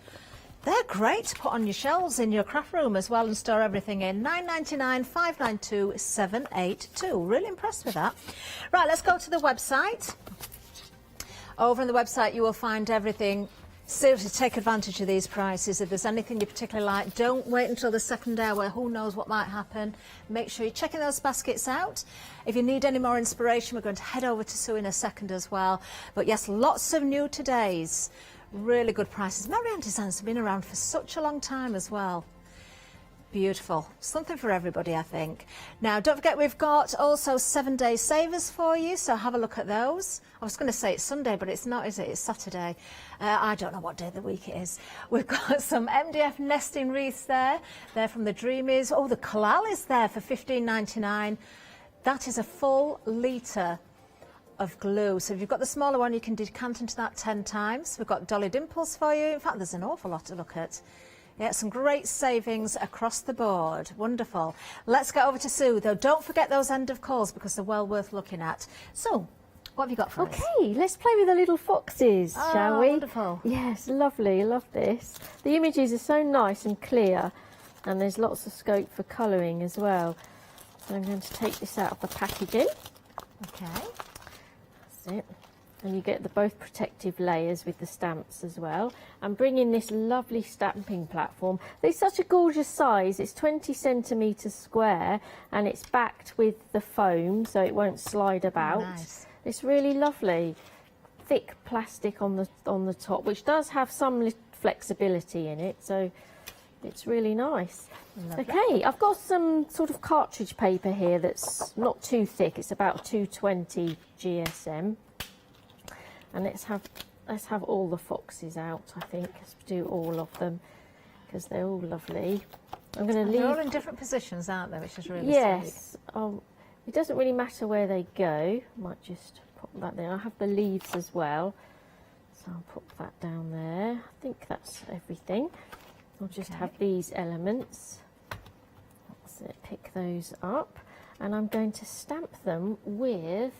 They're great to put on your shelves in your craft room as well and store everything in. $9.99, $5.92, $7.82. Really impressed with that. Right, let's go to the website. Over on the website you will find everything. Seriously, take advantage of these prices. If there's anything you particularly like, don't wait until the second hour. Who knows what might happen. Make sure you're checking those baskets out. If you need any more inspiration, we're going to head over to Sue in a second as well. But yes, lots of new todays. Really good prices. Marianne Designs have been around for such a long time as well. Beautiful. Something for everybody, I think. Now, don't forget we've got also 7-day savers for you, so have a look at those. I was going to say it's Sunday, but it's not, is it? It's Saturday. I don't know what day of the week it is. We've got some MDF nesting wreaths there. They're from the Dreamies. Oh, the Kalal is there for $15.99. That is a full litre of glue. So if you've got the smaller one, you can decant into that 10 times. We've got Dolly Dimples for you. In fact, there's an awful lot to look at. Yeah, some great savings across the board. Wonderful. Let's get over to Sue, though. Don't forget those end of calls because they're well worth looking at. So, what have you got for us? Okay, let's play with the little foxes, shall we? Wonderful. Yes, lovely. I love this. The images are so nice and clear, and there's lots of scope for colouring as well. So I'm going to take this out of the packaging. Okay. That's it. And you get both protective layers with the stamps as well. I'm bringing this lovely stamping platform. It's such a gorgeous size. It's 20 centimetres square and it's backed with the foam so it won't slide about. Nice. It's really lovely. Thick plastic on the top, which does have some flexibility in it, so it's really nice. Lovely. Okay, I've got some sort of cartridge paper here that's not too thick. It's about 220 GSM. And let's have all the foxes out, I think. Let's do all of them because they're all lovely. I'm going to leave. They're all in different positions, aren't they? Which is really yes. It doesn't really matter where they go. I might just pop that there. I have the leaves as well, so I'll put that down there. I think that's everything. I'll just have these elements. That's it. Pick those up, and I'm going to stamp them with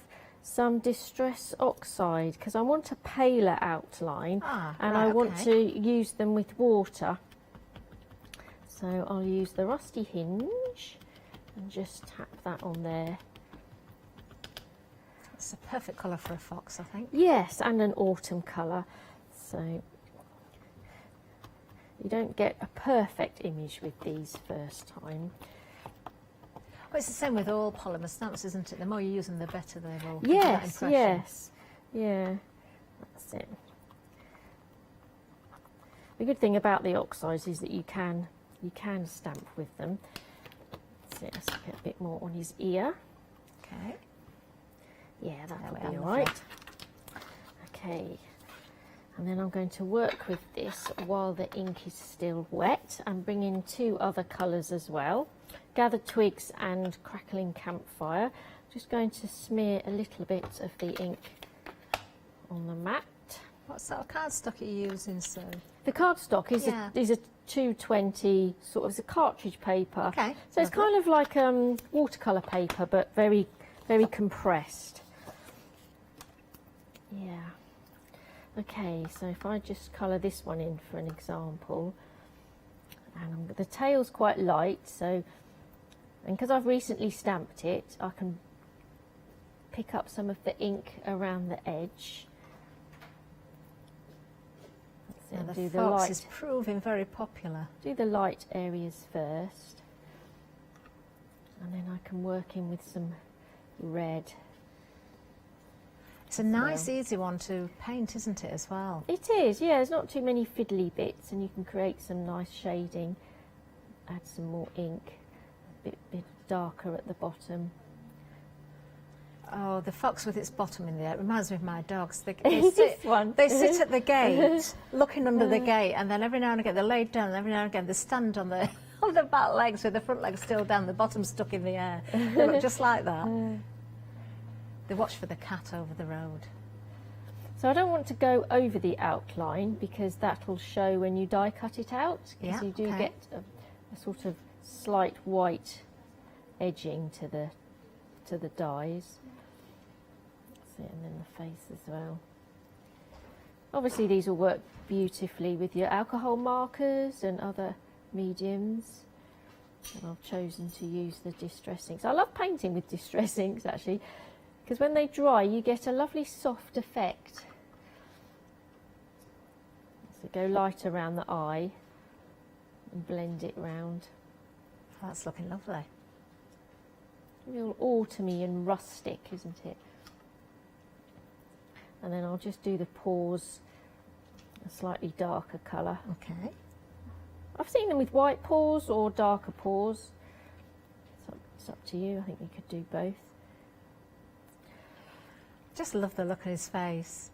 some Distress Oxide because I want a paler outline and I want to use them with water. So I'll use the Rusty Hinge and just tap that on there. It's a perfect colour for a fox, I think. Yes, and an autumn colour. So you don't get a perfect image with these first time. Well, it's the same with all polymer stamps, isn't it? The more you use them, the better they will. Yes, yes, yeah, that's it. The good thing about the oxides is that you can stamp with them. So let's get a bit more on his ear. Okay. Yeah, that'll be all right. Okay. And then I'm going to work with this while the ink is still wet and bring in 2 other colours as well. Gathered Twigs and Crackling Campfire. Just going to smear a little bit of the ink on the mat. What sort of cardstock are you using, Sue? The cardstock is a 220 sort of, it's a cartridge paper. Okay. So it's kind of like watercolour paper, but very, very compressed. Yeah. Okay, so if I just colour this one in for an example, and the tail's quite light, so, and because I've recently stamped it, I can pick up some of the ink around the edge. And the fox is proving very popular. Do the light areas first, and then I can work in with some red. It's a nice, easy one to paint, isn't it, as well? It is, yeah. There's not too many fiddly bits, and you can create some nice shading. Add some more ink, a bit darker at the bottom. Oh, the fox with its bottom in the air. It reminds me of my dogs. They this one. They sit at the gate, looking under the gate, and then every now and again they're laid down, and every now and again they stand on the back legs with the front legs still down, the bottom stuck in the air. They look just like that. They watch for the cat over the road. So I don't want to go over the outline because that will show when you die cut it out, because you do get a sort of slight white edging to the dies. That's it, and then the face as well. Obviously these will work beautifully with your alcohol markers and other mediums. And I've chosen to use the distress inks. I love painting with distress inks actually, because when they dry you get a lovely soft effect. So go light around the eye and blend it round. That's looking lovely. Real autumny and rustic, isn't it? And then I'll just do the paws a slightly darker colour. Okay. I I've seen them with white paws or darker paws. It's up to you. I think you could do both. Just love the look on his face.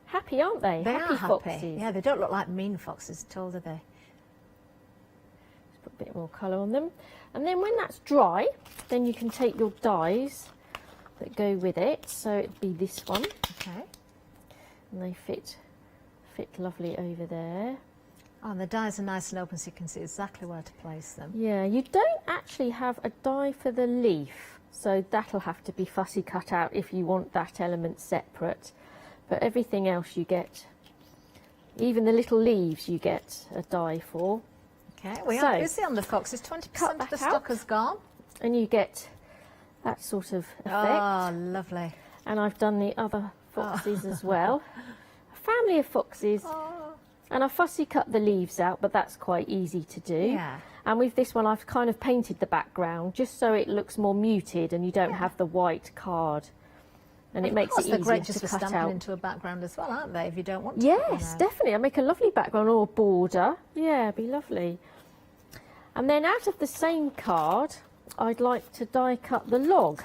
Happy, aren't they? They Happy are foxes. happy. Yeah, they don't look like mean foxes at all, do they? Just put a bit more colour on them. And then when that's dry, then you can take your dies that go with it. So it'd be this one. Okay. And they fit lovely over there. Oh, and the dies are nice and open so you can see exactly where to place them. Yeah, you don't actually have a die for the leaf, so that'll have to be fussy cut out if you want that element separate. But everything else you get, even the little leaves you get a die for. Okay, we are busy on the foxes. 20% of the stock has gone. And you get that sort of effect. Oh, lovely. And I've done the other foxes as well. A family of foxes. And I fussy cut the leaves out, but that's quite easy to do. Yeah. And with this one, I've kind of painted the background just so it looks more muted and you don't have the white card. And it makes it easier they're great to just for cut stamping out. into a background as well, aren't they, if you don't want to? Yes, definitely. I make a lovely background or a border. Yeah, it'd be lovely. And then out of the same card, I'd like to die cut the log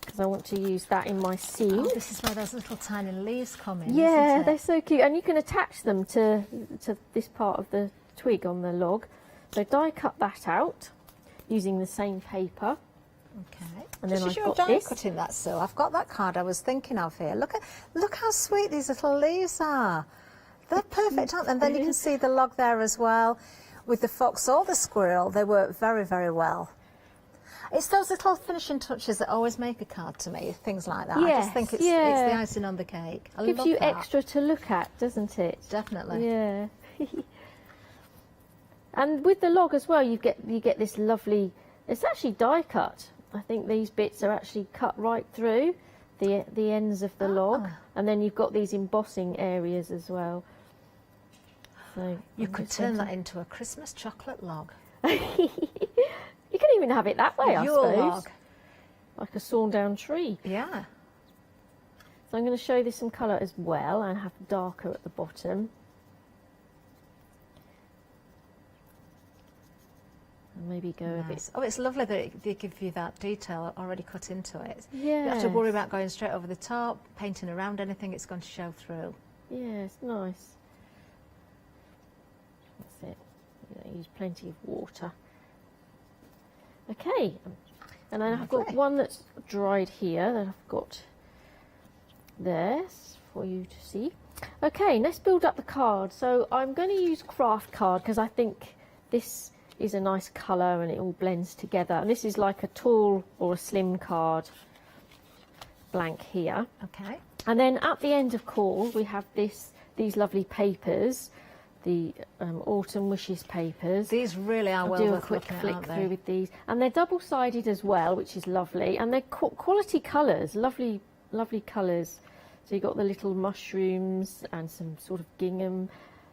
because I want to use that in my scene. Oh, this is where those little tiny leaves come in, Yeah, isn't it? they're so cute. And you can attach them to this part of the twig on the log. So die cut that out using the same paper. Okay. And then This is I've your got die this. cutting that, Sue. I've got that card I was thinking of here. Look how sweet these little leaves are. They're perfect, aren't they? And then you can see the log there as well. With the fox or the squirrel, they work very, very well. It's those little finishing touches that always make a card to me, things like that. I just think it's the icing on the cake. I Gives love you that. extra to look at, doesn't it? Definitely. Yeah. And with the log as well, you get this lovely. It's actually die cut. I think these bits are actually cut right through the ends of the log, and then you've got these embossing areas as well. So You could turn that into a Christmas chocolate log. You can even have it that way, I Yule suppose. log. Like a sawn down tree. Yeah. So I'm going to show this some colour as well and have darker at the bottom. And maybe go a bit. Oh, it's lovely that they give you that detail already cut into it. Yeah. You don't have to worry about going straight over the top, painting around anything, it's going to show through. Yeah, it's nice. That's it. You know, use plenty of water. Okay, and then I've got one that's dried here that I've got there for you to see. Okay, let's build up the card. So I'm going to use craft card because I think this is a nice colour and it all blends together. And this is like a tall or a slim card blank here. Okay. And then at the end of call we have these lovely papers. The autumn wishes papers. These really are I'll well do a worth quick looking at, flick aren't they? through with these, and they're double-sided as well, which is lovely, and they're quality colours, lovely colours. So you've got the little mushrooms and some sort of gingham,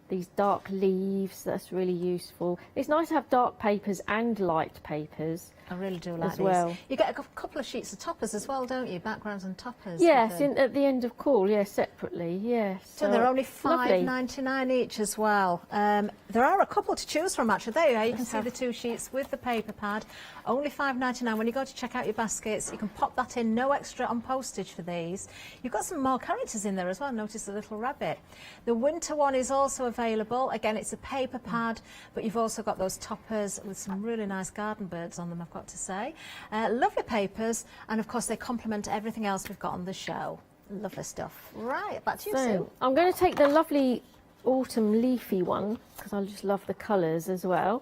these dark leaves. That's really useful. It's nice to have dark papers and light papers. I really do like as these. well. You get a couple of sheets of toppers as well, don't you? Backgrounds and toppers. Yes, at the end of call, yes, separately, yes. So they're only lovely. $5.99 each as well. There are a couple to choose from actually. There you are. You can see the two sheets with the paper pad. Only $5.99. When you go to check out your baskets, you can pop that in. No extra on postage for these. You've got some more characters in there as well. Notice the little rabbit. The winter one is also available. Again, it's a paper pad, but you've also got those toppers with some really nice garden birds on them, I've got to say. Lovely papers, and of course they complement everything else we've got on the show. Lovely stuff. Right, back to you, Sue. I'm going to take the lovely autumn leafy one because I just love the colours as well.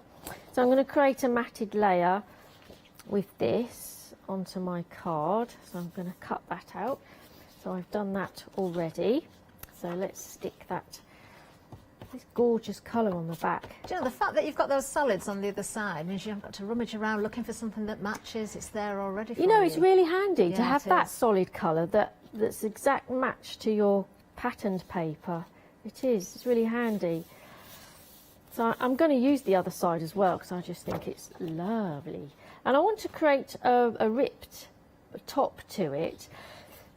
So I'm going to create a matted layer with this onto my card. So I'm going to cut that out. So I've done that already. So let's stick that. This gorgeous colour on the back. Do you know, the fact that you've got those solids on the other side means you haven't got to rummage around looking for something that matches. It's there already for You know, it's really handy to Yeah, have it that is. solid colour that's exact match to your patterned paper. It is. It's really handy. So I'm going to use the other side as well because I just think it's lovely. And I want to create a ripped top to it.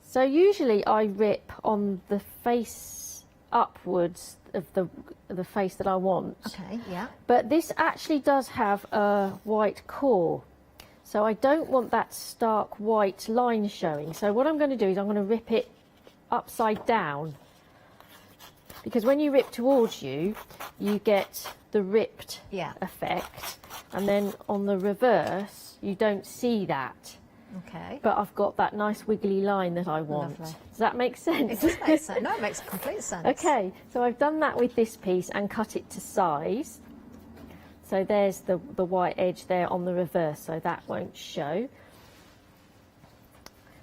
So usually I rip on the face upwards of the face that I want. Okay, yeah. But this actually does have a white core. So I don't want that stark white line showing. So what I'm going to do is I'm going to rip it upside down. Because when you rip towards you, you get the ripped effect. And then on the reverse, you don't see that. Okay. But I've got that nice wiggly line that I want. Lovely. Does that make sense? It does make sense. No, it makes complete sense. Okay, so I've done that with this piece and cut it to size. So there's the white edge there on the reverse, so that won't show.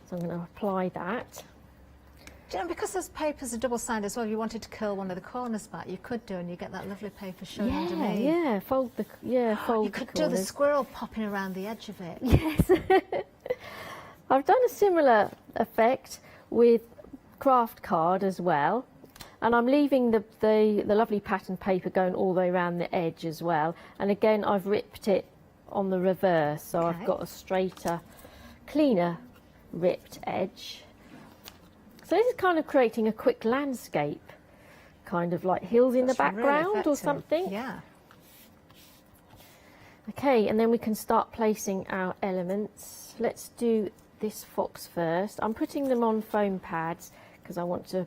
So I'm going to apply that. Do you know, because this paper's a double-sided as well, if you wanted to curl one of the corners back, you could do, and you get that lovely paper showing underneath. Yeah, fold the You could do the squirrel popping around the edge of it. Yes. I've done a similar effect with craft card as well, and I'm leaving the lovely pattern paper going all the way around the edge as well. And again, I've ripped it on the reverse, so I've got a straighter, cleaner ripped edge. So this is kind of creating a quick landscape, kind of like hills in the background really or something. Yeah. Okay, and then we can start placing our elements. Let's do this fox first. I'm putting them on foam pads because I want to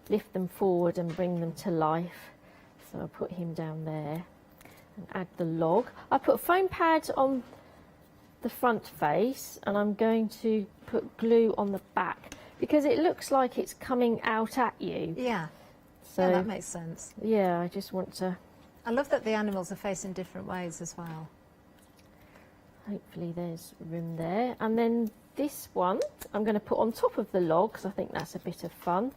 lift them forward and bring them to life. So I'll put him down there and add the log. I put foam pads on the front face and I'm going to put glue on the back because it looks like it's coming out at you. Yeah. So yeah, that makes sense. Yeah, I just want to... I love that the animals are facing different ways as well. Hopefully there's room there. And then this one I'm going to put on top of the log because I think that's a bit of fun.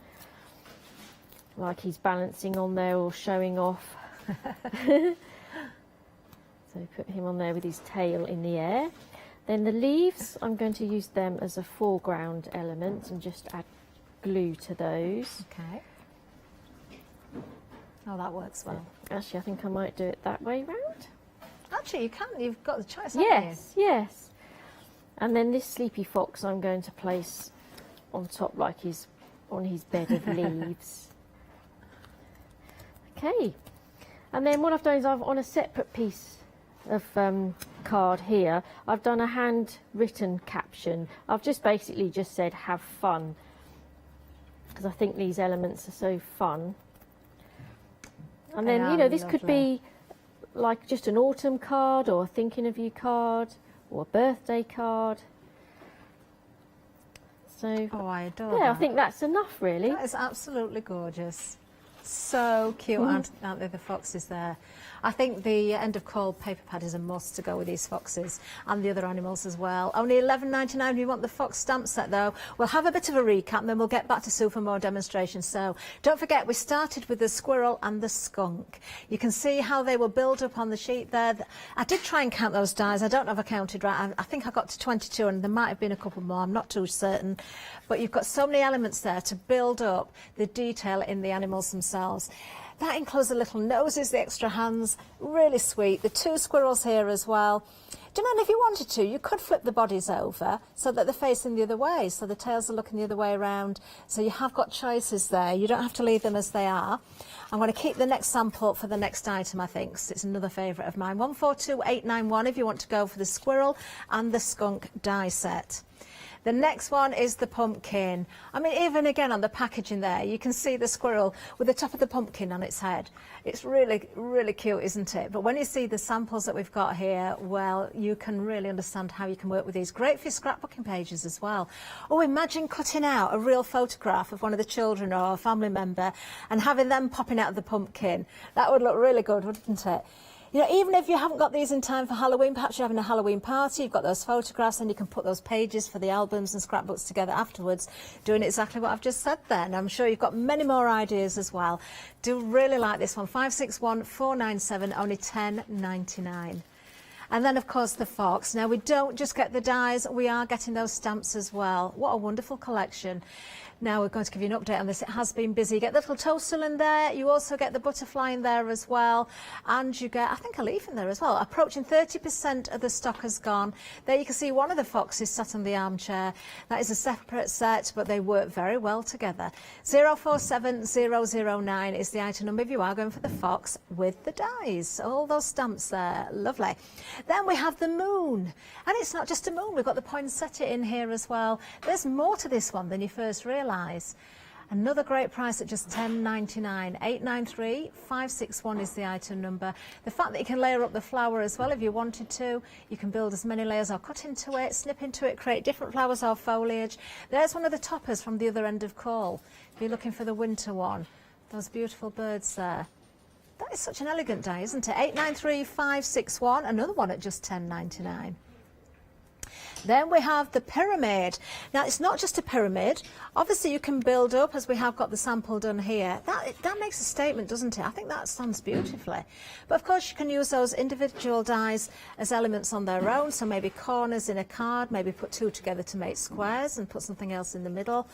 Like he's balancing on there or showing off. So put him on there with his tail in the air. Then the leaves, I'm going to use them as a foreground element and just add glue to those. Okay. Oh, that works well. Actually, I think I might do it that way round. Actually, you can. You've got the choice, haven't Yes, yes. And then this sleepy fox I'm going to place on top like he's on his bed of leaves. Okay. And then what I've done is I've, on a separate piece of card here, I've done a handwritten caption. I've just basically just said have fun because I think these elements are so fun. And then, you know, this could be like just an autumn card or a thinking of you card or a birthday card. So, oh, I adore yeah, that. I think that's enough really. That is absolutely gorgeous. So cute, aren't they, the foxes there? I think the end of call paper pad is a must to go with these foxes and the other animals as well. Only $11.99 if you want the fox stamp set though. We'll have a bit of a recap and then we'll get back to Sue for more demonstrations. So don't forget, we started with the squirrel and the skunk. You can see how they will build up on the sheet there. I did try and count those dies. I don't know if I counted right. I think I got to 22 and there might have been a couple more. I'm not too certain. But you've got so many elements there to build up the detail in the animals themselves. That includes the little noses, the extra hands, really sweet. The two squirrels here as well. Do you know, if you wanted to, you could flip the bodies over so that they're facing the other way, so the tails are looking the other way around. So you have got choices there. You don't have to leave them as they are. I'm going to keep the next sample for the next item, I think, 'cause it's another favourite of mine. 142891 if you want to go for the squirrel and the skunk die set. The next one is the pumpkin. I mean, even again on the packaging there, you can see the squirrel with the top of the pumpkin on its head. It's really, really cute, isn't it? But when you see the samples that we've got here, well, you can really understand how you can work with these. Great for your scrapbooking pages as well. Oh, imagine cutting out a real photograph of one of the children or a family member and having them popping out of the pumpkin. That would look really good, wouldn't it? You know, even if you haven't got these in time for Halloween, perhaps you're having a Halloween party, you've got those photographs and you can put those pages for the albums and scrapbooks together afterwards, doing exactly what I've just said there. And I'm sure you've got many more ideas as well. Do really like this one, 561497, only $10.99. And then, of course, the fox. Now, we don't just get the dies, we are getting those stamps as well. What a wonderful collection. Now we're going to give you an update on this. It has been busy. You get the little toadstool in there. You also get the butterfly in there as well. And you get, I think, a leaf in there as well. Approaching 30% of the stock has gone. There you can see one of the foxes sat on the armchair. That is a separate set, but they work very well together. 047009 is the item number if you are going for the fox with the dies. All those stamps there. Lovely. Then we have the moon. And it's not just a moon. We've got the poinsettia in here as well. There's more to this one than you first realise. Another great price at just $10.99. 893561 is the item number. The fact that you can layer up the flower as well if you wanted to. You can build as many layers or cut into it, snip into it, create different flowers or foliage. There's one of the toppers from the other end of call. If you're looking for the winter one, those beautiful birds there. That is such an elegant die, isn't it? 893561, another one at just $10.99. Then we have the pyramid. Now, it's not just a pyramid. Obviously, you can build up, as we have got the sample done here. That makes a statement, doesn't it? I think that stands beautifully. But, of course, you can use those individual dies as elements on their own. So maybe corners in a card, maybe put two together to make squares and put something else in the middle.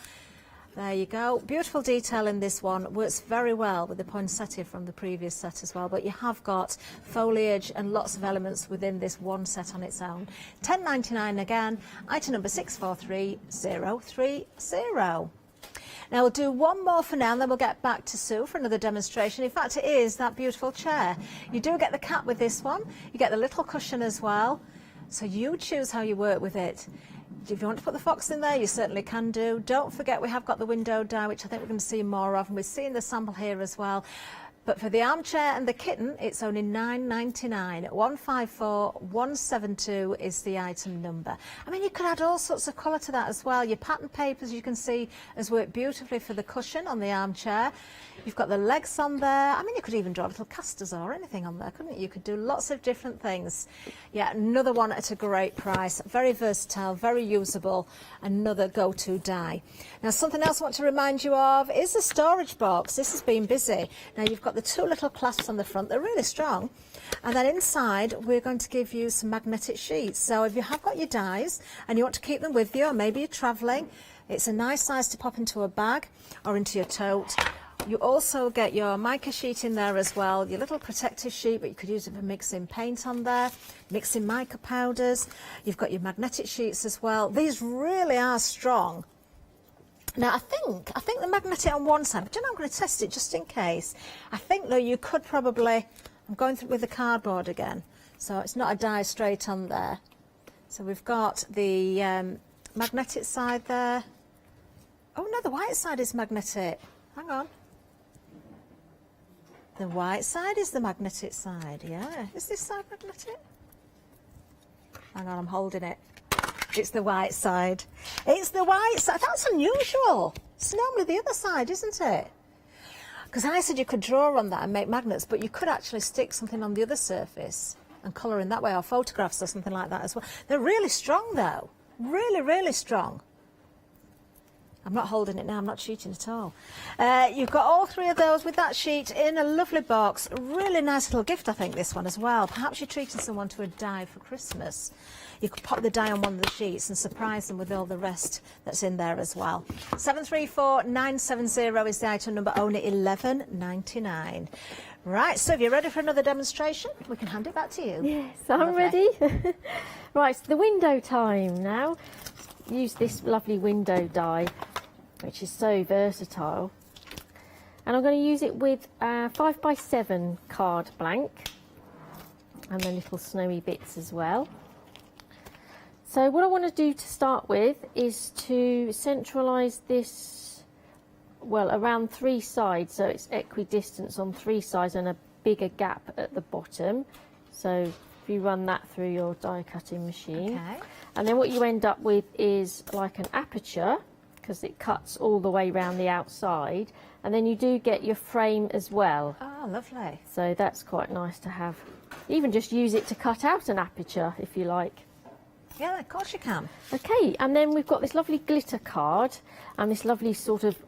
There you go. Beautiful detail in this one. Works very well with the poinsettia from the previous set as well. But you have got foliage and lots of elements within this one set on its own. $10.99 again. Item number 643030. Now we'll do one more for now and then we'll get back to Sue for another demonstration. In fact, it is that beautiful chair. You do get the cat with this one. You get the little cushion as well. So you choose how you work with it. If you want to put the fox in there, you certainly can do. Don't forget we have got the window die, which I think we're going to see more of, and we're seeing the sample here as well. But for the armchair and the kitten, it's only $9.99. 154172 is the item number. I mean, you could add all sorts of colour to that as well. Your pattern papers, you can see, has worked beautifully for the cushion on the armchair. You've got the legs on there. I mean, you could even draw little casters or anything on there, couldn't you? You could do lots of different things. Yeah, another one at a great price. Very versatile, very usable. Another go-to die. Now, something else I want to remind you of is the storage box. This has been busy. Now, you've got the two little clasps on the front. They're really strong. And then inside, we're going to give you some magnetic sheets. So if you have got your dies and you want to keep them with you, or maybe you're travelling, it's a nice size to pop into a bag or into your tote. You also get your mica sheet in there as well, your little protective sheet, but you could use it for mixing paint on there, mixing mica powders. You've got your magnetic sheets as well. These really are strong. Now, I think the magnetic on one side, but I'm going to test it just in case. I think, though, you could probably, I'm going through with the cardboard again, so it's not a die straight on there. So we've got the magnetic side there. Oh, no, the white side is magnetic. Hang on. The white side is the magnetic side, yeah. Is this side magnetic? Hang on, I'm holding it. It's the white side. It's the white side. That's unusual. It's normally the other side, isn't it? Because I said you could draw on that and make magnets, but you could actually stick something on the other surface and colour in that way, or photographs or something like that as well. They're really strong, though. Really, really strong. I'm not holding it now, I'm not cheating at all. You've got all three of those with that sheet in a lovely box. Really nice little gift, I think, this one as well. Perhaps you're treating someone to a die for Christmas. You could pop the die on one of the sheets and surprise them with all the rest that's in there as well. 734970 is the item number, only $11.99. Right, so if you're ready for another demonstration, we can hand it back to you. Yes, I'm ready. Right, so the window time now. Use this lovely window die, which is so versatile, and I'm going to use it with 5x7 card blank and the little snowy bits as well. So what I want to do to start with is to centralise this, well, around three sides, so it's equidistant on three sides and a bigger gap at the bottom. So if you run that through your die cutting machine. Okay. And then what you end up with is like an aperture, because it cuts all the way around the outside, and then you do get your frame as well. Oh, lovely. So that's quite nice to have. Even just use it to cut out an aperture if you like. Yeah, of course you can. Okay, and then we've got this lovely glitter card and this lovely sort of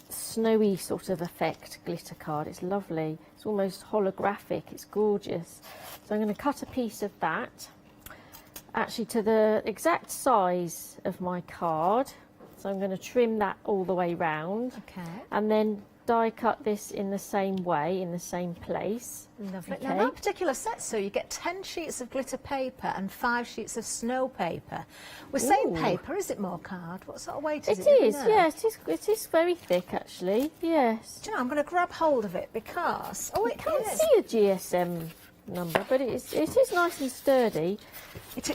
snowy sort of effect glitter card. It's lovely. It's almost holographic. It's gorgeous. So I'm going to cut a piece of that, actually to the exact size of my card. So I'm going to trim that all the way round. Okay. And then die cut this in the same way, in the same place. Lovely. Okay. Now that particular set, so you get 10 sheets of glitter paper and 5 sheets of snow paper. We're saying Ooh. paper, is it more card? What sort of weight is It it? is, yes, it is very thick actually, yes. Do you know, I'm going to grab hold of it because... Oh, I can't see a GSM number, but it is nice and sturdy.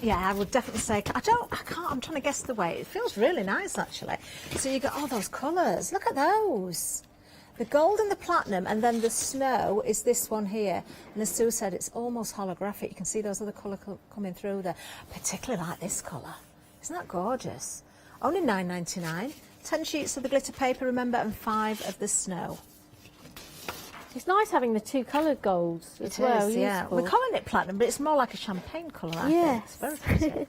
Yeah, I would definitely say, I can't, I'm trying to guess the weight. It feels really nice actually. So you got all those colours, look at those. The gold and the platinum, and then the snow is this one here. And as Sue said, it's almost holographic. You can see those other colours coming through there. Particularly like this colour. Isn't that gorgeous? Only $9.99. 10 sheets of the glitter paper, remember, and 5 of the snow. It's nice having the 2 coloured golds as well. Yeah. Useful. We're calling it platinum, but it's more like a champagne colour, I think. It's very pretty.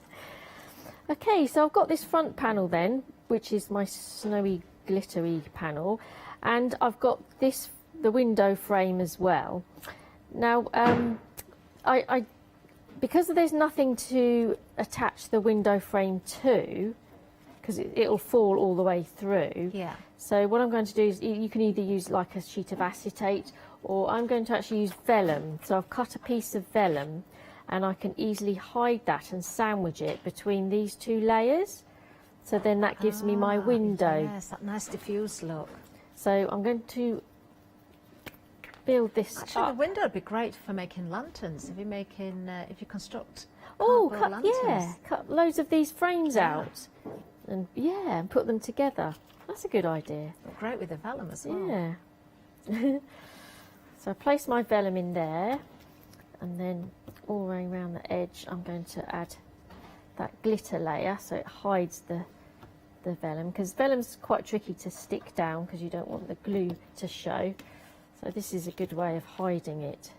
Okay, so I've got this front panel then, which is my snowy glittery panel. And I've got the window frame as well. Now, because there's nothing to attach the window frame to, because it'll fall all the way through. Yeah. So what I'm going to do is, you can either use like a sheet of acetate, or I'm going to actually use vellum. So I've cut a piece of vellum, and I can easily hide that and sandwich it between these 2 layers. So then that gives me my window. Yes, that nice diffused look. So I'm going to build this Actually, up. the window would be great for making lanterns. If you're making, if you construct Oh, cardboard lanterns. cut loads of these frames out, and and put them together. That's a good idea. Great with the vellum as well. Yeah. So I place my vellum in there, and then all the way around the edge, I'm going to add that glitter layer so it hides the vellum, because vellum's quite tricky to stick down because you don't want the glue to show. So this is a good way of hiding it.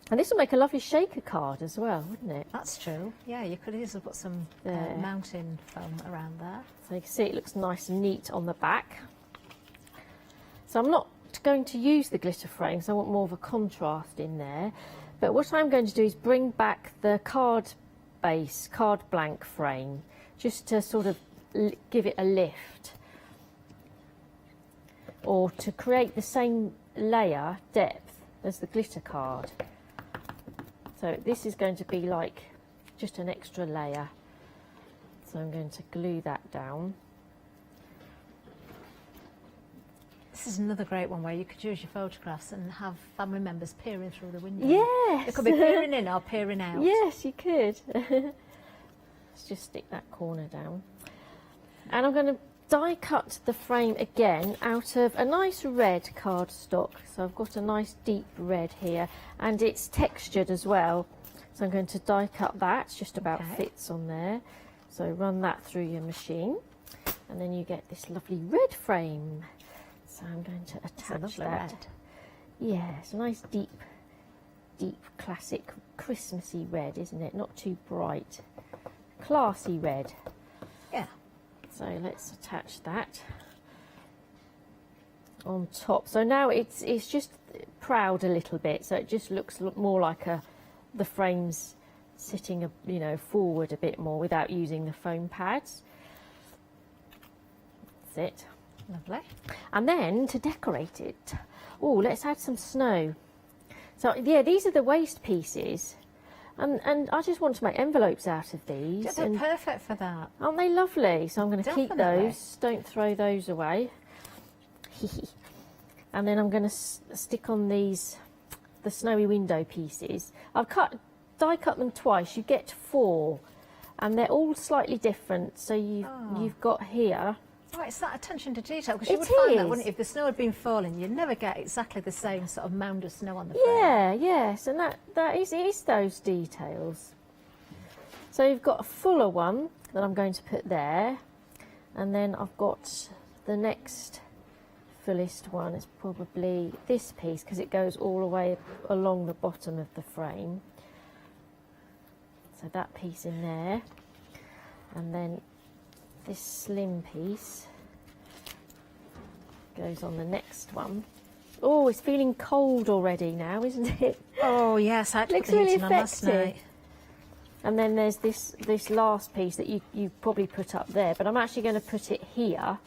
And this will make a lovely shaker card as well, wouldn't it? That's true. Yeah, you could easily put some mountain foam around there. So you can see it looks nice and neat on the back. So I'm not going to use the glitter frame, so I want more of a contrast in there. But what I'm going to do is bring back the card blank frame, just to sort of give it a lift, or to create the same layer depth as the glitter card. So this is going to be like just an extra layer. So I'm going to glue that down. This is another great one where you could use your photographs and have family members peering through the window. Yes! They could be peering in or peering out. Yes, you could. Let's just stick that corner down. And I'm going to die cut the frame again out of a nice red cardstock. So I've got a nice deep red here, and it's textured as well. So I'm going to die cut that, just about fits on there. So run that through your machine, and then you get this lovely red frame. So I'm going to attach that. Red. Yeah, it's a nice deep classic Christmassy red, isn't it? Not too bright. Classy red. Yeah. So let's attach that on top. So now it's just proud a little bit, so it just looks more like the frame's sitting forward a bit more without using the foam pads. That's it. Lovely. And then to decorate it, let's add some snow. So yeah, these are the waste pieces. And I just want to make envelopes out of these. Yeah, they're perfect for that. Aren't they lovely? So I'm going to keep Definitely. those. Don't throw those away. And then I'm going to stick on the snowy window pieces. I've die cut them twice. You get 4, and they're all slightly different. So you've got here. Oh, it's that attention to detail, because you would find that, wouldn't you? If the snow had been falling, you'd never get exactly the same sort of mound of snow on the frame. Yeah, yes, and that is those details. So you've got a fuller one that I'm going to put there, and then I've got the next fullest one. It's probably this piece, because it goes all the way along the bottom of the frame. So that piece in there, and then this slim piece goes on the next one. Oh, it's feeling cold already now, isn't it? Oh yes, I had to Looks put the really heating on last effective. night. And then there's this last piece that you probably put up there, but I'm actually going to put it here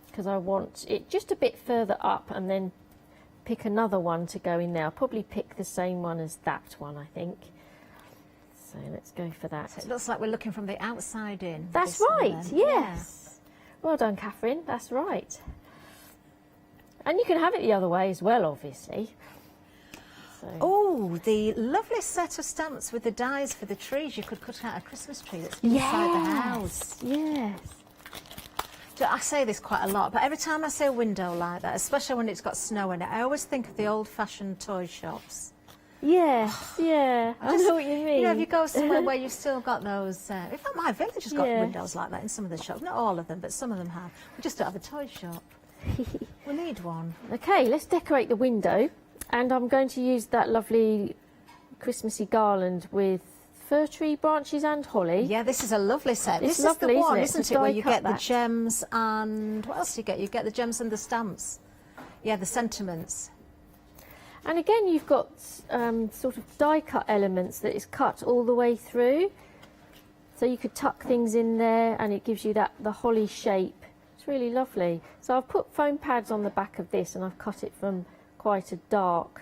because I want it just a bit further up, and then pick another one to go in there. I'll probably pick the same one as that one, I think. So let's go for that. So it looks like we're looking from the outside in. That's right, yes. Well done, Catherine, that's right. And you can have it the other way as well, obviously. So. Oh, the lovely set of stamps with the dies for the trees. You could cut out a Christmas tree that's inside the house. Yes. I say this quite a lot, but every time I see a window like that, especially when it's got snow in it, I always think of the old-fashioned toy shops. Yes, yeah, I know what you mean. You know, if you go somewhere where you've still got those... in fact, my village has got windows like that in some of the shops. Not all of them, but some of them have. We just don't have a toy shop. We need one. Okay, let's decorate the window. And I'm going to use that lovely Christmassy garland with fir tree branches and holly. Yeah, this is a lovely set. It's this lovely, is the one, isn't it, where you get that. the gems and... What else do you get? You get the gems and the stamps. Yeah, the sentiments. And again, you've got sort of die-cut elements that is cut all the way through. So you could tuck things in there and it gives you the holly shape. It's really lovely. So I've put foam pads on the back of this and I've cut it from quite a dark.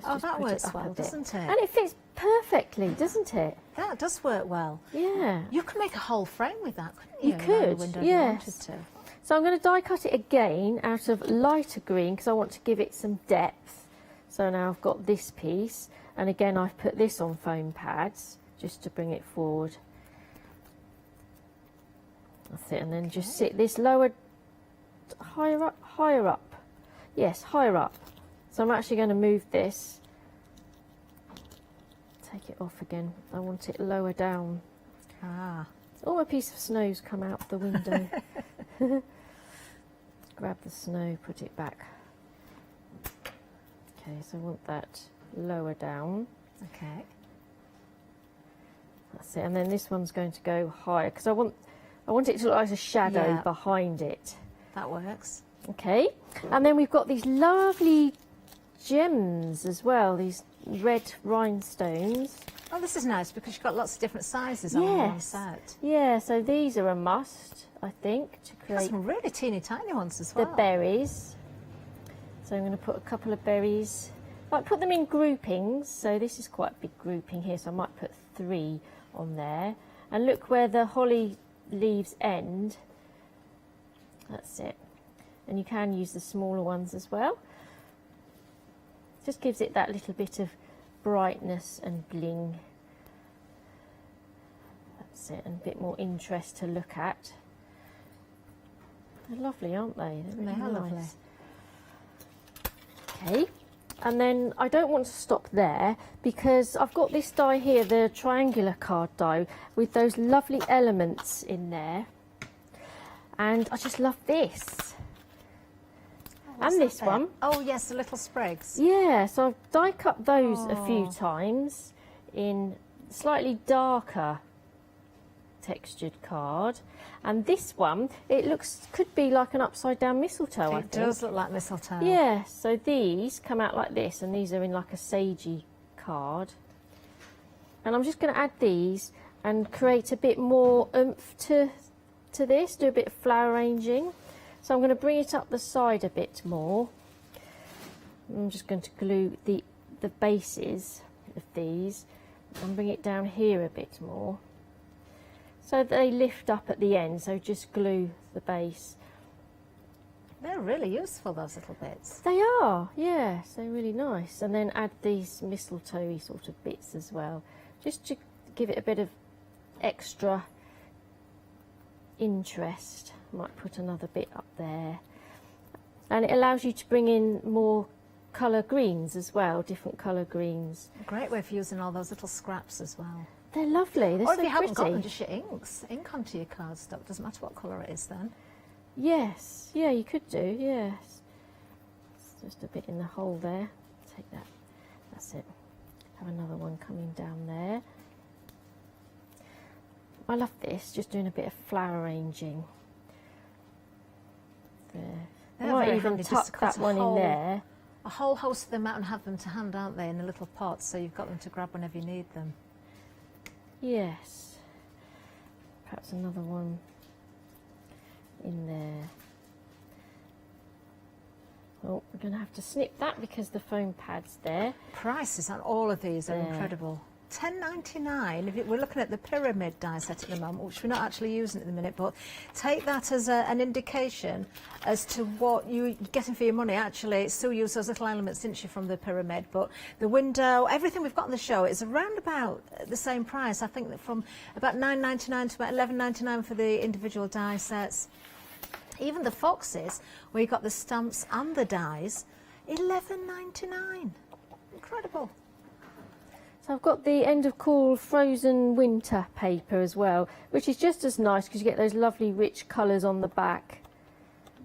Oh, that works well, doesn't it? And it fits perfectly, doesn't it? That does work well. Yeah. You could make a whole frame with that, couldn't you? You could, if you yes. wanted to. So I'm going to die cut it again out of lighter green because I want to give it some depth. So now I've got this piece, and again I've put this on foam pads just to bring it forward. That's it, and then just sit this lower, higher up. Yes, higher up. So I'm actually going to move this. Take it off again. I want it lower down. Ah. Oh, a piece of snow's come out the window. Grab the snow, put it back. Okay, so I want that lower down. Okay. That's it, and then this one's going to go higher because I want it to look like a shadow behind it. That works. Okay, and then we've got these lovely gems as well, these red rhinestones. Oh, this is nice because you've got lots of different sizes on one set. Yeah, so these are a must, I think, to create. There's some really teeny tiny ones as well. The berries. So I'm going to put a couple of berries. I might put them in groupings. So this is quite a big grouping here, so I might put 3 on there. And look where the holly leaves end. That's it. And you can use the smaller ones as well. Just gives it that little bit of brightness and bling. That's it, and a bit more interest to look at. They're lovely, aren't they? They're really lovely. Okay, and then I don't want to stop there because I've got this die here, the triangular card die, with those lovely elements in there. And I just love this. And this one. Oh yes, the little sprigs. Yeah, so I've die cut those a few times in slightly darker textured card. And this one, it could be like an upside down mistletoe, I think. It does look like mistletoe. Yeah, so these come out like this, and these are in like a sagey card. And I'm just going to add these and create a bit more oomph to this, do a bit of flower arranging. So I'm going to bring it up the side a bit more. I'm just going to glue the bases of these and bring it down here a bit more. So they lift up at the end, so just glue the base. They're really useful, those little bits. They are, yes, they're really nice. And then add these mistletoe-y sort of bits as well, just to give it a bit of extra interest. Might put another bit up there. And it allows you to bring in more colour greens as well, different colour greens. A great way for using all those little scraps as well. They're lovely, they're or so if you haven't got pretty. them, just your ink onto your cardstock. Doesn't matter what colour it is then. Yes, yeah, you could do, yes. It's just a bit in the hole there. Take that, that's it. Have another one coming down there. I love this, just doing a bit of flower arranging. There. I might even tuck that one in there. a whole host of them out and have them to hand, aren't they, in the little pots, so you've got them to grab whenever you need them. Yes. Perhaps another one in there. Oh, we're going to have to snip that because the foam pad's there. Prices on all of these are incredible. £10.99. We're looking at the pyramid die set at the moment, which we're not actually using at the minute, but take that as an indication as to what you're getting for your money. Actually, Sue used those little elements, didn't she, from the pyramid, but the window, everything we've got on the show is around about the same price. I think that from about £9.99 to about £11.99 for the individual die sets. Even the foxes, where you've got the stamps and the dies, £11.99. Incredible. So I've got the end of cool frozen winter paper as well, which is just as nice because you get those lovely rich colours on the back.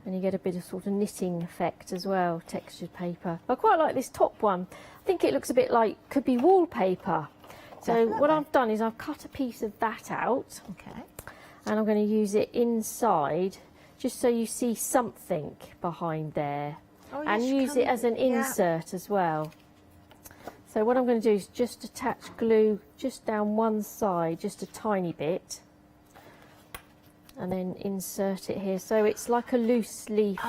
And you get a bit of sort of knitting effect as well, textured paper. I quite like this top one. I think it looks a bit like, could be wallpaper. So Definitely. what I've done is I've cut a piece of that out. Okay. And I'm going to use it inside, just so you see something behind there. Oh, and yes, use it as an insert as well. So what I'm going to do is just attach glue just down one side, just a tiny bit, and then insert it here. So it's like a loose leaf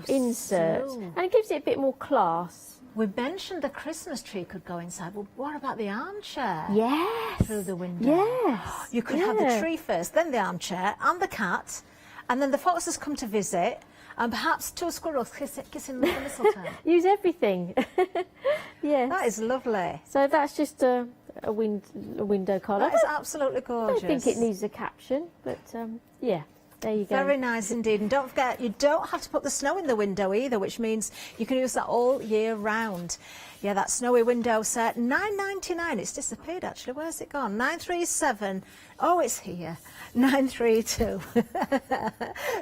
insert, and it gives it a bit more class. We mentioned the Christmas tree could go inside. Well, what about the armchair? Yes. Through the window. Yes. You could have the tree first, then the armchair and the cat, and then the foxes come to visit, and perhaps two squirrels kissing the mistletoe. Use everything. Yes. That is lovely. So that's just a window colour. That is absolutely gorgeous. I don't think it needs a caption, but yeah, there you go. Very nice indeed. And don't forget, you don't have to put the snow in the window either, which means you can use that all year round. Yeah, that snowy window set, £9.99. It's disappeared actually. Where's it gone? 937. Oh, it's here. 932.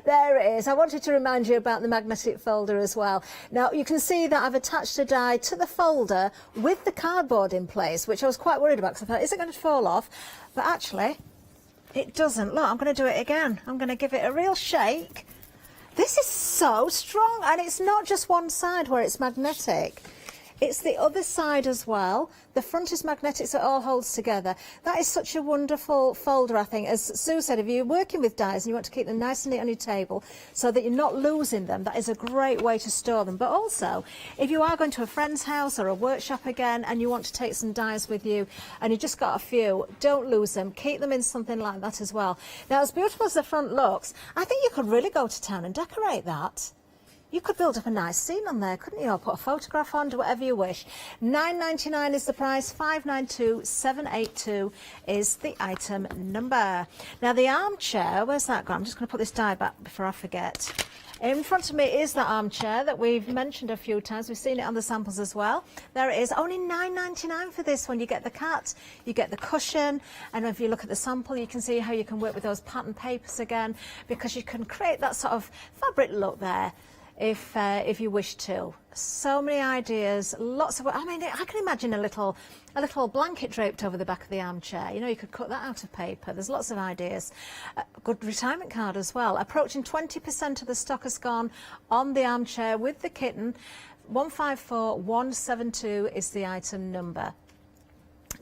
There it is. I wanted to remind you about the magnetic folder as well. Now, you can see that I've attached a die to the folder with the cardboard in place, which I was quite worried about because I thought, is it going to fall off? But actually, it doesn't. Look, I'm going to do it again. I'm going to give it a real shake. This is so strong, and it's not just one side where it's magnetic. It's the other side as well. The front is magnetic, so it all holds together. That is such a wonderful folder, I think. As Sue said, if you're working with dies and you want to keep them nice and neat on your table so that you're not losing them, that is a great way to store them. But also, if you are going to a friend's house or a workshop again and you want to take some dies with you and you've just got a few, don't lose them. Keep them in something like that as well. Now, as beautiful as the front looks, I think you could really go to town and decorate that. You could build up a nice scene on there, couldn't you? Or put a photograph on, do whatever you wish. £9.99 is the price, £592,782 is the item number. Now the armchair, where's that gone? I'm just going to put this die back before I forget. In front of me is that armchair that we've mentioned a few times. We've seen it on the samples as well. There it is, only £9.99 for this one. You get the cat, you get the cushion, and if you look at the sample, you can see how you can work with those pattern papers again, because you can create that sort of fabric look there. If you wish to. So many ideas, lots of, I mean, I can imagine a little blanket draped over the back of the armchair. You know, you could cut that out of paper. There's lots of ideas. A good retirement card as well. Approaching 20% of the stock has gone on the armchair with the kitten. 154172 is the item number.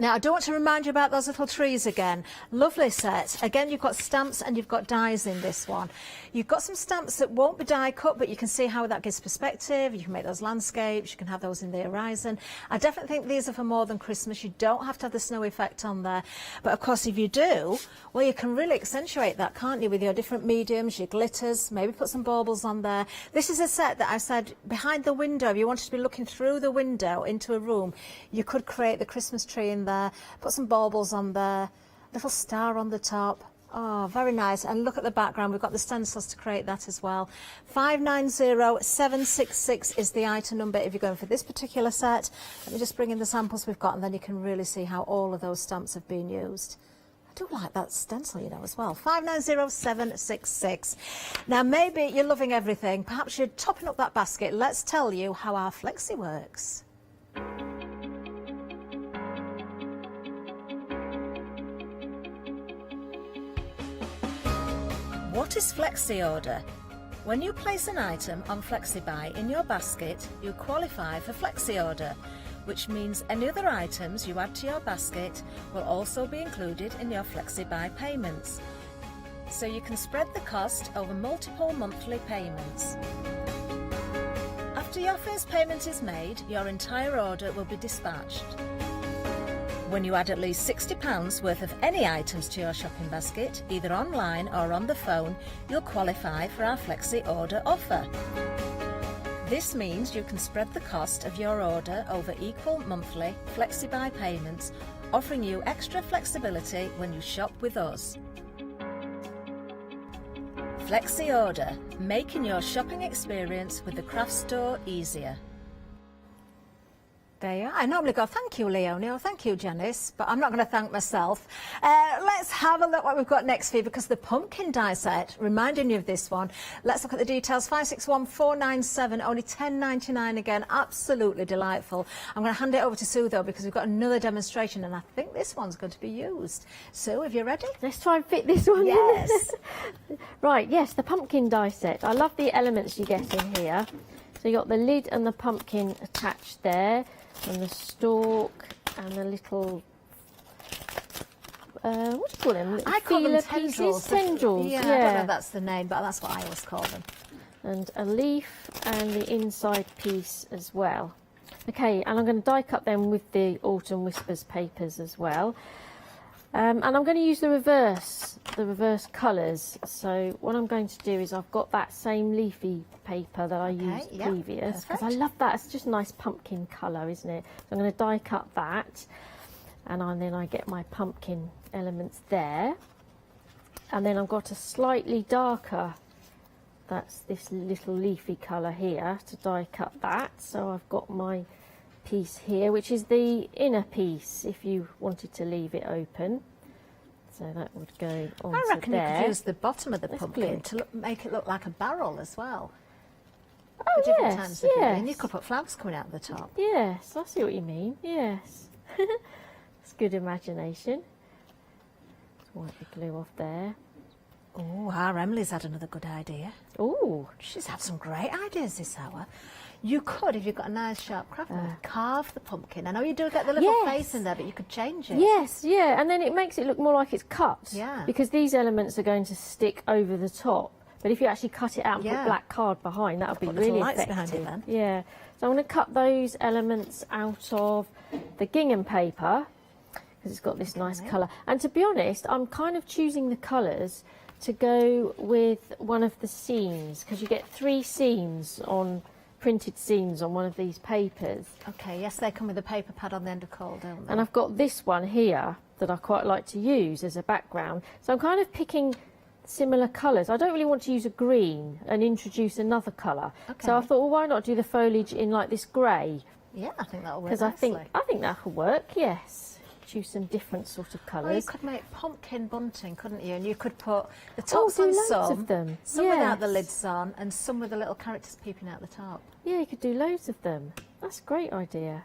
Now, I do want to remind you about those little trees again. Lovely set. Again, you've got stamps and you've got dies in this one. You've got some stamps that won't be die cut, but you can see how that gives perspective. You can make those landscapes. You can have those in the horizon. I definitely think these are for more than Christmas. You don't have to have the snow effect on there. But, of course, if you do, well, you can really accentuate that, can't you, with your different mediums, your glitters, maybe put some baubles on there. This is a set that I said behind the window. If you wanted to be looking through the window into a room, you could create the Christmas tree in there, put some baubles on there, little star on the top. Oh, very nice. And look at the background. We've got the stencils to create that as well. 590766 is the item number if you're going for this particular set. Let me just bring in the samples we've got, and then you can really see how all of those stamps have been used. I do like that stencil, you know, as well. 590766. Now, maybe you're loving everything. Perhaps you're topping up that basket. Let's tell you how our Flexi works. What is Flexi Order? When you place an item on FlexiBuy in your basket, you qualify for Flexi Order, which means any other items you add to your basket will also be included in your FlexiBuy payments. So you can spread the cost over multiple monthly payments. After your first payment is made, your entire order will be dispatched. When you add at least £60 worth of any items to your shopping basket, either online or on the phone, you'll qualify for our Flexi Order offer. This means you can spread the cost of your order over equal monthly FlexiBuy payments, offering you extra flexibility when you shop with us. Flexi Order, making your shopping experience with the craft store easier. There you are. I normally go, thank you, Leonie, or thank you, Janice, but I'm not going to thank myself. Let's have a look what we've got next for you, because the pumpkin die set, reminding you of this one. Let's look at the details. 561497, only £10.99 again. Absolutely delightful. I'm going to hand it over to Sue, though, because we've got another demonstration, and I think this one's going to be used. Sue, are you ready? Let's try and fit this one yes. in. Right, yes, the pumpkin die set. I love the elements you get in here. So you've got the lid and the pumpkin attached there, and the stalk and the little, what do you call them? I call them tendrils. Tendrils. Yeah, I don't know if that's the name, but that's what I always call them. And a leaf and the inside piece as well. Okay, and I'm going to die cut them with the Autumn Whispers papers as well. And I'm going to use the reverse colours. So what I'm going to do is I've got that same leafy paper that I used previous, because I love that. It's just a nice pumpkin colour, isn't it? So I'm going to die cut that, and then I get my pumpkin elements there. And then I've got a slightly darker, that's this little leafy colour here, to die cut that. So I've got my piece here, which is the inner piece if you wanted to leave it open. So that would go on I reckon there. you could use the bottom of the pumpkin to make it look like a barrel as well. Oh, for different yes, times of year. yes. And you could put flowers coming out the top. Yes, I see what you mean. Yes. It's good imagination. Just wipe the glue off there. Oh, our Emily's had another good idea. Oh, she's had some great ideas this hour. You could, if you've got a nice sharp craft knife, carve the pumpkin. I know you do get the little face in there, but you could change it. Yes, yeah, and then it makes it look more like it's cut. Yeah. Because these elements are going to stick over the top. But if you actually cut it out and put black card behind, that would be Put little really lights effective. behind it then. Yeah. So I'm going to cut those elements out of the gingham paper, because it's got this nice colour. And to be honest, I'm kind of choosing the colours to go with one of the seams, because you get 3 seams on printed seams on one of these papers. Okay, yes, they come with a paper pad on the end of coal, don't they? And I've got this one here that I quite like to use as a background. So I'm kind of picking similar colours. I don't really want to use a green and introduce another colour. Okay. So I thought, well, why not do the foliage in like this grey? Yeah, I think that'll work Because I think that could work, yes. Choose some different sort of colours. Well, you could make pumpkin bunting, couldn't you? And you could put the tops do on loads some, of them. some without the Yes. lids on, and some with the little characters peeping out the top. Yeah, you could do loads of them. That's a great idea.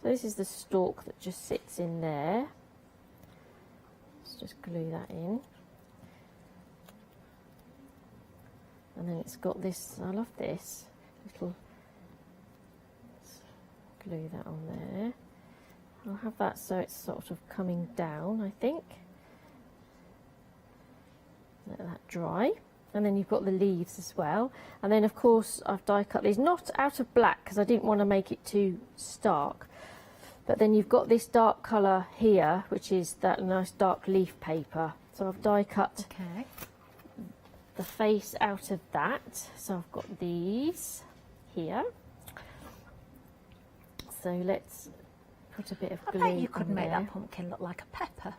So this is the stalk that just sits in there. Let's just glue that in. And then it's got this, I love this, little, let's glue that on there. I'll have that so it's sort of coming down, I think. Let that dry. And then you've got the leaves as well. And then of course I've die cut these, not out of black because I didn't want to make it too stark. But then you've got this dark colour here, which is that nice dark leaf paper. So I've die cut the face out of that. So I've got these here. So let's put a bit of glue. I bet you could on make there. that pumpkin look like a pepper.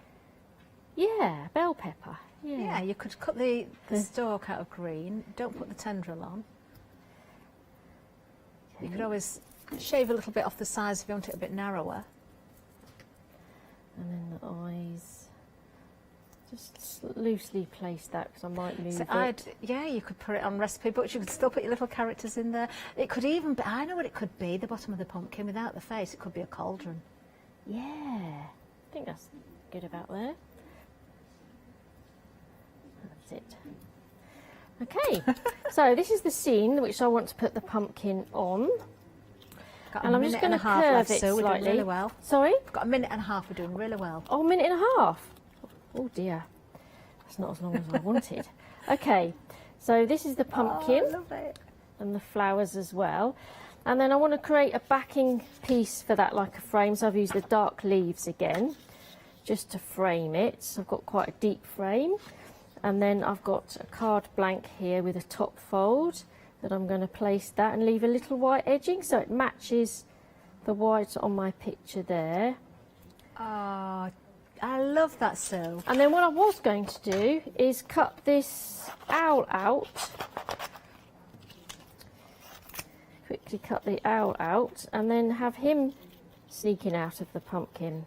Yeah, bell pepper. Yeah, you could cut the stalk out of green. Don't put the tendril on. You could always shave a little bit off the sides if you want it a bit narrower. And then the eyes. Just loosely place that because I might move So it. yeah, you could put it on recipe books. You could still put your little characters in there. It could even be, I know what it could be, the bottom of the pumpkin without the face. It could be a cauldron. Yeah, I think that's good about there. That's it. Okay, so this is the scene which I want to put the pumpkin on. And I'm just going to curve it so we're slightly. doing really well. Sorry? We've got a minute and a half, we're doing really well. Oh, a minute and a half. Oh dear, that's not as long as I wanted. Okay, so this is the pumpkin. Oh, I love it. And the flowers as well. And then I want to create a backing piece for that, like a frame. So I've used the dark leaves again, just to frame it. So I've got quite a deep frame. And then I've got a card blank here with a top fold that I'm going to place that and leave a little white edging so it matches the white on my picture there. Oh, I love that, Sue. And then what I was going to do is cut this owl out. Quickly cut the owl out and then have him sneaking out of the pumpkin.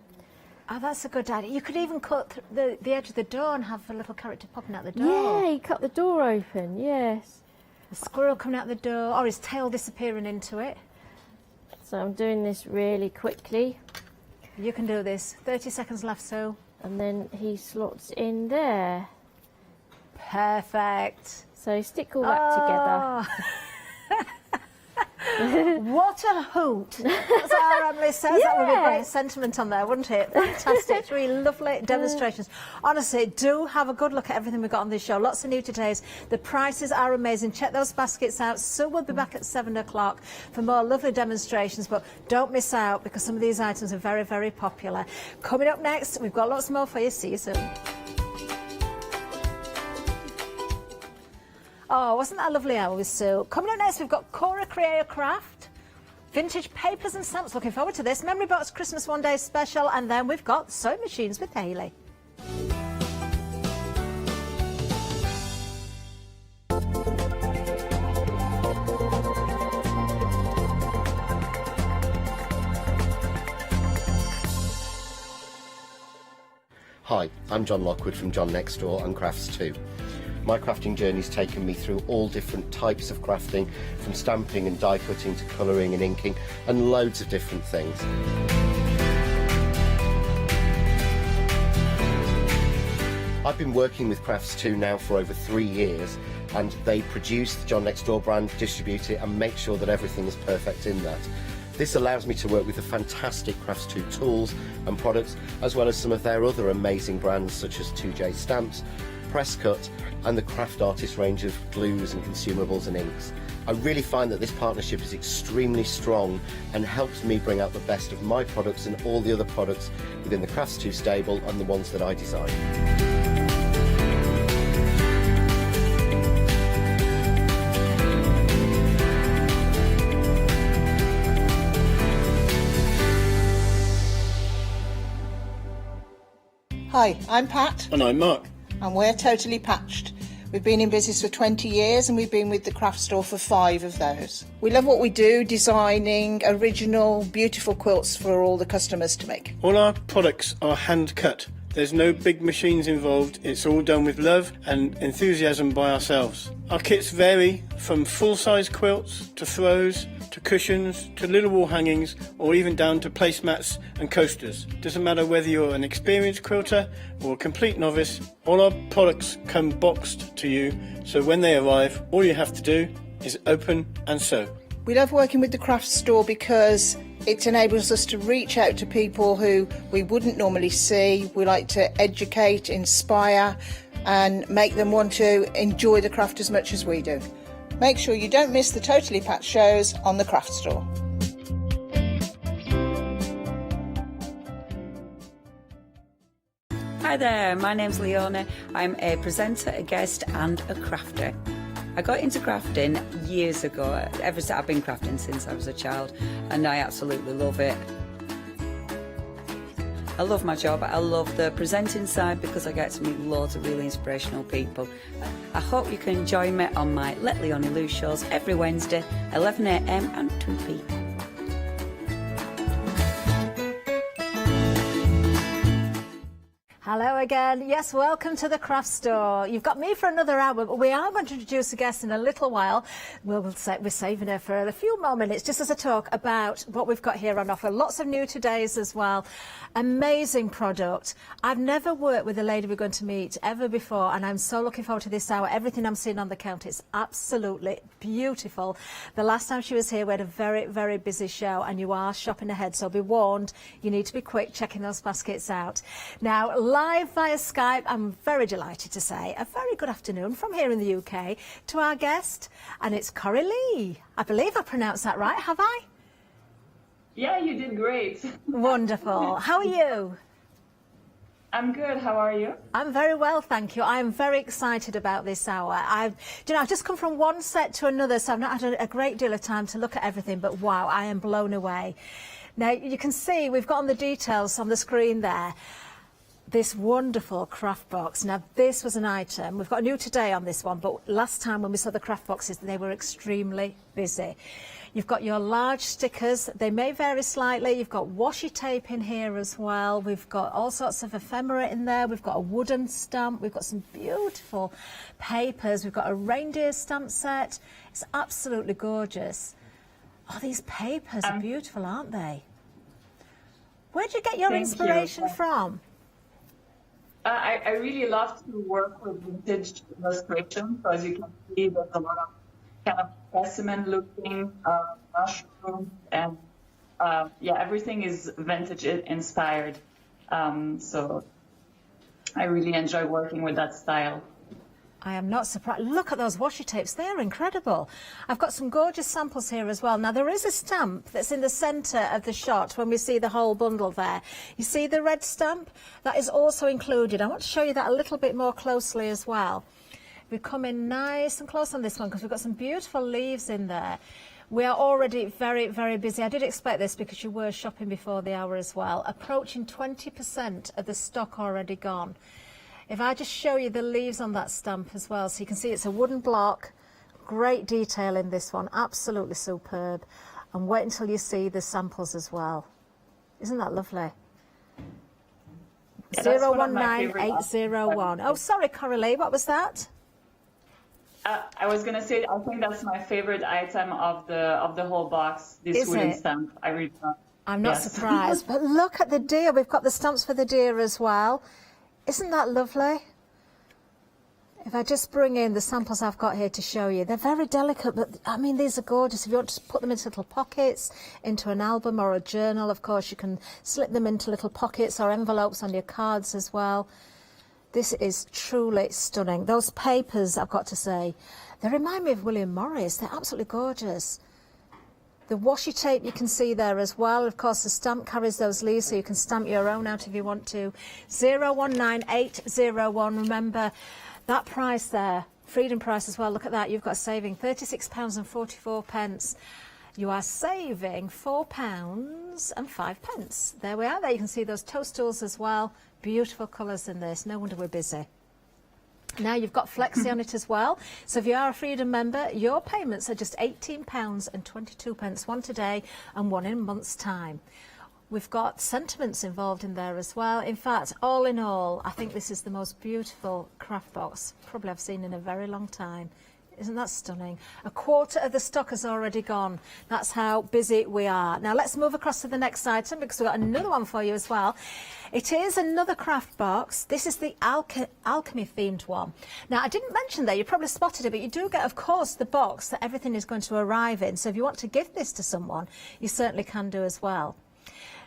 Oh, that's a good idea. You could even cut the edge of the door and have a little character popping out the door. Yeah, you cut the door open, yes. The squirrel coming out the door, or his tail disappearing into it. So I'm doing this really quickly. You can do this. 30 seconds left, Sue. And then he slots in there. Perfect. So stick all that together. What a hoot! As our Emily says, that would be a great sentiment on there, wouldn't it? Fantastic, three lovely demonstrations. Honestly, do have a good look at everything we've got on this show. Lots of new todays. The prices are amazing. Check those baskets out. Sue will be back at 7 o'clock for more lovely demonstrations, but don't miss out because some of these items are very, very popular. Coming up next, we've got lots more for you. See you soon. Oh, wasn't that a lovely hour with Sue? Coming up next, we've got Cora Create a Craft, vintage papers and stamps. Looking forward to this. Memory Box Christmas One Day Special, and then we've got sewing machines with Hayley. Hi, I'm John Lockwood from John Next Door and Crafts 2. My crafting journey's taken me through all different types of crafting, from stamping and die cutting to colouring and inking, and loads of different things. I've been working with Crafts 2 now for over 3 years, and they produce the John Next Door brand, distribute it, and make sure that everything is perfect in that. This allows me to work with the fantastic Crafts 2 tools and products, as well as some of their other amazing brands such as 2J Stamps, Press Cut, and the Craft Artist range of glues and consumables and inks. I really find that this partnership is extremely strong and helps me bring out the best of my products and all the other products within the Crafts 2 stable and the ones that I design. Hi, I'm Pat. And I'm Mark. And we're Totally Patched. We've been in business for 20 years and we've been with the craft store for 5 of those. We love what we do, designing original, beautiful quilts for all the customers to make. All our products are hand cut. There's no big machines involved. It's all done with love and enthusiasm by ourselves. Our kits vary from full-size quilts to throws to cushions to little wall hangings, or even down to placemats and coasters. Doesn't matter whether you're an experienced quilter or a complete novice, all our products come boxed to you, so when they arrive all you have to do is open and sew. We love working with the craft store because it enables us to reach out to people who we wouldn't normally see. We like to educate, inspire and make them want to enjoy the craft as much as we do. Make sure you don't miss the Totally Patched shows on the craft store. Hi there, my name's Leona. I'm a presenter, a guest and a crafter. I got into crafting years ago. I've been crafting since I was a child and I absolutely love it. I love my job. I love the presenting side because I get to meet loads of really inspirational people. I hope you can join me on my Let Leonie Loose shows every Wednesday, 11 AM and 2 PM. Hello again. Yes, welcome to the craft store. You've got me for another hour, but we are going to introduce a guest in a little while. We're saving her for a few more minutes just as a talk about what we've got here on offer. Lots of new todays as well. Amazing product. I've never worked with a lady we're going to meet ever before, and I'm so looking forward to this hour. Everything I'm seeing on the counter is absolutely beautiful. The last time she was here, we had a very, very busy show, and you are shopping ahead, so be warned. You need to be quick checking those baskets out. Now, live via Skype, I'm very delighted to say a very good afternoon from here in the UK to our guest, and it's Corrie Lee. I believe I pronounced that right, have I? Yeah, you did great. Wonderful. How are you? I'm good. How are you? I'm very well, thank you. I'm very excited about this hour. I've just come from one set to another, so I've not had a great deal of time to look at everything, but wow, I am blown away. Now, you can see we've got on the details on the screen there, this wonderful craft box. Now, this was an item. We've got a new today on this one, but last time when we saw the craft boxes, they were extremely busy. You've got your large stickers. They may vary slightly. You've got washi tape in here as well. We've got all sorts of ephemera in there. We've got a wooden stamp. We've got some beautiful papers. We've got a reindeer stamp set. It's absolutely gorgeous. Oh, these papers are beautiful, aren't they? Where did you get your inspiration from? I really love to work with vintage illustration. So as you can see, there's a lot of kind of specimen-looking mushrooms, and yeah, everything is vintage inspired. So I really enjoy working with that style. I am not surprised. Look at those washi tapes. They're incredible. I've got some gorgeous samples here as well. Now, there is a stamp that's in the centre of the shot when we see the whole bundle there. You see the red stamp? That is also included. I want to show you that a little bit more closely as well. We come in nice and close on this one because we've got some beautiful leaves in there. We are already very, very busy. I did expect this because you were shopping before the hour as well. Approaching 20% of the stock already gone. If I just show you the leaves on that stamp as well, so you can see it's a wooden block, great detail in this one, absolutely superb. And wait until you see the samples as well. Isn't that lovely? Yeah, 019801. Oh, sorry, Corrie Lee, what was that? I was going to say, I think that's my favorite item of the whole box, this wooden stamp. I really love. I'm not surprised, but look at the deer. We've got the stamps for the deer as well. Isn't that lovely? If I just bring in the samples I've got here to show you, they're very delicate, but I mean, these are gorgeous. If you want to put them into little pockets, into an album or a journal, of course, you can slip them into little pockets or envelopes on your cards as well. This is truly stunning. Those papers, I've got to say, they remind me of William Morris. They're absolutely gorgeous. The washi tape you can see there as well. Of course, the stamp carries those leaves, so you can stamp your own out if you want to. 019801. Remember that price there, Freedom price as well. Look at that. You've got a saving £36.44. You are saving £4.05. There we are. There you can see those toadstools as well. Beautiful colours in this. No wonder we're busy. Now you've got Flexi on it as well. So if you are a Freedom member, your payments are just £18.22, one today and one in a month's time. We've got sentiments involved in there as well. In fact, all in all, I think this is the most beautiful craft box probably I've seen in a very long time. Isn't that stunning? A quarter of the stock has already gone. That's how busy we are. Now let's move across to the next item because we've got another one for you as well. It is another craft box. This is the alchemy themed one. Now I didn't mention there, you probably spotted it, but you do get, of course, the box that everything is going to arrive in. So if you want to give this to someone, you certainly can do as well.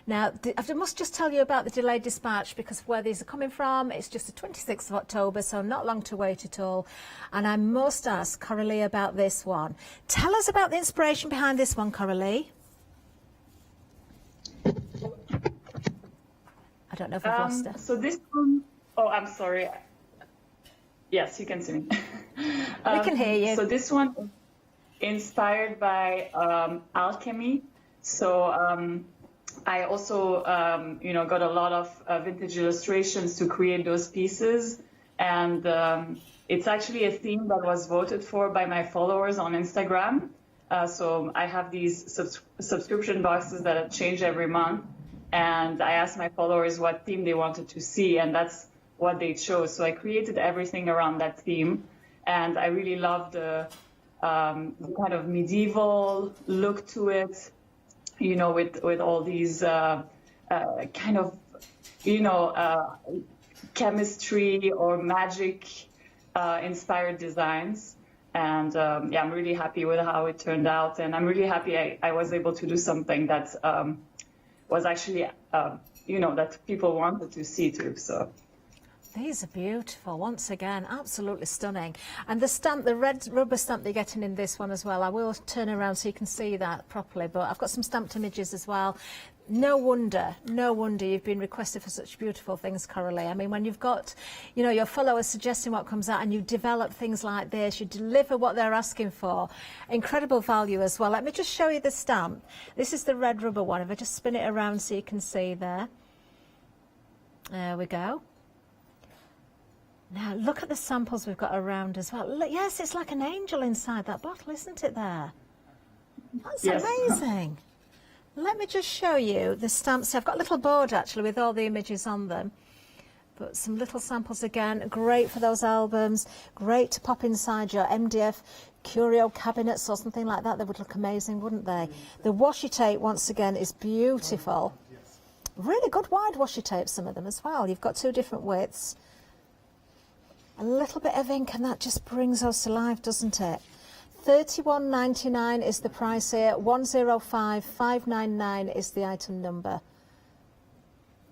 Now, I must just tell you about the delayed dispatch because where these are coming from, it's just the 26th of October, so not long to wait at all. And I must ask Corrie Lee about this one. Tell us about the inspiration behind this one, Corrie Lee. I don't know if we've lost her. So this one, oh, I'm sorry. Yes, you can see me. We can hear you. So this one is inspired by alchemy. So I also, got a lot of vintage illustrations to create those pieces. And it's actually a theme that was voted for by my followers on Instagram. So I have these subscription boxes that change every month. And I asked my followers what theme they wanted to see. And that's what they chose. So I created everything around that theme, and I really love the kind of medieval look to it, you know, with all these kind of, you know, chemistry or magic inspired designs. And yeah, I'm really happy with how it turned out, and I'm really happy I was able to do something that was actually, you know, that people wanted to see too. So. These are beautiful, once again, absolutely stunning. And the stamp, the red rubber stamp they're getting in this one as well, I will turn around so you can see that properly, but I've got some stamped images as well. No wonder you've been requested for such beautiful things, Coralie. I mean, when you've got, you know, your followers suggesting what comes out and you develop things like this, you deliver what they're asking for. Incredible value as well. Let me just show you the stamp. This is the red rubber one. If I just spin it around so you can see there. There we go. Now, look at the samples we've got around as well. Look, yes, it's like an angel inside that bottle, isn't it there? That's amazing. Let me just show you the stamps. I've got a little board, actually, with all the images on them. But some little samples again. Great for those albums. Great to pop inside your MDF curio cabinets or something like that. They would look amazing, wouldn't they? The washi tape, once again, is beautiful. Really good wide washi tape, some of them as well. You've got two different widths. A little bit of ink and that just brings us to life, doesn't it? $31.99 is the price here. 105599 is the item number.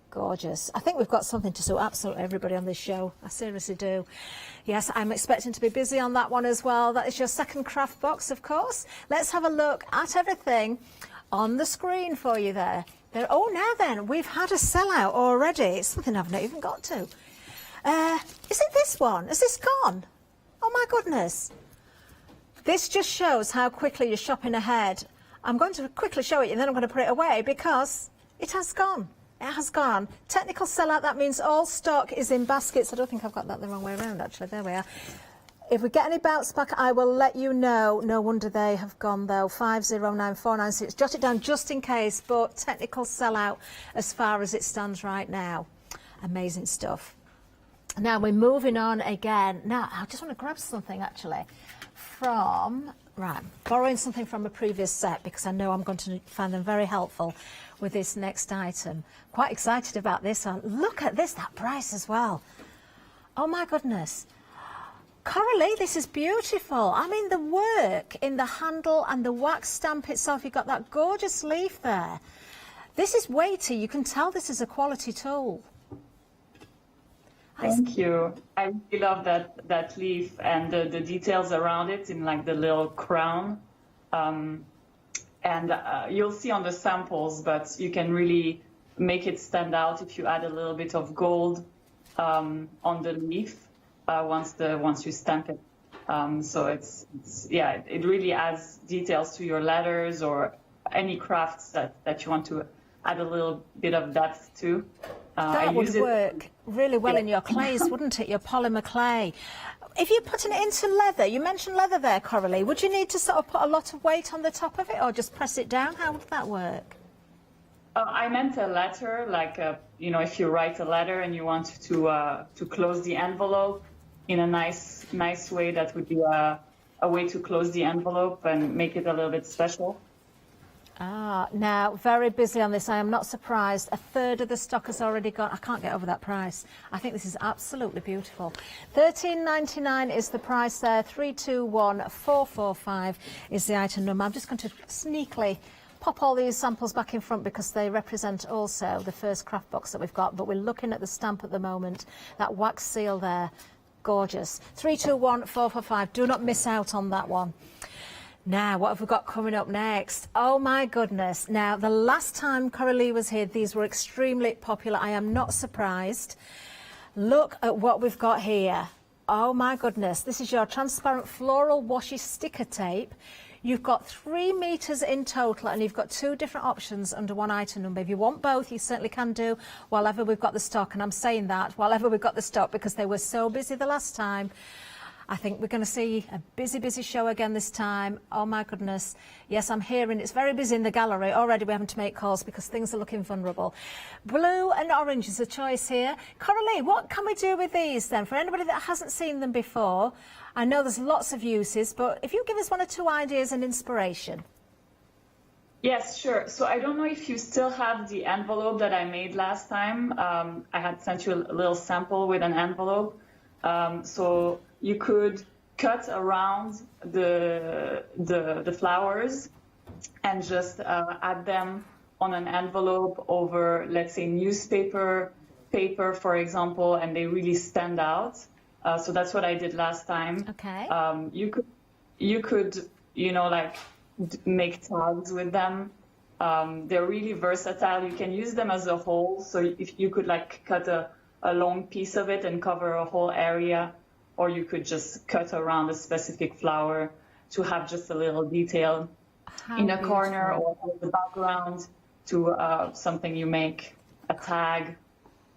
Gorgeous. I think we've got something to suit absolutely everybody on this show. I seriously do. Yes, I'm expecting to be busy on that one as well. That is your second craft box, of course. Let's have a look at everything on the screen for you there. Oh, now then, we've had a sellout already. It's something I've not even got to. Is it this one? Has this gone? Oh my goodness. This just shows how quickly you're shopping ahead. I'm going to quickly show it and then I'm going to put it away because it has gone. It has gone. Technical sellout, that means all stock is in baskets. I don't think I've got that the wrong way around, actually. There we are. If we get any bounce back, I will let you know. No wonder they have gone, though. 509496. Jot it down just in case, but technical sellout as far as it stands right now. Amazing stuff. Now we're moving on again. Now I just want to grab something actually from, right, borrowing something from a previous set because I know I'm going to find them very helpful with this next item. Quite excited about this one. Look at this, that price as well. Oh my goodness. Coralie, this is beautiful. I mean, the work in the handle and the wax stamp itself, you've got that gorgeous leaf there. This is weighty. You can tell this is a quality tool. Thank you. I really love that leaf and the details around it in like the little crown. And you'll see on the samples, but you can really make it stand out if you add a little bit of gold on the leaf once you stamp it. So it's yeah, it really adds details to your letters or any crafts that you want to add a little bit of depth to. That would work really well in your clays, wouldn't it? Your polymer clay. If you're putting it into leather, you mentioned leather there, Coralie, would you need to sort of put a lot of weight on the top of it or just press it down? How would that work? I meant a letter, like, you know, if you write a letter and you want to close the envelope in a nice way, that would be a way to close the envelope and make it a little bit special. Now, very busy on this. I am not surprised. A third of the stock has already gone. I can't get over that price. I think this is absolutely beautiful. $13.99 is the price there. 321445 is the item number. I'm just going to sneakily pop all these samples back in front because they represent also the first craft box that we've got. But we're looking at the stamp at the moment. That wax seal there. Gorgeous. 321445. Do not miss out on that one. Now, what have we got coming up next? Oh, my goodness. Now, the last time Coralie was here, these were extremely popular. I am not surprised. Look at what we've got here. Oh, my goodness. This is your transparent floral washi sticker tape. You've got 3 meters in total, and you've got 2 different options under one item number. If you want both, you certainly can do while ever we've got the stock. And I'm saying that while ever we've got the stock because they were so busy the last time. I think we're going to see a busy show again this time. Oh my goodness. Yes, I'm hearing it's very busy in the gallery. Already we're having to make calls because things are looking vulnerable. Blue and orange is a choice here. Coralie, what can we do with these then? For anybody that hasn't seen them before, I know there's lots of uses, but if you give us 1 or 2 ideas and inspiration. Yes, sure. So I don't know if you still have the envelope that I made last time. I had sent you a little sample with an envelope. So you could cut around the flowers and just add them on an envelope over, let's say, newspaper, paper, for example, and they really stand out. So that's what I did last time. Okay. You could, you know, like make tags with them. They're really versatile. You can use them as a whole. So if you could like cut a long piece of it and cover a whole area, or you could just cut around a specific flower to have just a little detail in a corner or in the background to something you make, a tag,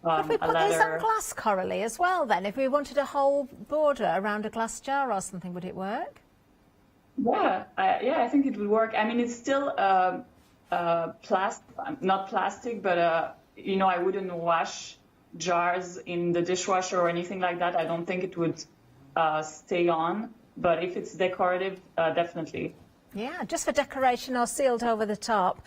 Could we a put these on letter. glass, Coralie, as well then? If we wanted a whole border around a glass jar or something, would it work? Yeah, I think it would work. I mean, it's still not plastic, but you know, I wouldn't wash jars in the dishwasher or anything like that. I don't think it would stay on, but if it's decorative, definitely. Yeah, just for decoration or sealed over the top.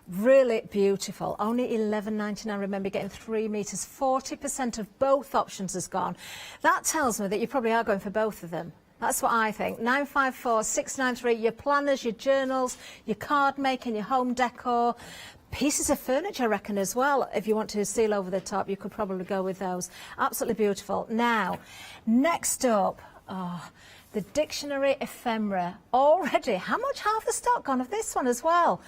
Really beautiful. Only $11.99. Remember, getting 3 meters. 40% of both options has gone. That tells me that you probably are going for both of them. That's what I think. 954 693. Your planners, your journals, your card making, your home decor. Pieces of furniture, I reckon, as well. If you want to seal over the top, you could probably go with those. Absolutely beautiful. Now, next up, the dictionary ephemera. Already, how much half the stock gone of this one as well?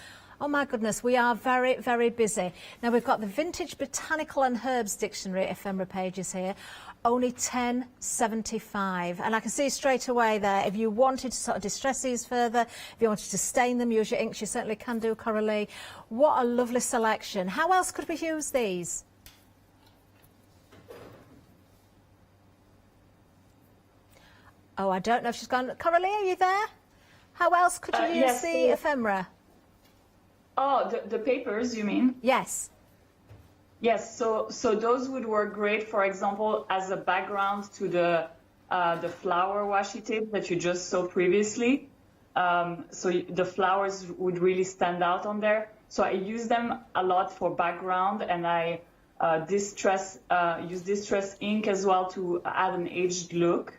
Oh my goodness, we are very, very busy. Now we've got the Vintage Botanical and Herbs Dictionary ephemera pages here. Only $10.75. And I can see straight away there, if you wanted to sort of distress these further, if you wanted to stain them, use your inks, you certainly can do, Coralie. What a lovely selection. How else could we use these? Oh, I don't know if she's gone. Coralie, are you there? How else could you use yes, the ephemera? Oh, the papers, you mean? Yes. Yes, so those would work great, for example, as a background to the flower washi tape that you just saw previously. So the flowers would really stand out on there. So I use them a lot for background, and I use distress ink as well to add an aged look.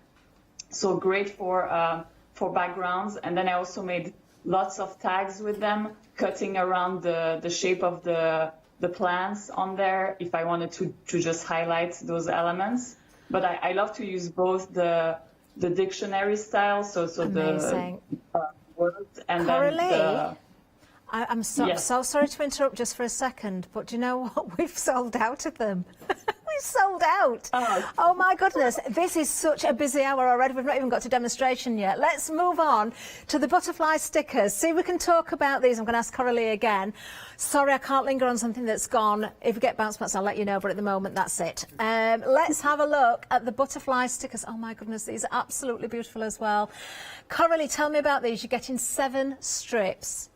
So great for backgrounds. And then I also made lots of tags with them, cutting around the shape of the plants on there if I wanted to just highlight those elements. But I love to use both the dictionary style, so Amazing. The words, and Coralie, then I'm so sorry to interrupt just for a second, but do you know what? We've sold out of them. We've sold out. Oh my goodness, this is such a busy hour already. We've not even got to demonstration yet. Let's move on to the butterfly stickers. See, we can talk about these. I'm going to ask Coralie again. Sorry, I can't linger on something that's gone. If we get bounce backs, I'll let you know, but at the moment, that's it. Let's have a look at the butterfly stickers. Oh my goodness, these are absolutely beautiful as well. Coralie, tell me about these. You're getting 7 strips.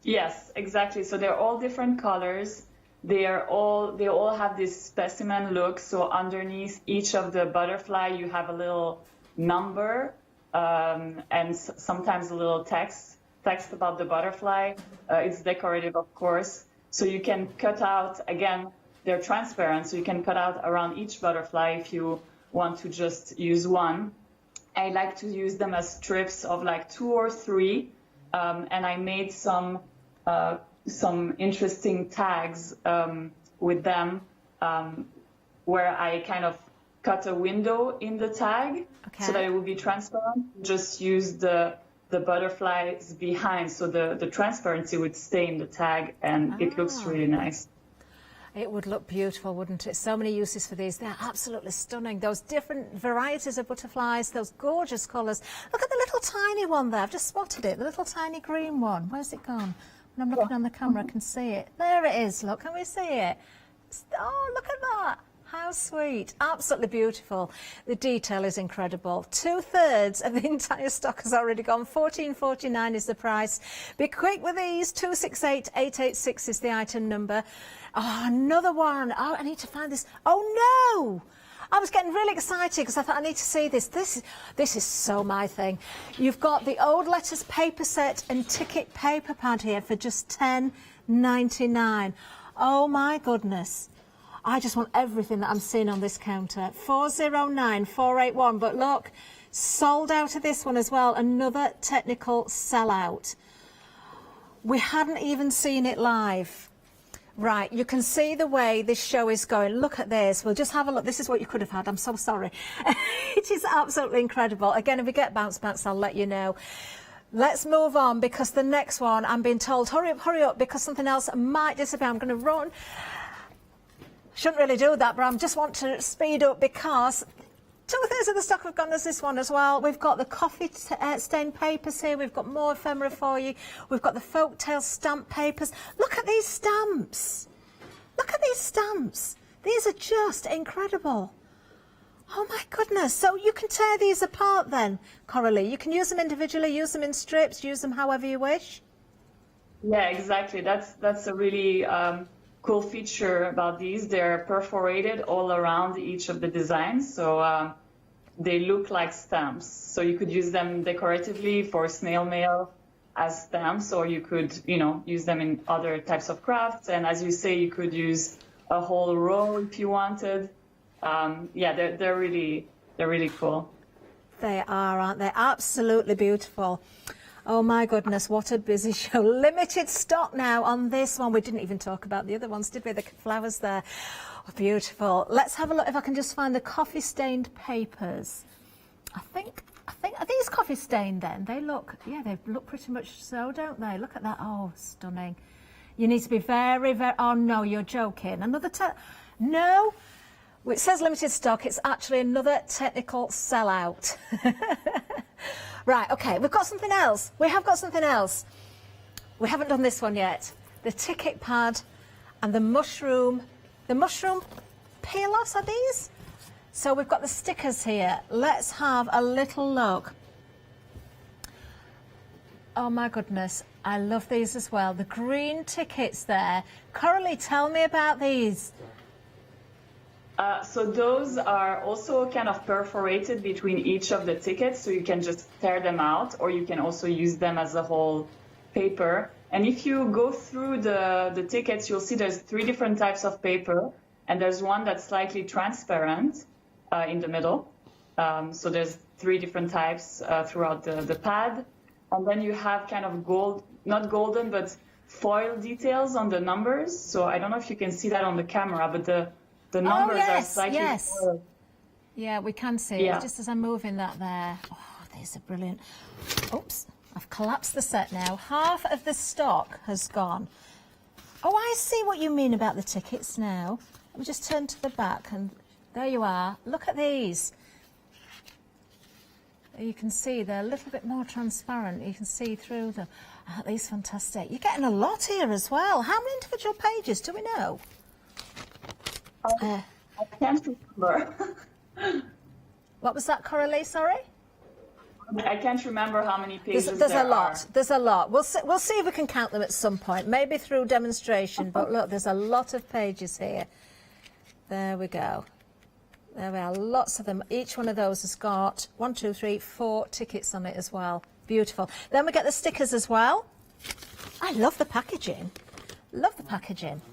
Yes, exactly. So they're all different colors. They all have this specimen look. So underneath each of the butterfly, you have a little number and sometimes a little text about the butterfly. It's decorative, of course. So you can cut out, again, they're transparent, so you can cut out around each butterfly if you want to just use one. I like to use them as strips of like 2 or 3, and I made some interesting tags with them where I kind of cut a window in the tag so that it would be transparent. Just use the butterflies behind, so the transparency would stay in the tag, and it looks really nice. It would look beautiful, wouldn't it? So many uses for these. They're absolutely stunning. Those different varieties of butterflies, those gorgeous colours. Look at the little tiny one there. I've just spotted it, the little tiny green one. Where's it gone? When I'm looking on the camera, I can see it. There it is. Look, can we see it? Oh, look at that. how sweet. Absolutely beautiful. The detail is incredible. 2/3 of the entire stock has already gone. £14.49 is the price. Be quick with these. 268886 is the item number. Oh, another one. Oh, I need to find this. Oh, no! I was getting really excited because I thought I need to see this. This is so my thing. You've got the old letters paper set and ticket paper pad here for just £10.99. Oh my goodness. I just want everything that I'm seeing on this counter. 409481, but look, sold out of this one as well. Another technical sellout. We hadn't even seen it live. Right, you can see the way this show is going. Look at this. We'll just have a look. This is what you could have had. I'm so sorry. It is absolutely incredible. Again, if we get bounce backs, I'll let you know. Let's move on because the next one, I'm being told, hurry up, because something else might disappear. I'm going to run. Shouldn't really do that, but I just want to speed up because 2/3 of the stock have gone as this one as well. We've got the coffee stained papers here. We've got more ephemera for you. We've got the folktale stamp papers. Look at these stamps. Look at these stamps. These are just incredible. Oh my goodness. So you can tear these apart then, Coralie. You can use them individually, use them in strips, use them however you wish. Yeah, exactly. That's a really cool feature about these. They're perforated all around each of the designs, so they look like stamps. So you could use them decoratively for snail mail as stamps, or you could, use them in other types of crafts. And as you say, you could use a whole row if you wanted. Yeah, they're really cool. They are, aren't they? Absolutely beautiful. Oh my goodness, what a busy show. Limited stock now on this one. We didn't even talk about the other ones, did we? The flowers there. Oh, beautiful. Let's have a look if I can just find the coffee stained papers. I think, are these coffee stained then? They look pretty much so, don't they? Look at that. Oh, stunning. You need to be very, very, oh no, you're joking. No. Well, it says limited stock. It's actually another technical sellout. Right, okay, we've got something else. We have got something else. We haven't done this one yet. The ticket pad and the mushroom peel-offs are these? So we've got the stickers here. Let's have a little look. Oh my goodness, I love these as well. The green tickets there. Coralie, tell me about these. So those are also kind of perforated between each of the tickets, so you can just tear them out, or you can also use them as a whole paper. And if you go through the tickets, you'll see there's 3 different types of paper, and there's one that's slightly transparent in the middle. So there's 3 different types throughout the pad. And then you have kind of not golden, but foil details on the numbers. So I don't know if you can see that on the camera, but the numbers are slightly foiled. Yeah, we can see it just as I'm moving that there. Oh, these are brilliant. Oops, I've collapsed the set now. Half of the stock has gone. Oh, I see what you mean about the tickets now. Let me just turn to the back, and there you are. Look at these. You can see they're a little bit more transparent. You can see through them. Aren't these fantastic? You're getting a lot here as well. How many individual pages do we know? I can't remember. What was that, Coralie? Sorry? I can't remember how many pages there's there a lot. are. There's a lot. We'll see if we can count them at some point, maybe through demonstration. But look, there's a lot of pages here. There we go. There we are, lots of them. Each one of those has got 1, 2, 3, 4 tickets on it as well. Beautiful. Then we get the stickers as well. I love the packaging. Love the packaging.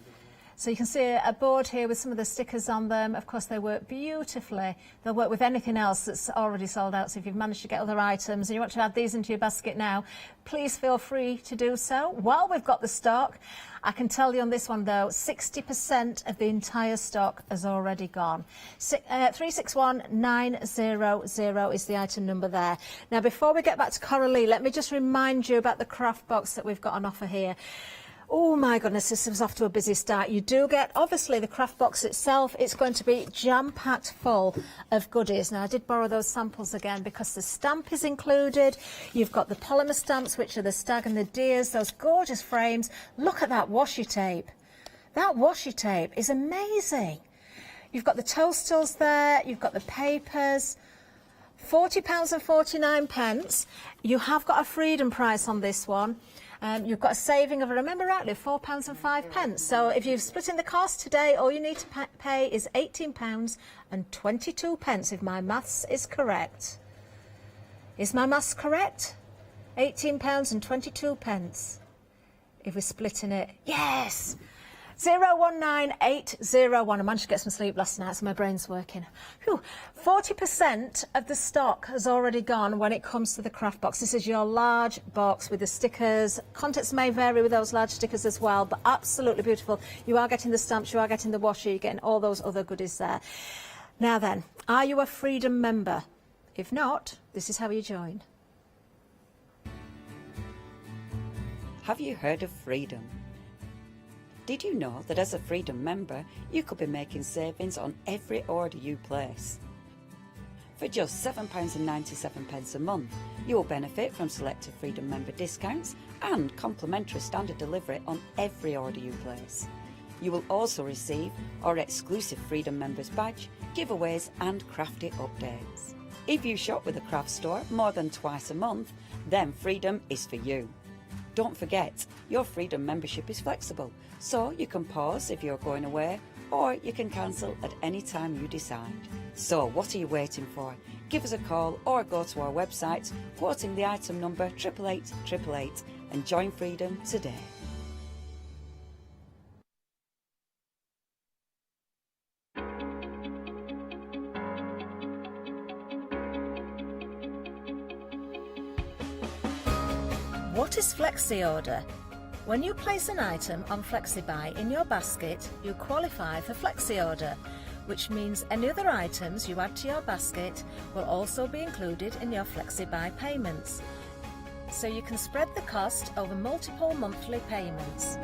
So you can see a board here with some of the stickers on them. Of course, they work beautifully. They'll work with anything else that's already sold out. So if you've managed to get other items and you want to add these into your basket now, please feel free to do so while we've got the stock. I can tell you on this one, though, 60% of the entire stock has already gone. 361900 is the item number there. Now, before we get back to Coralie, let me just remind you about the craft box that we've got on offer here. Oh my goodness, this was off to a busy start. You do get, obviously, the craft box itself. It's going to be jam-packed full of goodies. Now, I did borrow those samples again because the stamp is included. You've got the polymer stamps, which are the stag and the deers, those gorgeous frames. Look at that washi tape. That washi tape is amazing. You've got the toastals there, you've got the papers. £40.49. You have got a freedom price on this one. You've got a saving of, remember rightly, £4.05. So if you've split in the cost today, all you need to pay is £18.22, if my maths is correct. Is my maths correct? £18.22. If we're splitting it, yes! 019801. I managed to get some sleep last night, so my brain's working. 40% of the stock has already gone when it comes to the craft box. This is your large box with the stickers. Contents may vary with those large stickers as well, but absolutely beautiful. You are getting the stamps, you are getting the washi, you're getting all those other goodies there. Now then, are you a Freedom member? If not, this is how you join. Have you heard of Freedom? Did you know that as a Freedom member, you could be making savings on every order you place? For just £7.97 a month, you will benefit from selected Freedom member discounts and complimentary standard delivery on every order you place. You will also receive our exclusive Freedom members badge, giveaways and crafty updates. If you shop with a craft store more than twice a month, then Freedom is for you. Don't forget, your Freedom membership is flexible, so you can pause if you're going away, or you can cancel at any time you decide. So what are you waiting for? Give us a call or go to our website, quoting the item number 88888 and join Freedom today. What is Flexi Order? When you place an item on FlexiBuy in your basket, you qualify for Flexi Order, which means any other items you add to your basket will also be included in your FlexiBuy payments. So you can spread the cost over multiple monthly payments.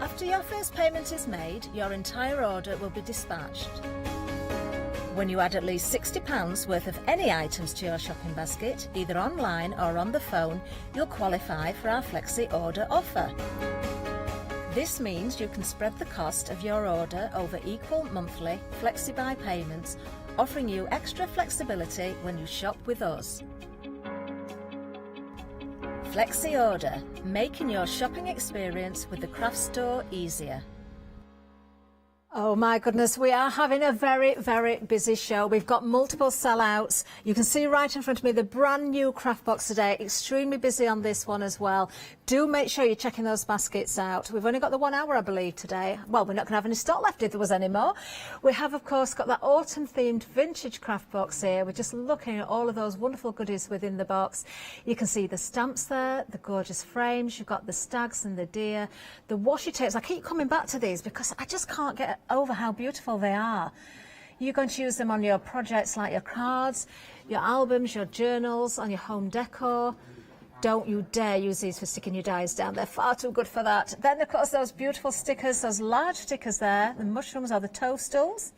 After your first payment is made, your entire order will be dispatched. When you add at least £60 worth of any items to your shopping basket, either online or on the phone, you'll qualify for our Flexi Order offer. This means you can spread the cost of your order over equal monthly FlexiBuy payments, offering you extra flexibility when you shop with us. Flexi Order, making your shopping experience with the craft store easier. Oh my goodness, we are having a very, very busy show. We've got multiple sellouts. You can see right in front of me the brand new craft box today. Extremely busy on this one as well. Do make sure you're checking those baskets out. We've only got the 1 hour, I believe, today. Well, we're not going to have any stock left if there was any more. We have, of course, got that autumn-themed vintage craft box here. We're just looking at all of those wonderful goodies within the box. You can see the stamps there, the gorgeous frames. You've got the stags and the deer, the washi tapes. I keep coming back to these because I just can't get over how beautiful they are. You're going to use them on your projects like your cards, your albums, your journals, on your home decor. Don't you dare use these for sticking your dies down. They're far too good for that. Then, of course, those beautiful stickers, those large stickers there, the mushrooms or the toastals.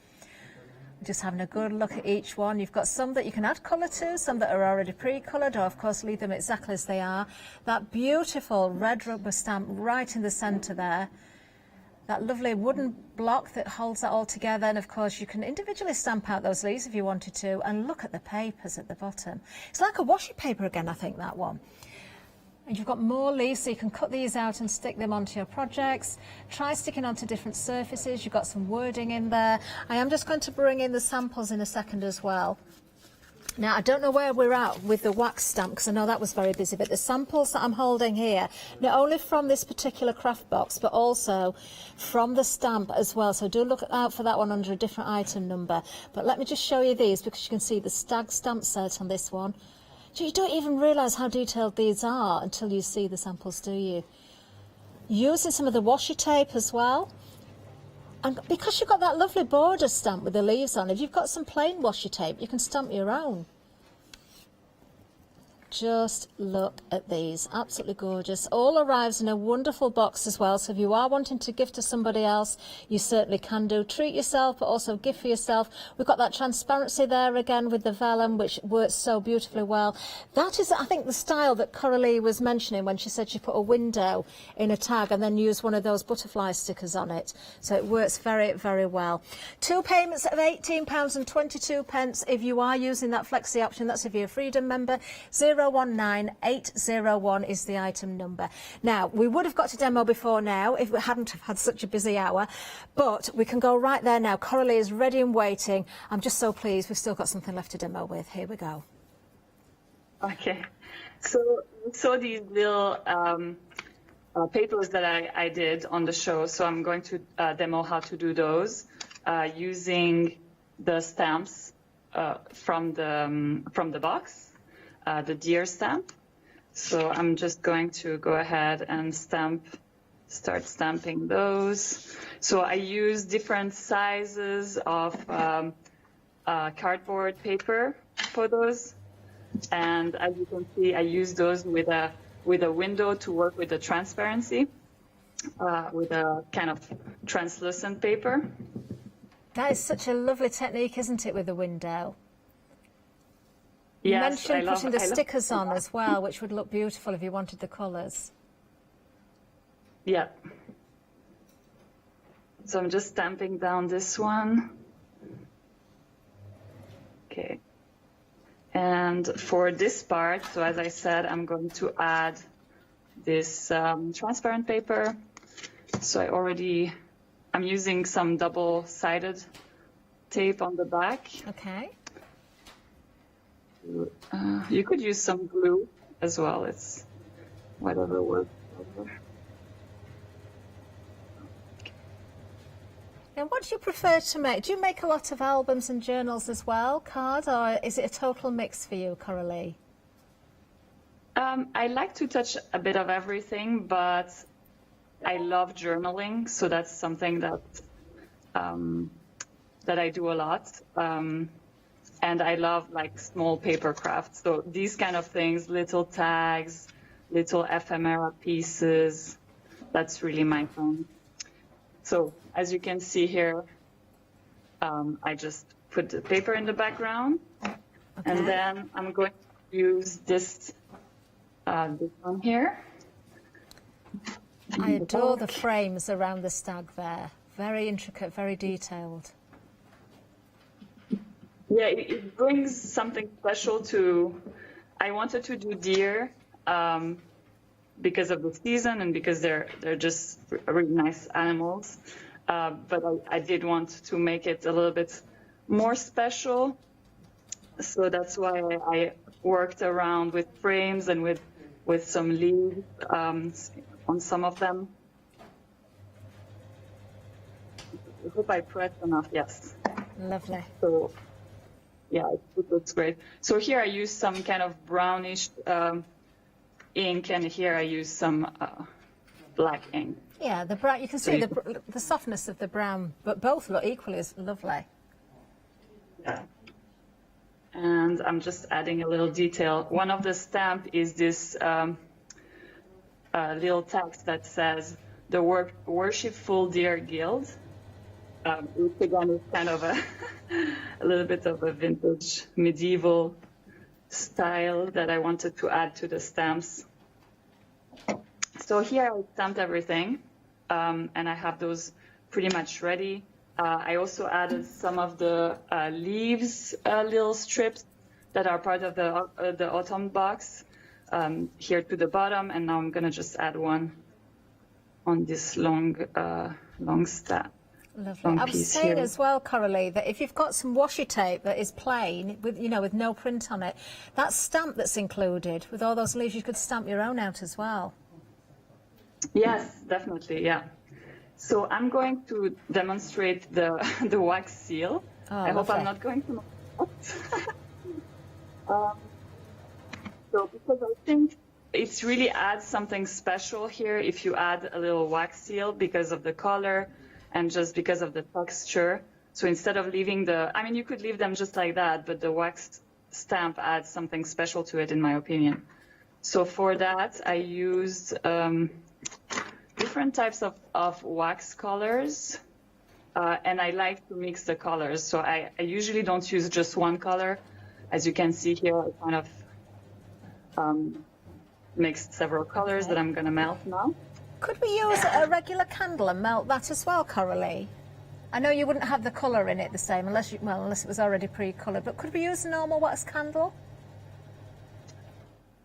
Just having a good look at each one. You've got some that you can add colour to, some that are already pre-coloured, or, of course, leave them exactly as they are. That beautiful red rubber stamp right in the centre there. That lovely wooden block that holds that all together, and of course you can individually stamp out those leaves if you wanted to, and look at the papers at the bottom. It's like a washi paper again, I think, that one. And you've got more leaves, so you can cut these out and stick them onto your projects. Try sticking onto different surfaces. You've got some wording in there. I am just going to bring in the samples in a second as well. Now, I don't know where we're at with the wax stamp, because I know that was very busy, but the samples that I'm holding here, not only from this particular craft box, but also from the stamp as well. So do look out for that one under a different item number. But let me just show you these, because you can see the stag stamp set on this one. You don't even realise how detailed these are until you see the samples, do you? Using some of the washi tape as well. And because you've got that lovely border stamp with the leaves on, if you've got some plain washi tape, you can stamp your own. Just look at these, absolutely gorgeous. All arrives in a wonderful box as well, so if you are wanting to gift to somebody else, you certainly can do. Treat yourself, but also gift for yourself. We've got that transparency there again with the vellum, which works so beautifully well. That is, I think, the style that Coralie was mentioning when she said she put a window in a tag and then used one of those butterfly stickers on it. So it works very, very well. 2 payments of £18.22 if you are using that flexi option. That's if you're a Freedom member. 019801 is the item number. Now, we would have got to demo before now if we hadn't have had such a busy hour, but we can go right there now. Coralie is ready and waiting. I'm just so pleased we've still got something left to demo with. Here we go. Okay, so these little papers that I did on the show, so I'm going to demo how to do those using the stamps from the box. The deer stamp. So I'm just going to go ahead and start stamping those. So I use different sizes of cardboard paper for those. And as you can see, I use those with a window to work with the transparency, with a kind of translucent paper. That is such a lovely technique, isn't it, with the window? You Yes, mentioned putting the stickers on as well, which would look beautiful if you wanted the colours. Yeah. So I'm just stamping down this one. Okay. And for this part, so as I said, I'm going to add this transparent paper. So I'm using some double-sided tape on the back. Okay. You could use some glue as well. It's whatever works. And what do you prefer to make? Do you make a lot of albums and journals as well, cards, or is it a total mix for you, Coralie? I like to touch a bit of everything, but I love journaling, so that's something that I do a lot. And I love like small paper crafts. So these kind of things, little tags, little ephemera pieces, that's really my thing. So as you can see here, I just put the paper in the background. Okay. And then I'm going to use this one here. I adore the frames around the stag there. Very intricate, very detailed. Yeah, it brings something special to. I wanted to do deer because of the season and because they're just really nice animals. But I did want to make it a little bit more special. So that's why I worked around with frames and with some leaves on some of them. I hope I pressed enough, yes. Lovely. So, yeah, it looks great. So here I use some kind of brownish ink, and here I use some black ink. Yeah, the brown. You can see the softness of the brown, but both look equally as lovely. Yeah. And I'm just adding a little detail. One of the stamp is this little text that says the Worshipful Deer Guild. Which again is kind of a little bit of a vintage medieval style that I wanted to add to the stamps. So here I stamped everything, and I have those pretty much ready. I also added some of the leaves, little strips that are part of the autumn box here to the bottom, and now I'm gonna just add one on this long stamp. Lovely. I was saying as well, Coralie, that if you've got some washi tape that is plain with no print on it, that stamp that's included with all those leaves, you could stamp your own out as well. Yes, definitely, yeah. So I'm going to demonstrate the wax seal. Oh, I hope I'm lovely. not going to. So because I think it really adds something special here if you add a little wax seal because of the color and just because of the texture. So instead of leaving you could leave them just like that, but the wax stamp adds something special to it, in my opinion. So for that, I used different types of wax colors, and I like to mix the colors. So I usually don't use just one color. As you can see here, I kind of mixed several colors that I'm going to melt now. Could we use a regular candle and melt that as well, Coralie? I know you wouldn't have the colour in it the same unless it was already pre-coloured, but could we use a normal wax candle?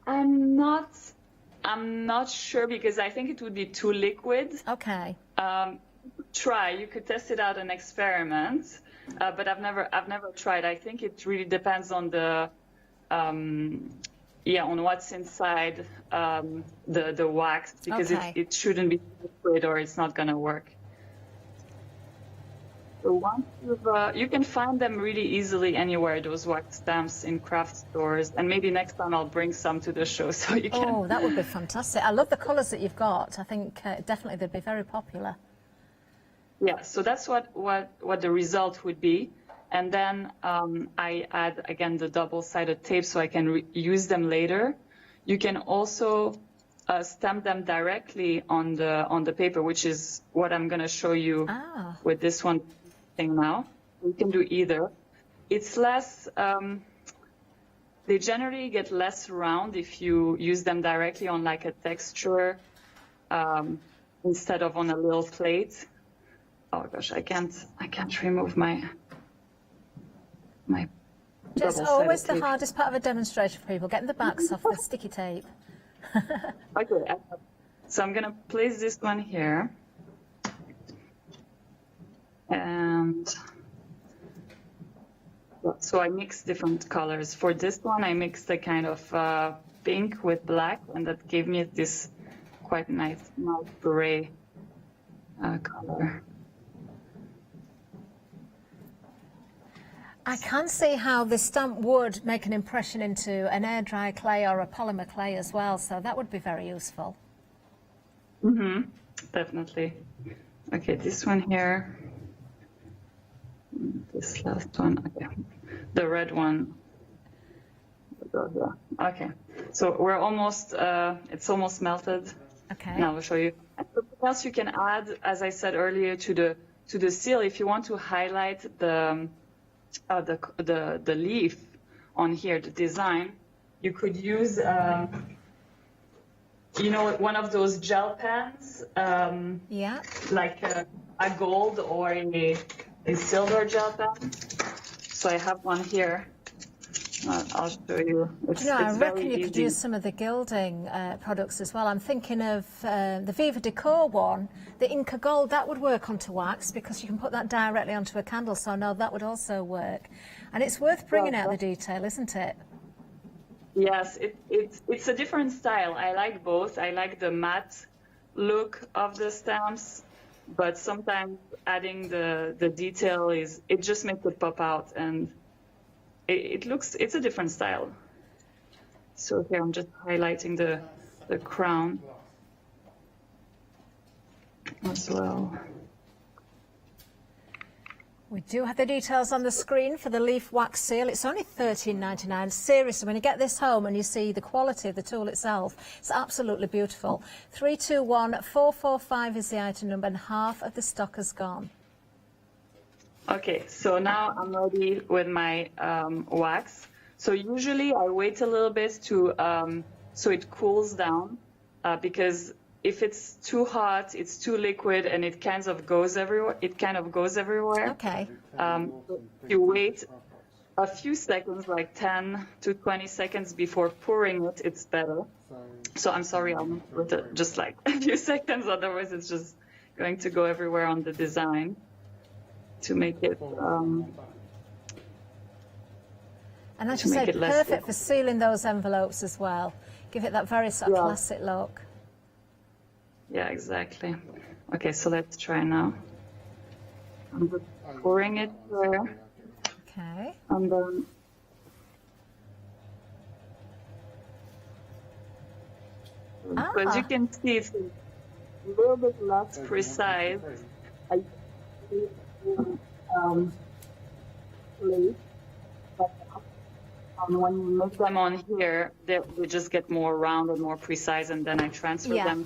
I'm not sure, because I think it would be too liquid. Okay. You could test it out and experiment, but I've never tried. I think it really depends on the on what's inside the wax, because it shouldn't be liquid or it's not gonna work. So once you can find them really easily anywhere, those wax stamps in craft stores, and maybe next time I'll bring some to the show so you can. Oh, that would be fantastic. I love the colours that you've got. I think definitely they'd be very popular. Yeah, so that's what the result would be. And then I add, again, the double-sided tape so I can use them later. You can also stamp them directly on the paper, which is what I'm going to show you with this one thing now. You can do either. It's less, they generally get less round if you use them directly on like a texture instead of on a little plate. Oh gosh, I can't remove my It's always the hardest part of a demonstration for people, getting the backs off the sticky tape. Okay, so I'm going to place this one here. And so I mix different colors. For this one, I mixed a kind of pink with black, and that gave me this quite nice beret color. I can see how the stamp would make an impression into an air dry clay or a polymer clay as well, so that would be very useful. Mm-hmm, definitely. Okay, this one here. This last one, okay. The red one. Okay, so we're almost, it's almost melted. Okay. Now I'll show you. And what else you can add, as I said earlier, to the seal, if you want to highlight the leaf on here, the design, you could use, one of those gel pens, like a gold or a silver gel pen. So I have one here. I'll show you. I reckon you could use some of the gilding products as well. I'm thinking of the Viva Decor one, the Inca Gold. That would work onto wax because you can put that directly onto a candle. So no, that would also work. And it's worth bringing out the detail, isn't it? Yes, it's a different style. I like both. I like the matte look of the stamps, but sometimes adding the detail it just makes it pop out, and it's a different style. So here I'm just highlighting the crown as well. We do have the details on the screen for the leaf wax seal. It's only $13.99. Seriously, when you get this home and you see the quality of the tool itself, it's absolutely beautiful. 321445 is the item number, and half of the stock has gone. Okay, so now I'm ready with my wax. So usually I wait a little bit to so it cools down, because if it's too hot, it's too liquid, and it kind of goes everywhere. Okay. You wait a few seconds, like 10 to 20 seconds before pouring it. It's better. So I'm sorry, I'll put it just like a few seconds. Otherwise, it's just going to go everywhere on the design to make it. And as you say, perfect for sealing those envelopes as well. Give it that very sort of classic look. Yeah, exactly. Okay, so let's try now. I'm just pouring it there. Okay. And then so as you can see, it's a little bit less precise. And when you make them on here, they just get more round and more precise, and then I transfer them.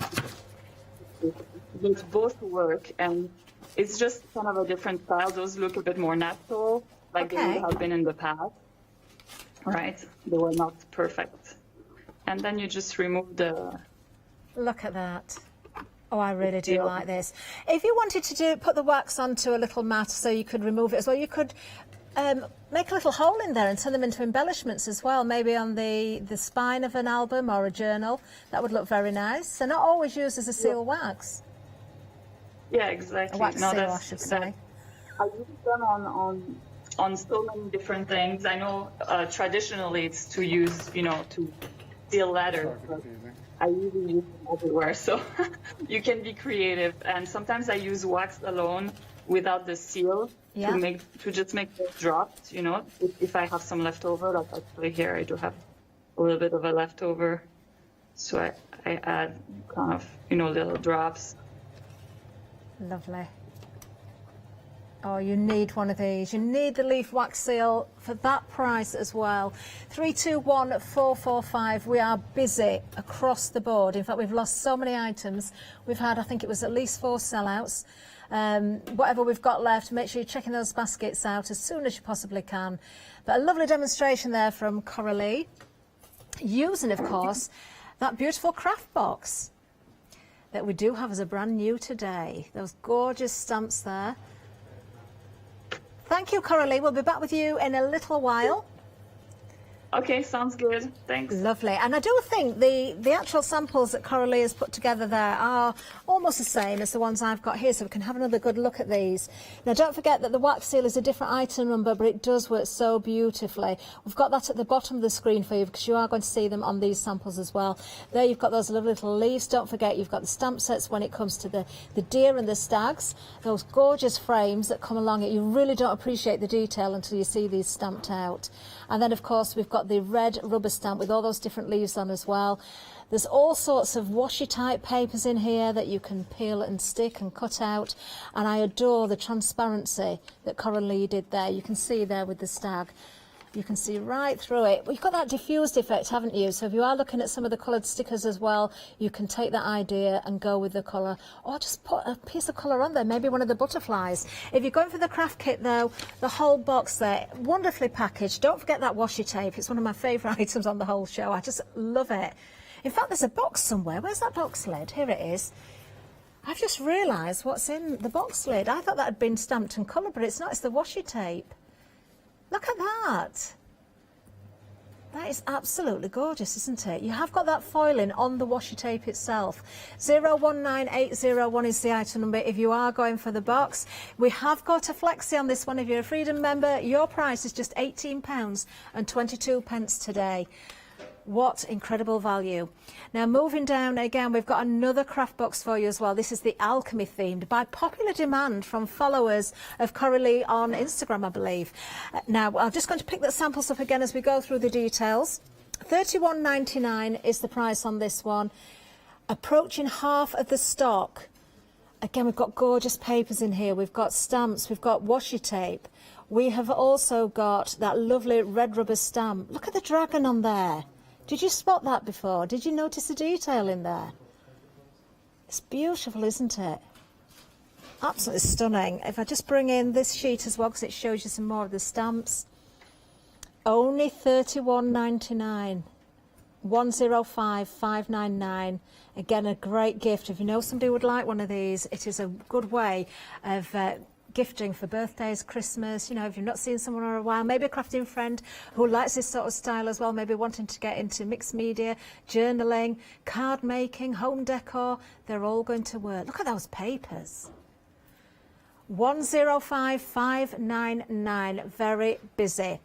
They both work, and it's just kind of a different style. Those look a bit more natural, like they would have been in the past. Right? They were not perfect. And then you just remove the... Look at that. Oh, I really do like this. If you wanted to put the wax onto a little mat so you could remove it as well, you could make a little hole in there and turn them into embellishments as well, maybe on the spine of an album or a journal. That would look very nice. So not always used as a seal wax. Yeah, exactly. A wax seal, I should say. I use them on so many different things. I know traditionally it's to use, to seal leather. But I usually use them everywhere, so you can be creative. And sometimes I use wax alone without the seal to just make it dropped. If I have some leftover, like actually here I do have a little bit of a leftover, so I add kind of little drops. Lovely. Oh, you need one of these. You need the leaf wax seal for that price as well. 321445. We are busy across the board. In fact, we've lost so many items. We've had, I think it was at least 4 sellouts. Whatever we've got left, make sure you're checking those baskets out as soon as you possibly can. But a lovely demonstration there from Coralie, using, of course, that beautiful craft box that we do have as a brand new today. Those gorgeous stamps there. Thank you, Coralie. We'll be back with you in a little while. Okay, sounds good. Thanks. Lovely. And I do think the actual samples that Coralie has put together there are almost the same as the ones I've got here, so we can have another good look at these. Now, don't forget that the wax seal is a different item number, but it does work so beautifully. We've got that at the bottom of the screen for you because you are going to see them on these samples as well. There you've got those lovely little leaves. Don't forget you've got the stamp sets when it comes to the deer and the stags, those gorgeous frames that come along it. You really don't appreciate the detail until you see these stamped out. And then, of course, we've got the red rubber stamp with all those different leaves on as well. There's all sorts of washi type papers in here that you can peel and stick and cut out. And I adore the transparency that Coralie did there. You can see there with the stag. You can see right through it. Well, you've got that diffused effect, haven't you? So if you are looking at some of the coloured stickers as well, you can take that idea and go with the colour, or just put a piece of colour on there, maybe one of the butterflies. If you're going for the craft kit though, the whole box there, wonderfully packaged. Don't forget that washi tape. It's one of my favourite items on the whole show. I just love it. In fact, there's a box somewhere. Where's that box lid? Here it is. I've just realised what's in the box lid. I thought that had been stamped and coloured, but it's not. It's the washi tape. Look at that. That is absolutely gorgeous, isn't it? You have got that foiling on the washi tape itself. 019801 is the item number if you are going for the box. We have got a flexi on this one. If you're a Freedom member, your price is just £18.22 today. What incredible value. Now moving down again, we've got another craft box for you as well. This is the alchemy themed by popular demand from followers of Coralie on Instagram, I believe. Now I'm just going to pick the samples up again as we go through the details. $31.99 is the price on this one. Approaching half of the stock. Again, we've got gorgeous papers in here. We've got stamps, we've got washi tape. We have also got that lovely red rubber stamp. Look at the dragon on there. Did you spot that before? Did you notice the detail in there? It's beautiful, isn't it? Absolutely stunning. If I just bring in this sheet as well, because it shows you some more of the stamps. Only $31.99. 105,599. Again, a great gift. If you know somebody would like one of these, it is a good way of gifting for birthdays, Christmas, if you've not seen someone in a while, maybe a crafting friend who likes this sort of style as well, maybe wanting to get into mixed media, journaling, card making, home decor, they're all going to work. Look at those papers. 105,599, very busy.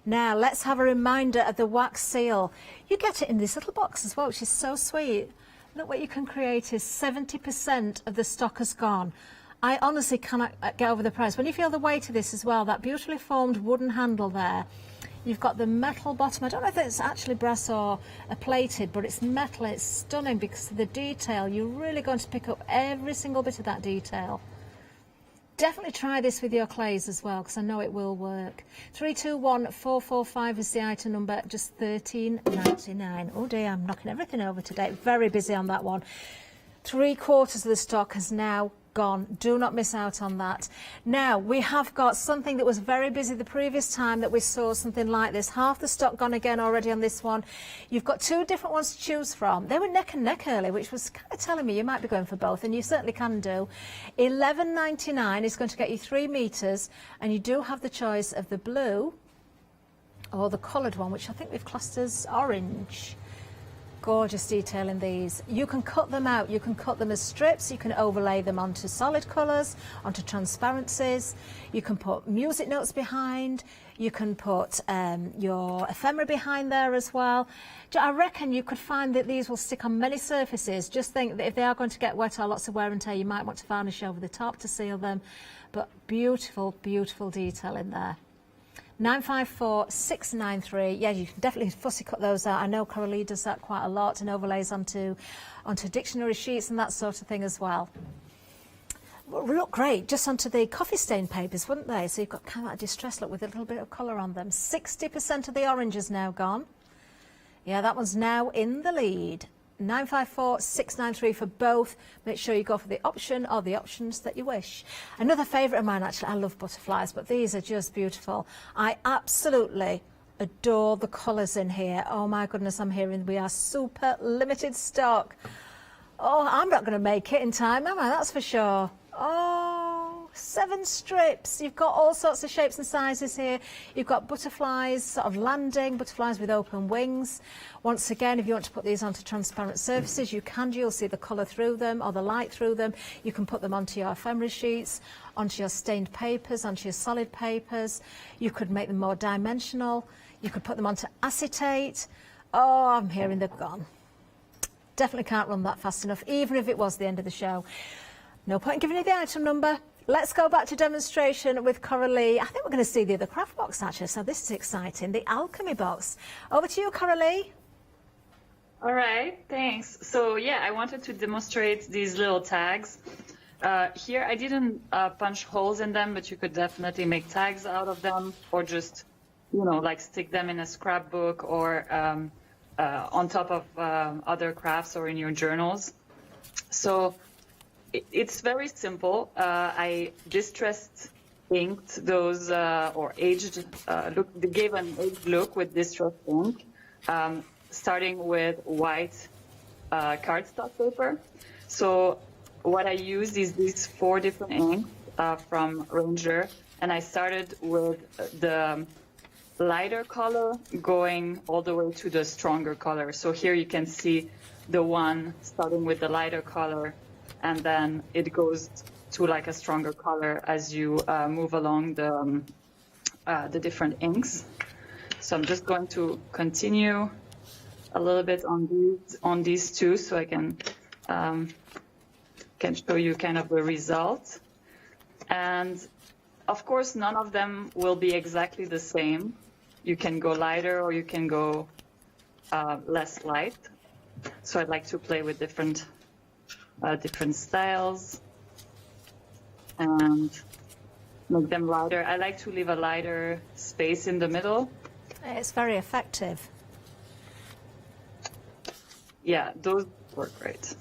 Now let's have a reminder of the wax seal. You get it in this little box as well, which is so sweet. Look what you can create is 70% of the stock has gone. I honestly cannot get over the price. When you feel the weight of this as well, that beautifully formed wooden handle there, you've got the metal bottom. I don't know if it's actually brass or plated, but it's metal. It's stunning because of the detail. You're really going to pick up every single bit of that detail. definitely try this with your clays as well, because I know it will work. 321445 is the item number, just $13.99. Oh dear, I'm knocking everything over today. Very busy on that one. 3/4 of the stock has now gone. Do not miss out on that. Now, we have got something that was very busy the previous time that we saw something like this. Half the stock gone again already on this one. You've got 2 different ones to choose from. They were neck and neck earlier, which was kind of telling me you might be going for both, and you certainly can do. $11.99 is going to get you 3 meters, and you do have the choice of the blue or the coloured one, which I think we've classed as orange. Gorgeous detail in these. You can cut them out. You can cut them as strips. You can overlay them onto solid colours, onto transparencies. You can put music notes behind. You can put your ephemera behind there as well. I reckon you could find that these will stick on many surfaces. Just think that if they are going to get wet or lots of wear and tear, you might want to varnish over the top to seal them. But beautiful, beautiful detail in there. 954693. Yeah, you can definitely fussy cut those out. I know Coralie does that quite a lot and overlays onto dictionary sheets and that sort of thing as well. Well, look great just onto the coffee stain papers, wouldn't they? So you've got kind of that distressed look with a little bit of colour on them. 60% of the orange is now gone. Yeah, that one's now in the lead. 954693 for both. Make sure you go for the option or the options that you wish. Another favourite of mine, actually, I love butterflies, but these are just beautiful. I absolutely adore the colours in here. Oh my goodness, I'm hearing we are super limited stock. Oh, I'm not going to make it in time, am I? That's for sure. Oh, 7 strips. You've got all sorts of shapes and sizes here. You've got butterflies sort of landing, butterflies with open wings. Once again, if you want to put these onto transparent surfaces, you can. You'll see the colour through them or the light through them. You can put them onto your ephemera sheets, onto your stained papers, onto your solid papers. You could make them more dimensional. You could put them onto acetate. Oh, I'm hearing they've gone. Definitely can't run that fast enough, even if it was the end of the show. No point in giving you the item number. Let's go back to demonstration with Coralie. I think we're going to see the other craft box, actually, so this is exciting. The alchemy box. Over to you, Coralie. All right, thanks. So, yeah, I wanted to demonstrate these little tags. Here, I didn't punch holes in them, but you could definitely make tags out of them or just, you know, like stick them in a scrapbook or on top of other crafts or in your journals. So it's very simple. I distressed inked those or aged gave an aged look with distressed ink, starting with white cardstock paper. So what I used is these 4 different inks from Ranger, and I started with the lighter color going all the way to the stronger color. So here you can see the one starting with the lighter color, and then it goes to like a stronger color as you move along the different inks. So I'm just going to continue a little bit on these 2 so I can show you kind of the result. And of course, none of them will be exactly the same. You can go lighter or you can go less light. So I'd like to play with different styles and make them lighter. I like to leave a lighter space in the middle. It's very effective. Yeah, those work great.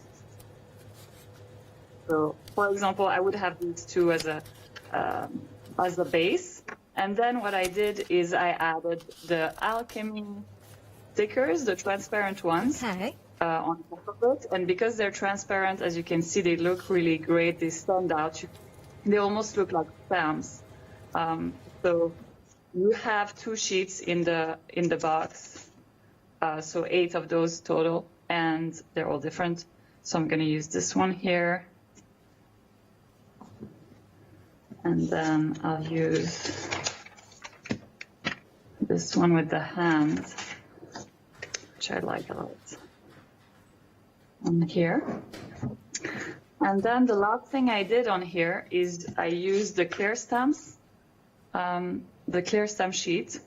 So, for example, I would have these 2 as a base, and then what I did is I added the alchemy stickers, the transparent ones. Okay. On top of it, and because they're transparent, as you can see, they look really great. They stand out. They almost look like stamps. So you have 2 sheets in the box, so 8 of those total, and they're all different. So I'm going to use this one here, and then I'll use this one with the hand, which I like a lot. On here. And then the last thing I did on here is I used the clear stamps, the clear stamp sheet,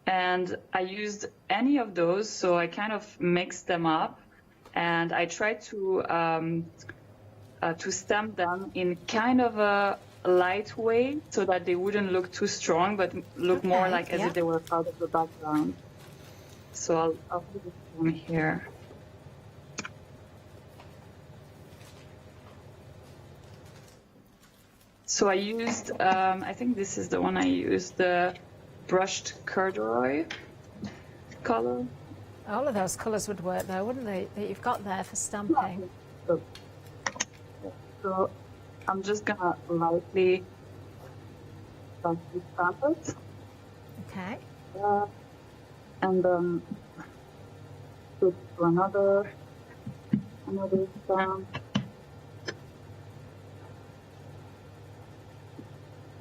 and I used any of those, so I kind of mixed them up, and I tried to stamp them in kind of lightweight so that they wouldn't look too strong, but look more like as if they were part of the background. So I'll put this one here. So I used, I think this is the one I used, the brushed corduroy color. All of those colours would work though, wouldn't they, that you've got there for stamping? So I'm just gonna lightly stamp it. Okay. And then switch to another stamp.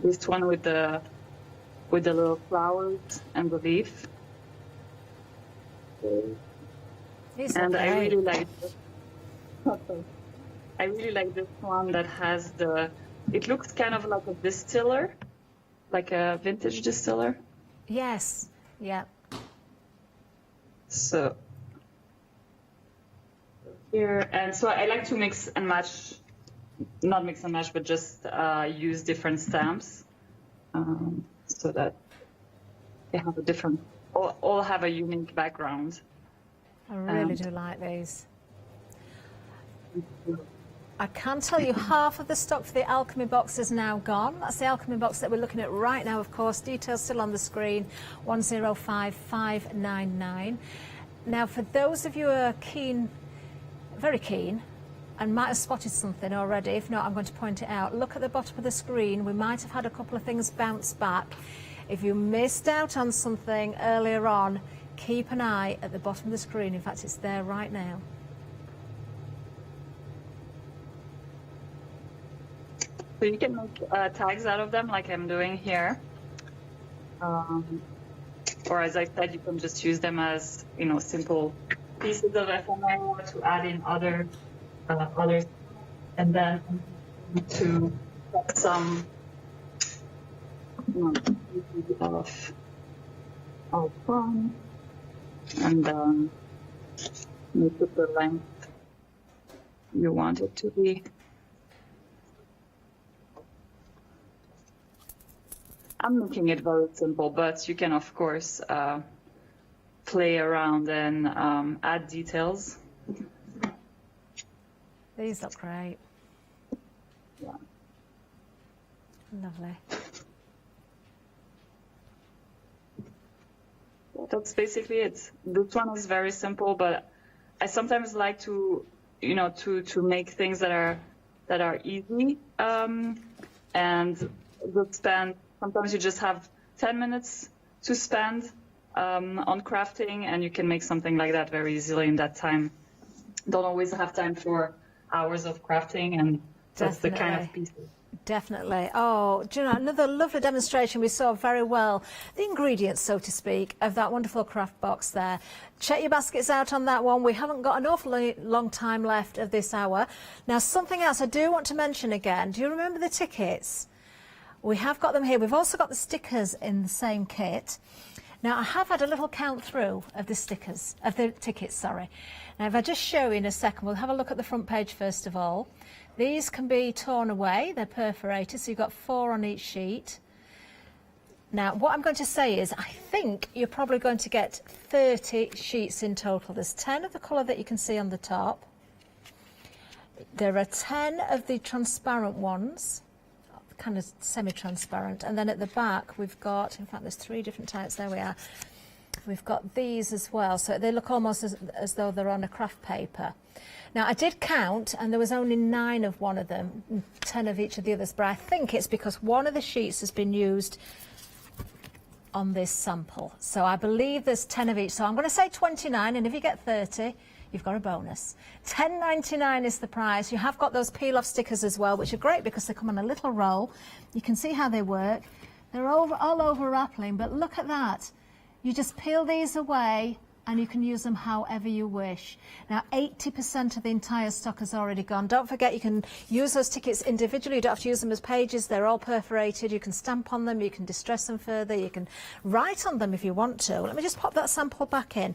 This one with the little flowers and the leaf. And I really like this. I really like this one that has it looks kind of like a distiller, like a vintage distiller. Yes, yeah. So here, and so I like to mix and match, not mix and match, but just use different stamps so that they have a different, all have a unique background. I really do like these. I can tell you half of the stock for the Alchemy box is now gone. That's the Alchemy box that we're looking at right now, of course. Details still on the screen, 105599. Now, for those of you who are keen, very keen, and might have spotted something already, if not, I'm going to point it out. Look at the bottom of the screen. We might have had a couple of things bounce back. If you missed out on something earlier on, keep an eye at the bottom of the screen. In fact, it's there right now. So you can make tags out of them like I'm doing here. Or as I said, you can just use them as, simple pieces of FMO to add in others, and then to put some of fun, and then make it the length you want it to be. I'm making it very simple, but you can, of course, play around and add details. These look great. Yeah. Lovely. That's basically it. This one is very simple, but I sometimes like to, to make things that are easy, and just spend. Sometimes you just have 10 minutes to spend on crafting, and you can make something like that very easily in that time. Don't always have time for hours of crafting, and that's the kind of piece. Definitely. Oh, do you know, another lovely demonstration. We saw very well the ingredients, so to speak, of that wonderful craft box there. Check your baskets out on that one. We haven't got an awfully long time left of this hour. Now, something else I do want to mention again. Do you remember the tickets? We have got them here. We've also got the stickers in the same kit. Now, I have had a little count through of the stickers, of the tickets, sorry. Now, if I just show you in a second, we'll have a look at the front page first of all. These can be torn away. They're perforated, so you've got 4 on each sheet. Now, what I'm going to say is, I think you're probably going to get 30 sheets in total. There's 10 of the colour that you can see on the top. There are 10 of the transparent ones, kind of semi-transparent, and then at the back we've got, in fact there's 3 different types, there we are, we've got these as well, so they look almost as though they're on a craft paper. Now, I did count and there was only 9 of one of them, 10 of each of the others, but I think it's because one of the sheets has been used on this sample, so I believe there's 10 of each, so I'm going to say 29, and if you get 30 you've got a bonus. $10.99 is the price. You have got those peel-off stickers as well, which are great because they come on a little roll. You can see how they work. They're all over Rappling, but look at that. You just peel these away and you can use them however you wish. Now, 80% of the entire stock has already gone. Don't forget, you can use those tickets individually. You don't have to use them as pages. They're all perforated. You can stamp on them. You can distress them further. You can write on them if you want to. Let me just pop that sample back in.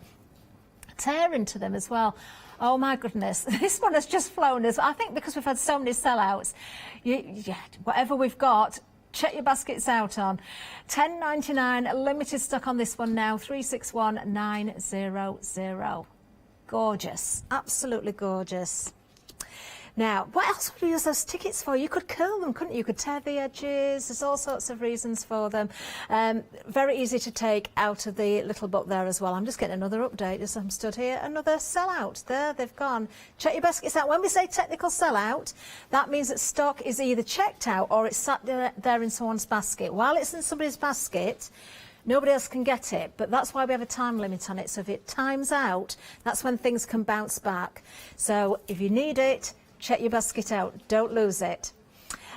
tear into them as well. Oh my goodness, this one has just flown us. I think because we've had so many sellouts, whatever we've got, check your baskets out on. £10.99, limited stock on this one now, 361900. Gorgeous, absolutely gorgeous. Now, what else would we use those tickets for? You could curl them, couldn't you? You could tear the edges. There's all sorts of reasons for them. Very easy to take out of the little book there as well. I'm just getting another update as I'm stood here. Another sellout. There, they've gone. Check your baskets out. When we say technical sellout, that means that stock is either checked out or it's sat there in someone's basket. While it's in somebody's basket, nobody else can get it, but that's why we have a time limit on it. So if it times out, that's when things can bounce back. So if you need it, check your basket out, don't lose it.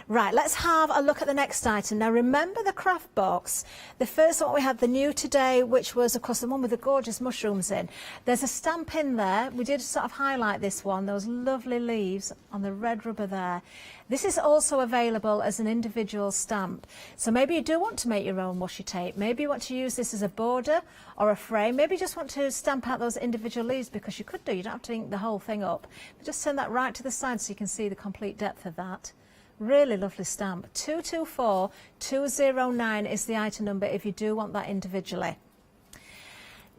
Right, let's have a look at the next item. Now remember the craft box. The first one we had, the new today, which was of course the one with the gorgeous mushrooms in. There's a stamp in there. We did sort of highlight this one, those lovely leaves on the red rubber there. This is also available as an individual stamp. So maybe you do want to make your own washi tape. Maybe you want to use this as a border or a frame. Maybe you just want to stamp out those individual leaves, because you could do. You don't have to ink the whole thing up. But just turn that right to the side so you can see the complete depth of that. Really lovely stamp. 224209 is the item number if you do want that individually.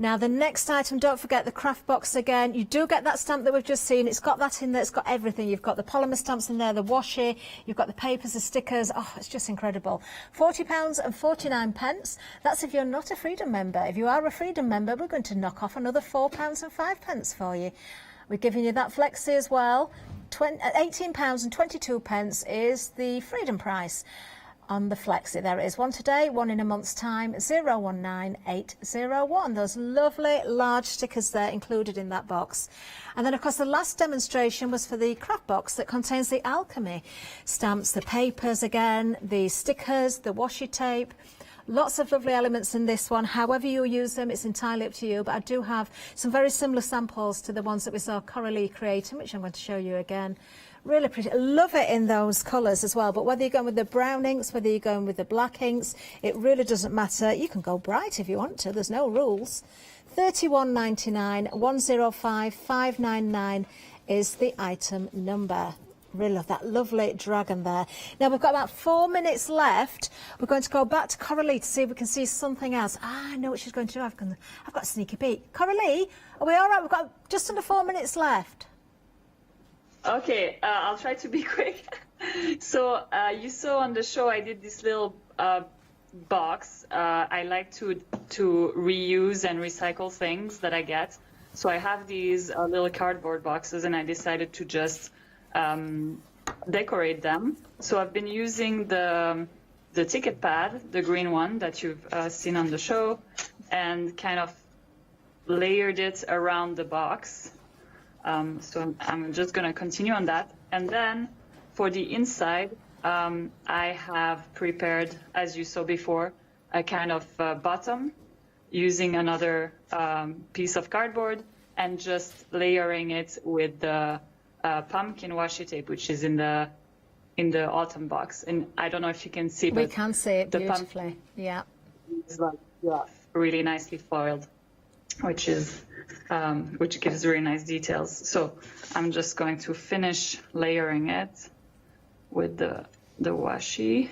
Now the next item, don't forget the craft box again. You do get that stamp that we've just seen. It's got that in there. It's got everything. You've got the polymer stamps in there, the washi. You've got the papers, the stickers. Oh, it's just incredible. £40.49. That's if you're not a Freedom member. If you are a Freedom member, we're going to knock off another £4.05 for you. We're giving you that flexi as well. £18.22 is the Freedom price on the flexi. There it is, one today, one in a month's time, 019801. Those lovely large stickers there included in that box. And then of course the last demonstration was for the craft box that contains the alchemy stamps, the papers again, the stickers, the washi tape. Lots of lovely elements in this one. However you use them, it's entirely up to you. But I do have some very similar samples to the ones that we saw AALL Create, which I'm going to show you again. Really pretty. I love it in those colours as well. But whether you're going with the brown inks, whether you're going with the black inks, it really doesn't matter. You can go bright if you want to. There's no rules. £31.99, 105599 is the item number. Really love that lovely dragon there. Now we've got about 4 minutes left. We're going to go back to Coralie to see if we can see something else. I know what she's going to do. I've got a sneaky peek. Coralie, are we all right? We've got just under 4 minutes left. Okay, I'll try to be quick. So you saw on the show I did this little box. I like to reuse and recycle things that I get. So I have these little cardboard boxes, and I decided to just decorate them. So I've been using the ticket pad, the green one that you've seen on the show, and kind of layered it around the box. So I'm just going to continue on that. And then for the inside, I have prepared, as you saw before, a kind of bottom using another piece of cardboard and just layering it with the pumpkin washi tape, which is in the autumn box. And I don't know if you can see, but we can see it beautifully. Yeah, it's like really nicely foiled, which gives really nice details. So I'm just going to finish layering it with the washi.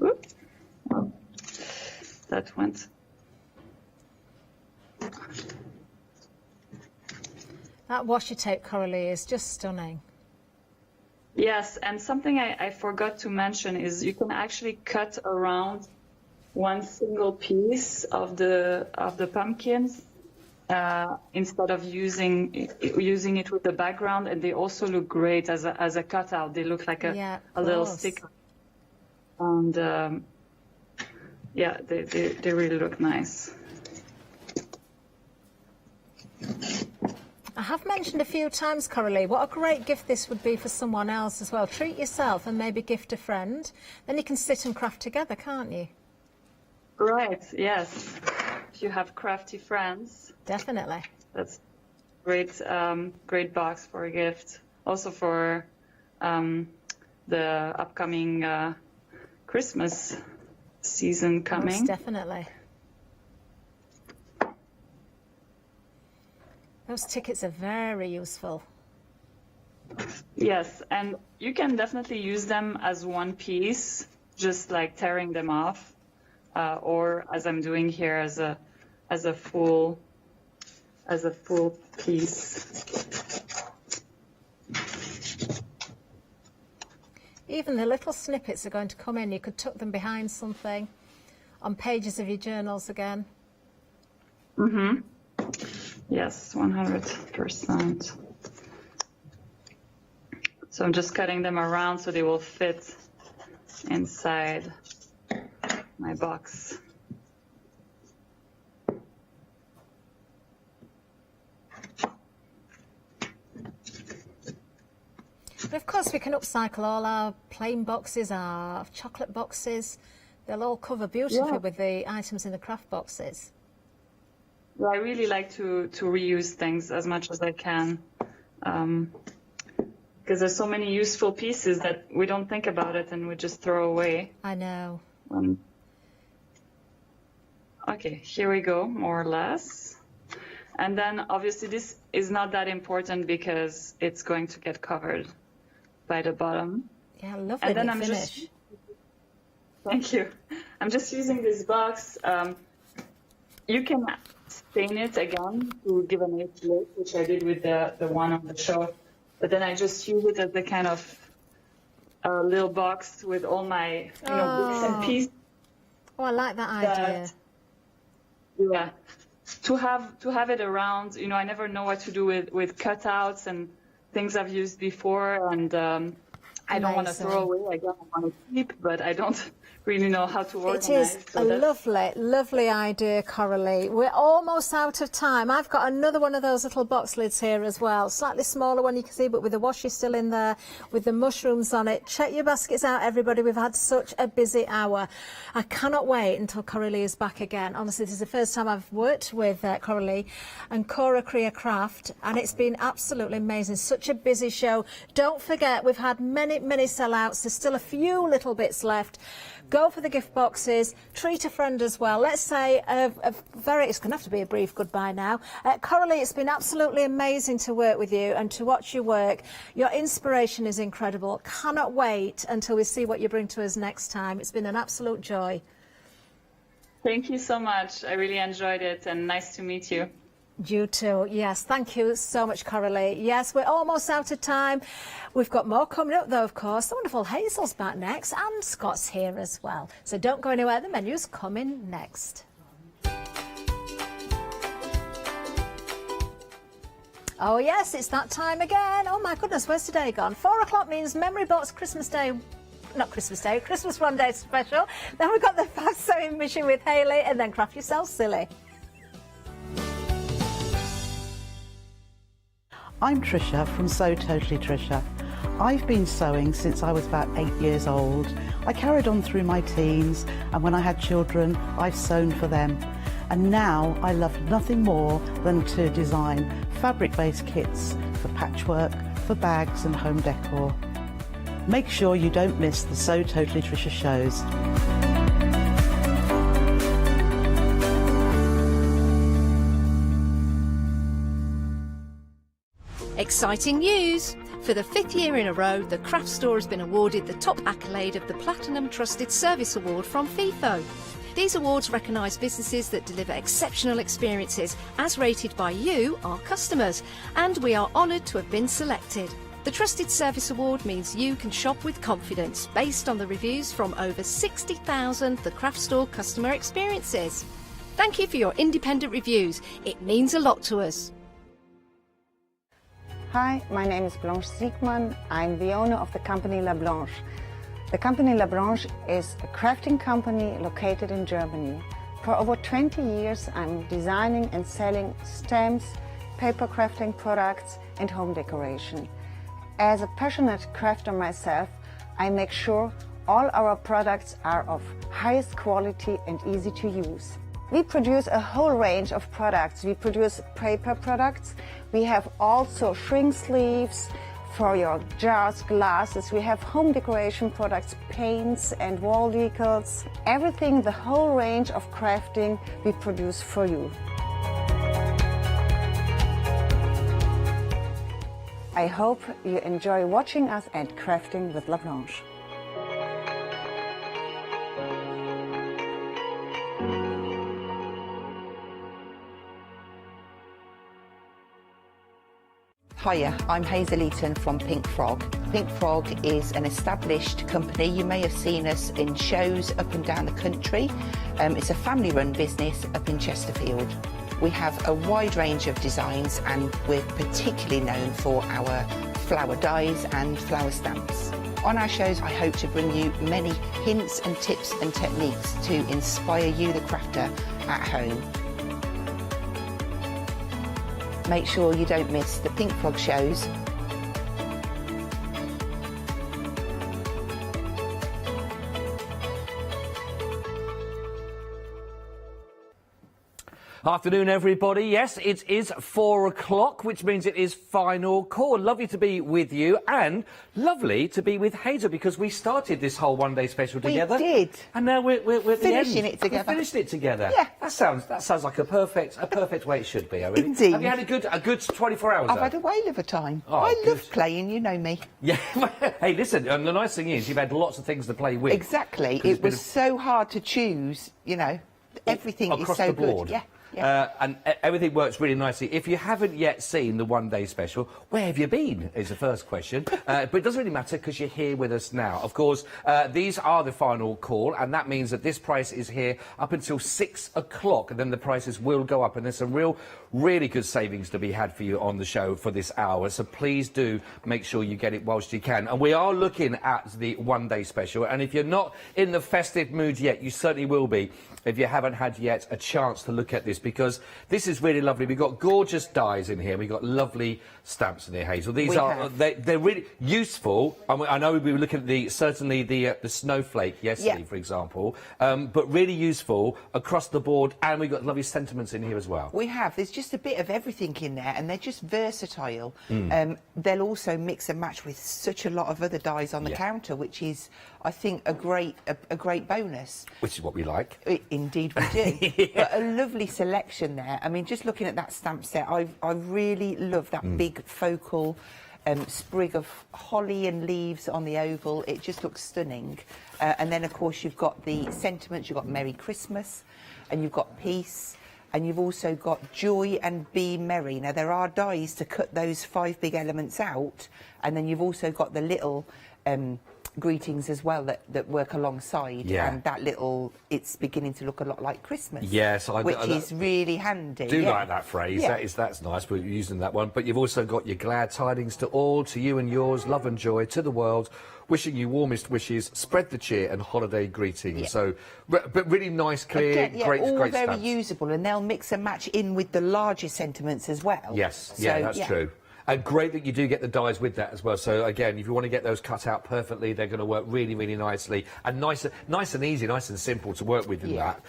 Oops. Oh, that went. That washi tape, Coralie, is just stunning. Yes, and something I forgot to mention is you can actually cut around one single piece of the pumpkins instead of using it with the background, and they also look great as a cutout. They look like a little sticker, and they really look nice. I have mentioned a few times, Coralie, what a great gift this would be for someone else as well. Treat yourself and maybe gift a friend. Then you can sit and craft together, can't you? Right, yes. If you have crafty friends. Definitely. That's great, great box for a gift. Also for the upcoming Christmas season coming. Most definitely. Those tickets are very useful. Yes, and you can definitely use them as one piece, just like tearing them off, or as I'm doing here, as a full piece. Even the little snippets are going to come in. You could tuck them behind something, on pages of your journals again. Mm-hmm. Yes, 100%. So I'm just cutting them around so they will fit inside my box. But of course, we can upcycle all our plain boxes, our chocolate boxes. They'll all cover beautifully with the items in the craft boxes. Well, I really like to reuse things as much as I can, because there's so many useful pieces that we don't think about it and we just throw away. I know. Okay, here we go, more or less. And then obviously this is not that important because it's going to get covered by the bottom. Yeah, lovely And then finish. Thank you. I'm just using this box. You can stain it again to give a nice look, which I did with the one on the show. But then I just use it as the kind of little box with all my bits and pieces. Oh, I like that idea. Yeah, to have it around. I never know what to do with cutouts and things I've used before, and I don't want to throw away. I don't want to keep, but I don't really know how to organize. It is a lovely, lovely idea, Coralie. We're almost out of time. I've got another one of those little box lids here as well. Slightly smaller one, you can see, but with the washi still in there, with the mushrooms on it. Check your baskets out, everybody. We've had such a busy hour. I cannot wait until Coralie is back again. Honestly, this is the first time I've worked with Coralie and Cora Crea Craft, and it's been absolutely amazing. Such a busy show. Don't forget, we've had many sellouts. There's still a few little bits left. Go for the gift boxes, treat a friend as well. Let's say it's going to have to be a brief goodbye now. Coralie, it's been absolutely amazing to work with you and to watch you work. Your inspiration is incredible. Cannot wait until we see what you bring to us next time. It's been an absolute joy. Thank you so much. I really enjoyed it, and nice to meet you. You too, yes. Thank you so much, Coralie. Yes, we're almost out of time. We've got more coming up, though, of course. The wonderful Hazel's back next, and Scott's here as well. So don't go anywhere. The menu's coming next. Oh, yes, it's that time again. Oh, my goodness, where's today gone? 4 o'clock means Memory Box Christmas Day. Not Christmas Day, Christmas One Day special. Then we've got the fast sewing machine with Hayley, and then Craft Yourself Silly. I'm Trisha from Sew Totally Trisha. I've been sewing since I was about 8 years old. I carried on through my teens, and when I had children, I've sewn for them. And now I love nothing more than to design fabric-based kits for patchwork, for bags and home decor. Make sure you don't miss the Sew Totally Trisha shows. Exciting news! For the 5th year in a row, the craft store has been awarded the top accolade of the Platinum Trusted Service Award from FIFO. These awards recognise businesses that deliver exceptional experiences as rated by you, our customers, and we are honoured to have been selected. The Trusted Service Award means you can shop with confidence based on the reviews from over 60,000 The Craft Store customer experiences. Thank you for your independent reviews. It means a lot to us. Hi, my name is Blanche Siegmann. I'm the owner of the company La Blanche. The company La Blanche is a crafting company located in Germany. For over 20 years, I'm designing and selling stamps, paper crafting products, and home decoration. As a passionate crafter myself, I make sure all our products are of highest quality and easy to use. We produce a whole range of products. We produce paper products. We have also shrink sleeves for your jars, glasses. We have home decoration products, paints and wall decals. Everything, the whole range of crafting we produce for you. I hope you enjoy watching us and crafting with La Blanche. Hiya, I'm Hazel Eaton from Pink Frog. Pink Frog is an established company. You may have seen us in shows up and down the country. It's a family-run business up in Chesterfield. We have a wide range of designs and we're particularly known for our flower dies and flower stamps. On our shows, I hope to bring you many hints and tips and techniques to inspire you, the crafter, at home. Make sure you don't miss the Pink Frog shows. Afternoon, everybody. Yes, it is 4 o'clock, which means it is final call. Lovely to be with you, and lovely to be with Hazel, because we started this whole one-day special together. We did. And now we're at the end. Finishing it together. We finished it together. Yeah. That sounds like a perfect way it should be. I really. Indeed. Have you had a good 24 hours? I've had a whale of a time. Oh, I good. love playing, you know me. Yeah. Hey, listen. The nice thing is you've had lots of things to play with. Exactly. It was so hard to choose. You know, everything is across so the board. good. Yeah. Yeah. And everything works really nicely. If you haven't yet seen the one-day special, where have you been, is the first question. But it doesn't really matter because you're here with us now. Of course, these are the final call, and that means that this price is here up until 6 o'clock, and then the prices will go up, and there's some really good savings to be had for you on the show for this hour. So please do make sure you get it whilst you can. And we are looking at the one-day special, and if you're not in the festive mood yet, you certainly will be if you haven't had yet a chance to look at this, because this is really lovely. We've got gorgeous dies in here. We've got lovely stamps in here, Hazel. These they're really useful. I know we were looking at certainly the snowflake yesterday, for example, but really useful across the board, and we've got lovely sentiments in here as well. We have. There's just a bit of everything in there, and they're just versatile. They'll also mix and match with such a lot of other dies on the counter, which is, I think, a great bonus. Which is what we like. Indeed we do. But a lovely selection there. I mean, just looking at that stamp set, I really love that big focal sprig of holly and leaves on the oval. It just looks stunning. And then, of course, you've got the sentiments. You've got Merry Christmas, and you've got peace, and you've also got joy and be merry. Now, there are dies to cut those 5 big elements out, and then you've also got the little greetings as well that work alongside, and that little, it's beginning to look a lot like Christmas. Yes, which is really handy. Do like that phrase. That's nice. We're using that one. But you've also got your glad tidings to all, to you and yours, love and joy to the world. Wishing you warmest wishes, spread the cheer and holiday greetings. So, but really nice, clear, great very stamps. usable, and they'll mix and match in with the larger sentiments as well. Yes, that's true. And great that you do get the dies with that as well. So again, if you want to get those cut out perfectly, they're going to work really, really nicely, and nice and easy, nice and simple to work with in that.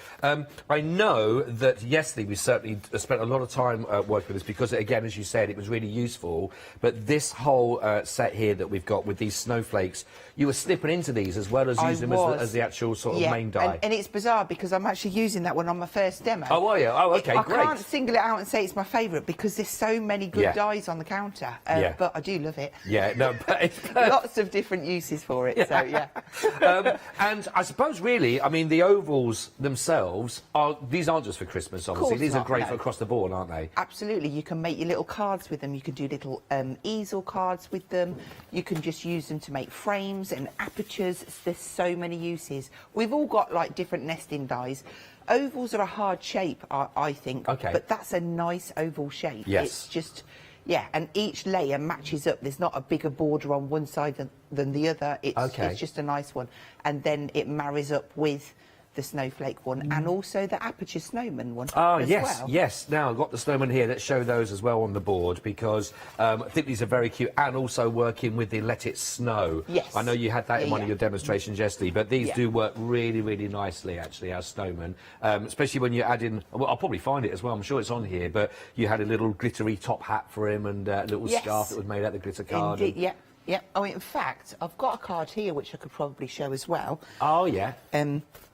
I know that yesterday we certainly spent a lot of time working with this, because again, as you said, it was really useful. But this whole set here that we've got with these snowflakes, you were snipping into these as well as using them as the actual sort of main die. And it's bizarre because I'm actually using that one on my first demo. Oh, are you? Oh, okay, great. I can't single it out and say it's my favourite because there's so many good dies on the counter. But I do love it. Yeah, no, but it's lots of different uses for it. So and I suppose really, I mean, the ovals themselves these aren't just for Christmas. Obviously, these are great for across the board, aren't they? Absolutely. You can make your little cards with them. You can do little easel cards with them. You can just use them to make frames and apertures. There's so many uses. We've all got like different nesting dies. Ovals are a hard shape, I think. Okay. But that's a nice oval shape. Yes. It's just. Yeah, and each layer matches up. There's not a bigger border on one side than the other. It's just a nice one. And then it marries up with the snowflake one and also the aperture snowman one as well. Yes. Now, I've got the snowman here. Let's show those as well on the board, because I think these are very cute, and also working with the Let It Snow. Yes. I know you had that in one of your demonstrations yesterday, but these do work really, really nicely, actually, as snowmen, especially when you add in, well, I'll probably find it as well, I'm sure it's on here, but you had a little glittery top hat for him and a little scarf that was made out of the glitter card. Indeed, Yep. Oh, in fact, I've got a card here which I could probably show as well. Oh, yeah.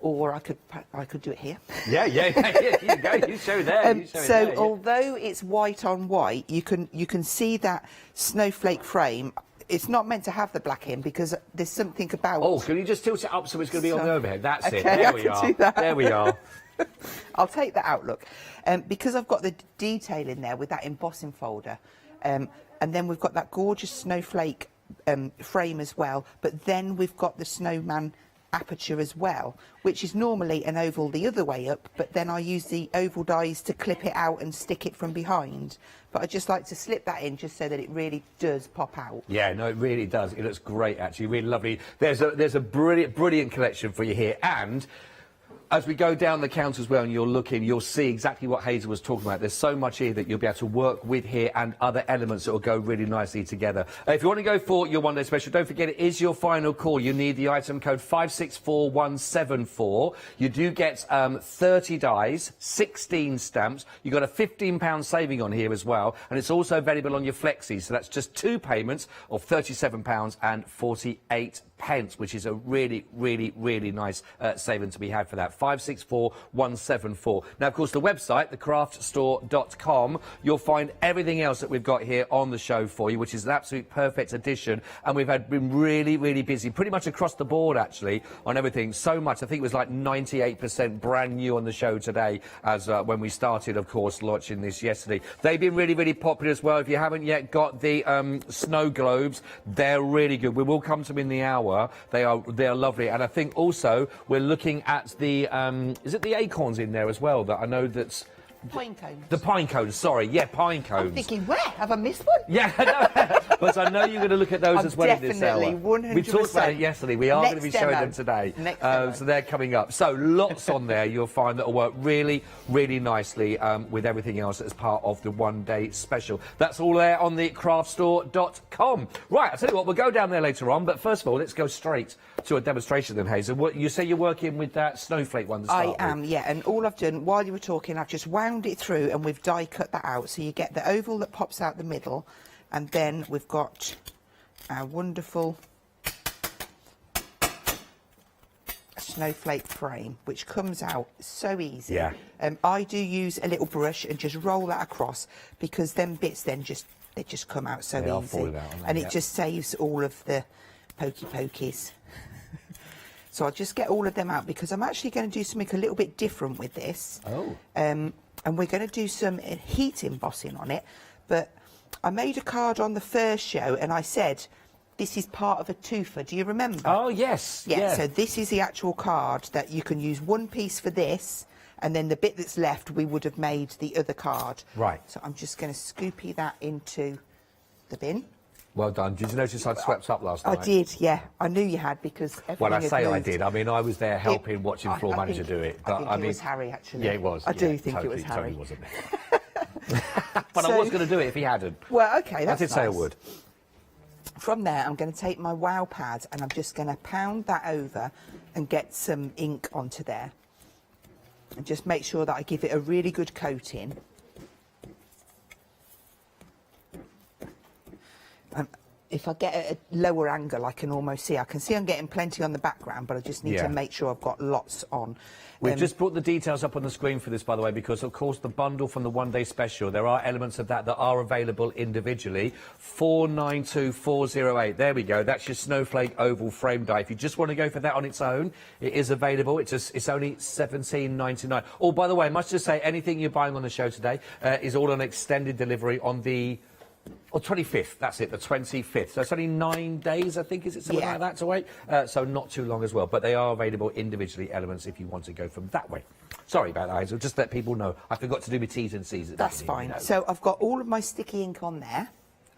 Or I could do it here. Yeah. You go. You show there. Although it's white on white, you can see that snowflake frame. It's not meant to have the black in because there's something about... Oh, can you just tilt it up so it's going to be on the overhead? That's okay, it. There we can are. do that. There we are. I'll take that out, look. Because I've got the detail in there with that embossing folder, and then we've got that gorgeous snowflake frame as well, but then we've got the snowman aperture as well, which is normally an oval the other way up, but then I use the oval dies to clip it out and stick it from behind. But I just like to slip that in just so that it really does pop out. Yeah, no, it really does. It looks great, actually, really lovely. There's a brilliant collection for you here, and as we go down the counter as well and you're looking, you'll see exactly what Hazel was talking about. There's so much here that you'll be able to work with here and other elements that will go really nicely together. If you want to go for your one-day special, don't forget it is your final call. You need the item code 564174. You do get 30 dies, 16 stamps. You've got a £15 saving on here as well. And it's also available on your Flexi. So that's just 2 payments of £37.48, which is a really, really, really nice saving to be had for that. 564174. Now, of course, the website, thecraftstore.com, you'll find everything else that we've got here on the show for you, which is an absolute perfect addition. And we've been really, really busy, pretty much across the board, actually, on everything. So much. I think it was like 98% brand new on the show today, as when we started, of course, launching this yesterday. They've been really, really popular as well. If you haven't yet got the snow globes, they're really good. We will come to them in the hour. They are lovely. And I think also we're looking at the is it the acorns in there as well that I know that's... Pine cones. The pine cones, sorry. Yeah, pine cones. I'm thinking, where? Have I missed one? Yeah, but I know you're going to look at those as well in this hour. Definitely, 100%. We talked about it yesterday. We are going to be showing demo. them today. Next demo. So they're coming up. So lots on there you'll find that will work really, really nicely with everything else as part of the one-day special. That's all there on the craftstore.com. Right, I'll tell you what, we'll go down there later on, but first of all, let's go straight to a demonstration then, Hazel. What, you say you're working with that snowflake one to start with? I am, yeah, and all I've done, while you were talking, I've just wound it through and we've die cut that out, so you get the oval that pops out the middle, and then we've got our wonderful snowflake frame, which comes out so easy. Yeah. I do use a little brush and just roll that across, because them bits then just come out so easy, and it just saves all of the pokies. So I'll just get all of them out, because I'm actually going to do something a little bit different with this. Oh. And we're going to do some heat embossing on it. But I made a card on the first show and I said, this is part of a twofer. Do you remember? Oh, yes. Yeah, so this is the actual card that you can use one piece for this, and then the bit that's left, we would have made the other card. Right. So I'm just going to scoopy that into the bin. Well done. Did you notice I'd swept up last night? I did, yeah. I knew you had, because everything Well, I had say I moved. did. I mean, I was there helping, watching the floor manager do it. But I think it was Harry, actually. Yeah, it was. I do think it was Harry. Totally wasn't. But I was going to do it if he hadn't. Well, okay, that's I did say I nice. would. From there, I'm going to take my wow pad and I'm just going to pound that over and get some ink onto there. And just make sure that I give it a really good coating. If I get at a lower angle, I can almost see. I can see I'm getting plenty on the background, but I just need to make sure I've got lots on. We've just put the details up on the screen for this, by the way, because, of course, the bundle from the one-day special, there are elements of that are available individually. 492408. There we go. That's your snowflake oval frame die. If you just want to go for that on its own, it is available. It's only £17.99. Oh, by the way, I must just say, anything you're buying on the show today is all on extended delivery on the... Or 25th, that's it, the 25th. So it's only 9 days, I think, is it, something like that to wait? So not too long as well. But they are available individually, elements, if you want to go from that way. Sorry about that, Hazel. Just let people know. I forgot to do my T's and C's. That's fine. So I've got all of my sticky ink on there,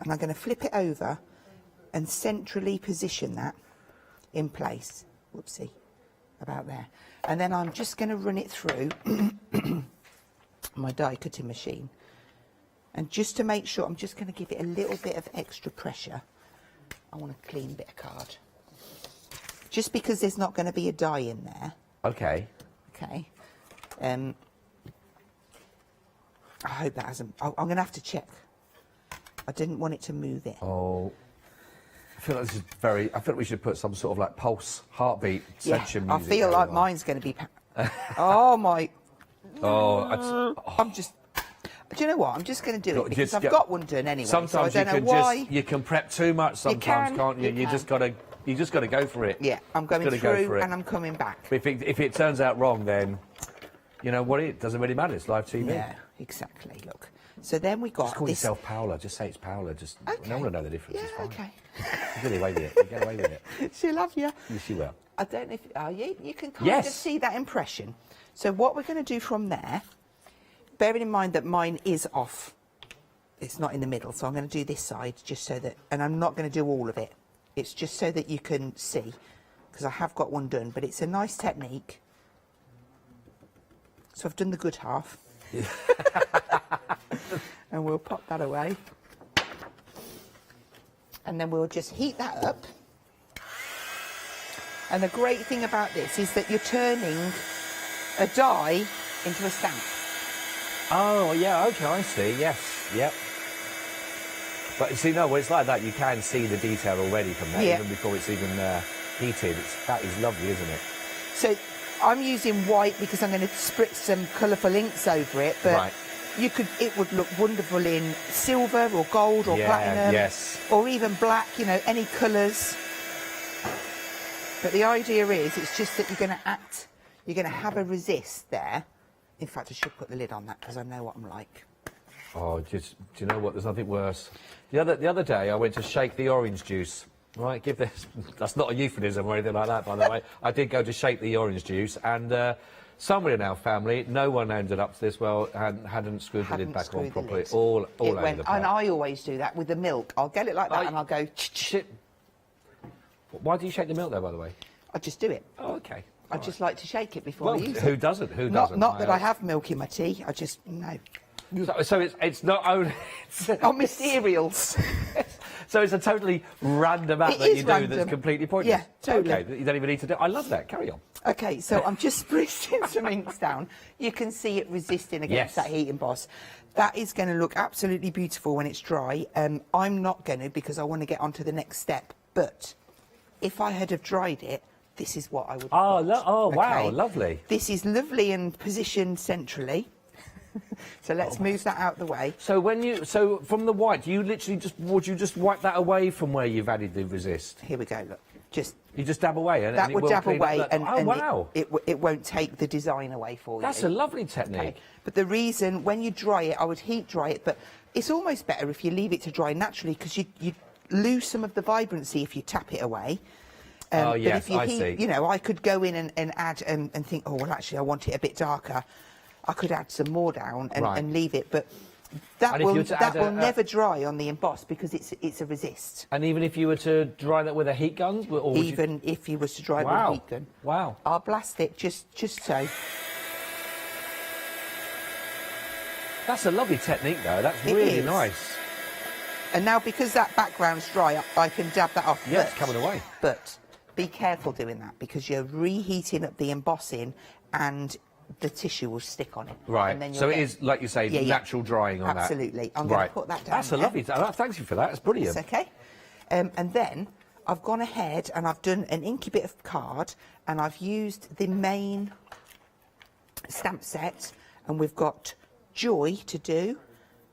and I'm going to flip it over and centrally position that in place. Whoopsie. About there. And then I'm just going to run it through my die cutting machine. And just to make sure, I'm just going to give it a little bit of extra pressure. I want a clean bit of card. Just because there's not going to be a die in there. Okay. Okay. I hope that hasn't... I'm going to have to check. I didn't want it to move it. Oh. I feel like this is very. I feel like we should put some sort of like pulse, heartbeat section I music. feel like mine's going to be. Oh my! Oh, I'm just. Do you know what? I'm just going to do it because just I've go- got one done anyway. Sometimes so I you don't can know why. you can prep too much sometimes, can't you? you can. You just got to go for it. Yeah, I'm going Just gotta go through for it. and I'm coming back. If it turns out wrong, then you know what? It doesn't really matter. It's live TV. Yeah, exactly. Look. So then we got Just call this. yourself Paola. Just say it's Paola. Just no one will know the difference. It's fine. Okay. You get away with it. You get away with it. She'll love you. Yes, she will. I don't know if you can kind Yes. of see that impression. So what we're going to do from there, bearing in mind that mine is off, it's not in the middle, so I'm going to do this side just so that, and I'm not going to do all of it. It's just so that you can see, because I have got one done, but it's a nice technique. So I've done the good half. And we'll pop that away. And then we'll just heat that up. And the great thing about this is that you're turning a die into a stamp. Oh, yeah, okay, I see. Yes, yep. But you see, no, when it's like that, you can see the detail already from that, even before it's even heated. That is lovely, isn't it? So I'm using white because I'm going to spritz some colourful inks over it, but it would look wonderful in silver or gold or platinum, or even black, you know, any colours. But the idea is, it's just that you're going to have a resist there. In fact, I should put the lid on that because I know what I'm like. Oh, do you know what? There's nothing worse. The other day, I went to shake the orange juice. Right, give this. That's not a euphemism or anything like that, by the way. I did go to shake the orange juice, and somebody in our family, no one ended up to this well, hadn't screwed the lid back on properly. All over the place. And I always do that with the milk. I'll get it like that, and I'll go. Why do you shake the milk there, by the way? I just do it. Oh, okay. I just like to shake it before I use it. Who doesn't? Who doesn't? Not that I have milk in my tea. I just no. So it's not only on my cereals. So it's a totally random act that you do that's completely pointless. Yeah, totally. Okay, you don't even need to do. I love that. Carry on. Okay, so I'm just spritzing some inks down. You can see it resisting against that heat emboss. That is going to look absolutely beautiful when it's dry. I'm not going to because I want to get on to the next step. But if I had have dried it, this is what I would. Wow, lovely. This is lovely and positioned centrally. So let's move that out the way. So from the white, would you just wipe that away from where you've added the resist? Here we go. Look, you just dab away, and that it would will dab clean away, up and wow! It won't take the design away for you. That's a lovely technique. Okay. But the reason when you dry it, I would heat dry it, but it's almost better if you leave it to dry naturally because you lose some of the vibrancy if you tap it away. Oh but yes, if you I heat, see. You know, I could go in and add and think, oh well, actually, I want it a bit darker. I could add some more down and leave it, but that will never dry on the emboss because it's a resist. And even if you were to dry that with a heat gun, or even if you was to dry it with a heat gun, I'll blast it just so. That's a lovely technique, though. That's really nice. And now because that background's dry, I can dab that off. Yeah, it's coming away. But be careful doing that because you're reheating up the embossing and the tissue will stick on it. Right. And then So it is, like you say, natural drying on that. Absolutely. I'm going to put that down. That's a lovely. Thanks you for that. That's brilliant. That's okay. And then I've gone ahead and I've done an inky bit of card and I've used the main stamp set and we've got Joy to do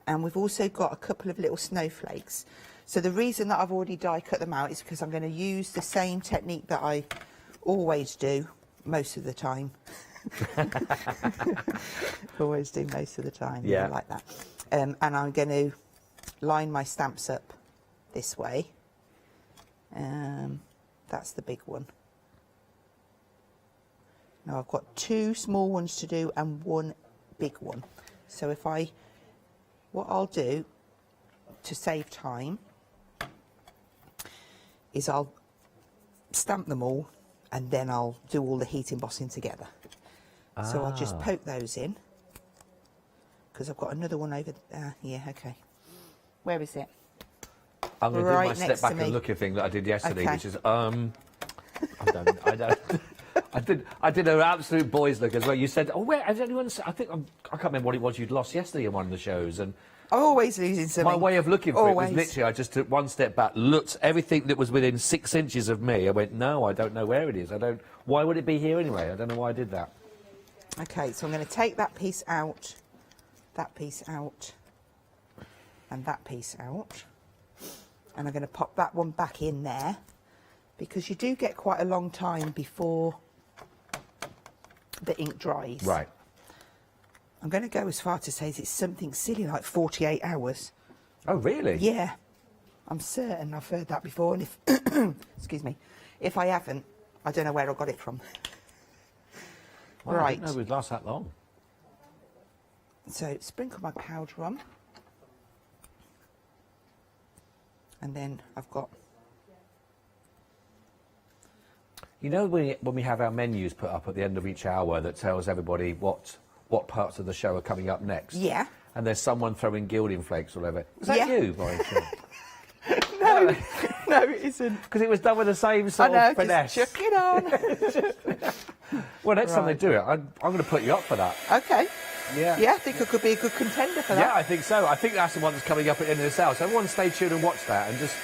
and we've also got a couple of little snowflakes. So the reason that I've already die cut them out is because I'm going to use the same technique that I always do most of the time. Always do most of the time. Yeah. Like that. And I'm going to line my stamps up this way. That's the big one. Now I've got 2 small ones to do and 1 big one. So what I'll do to save time is I'll stamp them all and then I'll do all the heat embossing together. So I'll just poke those in because I've got another one over there. Yeah, okay. Where is it? I'm going to do my step back and look at thing that I did yesterday, which is I I did an absolute boys look as well. You said, "Oh, where has anyone?" I think I can't remember what it was you'd lost yesterday in one of the shows, and I'm always losing something. my way of looking for it was Always. literally I just took one step back, looked everything that was within 6 inches of me. I went, "No, I don't know where it is. I don't. Why would it be here anyway? I don't know why I did that." Okay, so I'm going to take that piece out, and that piece out, and I'm going to pop that one back in there, because you do get quite a long time before the ink dries. Right. I'm going to go as far to say it's something silly like 48 hours. Oh, really? Yeah. I'm certain I've heard that before, and if, excuse me, if I haven't, I don't know where I got it from. Well, Right. I didn't know we'd last that long. So sprinkle my powder on. And then I've got... You know when we have our menus put up at the end of each hour that tells everybody what parts of the show are coming up next? Yeah. And there's someone throwing gilding flakes all over. Was that Yeah. you, by chance? No, no, it isn't. Because it was done with the same sort of finesse. Just chuck it on. Well, next time they Right. do it, I'm going to put you up for that. Okay. Yeah. Yeah, I think I could be a good contender for Yeah, that. I think so. I think that's the one that's coming up at the end of this hour. So everyone stay tuned and watch that, and just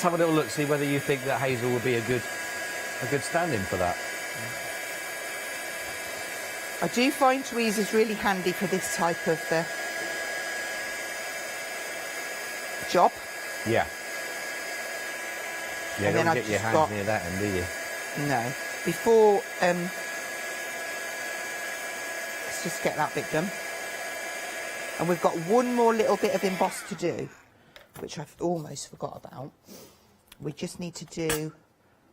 have a little look, see whether you think that Hazel would be a good stand-in for that. I do find tweezers really handy for this type of job. Yeah. Yeah, And don't then get I've your just hands got- near that end, do you? No. Before, let's just get that bit done. And we've got one more little bit of emboss to do, which I've almost forgot about. We just need to do,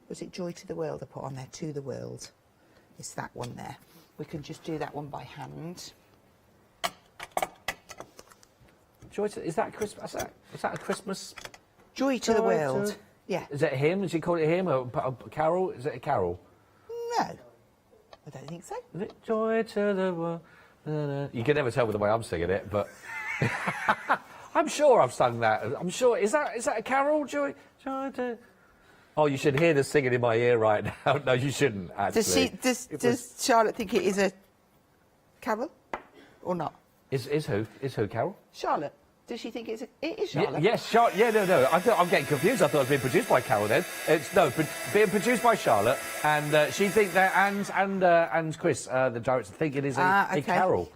was it Joy to the World I put on there? To the World. It's that one there. We can just do that one by hand. Joy to, is that Christmas? Is that a Christmas? Joy to the World. Yeah. Is it a hymn? Does she call it a hymn or a carol? Is it a carol? No, I don't think so. Is it Joy to the World? You can never tell with the way I'm singing it, but I'm sure I've sung that. I'm sure. Is that a carol, Joy? Joy to... Oh, you should hear the singing in my ear right now. No, you shouldn't, actually. Does Charlotte think it is a carol or not? Is who Carol? Charlotte. Does she think it is Charlotte? Yes, Charlotte. Yeah, no. I'm getting confused. I thought it was being produced by Carol then. It's being produced by Charlotte, and she thinks that and Chris, the director, think it is a Carol.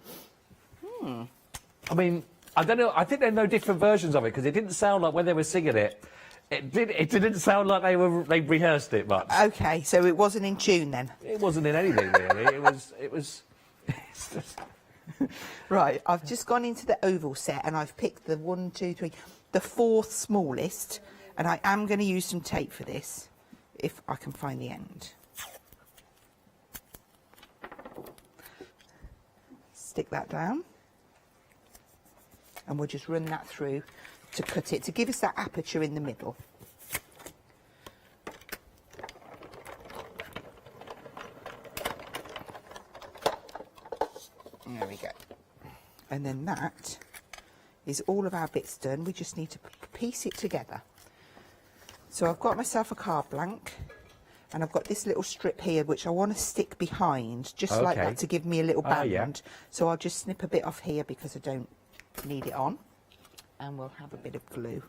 I mean, I don't know. I think there are no different versions of it because it didn't sound like when they were singing it. It didn't sound like they rehearsed it much. Okay, so it wasn't in tune then. It wasn't in anything really. It was. It's just... Right, I've just gone into the oval set and I've picked the 1, 2, 3, the 4th smallest, and I am going to use some tape for this, if I can find the end. Stick that down, and we'll just run that through to cut it, to give us that aperture in the middle. There we go. And then that is all of our bits done. We just need to piece it together. So I've got myself a card blank, and I've got this little strip here which I want to stick behind, just like that, to give me a little band. Yeah. So I'll just snip a bit off here because I don't need it on, and we'll have a bit of glue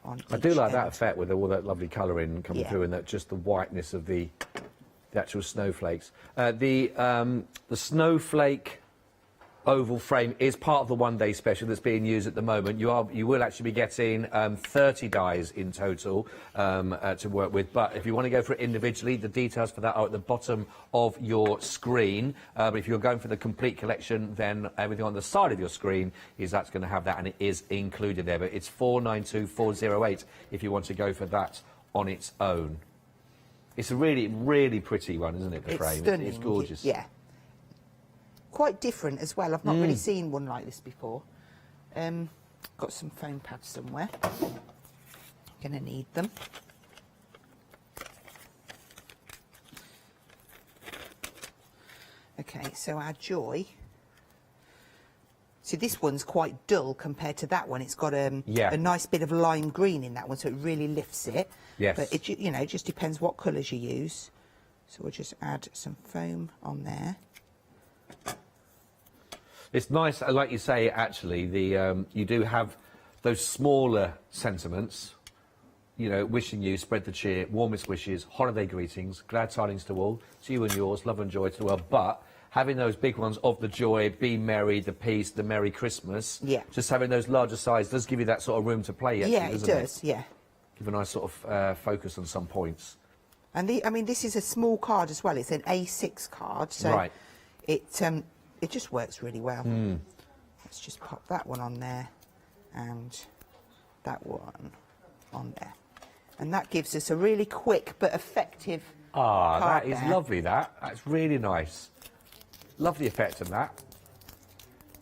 on I do each like that end. effect with all that lovely colouring coming Yeah. through, and that just the whiteness of the actual snowflakes. The snowflake oval frame is part of the one-day special that's being used at the moment. You will actually be getting 30 dies in total to work with, but if you want to go for it individually, the details for that are at the bottom of your screen. But if you're going for the complete collection, then everything on the side of your screen that's going to have that, and it is included there. But it's 492,408 if you want to go for that on its own. It's a really, really pretty one, isn't it, the frame? Stunning. It's gorgeous. Yeah. Quite different as well. I've not really seen one like this before. Got some foam pads somewhere. Gonna need them. Okay, so our Joy. See, this one's quite dull compared to that one. It's got a nice bit of lime green in that one, so it really lifts it. Yes. But it, you know, it just depends what colours you use. So we'll just add some foam on there. It's nice, like you say, actually, you do have those smaller sentiments, you know, wishing you spread the cheer, warmest wishes, holiday greetings, glad tidings to all, to you and yours, love and joy to the world. But having those big ones of the joy, be merry, the peace, the Merry Christmas, just having those larger size does give you that sort of room to play, actually, Yeah, it doesn't does, yeah. Give a nice sort of focus on some points. And I mean, this is a small card as well. It's an A6 card, so it just works really well. Let's just pop that one on there and that one on there. And that gives us a really quick but effective card that is there. lovely, that's really nice. Lovely effect on that.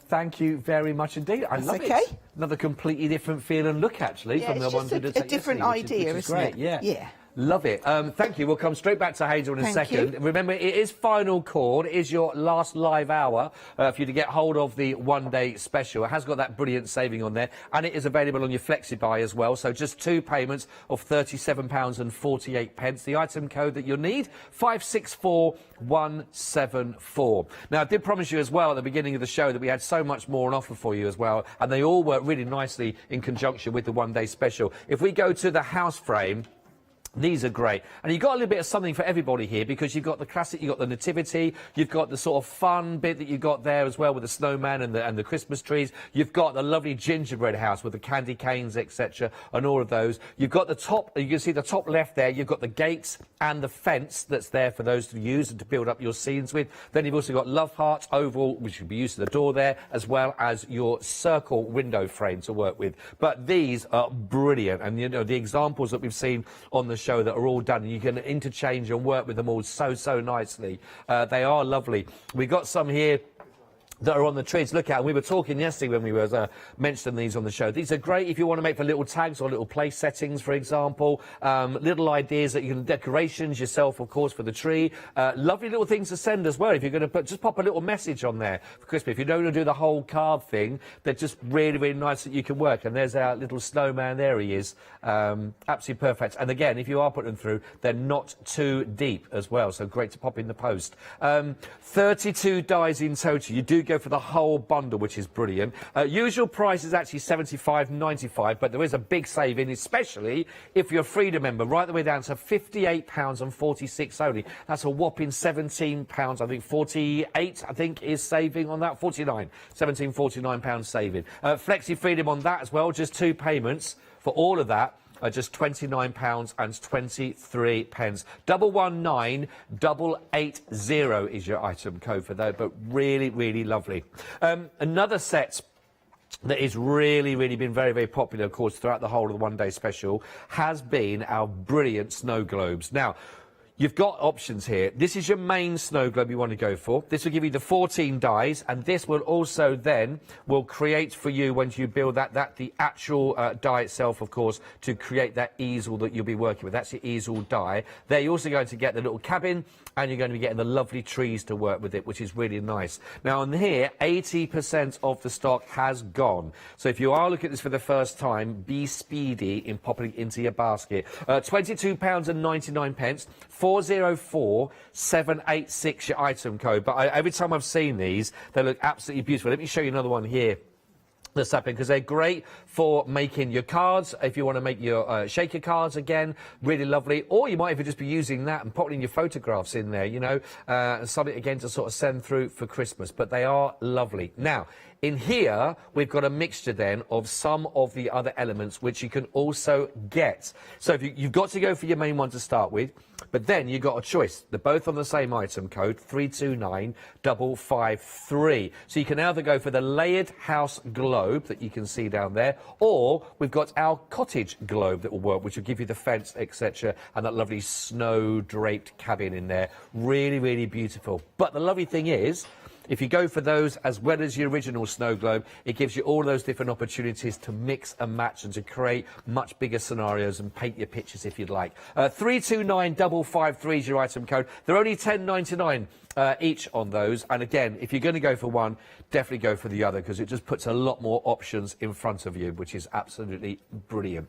Thank you very much indeed. I love it. Another completely different feel and look, actually, from the ones we did a different idea, which is isn't great. it? Yeah. Love it. Thank you. We'll come straight back to Hazel in a second. Remember, it is final call. It is your last live hour for you to get hold of the one-day special. It has got that brilliant saving on there, and it is available on your FlexiBuy as well. So just 2 payments of £37.48. The item code that you'll need, 564174. Now, I did promise you as well at the beginning of the show that we had so much more on offer for you as well, and they all work really nicely in conjunction with the one-day special. If we go to the house frame, these are great. And you've got a little bit of something for everybody here, because you've got the classic, you've got the nativity, you've got the sort of fun bit that you've got there as well with the snowman and the Christmas trees. You've got the lovely gingerbread house with the candy canes, etc., and all of those. You've got the top, you can see the top left there, you've got the gates and the fence that's there for those to use and to build up your scenes with. Then you've also got love hearts, oval, which would be used to the door there, as well as your circle window frame to work with. But these are brilliant, and you know, the examples that we've seen on the show that are all done, and you can interchange and work with them all so nicely. They are lovely. We got some here that are on the trees. Look at, we were talking yesterday when we were mentioning these on the show. These are great if you want to make for little tags or little place settings, for example. Little ideas that you can, decorations yourself, of course, for the tree. Lovely little things to send as well. If you're going to just pop a little message on there for Christmas. If you don't want to do the whole card thing, they're just really nice that you can work. And there's our little snowman. There he is. Absolutely perfect. And again, if you are putting them through, they're not too deep as well. So great to pop in the post. 32 dies in total. You do go for the whole bundle, which is brilliant. Usual price is actually £75.95, but there is a big saving, especially if you're a Freedom member, right the way down to £58.46 only. That's a whopping £17, I think 48, I think, is saving on that. 49, £17.49 saving. Flexi Freedom on that as well, just 2 payments for all of that. Just £29.23. 119880 is your item code for that, but really lovely. Another set that is really been very popular, of course, throughout the whole of the one-day special has been our brilliant snow globes. Now, you've got options here. This is your main snow globe you want to go for. This will give you the 14 dies, and this will also then will create for you, once you build that the actual die itself, of course, to create that easel that you'll be working with. That's your easel die. There you're also going to get the little cabin, and you're going to be getting the lovely trees to work with it, which is really nice. Now on here, 80% of the stock has gone. So if you are looking at this for the first time, be speedy in popping it into your basket. £22.99. 404786 your item code. But every time I've seen these, they look absolutely beautiful. Let me show you another one here that's happening, because they're great for making your cards. If you want to make your shaker cards, again, really lovely. Or you might even just be using that and putting your photographs in there, you know, something again to sort of send through for Christmas. But they are lovely. Now, in here, we've got a mixture then of some of the other elements which you can also get. So if you've got to go for your main one to start with, but then you've got a choice. They're both on the same item code, 329553. So you can either go for the layered house globe that you can see down there, or we've got our cottage globe that will work, which will give you the fence, etc., and that lovely snow-draped cabin in there. Really beautiful. But the lovely thing is, if you go for those as well as your original snow globe, it gives you all those different opportunities to mix and match and to create much bigger scenarios and paint your pictures if you'd like. 329553 is your item code. They're only £10.99 each on those. And again, if you're going to go for one, definitely go for the other, because it just puts a lot more options in front of you, which is absolutely brilliant.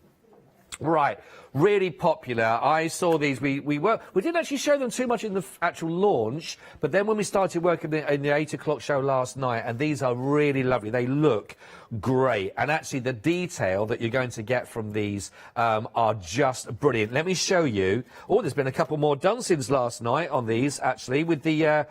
Right, really popular. I saw these. We didn't actually show them too much in the actual launch, but then when we started working in the 8 o'clock show last night, and these are really lovely. They look great, and actually the detail that you're going to get from these are just brilliant. Let me show you. Oh, there's been a couple more done since last night on these, actually, with the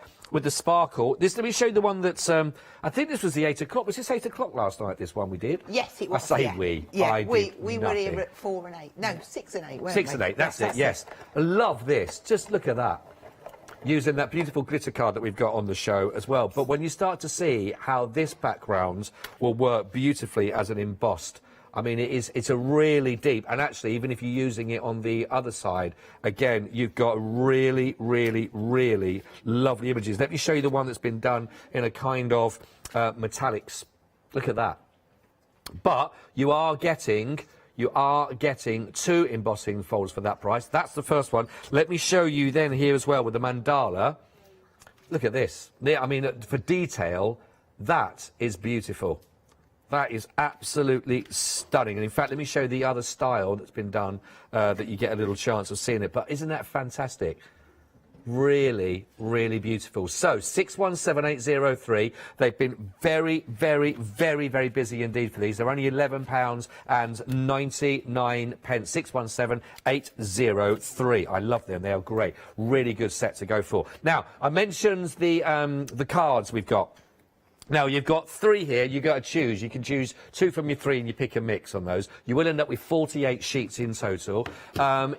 sparkle. Let me show you the one that's, I think this was the 8 o'clock. Was this 8 o'clock last night, this one we did? Yes, it was. I say we. Yeah, I we did were nothing. here at 4 and 8. No, 6 and 8, weren't we? 6 and 8, that's it, yes. I love this. Just look at that. Using that beautiful glitter card that we've got on the show as well. But when you start to see how this background will work beautifully as an embossed, I mean, it's a really deep, and actually, even if you're using it on the other side, again, you've got really, really, really lovely images. Let me show you the one that's been done in a kind of metallics. Look at that. But you are getting 2 embossing folds for that price. That's the first one. Let me show you then here as well with the mandala. Look at this. I mean, for detail, that is beautiful. That is absolutely stunning. And in fact, let me show you the other style that's been done that you get a little chance of seeing it. But isn't that fantastic? Really, really beautiful. So, 617803. They've been very, very, very, very busy indeed for these. They're only £11.99. 617803. I love them. They are great. Really good set to go for. Now, I mentioned the cards we've got. Now, you've got 3 here. You've got to choose. You can choose 2 from your 3 and you pick a mix on those. You will end up with 48 sheets in total.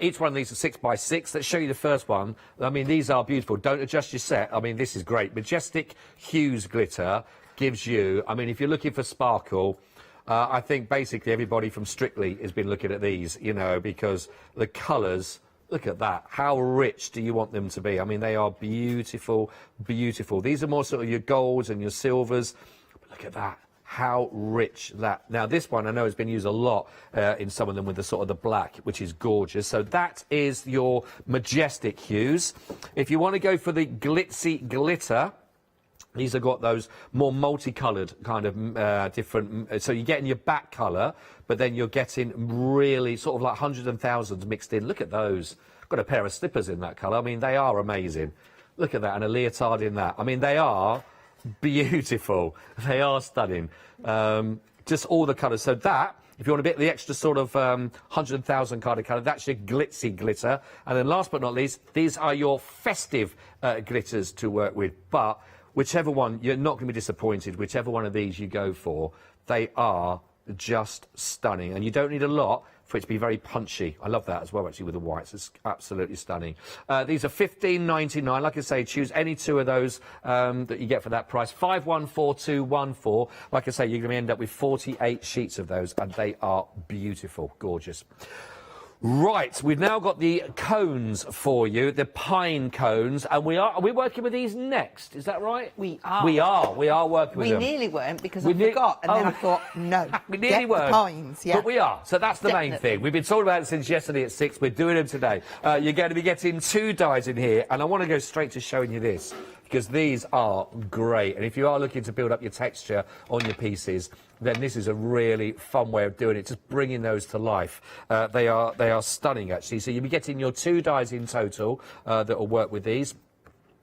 Each one of these is 6 by 6. Let's show you the first one. I mean, these are beautiful. Don't adjust your set. I mean, this is great. Majestic Hues Glitter gives you, I mean, if you're looking for sparkle, I think basically everybody from Strictly has been looking at these, you know, because the colours... Look at that. How rich do you want them to be? I mean, they are beautiful, beautiful. These are more sort of your golds and your silvers. But look at that. How rich that. Now, this one I know has been used a lot in some of them with the sort of the black, which is gorgeous. So that is your majestic hues. If you want to go for the glitzy glitter, these have got those more multicoloured kind of different... So you're getting your back colour, but then you're getting really sort of like hundreds and thousands mixed in. Look at those. Got a pair of slippers in that colour. I mean, they are amazing. Look at that, and a leotard in that. I mean, they are beautiful. They are stunning. Just all the colours. So that... If you want a bit of the extra sort of 100,000 kind of colour, that's your glitzy glitter. And then last but not least, these are your festive glitters to work with. But... whichever one, you're not going to be disappointed. Whichever one of these you go for, they are just stunning. And you don't need a lot for it to be very punchy. I love that as well, actually, with the whites. It's absolutely stunning. These are £15.99. Like I say, choose any 2 of those that you get for that price. 514214. Like I say, you're going to end up with 48 sheets of those, and they are beautiful, gorgeous. Right, we've now got the cones for you, the pine cones, and are we working with these next? Is that right? We are. We are working with them. We nearly weren't because I forgot, and then I thought, no, we nearly weren't. The pines, yeah. But we are, so that's the main thing. We've been talking about it since yesterday at 6. We're doing them today. You're going to be getting 2 dies in here, and I want to go straight to showing you this, because these are great. And if you are looking to build up your texture on your pieces, then this is a really fun way of doing it, just bringing those to life. They are stunning, actually. So you'll be getting your 2 dies in total that will work with these.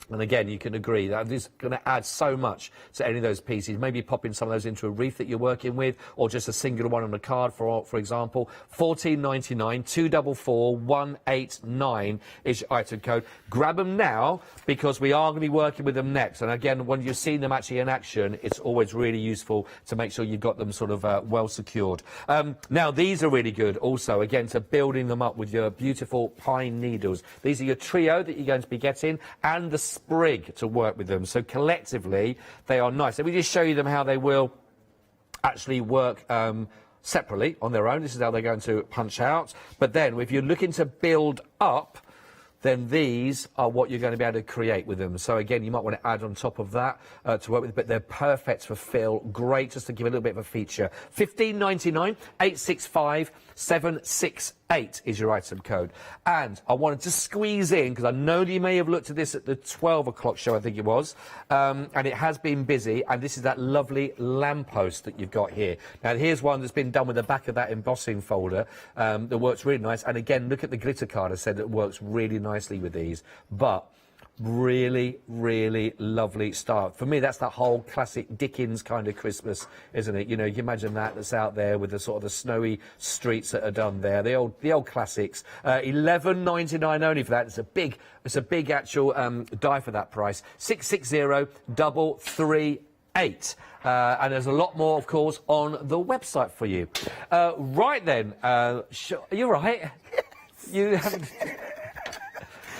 And again, you can agree that this is going to add so much to any of those pieces. Maybe popping some of those into a wreath that you're working with, or just a single one on a card, for example. £14.99, 244189 is your item code. Grab them now, because we are going to be working with them next. And again, when you've seen them actually in action, it's always really useful to make sure you've got them sort of well secured. Now, these are really good also, again, to building them up with your beautiful pine needles. These are your trio that you're going to be getting, and the sprig to work with them. So collectively, they are nice. Let me just show you them how they will actually work separately on their own. This is how they're going to punch out. But then, if you're looking to build up, then these are what you're going to be able to create with them. So again, you might want to add on top of that to work with, but they're perfect for fill. Great just to give a little bit of a feature. £15.99, 865 768. 8 is your item code. And I wanted to squeeze in, because I know that you may have looked at this at the 12 o'clock show, I think it was, and it has been busy, and this is that lovely lamppost that you've got here. Now, here's one that's been done with the back of that embossing folder that works really nice. And again, look at the glitter card. I said it works really nicely with these. But really, really lovely start. For me, that's that whole classic Dickens kind of Christmas, isn't it? You know, you imagine that's out there with the sort of the snowy streets that are done there. The old classics. $11.99 only for that. It's a big actual die for that price. 660338. And there's a lot more, of course, on the website for you. Right then, you're right. You haven't.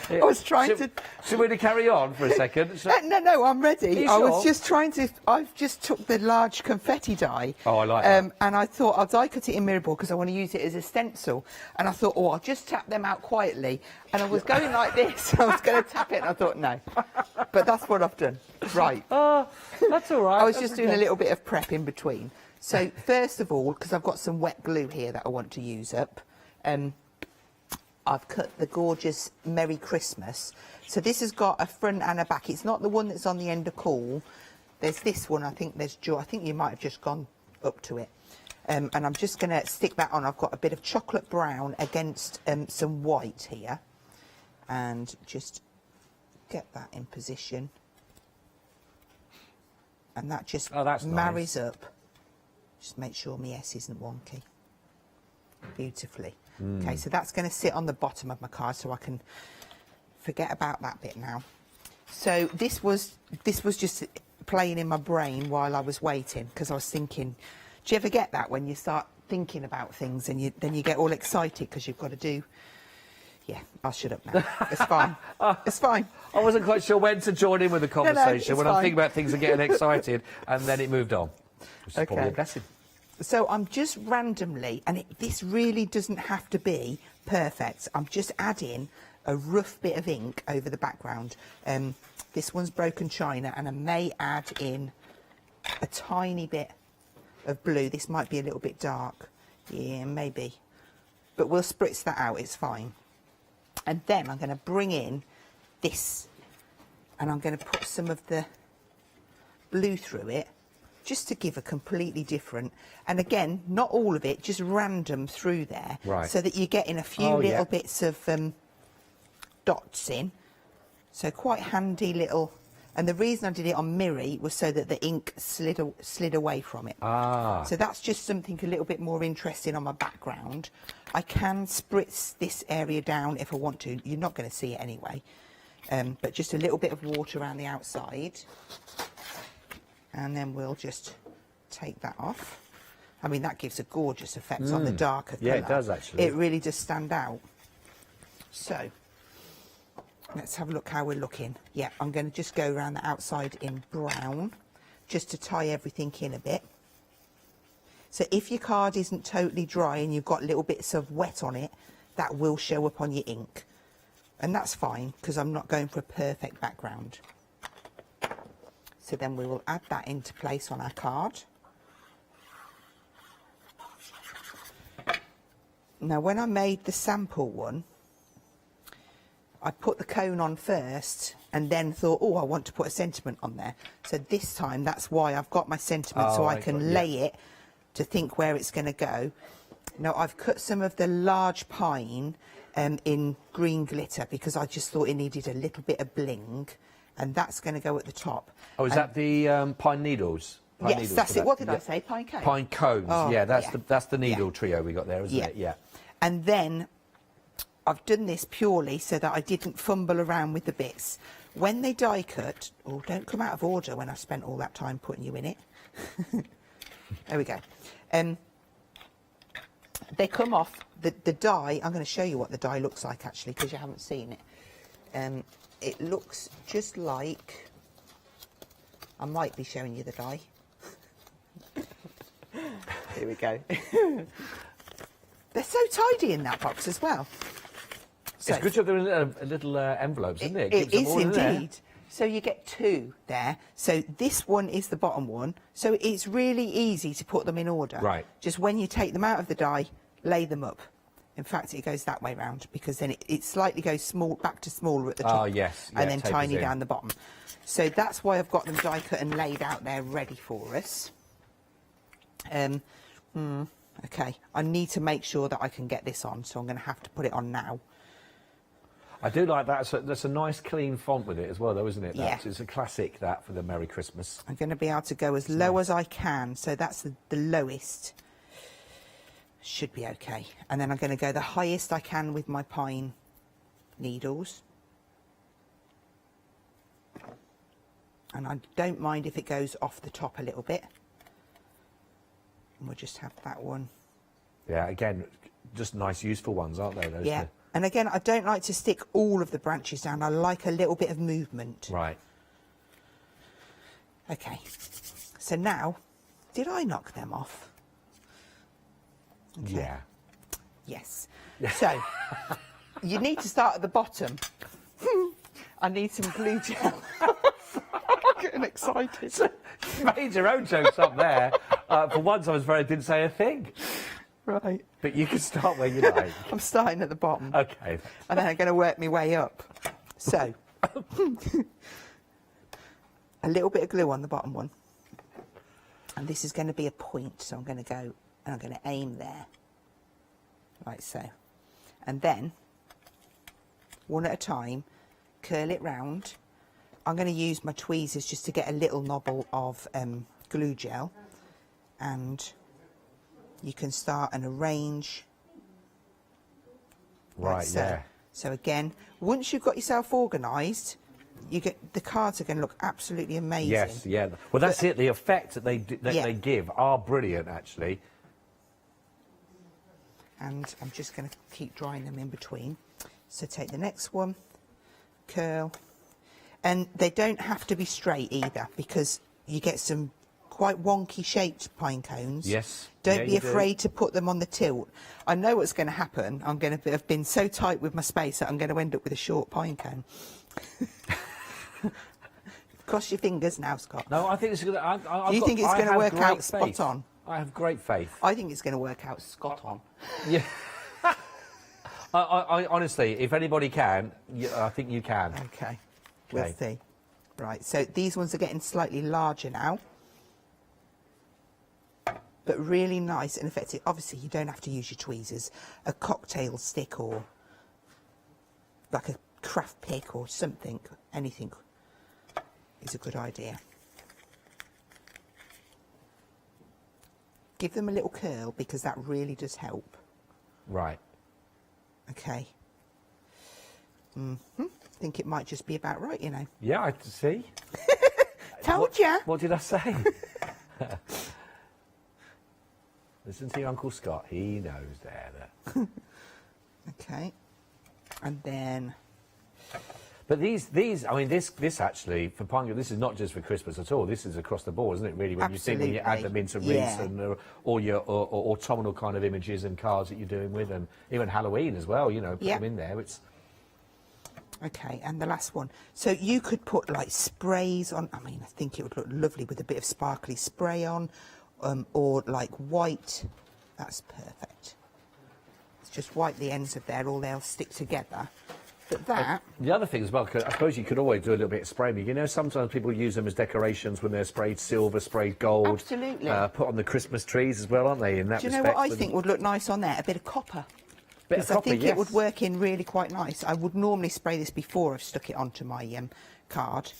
I was trying to... Should we carry on for a second? No, I'm ready. I was sure? just trying to... I've just took the large confetti die. Oh, I like that. And I thought I'll die cut it in mirror ball because I want to use it as a stencil. And I thought, I'll just tap them out quietly. And I was going like this. I was going to tap it, and I thought, no. But that's what I've done. Right. Oh, that's all right. I was just doing a little bit of prep in between. So, first of all, because I've got some wet glue here that I want to use up, I've cut the gorgeous Merry Christmas. So this has got a front and a back. It's not the one that's on the end of call. There's this one. I think there's Joy. I think you might have just gone up to it. And I'm just going to stick that on. I've got a bit of chocolate brown against some white here. And just get that in position. And that just marries up. Just make sure my S isn't wonky. Beautifully. Okay, so that's going to sit on the bottom of my card, so I can forget about that bit now. So this was just playing in my brain while I was waiting, because I was thinking, do you ever get that when you start thinking about things and then you get all excited because you've got to do... Yeah, I'll shut up now. It's fine. It's fine. I wasn't quite sure when to join in with the conversation when fine. I'm thinking about things and getting excited, and then it moved on. Which is probably a blessing. So I'm just randomly, and this really doesn't have to be perfect, I'm just adding a rough bit of ink over the background. This one's broken china, and I may add in a tiny bit of blue. This might be a little bit dark. Yeah, maybe. But we'll spritz that out, it's fine. And then I'm going to bring in this, and I'm going to put some of the blue through it, just to give a completely different, and again, not all of it, just random through there, so that you're getting a few little bits of dots in. So quite handy little, and the reason I did it on mirror was so that the ink slid away from it. So that's just something a little bit more interesting on my background. I can spritz this area down if I want to. You're not going to see it anyway, but just a little bit of water around the outside. And then we'll just take that off. I mean, that gives a gorgeous effect on the darker colour. Yeah, it does, actually. It really does stand out. So, let's have a look how we're looking. Yeah, I'm going to just go around the outside in brown, just to tie everything in a bit. So if your card isn't totally dry and you've got little bits of wet on it, that will show up on your ink. And that's fine, because I'm not going for a perfect background. So then we will add that into place on our card. Now, when I made the sample one, I put the cone on first and then thought, oh, I want to put a sentiment on there. So this time, that's why I've got my sentiment, so I can lay it to think where it's going to go. Now, I've cut some of the large pine in green glitter because I just thought it needed a little bit of bling. And that's going to go at the top. Oh, is that the pine needles? Yes, that's it. What did I say? Pine cones? Pine cones, yeah, that's the needle Yeah. trio we got there, isn't it? Yeah. And then I've done this purely so that I didn't fumble around with the bits. When they die cut, don't come out of order when I've spent all that time putting you in it. There we go. They come off, the die, I'm going to show you what the die looks like actually, because you haven't seen it. It looks just like, I might be showing you the die. Here we go. They're so tidy in that box as well. So, it's good to have them in little envelopes, isn't it? It is in there. indeed. So you get two there. So this one is the bottom one. So it's really easy to put them in order. Right. Just when you take them out of the die, lay them up. In fact, it goes that way round because then it slightly goes back to smaller at the top. Oh, yes. And Yeah, then tapers tiny in. down the bottom. So that's why I've got them die cut and laid out there ready for us. Okay, I need to make sure that I can get this on, so I'm going to have to put it on now. I do like that. That's a nice clean font with it as well, though, isn't it? Yeah. It's a classic, that, for the Merry Christmas. I'm going to be able to go as low as I can, so that's the lowest. Should be okay. And then I'm going to go the highest I can with my pine needles. And I don't mind if it goes off the top a little bit. And we'll just have that one. Yeah, again, just nice, useful ones, aren't they? Those Yeah. And again, I don't like to stick all of the branches down. I like a little bit of movement. Right. Okay. So now, did I knock them off? Okay. Yeah. Yes. So, you need to start at the bottom. I need some glue gel. I'm getting excited. So, you made your own jokes up there. For once, I didn't say a thing. Right. But you can start where you like. I'm starting at the bottom. Okay. And then I'm going to work my way up. So, a little bit of glue on the bottom one. And this is going to be a point, so I'm going to go and I'm going to aim there. Like so. And then, one at a time, curl it round. I'm going to use my tweezers just to get a little knobble of glue gel. And you can start and arrange. Right, like so. yeah. So again, once you've got yourself organised, the cards are going to look absolutely amazing. Yes, yeah. Well, that's it. The effect that they give are brilliant, actually. And I'm just going to keep drying them in between. So take the next one, curl. And they don't have to be straight either, because you get some quite wonky shaped pine cones. Yes. Don't be afraid to put them on the tilt. I know what's going to happen. I'm going to have been so tight with my space that I'm going to end up with a short pine cone. Cross your fingers now, Scott. No, I think it's going to... Do you think it's going to work out spot on? I have great faith. I think it's going to work out spot on. Yeah. I honestly, if anybody can, I think you can. Okay. We'll see. Right, so these ones are getting slightly larger now. But really nice and effective. Obviously, you don't have to use your tweezers. A cocktail stick or like a craft pick or something, anything is a good idea. Give them a little curl because that really does help. Right. Okay. I think it might just be about right, you know. Yeah, I see. Told ya. What did I say? Listen to your Uncle Scott. He knows there. Okay. And then... But these, I mean, this actually, for pine, this is not just for Christmas at all. This is across the board, isn't it, really, when Absolutely. you add them into wreaths and or your autumnal kind of images and cards that you're doing with, and even Halloween as well, you know, put them in there. It's... Okay, and the last one. So you could put, like, sprays on. I mean, I think it would look lovely with a bit of sparkly spray on, or, like, white. That's perfect. It's just white the ends of there, all they'll stick together. But that... The other thing as well, I suppose you could always do a little bit of spraying. You know, sometimes people use them as decorations when they're sprayed silver, sprayed gold. Absolutely. Put on the Christmas trees as well, aren't they, in that Do you know respect? what I think would look nice on there? A bit of copper. Bit of Because I copper, think yes. it would work in really quite nice. I would normally spray this before I've stuck it onto my card.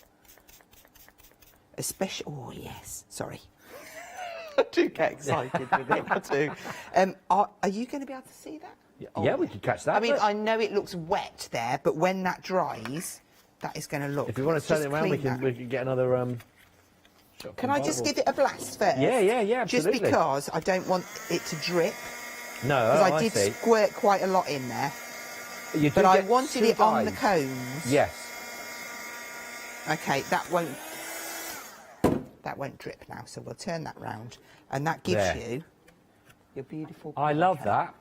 Especially... Oh, yes. Sorry. I do get excited with it. I do. Are you going to be able to see that? Yeah, we could catch that. I mean, look. I know it looks wet there, but when that dries, that is going to look... If you want to turn it just around, we clean can get another... Can I just give it a blast first? Yeah, absolutely. Just because I don't want it to drip. No, Because I I did see. squirt quite a lot in there. You do But I get wanted two it on the dyes. cones. Yes. Okay, that won't drip now, so we'll turn that round. And that gives There. you your beautiful... I love that.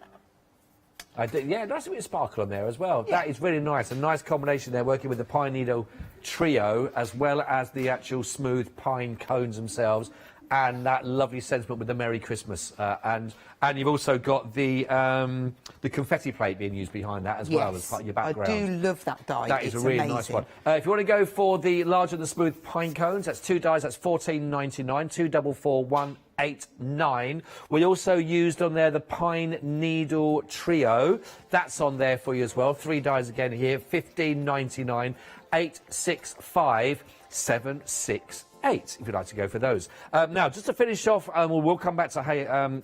I do, yeah, nice bit of sparkle on there as well. Yeah. That is really nice. A nice combination there, working with the pine needle trio as well as the actual smooth pine cones themselves. and that lovely sentiment with the Merry Christmas, and you've also got the confetti plate being used behind that as well as part of your background. I do love that die. That is a really nice one. If you want to go for the larger than smooth pine cones, that's 2 dies, that's $14.99, 244-189. We also used on there the pine needle trio. That's on there for you as well. 3 dies again here, $15.99, 865-768. If you'd like to go for those. Now, just to finish off, we'll come back to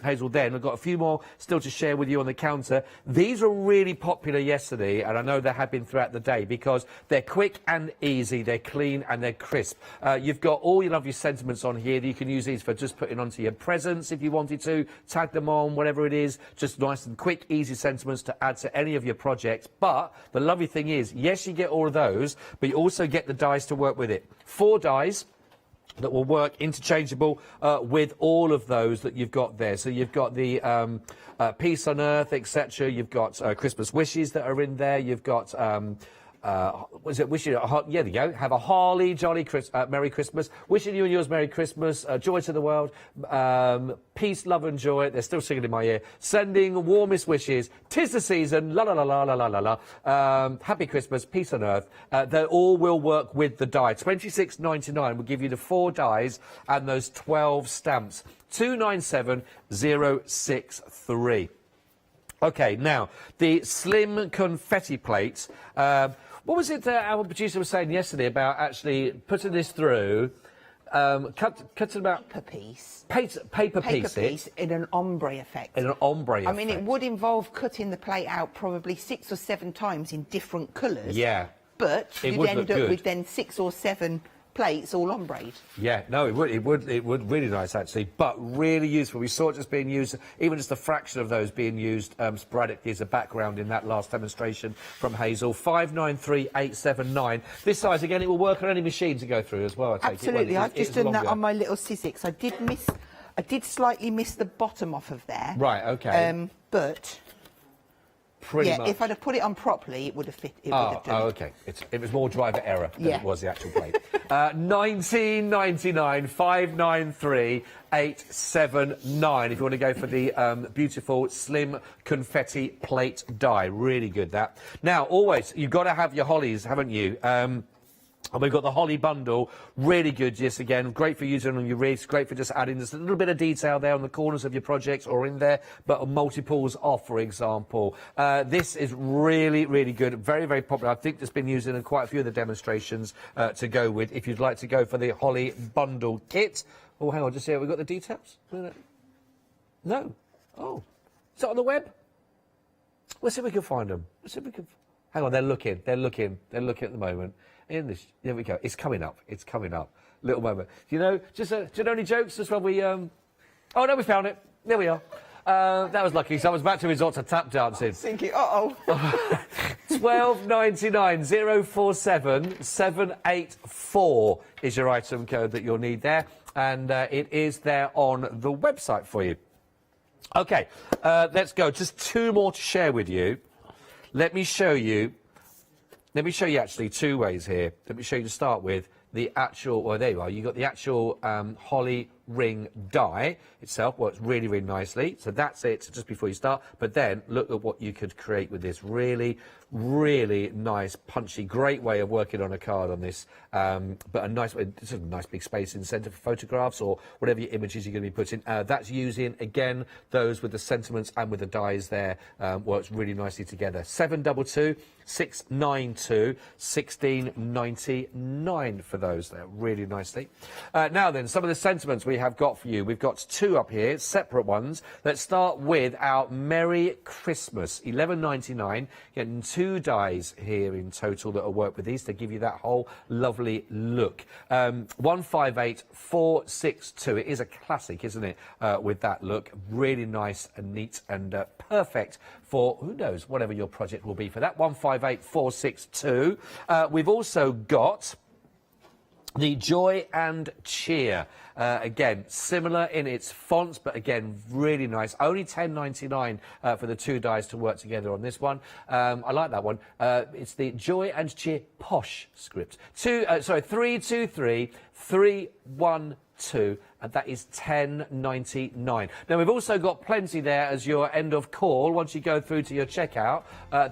Hazel then. We've got a few more still to share with you on the counter. These were really popular yesterday, and I know they have been throughout the day because they're quick and easy, they're clean and they're crisp. You've got all your lovely sentiments on here. You can use these for just putting onto your presents if you wanted to, tag them on, whatever it is. Just nice and quick, easy sentiments to add to any of your projects. But the lovely thing is, yes, you get all of those, but you also get the dies to work with it. 4 dies that will work interchangeable with all of those that you've got there. So you've got the Peace on Earth, etc. You've got Christmas wishes that are in there. You've got was it wishing? Yeah, there you go. Have a holly jolly Merry Christmas. Wishing you and yours Merry Christmas. Joy to the world. Peace, love and joy. They're still singing in my ear. Sending warmest wishes. 'Tis the season. La la la la la la la la. Happy Christmas. Peace on earth. They all will work with the die. $26.99 will give you the 4 dies and those 12 stamps. 297063. Okay, now, the slim confetti plates. What was it our producer was saying yesterday about actually putting this through, cutting about... Paper piece. Paper piece in an ombre effect. In an ombre effect. I mean, it would involve cutting the plate out probably 6 or 7 times in different colours. Yeah. But it you'd would end look up good. with then 6 or 7 plates all ombre'd. Yeah, no, it would really nice actually, but really useful. We saw it just being used, even just a fraction of those being used sporadically as a background in that last demonstration from Hazel. 593879. This size again, it will work on any machine to go through as well. I take Absolutely, it. I've just done that on my little Sizzix. I did slightly miss the bottom off of there. Right, okay. But pretty much. If I'd have put it on properly, it would have fit. It would have done. Okay. It was more driver error than it was the actual plate. 1999 593 879. If you want to go for the beautiful slim confetti plate die, really good that. Now, always you've got to have your hollies, haven't you? And we've got the holly bundle, really good, yes, again, great for using on your wreaths, great for just adding just a little bit of detail there on the corners of your projects or in there, but multiples off, for example. This is really, really good, very, very popular. I think it's been used in quite a few of the demonstrations to go with. If you'd like to go for the holly bundle kit. Oh, hang on, just here, we've got the details? No. Oh. Is that on the web? Let's see if we can find them. Let's see if we can... Hang on, they're looking at the moment. There we go. It's coming up. Little moment. Do you know any jokes just when we... Oh, no, we found it. There we are. That was lucky. So I was about to resort to tap dancing. Thinking, uh-oh. $12.99 047 784 is your item code that you'll need there. And it is there on the website for you. OK, let's go. Just 2 more to share with you. Let me show you actually 2 ways here. Let me show you to start with the actual, well, there you are. You've got the actual holly ring die itself. Works really, really nicely. So that's it just before you start. But then look at what you could create with this. Really, really nice, punchy, great way of working on a card on this. But a nice big space in the centre for photographs or whatever your images you're going to be putting. That's using, again, those with the sentiments and with the dies there. Works really nicely together. 722 692 1699 for those there, really nicely. Now then, some of the sentiments we have got for you. We've got 2 up here, separate ones. Let's start with our Merry Christmas, $11.99. Getting 2 dies here in total that will work with these to give you that whole lovely look. 158462. It is a classic, isn't it? With that look, really nice and neat and perfect for, who knows, whatever your project will be for that. 158462. We've also got the Joy and Cheer. Again, similar in its fonts, but again, really nice. Only $10.99 for the 2 dies to work together on this one. I like that one. It's the Joy and Cheer Posh script. 323 312 and that is £10.99. Now, we've also got plenty there as your end of call. Once you go through to your checkout,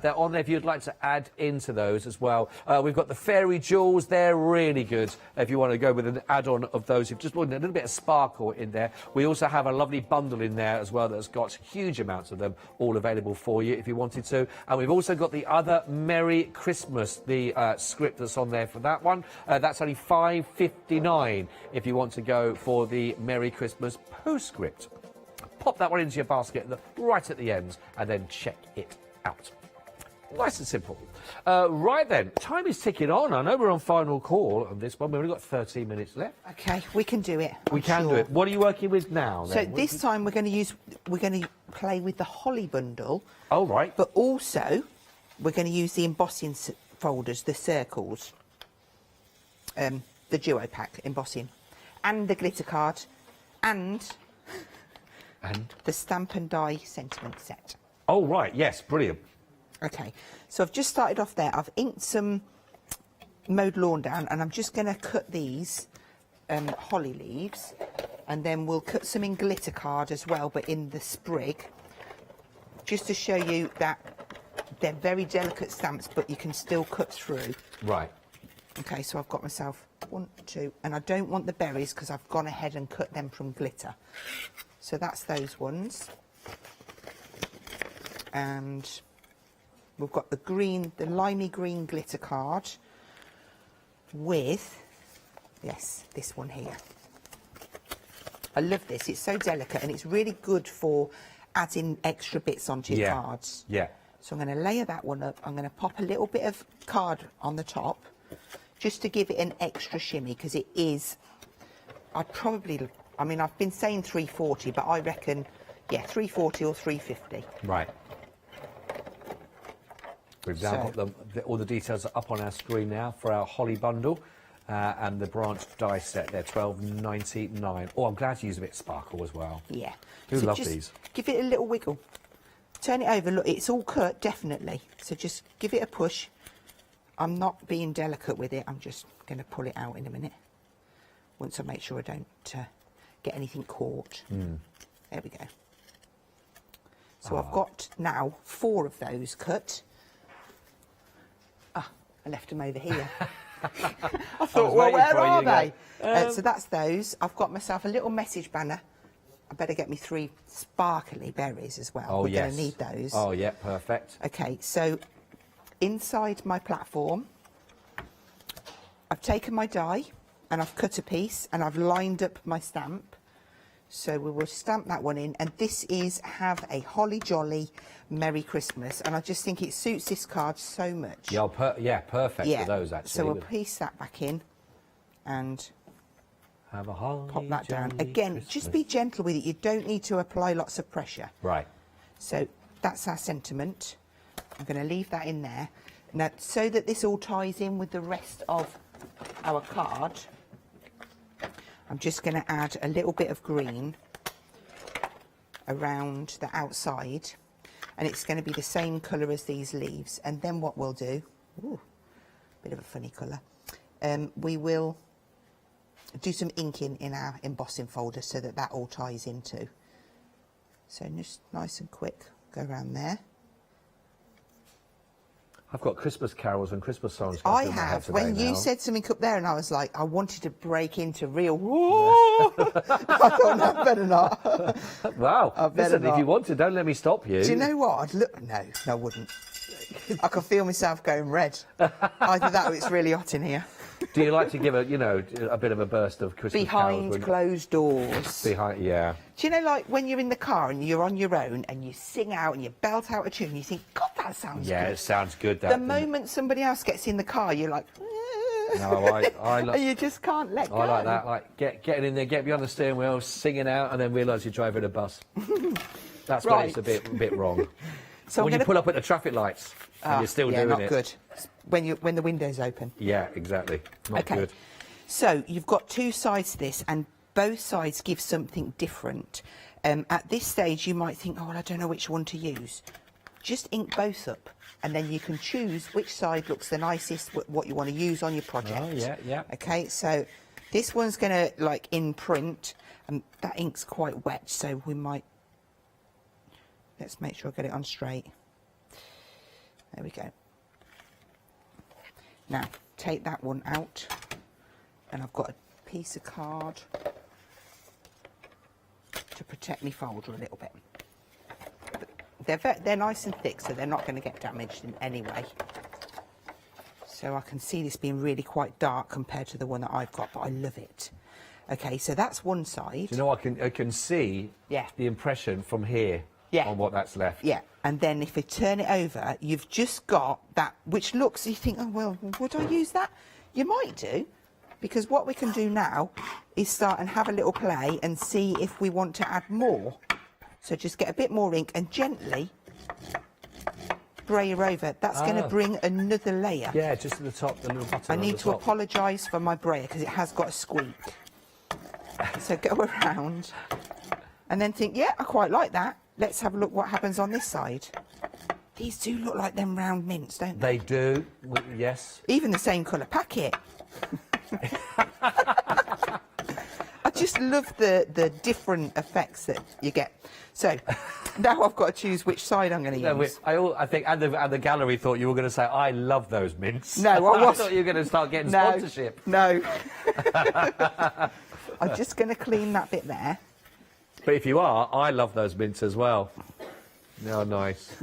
they're on there if you'd like to add into those as well. We've got the fairy jewels. They're really good if you want to go with an add-on of those. You've just wanted a little bit of sparkle in there. We also have a lovely bundle in there as well that's got huge amounts of them all available for you if you wanted to. And we've also got the other Merry Christmas, the script that's on there for that one. That's only £5.59 if you want to go for the Merry Christmas postscript. Pop that one into your basket right at the end and then check it out. Nice and simple. Right then, time is ticking on. I know we're on final call on this one. We've only got 13 minutes left. Okay, we can do it. We can do it. What are you working with now, then? So this time we're going to play with the holly bundle. Oh, right. But also, we're going to use the embossing folders, the circles, the duo pack embossing, and the glitter card, and the stamp and die sentiment set. Oh, right. Yes, brilliant. Okay, so I've just started off there. I've inked some mowed lawn down, and I'm just going to cut these holly leaves, and then we'll cut some in glitter card as well, but in the sprig, just to show you that they're very delicate stamps, but you can still cut through. Right. Okay, so I've got myself 1, 2, and I don't want the berries because I've gone ahead and cut them from glitter. So that's those ones. And we've got the green, the limey green glitter card with, yes, this one here. I love this. It's so delicate and it's really good for adding extra bits onto your cards. Yeah. So I'm going to layer that one up. I'm going to pop a little bit of card on the top just to give it an extra shimmy, because it is, I've been saying 340, but I reckon, yeah, 340 or 350. Right. We've now got all the details are up on our screen now for our holly bundle and the branch die set. They're £12.99. Oh, I'm glad you use a bit of sparkle as well. Yeah. Who so loves just these? Give it a little wiggle. Turn it over. Look, it's all cut, definitely. So just give it a push. I'm not being delicate with it. I'm just going to pull it out in a minute. Once I make sure I don't get anything caught. There we go. So I've got now 4 of those cut. Ah, I left them over here. I thought, well, where are they? So that's those. I've got myself a little message banner. I better get me 3 sparkly berries as well. Oh, We're yes. going to need those. Oh, yeah, perfect. Okay, so inside my platform, I've taken my die and I've cut a piece and I've lined up my stamp. So we will stamp that one in, and this is Have a Holly Jolly Merry Christmas, and I just think it suits this card so much. Yeah, perfect for those, actually. So we'll piece that back in and have a holly pop that down. jolly Again, Christmas. just be gentle with it. You don't need to apply lots of pressure. Right. So that's our sentiment. I'm going to leave that in there. Now, so that this all ties in with the rest of our card, I'm just going to add a little bit of green around the outside, and it's going to be the same colour as these leaves. And then what we'll do, ooh, bit of a funny colour, we will do some inking in our embossing folder so that that all ties in too. So just nice and quick, go around there. I've got Christmas carols and Christmas songs. I have. When you said something up there, and I was like, I wanted to break into real. Whoa! I thought, no, I better not. Wow. I better Listen, not. if you want to, don't let me stop you. Do you know what? I'd look. No, I wouldn't. I could feel myself going red. Either that or it's really hot in here. Do you like to give a bit of a burst of Christmas Behind carols? closed doors. Behind, yeah. Do you know, like when you're in the car and you're on your own and you sing out and you belt out a tune, and you think, God, that sounds good. Yeah, it sounds good. The moment somebody else gets in the car, you're like, no, I and you just can't let go. I like that. Like getting in there, get behind the steering wheel, singing out, and then realise you're driving a bus. That's when Right. it's a bit wrong. So when you pull up at the traffic lights and you're still doing not it. good. When the window's open. Yeah, exactly. Not good. So you've got 2 sides to this, and both sides give something different. At this stage, you might think, oh, well, I don't know which one to use. Just ink both up, and then you can choose which side looks the nicest, what you want to use on your project. Oh, yeah, yeah. Okay, so This one's going to, like, imprint, and that ink's quite wet, so we might... Let's make sure I get it on straight. There we go. Now, take that one out, and I've got a piece of card to protect my folder a little bit. They're nice and thick, so they're not going to get damaged in any way. So I can see this being really quite dark compared to the one that I've got, but I love it. Okay, so that's one side. Do you know, I can see the impression from here on what that's left. Yeah, and then if you turn it over, you've just got that, which looks, you think, oh, well, would I use that? You might do, because what we can do now is start and have a little play and see if we want to add more. So just get a bit more ink and gently brayer over. That's going to bring another layer. Yeah, just at the top, the little button. I need to apologise for my brayer because it has got a squeak. So go around and then think, yeah, I quite like that. Let's have a look what happens on this side. These do look like them round mints, don't they? They do, yes. Even the same colour packet. I just love the different effects that you get. So now I've got to choose which side I'm going to use. I think, and the gallery thought you were going to say, I love those mints. No, I wasn't. I thought you were going to start getting sponsorship. No. I'm just going to clean that bit there. But if you are, I love those mints as well. They are nice.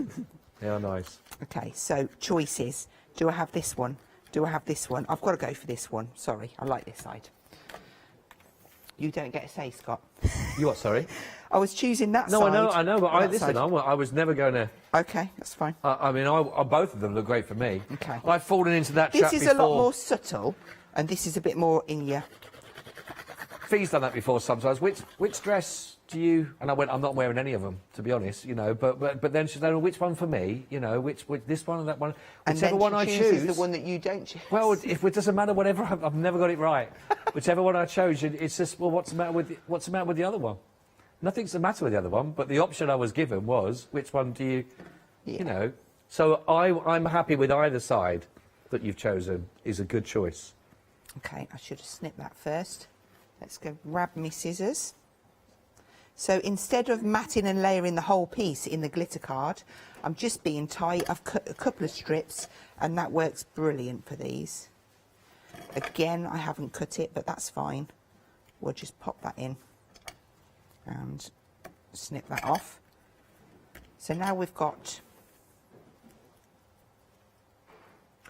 They are nice. Okay, so choices. Do I have this one? Do I have this one? I've got to go for this one. Sorry, I like this side. You don't get a say, Scott. You what, sorry? I was choosing that no, side. No, I know, but listen, I was never going to... Okay, that's fine. I mean, both of them look great for me. Okay. I've fallen into that trap before. This is a lot more subtle, and this is a bit more in your... Fee's done that before sometimes. Which dress do you... And I went, I'm not wearing any of them, to be honest, you know, but then she's like, which one for me? You know, which this one or that one? Whichever one I choose... the one that you don't choose. Well, if it doesn't matter, whatever, I've never got it right. Whichever one I chose, it's just, well, what's the matter with the other one? Nothing's the matter with the other one, but the option I was given was, which one do you... You know, so I'm happy with either side that you've chosen is a good choice. Okay, I should have snipped that first. Let's go grab me scissors. So instead of matting and layering the whole piece in the glitter card, I'm just being tight. I've cut a couple of strips and that works brilliant for these. Again, I haven't cut it, but that's fine. We'll just pop that in and snip that off. So now we've got...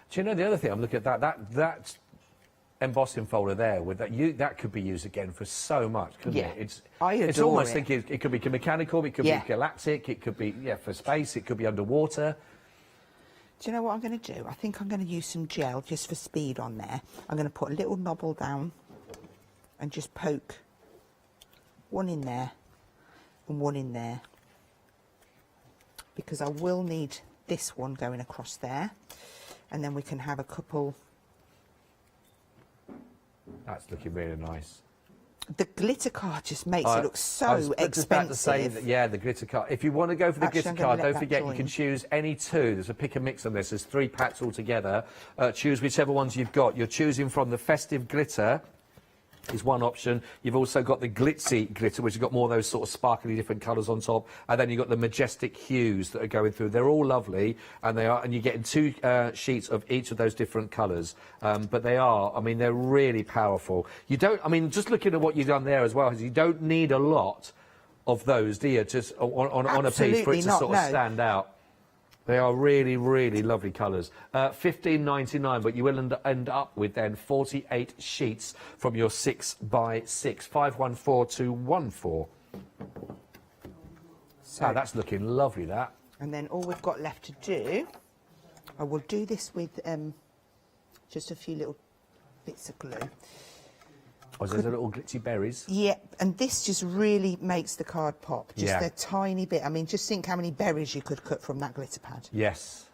Do you know the other thing? I'm looking at that embossing folder there with that could be used again for so much, couldn't it? It's almost thinking it could be mechanical, it could be galactic, it could be for space, it could be underwater. Do you know what I'm going to do? I think I'm going to use some gel just for speed on there. I'm going to put a little knobble down and just poke one in there and one in there, because I will need this one going across there, and then we can have a couple. That's looking really nice. The glitter card just makes it look so expensive. I was just about to say that, yeah, the glitter card. If you want to go for the glitter card, don't forget you can choose any two. There's a pick and mix on this. There's 3 packs altogether. Choose whichever ones you've got. You're choosing from the festive glitter is one option. You've also got the glitzy glitter, which has got more of those sort of sparkly different colours on top, and then you've got the majestic hues that are going through. They're all lovely, and you're getting 2 sheets of each of those different colours. But they are, I mean, they're really powerful. You don't, I mean, just looking at what you've done there as well, you don't need a lot of those, do you? Just on a piece for it to sort of stand out. They are really, really lovely colours. $15.99, but you will end up with then 48 sheets from your 6x6. 514214. So that's looking lovely, that. And then all we've got left to do, I will do this with just a few little bits of glue. Oh, there's a little glitzy berries. Yeah, and this just really makes the card pop. Just Yeah. a tiny bit. I mean, just think how many berries you could cut from that glitter pad. Yes.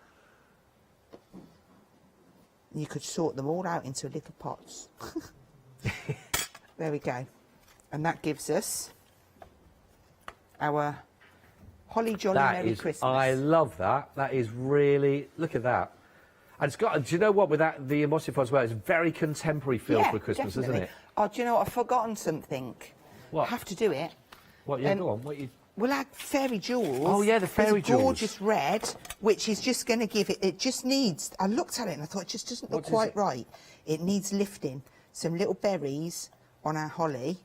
You could sort them all out into little pots. There we go. And that gives us our Holly Jolly Merry Christmas. I love that. That is really, look at that. And it's got, do you know what, with that, the embossing as well, it's very contemporary feel for Christmas, definitely. isn't it? Oh, do you know what? I've forgotten something. What? I have to do it. What? Yeah, go on. What you? We'll add fairy jewels. Oh, yeah, the fairy There's a jewels. gorgeous red, which is just going to give it... It just needs... I looked at it and I thought, it just doesn't look quite right. It needs lifting. Some little berries on our holly.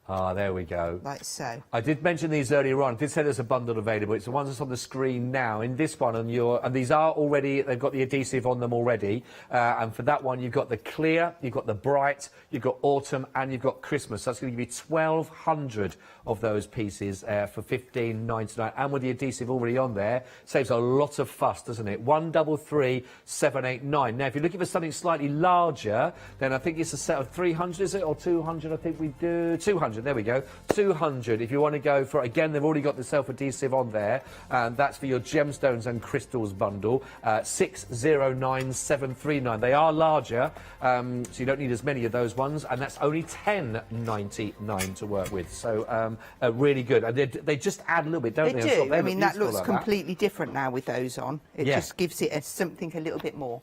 Ah, there we go. Like so. I did mention these earlier on. I did say there's a bundle available. It's the ones that's on the screen now. In this one, and these are already, they've got the adhesive on them already. And for that one, you've got the clear, you've got the bright, you've got autumn, and you've got Christmas. So that's going to give you 1,200 of those pieces for $15.99. And with the adhesive already on there, saves a lot of fuss, doesn't it? 133,789. Now, if you're looking for something slightly larger, then I think it's a set of 300, is it? Or 200, I think we do. 200. There we go, 200 if you want to go for, again, they've already got the self-adhesive on there, and that's for your gemstones and crystals bundle, 609,739. They are larger, so you don't need as many of those ones, and that's only $10.99 to work with, so really good. And they just add a little bit, don't they? They do. I mean, that looks like completely different now with those on. It just gives it something a little bit more.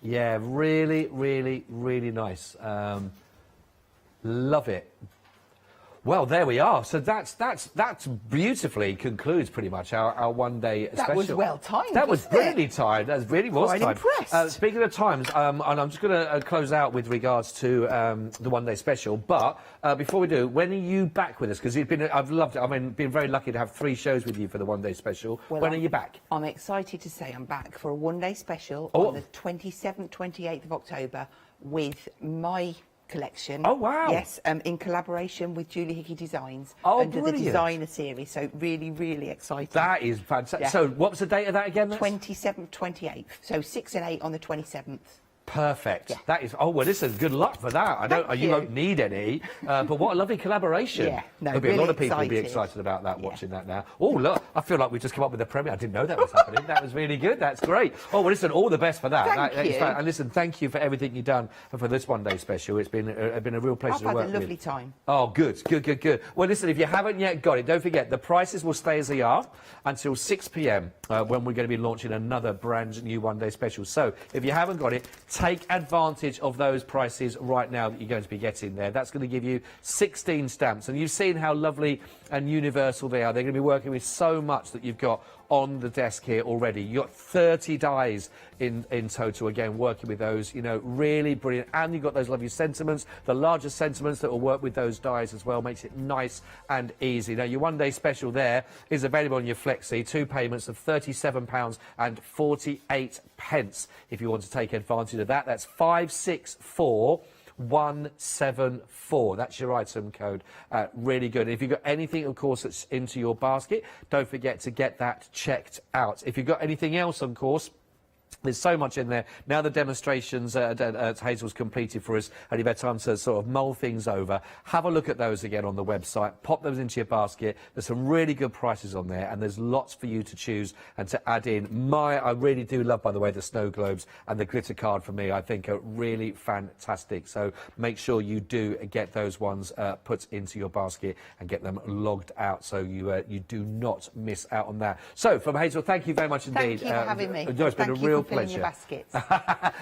Yeah, really, really, really nice. Love it. Well, there we are. So that's beautifully concludes pretty much our one-day special. That was well timed. That was brilliantly timed. That really was Quite timed. impressed. Speaking of times, and I'm just going to close out with regards to the one-day special. But before we do, when are you back with us? Because I've loved it. I mean, been very lucky to have 3 shows with you for the one-day special. Well, when are you back? I'm excited to say I'm back for a one-day special on the 27th, 28th of October with my collection. Oh, wow. Yes, in collaboration with Julie Hickey Designs under the designer series. So really, really exciting. That is fantastic. Yeah. So what was the date of that again? 27th, 28th. So 6 and 8 on the 27th. Perfect. Yeah. That is. Oh well, listen. Good luck for that. I don't. You won't need any. But what a lovely collaboration. Yeah. No, There'll be really a lot of people excited. be excited about that. Watching that now. Oh look, I feel like we've just come up with a premiere. I didn't know that was happening. That was really good. That's great. Oh well, listen. All the best for that. Thank you. And listen, thank you for everything you've done for this one-day special. It's been a real pleasure to work with. I've had a lovely time. Oh, good. Well, listen, if you haven't yet got it, don't forget, the prices will stay as they are until 6 p.m. When we're going to be launching another brand new one-day special. So, if you haven't got it, take advantage of those prices right now that you're going to be getting there. That's going to give you 16 stamps. And you've seen how lovely and universal they are. They're going to be working with so much that you've got on the desk here already. You've got 30 dies in total, again, working with those, you know, really brilliant. And you've got those lovely sentiments, the larger sentiments that will work with those dies as well, makes it nice and easy. Now, your one-day special there is available on your Flexi, 2 payments of £37.48 if you want to take advantage of that. That's 564174. That's your item code. Really good. If you've got anything, of course, that's into your basket, don't forget to get that checked out. If you've got anything else, of course, there's so much in there. Now the demonstrations Hazel's completed for us, and you've had time to sort of mull things over. Have a look at those again on the website. Pop those into your basket. There's some really good prices on there, and there's lots for you to choose and to add in. I really do love, by the way, the snow globes and the glitter card for me. I think are really fantastic. So make sure you do get those ones put into your basket and get them logged out, so you do not miss out on that. So from Hazel, thank you very much indeed. Thank you for having me. It's been a real pleasure. Your baskets.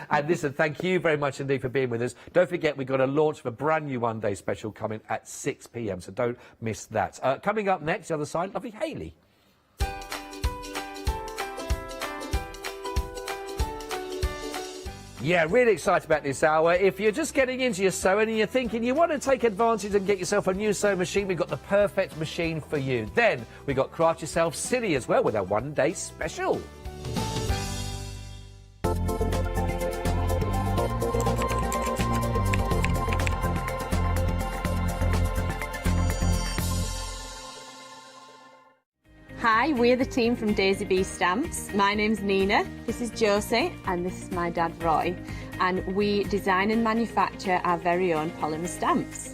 And listen, thank you very much indeed for being with us. Don't forget, we've got a launch of a brand new one-day special coming at 6 p.m, so don't miss that. Coming up next, the other side, lovely Hayley. Yeah, really excited about this hour. If you're just getting into your sewing and you're thinking you want to take advantage and get yourself a new sewing machine, we've got the perfect machine for you. Then we've got Craft Yourself Silly as well with our one-day special. Hi, we're the team from Daisy Bee Stamps. My name's Nina, this is Josie, and this is my dad Roy. And we design and manufacture our very own polymer stamps.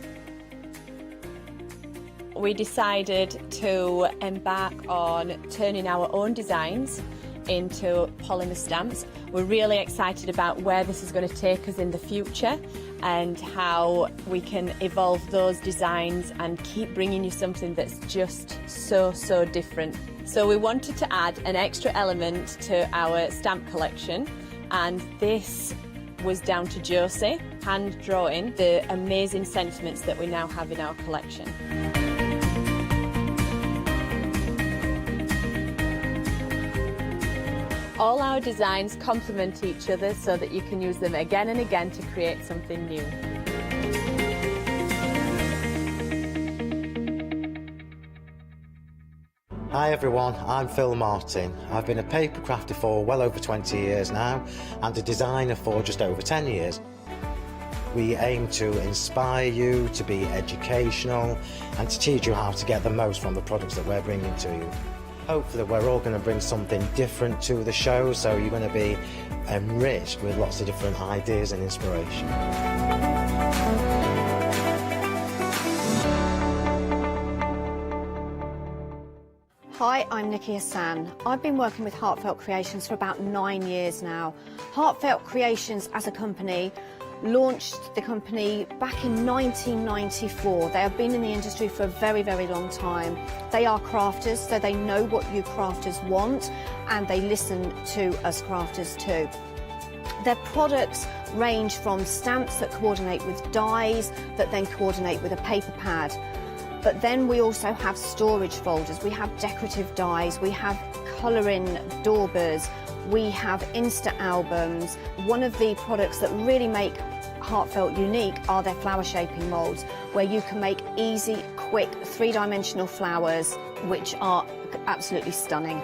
We decided to embark on turning our own designs into polymer stamps. We're really excited about where this is going to take us in the future and how we can evolve those designs and keep bringing you something that's just so different. So we wanted to add an extra element to our stamp collection, and this was down to Josie, hand drawing the amazing sentiments that we now have in our collection. All our designs complement each other so that you can use them again and again to create something new. Hi everyone, I'm Phil Martin. I've been a paper crafter for well over 20 years now and a designer for just over 10 years. We aim to inspire you, to be educational and to teach you how to get the most from the products that we're bringing to you. Hopefully we're all going to bring something different to the show, so you're going to be enriched with lots of different ideas and inspiration. Hi, I'm Nikki Hassan. I've been working with Heartfelt Creations for about 9 years now. Heartfelt Creations as a company launched the company back in 1994. They have been in the industry for a very, very long time. They are crafters, so they know what you crafters want, and they listen to us crafters too. Their products range from stamps that coordinate with dies that then coordinate with a paper pad. But then we also have storage folders, we have decorative dies, we have colouring daubers, we have Insta albums. One of the products that really make Heartfelt unique are their flower shaping moulds, where you can make easy, quick, three-dimensional flowers, which are absolutely stunning.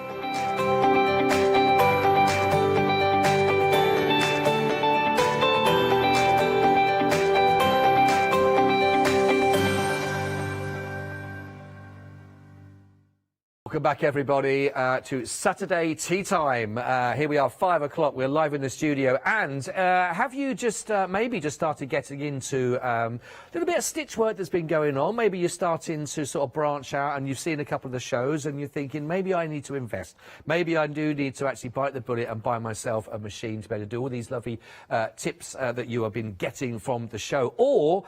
Welcome back, everybody, to Saturday Tea Time. Here we are, 5 o'clock. We're live in the studio. And have you just maybe just started getting into a little bit of stitch work that's been going on? Maybe you're starting to sort of branch out and you've seen a couple of the shows and you're thinking, maybe I need to invest. Maybe I do need to actually bite the bullet and buy myself a machine to be able to do all these lovely tips that you have been getting from the show. Or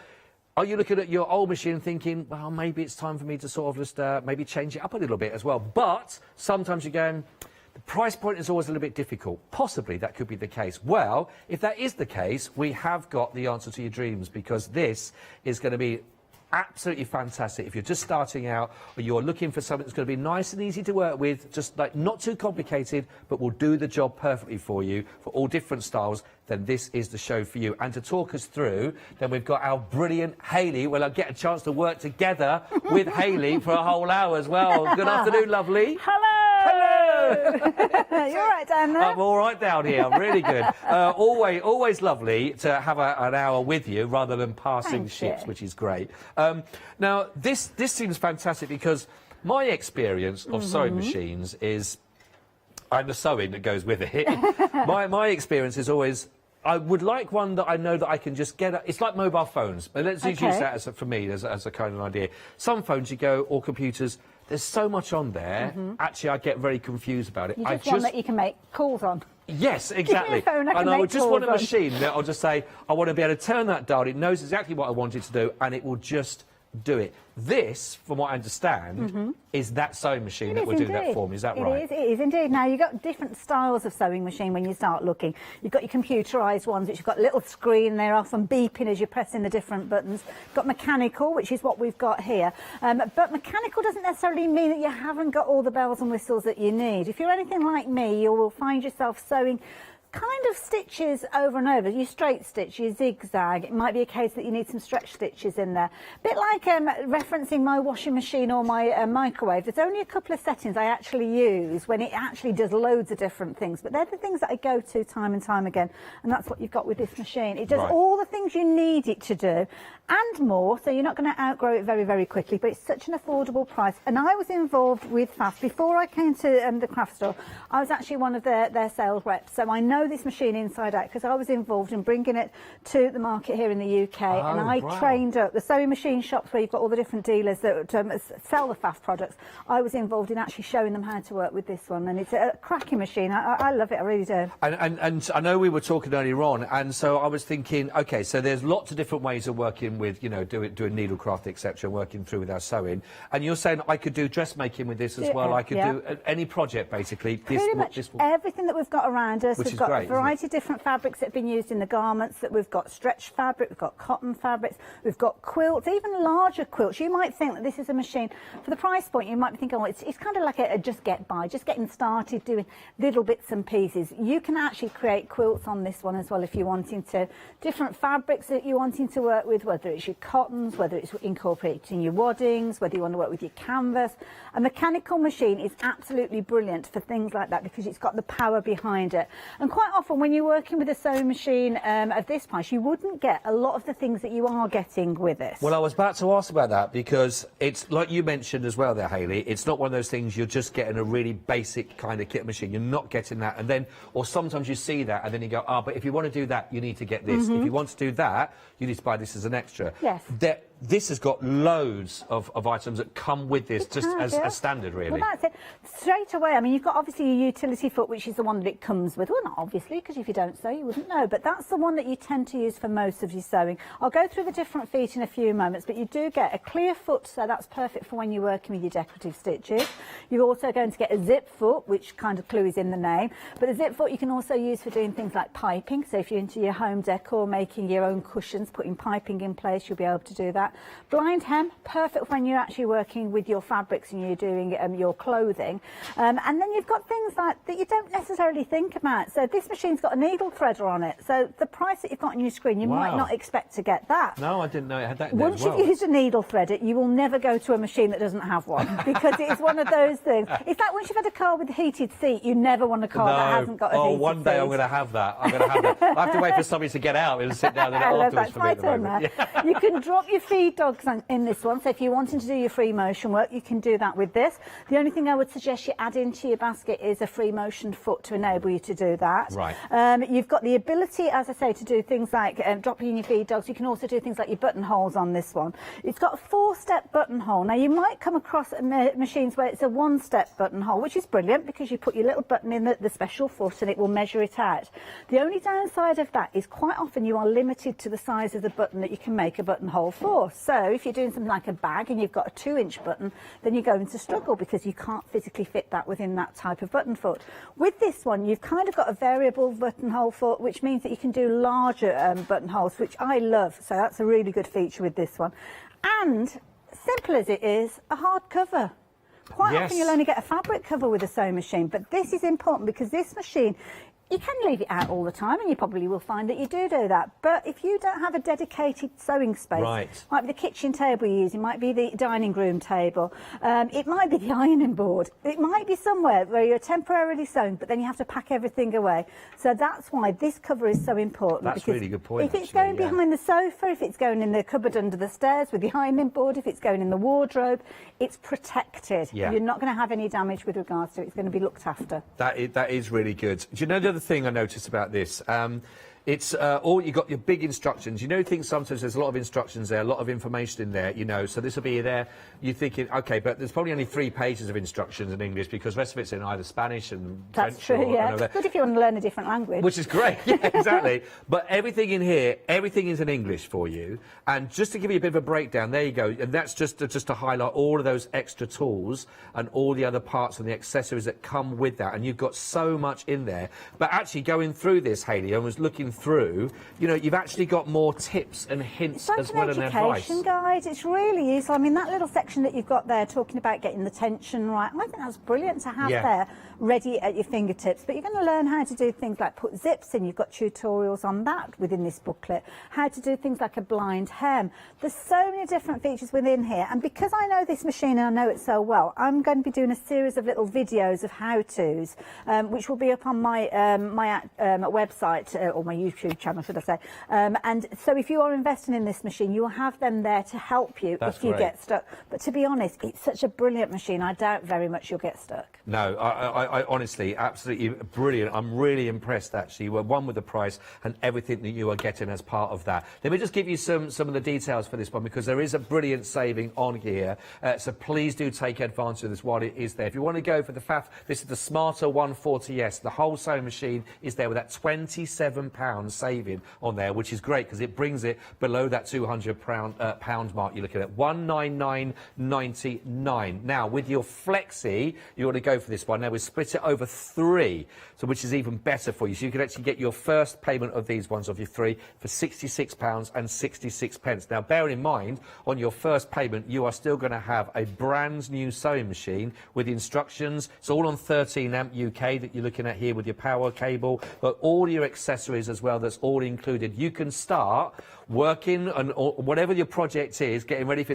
are you looking at your old machine and thinking, well, maybe it's time for me to sort of just maybe change it up a little bit as well? But sometimes you're going, the price point is always a little bit difficult. Possibly that could be the case. Well, if that is the case, we have got the answer to your dreams, because this is going to be absolutely fantastic if you're just starting out or you're looking for something that's going to be nice and easy to work with, just like not too complicated, but will do the job perfectly for you for all different styles. Then this is the show for you. And to talk us through, then we've got our brilliant Hayley. Well, I'll get a chance to work together with Hayley for a whole hour as well. Good afternoon, lovely. Hello! You're all right down there? I'm all right down here. I'm really good. Always lovely to have an hour with you rather than passing ships, which is great. Now, this seems fantastic because my experience of sewing machines is, and the sewing that goes with it, my experience is always, I would like one that I know that I can just get. It's like mobile phones. But let's use that as for me as a kind of idea. Some phones you go, or computers, there's so much on there. Actually, I get very confused about it. You just want that you can make calls on. Yes, exactly. Give me a phone, and I would just want a machine that I'll just say, I want to be able to turn that dial. It knows exactly what I want it to do, and it will just do it. This, from what I understand, is that sewing machine that will do that for me. Is that right? It is indeed. Now, you've got different styles of sewing machine when you start looking. You've got your computerised ones, which you've got a little screen, they're often beeping as you're pressing the different buttons. You've got mechanical, which is what we've got here. But mechanical doesn't necessarily mean that you haven't got all the bells and whistles that you need. If you're anything like me, you will find yourself sewing kind of stitches over and over. You straight stitch, you zigzag. It might be a case that you need some stretch stitches in there. A bit like referencing my washing machine or my microwave. There's only a couple of settings I actually use when it actually does loads of different things, but they're the things that I go to time and time again, and that's what you've got with this machine. It does all the things you need it to do and more, so you're not going to outgrow it very, very quickly, but it's such an affordable price. And I was involved with FAST. Before I came to the craft store, I was actually one of their sales reps, so I know this machine inside out because I was involved in bringing it to the market here in the UK, and I trained up the sewing machine shops where you've got all the different dealers that sell the FAST products. I was involved in actually showing them how to work with this one, and it's a cracking machine. I love it, I really do. And I know we were talking earlier on, and so I was thinking, okay, so there's lots of different ways of working with, you know, doing needlecraft, etc., working through with our sewing. And you're saying I could do dressmaking with this as well. I could do any project basically. Pretty much everything that we've got around us. We've got great, a variety of different fabrics that have been used in the garments. That we've got stretch fabric, we've got cotton fabrics, we've got quilts, even larger quilts. You might think that this is a machine for the price point. You might be thinking, oh, it's kind of like a just get by, just getting started doing little bits and pieces. You can actually create quilts on this one as well if you're wanting to. Different fabrics that you're wanting to work with, whether it's your cottons, whether it's incorporating your waddings, whether you want to work with your canvas. A mechanical machine is absolutely brilliant for things like that because it's got the power behind it. And quite often when you're working with a sewing machine of this price, you wouldn't get a lot of the things that you are getting with this. Well, I was about to ask about that because it's like you mentioned as well there, Hayley, it's not one of those things you're just getting a really basic kind of kit machine. You're not getting that. And then, or sometimes you see that and then you go, oh, but if you want to do that, you need to get this. If you want to do that, you need to buy this as an extra. Yes. This has got loads of items that come with this, just as standard, really. Well, that's it. Straight away, I mean, you've got obviously your utility foot, which is the one that it comes with. Well, not obviously, because if you don't sew, you wouldn't know. But that's the one that you tend to use for most of your sewing. I'll go through the different feet in a few moments, but you do get a clear foot, so that's perfect for when you're working with your decorative stitches. You're also going to get a zip foot, which kind of clue is in the name. But the zip foot you can also use for doing things like piping. So if you're into your home decor, making your own cushions, putting piping in place, you'll be able to do that. Blind hem, perfect when you're actually working with your fabrics and you're doing your clothing. And then you've got things like that you don't necessarily think about. So this machine's got a needle threader on it. So the price that you've got on your screen, you might not expect to get that. No, I didn't know it had that in there as Once well. you've used a needle threader, you will never go to a machine that doesn't have one because it's one of those things. It's like once you've had a car with a heated seat, you never want a car that hasn't got a heated seat. One day I'm going to have that. I'm going to have that. I have to wait for somebody to get out and sit down and afterwards for me at the moment. You can drop your feed dogs in this one, so if you're wanting to do your free motion work, you can do that with this. The only thing I would suggest you add into your basket is a free motion foot to enable you to do that. Right. You've got the ability, as I say, to do things like dropping in your feed dogs. You can also do things like your buttonholes on this one. It's got a 4-step buttonhole. Now, you might come across machines where it's a 1-step buttonhole, which is brilliant because you put your little button in the special foot and it will measure it out. The only downside of that is quite often you are limited to the size of the button that you can make a buttonhole for. So if you're doing something like a bag and you've got a 2-inch button, then you're going to struggle because you can't physically fit that within that type of button foot. With this one, you've kind of got a variable buttonhole foot, which means that you can do larger buttonholes, which I love. So that's a really good feature with this one. And simple as it is, a hard cover. Quite often you'll only get a fabric cover with a sewing machine, but this is important because this machine, you can leave it out all the time and you probably will find that you do that. But if you don't have a dedicated sewing space, might be the kitchen table you use, it might be the dining room table, it might be the ironing board, it might be somewhere where you're temporarily sewing but then you have to pack everything away. So that's why this cover is so important. That's a really good point. If it's going behind the sofa, if it's going in the cupboard under the stairs with the ironing board, if it's going in the wardrobe, it's protected. You're not going to have any damage with regards to it. It's going to be looked after. That is really good. Do you know the other thing I noticed about this? It's all you got your big instructions. You know, things sometimes there's a lot of instructions there, a lot of information in there. You know, so this will be there. You're thinking, okay, but there's probably only 3 pages of instructions in English because the rest of it's in either Spanish and That's French. true. Yeah, it's good if you want to learn a different language. Which is great. Yeah, exactly. But everything in here, everything is in English for you. And just to give you a bit of a breakdown, there you go. And that's just to highlight all of those extra tools and all the other parts and the accessories that come with that. And you've got so much in there. But actually going through this, Hayley, I was looking through. You know, you've actually got more tips and hints as well as advice. Education guide, it really is. I mean, that little section that you've got there talking about getting the tension right, I think that's brilliant to have there ready at your fingertips. But you're going to learn how to do things like put zips in. You've got tutorials on that within this booklet. How to do things like a blind hem. There's so many different features within here. And because I know this machine and I know it so well, I'm going to be doing a series of little videos of how-tos, which will be up on my website or my YouTube channel, should I say. And so if you are investing in this machine, you'll have them there to help you if you get stuck. But to be honest, it's such a brilliant machine. I doubt very much you'll get stuck. No, I honestly, absolutely brilliant. I'm really impressed, actually. We're one with the price and everything that you are getting as part of that. Let me just give you some of the details for this one, because there is a brilliant saving on here. So please do take advantage of this while it is there. If you want to go for the FAF, this is the Smarter 140S. The whole sewing machine is there with that £27 £60 saving on there, which is great because it brings it below that £200 mark you're looking at, £199.99. Now, with your Flexi, you want to go for this one. Now, we split it over 3, so which is even better for you. So you can actually get your first payment of these ones of your 3 for £66.66. Now, bear in mind, on your first payment, you are still going to have a brand new sewing machine with instructions. It's all on 13 amp UK that you're looking at here with your power cable, but all your accessories as well, that's all included. You can start working on whatever your project is, getting ready for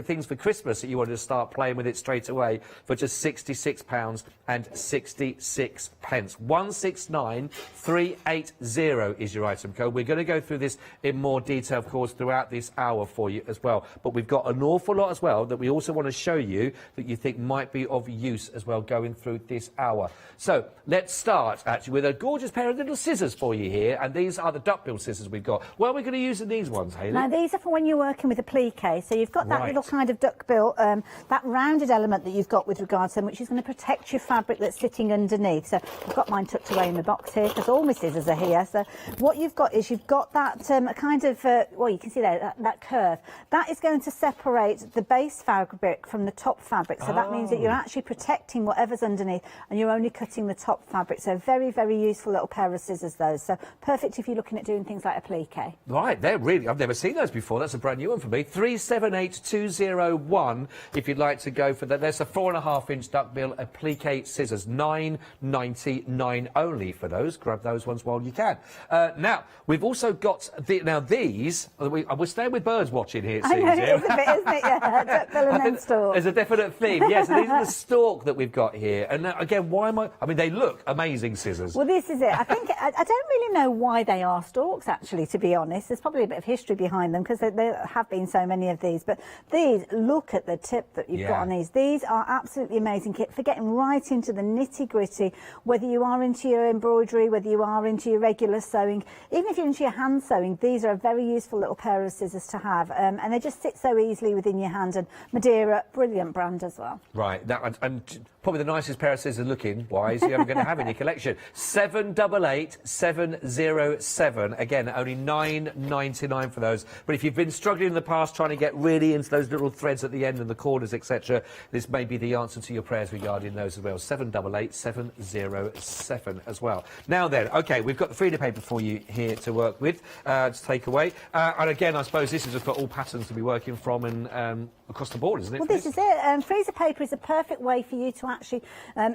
things for Christmas that you want to start playing with it straight away for just £66.66. 169380 is your item code. We're going to go through this in more detail, of course, throughout this hour for you as well. But we've got an awful lot as well that we also want to show you that you think might be of use as well going through this hour. So let's start actually with a gorgeous pair of little scissors for you here, and these are the duckbill scissors we've got. Where are we going to use these ones, Hayley? Now, these are for when you're working with a plique. So you've got that little kind of duckbill, that rounded element that you've got with regards to them, which is going to protect your fabric that's sitting underneath. So I've got mine tucked away in the box here because all my scissors are here. So what you've got is you've got that kind of, well, you can see there, that curve. That is going to separate the base fabric from the top fabric. So that means that you're actually protecting whatever's underneath and you're only cutting the top fabric. So very, very useful little pair of scissors, those. So perfect if you're looking at doing things like a plique. Right, they're really, I've never seen those before. That's a brand new one for me. 378201 if you'd like to go for that. There's a 4.5-inch duckbill, applique scissors, £9.99 only for those. Grab those ones while you can. Now, we've also got these. We're staying with birds watching here, it seems. I know, it is a bit, isn't it? Yeah, duckbill and then stalk. There's a definite theme. Yes, these are the stalk that we've got here. And now, again, why am I mean, they look amazing scissors. Well, this is it. I think I don't really know why they are stalks, actually, to be honest. There's probably a bit of history behind them because there have been so many of these. But these, look at the tip that you've got on these. These are absolutely amazing kit for getting right into the nitty-gritty, whether you are into your embroidery, whether you are into your regular sewing, even if you're into your hand sewing, these are a very useful little pair of scissors to have. And they just sit so easily within your hand. And Madeira, brilliant brand as well. Right. Now, and probably the nicest pair of scissors looking wise you're ever going to have in your collection. 788707. Again, only £9.99 for those. But if you've been struggling in the past trying to get really into those little threads at the end and the corners, etc., this may be the answer to your prayers regarding those as well. 788707 as well. Now then, OK, we've got the Frida paper for you here to work with, to take away. And again, I suppose this is just for all patterns to be working from and across the board, isn't it? Well, this is it. Freezer paper is a perfect way for you to actually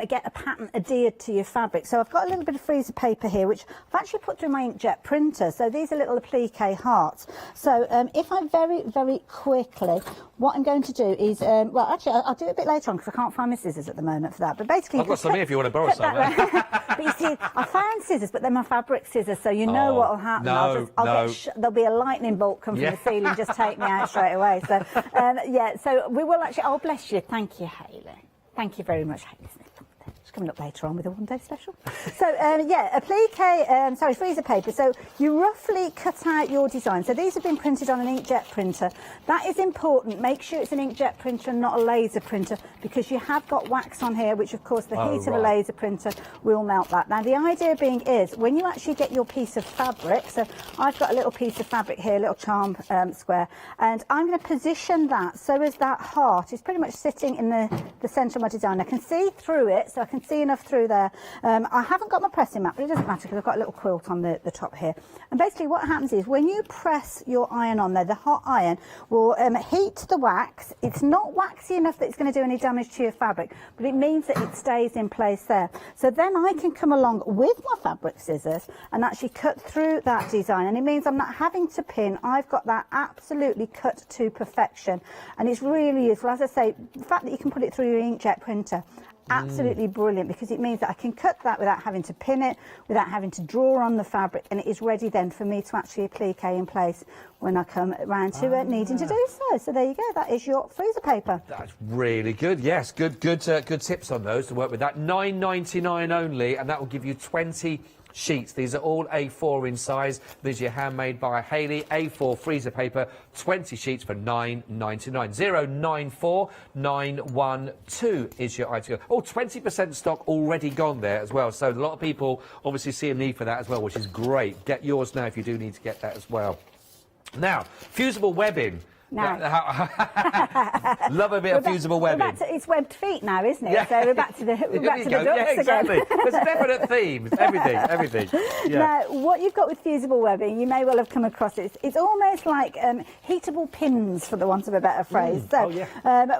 get a pattern adhered to your fabric. So I've got a little bit of freezer paper here, which I've actually put through my inkjet printer. So these are little applique hearts. So if I very, very quickly, what I'm going to do is, well, actually, I'll do it a bit later on because I can't find my scissors at the moment for that. But basically, I've got some here if you want to borrow some. But you see, I found scissors, but they're my fabric scissors, so you know what will happen. There'll be a lightning bolt come from the ceiling, just take me out straight away. So, yeah, so we will actually, oh, bless you. Thank you, Hayley. Thank you very much, Hayley Smith. It's coming up later on with a one-day special. So, yeah, applique, freezer paper. So you roughly cut out your design. So these have been printed on an inkjet printer. That is important. Make sure it's an inkjet printer and not a laser printer because you have got wax on here, which, of course, the heat of a laser printer will melt that. Now, the idea being is when you actually get your piece of fabric, so I've got a little piece of fabric here, a little charm square, and I'm going to position that so as that heart is pretty much sitting in the centre of my design. I can see through it, so I can see enough through there. I haven't got my pressing mat, but it doesn't matter because I've got a little quilt on the top here. And basically what happens is when you press your iron on there, the hot iron will heat the wax. It's not waxy enough that it's going to do any damage to your fabric, but it means that it stays in place there. So then I can come along with my fabric scissors and actually cut through that design. And it means I'm not having to pin. I've got that absolutely cut to perfection. And it's really useful. As I say, the fact that you can put it through your inkjet printer, absolutely brilliant because it means that I can cut that without having to pin it, without having to draw on the fabric, and it is ready then for me to actually applique in place when I come around to needing to do so. So there you go, that is your freezer paper. That's really good. Yes, good tips on those to work with. That £9.99 only, and that will give you 20 sheets. These are all A4 in size. These are handmade by Hayley. A4 freezer paper, 20 sheets for £9.99. 094912 is your item. Oh, 20% stock already gone there as well. So a lot of people obviously see a need for that as well, which is great. Get yours now if you do need to get that as well. Now, fusible webbing. No. Love a bit of fusible webbing. It's webbed feet now, isn't it? Yeah. So we're back to the ducks yeah, exactly. again. There's a definite theme. Everything. Yeah. Now, what you've got with fusible webbing, you may well have come across it. It's almost like heatable pins, for the want of a better phrase.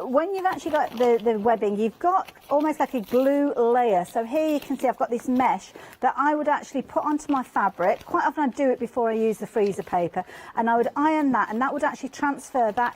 When you've actually got the webbing, you've got almost like a glue layer. So here you can see I've got this mesh that I would actually put onto my fabric. Quite often I do it before I use the freezer paper, and I would iron that, and that would actually transfer that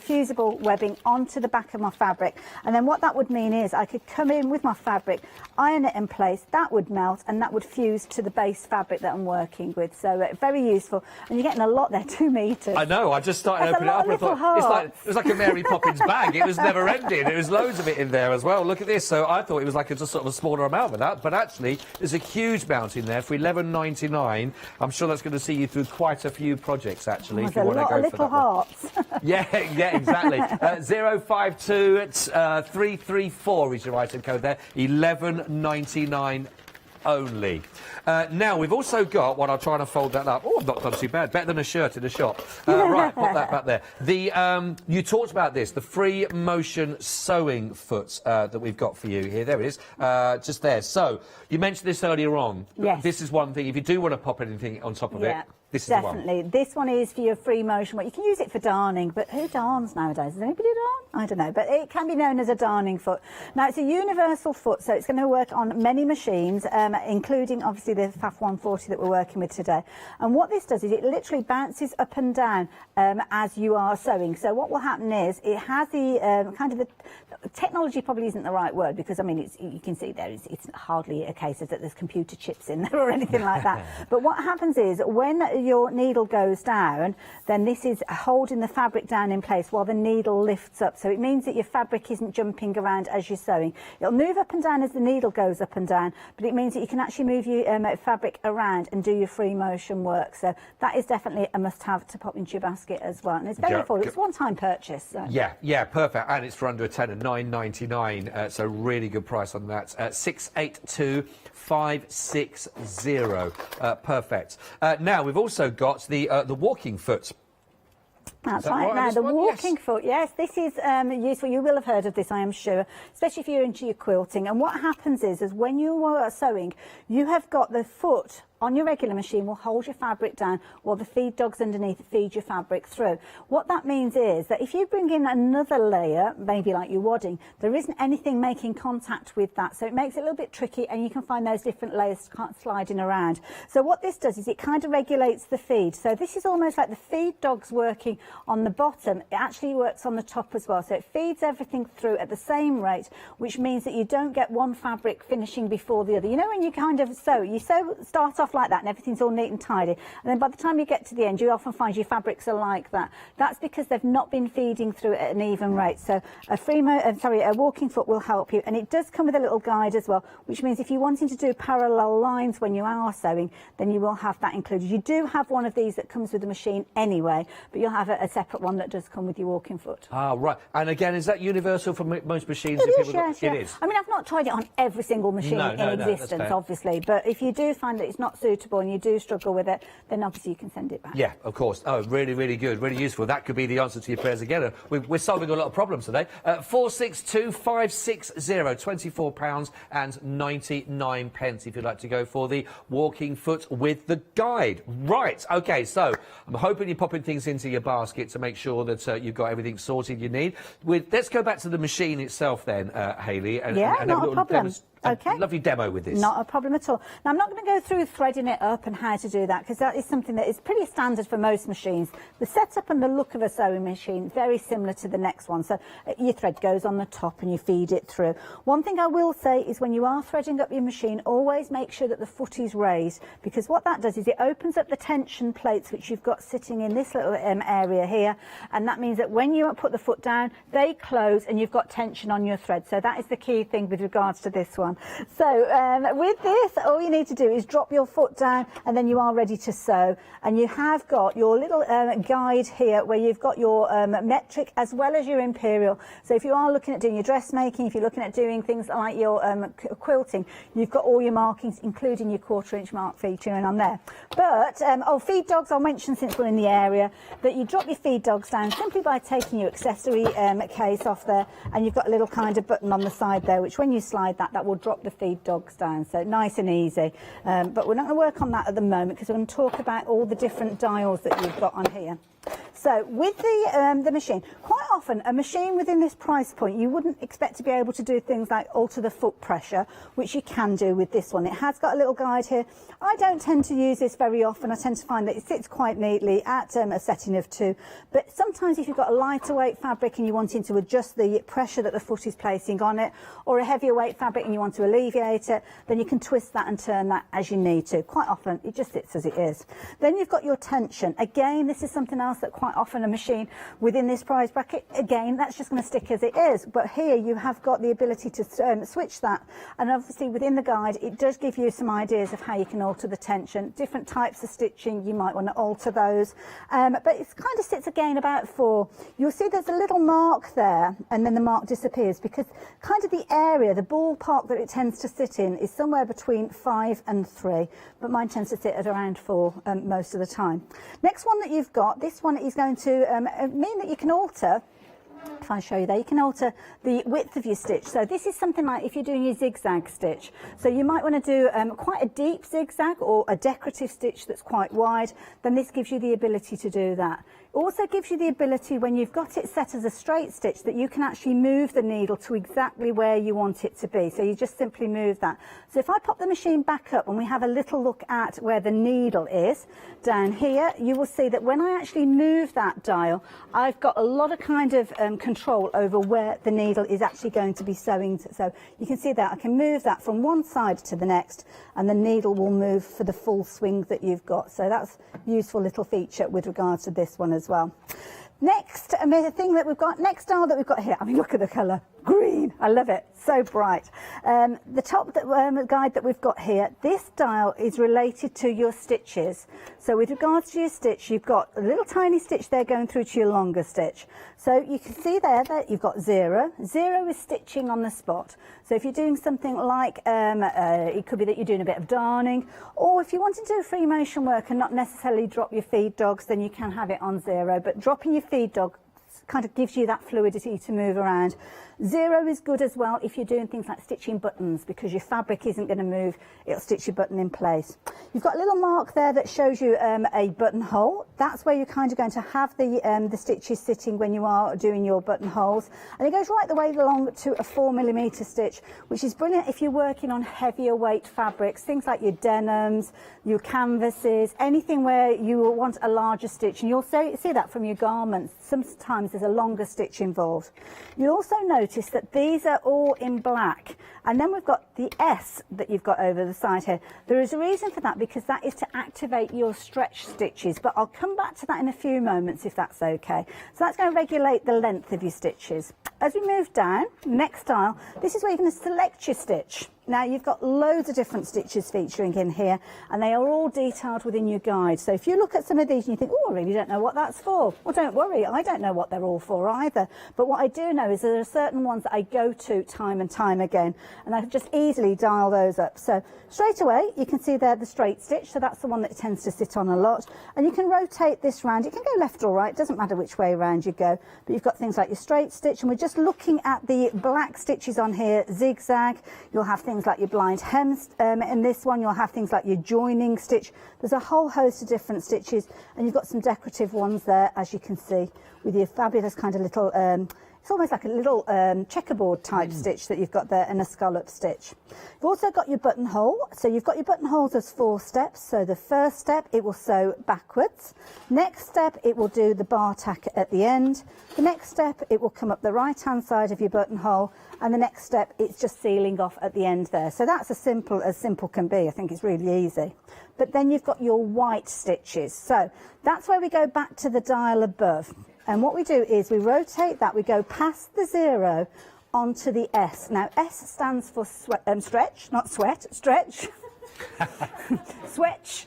fusible webbing onto the back of my fabric. And then what that would mean is I could come in with my fabric, iron it in place, that would melt, and that would fuse to the base fabric that I'm working with. So very useful, and you're getting a lot there, 2 metres. I know, I just started opening it up and I thought, it was like a Mary Poppins bag. It was never ending. It was loads of it in there as well. Look at this. So I thought it was like just sort of a smaller amount of that, but actually there's a huge amount in there for £11.99. I'm sure that's going to see you through quite a few projects, actually, if you want to go for that one. yeah, exactly. 052 334 is your item code there. £11.99 only. Now, we've also got what I'll try and fold that up. Oh, I've not done too bad. Better than a shirt in a shop. Right, put that back there. You talked about this, the free motion sewing foot that we've got for you here. There it is, just there. So, you mentioned this earlier on. Yes. This is one thing. If you do want to pop anything on top of it, this is definitely. the one. This one is for your free motion. Well, you can use it for darning, but who darns nowadays? Does anybody darn? I don't know, but it can be known as a darning foot. Now, it's a universal foot, so it's going to work on many machines, including obviously the FAF 140 that we're working with today. And what this does is it literally bounces up and down as you are sewing. So what will happen is it has the kind of the technology probably isn't the right word, because I mean you can see there it's hardly a case of that there's computer chips in there or anything like that. But what happens is when your needle goes down, then this is holding the fabric down in place while the needle lifts up. So it means that your fabric isn't jumping around as you're sewing. It'll move up and down as the needle goes up and down, but it means that you can actually move your fabric around and do your free motion work. So that is definitely a must-have to pop into your basket as well. And it's very affordable. It's a one-time purchase. So. Yeah, perfect. And it's for under a tenner, £9.99. So really good price on that. 682560. Perfect. Now we've also got the walking foot. That's right. Now, the walking foot, yes, this is useful. You will have heard of this, I am sure, especially if you're into your quilting. And what happens is when you are sewing, you have got the foot on your regular machine will hold your fabric down while the feed dogs underneath feed your fabric through. What that means is that if you bring in another layer, maybe like your wadding, there isn't anything making contact with that, so it makes it a little bit tricky, and you can find those different layers sliding around. So what this does is it kind of regulates the feed. So this is almost like the feed dogs working on the bottom. It actually works on the top as well, so it feeds everything through at the same rate, which means that you don't get one fabric finishing before the other. You know when you kind of sew, start off like that and everything's all neat and tidy, and then by the time you get to the end you often find your fabrics are like that. That's because they've not been feeding through at an even rate. So a walking foot will help you, and it does come with a little guide as well, which means if you're wanting to do parallel lines when you are sewing, then you will have that included. You do have one of these that comes with the machine anyway, but you'll have a separate one that does come with your walking foot. Ah, right. And again, is that universal for most machines? It is, yes. It is. I mean, I've not tried it on every single machine in existence, obviously, but if you do find that it's not suitable and you do struggle with it, then obviously you can send it back. Yeah, of course. Oh, really, really good, really useful. That could be the answer to your prayers again. We're solving a lot of problems today. 462560, £24.99 if you'd like to go for the walking foot with the guide. Right, OK, so I'm hoping you're popping things into your basket to make sure that you've got everything sorted you need. Let's go back to the machine itself then, Hayley. And not a problem. Okay. Lovely demo with this. Not a problem at all. Now, I'm not going to go through threading it up and how to do that, because that is something that is pretty standard for most machines. The setup and the look of a sewing machine, very similar to the next one. So your thread goes on the top and you feed it through. One thing I will say is when you are threading up your machine, always make sure that the foot is raised, because what that does is it opens up the tension plates which you've got sitting in this little area here, and that means that when you put the foot down, they close and you've got tension on your thread. So that is the key thing with regards to this one. one. So with this, all you need to do is drop your foot down and then you are ready to sew. And you have got your little guide here where you've got your metric as well as your imperial. So if you are looking at doing your dressmaking, if you're looking at doing things like your quilting, you've got all your markings, including your 1/4 inch mark featuring on there. But, feed dogs, I'll mention since we're in the area, that you drop your feed dogs down simply by taking your accessory case off there, and you've got a little kind of button on the side there, which when you slide that will drop the feed dogs down. So nice and easy. But we're not going to work on that at the moment because we're going to talk about all the different dials that you've got on here. So with the machine, quite often a machine within this price point, you wouldn't expect to be able to do things like alter the foot pressure, which you can do with this one. It has got a little guide here. I don't tend to use this very often. I tend to find that it sits quite neatly at a setting of 2. But sometimes if you've got a lighter weight fabric and you're wanting to adjust the pressure that the foot is placing on it, or a heavier weight fabric and you want to alleviate it, then you can twist that and turn that as you need to. Quite often it just sits as it is. Then you've got your tension. Again, this is something else that quite often a machine within this price bracket, again, that's just going to stick as it is. But here you have got the ability to switch that. And obviously within the guide, it does give you some ideas of how you can alter the tension. Different types of stitching, you might want to alter those. But it kind of sits again about 4. You'll see there's a little mark there, and then the mark disappears because kind of the area, the ballpark that it tends to sit in is somewhere between 5 and 3. But mine tends to sit at around 4 most of the time. Next one that you've got, this one is going to mean that you can alter, if I show you there, you can alter the width of your stitch. So this is something like if you're doing your zigzag stitch. So you might want to do quite a deep zigzag or a decorative stitch that's quite wide, then this gives you the ability to do that. It also gives you the ability, when you've got it set as a straight stitch, that you can actually move the needle to exactly where you want it to be. So you just simply move that. So if I pop the machine back up and we have a little look at where the needle is, down here, you will see that when I actually move that dial, I've got a lot of kind of control over where the needle is actually going to be sewing. So you can see that I can move that from one side to the next, and the needle will move for the full swing that you've got. So that's a useful little feature with regards to this one as well. Next thing that we've got, next dial that we've got here, I mean, look at the colour, green, I love it, so bright. The top guide that we've got here, this dial is related to your stitches. So with regards to your stitch, you've got a little tiny stitch there going through to your longer stitch. So you can see there that you've got 0. 0 is stitching on the spot. So if you're doing something like, it could be that you're doing a bit of darning, or if you want to do free motion work and not necessarily drop your feed dogs, then you can have it on 0. But dropping your feed dog kind of gives you that fluidity to move around. 0 is good as well if you're doing things like stitching buttons, because your fabric isn't going to move, it'll stitch your button in place. You've got a little mark there that shows you a buttonhole. That's where you're kind of going to have the stitches sitting when you are doing your buttonholes, and it goes right the way along to a 4mm stitch, which is brilliant if you're working on heavier weight fabrics, things like your denims, your canvases, anything where you will want a larger stitch. And you'll see that from your garments. Sometimes there's a longer stitch involved. You'll also notice that these are all in black, and then we've got the S that you've got over the side here. There is a reason for that, because that is to activate your stretch stitches, but I'll come back to that in a few moments if that's okay. So that's going to regulate the length of your stitches. As we move down, next style, this is where you're going to select your stitch. Now you've got loads of different stitches featuring in here, and they are all detailed within your guide. So if you look at some of these and you think, oh, I really don't know what that's for, well, don't worry, I don't know what they're all for either. But what I do know is there are certain ones that I go to time and time again, and I can just easily dial those up. So straight away, you can see there the straight stitch, so that's the one that tends to sit on a lot. And you can rotate this round. It can go left or right, doesn't matter which way around you go. But you've got things like your straight stitch, and we're just looking at the black stitches on here, zigzag. You'll have things like your blind hems in this one. You'll have things like your joining stitch. There's a whole host of different stitches, and you've got some decorative ones there, as you can see, with your fabulous kind of little it's almost like a little checkerboard type stitch that you've got there, and a scallop stitch. You've also got your buttonhole. So you've got your buttonholes as 4 steps. So the first step, it will sew backwards. Next step, it will do the bar tack at the end. The next step, it will come up the right hand side of your buttonhole, and the next step, it's just sealing off at the end there. So that's as simple can be. I think it's really easy. But then you've got your white stitches. So that's where we go back to the dial above. And what we do is we rotate that, we go past the 0 onto the S. Now, S stands for stretch, not sweat, stretch. Switch.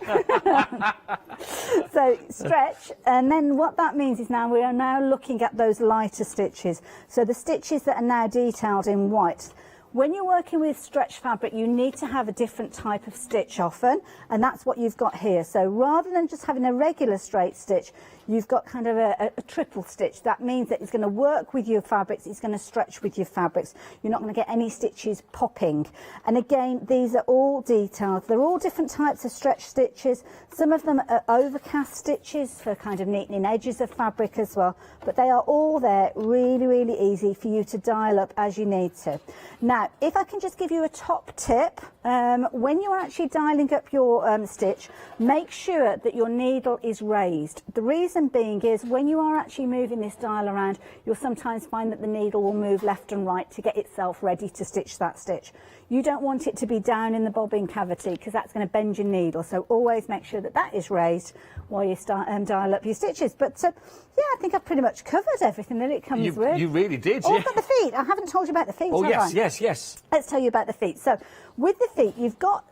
So stretch, and then what that means is now we are now looking at those lighter stitches. So the stitches that are now detailed in white. When you're working with stretch fabric, you need to have a different type of stitch often, and that's what you've got here. So rather than just having a regular straight stitch, you've got kind of a triple stitch. That means that it's going to work with your fabrics, it's going to stretch with your fabrics. You're not going to get any stitches popping. And again, these are all detailed. They're all different types of stretch stitches. Some of them are overcast stitches for kind of neatening edges of fabric as well, but they are all there, really, really easy for you to dial up as you need to. Now, if I can just give you a top tip, when you're actually dialing up your stitch, make sure that your needle is raised. The reason being is when you are actually moving this dial around, you'll sometimes find that the needle will move left and right to get itself ready to stitch that stitch. You don't want it to be down in the bobbin cavity because that's going to bend your needle, so always make sure that that is raised while you start dial up your stitches. But yeah, I think I've pretty much covered everything that it comes with. You really did, Oh, yeah. but the feet, I haven't told you about the feet, Oh, have I? yes. Let's tell you about the feet. So with the feet, you've got,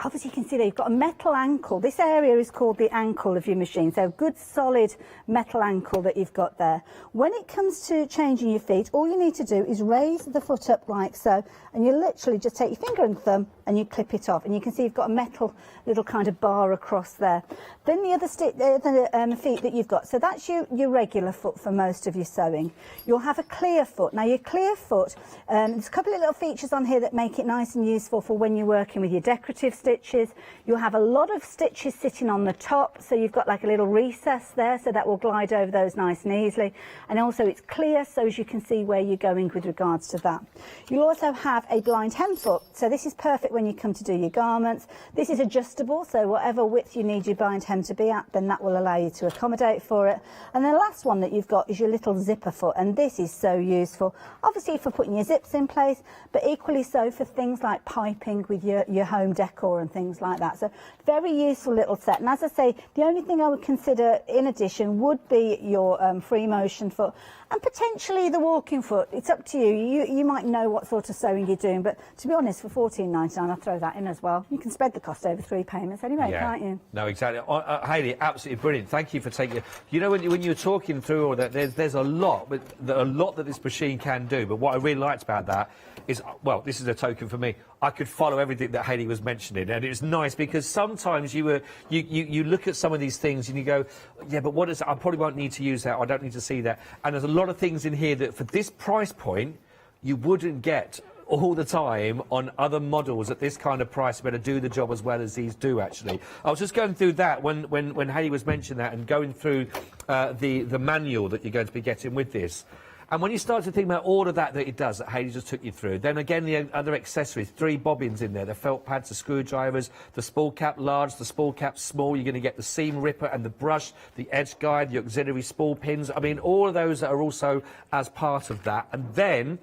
obviously you can see there, you've got a metal ankle. This area is called the ankle of your machine. So good solid metal ankle that you've got there. When it comes to changing your feet, all you need to do is raise the foot up like so, and you literally just take your finger and thumb and you clip it off. And you can see you've got a metal little kind of bar across there. Then the other feet that you've got, so that's your regular foot for most of your sewing. You'll have a clear foot. Now your clear foot, there's a couple of little features on here that make it nice and useful for when you're working with your decorative stitches. You'll have a lot of stitches sitting on the top, so you've got like a little recess there, so that will glide over those nice and easily. And also it's clear, so as you can see where you're going with regards to that. You'll also have a blind hem foot, so this is perfect when you come to do your garments. This is adjustable, so whatever width you need your blind hem to be at, then that will allow you to accommodate for it. And the last one that you've got is your little zipper foot, and this is so useful, obviously for putting your zips in place, but equally so for things like piping with your home decor and things like that. So very useful little set. And as I say, the only thing I would consider in addition would be your free motion foot and potentially the walking foot. It's up to you. You might know what sort of sewing you're doing, but to be honest, for £14.99 I'll throw that in as well. You can spread the cost over 3 payments anyway, can't you? No, exactly. Hayley, absolutely brilliant. Thank you for taking. You know, when you're talking through all that, there's a lot that this machine can do. But what I really liked about that is, well, this is a token for me. I could follow everything that Hayley was mentioning, and it's nice because sometimes you look at some of these things and you go, yeah, but what is? I probably won't need to use that. I don't need to see that. And there's a lot of things in here that for this price point you wouldn't get all the time on other models at this kind of price. Better do the job as well as these do. Actually, I was just going through that when Hayley was mentioning that and going through the manual that you're going to be getting with this. And when you start to think about all of that it does, that Hayley just took you through, then again the other accessories, 3 bobbins in there, the felt pads, the screwdrivers, the spool cap large, the spool cap small, you're going to get the seam ripper and the brush, the edge guide, the auxiliary spool pins. I mean, all of those are also as part of that. And then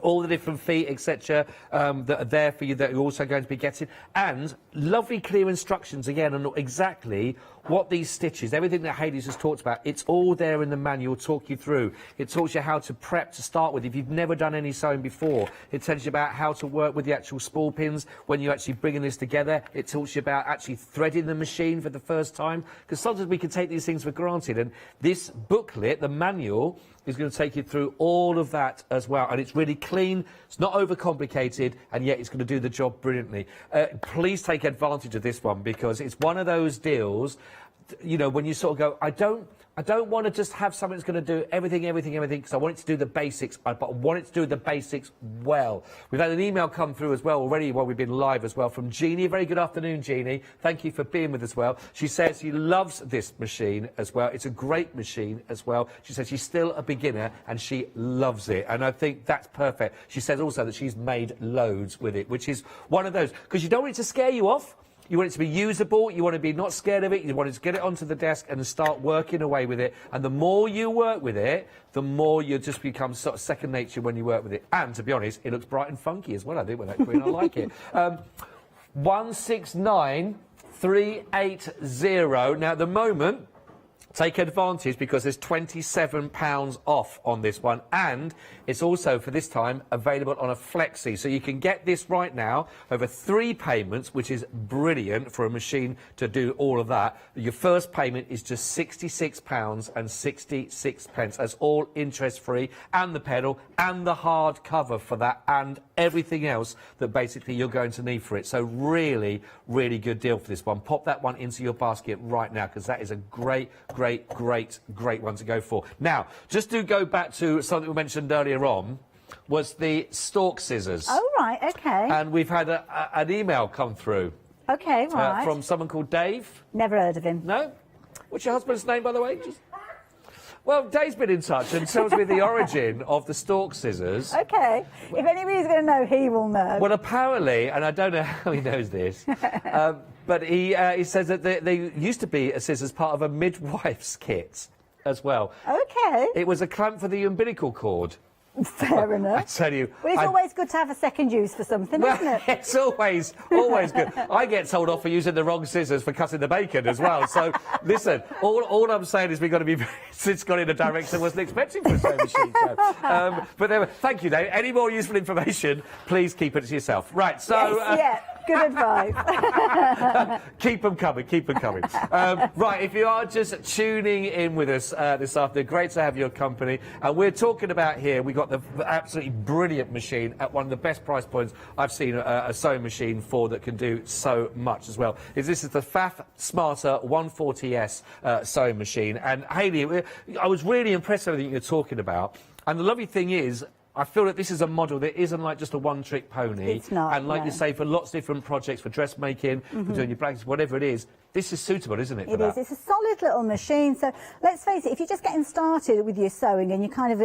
all the different feet, etc., that are there for you that you're also going to be getting. And lovely clear instructions, again, on exactly what these stitches, everything that Hayley's just talked about, it's all there in the manual, talk you through. It talks you how to prep to start with. If you've never done any sewing before, it tells you about how to work with the actual spool pins when you're actually bringing this together. It talks you about actually threading the machine for the first time, because sometimes we can take these things for granted. And this booklet, the manual, is going to take you through all of that as well. And it's really clean, it's not overcomplicated, and yet it's going to do the job brilliantly. Please take advantage of this one, because it's one of those deals, you know, when you sort of go, I don't want to just have something that's going to do everything, because I want it to do the basics, but I want it to do the basics well. We've had an email come through as well already while we've been live as well from Jeannie. Very good afternoon, Jeannie. Thank you for being with us as well. She says she loves this machine as well. It's a great machine as well. She says she's still a beginner and she loves it. And I think that's perfect. She says also that she's made loads with it, which is one of those, because you don't want it to scare you off. You want it to be usable, you want to be not scared of it, you want to get it onto the desk and start working away with it. And the more you work with it, the more you just become sort of second nature when you work with it. And to be honest, it looks bright and funky as well, I think, with that green. I like it. 169380. Now, at the moment, Take advantage because there's £27 off on this one, and it's also for this time available on a flexi, so you can get this right now over 3 payments, which is brilliant for a machine to do all of that. Your first payment is just £66.66. That's all interest free, and the pedal and the hard cover for that, and everything else that basically you're going to need for it. So really, really good deal for this one. Pop that one into your basket right now, because that is a great one to go for. Now, just to go back to something we mentioned earlier on, was the stalk scissors. Oh, right, OK. And we've had an email come through. OK, right. From someone called Dave. Never heard of him. No? What's your husband's name, by the way? Well, Dave's been in touch and tells me the origin of the stalk scissors. OK. If anybody's going to know, he will know. Well, apparently, and I don't know how he knows this, but he says that they used to be a scissors part of a midwife's kit as well. OK. It was a clamp for the umbilical cord. Fair enough. I tell you. Well, it's always good to have a second use for something, isn't it? It's always good. I get told off for using the wrong scissors for cutting the bacon as well. So, listen, all I'm saying is we've got to be... It's gone in a direction I wasn't expecting for a sewing machine. So, but thank you, Dave. Any more useful information, please keep it to yourself. Right, so... Yes, yeah. Good advice. Keep them coming, keep them coming. Right, if you are just tuning in with us this afternoon, great to have your company. And we're talking about here, we got the absolutely brilliant machine at one of the best price points I've seen a sewing machine for that can do so much as well. This is the Pfaff Smarter 140S sewing machine. And Hayley, I was really impressed with everything you're talking about. And the lovely thing is, I feel that this is a model that isn't like just a one-trick pony. It's not, and like no. you say, for lots of different projects, for dressmaking, for doing your blankets, whatever it is, this is suitable, isn't it, for that? It is. It's a solid little machine. So let's face it, if you're just getting started with your sewing and you're kind of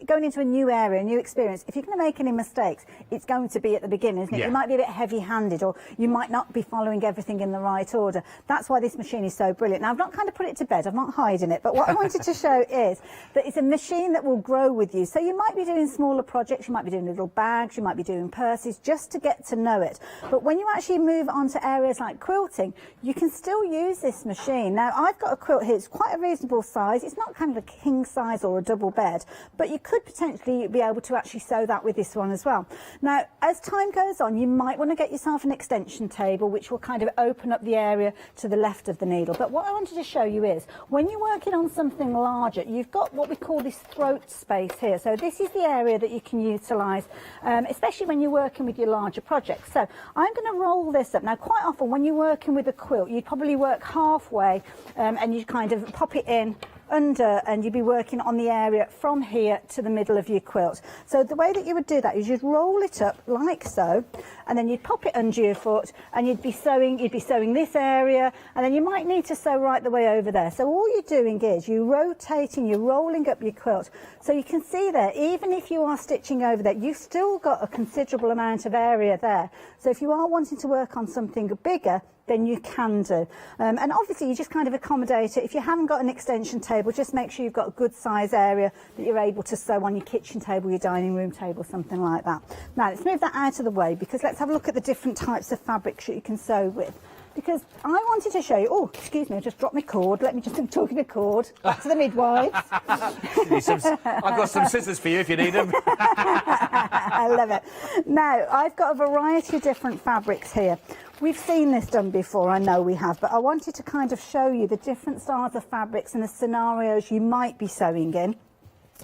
going into a new area, a new experience, if you're going to make any mistakes, it's going to be at the beginning, isn't it? Yeah. You might be a bit heavy-handed, or you might not be following everything in the right order. That's why this machine is so brilliant. Now, I've not kind of put it to bed. I'm not hiding it. But what I wanted to show is that it's a machine that will grow with you. So you might be doing smaller projects, you might be doing little bags, you might be doing purses, just to get to know it. But when you actually move on to areas like quilting, you can still use this machine. Now, I've got a quilt here. It's quite a reasonable size. It's not kind of a king size or a double bed, but you could potentially be able to actually sew that with this one as well. Now, as time goes on, you might want to get yourself an extension table, which will kind of open up the area to the left of the needle. But what I wanted to show you is, when you're working on something larger, you've got what we call this throat space here. So this is the area that you can utilise, especially when you're working with your larger projects. So I'm going to roll this up. Now, quite often when you're working with a quilt, you'd probably work halfway and you kind of pop it in under, and you'd be working on the area from here to the middle of your quilt. So the way that you would do that is you'd roll it up like so, and then you'd pop it under your foot, and you'd be sewing this area, and then you might need to sew right the way over there. So all you're doing is you're rotating, you're rolling up your quilt. So you can see there, even if you are stitching over there, you've still got a considerable amount of area there. So if you are wanting to work on something bigger, then you can do. And obviously you just kind of accommodate it. If you haven't got an extension table, just make sure you've got a good size area that you're able to sew on your kitchen table, your dining room table, something like that. Now let's move that out of the way, because let's have a look at the different types of fabrics that you can sew with. Because I wanted to show you, oh, excuse me, I just dropped my cord. Let me just, I'm talking a cord. Back to the midwives. I've got some scissors for you if you need them. I love it. Now, I've got a variety of different fabrics here. We've seen this done before, I know we have, but I wanted to kind of show you the different styles of fabrics and the scenarios you might be sewing in.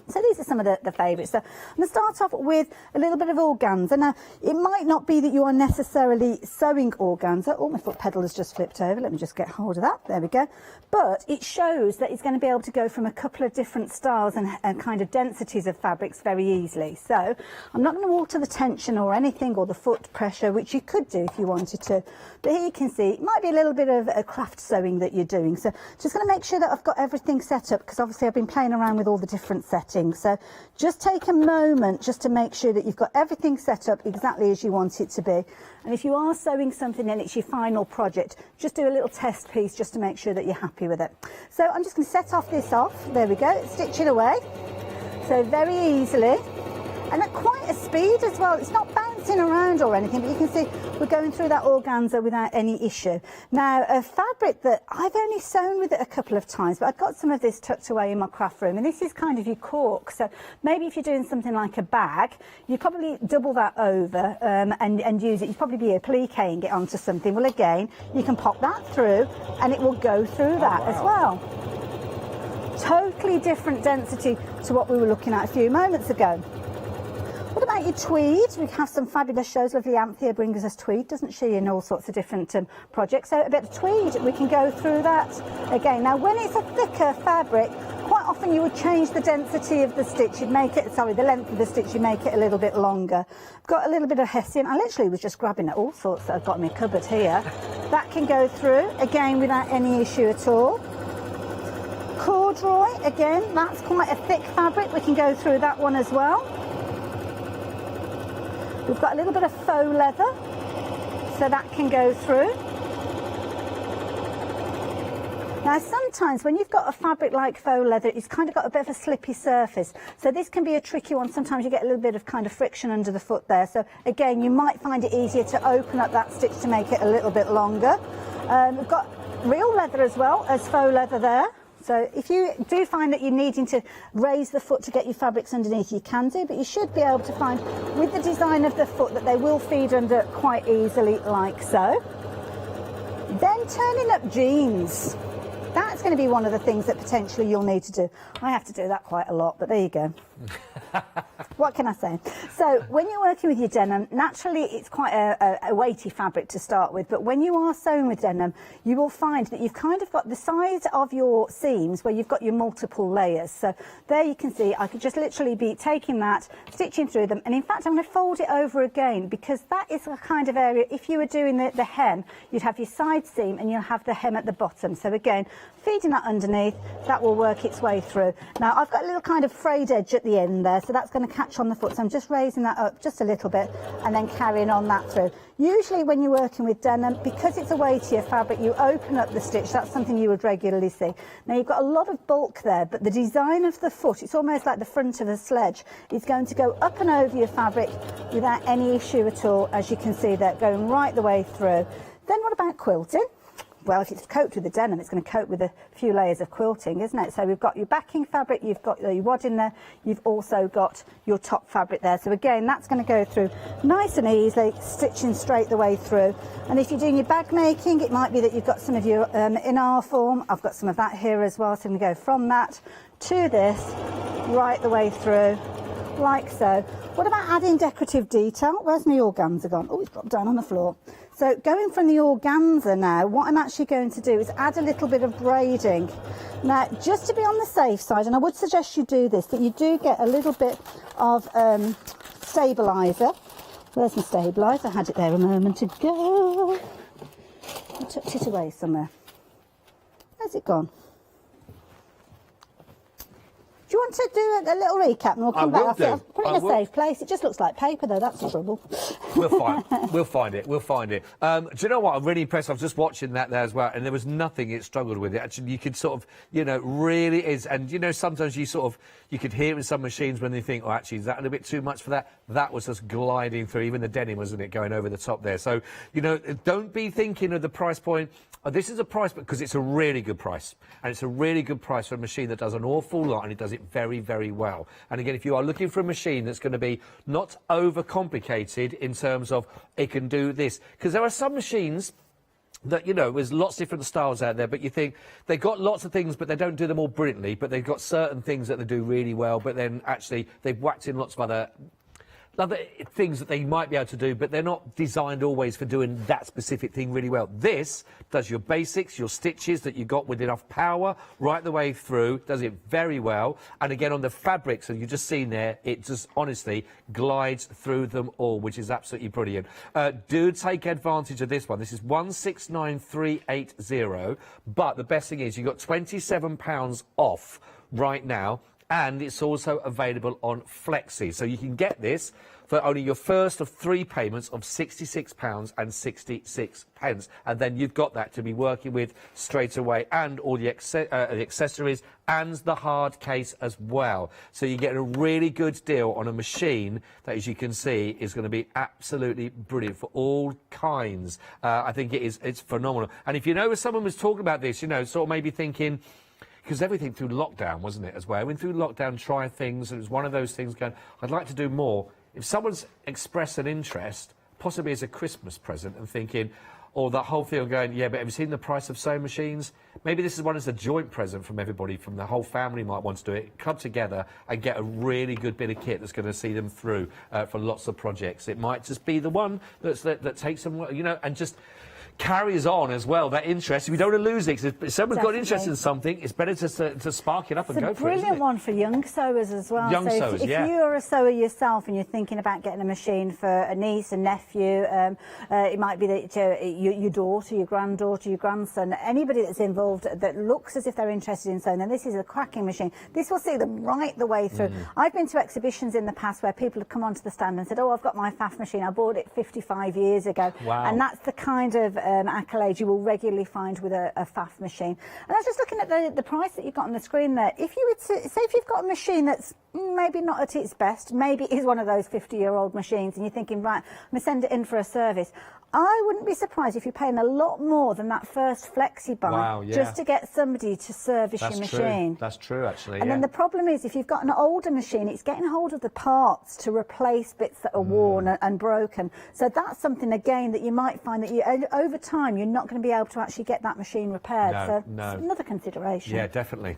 So these are some of the favourites. So I'm going to start off with a little bit of organza. Now, it might not be that you are necessarily sewing organza. Oh, my foot pedal has just flipped over. Let me just get hold of that. There we go. But it shows that it's going to be able to go from a couple of different styles and kind of densities of fabrics very easily. So I'm not going to alter the tension or anything, or the foot pressure, which you could do if you wanted to. But here you can see it might be a little bit of a craft sewing that you're doing. So just going to make sure that I've got everything set up, because obviously I've been playing around with all the different settings. So just take a moment just to make sure that you've got everything set up exactly as you want it to be. And if you are sewing something and it's your final project, just do a little test piece just to make sure that you're happy with it. So I'm just going to set off this off. There we go. Stitch it away. So very easily. And at quite a speed as well. It's not bouncy dancing around or anything, but you can see we're going through that organza without any issue. Now, a fabric that I've only sewn with it a couple of times, but I've got some of this tucked away in my craft room, and this is kind of your cork. So maybe if you're doing something like a bag, you probably double that over and use it. You'd probably be appliquing it onto something. Well, again, you can pop that through and it will go through that as well. Totally different density to what we were looking at a few moments ago. What about your tweed? We have some fabulous shows. Lovely Anthea brings us tweed, doesn't she, in all sorts of different projects. So a bit of tweed, we can go through that again. Now, when it's a thicker fabric, quite often you would change the density of the stitch. You'd make it, sorry, the length of the stitch, you make it a little bit longer. I've got a little bit of hessian. I literally was just grabbing at all sorts that I've got in my cupboard here. That can go through, again, without any issue at all. Corduroy, again, that's quite a thick fabric. We can go through that one as well. We've got a little bit of faux leather, so that can go through. Now, sometimes when you've got a fabric like faux leather, it's kind of got a bit of a slippy surface. So this can be a tricky one. Sometimes you get a little bit of kind of friction under the foot there. So again, you might find it easier to open up that stitch to make it a little bit longer. We've got real leather as well as faux leather there. So if you do find that you're needing to raise the foot to get your fabrics underneath, you can do, but you should be able to find with the design of the foot that they will feed under quite easily, like so. Then turning up jeans. That's going to be one of the things that potentially you'll need to do. I have to do that quite a lot, but there you go. What can I say? So when you're working with your denim, naturally it's quite a weighty fabric to start with, but when you are sewing with denim, you will find that you've kind of got the size of your seams where you've got your multiple layers. So there you can see I could just literally be taking that, stitching through them, and in fact I'm going to fold it over again, because that is a kind of area, if you were doing the hem, you'd have your side seam and you'll have the hem at the bottom. So again, feeding that underneath, that will work its way through. Now I've got a little kind of frayed edge at the end there, so that's going to catch on the foot. So I'm just raising that up just a little bit and then carrying on that through. Usually when you're working with denim, because it's a weightier fabric, you open up the stitch. That's something you would regularly see. Now you've got a lot of bulk there, but the design of the foot, it's almost like the front of a sledge. It's going to go up and over your fabric without any issue at all, as you can see there, going right the way through. Then what about quilting? Well, if it's coated with the denim, it's going to coat with a few layers of quilting, isn't it? So we've got your backing fabric, you've got your wadding there, you've also got your top fabric there. So again, that's going to go through nice and easily, stitching straight the way through. And if you're doing your bag making, it might be that you've got some of your in-R form. I've got some of that here as well. So I'm going to go from that to this, right the way through, like so. What about adding decorative detail? Where's my organza gone? Oh, it's dropped down on the floor. So going from the organza now, what I'm actually going to do is add a little bit of braiding. Now, just to be on the safe side, and I would suggest you do this, that you do get a little bit of stabiliser. Where's my stabiliser? I had it there a moment ago. I tucked it away somewhere. Where's it gone? Do you want to do a little recap and we'll come back? I'll put it in a safe place. It just looks like paper though, that's the trouble. We'll find it. We'll find it. Do you know what? I'm really impressed. I was just watching that there as well, and there was nothing it struggled with. It actually, you could sort of, you know, really is. And, you know, sometimes you sort of, you could hear in some machines when they think, oh, actually, is that a little bit too much for that? That was just gliding through. Even the denim, wasn't it, going over the top there? So, you know, don't be thinking of the price point. Oh, this is a price, because it's a really good price. And it's a really good price for a machine that does an awful lot, and it does it very, very well. And again, if you are looking for a machine that's going to be not overcomplicated in terms of it can do this, because there are some machines that, you know, there's lots of different styles out there, but you think they've got lots of things, but they don't do them all brilliantly, but they've got certain things that they do really well, but then actually they've whacked in lots of other things that they might be able to do, but they're not designed always for doing that specific thing really well. This does your basics, your stitches that you got with enough power right the way through, does it very well. And again, on the fabrics, and you've just seen there, it just honestly glides through them all, which is absolutely brilliant. Do take advantage of this one. This is 169380, but the best thing is you've got £27 off right now. And it's also available on Flexi. So you can get this for only your first of 3 payments of £66.66. And then you've got that to be working with straight away, and all the accessories and the hard case as well. So you get a really good deal on a machine that, as you can see, is going to be absolutely brilliant for all kinds. I think it's phenomenal. And if you know, if someone was talking about this, you know, sort of maybe thinking, because everything through lockdown, wasn't it, as well? I went through lockdown, trying things, and it was one of those things going, I'd like to do more. If someone's expressed an interest, possibly as a Christmas present, and thinking, or that whole thing going, yeah, but have you seen the price of sewing machines? Maybe this is one as a joint present from everybody, from the whole family might want to do it. Come together and get a really good bit of kit that's going to see them through for lots of projects. It might just be the one that takes them, you know, and just carries on as well, that interest. We don't want to lose it, because if someone's got interest in something, it's better to spark it up and go for it. It's a brilliant one for young sewers as well. Young so sewers, if you're a sewer yourself and you're thinking about getting a machine for a niece, a nephew, it might be that your daughter, your granddaughter, your grandson, anybody that's involved that looks as if they're interested in sewing, then this is a cracking machine. This will see them right the way through. I've been to exhibitions in the past where people have come onto the stand and said, oh, I've got my FAF machine, I bought it 55 years ago. Wow. And that's the kind of accolade you will regularly find with a FAF machine. And I was just looking at the price that you've got on the screen there. If you would say, if you've got a machine that's maybe not at its best, maybe it is one of those 50-year-old machines, and you're thinking, right, I'm going to send it in for a service, I wouldn't be surprised if you're paying a lot more than that first flexi buy just to get somebody to service your machine. That's true, actually. And then the problem is, if you've got an older machine, it's getting hold of the parts to replace bits that are worn and broken. So that's something, again, that you might find that over time you're not going to be able to actually get that machine repaired. So it's another consideration. Yeah, definitely.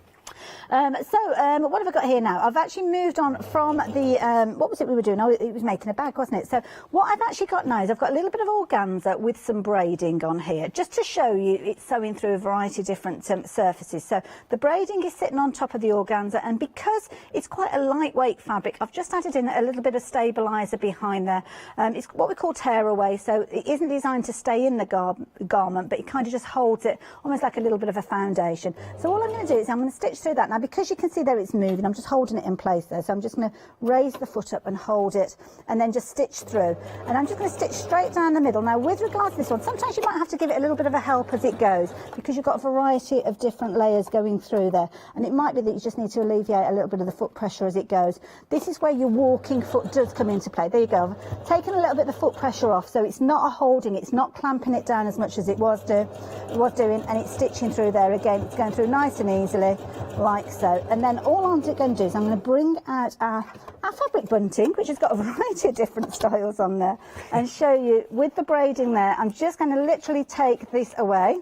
What have I got here now? I've actually moved on from the, what was it we were doing? Oh, it was making a bag, wasn't it? So what I've actually got now is I've got a little bit of organza with some braiding on here, just to show you it's sewing through a variety of different surfaces. So the braiding is sitting on top of the organza, and because it's quite a lightweight fabric, I've just added in a little bit of stabiliser behind there. It's what we call tear away, so it isn't designed to stay in the garment, but it kind of just holds it almost like a little bit of a foundation. So all I'm going to do is I'm going to stitch through that. Now, because you can see there it's moving, I'm just holding it in place there. So I'm just going to raise the foot up and hold it, and then just stitch through. And I'm just going to stitch straight down the middle. Now, with regards to this one, sometimes you might have to give it a little bit of a help as it goes, because you've got a variety of different layers going through there. And it might be that you just need to alleviate a little bit of the foot pressure as it goes. This is where your walking foot does come into play. There you go. I've taken a little bit of the foot pressure off, so it's not a holding, it's not clamping it down as much as it was doing, and it's stitching through there again. It's going through nice and easily, like so. And then all I'm going to do is I'm going to bring out our fabric bunting, which has got a variety of different styles on there, and show you with the braiding there. I'm just going to literally take this away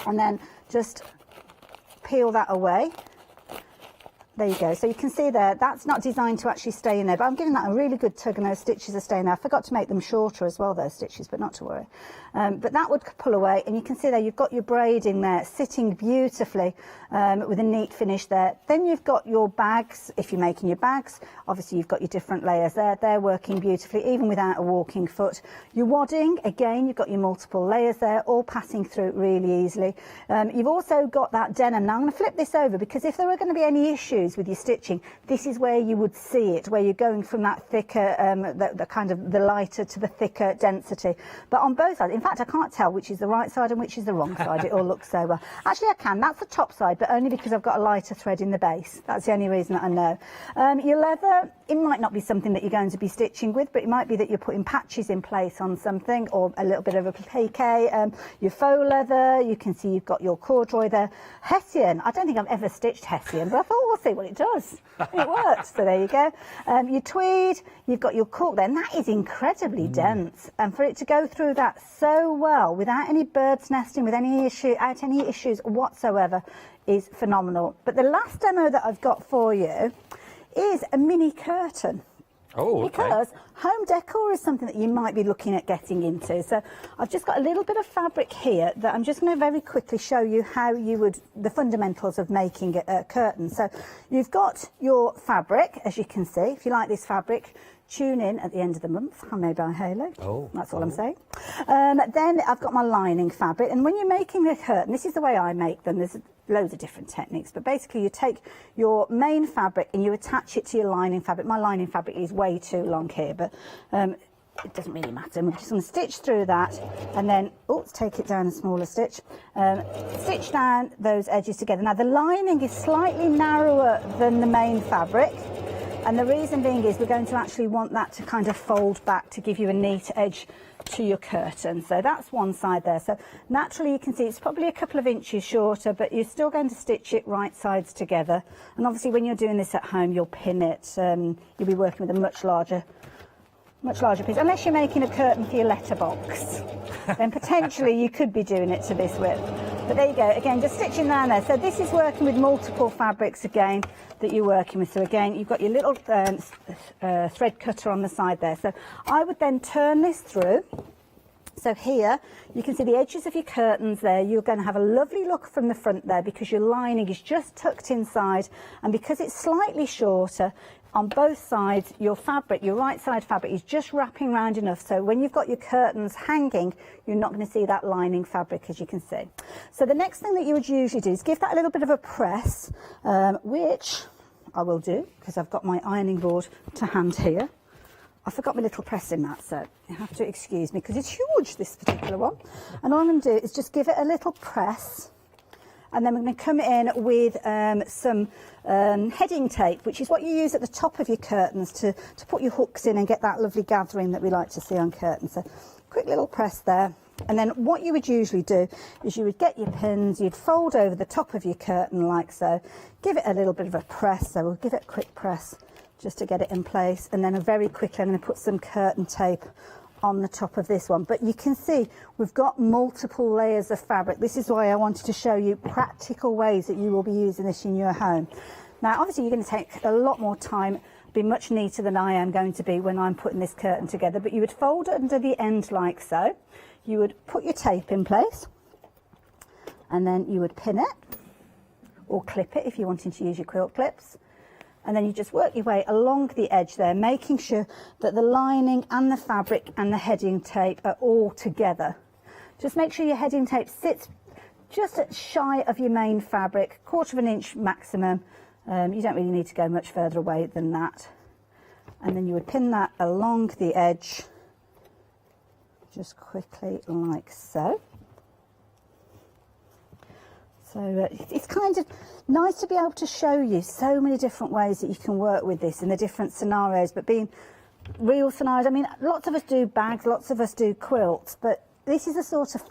and then just peel that away. There you go. So you can see there, that's not designed to actually stay in there, but I'm giving that a really good tug, and those stitches are staying there. I forgot to make them shorter as well, those stitches, but not to worry. But that would pull away, and you can see there you've got your braiding there sitting beautifully with a neat finish there. Then you've got your bags. If you're making your bags, obviously you've got your different layers there. They're working beautifully, even without a walking foot. Your wadding, again, you've got your multiple layers there, all passing through really easily. You've also got that denim. Now I'm going to flip this over, because if there were going to be any issues with your stitching, this is where you would see it, where you're going from that thicker, the kind of the lighter to the thicker density. But on both sides, in fact, I can't tell which is the right side and which is the wrong side. It all looks so well. Actually, I can. That's the top side, but only because I've got a lighter thread in the base. That's the only reason that I know. Your leather, it might not be something that you're going to be stitching with, but it might be that you're putting patches in place on something, or a little bit of a piqué. Your faux leather, you can see you've got your corduroy there. Hessian, I don't think I've ever stitched Hessian, but I thought we'll see what it does. It works, so there you go. Your tweed, you've got your cork there, and that is incredibly dense. And for it to go through that so well, without any birds nesting, without any issues whatsoever, is phenomenal. But the last demo that I've got for you is a mini curtain. Oh, okay. Because home decor is something that you might be looking at getting into. So I've just got a little bit of fabric here that I'm just going to very quickly show you how you would, the fundamentals of making a curtain. So you've got your fabric, as you can see. If you like this fabric, tune in at the end of the month. I'm made by Halo. Oh, that's all I'm saying. Then I've got my lining fabric, and when you're making a curtain, this is the way I make them. There's loads of different techniques, but basically you take your main fabric and you attach it to your lining fabric. My lining fabric is way too long here, but it doesn't really matter. We're just going to stitch through that, and then, let's take it down a smaller stitch. Stitch down those edges together. Now the lining is slightly narrower than the main fabric, and the reason being is we're going to actually want that to kind of fold back to give you a neat edge to your curtain. So that's one side there. So naturally you can see it's probably a couple of inches shorter, but you're still going to stitch it right sides together. And obviously when you're doing this at home, you'll pin it. You'll be working with a much larger piece, unless you're making a curtain for your letterbox. Then potentially you could be doing it to this width. But there you go, again, just stitching down there. So this is working with multiple fabrics again that you're working with. So again, you've got your little thread cutter on the side there. So I would then turn this through. So here you can see the edges of your curtains there. You're going to have a lovely look from the front there because your lining is just tucked inside, and because it's slightly shorter, on both sides, your fabric, your right side fabric is just wrapping round enough so when you've got your curtains hanging, you're not going to see that lining fabric, as you can see. So the next thing that you would usually do is give that a little bit of a press, which I will do because I've got my ironing board to hand here. I forgot my little pressing mat, so you have to excuse me because it's huge, this particular one. And all I'm going to do is just give it a little press. And then we're going to come in with some heading tape, which is what you use at the top of your curtains to put your hooks in and get that lovely gathering that we like to see on curtains. So quick little press there. And then what you would usually do is you would get your pins, you'd fold over the top of your curtain like so, give it a little bit of a press. So we'll give it a quick press just to get it in place. And then very quickly I'm going to put some curtain tape on the top of this one. But you can see we've got multiple layers of fabric. This is why I wanted to show you practical ways that you will be using this in your home. Now obviously you're going to take a lot more time, be much neater than I am going to be when I'm putting this curtain together, but you would fold it under the end like so. You would put your tape in place and then you would pin it or clip it if you're wanting to use your quilt clips. And then you just work your way along the edge there, making sure that the lining and the fabric and the heading tape are all together. Just make sure your heading tape sits just shy of your main fabric, 1/4 inch maximum. You don't really need to go much further away than that. And then you would pin that along the edge, just quickly like so. So it's kind of nice to be able to show you so many different ways that you can work with this in the different scenarios, but being real scenarios, I mean, lots of us do bags, lots of us do quilts, but this is a sort of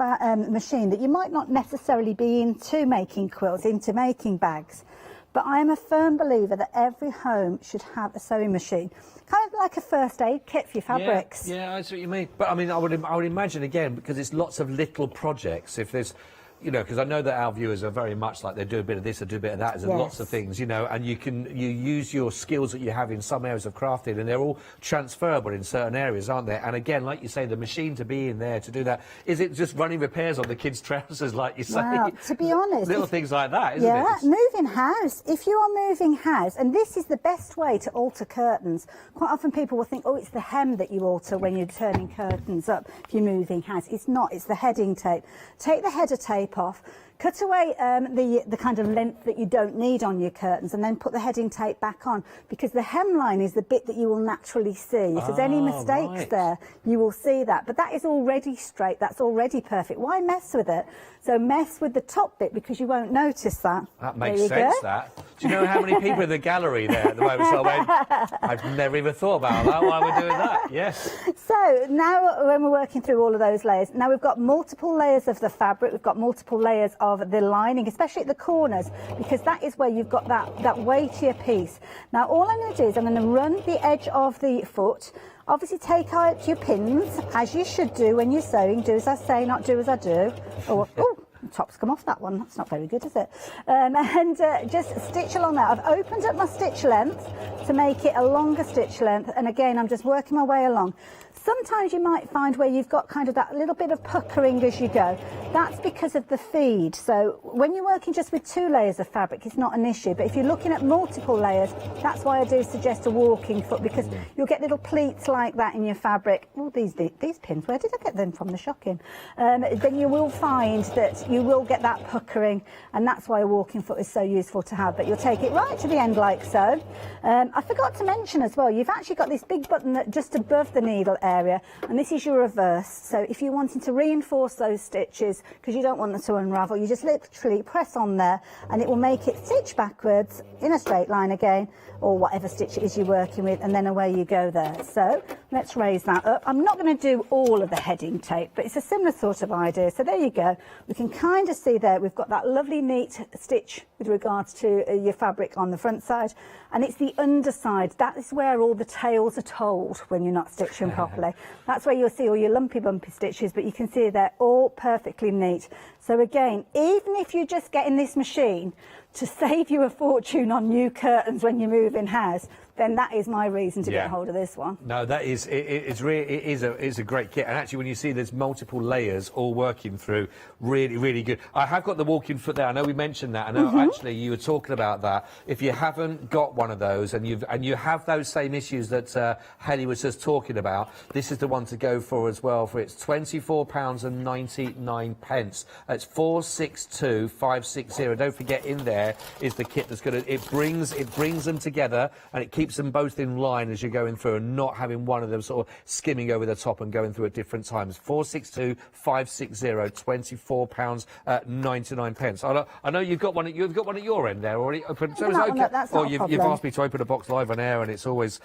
machine that you might not necessarily be into making quilts, into making bags, but I am a firm believer that every home should have a sewing machine, kind of like a first aid kit for your fabrics. Yeah, I see what you mean. But I mean, I would imagine again, because it's lots of little projects, if there's, you know, because I know that our viewers are very much like they do a bit of this, they do a bit of that, there's lots of things, you know, and you use your skills that you have in some areas of crafting, and they're all transferable in certain areas, aren't they? And again, like you say, the machine to be in there to do that, is it just running repairs on the kids' trousers, like you say? Wow, to be honest, little things like that, isn't it? Yeah, moving house. If you are moving house, and this is the best way to alter curtains. Quite often people will think, oh, it's the hem that you alter when you're turning curtains up if you're moving house. It's not, it's the heading tape. Take the header tape off, cut away the kind of length that you don't need on your curtains, and then put the heading tape back on, because the hemline is the bit that you will naturally see. If there's any mistakes there, you will see that. But that is already straight, that's already perfect. Why mess with it? So mess with the top bit because you won't notice that. That makes sense, that. Do you know how many people in the gallery there at the moment? So I went, I've never even thought about that, why we're doing that, yes. So now when we're working through all of those layers, now we've got multiple layers of the fabric, we've got multiple layers of the lining, especially at the corners, because that is where you've got that weightier piece. Now all I'm going to do is I'm going to run the edge of the foot. Obviously take out your pins, as you should do when you're sewing. Do as I say, not do as I do. Oh, the top's come off that one. That's not very good, is it? And just stitch along that. I've opened up my stitch length to make it a longer stitch length. And again, I'm just working my way along. Sometimes you might find where you've got kind of that little bit of puckering as you go. That's because of the feed. So when you're working just with 2 layers of fabric, it's not an issue. But if you're looking at multiple layers, that's why I do suggest a walking foot, because you'll get little pleats like that in your fabric. Oh, these pins, where did I get them from? The shocking. Then you will find that you will get that puckering, and that's why a walking foot is so useful to have. But you'll take it right to the end like so. I forgot to mention as well, you've actually got this big button that just above the needle area, and this is your reverse. So if you're wanting to reinforce those stitches, because you don't want them to unravel, you just literally press on there and it will make it stitch backwards in a straight line again, or whatever stitch it is you're working with, and then away you go there. So let's raise that up. I'm not going to do all of the heading tape, but it's a similar sort of idea. So there you go. We can kind of see there we've got that lovely neat stitch with regards to your fabric on the front side, and it's the underside. That is where all the tales are told when you're not stitching properly. That's where you'll see all your lumpy bumpy stitches, but you can see they're all perfectly neat. So again, even if you're just getting this machine to save you a fortune on new curtains when you move in house, then that is my reason to get hold of this one. No, that is it's a great kit, and actually when you see there's multiple layers all working through, really good. I have got the walking foot there. I know we mentioned that. I know actually you were talking about that. If you haven't got one of those and you have those same issues that Haley was just talking about, this is the one to go for as well. For it's £24.99. That's 462560. Don't forget, in there is the kit that's going to it brings them together, and it keeps them both in line as you're going through, and not having one of them sort of skimming over the top and going through at different times. 462560, £24.99. I know you've got one at your end there already. So it's okay. Or you've asked me to open a box live on air, and it's always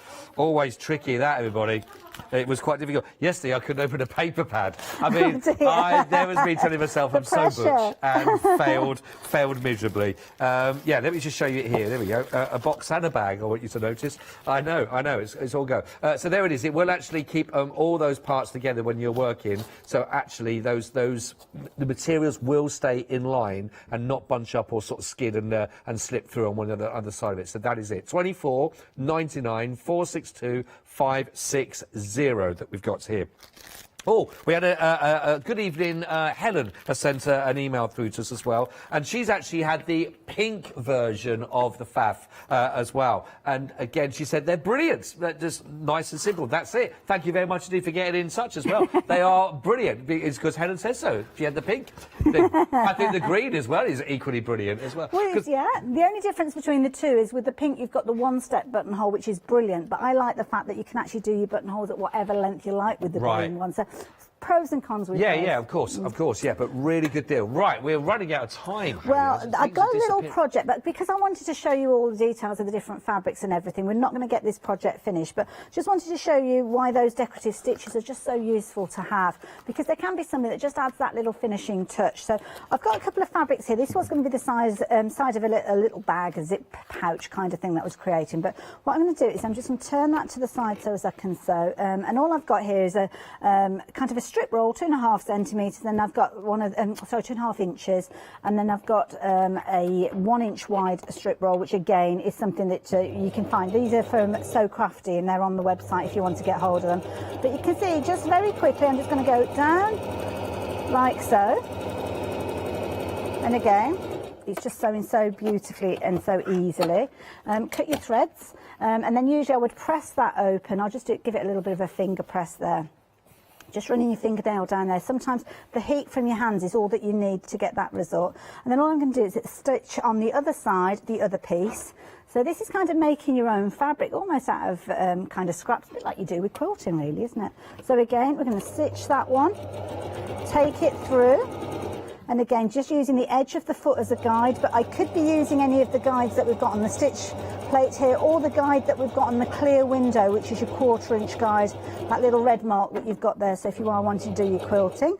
tricky, that, everybody. It was quite difficult. Yesterday I couldn't open a paper pad. I mean, there was me telling myself I'm so butch, and failed miserably. Yeah, let me just show you it here. There we go. A box and a bag, I want you to notice. I know, it's all go. So there it is. It will actually keep all those parts together when you're working. So actually the materials will stay in line and not bunch up or sort of skid and slip through on one of the other side of it. So that is it. £24.99, 462560 that we've got here. Oh, we had a good evening. Helen has sent an email through to us as well, and she's actually had the pink version of the faff as well. And again, she said they're brilliant. They're just nice and simple. That's it. Thank you very much indeed for getting in touch as well. They are brilliant. It's because Helen says so. She had the pink. I think the green as well is equally brilliant as well. Well, yeah. The only difference between the two is with the pink, you've got the one-step buttonhole, which is brilliant. But I like the fact that you can actually do your buttonholes at whatever length you like with the green one. So pros and cons with both. Yeah, of course, yeah, but really good deal. Right, we're running out of time. Well, I've got a little project, but because I wanted to show you all the details of the different fabrics and everything, we're not going to get this project finished, but just wanted to show you why those decorative stitches are just so useful to have, because there can be something that just adds that little finishing touch. So I've got a couple of fabrics here. This was going to be the side of a little bag, a zip pouch kind of thing that was creating, but what I'm going to do is I'm just going to turn that to the side so as I can sew, and all I've got here is a kind of a strip roll, 2.5 centimetres, then I've got 2.5 inches, and then I've got a 1 inch wide strip roll, which again is something that you can find. These are from So Crafty, and they're on the website if you want to get hold of them. But you can see just very quickly, I'm just going to go down like so, and again it's just sewing so beautifully and so easily. Cut your threads, and then usually I would press that open. I'll just give it a little bit of a finger press there. Just running your fingernail down there. Sometimes the heat from your hands is all that you need to get that result. And then all I'm going to do is stitch on the other side, the other piece. So this is kind of making your own fabric, almost out of kind of scraps, a bit like you do with quilting really, isn't it? So again, we're going to stitch that one, take it through. And again, just using the edge of the foot as a guide, but I could be using any of the guides that we've got on the stitch plate here, or the guide that we've got on the clear window, which is your 1/4 inch guide, that little red mark that you've got there, so if you are wanting to do your quilting.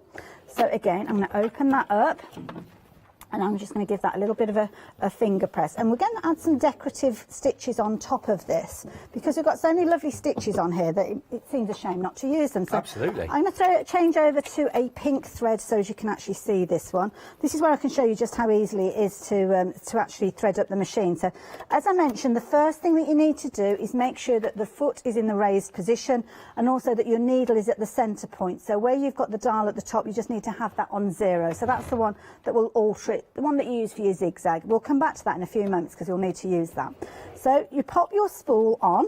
So again, I'm going to open that up, And I'm just going to give that a little bit of a finger press. And we're going to add some decorative stitches on top of this, because we've got so many lovely stitches on here that it seems a shame not to use them. So absolutely. I'm going to change over to a pink thread so as you can actually see this one. This is where I can show you just how easily it is to actually thread up the machine. So as I mentioned, the first thing that you need to do is make sure that the foot is in the raised position, and also that your needle is at the centre point. So where you've got the dial at the top, you just need to have that on 0. So that's the one that will alter it, the one that you use for your zigzag. We'll come back to that in a few moments because you'll need to use that. So you pop your spool on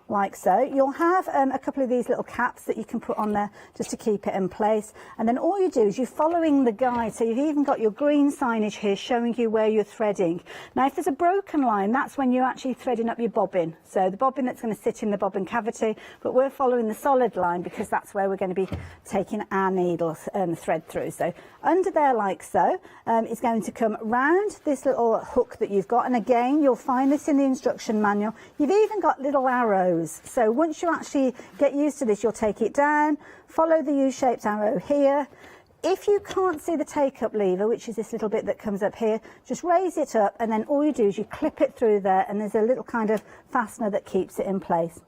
like so. You'll have a couple of these little caps that you can put on there just to keep it in place, and then all you do is you're following the guide. So you've even got your green signage here showing you where you're threading. Now if there's a broken line, that's when you're actually threading up your bobbin, so the bobbin that's going to sit in the bobbin cavity, but we're following the solid line because that's where we're going to be taking our needle thread through. So under there like so, it's going to come round this little hook that you've got, and again you'll find this in the instruction manual. You've even got little arrows. So once you actually get used to this, you'll take it down, follow the U-shaped arrow here. If you can't see the take-up lever, which is this little bit that comes up here, just raise it up, and then all you do is you clip it through there, and there's a little kind of fastener that keeps it in place.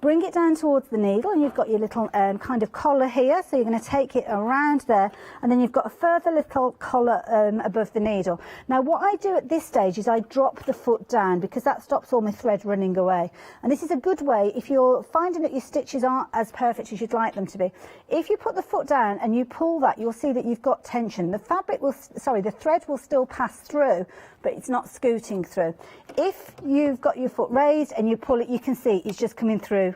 Bring it down towards the needle, and you've got your little kind of collar here, so you're going to take it around there, and then you've got a further little collar above the needle. Now what I do at this stage is I drop the foot down, because that stops all my thread running away. And this is a good way if you're finding that your stitches aren't as perfect as you'd like them to be. If you put the foot down and you pull that, you'll see that you've got tension. The thread will still pass through, but it's not scooting through. If you've got your foot raised and you pull it, you can see it's just coming through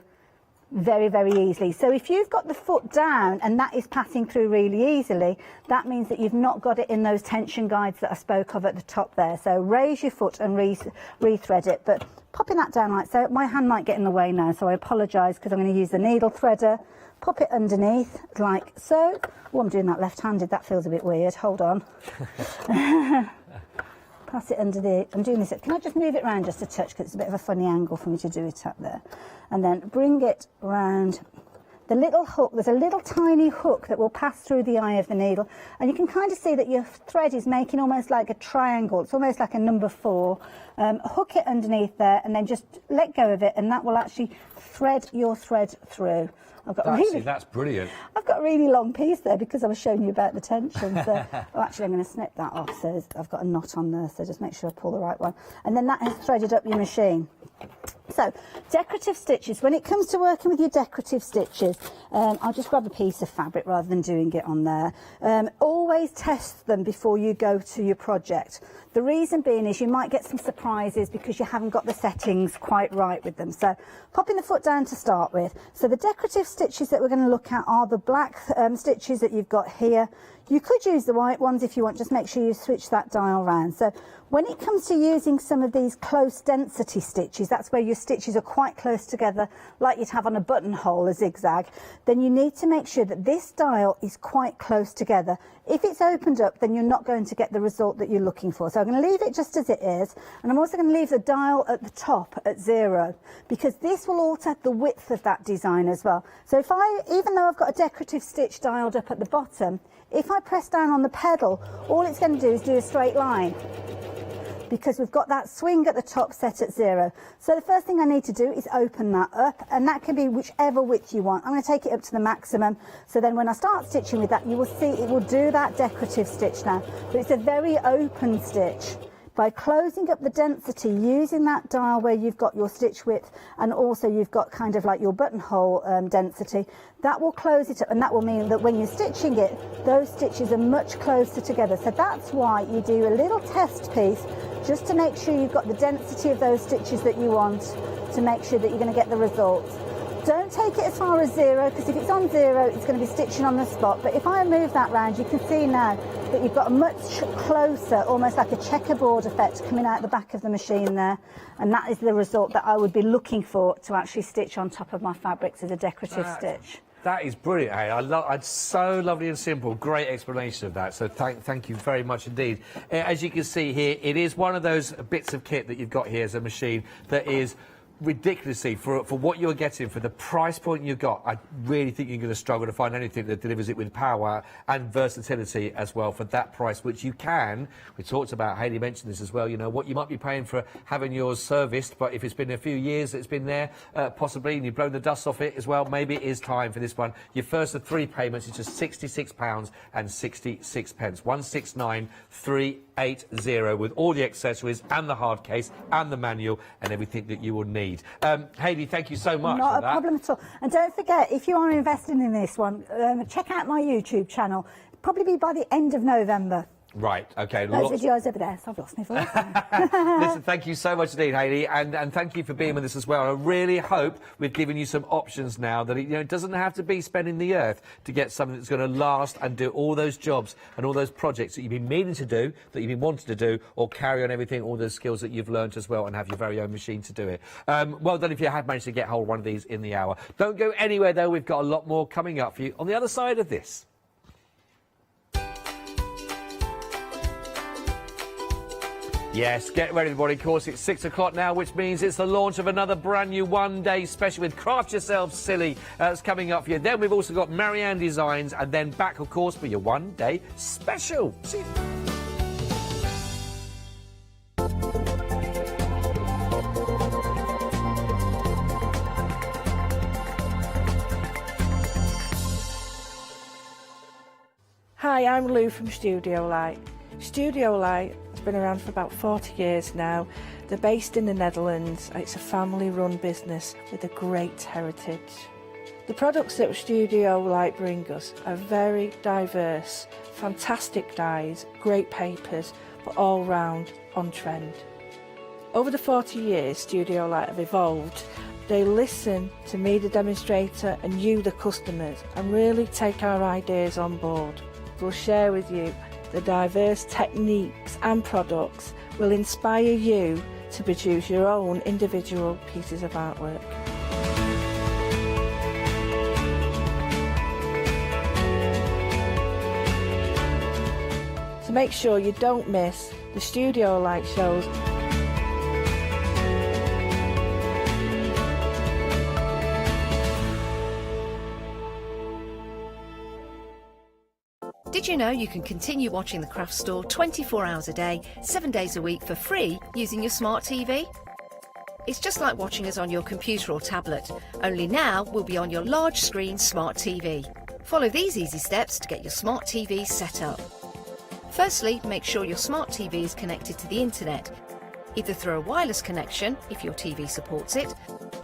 very, very easily. So if you've got the foot down and that is passing through really easily, that means that you've not got it in those tension guides that I spoke of at the top there. So raise your foot and re-thread it, but popping that down like so. My hand might get in the way now, so I apologise, because I'm going to use the needle threader. Pop it underneath like so. Oh, I'm doing that left-handed, that feels a bit weird, hold on. Pass it under the, I'm doing this, can I just move it around just a touch, because it's a bit of a funny angle for me to do it up there. And then bring it round the little hook. There's a little tiny hook that will pass through the eye of the needle, and you can kind of see that your thread is making almost like a triangle. It's almost like a number 4. Hook it underneath there, and then just let go of it, and that will actually thread your thread through. That's brilliant. I've got a really long piece there because I was showing you about the tension. So, oh, actually, I'm going to snip that off. So I've got a knot on there. So just make sure I pull the right one. And then that has threaded up your machine. So, decorative stitches. When it comes to working with your decorative stitches, I'll just grab a piece of fabric rather than doing it on there. Always test them before you go to your project. The reason being is you might get some surprises because you haven't got the settings quite right with them. So popping the foot down to start with. So the decorative stitches that we're going to look at are the black stitches that you've got here. You could use the white ones if you want, just make sure you switch that dial round. So when it comes to using some of these close density stitches, that's where your stitches are quite close together, like you'd have on a buttonhole, a zigzag, then you need to make sure that this dial is quite close together. If it's opened up, then you're not going to get the result that you're looking for. So I'm going to leave it just as it is, and I'm also going to leave the dial at the top at 0, because this will alter the width of that design as well. So if even though I've got a decorative stitch dialed up at the bottom, if I press down on the pedal, all it's going to do is do a straight line, because we've got that swing at the top set at 0. So the first thing I need to do is open that up, and that can be whichever width you want. I'm going to take it up to the maximum, so then when I start stitching with that, you will see it will do that decorative stitch now, but it's a very open stitch. By closing up the density, using that dial where you've got your stitch width, and also you've got kind of like your buttonhole density, that will close it up, and that will mean that when you're stitching it, those stitches are much closer together. So that's why you do a little test piece, just to make sure you've got the density of those stitches that you want, to make sure that you're going to get the results. Don't take it as far as 0, because if it's on 0, it's going to be stitching on the spot. But if I move that round, you can see now that you've got a much closer, almost like a checkerboard effect coming out the back of the machine there. And that is the result that I would be looking for to actually stitch on top of my fabrics as a decorative stitch. That is brilliant, hey. It's so lovely and simple. Great explanation of that. So thank you very much indeed. As you can see here, it is one of those bits of kit that you've got here as a machine that is ridiculously for what you're getting, for the price point you got. I really think you're going to struggle to find anything that delivers it with power and versatility as well for that price, which you can. We talked about, Hayley mentioned this as well, you know, what you might be paying for having yours serviced, but if it's been a few years that it's been there, possibly, and you've blown the dust off it as well, maybe it is time for this one. Your first of 3 payments is just £66 and 66 pence. 169,380 with all the accessories and the hard case and the manual and everything that you will need. Hayley, thank you so much. Not for a that. problem at all. And don't forget, if you are investing in this one, check out my YouTube channel. Probably be by the end of November. Right, okay. Those videos over there, so I've lost my voice. Listen, thank you so much indeed, Hayley, and thank you for being with us as well. I really hope we've given you some options now that it doesn't have to be spending the earth to get something that's going to last and do all those jobs and all those projects that you've been meaning to do, that you've been wanting to do, or carry on everything, all those skills that you've learnt as well, and have your very own machine to do it. Well done if you have managed to get hold of one of these in the hour. Don't go anywhere, though. We've got a lot more coming up for you on the other side of this. Yes, get ready, everybody. Of course, it's 6 o'clock now, which means it's the launch of another brand new one-day special with Craft Yourself Silly. That's coming up for you. Then we've also got Marianne Designs, and then back, of course, for your one-day special. See you. Hi, I'm Lou from Studio Light. Studio Light has been around for about 40 years now. They're based in the Netherlands. It's a family-run business with a great heritage. The products that Studio Light bring us are very diverse, fantastic dyes, great papers, but all round on trend. Over the 40 years Studio Light have evolved. They listen to me, the demonstrator, and you, the customers, and really take our ideas on board. We'll share with you the diverse techniques and products will inspire you to produce your own individual pieces of artwork. So make sure you don't miss the Studio Light shows. Did you know you can continue watching the Craft Store 24 hours a day, 7 days a week for free using your smart TV? It's just like watching us on your computer or tablet, only now we'll be on your large screen smart TV. Follow these easy steps to get your smart TV set up. Firstly, make sure your smart TV is connected to the internet, either through a wireless connection if your TV supports it,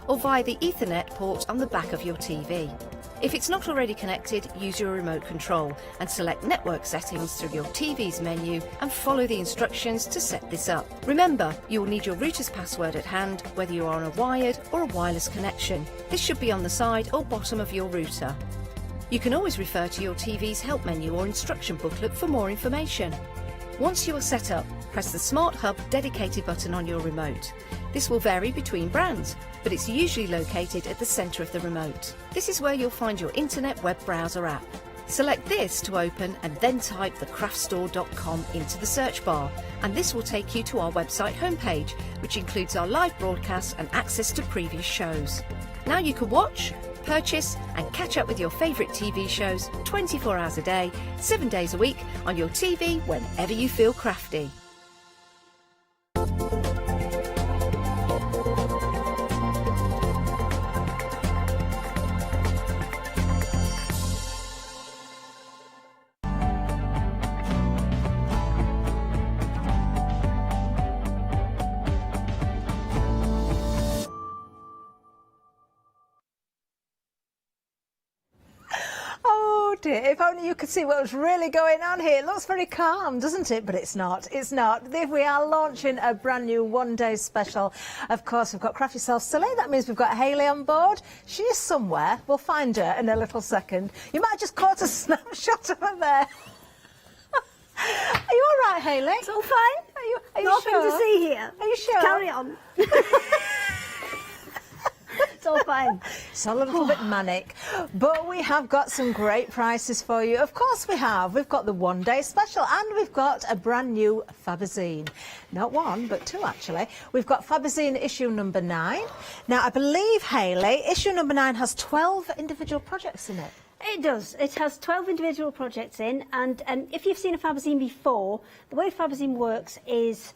or via the Ethernet port on the back of your TV. If it's not already connected, use your remote control and select network settings through your TV's menu and follow the instructions to set this up. Remember, you will need your router's password at hand, whether you are on a wired or a wireless connection. This should be on the side or bottom of your router. You can always refer to your TV's help menu or instruction booklet for more information. Once you are set up, press the Smart Hub dedicated button on your remote. This will vary between brands, but it's usually located at the centre of the remote. This is where you'll find your internet web browser app. Select this to open and then type thecraftstore.com into the search bar, and this will take you to our website homepage, which includes our live broadcasts and access to previous shows. Now you can watch, purchase and catch up with your favourite TV shows 24 hours a day, 7 days a week on your TV whenever you feel crafty. Dear, if only you could see what was really going on here. It looks very calm, doesn't it? But it's not. It's not. We are launching a brand new one-day special. Of course, we've got Craft Yourself Silly. That means we've got Hayley on board. She is somewhere. We'll find her in a little second. You might have just caught a snapshot of her there. Are you all right, Hayley? It's all fine. Are you Nothing sure? to see here. Are you sure? Carry on. It's all fine. It's all a little bit manic, but we have got some great prices for you. Of course we have. We've got the one-day special, and we've got a brand new Fabazine. Not one, but two actually. We've got Fabazine issue number 9. Now I believe, Hayley, issue number 9 has 12 individual projects in it. It does. It has 12 individual projects in, and if you've seen a Fabazine before, the way Fabazine works is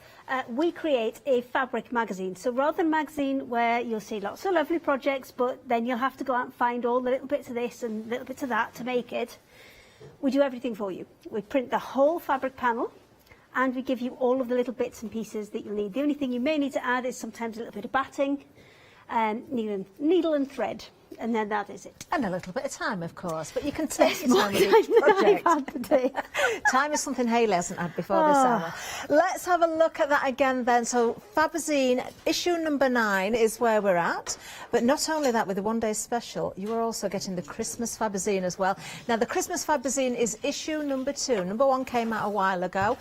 we create a fabric magazine. So rather than a magazine where you'll see lots of lovely projects, but then you'll have to go out and find all the little bits of this and little bits of that to make it, we do everything for you. We print the whole fabric panel, and we give you all of the little bits and pieces that you'll need. The only thing you may need to add is sometimes a little bit of batting, needle and thread. And then that is it. And a little bit of time, of course, but you can take your time with each project. Time is something Hayley hasn't had before this hour. Let's have a look at that again then. So Fabazine issue number 9 is where we're at. But not only that, with the one-day special, you are also getting the Christmas Fabazine as well. Now, the Christmas Fabazine is issue number 2. Number 1 came out a while ago.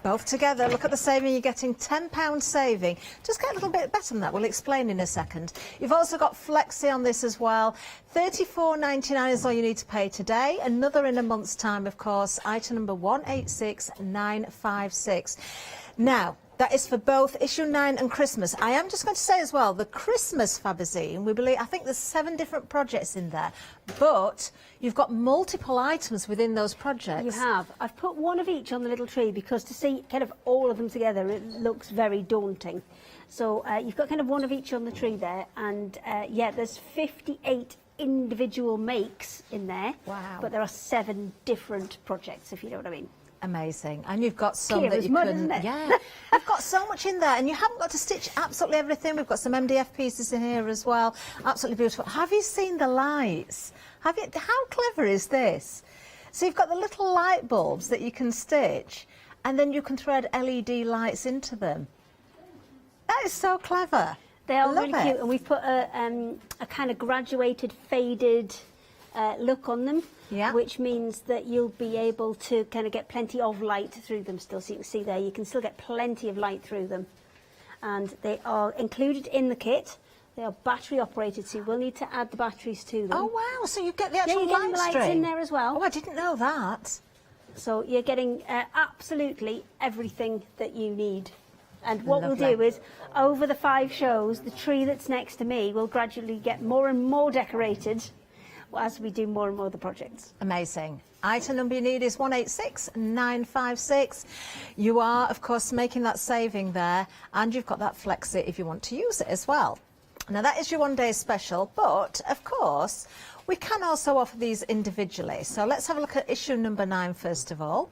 Both together, look at the saving. You're getting £10 saving. Just get a little bit better than that. We'll explain in a second. You've also got Flexi on this as well. £34.99 is all you need to pay today. Another in a month's time, of course. Item number 186956. Now, that is for both issue 9 and Christmas. I am just going to say as well, the Christmas Fabazine, I think there's 7 different projects in there, but you've got multiple items within those projects. You have. I've put one of each on the little tree because to see kind of all of them together, it looks very daunting. So you've got kind of one of each on the tree there, and yeah, there's 58 individual makes in there. Wow. But there are 7 different projects, if you know what I mean. Amazing. And you've got some Clear that as you mud, can... isn't it? Yeah. You've got so much in there, and you haven't got to stitch absolutely everything. We've got some MDF pieces in here as well. Absolutely beautiful. Have you seen the lights? Have you? How clever is this? So you've got the little light bulbs that you can stitch, and then you can thread LED lights into them. That is so clever. They are really cute, and we've put a kind of graduated, faded look on them, which means that you'll be able to kind of get plenty of light through them still. So you can see there, you can still get plenty of light through them. And they are included in the kit. They are battery operated, so you will need to add the batteries to them. Oh, wow. So you get the actual you're getting the lights stream in there as well. Oh, I didn't know that. So you're getting absolutely everything that you need. And what Lovely. we'll do is, over the 5 shows, the tree that's next to me will gradually get more and more decorated as we do more and more of the projects. Amazing. Item number you need is 186956. You are, of course, making that saving there, and you've got that Flexi if you want to use it as well. Now, that is your one-day special, but, of course, we can also offer these individually. So let's have a look at issue number 9 first of all.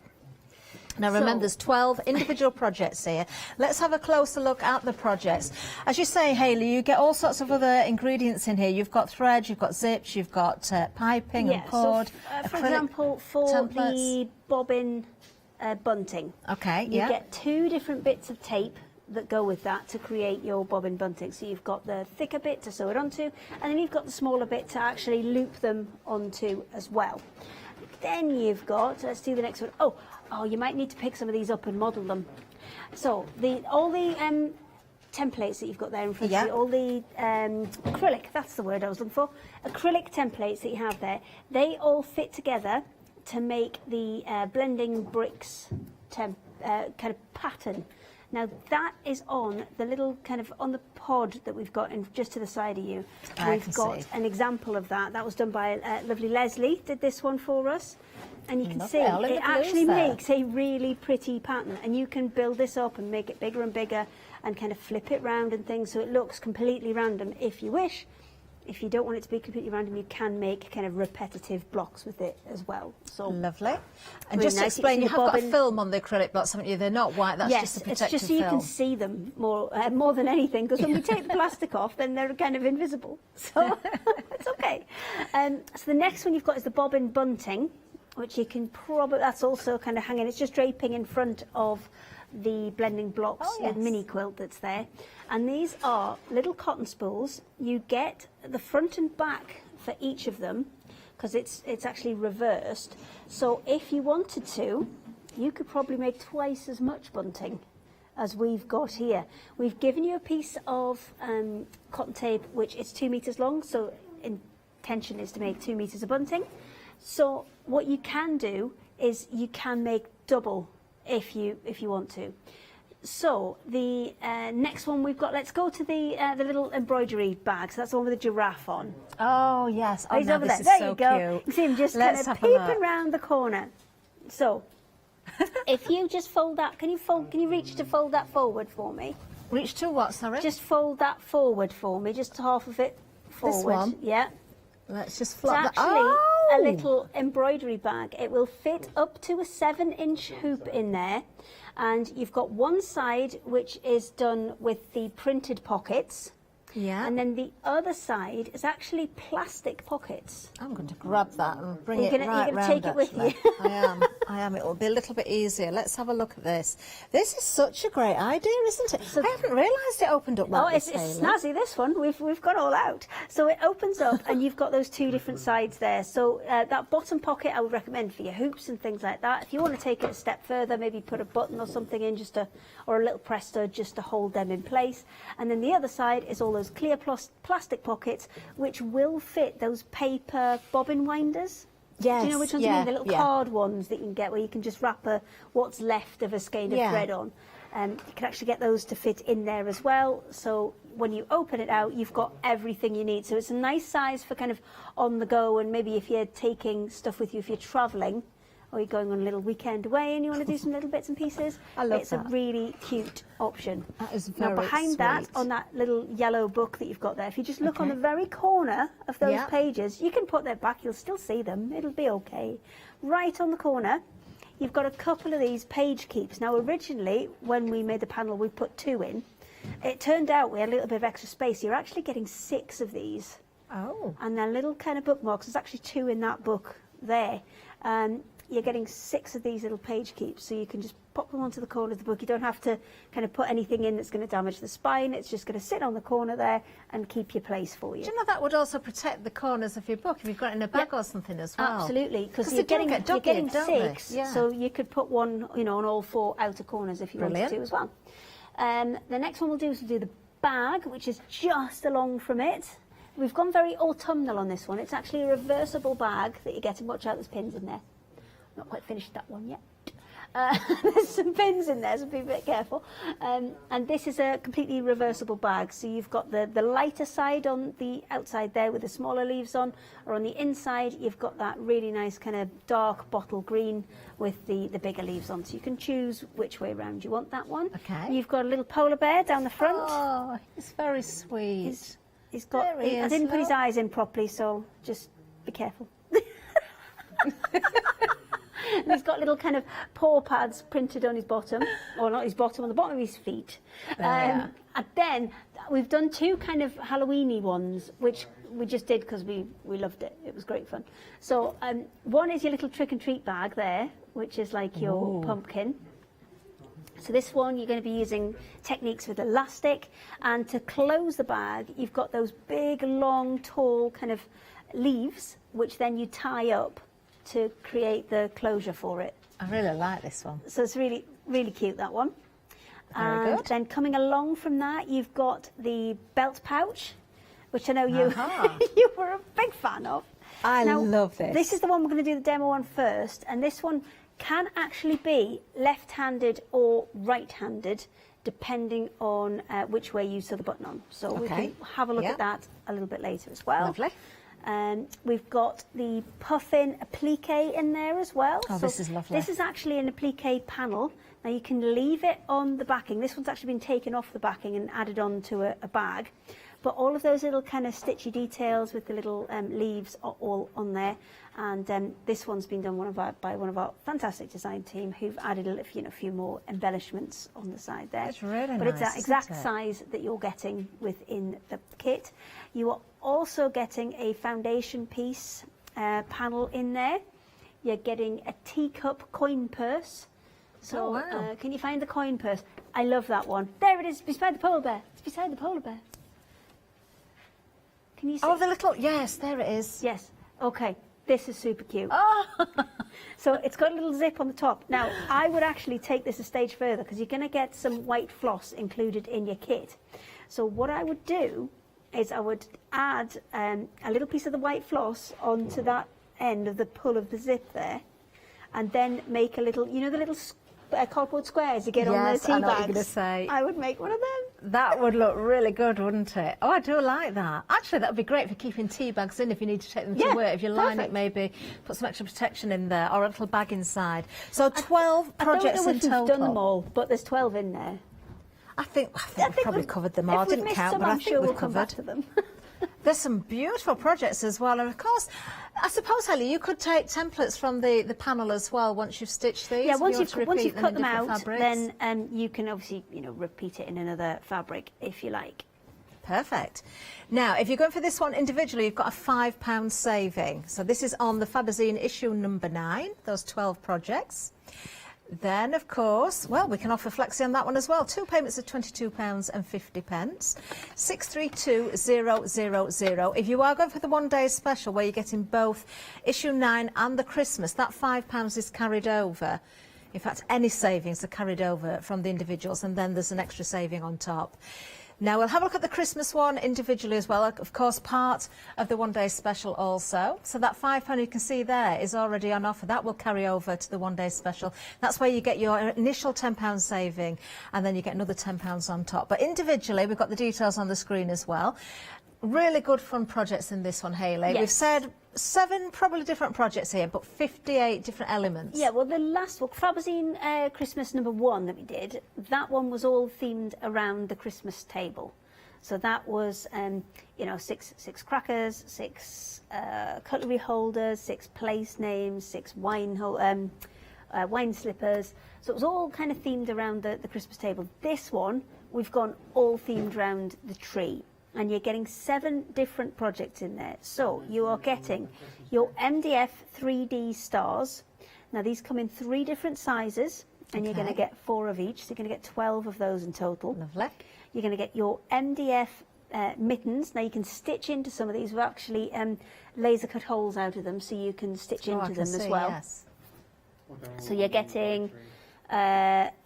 Now remember, there's 12 individual projects here. Let's have a closer look at the projects. As you say, Hayley, you get all sorts of other ingredients in here. You've got thread, you've got zips, you've got piping and cord. So for example, for the bobbin bunting, you get 2 different bits of tape that go with that to create your bobbin bunting. So you've got the thicker bit to sew it onto, and then you've got the smaller bit to actually loop them onto as well. Then you've got, let's do the next one. Oh, you might need to pick some of these up and model them. So all the templates that you've got there in front of you, all the acrylic, that's the word I was looking for, acrylic templates that you have there, they all fit together to make the blending bricks kind of pattern. Now that is on the little kind of on the pod that we've got just to the side of you. We've got an example of that. That was done by lovely Leslie, did this one for us. And you can see it actually makes a really pretty pattern, and you can build this up and make it bigger and bigger and kind of flip it round and things so it looks completely random if you wish. If you don't want it to be completely random, you can make kind of repetitive blocks with it as well. So lovely. And just to explain, you have got a film on the acrylic blocks, haven't you? They're not white, that's just a protective film. It's just so you can see them more than anything, because when we take the plastic off, then they're kind of invisible. So it's okay. So the next one you've got is the bobbin bunting, which you can that's also kind of hanging. It's just draping in front of the blending blocks, the mini quilt that's there. And these are little cotton spools. You get the front and back for each of them, because it's actually reversed. So if you wanted to, you could probably make twice as much bunting as we've got here. We've given you a piece of cotton tape which is 2 meters long, so intention is to make 2 meters of bunting. So what you can do is you can make double if you want to. So the next one we've got, let's go to the little embroidery bag. So that's the one with the giraffe on. Oh yes, oh, He's no, over this there. is There so you go. cute. You can see him just Let's kind of have a look. peeping round the corner. So if you just fold that, can you reach to fold that forward for me? Reach to what, sorry? Just fold that forward for me, just half of it forward. one? Yeah. Let's just It's flop that. actually Oh! a little embroidery bag. It will fit up to a 7-inch hoop in there. And you've got one side which is done with the printed pockets. Yeah. And then the other side is actually plastic pockets. I'm going to grab that and bring You're it gonna- right you're gonna round, take it with actually. I am. It will be a little bit easier. Let's have a look at this. This is such a great idea, isn't it? I haven't realised it opened up like Oh, this, it's Hayley. snazzy, this one. We've gone all out. So it opens up and you've got those two different sides there. So that bottom pocket I would recommend for your hoops and things like that. If you want to take it a step further, maybe put a button or something in or a little press stud just to hold them in place. And then the other side is all those clear plastic pockets which will fit those paper bobbin winders. Yes, Do you know which ones I yeah, mean? The little yeah. card ones that you can get where you can just wrap what's left of a skein of Yeah. thread on. You can actually get those to fit in there as well. So when you open it out, you've got everything you need. So it's a nice size for kind of on the go, and maybe if you're taking stuff with you, if you're travelling, or you're going on a little weekend away and you want to do some little bits and pieces, I love it's that. a really cute option. That is Now very behind that, sweet. on that little yellow book that you've got there, if you just look on Okay. the very corner of those Yeah. pages, you can put that back, you'll still see them, it'll be okay. Right on the corner, you've got a couple of these page keeps. Now originally, when we made the panel, we put 2 in. It turned out we had a little bit of extra space. You're actually getting 6 of these. Oh. And they're little kind of bookmarks. There's actually 2 in that book there. You're getting 6 of these little page keeps, so you can just pop them onto the corner of the book. You don't have to kind of put anything in that's going to damage the spine. It's just going to sit on the corner there and keep your place for you. Do you know that would also protect the corners of your book if you've got it in a bag or something as well? Absolutely, because they you're do getting, get you're getting dog-eared, don't they? 6, Yeah. so you could put one, on all 4 outer corners if you Brilliant. wanted to as well. The next one we'll do is we'll do the bag, which is just along from it. We've gone very autumnal on this one. It's actually a reversible bag that you're getting. Watch out, there's pins in there. Not quite finished that one yet. There's some pins in there, so be a bit careful. And this is a completely reversible bag. So you've got the lighter side on the outside there with the smaller leaves on, or on the inside you've got that really nice kind of dark bottle green with the bigger leaves on. So you can choose which way round you want that one. Okay. You've got a little polar bear down the front. Oh, it's very sweet. He's got. There he I is, didn't put his look. eyes in properly, so just be careful. And he's got little kind of paw pads printed on his bottom, or not his bottom, on the bottom of his feet. And then we've done 2 kind of Halloween-y ones, which we just did because we loved it. It was great fun. So one is your little trick and treat bag there, which is like your pumpkin. So this one, you're going to be using techniques with elastic, and to close the bag, you've got those big, long, tall kind of leaves, which then you tie up to create the closure for it. I really like this one. So it's really, really cute, that one. Very And good. then coming along from that, you've got the belt pouch, which I know you you were a big fan of. I love this. This is the one we're going to do the demo on first, and this one can actually be left-handed or right-handed, depending on which way you sew the button on. So we Okay. can have a look Yeah. at that a little bit later as well. Lovely. We've got the puffin applique in there as well. Oh, this is lovely. This is actually an applique panel. Now you can leave it on the backing. This one's actually been taken off the backing and added on to a bag. But all of those little kind of stitchy details with the little leaves are all on there. And this one's been done by one of our fantastic design team, who've added a few more embellishments on the side there. It's really but nice, it's that isn't exact it? size that you're getting within the kit. You are also getting a foundation piece panel in there. You're getting a teacup coin purse. So Oh, wow. can you find the coin purse? I love that one. There it is, beside the polar bear. It's beside the polar bear. Can you see? Oh, the little, yes, there it is. Yes. Okay. This is super cute. Oh, So it's got a little zip on the top. Now, I would actually take this a stage further because you're going to get some white floss included in your kit. So what I would do is I would add a little piece of the white floss onto that end of the pull of the zip there, and then make a little, you know, the little cardboard squares you get on the tea bags? I know what you're going to say. I would make one of them. That would look really good, wouldn't it? Oh, I do like that. Actually, that would be great for keeping tea bags in if you need to take them to work. If you line it, maybe put some extra protection in there or a little bag inside. So 12 projects in total. I don't know if we've done them all, but there's 12 in there. I think we've probably covered them all. I didn't count, but I think we've covered them. There's some beautiful projects as well, and of course, I suppose, Ellie, you could take templates from the panel as well once you've stitched these. Yeah, once you've cut them out, fabrics. then you can obviously, you know, repeat it in another fabric if you like. Perfect. Now, if you're going for this one individually, you've got a £5 saving. So this is on the Fabazine issue number 9, those 12 projects. Then, of course, well, we can offer flexi on that one as well. 2 payments of £22.50. 632000. If you are going for the one-day special where you're getting both issue 9 and the Christmas, that £5 is carried over. In fact, any savings are carried over from the individuals, and then there's an extra saving on top. Now, we'll have a look at the Christmas one individually as well, of course, part of the one-day special also. So that £5 you can see there is already on offer. That will carry over to the one-day special. That's where you get your initial £10 saving, and then you get another £10 on top. But individually, we've got the details on the screen as well. Really good fun projects in this one, Hayley. Yes. We've said 7 probably different projects here, but 58 different elements. Yeah, well, the last one, Fabazine Christmas number 1 that we did, that one was all themed around the Christmas table. So that was, you know, six crackers, 6 cutlery holders, 6 place names, 6 wine slippers. So it was all kind of themed around the Christmas table. This one, we've gone all themed around the tree. And you're getting 7 different projects in there. So you are getting your MDF 3D stars. Now these come in 3 different sizes, and you're going to get 4 of each. So you're going to get 12 of those in total. Lovely. You're going to get your MDF mittens. Now you can stitch into some of these. We've actually laser cut holes out of them, so you can stitch into them as well. Yes. So you're getting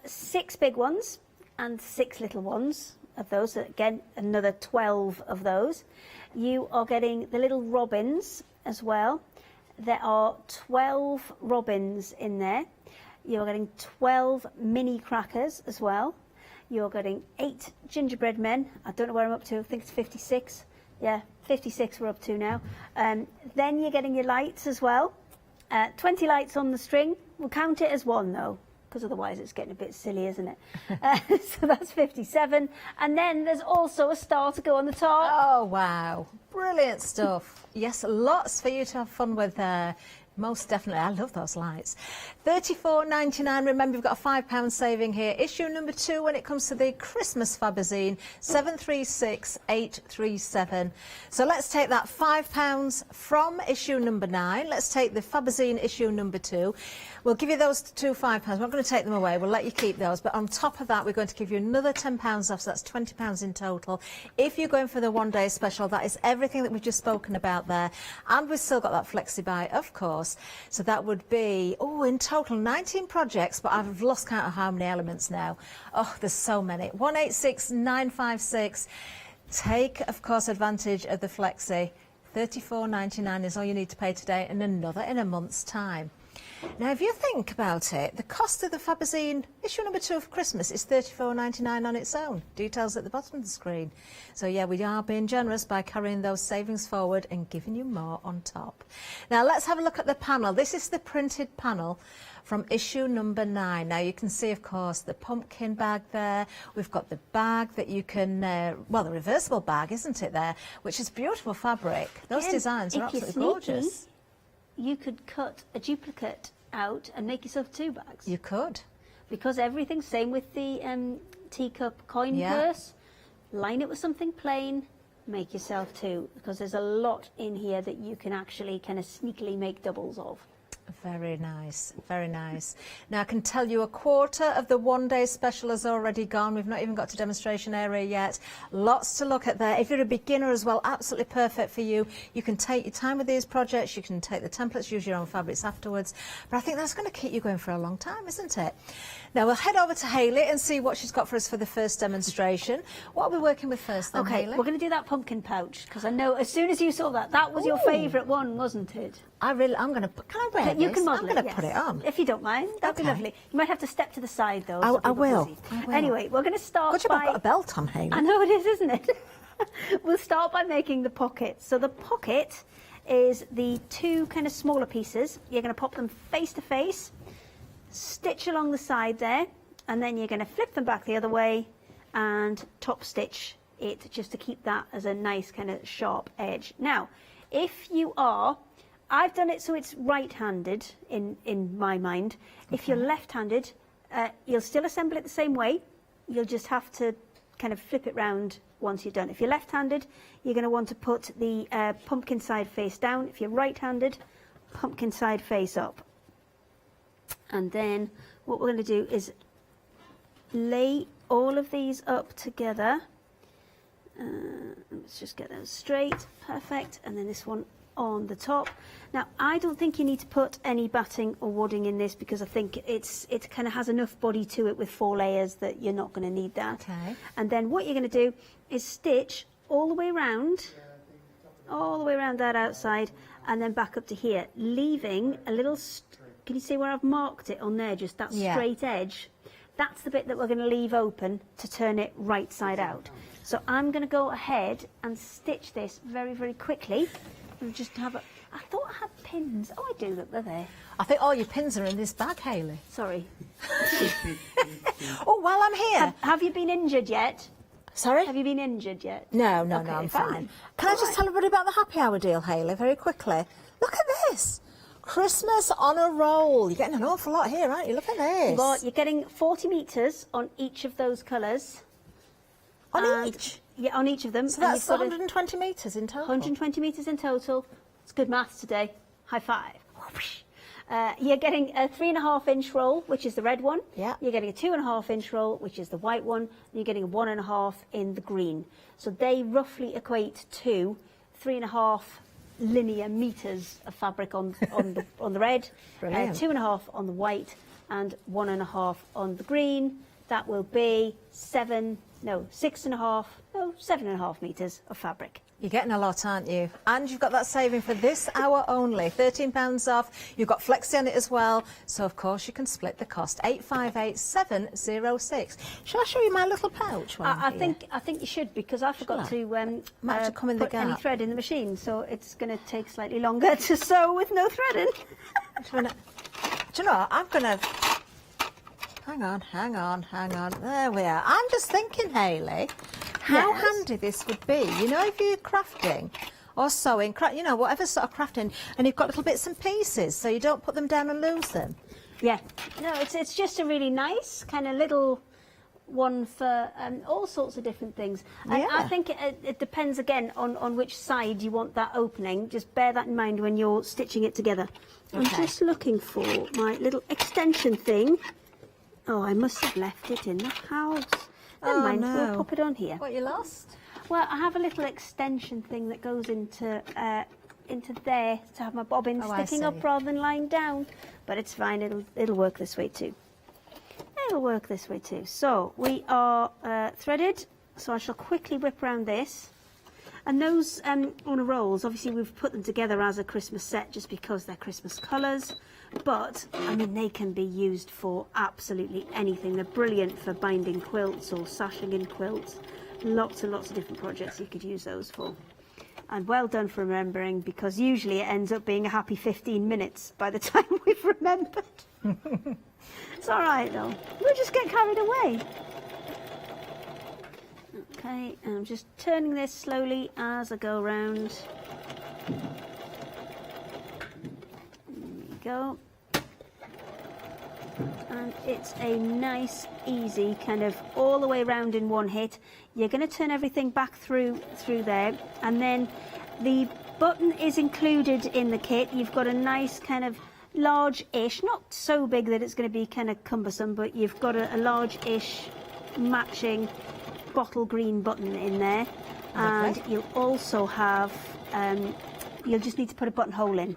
6 big ones and 6 little ones of those. So again, another 12 of those. You are getting the little robins as well. There are 12 robins in there. You're getting 12 mini crackers as well. You're getting 8 gingerbread men. I don't know where I'm up to. I think it's 56. Yeah, 56 we're up to now. Then you're getting your lights as well. 20 lights on the string. We'll count it as 1 though, because otherwise it's getting a bit silly, isn't it? So that's 57. And then there's also a star to go on the top. Oh, wow. Brilliant stuff. Yes, lots for you to have fun with there. Most definitely. I love those lights. $34.99. Remember, we've got a £5 saving here. Issue number 2 when it comes to the Christmas Fabazine, 736837. So let's take that £5 from issue number 9. Let's take the Fabazine issue number 2. We'll give you those 2 £5. We're not going to take them away. We'll let you keep those. But on top of that, we're going to give you another £10 off. So that's £20 in total. If you're going for the one-day special, that is everything that we've just spoken about there. And we've still got that flexi-buy, of course. So that would be, in total 19 projects, but I've lost count of how many elements now. Oh, there's so many. 186956. Take, of course, advantage of the flexi. $34.99 is all you need to pay today, and another in a month's time. Now, if you think about it, the cost of the Fabazine issue number 2 of Christmas is $34.99 on its own. Details at the bottom of the screen. So, yeah, we are being generous by carrying those savings forward and giving you more on top. Now, let's have a look at the panel. This is the printed panel from issue number 9. Now, you can see, of course, the pumpkin bag there. We've got the bag that you can, the reversible bag, isn't it, there, which is beautiful fabric. Those designs are absolutely gorgeous. You could cut a duplicate out and make yourself 2 bags. You could. Because everything's same with the teacup coin purse. Line it with something plain, make yourself 2. Because there's a lot in here that you can actually kind of sneakily make doubles of. Very nice, very nice. Now I can tell you a quarter of the one-day special has already gone. We've not even got to demonstration area yet. Lots to look at there. If you're a beginner as well, absolutely perfect for you. You can take your time with these projects. You can take the templates, use your own fabrics afterwards. But I think that's going to keep you going for a long time, isn't it? Now we'll head over to Hayley and see what she's got for us for the first demonstration. What are we working with first then, Okay, Hayley? we're going to do that pumpkin pouch, because I know as soon as you saw that, that was your favourite one, wasn't it? I'm going to put, can I wear You this? can model I'm going to it, put yes. it on. If you don't mind, that'd be Okay. lovely. You might have to step to the side though. I so people will. can see. I will. Anyway, we're going to start Good job by... I've got a belt on, Hayley. I know it is, isn't it? We'll start by making the pocket. So the pocket is the two kind of smaller pieces. You're going to pop them face to face, stitch along the side there, and then you're going to flip them back the other way and top stitch it just to keep that as a nice kind of sharp edge. Now, if you are, I've done it so it's right-handed in my mind. If you're left-handed, you'll still assemble it the same way. You'll just have to kind of flip it round once you're done. If you're left-handed, you're going to want to put the pumpkin side face down. If you're right-handed, pumpkin side face up. And then what we're going to do is lay all of these up together. Let's just get those straight. Perfect. And then this one on the top. Now, I don't think you need to put any batting or wadding in this, because I think it kind of has enough body to it with 4 layers that you're not going to need that. Okay. And then what you're going to do is stitch all the way around that outside, and then back up to here, leaving a little, can you see where I've marked it on there, just that straight edge? That's the bit that we're going to leave open to turn it right side out. So I'm going to go ahead and stitch this very, very quickly. And just have a, I thought I had pins. Oh, I do, look, they're there. I think all your pins are in this bag, Hayley. Sorry. Oh, while I'm here. Have you been injured yet? Sorry? Have you been injured yet? No, Okay, I'm fine. Can I just tell everybody about the happy hour deal, Hayley, very quickly? Look at this. Christmas on a roll. You're getting an awful lot here, aren't you? Look at this. Well, you're getting 40 metres on each of those colours. On each? Yeah, on each of them. So that's 120 metres in total? 120 metres in total. It's good maths today. High five. You're getting a 3.5-inch roll, which is the red one. Yeah. You're getting a 2.5-inch roll, which is the white one. And you're getting a 1.5 in the green. So they roughly equate to 3.5 linear metres of fabric on the red, 2.5 on the white, and 1.5 on the green. That will be 7.5 metres of fabric. You're getting a lot, aren't you? And you've got that saving for this hour only. £13 off. You've got flexi on it as well. So, of course, you can split the cost. 858706. Shall I show you my little pouch? I think you should, because I forgot to come in the put any gap. thread in the machine, so it's going to take slightly longer to sew with no thread in. Do you know, I'm going to... Hang on. There we are. I'm just thinking, Hayley, how handy this would be. You know, if you're crafting or sewing, you know, whatever sort of crafting, and you've got little bits and pieces, so you don't put them down and lose them. Yeah. No, it's just a really nice kind of little one for all sorts of different things. And Yeah. I think it depends, again, on which side you want that opening. Just bear that in mind when you're stitching it together. I'm just looking for my little extension thing. Oh, I must have left it in the house. Never mind, we'll pop it on here. What, you lost? Well, I have a little extension thing that goes into there to have my bobbin sticking up rather than lying down. But it's fine, it'll work this way too. It'll work this way too. So we are threaded, so I shall quickly whip around this. And those on a rolls, obviously we've put them together as a Christmas set just because they're Christmas colours. But, I mean, they can be used for absolutely anything. They're brilliant for binding quilts or sashing in quilts. Lots and lots of different projects you could use those for. And well done for remembering, because usually it ends up being a happy 15 minutes by the time we've remembered. It's all right, though. We'll just get carried away. Okay, and I'm just turning this slowly as I go around. There we go. And it's a nice, easy kind of all the way around in one hit. You're going to turn everything back through there, and then the button is included in the kit. You've got a nice kind of large-ish, not so big that it's going to be kind of cumbersome, but you've got a large-ish matching bottle green button in there. And you'll also have, you'll just need to put a buttonhole in,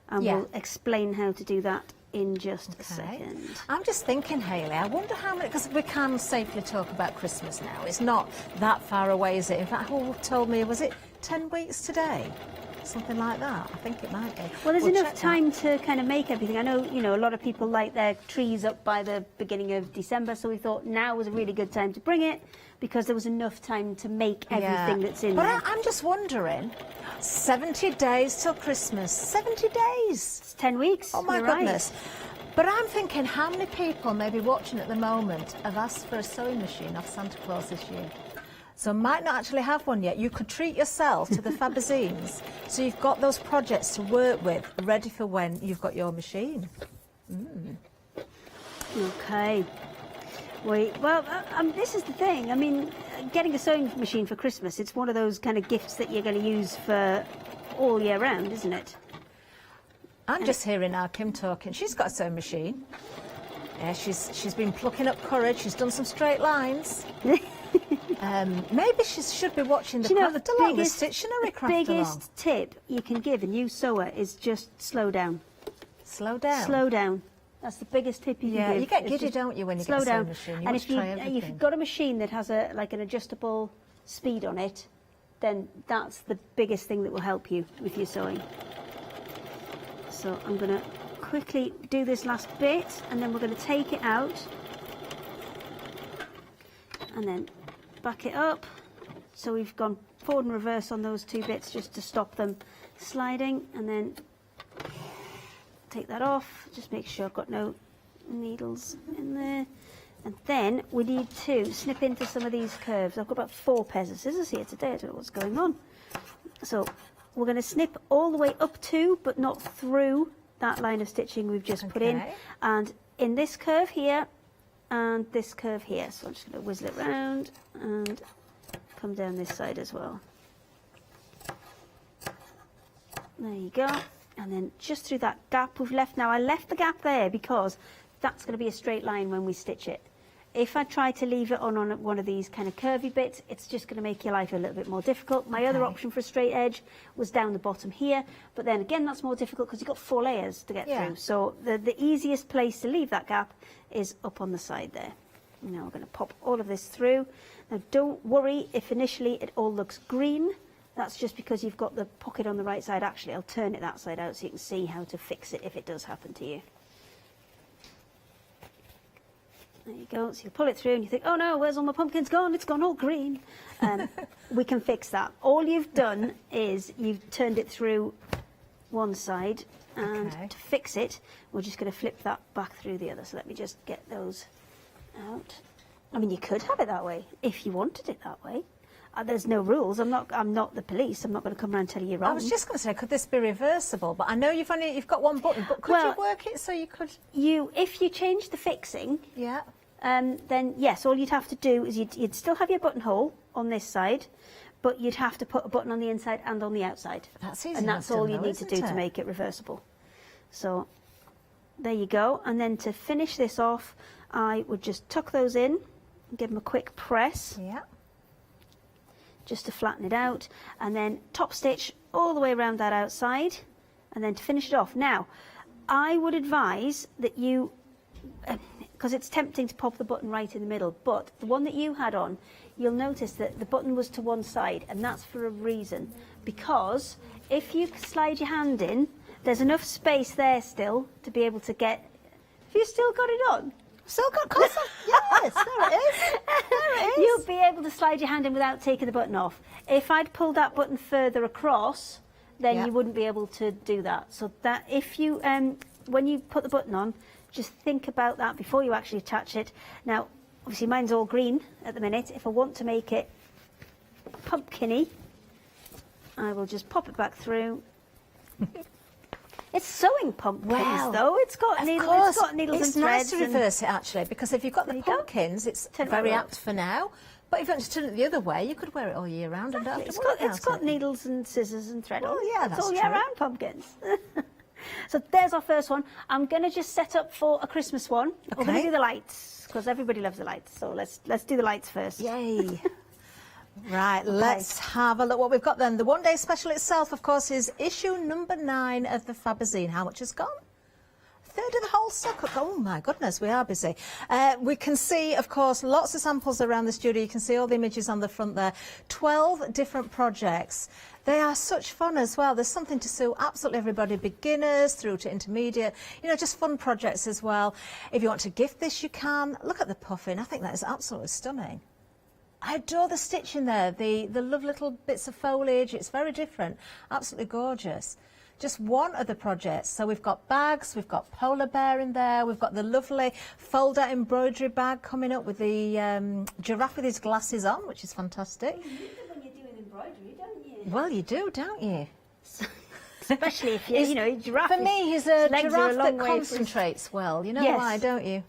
and we'll explain how to do that in just a second. I'm just thinking, Hayley, I wonder how many, because we can safely talk about Christmas now. It's not that far away, is it? In fact, who told me, was it 10 weeks today? Something like that. I think it might be. Well, there's enough time to kind of make everything. I know, you know, a lot of people like their trees up by the beginning of December, so we thought now was a really good time to bring it, because there was enough time to make everything that's in there. But I'm just wondering, 70 days till Christmas. 70 days. It's 10 weeks. Oh, my goodness. But I'm thinking, how many people maybe watching at the moment have asked for a sewing machine off Santa Claus this year? So might not actually have one yet. You could treat yourself to the Fabazines, so you've got those projects to work with, ready for when you've got your machine. Okay. Well, this is the thing. I mean, getting a sewing machine for Christmas, it's one of those kind of gifts that you're going to use for all year round, isn't it? I'm just hearing our Kim talking. She's got a sewing machine. Yeah, she's been plucking up courage. She's done some straight lines. Maybe she should be watching the craft along, the Stittionary craft along. The biggest tip you can give a new sewer is just slow down. Slow down? Slow down. That's the biggest tip you can give. Yeah, you get giddy, don't you, when you get a sewing machine? And if you've got a machine that has like an adjustable speed on it, then that's the biggest thing that will help you with your sewing. So I'm going to quickly do this last bit, and then we're going to take it out and then back it up. So we've gone forward and reverse on those two bits just to stop them sliding, and then take that off. Just make sure I've got no needles in there. And then we need to snip into some of these curves. I've got about 4 pairs of scissors here today. I don't know what's going on. So we're going to snip all the way up to, but not through, that line of stitching we've just put in. And in this curve here, and this curve here. So I'm just going to whizzle it round and come down this side as well. There you go. And then just through that gap we've left. Now I left the gap there because that's going to be a straight line when we stitch it. If I try to leave it on one of these kind of curvy bits, it's just going to make your life a little bit more difficult. My other option for a straight edge was down the bottom here, but then again that's more difficult because you've got 4 layers to get through. So the easiest place to leave that gap is up on the side there. Now we're going to pop all of this through. Now don't worry if initially it all looks green. That's just because you've got the pocket on the right side. Actually, I'll turn it that side out so you can see how to fix it if it does happen to you. There you go. So you pull it through and you think, oh no, where's all my pumpkins gone? It's gone all green. We can fix that. All you've done is you've turned it through one side, and to fix it, we're just going to flip that back through the other. So let me just get those out. I mean, you could have it that way if you wanted it that way. There's no rules. I'm not the police. I'm not going to come around and tell you you're wrong. I was just going to say, could this be reversible? But I know you've got one button. But could you work it so you could? If you change the fixing, then yes, all you'd have to do is you'd still have your buttonhole on this side, but you'd have to put a button on the inside and on the outside. That's easy. And that's all you need to do to make it reversible. So there you go. And then to finish this off, I would just tuck those in, give them a quick press. Yeah. Just to flatten it out, and then top stitch all the way around that outside, and then to finish it off. Now, I would advise that you, because it's tempting to pop the button right in the middle, but the one that you had on, you'll notice that the button was to one side, and that's for a reason, because if you slide your hand in, there's enough space there still to be able to get. Have you still got it on? Still got closer. Yes, there it is. There it is. You'll be able to slide your hand in without taking the button off. If I'd pulled that button further across, then you wouldn't be able to do that. So that if you, when you put the button on, just think about that before you actually attach it. Now, obviously mine's all green at the minute. If I want to make it pumpkin-y, I will just pop it back through. It's sewing pumpkins, though. It's got needles and threads. It's nice to reverse it, actually, because if you've got the pumpkins, it's very apt for now. But if you want to turn it the other way, you could wear it all year round and don't have to worry about it. It's got needles and scissors and thread on. Yeah, that's all year round pumpkins. So there's our first one. I'm going to just set up for a Christmas one. We're going to do the lights, because everybody loves the lights. So let's do the lights first. Yay. Right, let's have a look what we've got then. The one day special itself, of course, is issue number 9 of the Fabazine. How much has gone? A third of the whole stock. Oh my goodness, we are busy. We can see, of course, lots of samples around the studio. You can see all the images on the front there. 12 different projects. They are such fun as well. There's something to suit absolutely everybody, beginners through to intermediate, you know, just fun projects as well. If you want to gift this, you can. Look at the puffin. I think that is absolutely stunning. I adore the stitching there, the lovely little bits of foliage. It's very different, absolutely gorgeous. Just one of the projects. So we've got bags, we've got polar bear in there, we've got the lovely fold-out embroidery bag coming up with the giraffe with his glasses on, which is fantastic. You need them when you're doing embroidery, don't you? Well, you do, don't you? Especially if you know, giraffe. For me, he's a legs giraffe are a long that way concentrates well. You know why, don't you?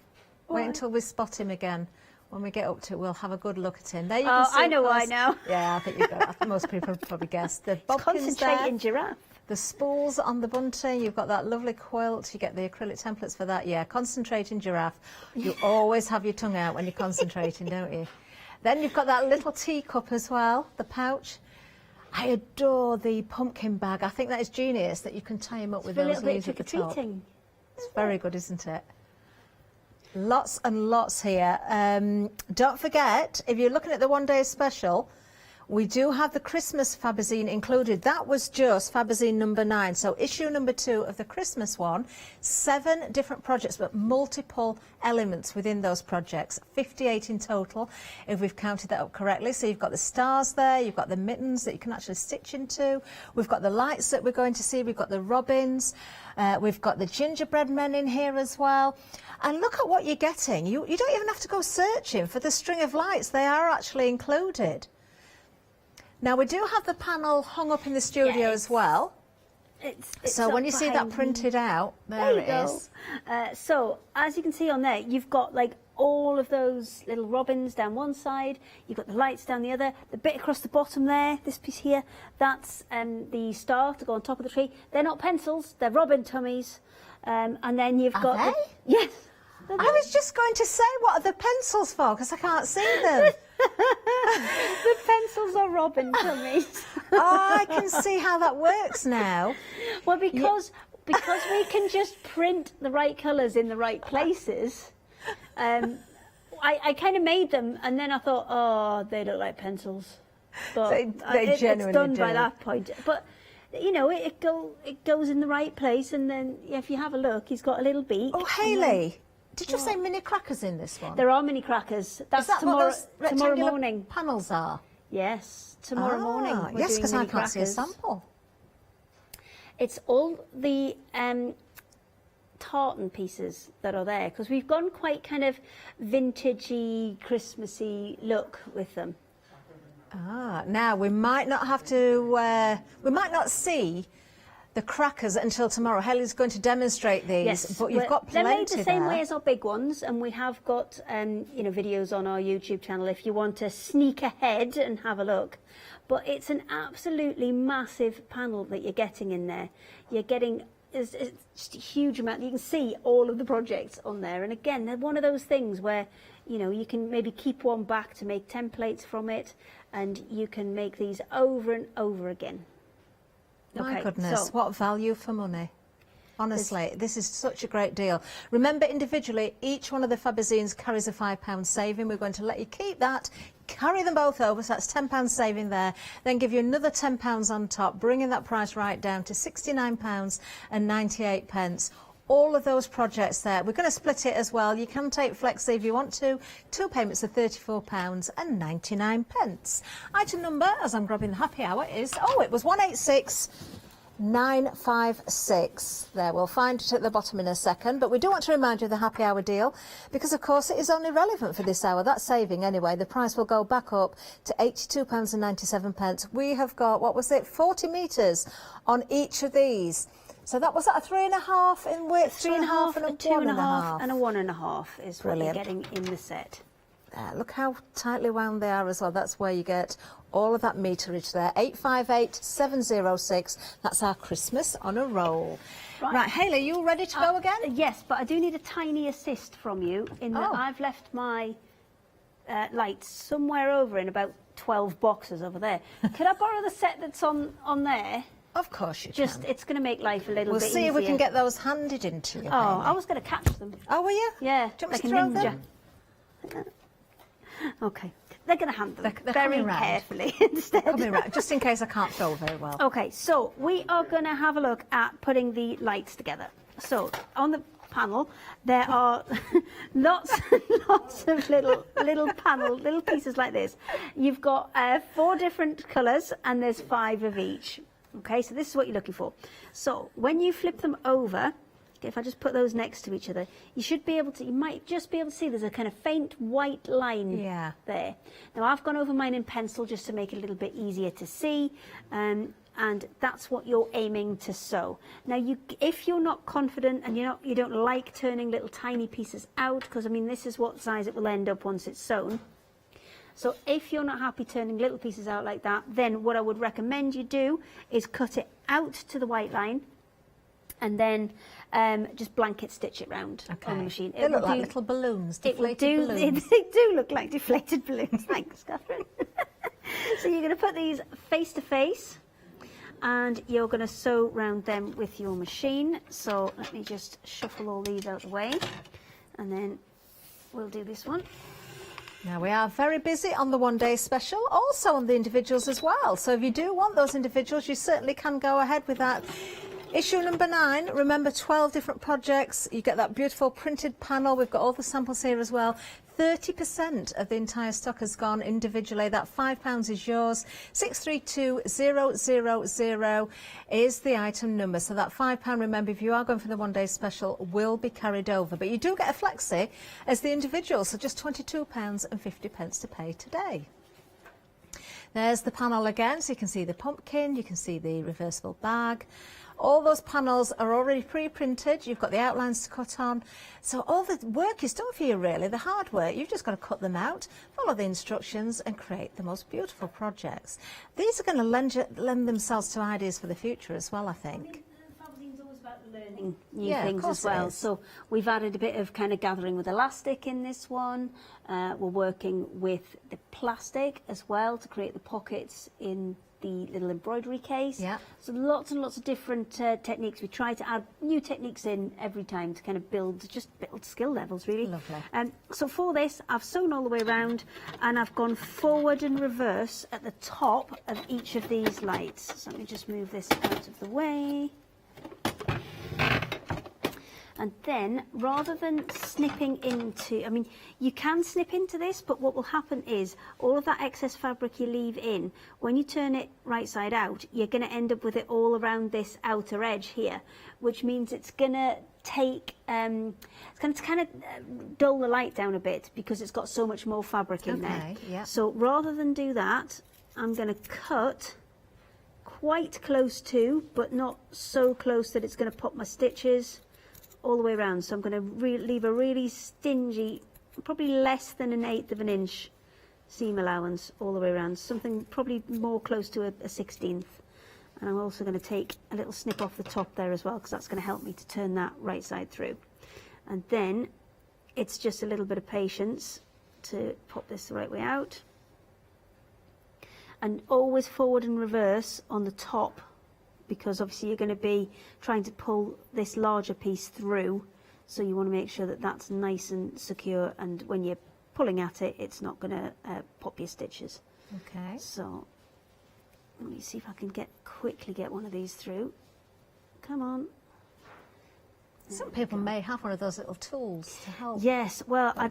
Wait until we spot him again. When we get up to it, we'll have a good look at him. There you can see, I know why now. Yeah, I think you've got. I think most people probably guessed. The bobbins concentrating giraffe. The spools on the bunting. You've got that lovely quilt. You get the acrylic templates for that. Yeah, concentrating giraffe. You always have your tongue out when you're concentrating, don't you? Then you've got that little teacup as well, the pouch. I adore the pumpkin bag. I think that is genius that you can tie him up with those leaves at the top. It's very good, isn't it? Lots and lots here. Don't forget, if you're looking at the one day special, we do have the Christmas Fabazine included. That was just Fabazine number 9. So issue number 2 of the Christmas one, 7 different projects, but multiple elements within those projects, 58 in total, if we've counted that up correctly. So you've got the stars there, you've got the mittens that you can actually stitch into, we've got the lights that we're going to see, we've got the robins, we've got the gingerbread men in here as well. And look at what you're getting. You don't even have to go searching for the string of lights. They are actually included. Now, we do have the panel hung up in the studio as well. It's so when you see that printed out, there it is. So, as you can see on there, you've got like all of those little robins down one side, you've got the lights down the other, the bit across the bottom there, this piece here, that's the star to go on top of the tree. They're not pencils, they're robin tummies. And then you've got... Are they? Yes. I was just going to say, what are the pencils for? Because I can't see them. The pencils are robin tummies. Oh, I can see how that works now. Well, because we can just print the right colours in the right places, I kind of made them, and then I thought, oh, they look like pencils. But they genuinely it's done do. by that point. But, you know, it goes in the right place, and then if you have a look, he's got a little beak. Oh, Hayley. Did you say mini crackers in this one? There are mini crackers. That's tomorrow morning. Panels are? Yes, tomorrow morning. Yes, because I can't see a sample. It's all the tartan pieces that are there, because we've gone quite kind of vintagey, Christmassy look with them. Now we might not have to. We might not see the crackers until tomorrow. Hayley's going to demonstrate these, yes, but you've got plenty. They're made the same there. way as our big ones, and we have got you know, videos on our YouTube channel if you want to sneak ahead and have a look. But it's an absolutely massive panel that you're getting in there. You're getting it's just a huge amount. You can see all of the projects on there, and again, they're one of those things where, you know, you can maybe keep one back to make templates from it, and you can make these over and over again. My goodness, what value for money. Honestly, this is such a great deal. Remember, individually, each one of the Fabazines carries a £5 saving. We're going to let you keep that, carry them both over, so that's £10 saving there, then give you another £10 on top, bringing that price right down to £69.98. All of those projects there. We're going to split it as well. You can take Flexi if you want to. 2 payments of £34.99. Item number, as I'm grabbing the happy hour, is, it was 186956. There, we'll find it at the bottom in a second, but we do want to remind you of the happy hour deal, because of course it is only relevant for this hour. That's saving anyway. The price will go back up to £82.97. We have got, what was it, 40 metres on each of these. So that was that a 3.5 in width, 3.5, and a 2.5, 1.5, and a 1.5 is what you're getting in the set. There, look how tightly wound they are as well. That's where you get all of that meterage there. 858706. That's our Christmas on a roll. Right, Hayley, you all ready to go again? Yes, but I do need a tiny assist from you in that I've left my lights somewhere over in about 12 boxes over there. Could I borrow the set that's on there? Of course you can. It's going to make life a little bit easier. We'll see if we can get those handed into you. Oh, I was going to catch them. Oh, were you? Yeah, do you want like me a to throw ninja. them? Okay, they're going to hand them They're very coming round. carefully instead. Coming round, just in case I can't throw very well. Okay, so we are going to have a look at putting the lights together. So on the panel there are lots of little pieces like this. You've got 4 different colours and there's 5 of each. Okay, so this is what you're looking for. So when you flip them over, if I just put those next to each other, you might just be able to see there's a kind of faint white line there. Now I've gone over mine in pencil just to make it a little bit easier to see, and that's what you're aiming to sew. Now if you're not confident and you don't like turning little tiny pieces out, because I mean this is what size it will end up once it's sewn. So if you're not happy turning little pieces out like that, then what I would recommend you do is cut it out to the white line and then just blanket stitch it round on the machine. They look like little balloons, deflated balloons. They do look like deflated balloons. Thanks, Catherine. So you're going to put these face to face and you're going to sew round them with your machine. So let me just shuffle all these out of the way and then we'll do this one. Now we are very busy on the one-day special, also on the individuals as well. So if you do want those individuals, you certainly can go ahead with that. Issue number 9, remember 12 different projects. You get that beautiful printed panel. We've got all the samples here as well. 30% of the entire stock has gone individually. That £5 is yours. 632000 is the item number. So that £5, remember, if you are going for the one-day special, will be carried over. But you do get a flexi as the individual, so just £22.50 to pay today. There's the panel again, so you can see the pumpkin, you can see the reversible bag. All those panels are already pre-printed. You've got the outlines to cut on. So all the work is done for you, really, the hard work. You've just got to cut them out, follow the instructions and create the most beautiful projects. These are going to lend themselves to ideas for the future as well, I think. Fabricating's always about learning new things as well. So we've added a bit of kind of gathering with elastic in this one. We're working with the plastic as well to create the pockets in the little embroidery case. Yeah. So lots and lots of different techniques. We try to add new techniques in every time to kind of build skill levels, really. Lovely. So for this, I've sewn all the way around and I've gone forward and reverse at the top of each of these lights. So let me just move this out of the way. And then, rather than snipping into, I mean, you can snip into this, but what will happen is all of that excess fabric you leave in, when you turn it right side out, you're going to end up with it all around this outer edge here, which means it's going to take, it's going to kind of dull the light down a bit because it's got so much more fabric in there. Yeah. So rather than do that, I'm going to cut quite close to, but not so close that it's going to pop my stitches all the way around. So I'm going to leave a really stingy, probably less than 1/8 of an inch seam allowance all the way around, something probably more close to a 1/16. And I'm also going to take a little snip off the top there as well, because that's going to help me to turn that right side through. And then it's just a little bit of patience to pop this the right way out. And always forward and reverse on the top, because obviously you're going to be trying to pull this larger piece through, so you want to make sure that that's nice and secure, and when you're pulling at it, it's not going to pop your stitches. Okay. So let me see if I can quickly get one of these through. Come on. Some people may have one of those little tools to help. Yes, well, I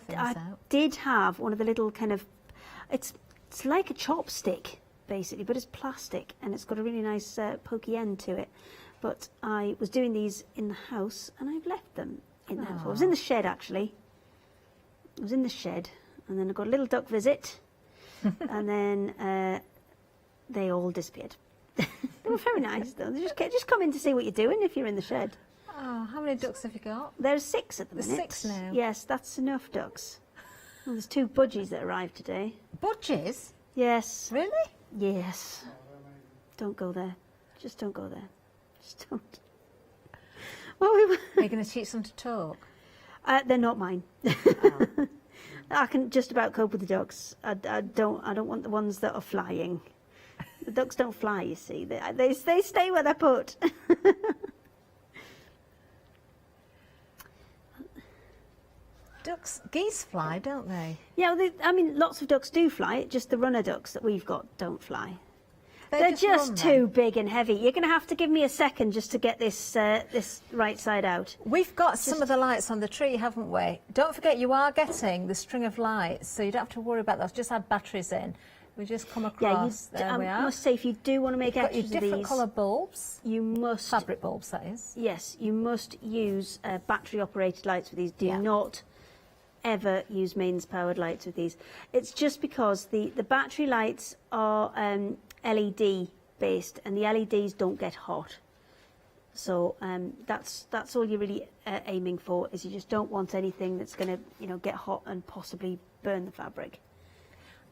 did have one of the little kind of, it's like a chopstick, basically, but it's plastic and it's got a really nice pokey end to it. But I was doing these in the house and I've left them in the house. I was in the shed, actually. I was in the shed, and then I got a little duck visit and then they all disappeared. They were very nice, though. They just come in to see what you're doing if you're in the shed. Oh, how many ducks have you got? There's 6 at the minute. There's 6 now? Yes, that's enough ducks. Well, there's 2 budgies that arrived today. Budgies? Yes. Really? Yes. Don't go there. Just don't go there. Just don't. Well, Are you going to teach them to talk? They're not mine. I can just about cope with the ducks. I don't want the ones that are flying. The ducks don't fly, you see. They stay where they're put. Geese fly, don't they? Yeah, well, I mean, lots of ducks do fly. Just the runner ducks that we've got don't fly. They're just too big and heavy. You're going to have to give me a second just to get this this right side out. We've got some of the lights on the tree, haven't we? Don't forget, you are getting the string of lights, so you don't have to worry about that. Just add batteries in. We just come across. Yeah, there we are. I must say, if you do want to make extras of these, different colour bulbs. You must fabric bulbs, that is. Yes, you must use battery-operated lights with these. Do not ever use mains-powered lights with these. It's just because the battery lights are LED based, and the LEDs don't get hot. So that's all you're really aiming for. Is you just don't want anything that's going to get hot and possibly burn the fabric.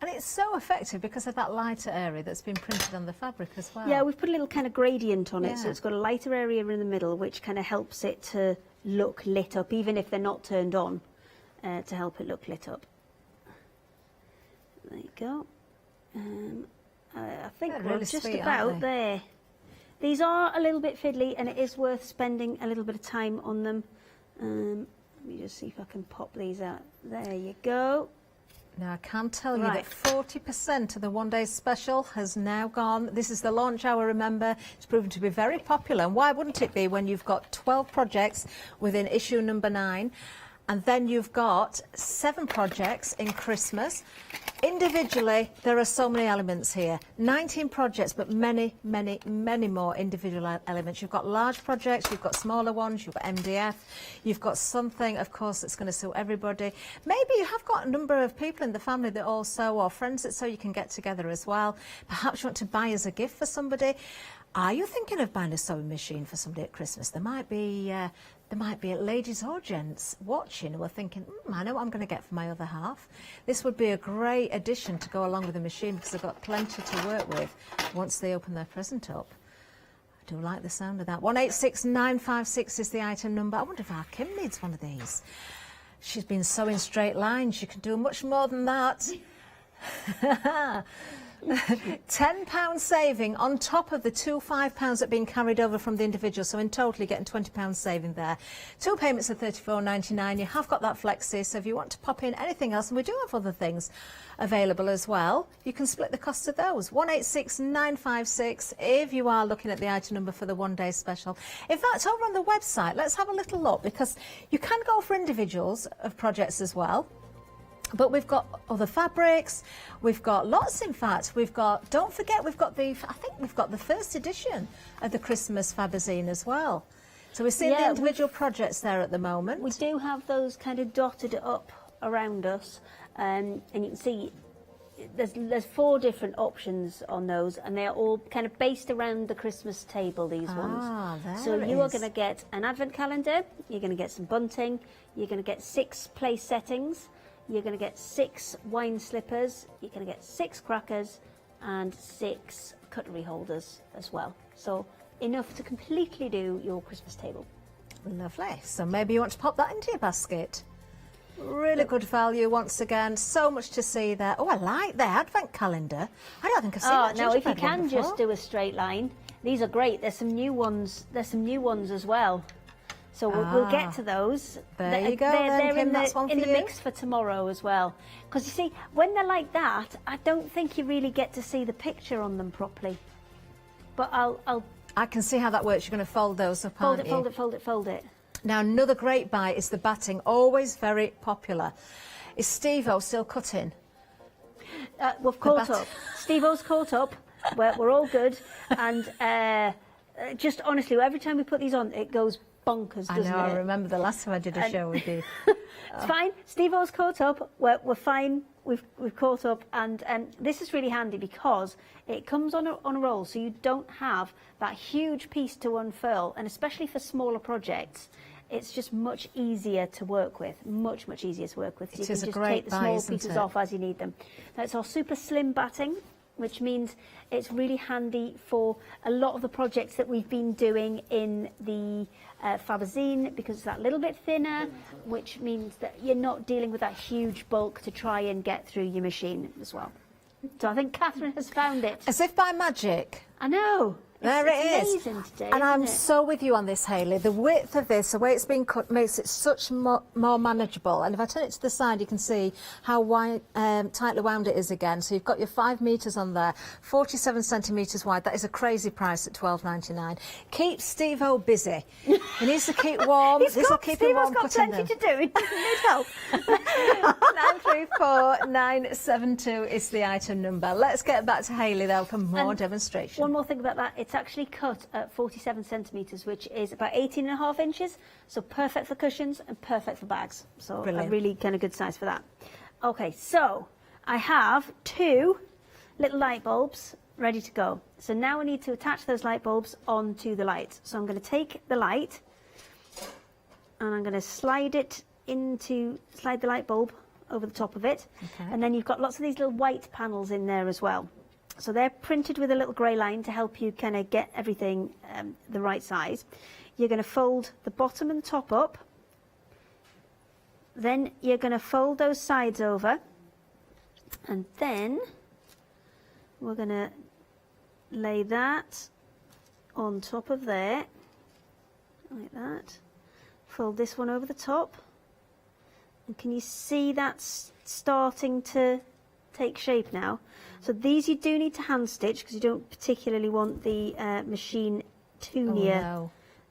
And it's so effective because of that lighter area that's been printed on the fabric as well. Yeah, we've put a little kind of gradient on it, so it's got a lighter area in the middle, which kind of helps it to look lit up, even if they're not turned on, to help it look lit up. There you go. I think we're just about there. These are a little bit fiddly, and it is worth spending a little bit of time on them. Let me just see if I can pop these out. There you go. Now, I can tell you that 40% of the one-day special has now gone. This is the launch hour, remember. It's proven to be very popular. And why wouldn't it be when you've got 12 projects within issue number 9? And then you've got 7 projects in Christmas. Individually, there are so many elements here. 19 projects, but many, many, many more individual elements. You've got large projects, you've got smaller ones, you've got MDF, you've got something, of course, that's going to suit everybody. Maybe you have got a number of people in the family that all sew, or friends that sew, you can get together as well. Perhaps you want to buy as a gift for somebody. Are you thinking of buying a sewing machine for somebody at Christmas? There might be ladies or gents watching who are thinking, I know what I'm going to get for my other half. This would be a great addition to go along with the machine because they've got plenty to work with once they open their present up. I do like the sound of that. 186956 is the item number. I wonder if our Kim needs one of these. She's been sewing straight lines. She can do much more than that. £10 saving on top of the £2 £5 that are being carried over from the individual, so in total you're getting £20 saving there. 2 payments of £34.99. You have got that flexi, so if you want to pop in anything else, and we do have other things available as well, you can split the cost of those. 186956 if you are looking at the item number for the one-day special. In fact, over on the website, let's have a little look, because you can go for individuals of projects as well. But we've got other fabrics, we've got lots, in fact. We've got, don't forget, we've got I think we've got the first edition of the Christmas Fabazine as well. So we're seeing the individual projects there at the moment. We do have those kind of dotted up around us, and you can see there's 4 different options on those, and they're all kind of based around the Christmas table, these ones. So you are going to get an advent calendar, you're going to get some bunting, you're going to get 6 place settings, you're going to get 6 wine slippers, you're going to get 6 crackers and 6 cutlery holders as well. So enough to completely do your Christmas table. Lovely. So maybe you want to pop that into your basket. Really good value once again. So much to see there. Oh, I like their advent calendar. I don't think I've seen that. Now, if you can just do a straight line, these are great. There's some new ones. There's some new ones as well. So we'll get to those. There you go. They're in the mix for tomorrow as well. Because you see, when they're like that, I don't think you really get to see the picture on them properly. But I can see how that works. You're going to fold those up, aren't you? Fold it, fold it, fold it. Now, another great buy is the batting. Always very popular. Is Steve-O still cutting? We've caught up. Steve-O's caught up. We're all good. And just honestly, every time we put these on, it goes bonkers, doesn't it? I remember the last time I did a show with you. It's fine. Steve-O's caught up. We're fine. We've caught up, and this is really handy because it comes on a roll, so you don't have that huge piece to unfurl, and especially for smaller projects, it's just much easier to work with, much easier to work with. So It you is can a just great take the buy, small isn't pieces it? off as you need them. Now it's our super slim batting, which means it's really handy for a lot of the projects that we've been doing in the Faberzine, because it's that little bit thinner, which means that you're not dealing with that huge bulk to try and get through your machine as well. So I think Catherine has found it. As if by magic. I know. There It's it is. amazing today, And I'm isn't it? so with you on this, Hayley. The width of this, the way it's been cut, makes it such more manageable. And if I turn it to the side, you can see how wide, tightly wound it is again. So you've got your 5 metres on there, 47 centimetres wide. That is a crazy price at $12.99. Keep Steve-O busy. He needs to keep warm. This will keep him warm. Steve-O's got plenty to do. He doesn't need help. 934972 is the item number. Let's get back to Hayley, though, for more demonstration. One more thing about that, it's actually cut at 47 centimetres, which is about 18.5 inches, so perfect for cushions and perfect for bags. So Brilliant. a really kind of good size for that. Okay, so I have 2 little light bulbs ready to go. So now I need to attach those light bulbs onto the light. So I'm going to take the light and I'm going to slide the light bulb over the top of it. Okay. And then you've got lots of these little white panels in there as well. So they're printed with a little grey line to help you kind of get everything the right size. You're going to fold the bottom and the top up. Then you're going to fold those sides over. And then we're going to lay that on top of there, like that. Fold this one over the top. And can you see that's starting to take shape now? So these you do need to hand stitch because you don't particularly want the machine too near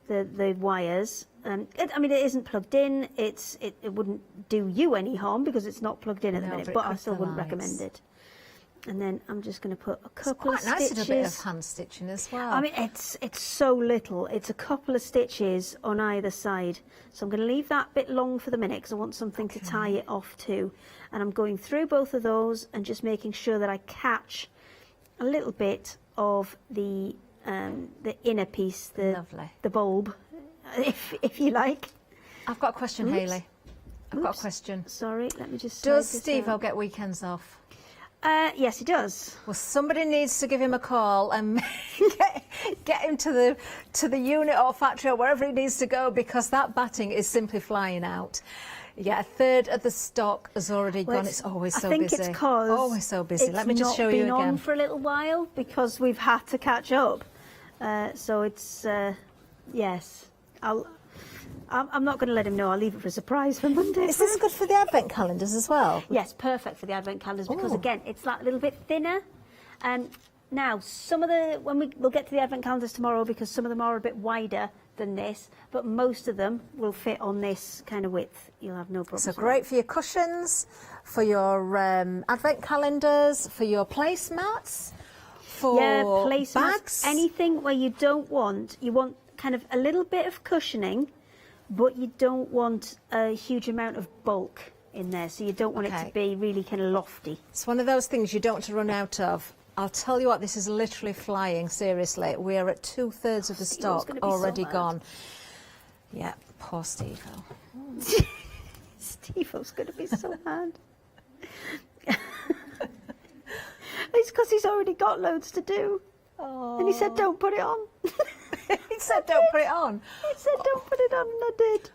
the wires. I mean, it isn't plugged in. It wouldn't do you any harm because it's not plugged in at the minute, but I still wouldn't recommend it. And then I'm just going to put a couple of stitches. It's quite nice to do a bit of hand stitching as well. I mean, it's so little. It's a couple of stitches on either side. So I'm going to leave that bit long for the minute because I want something to tie it off to. And I'm going through both of those and just making sure that I catch a little bit of the inner piece, the bulb, if you like. I've got a question, Hayley. I've got a question. Sorry, let me just. Does Steve-O get weekends off? Yes, he does. Well, somebody needs to give him a call and get him to the unit or factory or wherever he needs to go, because that batting is simply flying out. Yeah, a third of the stock has already gone. It's always so busy. I think it's because always so busy. Let me just show you It's not been again. on for a little while because we've had to catch up. So it's yes. I'm not going to let him know. I'll leave it for a surprise for Monday. Is this good for the advent calendars as well? Yes, perfect for the advent calendars because again, it's that little bit thinner. Now, some of the we'll get to the advent calendars tomorrow because some of them are a bit wider than this, but most of them will fit on this kind of width. You'll have no problem. So great for your cushions, for your advent calendars, for your placemats, for placemats, bags. Anything where you want kind of a little bit of cushioning, but you don't want a huge amount of bulk in there, so you don't want it to be really kind of lofty. It's one of those things you don't want to run out of. I'll tell you what, this is literally flying, seriously. We are at 2/3 of the stock already gone. Yeah, poor Steve-O. Steve-O's going to be so mad. It's because he's already got loads to do. Oh. And he said, don't put it on. He said, don't put it on? He said, don't put it on, and I did.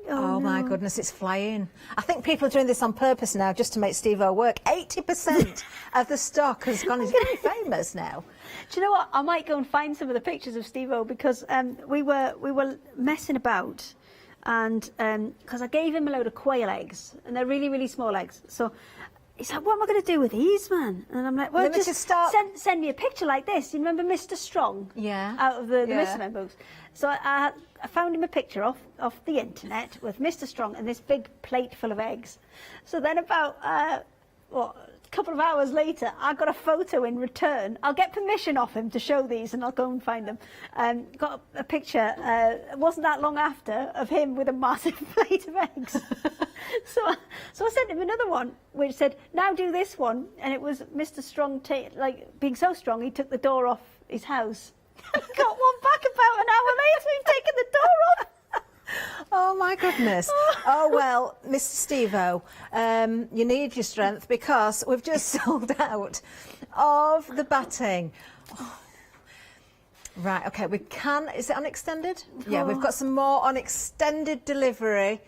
Oh my goodness, it's flying. I think people are doing this on purpose now just to make Steve-O work. 80% of the stock has gone. He's very famous now. Do you know what? I might go and find some of the pictures of Steve-O because we were messing about, and because I gave him a load of quail eggs, and they're really, really small eggs. So he's like, what am I going to do with these, man? And I'm like, well, just send me a picture like this. You remember Mr. Strong? Yeah. Out of the Mr. Men books. So I found him a picture off the internet with Mr. Strong and this big plate full of eggs. So then about, a couple of hours later, I got a photo in return. I'll get permission off him to show these and I'll go and find them. Got a picture, it wasn't that long after, of him with a massive plate of eggs. So I sent him another one which said, now do this one. And it was Mr. Strong, being so strong, he took the door off his house. I got one back about an hour later, he'd taken the door off. Oh my goodness. Oh well, Mr. Steve-O, you need your strength because we've just sold out of the batting. Oh. Right, okay, we can, is it on extended? Yeah, we've got some more on extended delivery.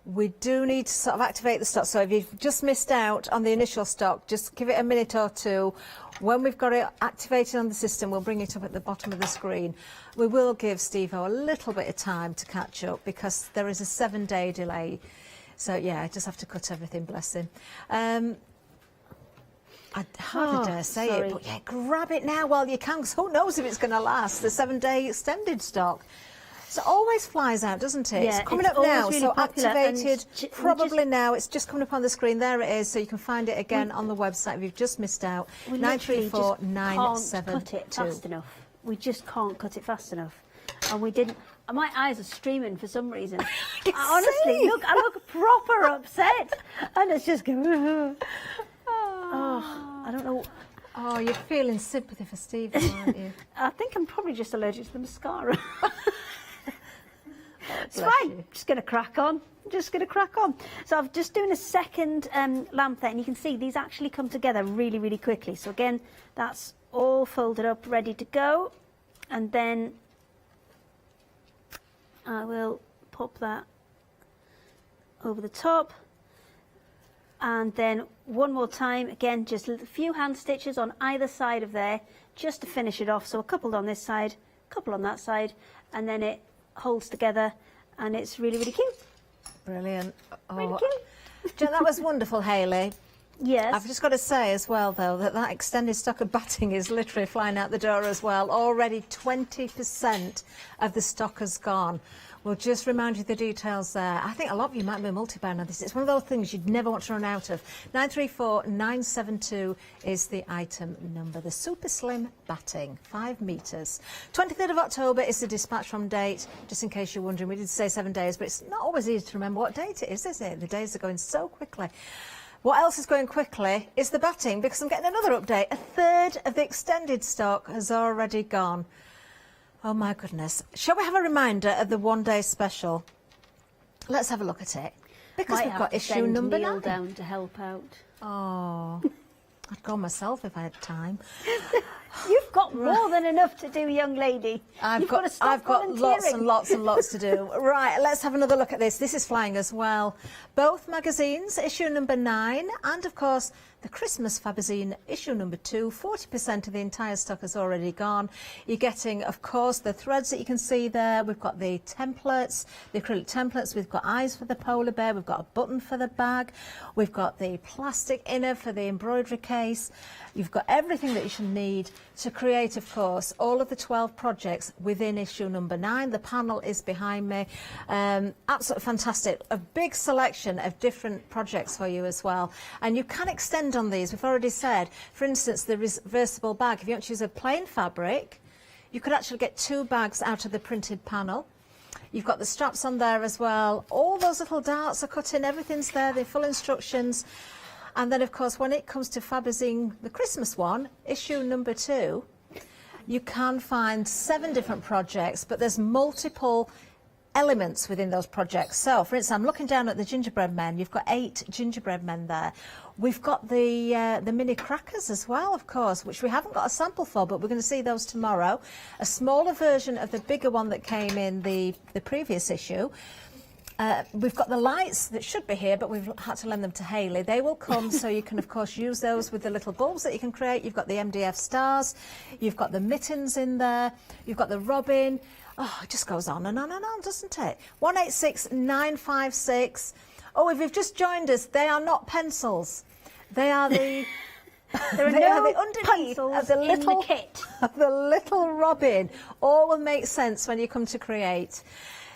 We do need to sort of activate the stock, so if you've just missed out on the initial stock, just give it a minute or two. When we've got it activated on the system, we'll bring it up at the bottom of the screen. We will give Steve-O a little bit of time to catch up because there is a 7-day delay. So yeah, I just have to cut everything, bless him. I hardly dare say it, but yeah, grab it now while you can, because who knows if it's going to last, the 7-day extended stock. So it always flies out, doesn't it? Yeah, it's coming up now, really so popular, activated probably now. It's just coming up on the screen. There it is, so you can find it again on the website if you've just missed out. 934972. Cut it fast enough. We just can't cut it fast enough, and we didn't. My eyes are streaming for some reason. Honestly, look, I look proper upset, and it's just going. Oh, I don't know. Oh, you're feeling sympathy for Steve, aren't you? I think I'm probably just allergic to the mascara. It's fine. I'm just going to crack on. So I'm just doing a second lamp there, and you can see these actually come together really, really quickly. So again, that's all folded up, ready to go. And then I will pop that over the top. And then one more time, again, just a few hand stitches on either side of there, just to finish it off. So a couple on this side, a couple on that side, and then it holds together, and it's really, really cute. Brilliant. Oh, really cute. That was wonderful, Hayley. Yes. I've just got to say as well, though, that extended stock of batting is literally flying out the door as well. Already 20% of the stock has gone. We'll just remind you the details there. I think a lot of you might be multi-bound on this. It's one of those things you'd never want to run out of. 934972 is the item number. The super slim batting, 5 metres. 23rd of October is the dispatch from date. Just in case you're wondering, we did say 7 days, but it's not always easy to remember what date it is it? The days are going so quickly. What else is going quickly is the batting, because I'm getting another update. A third of the extended stock has already gone. Oh my goodness. Shall we have a reminder of the 1-day special? Let's have a look at it. Because we've got issue number 9. Down to help out. Oh, I'd go myself if I had time. You've got more than enough to do, young lady. I've got lots and lots and lots to do. Right, let's have another look at this. This is flying as well. Both magazines, issue number 9, and of course the Christmas Fabazine, issue number 2. 40% of the entire stock has already gone. You're getting, of course, the threads that you can see there. We've got the templates, the acrylic templates. We've got eyes for the polar bear. We've got a button for the bag. We've got the plastic inner for the embroidery case. You've got everything that you should need to create, of course, all of the 12 projects within issue number 9. The panel is behind me. Absolutely fantastic. A big selection of different projects for you as well. And you can extend on these. We've already said, for instance, the reversible bag. If you want to use a plain fabric, you could actually get 2 bags out of the printed panel. You've got the straps on there as well. All those little darts are cut in. Everything's there. They're full instructions. And then, of course, when it comes to Fabazine, the Christmas one, issue number 2, you can find 7 different projects, but there's multiple elements within those projects. So, for instance, I'm looking down at the gingerbread men. You've got 8 gingerbread men there. We've got the mini crackers as well, of course, which we haven't got a sample for, but we're going to see those tomorrow. A smaller version of the bigger one that came in the previous issue. We've got the lights that should be here, but we've had to lend them to Hayley. They will come, so you can, of course, use those with the little bulbs that you can create. You've got the MDF stars. You've got the mittens in there. You've got the robin. Oh, it just goes on and on and on, doesn't it? 186956. Oh, if you've just joined us, they are not pencils. They are the... There are no pencils of the little, in the kit. Of the little robin. All will make sense when you come to create.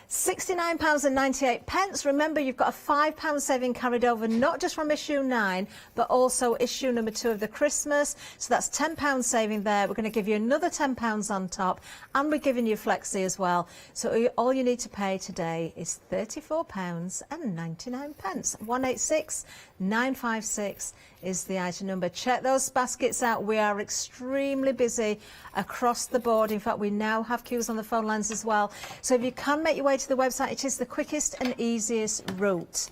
£69.98. Remember, you've got a £5 saving carried over, not just from issue 9, but also issue number 2 of the Christmas. So that's £10 saving there. We're going to give you another £10 on top, and we're giving you Flexi as well. So all you need to pay today is £34.99. 186956 is the item number. Check those baskets out. We are extremely busy across the board. In fact, we now have queues on the phone lines as well. So if you can make your way to to the website. It is the quickest and easiest route.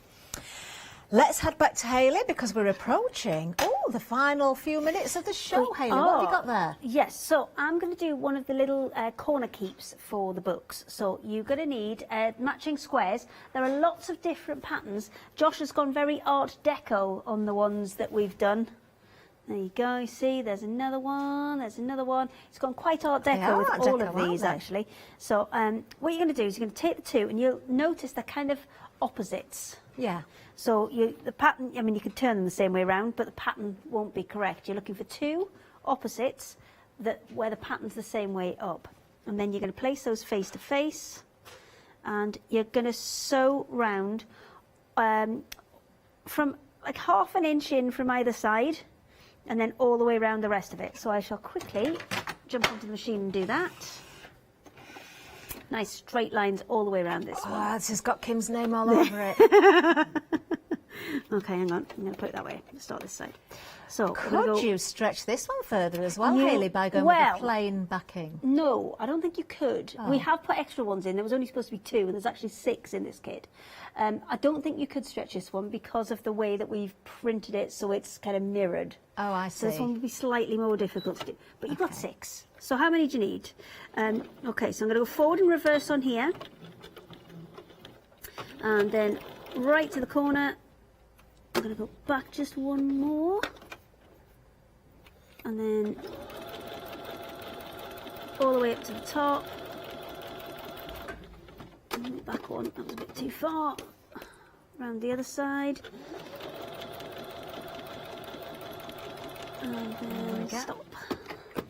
Let's head back to Hayley because we're approaching the final few minutes of the show. Hayley, what have you got there? Yes, so I'm going to do one of the little corner keeps for the books. So you're going to need matching squares. There are lots of different patterns. Josh has gone very Art Deco on the ones that we've done. There you go, you see, there's another one, there's another one. It's gone quite Art Deco with all of these, actually. So what you're going to do is you're going to take the two and you'll notice they're kind of opposites. Yeah. So the pattern, I mean, you can turn them the same way around, but the pattern won't be correct. You're looking for two opposites where the pattern's the same way up. And then you're going to place those face to face, and you're going to sew round from like ½ an inch in from either side, and then all the way around the rest of it. So I shall quickly jump onto the machine and do that. Nice straight lines all the way around this one. Oh, this has got Kim's name all over it. Okay, hang on. I'm going to put it that way. Let's start this side. So could you stretch this one further as well, Hayley, by going with a plain backing? No, I don't think you could. We have put extra ones in. There was only supposed to be 2, and there's actually 6 in this kit. I don't think you could stretch this one because of the way that we've printed it, so it's kind of mirrored. Oh, I see. So this one would be slightly more difficult to do. But you've got 6. So how many do you need? Okay, so I'm going to go forward and reverse on here. And then right to the corner. I'm going to go back just one more. And then all the way up to the top. And the back one, that was a bit too far. Around the other side. And then stop.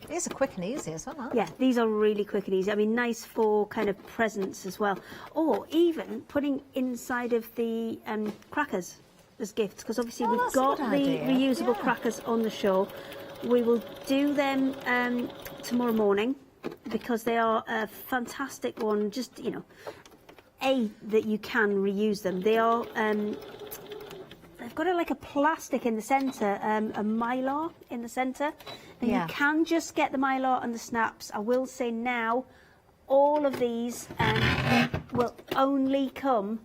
These are quick and easy as well, aren't they? Yeah, these are really quick and easy. I mean, nice for kind of presents as well. Or even putting inside of the crackers as gifts, because obviously we've got the reusable crackers on the show. We will do them tomorrow morning because they are a fantastic one. Just, you know, that you can reuse them. They are, they've got like a plastic in the centre, a mylar in the centre. And you can just get the mylar and the snaps. I will say now, all of these will only come